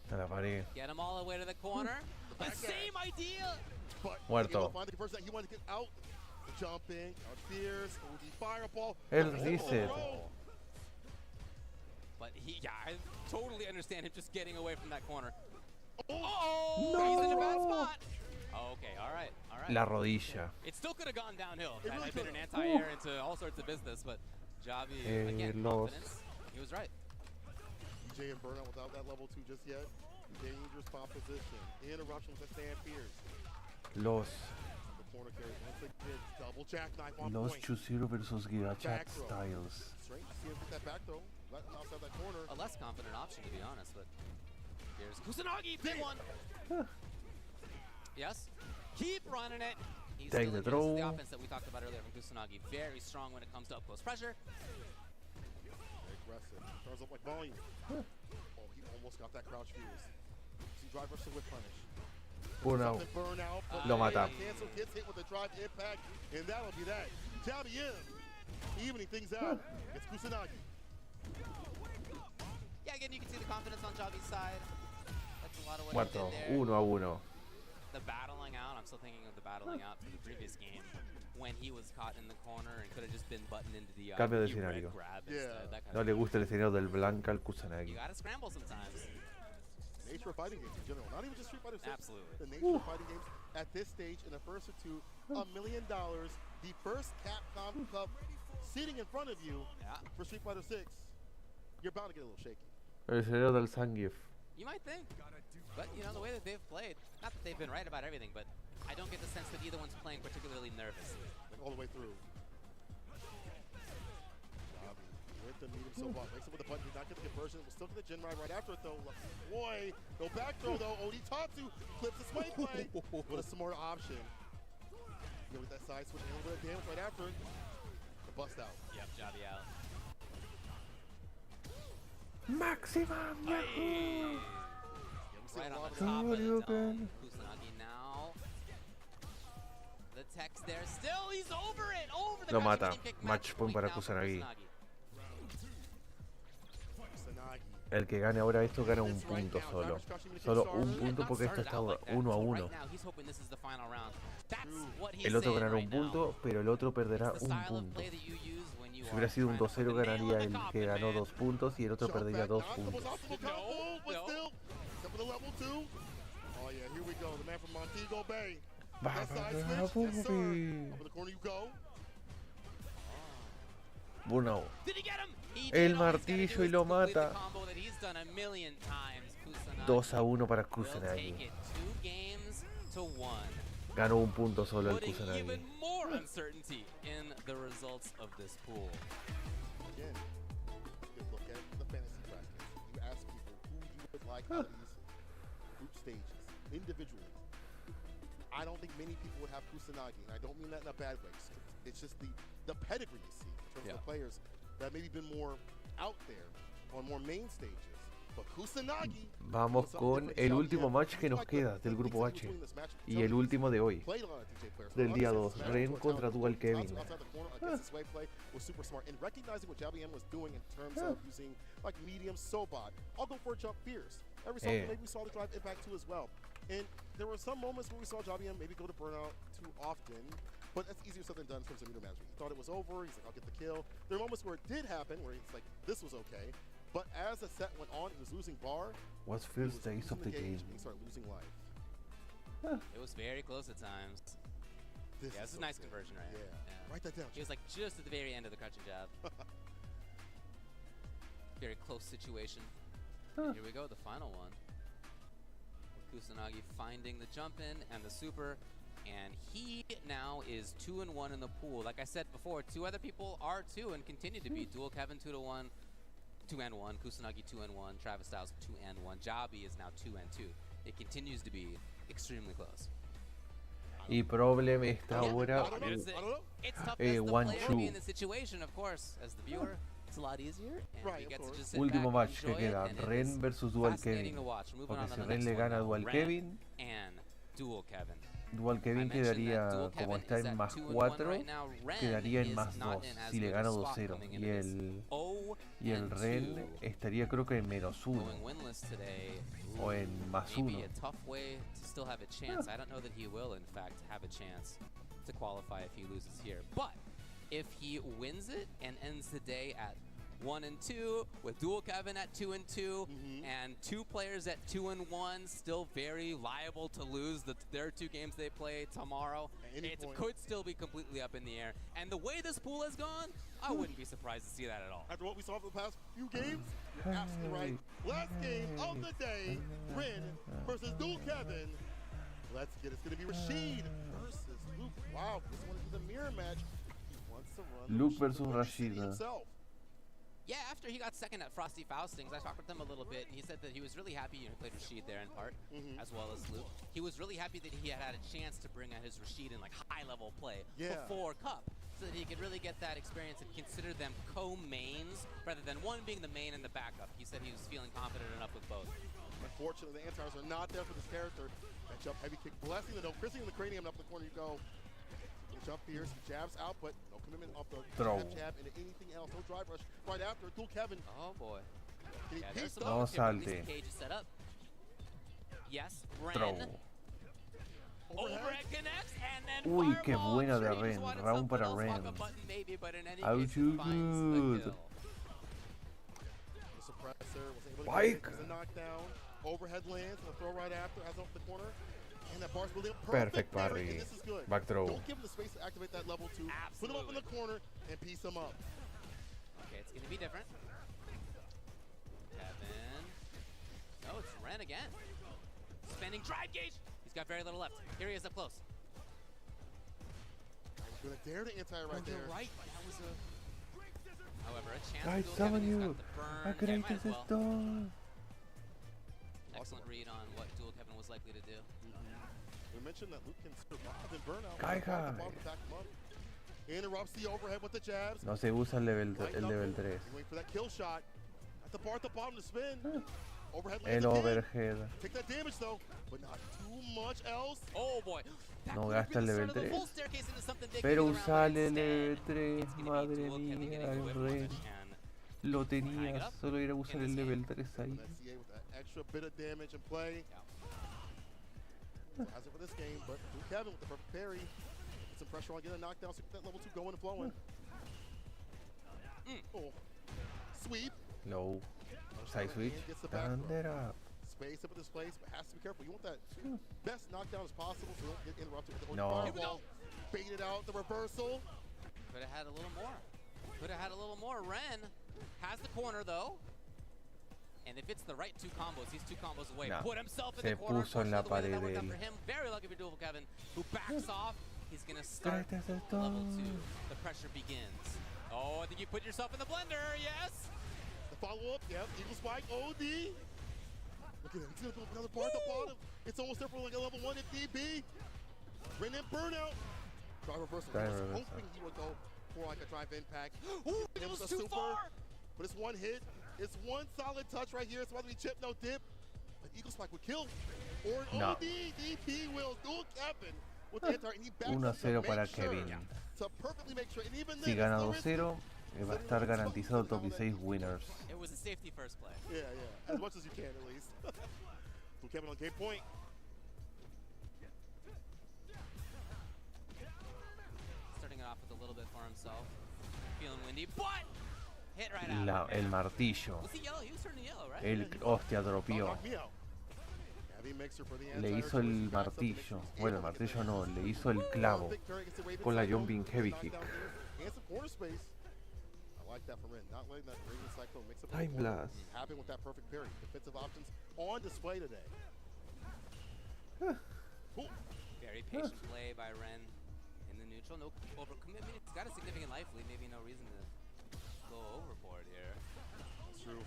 Get him all the way to the corner. But same idea. But Muerto. Find the conversion that he wanted to get out. Jumping, out fierce, OD fireball. El reset. But I totally understand him just getting away from that corner. No. He's in a bad spot. Okay, all right. La rodilla. It still could have gone downhill. That had been an anti-air into all sorts of business, but Jabi, again, confidence. He was right. DJ and burnout without that level 2 just yet. Dangerous pop position. Interruptions that stand fierce. Los The corner carry once again. Double jackknife on Los point. 2-0 versus Gigachat Styles. Strange to see him get that back throw. Let him outside that corner. A less confident option, to be honest, but here's Kusanagi. Big one. Yes. Keep running it. He's Take the throw. The offense that we talked about earlier from Kusanagi. Very strong when it comes to up close pressure. Aggressive. Turns up like volume. Oh, he almost got that crouch fuse. See drive versus whip punish. Burnout. Lo mata. Cancel gets hit with a drive impact, and that'll be that. Jabi in. Evening things out. It's Kusanagi. Yeah, again, you can see the confidence on Jabi's side. That's a lot of what Muerto. he did there. 1-1. The battling out, I'm still thinking of the battling out from the previous game when he was caught in the corner and could have just been buttoned into the Cambio de escenario. No le gusta el escenario del Blanca al Kusanagi. You gotta scramble sometimes. Nature of fighting games in general, not even just Street Fighter 6. Absolutely. The nature of fighting games at this stage in the first or two, $1 million. The first Capcom Cup sitting in front of you for Street Fighter 6. You're bound to get a little shaky. El escenario del Zangief. You might think, but you know the way that they've played. Not that they've been right about everything, but I don't get the sense that either one's playing particularly nervous. Like all the way through. Jabi with the medium so far. Makes it with the button. Did not get the conversion. We'll still get the Gen Ride right after it though. Boy, no back throw though. OD Tatsu clips the spike play. What a smart option. You know, with that side switch, a little bit of damage right after it. The bust out. Yep, Jabi out. Maximum Yahoo! Right on the top of the dome. Kusanagi now. The text there still, he's over it! Over the Lo mata. Match point para Kusanagi. El que gane ahora esto gana un punto solo. Solo un punto porque esto está 1-1. El otro ganará un punto, pero el otro perderá un punto. Si hubiera sido un 2-0 ganaría el que ganó 2 puntos y el otro perdería 2 puntos. Va, Side switch, yes, sir. Over the corner you go. Bueno, Did he get him? He did. el All he's gotta do martillo y is lo complete the mata. combo that he's done a million times. Kusanagi 2-1 para will Kusanagi. take it 2 games to 1. Ganó un punto solo el Putting Kusanagi. even more uncertainty in the results of this pool. Again, you look at the fantasy brackets. You ask people who you would like out of these group stages individually. I don't think many people would have Kusanagi, and I don't mean that in a bad way. It's just the pedigree you see in terms of players that maybe been more out there on more main stages. But Kusanagi, Vamos con el último match que nos queda del grupo H. Y el último de hoy. Del día 2. Ren contra Dual Kevin. Sway play was super smart and recognizing what JBM was doing in terms of using like medium Sobot. I'll go for a jump fierce. Every so often, maybe we saw the drive impact too as well. And there were some moments where we saw JBM maybe go to burnout too often, but that's easier said than done in terms of meter management. He thought it was over. He's like, I'll get the kill. There are moments where it did happen where he's like, this was okay. But as the set went on, he was losing bar. What's first days of the game? He started losing life. It was very close at times. This is a nice conversion, right? Yeah. Write that down. He was like just at the very end of the crouching jab. Very close situation. And here we go, the final one. Kusanagi finding the jump in and the super. And he now is 2-1 in the pool. Like I said before, 2 other people are 2 and continue to be. Dual Kevin 2-1. 2-1, Kusanagi 2-1, Travis Styles 2-1, Jabi is now 2-2. It continues to be extremely close. Y problem está ahora It's tough as the player 1-2. be in the situation, of course, as the viewer. It's a lot easier, and you get to just sit Último back match and que enjoy queda, it, and it Ren is versus Dual fascinating Kevin. to watch. Moving Porque on to si the Ren next le one gana a now, Dual Ren Kevin, and Dual Kevin. Dual Kevin quedaría, como está en más 4, quedaría en más 2 si le gana 2-0. Y el Ren estaría creo que en menos 1. O en más 1. Maybe a tough way to still have a chance. I don't know that he will, in fact, have a chance to qualify if he loses here. But if he wins it and ends the day at 1-2, with Dual Kevin at 2-2, and 2 players at 2-1, still very liable to lose their 2 games they play tomorrow. It could still be completely up in the air. And the way this pool has gone, I wouldn't be surprised to see that at all. After what we saw for the past few games, you're absolutely right. Last game of the day, Ren versus Dual Kevin. Let's get it. It's going to be Rashid versus Luke. Wow, this one is a mirror match. He wants to run Luke versus Rashid. himself. Yeah, after he got second at Frosty Faustings, I talked with him a little bit, and he said that he was really happy, he played Rashid there in part, as well as Luke. He was really happy that he had a chance to bring out his Rashid in like high-level play before Cup, so that he could really get that experience and consider them co-mains, rather than one being the main and the backup. He said he was feeling confident enough with both. Unfortunately, the anti-stars are not there for this character. That jump heavy kick, blessing the no, christening the cranium, and up the corner you go. Jump fierce, jabs out, but no commitment off the jab into anything else. No drive rush right after. Dual Kevin. Oh boy. Can he piece No salte. Cage is set up. Yes, Ren. Throw. Overhead connects, and then Uy, qué fireball. buena de Sure, he just Ren. wanted Round para something else, Ren. fuck a button maybe, but in any How case, you he finds the good? kill. The suppressor was able to Bike. get the knockdown. Overhead lands and a throw right after. Has off the corner. And that bar's building up Perfect parry. parry. And this is good. Back throw. Don't give him the space to activate that level 2. Put him up in the corner and piece him up. Okay, it's gonna be different. Kevin. Oh, it's Ren again. Spending drive gauge. He's got very little left. Here he is up close. He's gonna dare to anti right there. You're right. That was a. However, a chance. I to go summon Kevin. He's you. got the burn. I Yeah, create might as this well. storm. Excellent read on what Dual Kevin was likely to do. We mentioned that Luke can survive in burnout. Kai Back Kai. the bottom, back him up. Interrupts the overhead with the jabs. No se usa el level 3. Wait for that kill shot. At the bar at the bottom to spin. Overhead El lands again. overhead. Take that damage though, but not too much else. Oh boy. No gasta el level 3. Pero usa el level 3. Madre mía, el Ren. Lo tenía, solo ir a usar el level 3 ahí. SCA with that extra bit of damage in play. Has it for this game, but Kevin with the perfect parry. Put some pressure on, get a knockdown, so get that level 2 going and flowing. Oh. Sweep. Low. Side switch. Stand it up. base up at this place, but has to be careful. You want that best knockdown as possible so you don't get interrupted with the No. fireball. Bait it out, the reversal. Could have had a little more. Could have had a little more. Ren has the corner though. And if it's the right two combos, he's two combos away. No. Put himself in Se the corner. puso en la Unfortunately, the way pared that él. worked out for him. Very lucky for Dual Kevin, who backs off. He's gonna start level 2. The pressure begins. Oh, I think you put yourself in the blender. Yes. The follow-up, yep. Eagle Spike, OD. Look at him. He's gonna go another bar at the bottom. It's almost there for like a level 1 if need be. Ren and burnout. Drive reversal. I was hoping he would go for like a drive impact. Ooh, it was a too super. far. But it's one hit. It's one solid touch right here. It's about to be chip, no dip. An Eagle Spike would kill. Or an No. OD. DP will dual Kevin with the anti, and he backs 1-0 up to para make sure, Kevin. to perfectly make sure. And even Si then, gana it's still 2-0, va a estar garantizado top 16 winners. It was a safety first play. Yeah, yeah. As much as you can, at least. So Kevin on game point. Starting it off with a little bit for himself. Feeling windy, but hit right out. El martillo. Was he yellow? He was turning yellow, right? El hostia dropió. Knock me out. Heavy mixer for the Le hizo el martillo. Bueno, el martillo no, le hizo el clavo. Con la jumping heavy kick. And some corner space. I like that for Ren. Not letting that Raven Cyclone mix up. Time blast. Happy with that perfect parry. Defensive options on display today. Cool. Very patient play by Ren in the neutral. No overcommitment. He's got a significant life lead. Maybe no reason to go overboard here. That's true.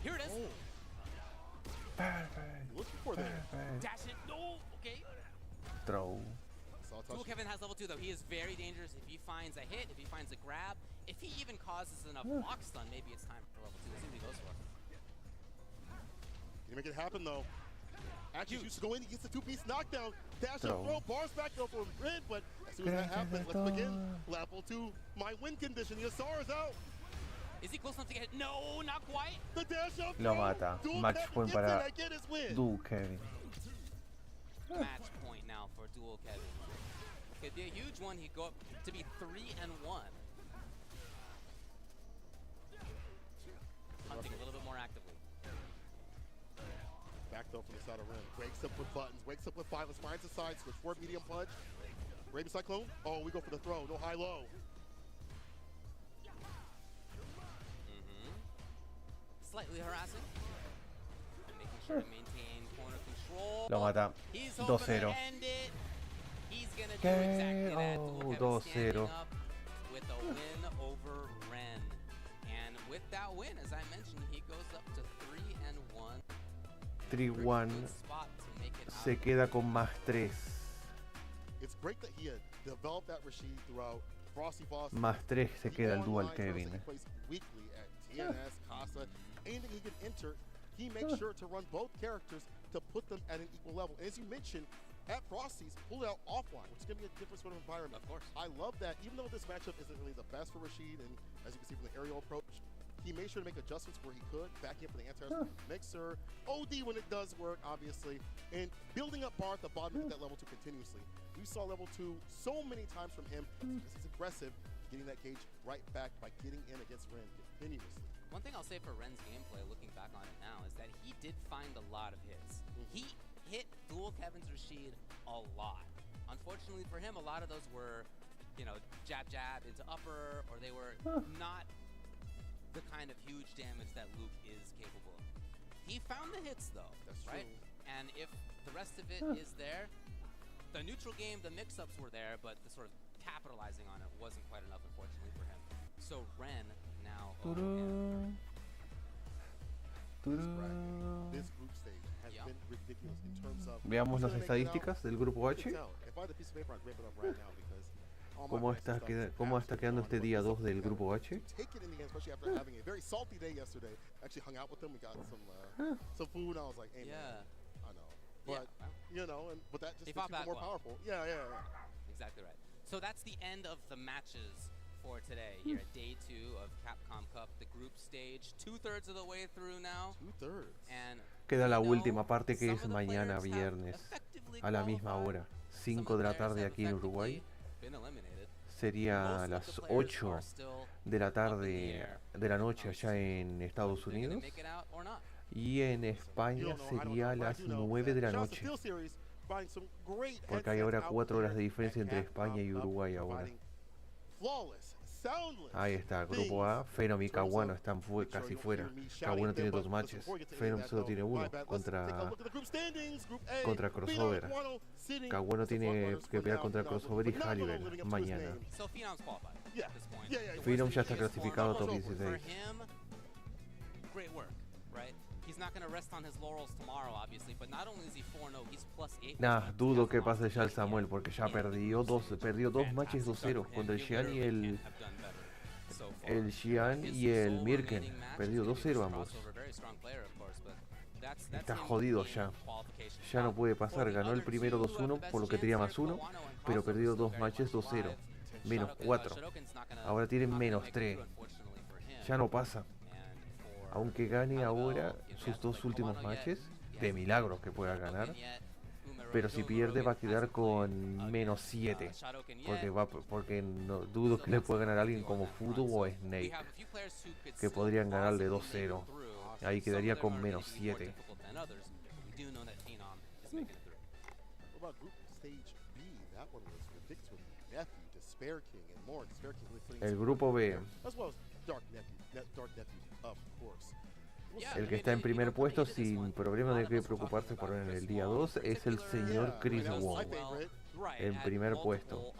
Here it is. Oh. Looking for there. Dash it. No. Okay. Throw. Dual Kevin has level 2 though. He is very dangerous if he finds a hit, if he finds a grab, if he even causes enough block stun, maybe it's time for level 2. Let's see what he goes for. Can you make it happen though? Actually, used to go in, he gets the 2-piece knockdown. Dash Throw. and throw, bars back though for Ren, but as soon as that happens, let's begin. Level 2, my win condition. The Asar is out. Is he close enough to get hit? No, not quite. The dash up. Lo mata. Match point para Dual Kevin. Match point now for Dual Kevin. Could be a huge one. He'd go up to be 3-1. Hunting a little bit more actively. Back though from the side of Ren. Wakes up with buttons. Wakes up with 5. Finds the side. Switch forward, medium punch. Raven Cyclone. Oh, we go for the throw. No high-low. Slightly harassing. And making sure to maintain corner control. Lo mata. He's hoping to 2-0. end it. He's going to do exactly that. Dual Kevin standing 2-0. up with a win over Ren. And with that win, as I mentioned, he goes up to 3-1. 3-1. Spot to make it Se queda con más 3. It's great that he had developed that Rashid throughout Frosty Boss. Más 3 se queda el Dual Kevin. He plays weekly at TNS, Casa, anything he can enter, he makes sure to run both characters to put them at an equal level. As you mentioned, at Frosty's, pull it out offline, which is going to be a different sort of environment. Of course. I love that, even though this matchup isn't really the best for Rashid, and as you can see from the aerial approach, he made sure to make adjustments where he could, back in for the anti-air mixer, OD when it does work, obviously, and building up bar at the bottom to get that level 2 continuously. We saw level 2 so many times from him because he's aggressive, getting that gauge right back by getting in against Ren continuously. One thing I'll say for Ren's gameplay, looking back on it now, is that he did find a lot of hits. He hit Dual Kevin's Rashid a lot. Unfortunately for him, a lot of those were, you know, jab into upper, or they were not the kind of huge damage that Luke is capable of. He found the hits though, That's right? true. And if the rest of it is there, the neutral game, the mix-ups were there, but the sort of capitalizing on it wasn't quite enough, unfortunately, for him. So Ren now. This group stage has been ridiculous in terms of. Veamos las estadísticas del grupo H. ¿Cómo está quedando este día 2 del grupo H? Take it in the end, especially after having a very salty day yesterday. Actually hung out with them. We got some food. And I was like, hey man, I know, but you know, but that just makes people more powerful. Yeah. Exactly right. So that's the end of the matches for today here at day 2 of Capcom Cup, the group stage. 2/3 of the way through now. 2/3. And queda la última parte, que es mañana viernes a la misma hora, 5 de la tarde aquí en Uruguay. Sería a las 8 de la tarde, de la noche allá en Estados Unidos. Y en España sería las 9 de la noche. Porque hay ahora 4 horas de diferencia entre España y Uruguay ahora. Ahí está, grupo A, Phenom y Kawano están casi fuera. Kawano tiene 2 matches, Phenom solo tiene 1 contra Crossover. Kawano tiene que pelear contra Crossover y Halliwell mañana. Phenom ya está clasificado a top 16. Nah, dudo que pase ya el Samuel porque ya perdió dos matches 2-0 contra el Xian y el Mirken. Perdió 2-0 ambos. Está jodido ya. Ya no puede pasar. Ganó el primero 2-1 por lo que tenía +1, pero perdió 2 matches 2-0. -4. Ahora tiene -3. Ya no pasa. Aunque gane ahora sus 2 últimos matches, de milagro que pueda ganar, pero si pierde va a quedar con -7, porque no dudo que le pueda ganar a alguien como Fudo o Snake, que podrían ganarle 2-0. Ahí quedaría con -7. El grupo B. El que está en primer puesto sin problema de que preocuparse por en el día 2 es el señor Chris Wong. En primer puesto.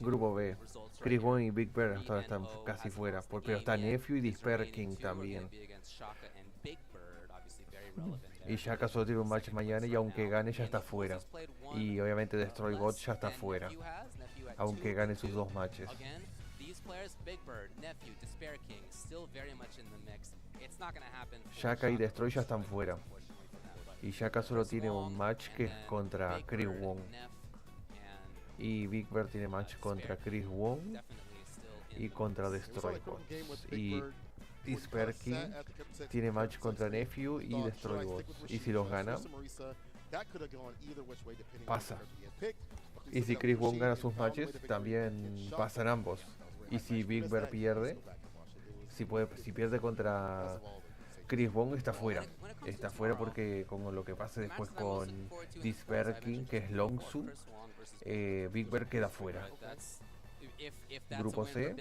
Grupo B. Chris Wong y Big Bear están casi fuera, pero está Nephew y Disper King también. Y Shaka solo tiene un match mañana y aunque gane ya está fuera. Y obviamente Destroy God ya está fuera, aunque gane sus 2 matches. Shaka y Destroy ya están fuera. Y Shaka solo tiene un match que es contra Chris Wong. Y Big Bear tiene match contra Chris Wong y contra Destroy God. Y Disper King tiene match contra Nephew y Destroy God. Y si los gana, pasa. Y si Chris Wong gana sus matches, también pasan ambos. Y si Big Bear pierde, si pierde contra Chris Wong, está fuera. Está fuera porque con lo que pase después con Disper King, que es Longsu, Big Bear queda fuera. Grupo C.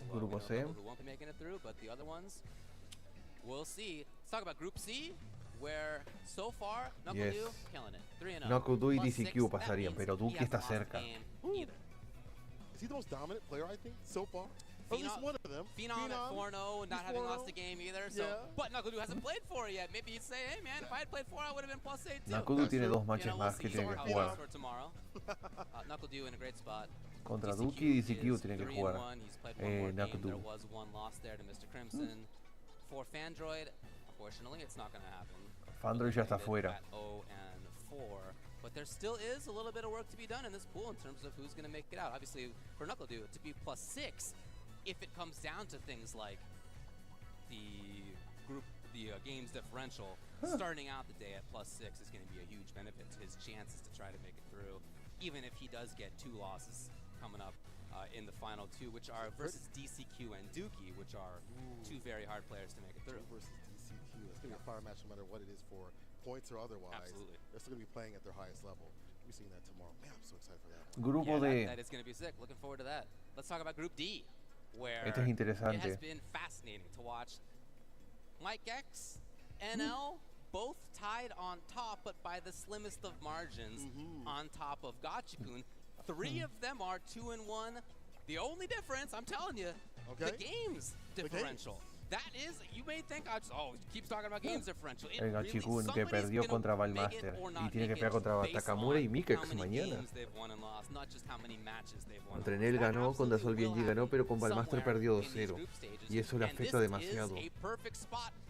Grupo C. Yes. Nakudu y DCQ pasarían, pero Duki está cerca. Is he the most dominant player, I think, so far? Or at least one of them. Phenom at 4-0 and not having lost a game either. So, but Nakudu hasn't played 4 yet. Maybe he'd say, hey man, if I had played 4, I would have been +8 too. Nakudu tiene 2 matches más que tiene que jugar. Nakudu in a great spot. Contra Duki y DCQ tiene que jugar. Nakudu. There was one loss there to Mr. Crimson. For Fandroid, unfortunately, it's not going to happen. Fandroid ya está fuera. 0 and 4. But there still is a little bit of work to be done in this pool in terms of who's going to make it out. Obviously, for Knuckledew, to be +6, if it comes down to things like the games differential, starting out the day at +6 is going to be a huge benefit to his chances to try to make it through, even if he does get 2 losses coming up in the final 2, which are versus DCQ and Dookie, which are 2 very hard players to make it through. Versus DCQ, it's going to be a fire match no matter what it is for points or otherwise. Absolutely. They're still going to be playing at their highest level. We're seeing that tomorrow. Man, I'm so excited for that. Grupo D. That is going to be sick. Looking forward to that. Let's talk about Group D, where Este es interesante. it has been fascinating to watch Mike X, NL, both tied on top, but by the slimmest of margins on top of Gachikun. 3 of them are 2-1. The only difference, I'm telling you, the games differential. That is, you may think, keeps talking about games differential. El Gachikun que perdió contra Valmaster y tiene que pelear contra Takamura y Mikex mañana. Contra él ganó, contra Sol Bienji ganó, pero con Valmaster perdió 2-0. Y eso le afecta demasiado.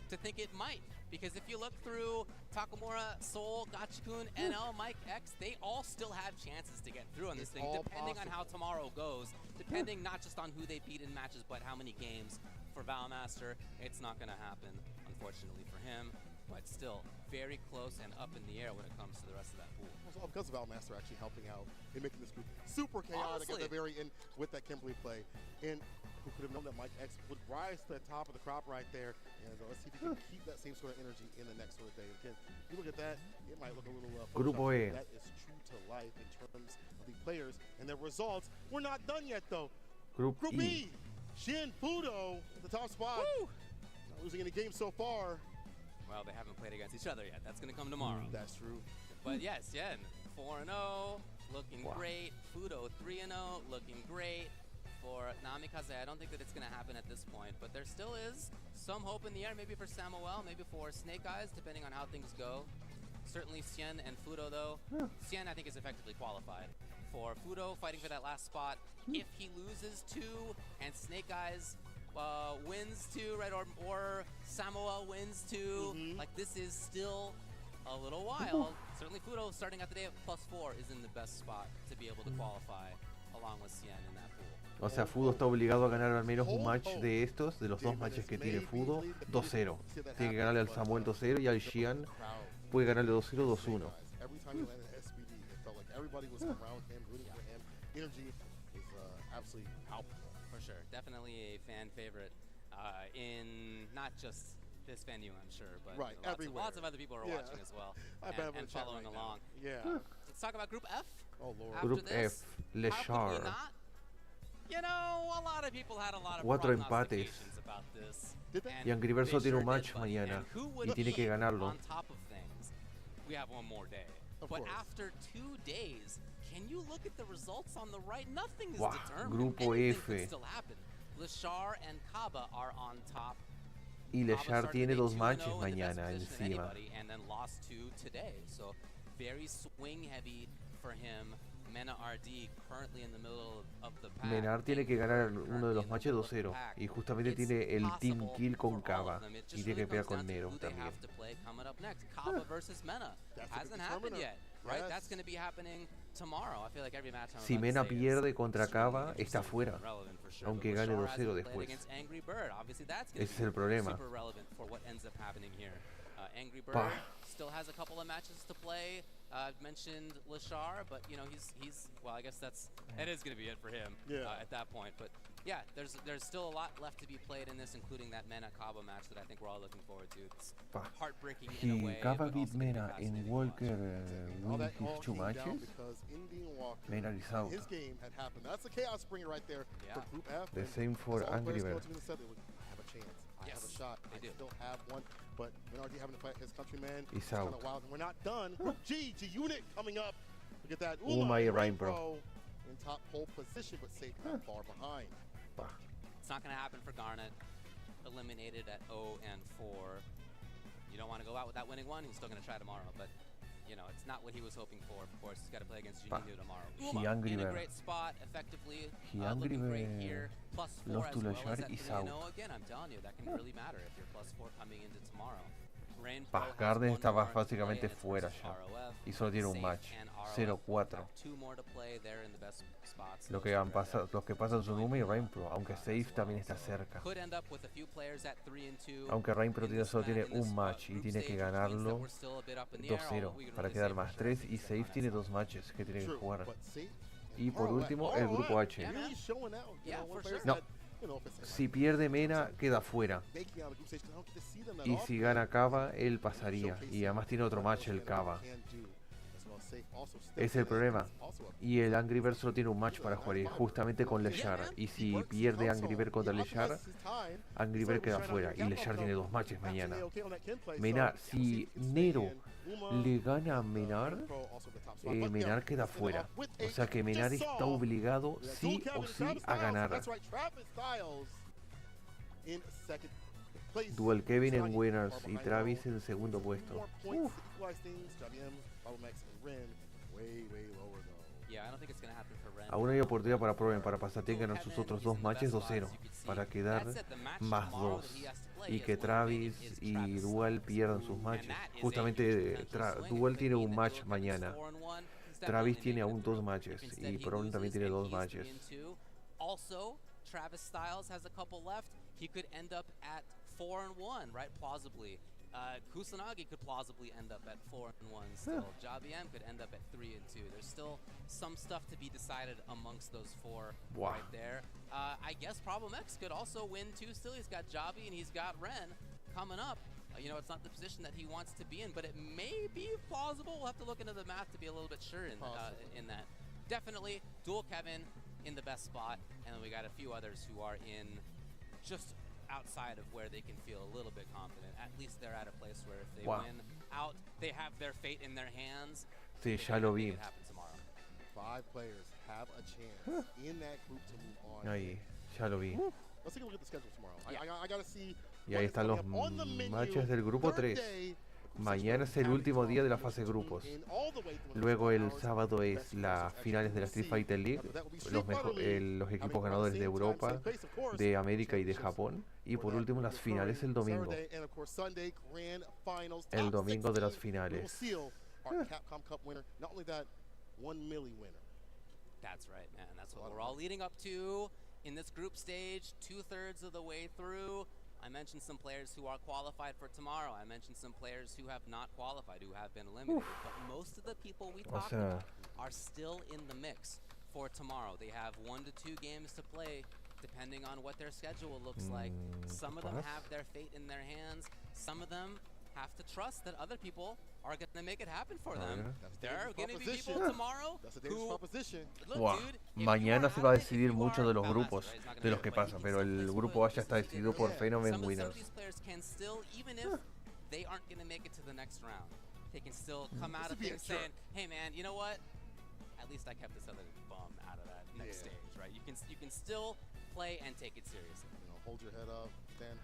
to think it might. Because if you look through Takamura, Soul, Gachikun, NL, Mike X, they all still have chances to get through on this thing, depending on how tomorrow goes. Depending not just on who they beat in matches, but how many games. For Valmaster, it's not going to happen, unfortunately for him. But still, very close and up in the air when it comes to the rest of that pool. Also, because of Valmaster actually helping out in making this group super chaotic at the very end with that Kimberly play. And who could have known that Mike X would rise to the top of the crop right there. And let's see if he can keep that same sort of energy in the next sort of day. Again, you look at that, it might look a little Grupo E. that is true to life in terms of the players and their results. We're not done yet, though. Group E. Shin Fudo at the top spot. Woo! Not losing any games so far. Well, they haven't played against each other yet. That's going to come tomorrow. That's true. But yes, Yen, 4-0, looking great. Fudo, 3-0, looking great. For Namikaze, I don't think that it's going to happen at this point. But there still is some hope in the air, maybe for Samuel, maybe for Snake Eyes, depending on how things go. Certainly Sien and Fudo, though. Sien, I think, is effectively qualified. For Fudo, fighting for that last spot. If he loses 2 and Snake Eyes wins 2, right, or Samuel wins 2, like this is still a little wild. Certainly Fudo starting out the day at +4 is in the best spot to be able to qualify along with Sien in that pool. O sea, Fudo está obligado a ganar al menos un match de estos, de los 2 matches que tiene Fudo, 2-0. Tiene que ganarle al Samuel 2-0 y al Xian puede ganarle 2-0, 2-1. Every time he landed SBD, it felt like everybody was around him, rooting for him. Energy is absolutely palpable. For sure, definitely a fan favorite in not just this venue, I'm sure, but lots of other people are watching as well and following along. Let's talk about Group F. Oh Lord. Group F, Lechar. You know, a lot of people had a lot of 4 empates. about this. Y Angry Birds solo tiene un match mañana y tiene que ganarlo. On top of things, we have one more day. But after 2 days, can you look at the results on the right? Nothing is determined. Grupo Anything F. could still happen. Lechar and Kaba are on top. Y Lechar tiene 2 matches mañana encima. And then lost 2 today. So very swing heavy for him. Mena RD currently in the middle of the pack. Menar tiene que ganar uno de los matches 2-0 y justamente tiene el team kill con Kaba y tiene que pelear con Nero también. Kaba versus Mena hasn't happened yet, right? That's going to be happening tomorrow. I feel like every match. Si Mena pierde contra Kaba está fuera, aunque gane 2-0 después. Ese es el problema. Angry Bird still has a couple of matches to play. I've mentioned Lechar, but you know he's well. I guess that is going to be it for him at that point. But yeah, there's still a lot left to be played in this, including that Mena Kaba match that I think we're all looking forward to. It's heartbreaking in a way. Kaba beat Mena in Walker win his 2 matches. Mena is out. His game had happened. That's a chaos bringer right there for Group F. The same for Angry Bird. I have a chance. I have a shot. I still have one. But Menardi having to fight his countryman. He's kind out. of wild. And we're not done. Group G Unit coming up. Look at that. Umai Rainbow in top pole position, but safe not far behind. It's not going to happen for Garnet. Eliminated at 0-4. You don't want to go out with that winning one. He's still going to try tomorrow, but you know it's not what he was hoping for. Of course, he's got to play against Juninu tomorrow. Uma in a great spot, effectively looking great here. +4 as well as that Juninu. Again, I'm telling you, that can really matter if you're +4 coming into tomorrow. Garden estaba básicamente fuera ya y solo tiene un match 0-4. Lo que pasa en Sunuma y Rainpro, aunque Safe también está cerca. Aunque Rainpro solo tiene un match y tiene que ganarlo 2-0 para quedar más 3 y Safe tiene 2 matches que tiene que jugar. Y por último el grupo H. No. Si pierde Mena, queda fuera. Y si gana Kaba, él pasaría. Y además tiene otro match el Kaba. Es el problema. Y el Angry Bird solo tiene un match para jugar, y justamente con Lechar. Y si pierde Angry Bird contra Lechar, Angry Bird queda fuera. Y Lechar tiene 2 matches mañana. Menar, si Nero le gana a Menar, Menar queda fuera. O sea que Menar está obligado sí o sí a ganar. Dual Kevin en winners y Travis en segundo puesto. Aún hay oportunidad para Proven, para Pasatien ganar sus otros 2 matches 2-0, para quedar más 2. Y que Travis y Dual pierdan sus matches. Justamente Dual tiene un match mañana. Travis tiene aún 2 matches. Y Proven también tiene 2 matches. Also, Travis Styles has a couple left. He could end up at 4-1, right? Plausibly. Kusanagi could plausibly end up at 4-1 still. Jabiem could end up at 3-2. There's still some stuff to be decided amongst those 4 right there. I guess Problem X could also win too still. He's got Jabi and he's got Ren coming up. You know, it's not the position that he wants to be in, but it may be plausible. We'll have to look into the math to be a little bit sure in that. Definitely, Dual Kevin in the best spot, and then we got a few others who are in just outside of where they can feel a little bit confident. At least they're at a place where if they win out, they have their fate in their hands. Sí, ya lo vi. 5 players have a chance in that group to move on. Ahí, ya lo vi. Let's take a look at the schedule tomorrow. I gotta see. Y ahí están los matches del grupo 3. Mañana es el último día de la fase grupos. Luego el sábado es las finales de la Street Fighter League, los equipos ganadores de Europa, de América y de Japón. Y por último las finales el domingo. El domingo de las finales. Capcom Cup winner, not only that, 1 milli winner. That's right, man. That's what we're all leading up to in this group stage, 2/3 of the way through. I mentioned some players who are qualified for tomorrow. I mentioned some players who have not qualified, who have been eliminated. But most of the people we talked about are still in the mix for tomorrow. They have 1 to 2 games to play, depending on what their schedule looks like. Some of them have their fate in their hands. Some of them have to trust that other people are going to make it happen for them. There are going to be people tomorrow who... Mañana se va a decidir mucho de los grupos, de los que pasan, pero el grupo A ya está decidido por Phenomen Winners. Even if they aren't going to make it to the next round, they can still come out of here saying, hey man, you know what? At least I kept this other bum out of that next stage, right? You can still play and take it seriously. You know, hold your head up, stand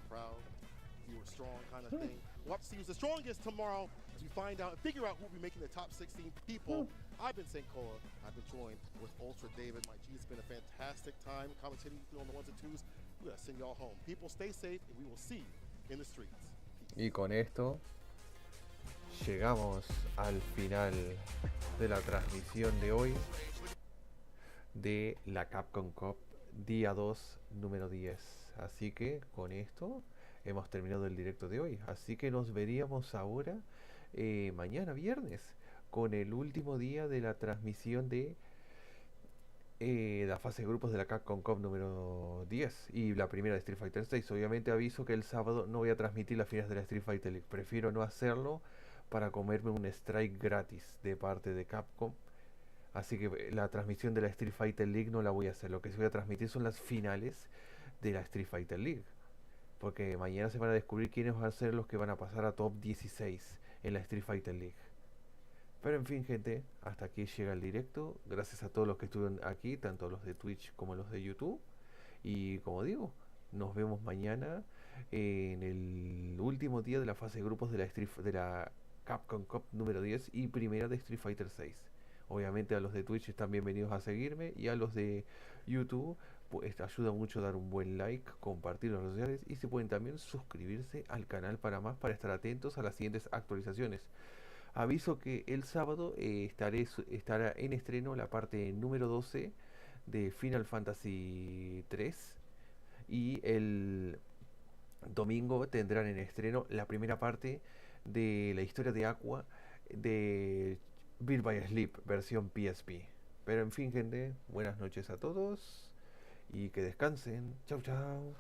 proud. You were strong, kind of thing. We'll have to see who's the strongest tomorrow as we find out and figure out who will be making the top 16 people. I've been St. Kola. I've been joined with Ultra David. My G, it's been a fantastic time commentating on the 1s and 2s. We're gonna send y'all home. People, stay safe, and we will see you in the streets. Y con esto llegamos al final de la transmisión de hoy de la Capcom Cup día 2, número 10. Así que con esto hemos terminado el directo de hoy, así que nos veríamos ahora mañana viernes con el último día de la transmisión de la fase de grupos de la Capcom Cup número 10 y la primera de Street Fighter 6. Obviamente aviso que el sábado no voy a transmitir las finales de la Street Fighter League, prefiero no hacerlo para comerme un strike gratis de parte de Capcom, así que la transmisión de la Street Fighter League no la voy a hacer. Lo que sí voy a transmitir son las finales de la Street Fighter League, porque mañana se van a descubrir quiénes van a ser los que van a pasar a top 16 en la Street Fighter League. Pero en fin, gente, hasta aquí llega el directo. Gracias a todos los que estuvieron aquí, tanto los de Twitch como los de YouTube. Y como digo, nos vemos mañana en el último día de la fase de grupos de la Capcom Cup número 10 y primera de Street Fighter 6. Obviamente a los de Twitch están bienvenidos a seguirme, y a los de YouTube pues ayuda mucho dar un buen like, compartir las redes sociales, y se pueden también suscribirse al canal para estar atentos a las siguientes actualizaciones. Aviso que el sábado estará en estreno la parte número 12 de Final Fantasy 3, y el domingo tendrán en estreno la primera parte de la historia de Aqua de Beat by Sleep versión PSP. Pero en fin, gente, buenas noches a todos y que descansen. Chau chau.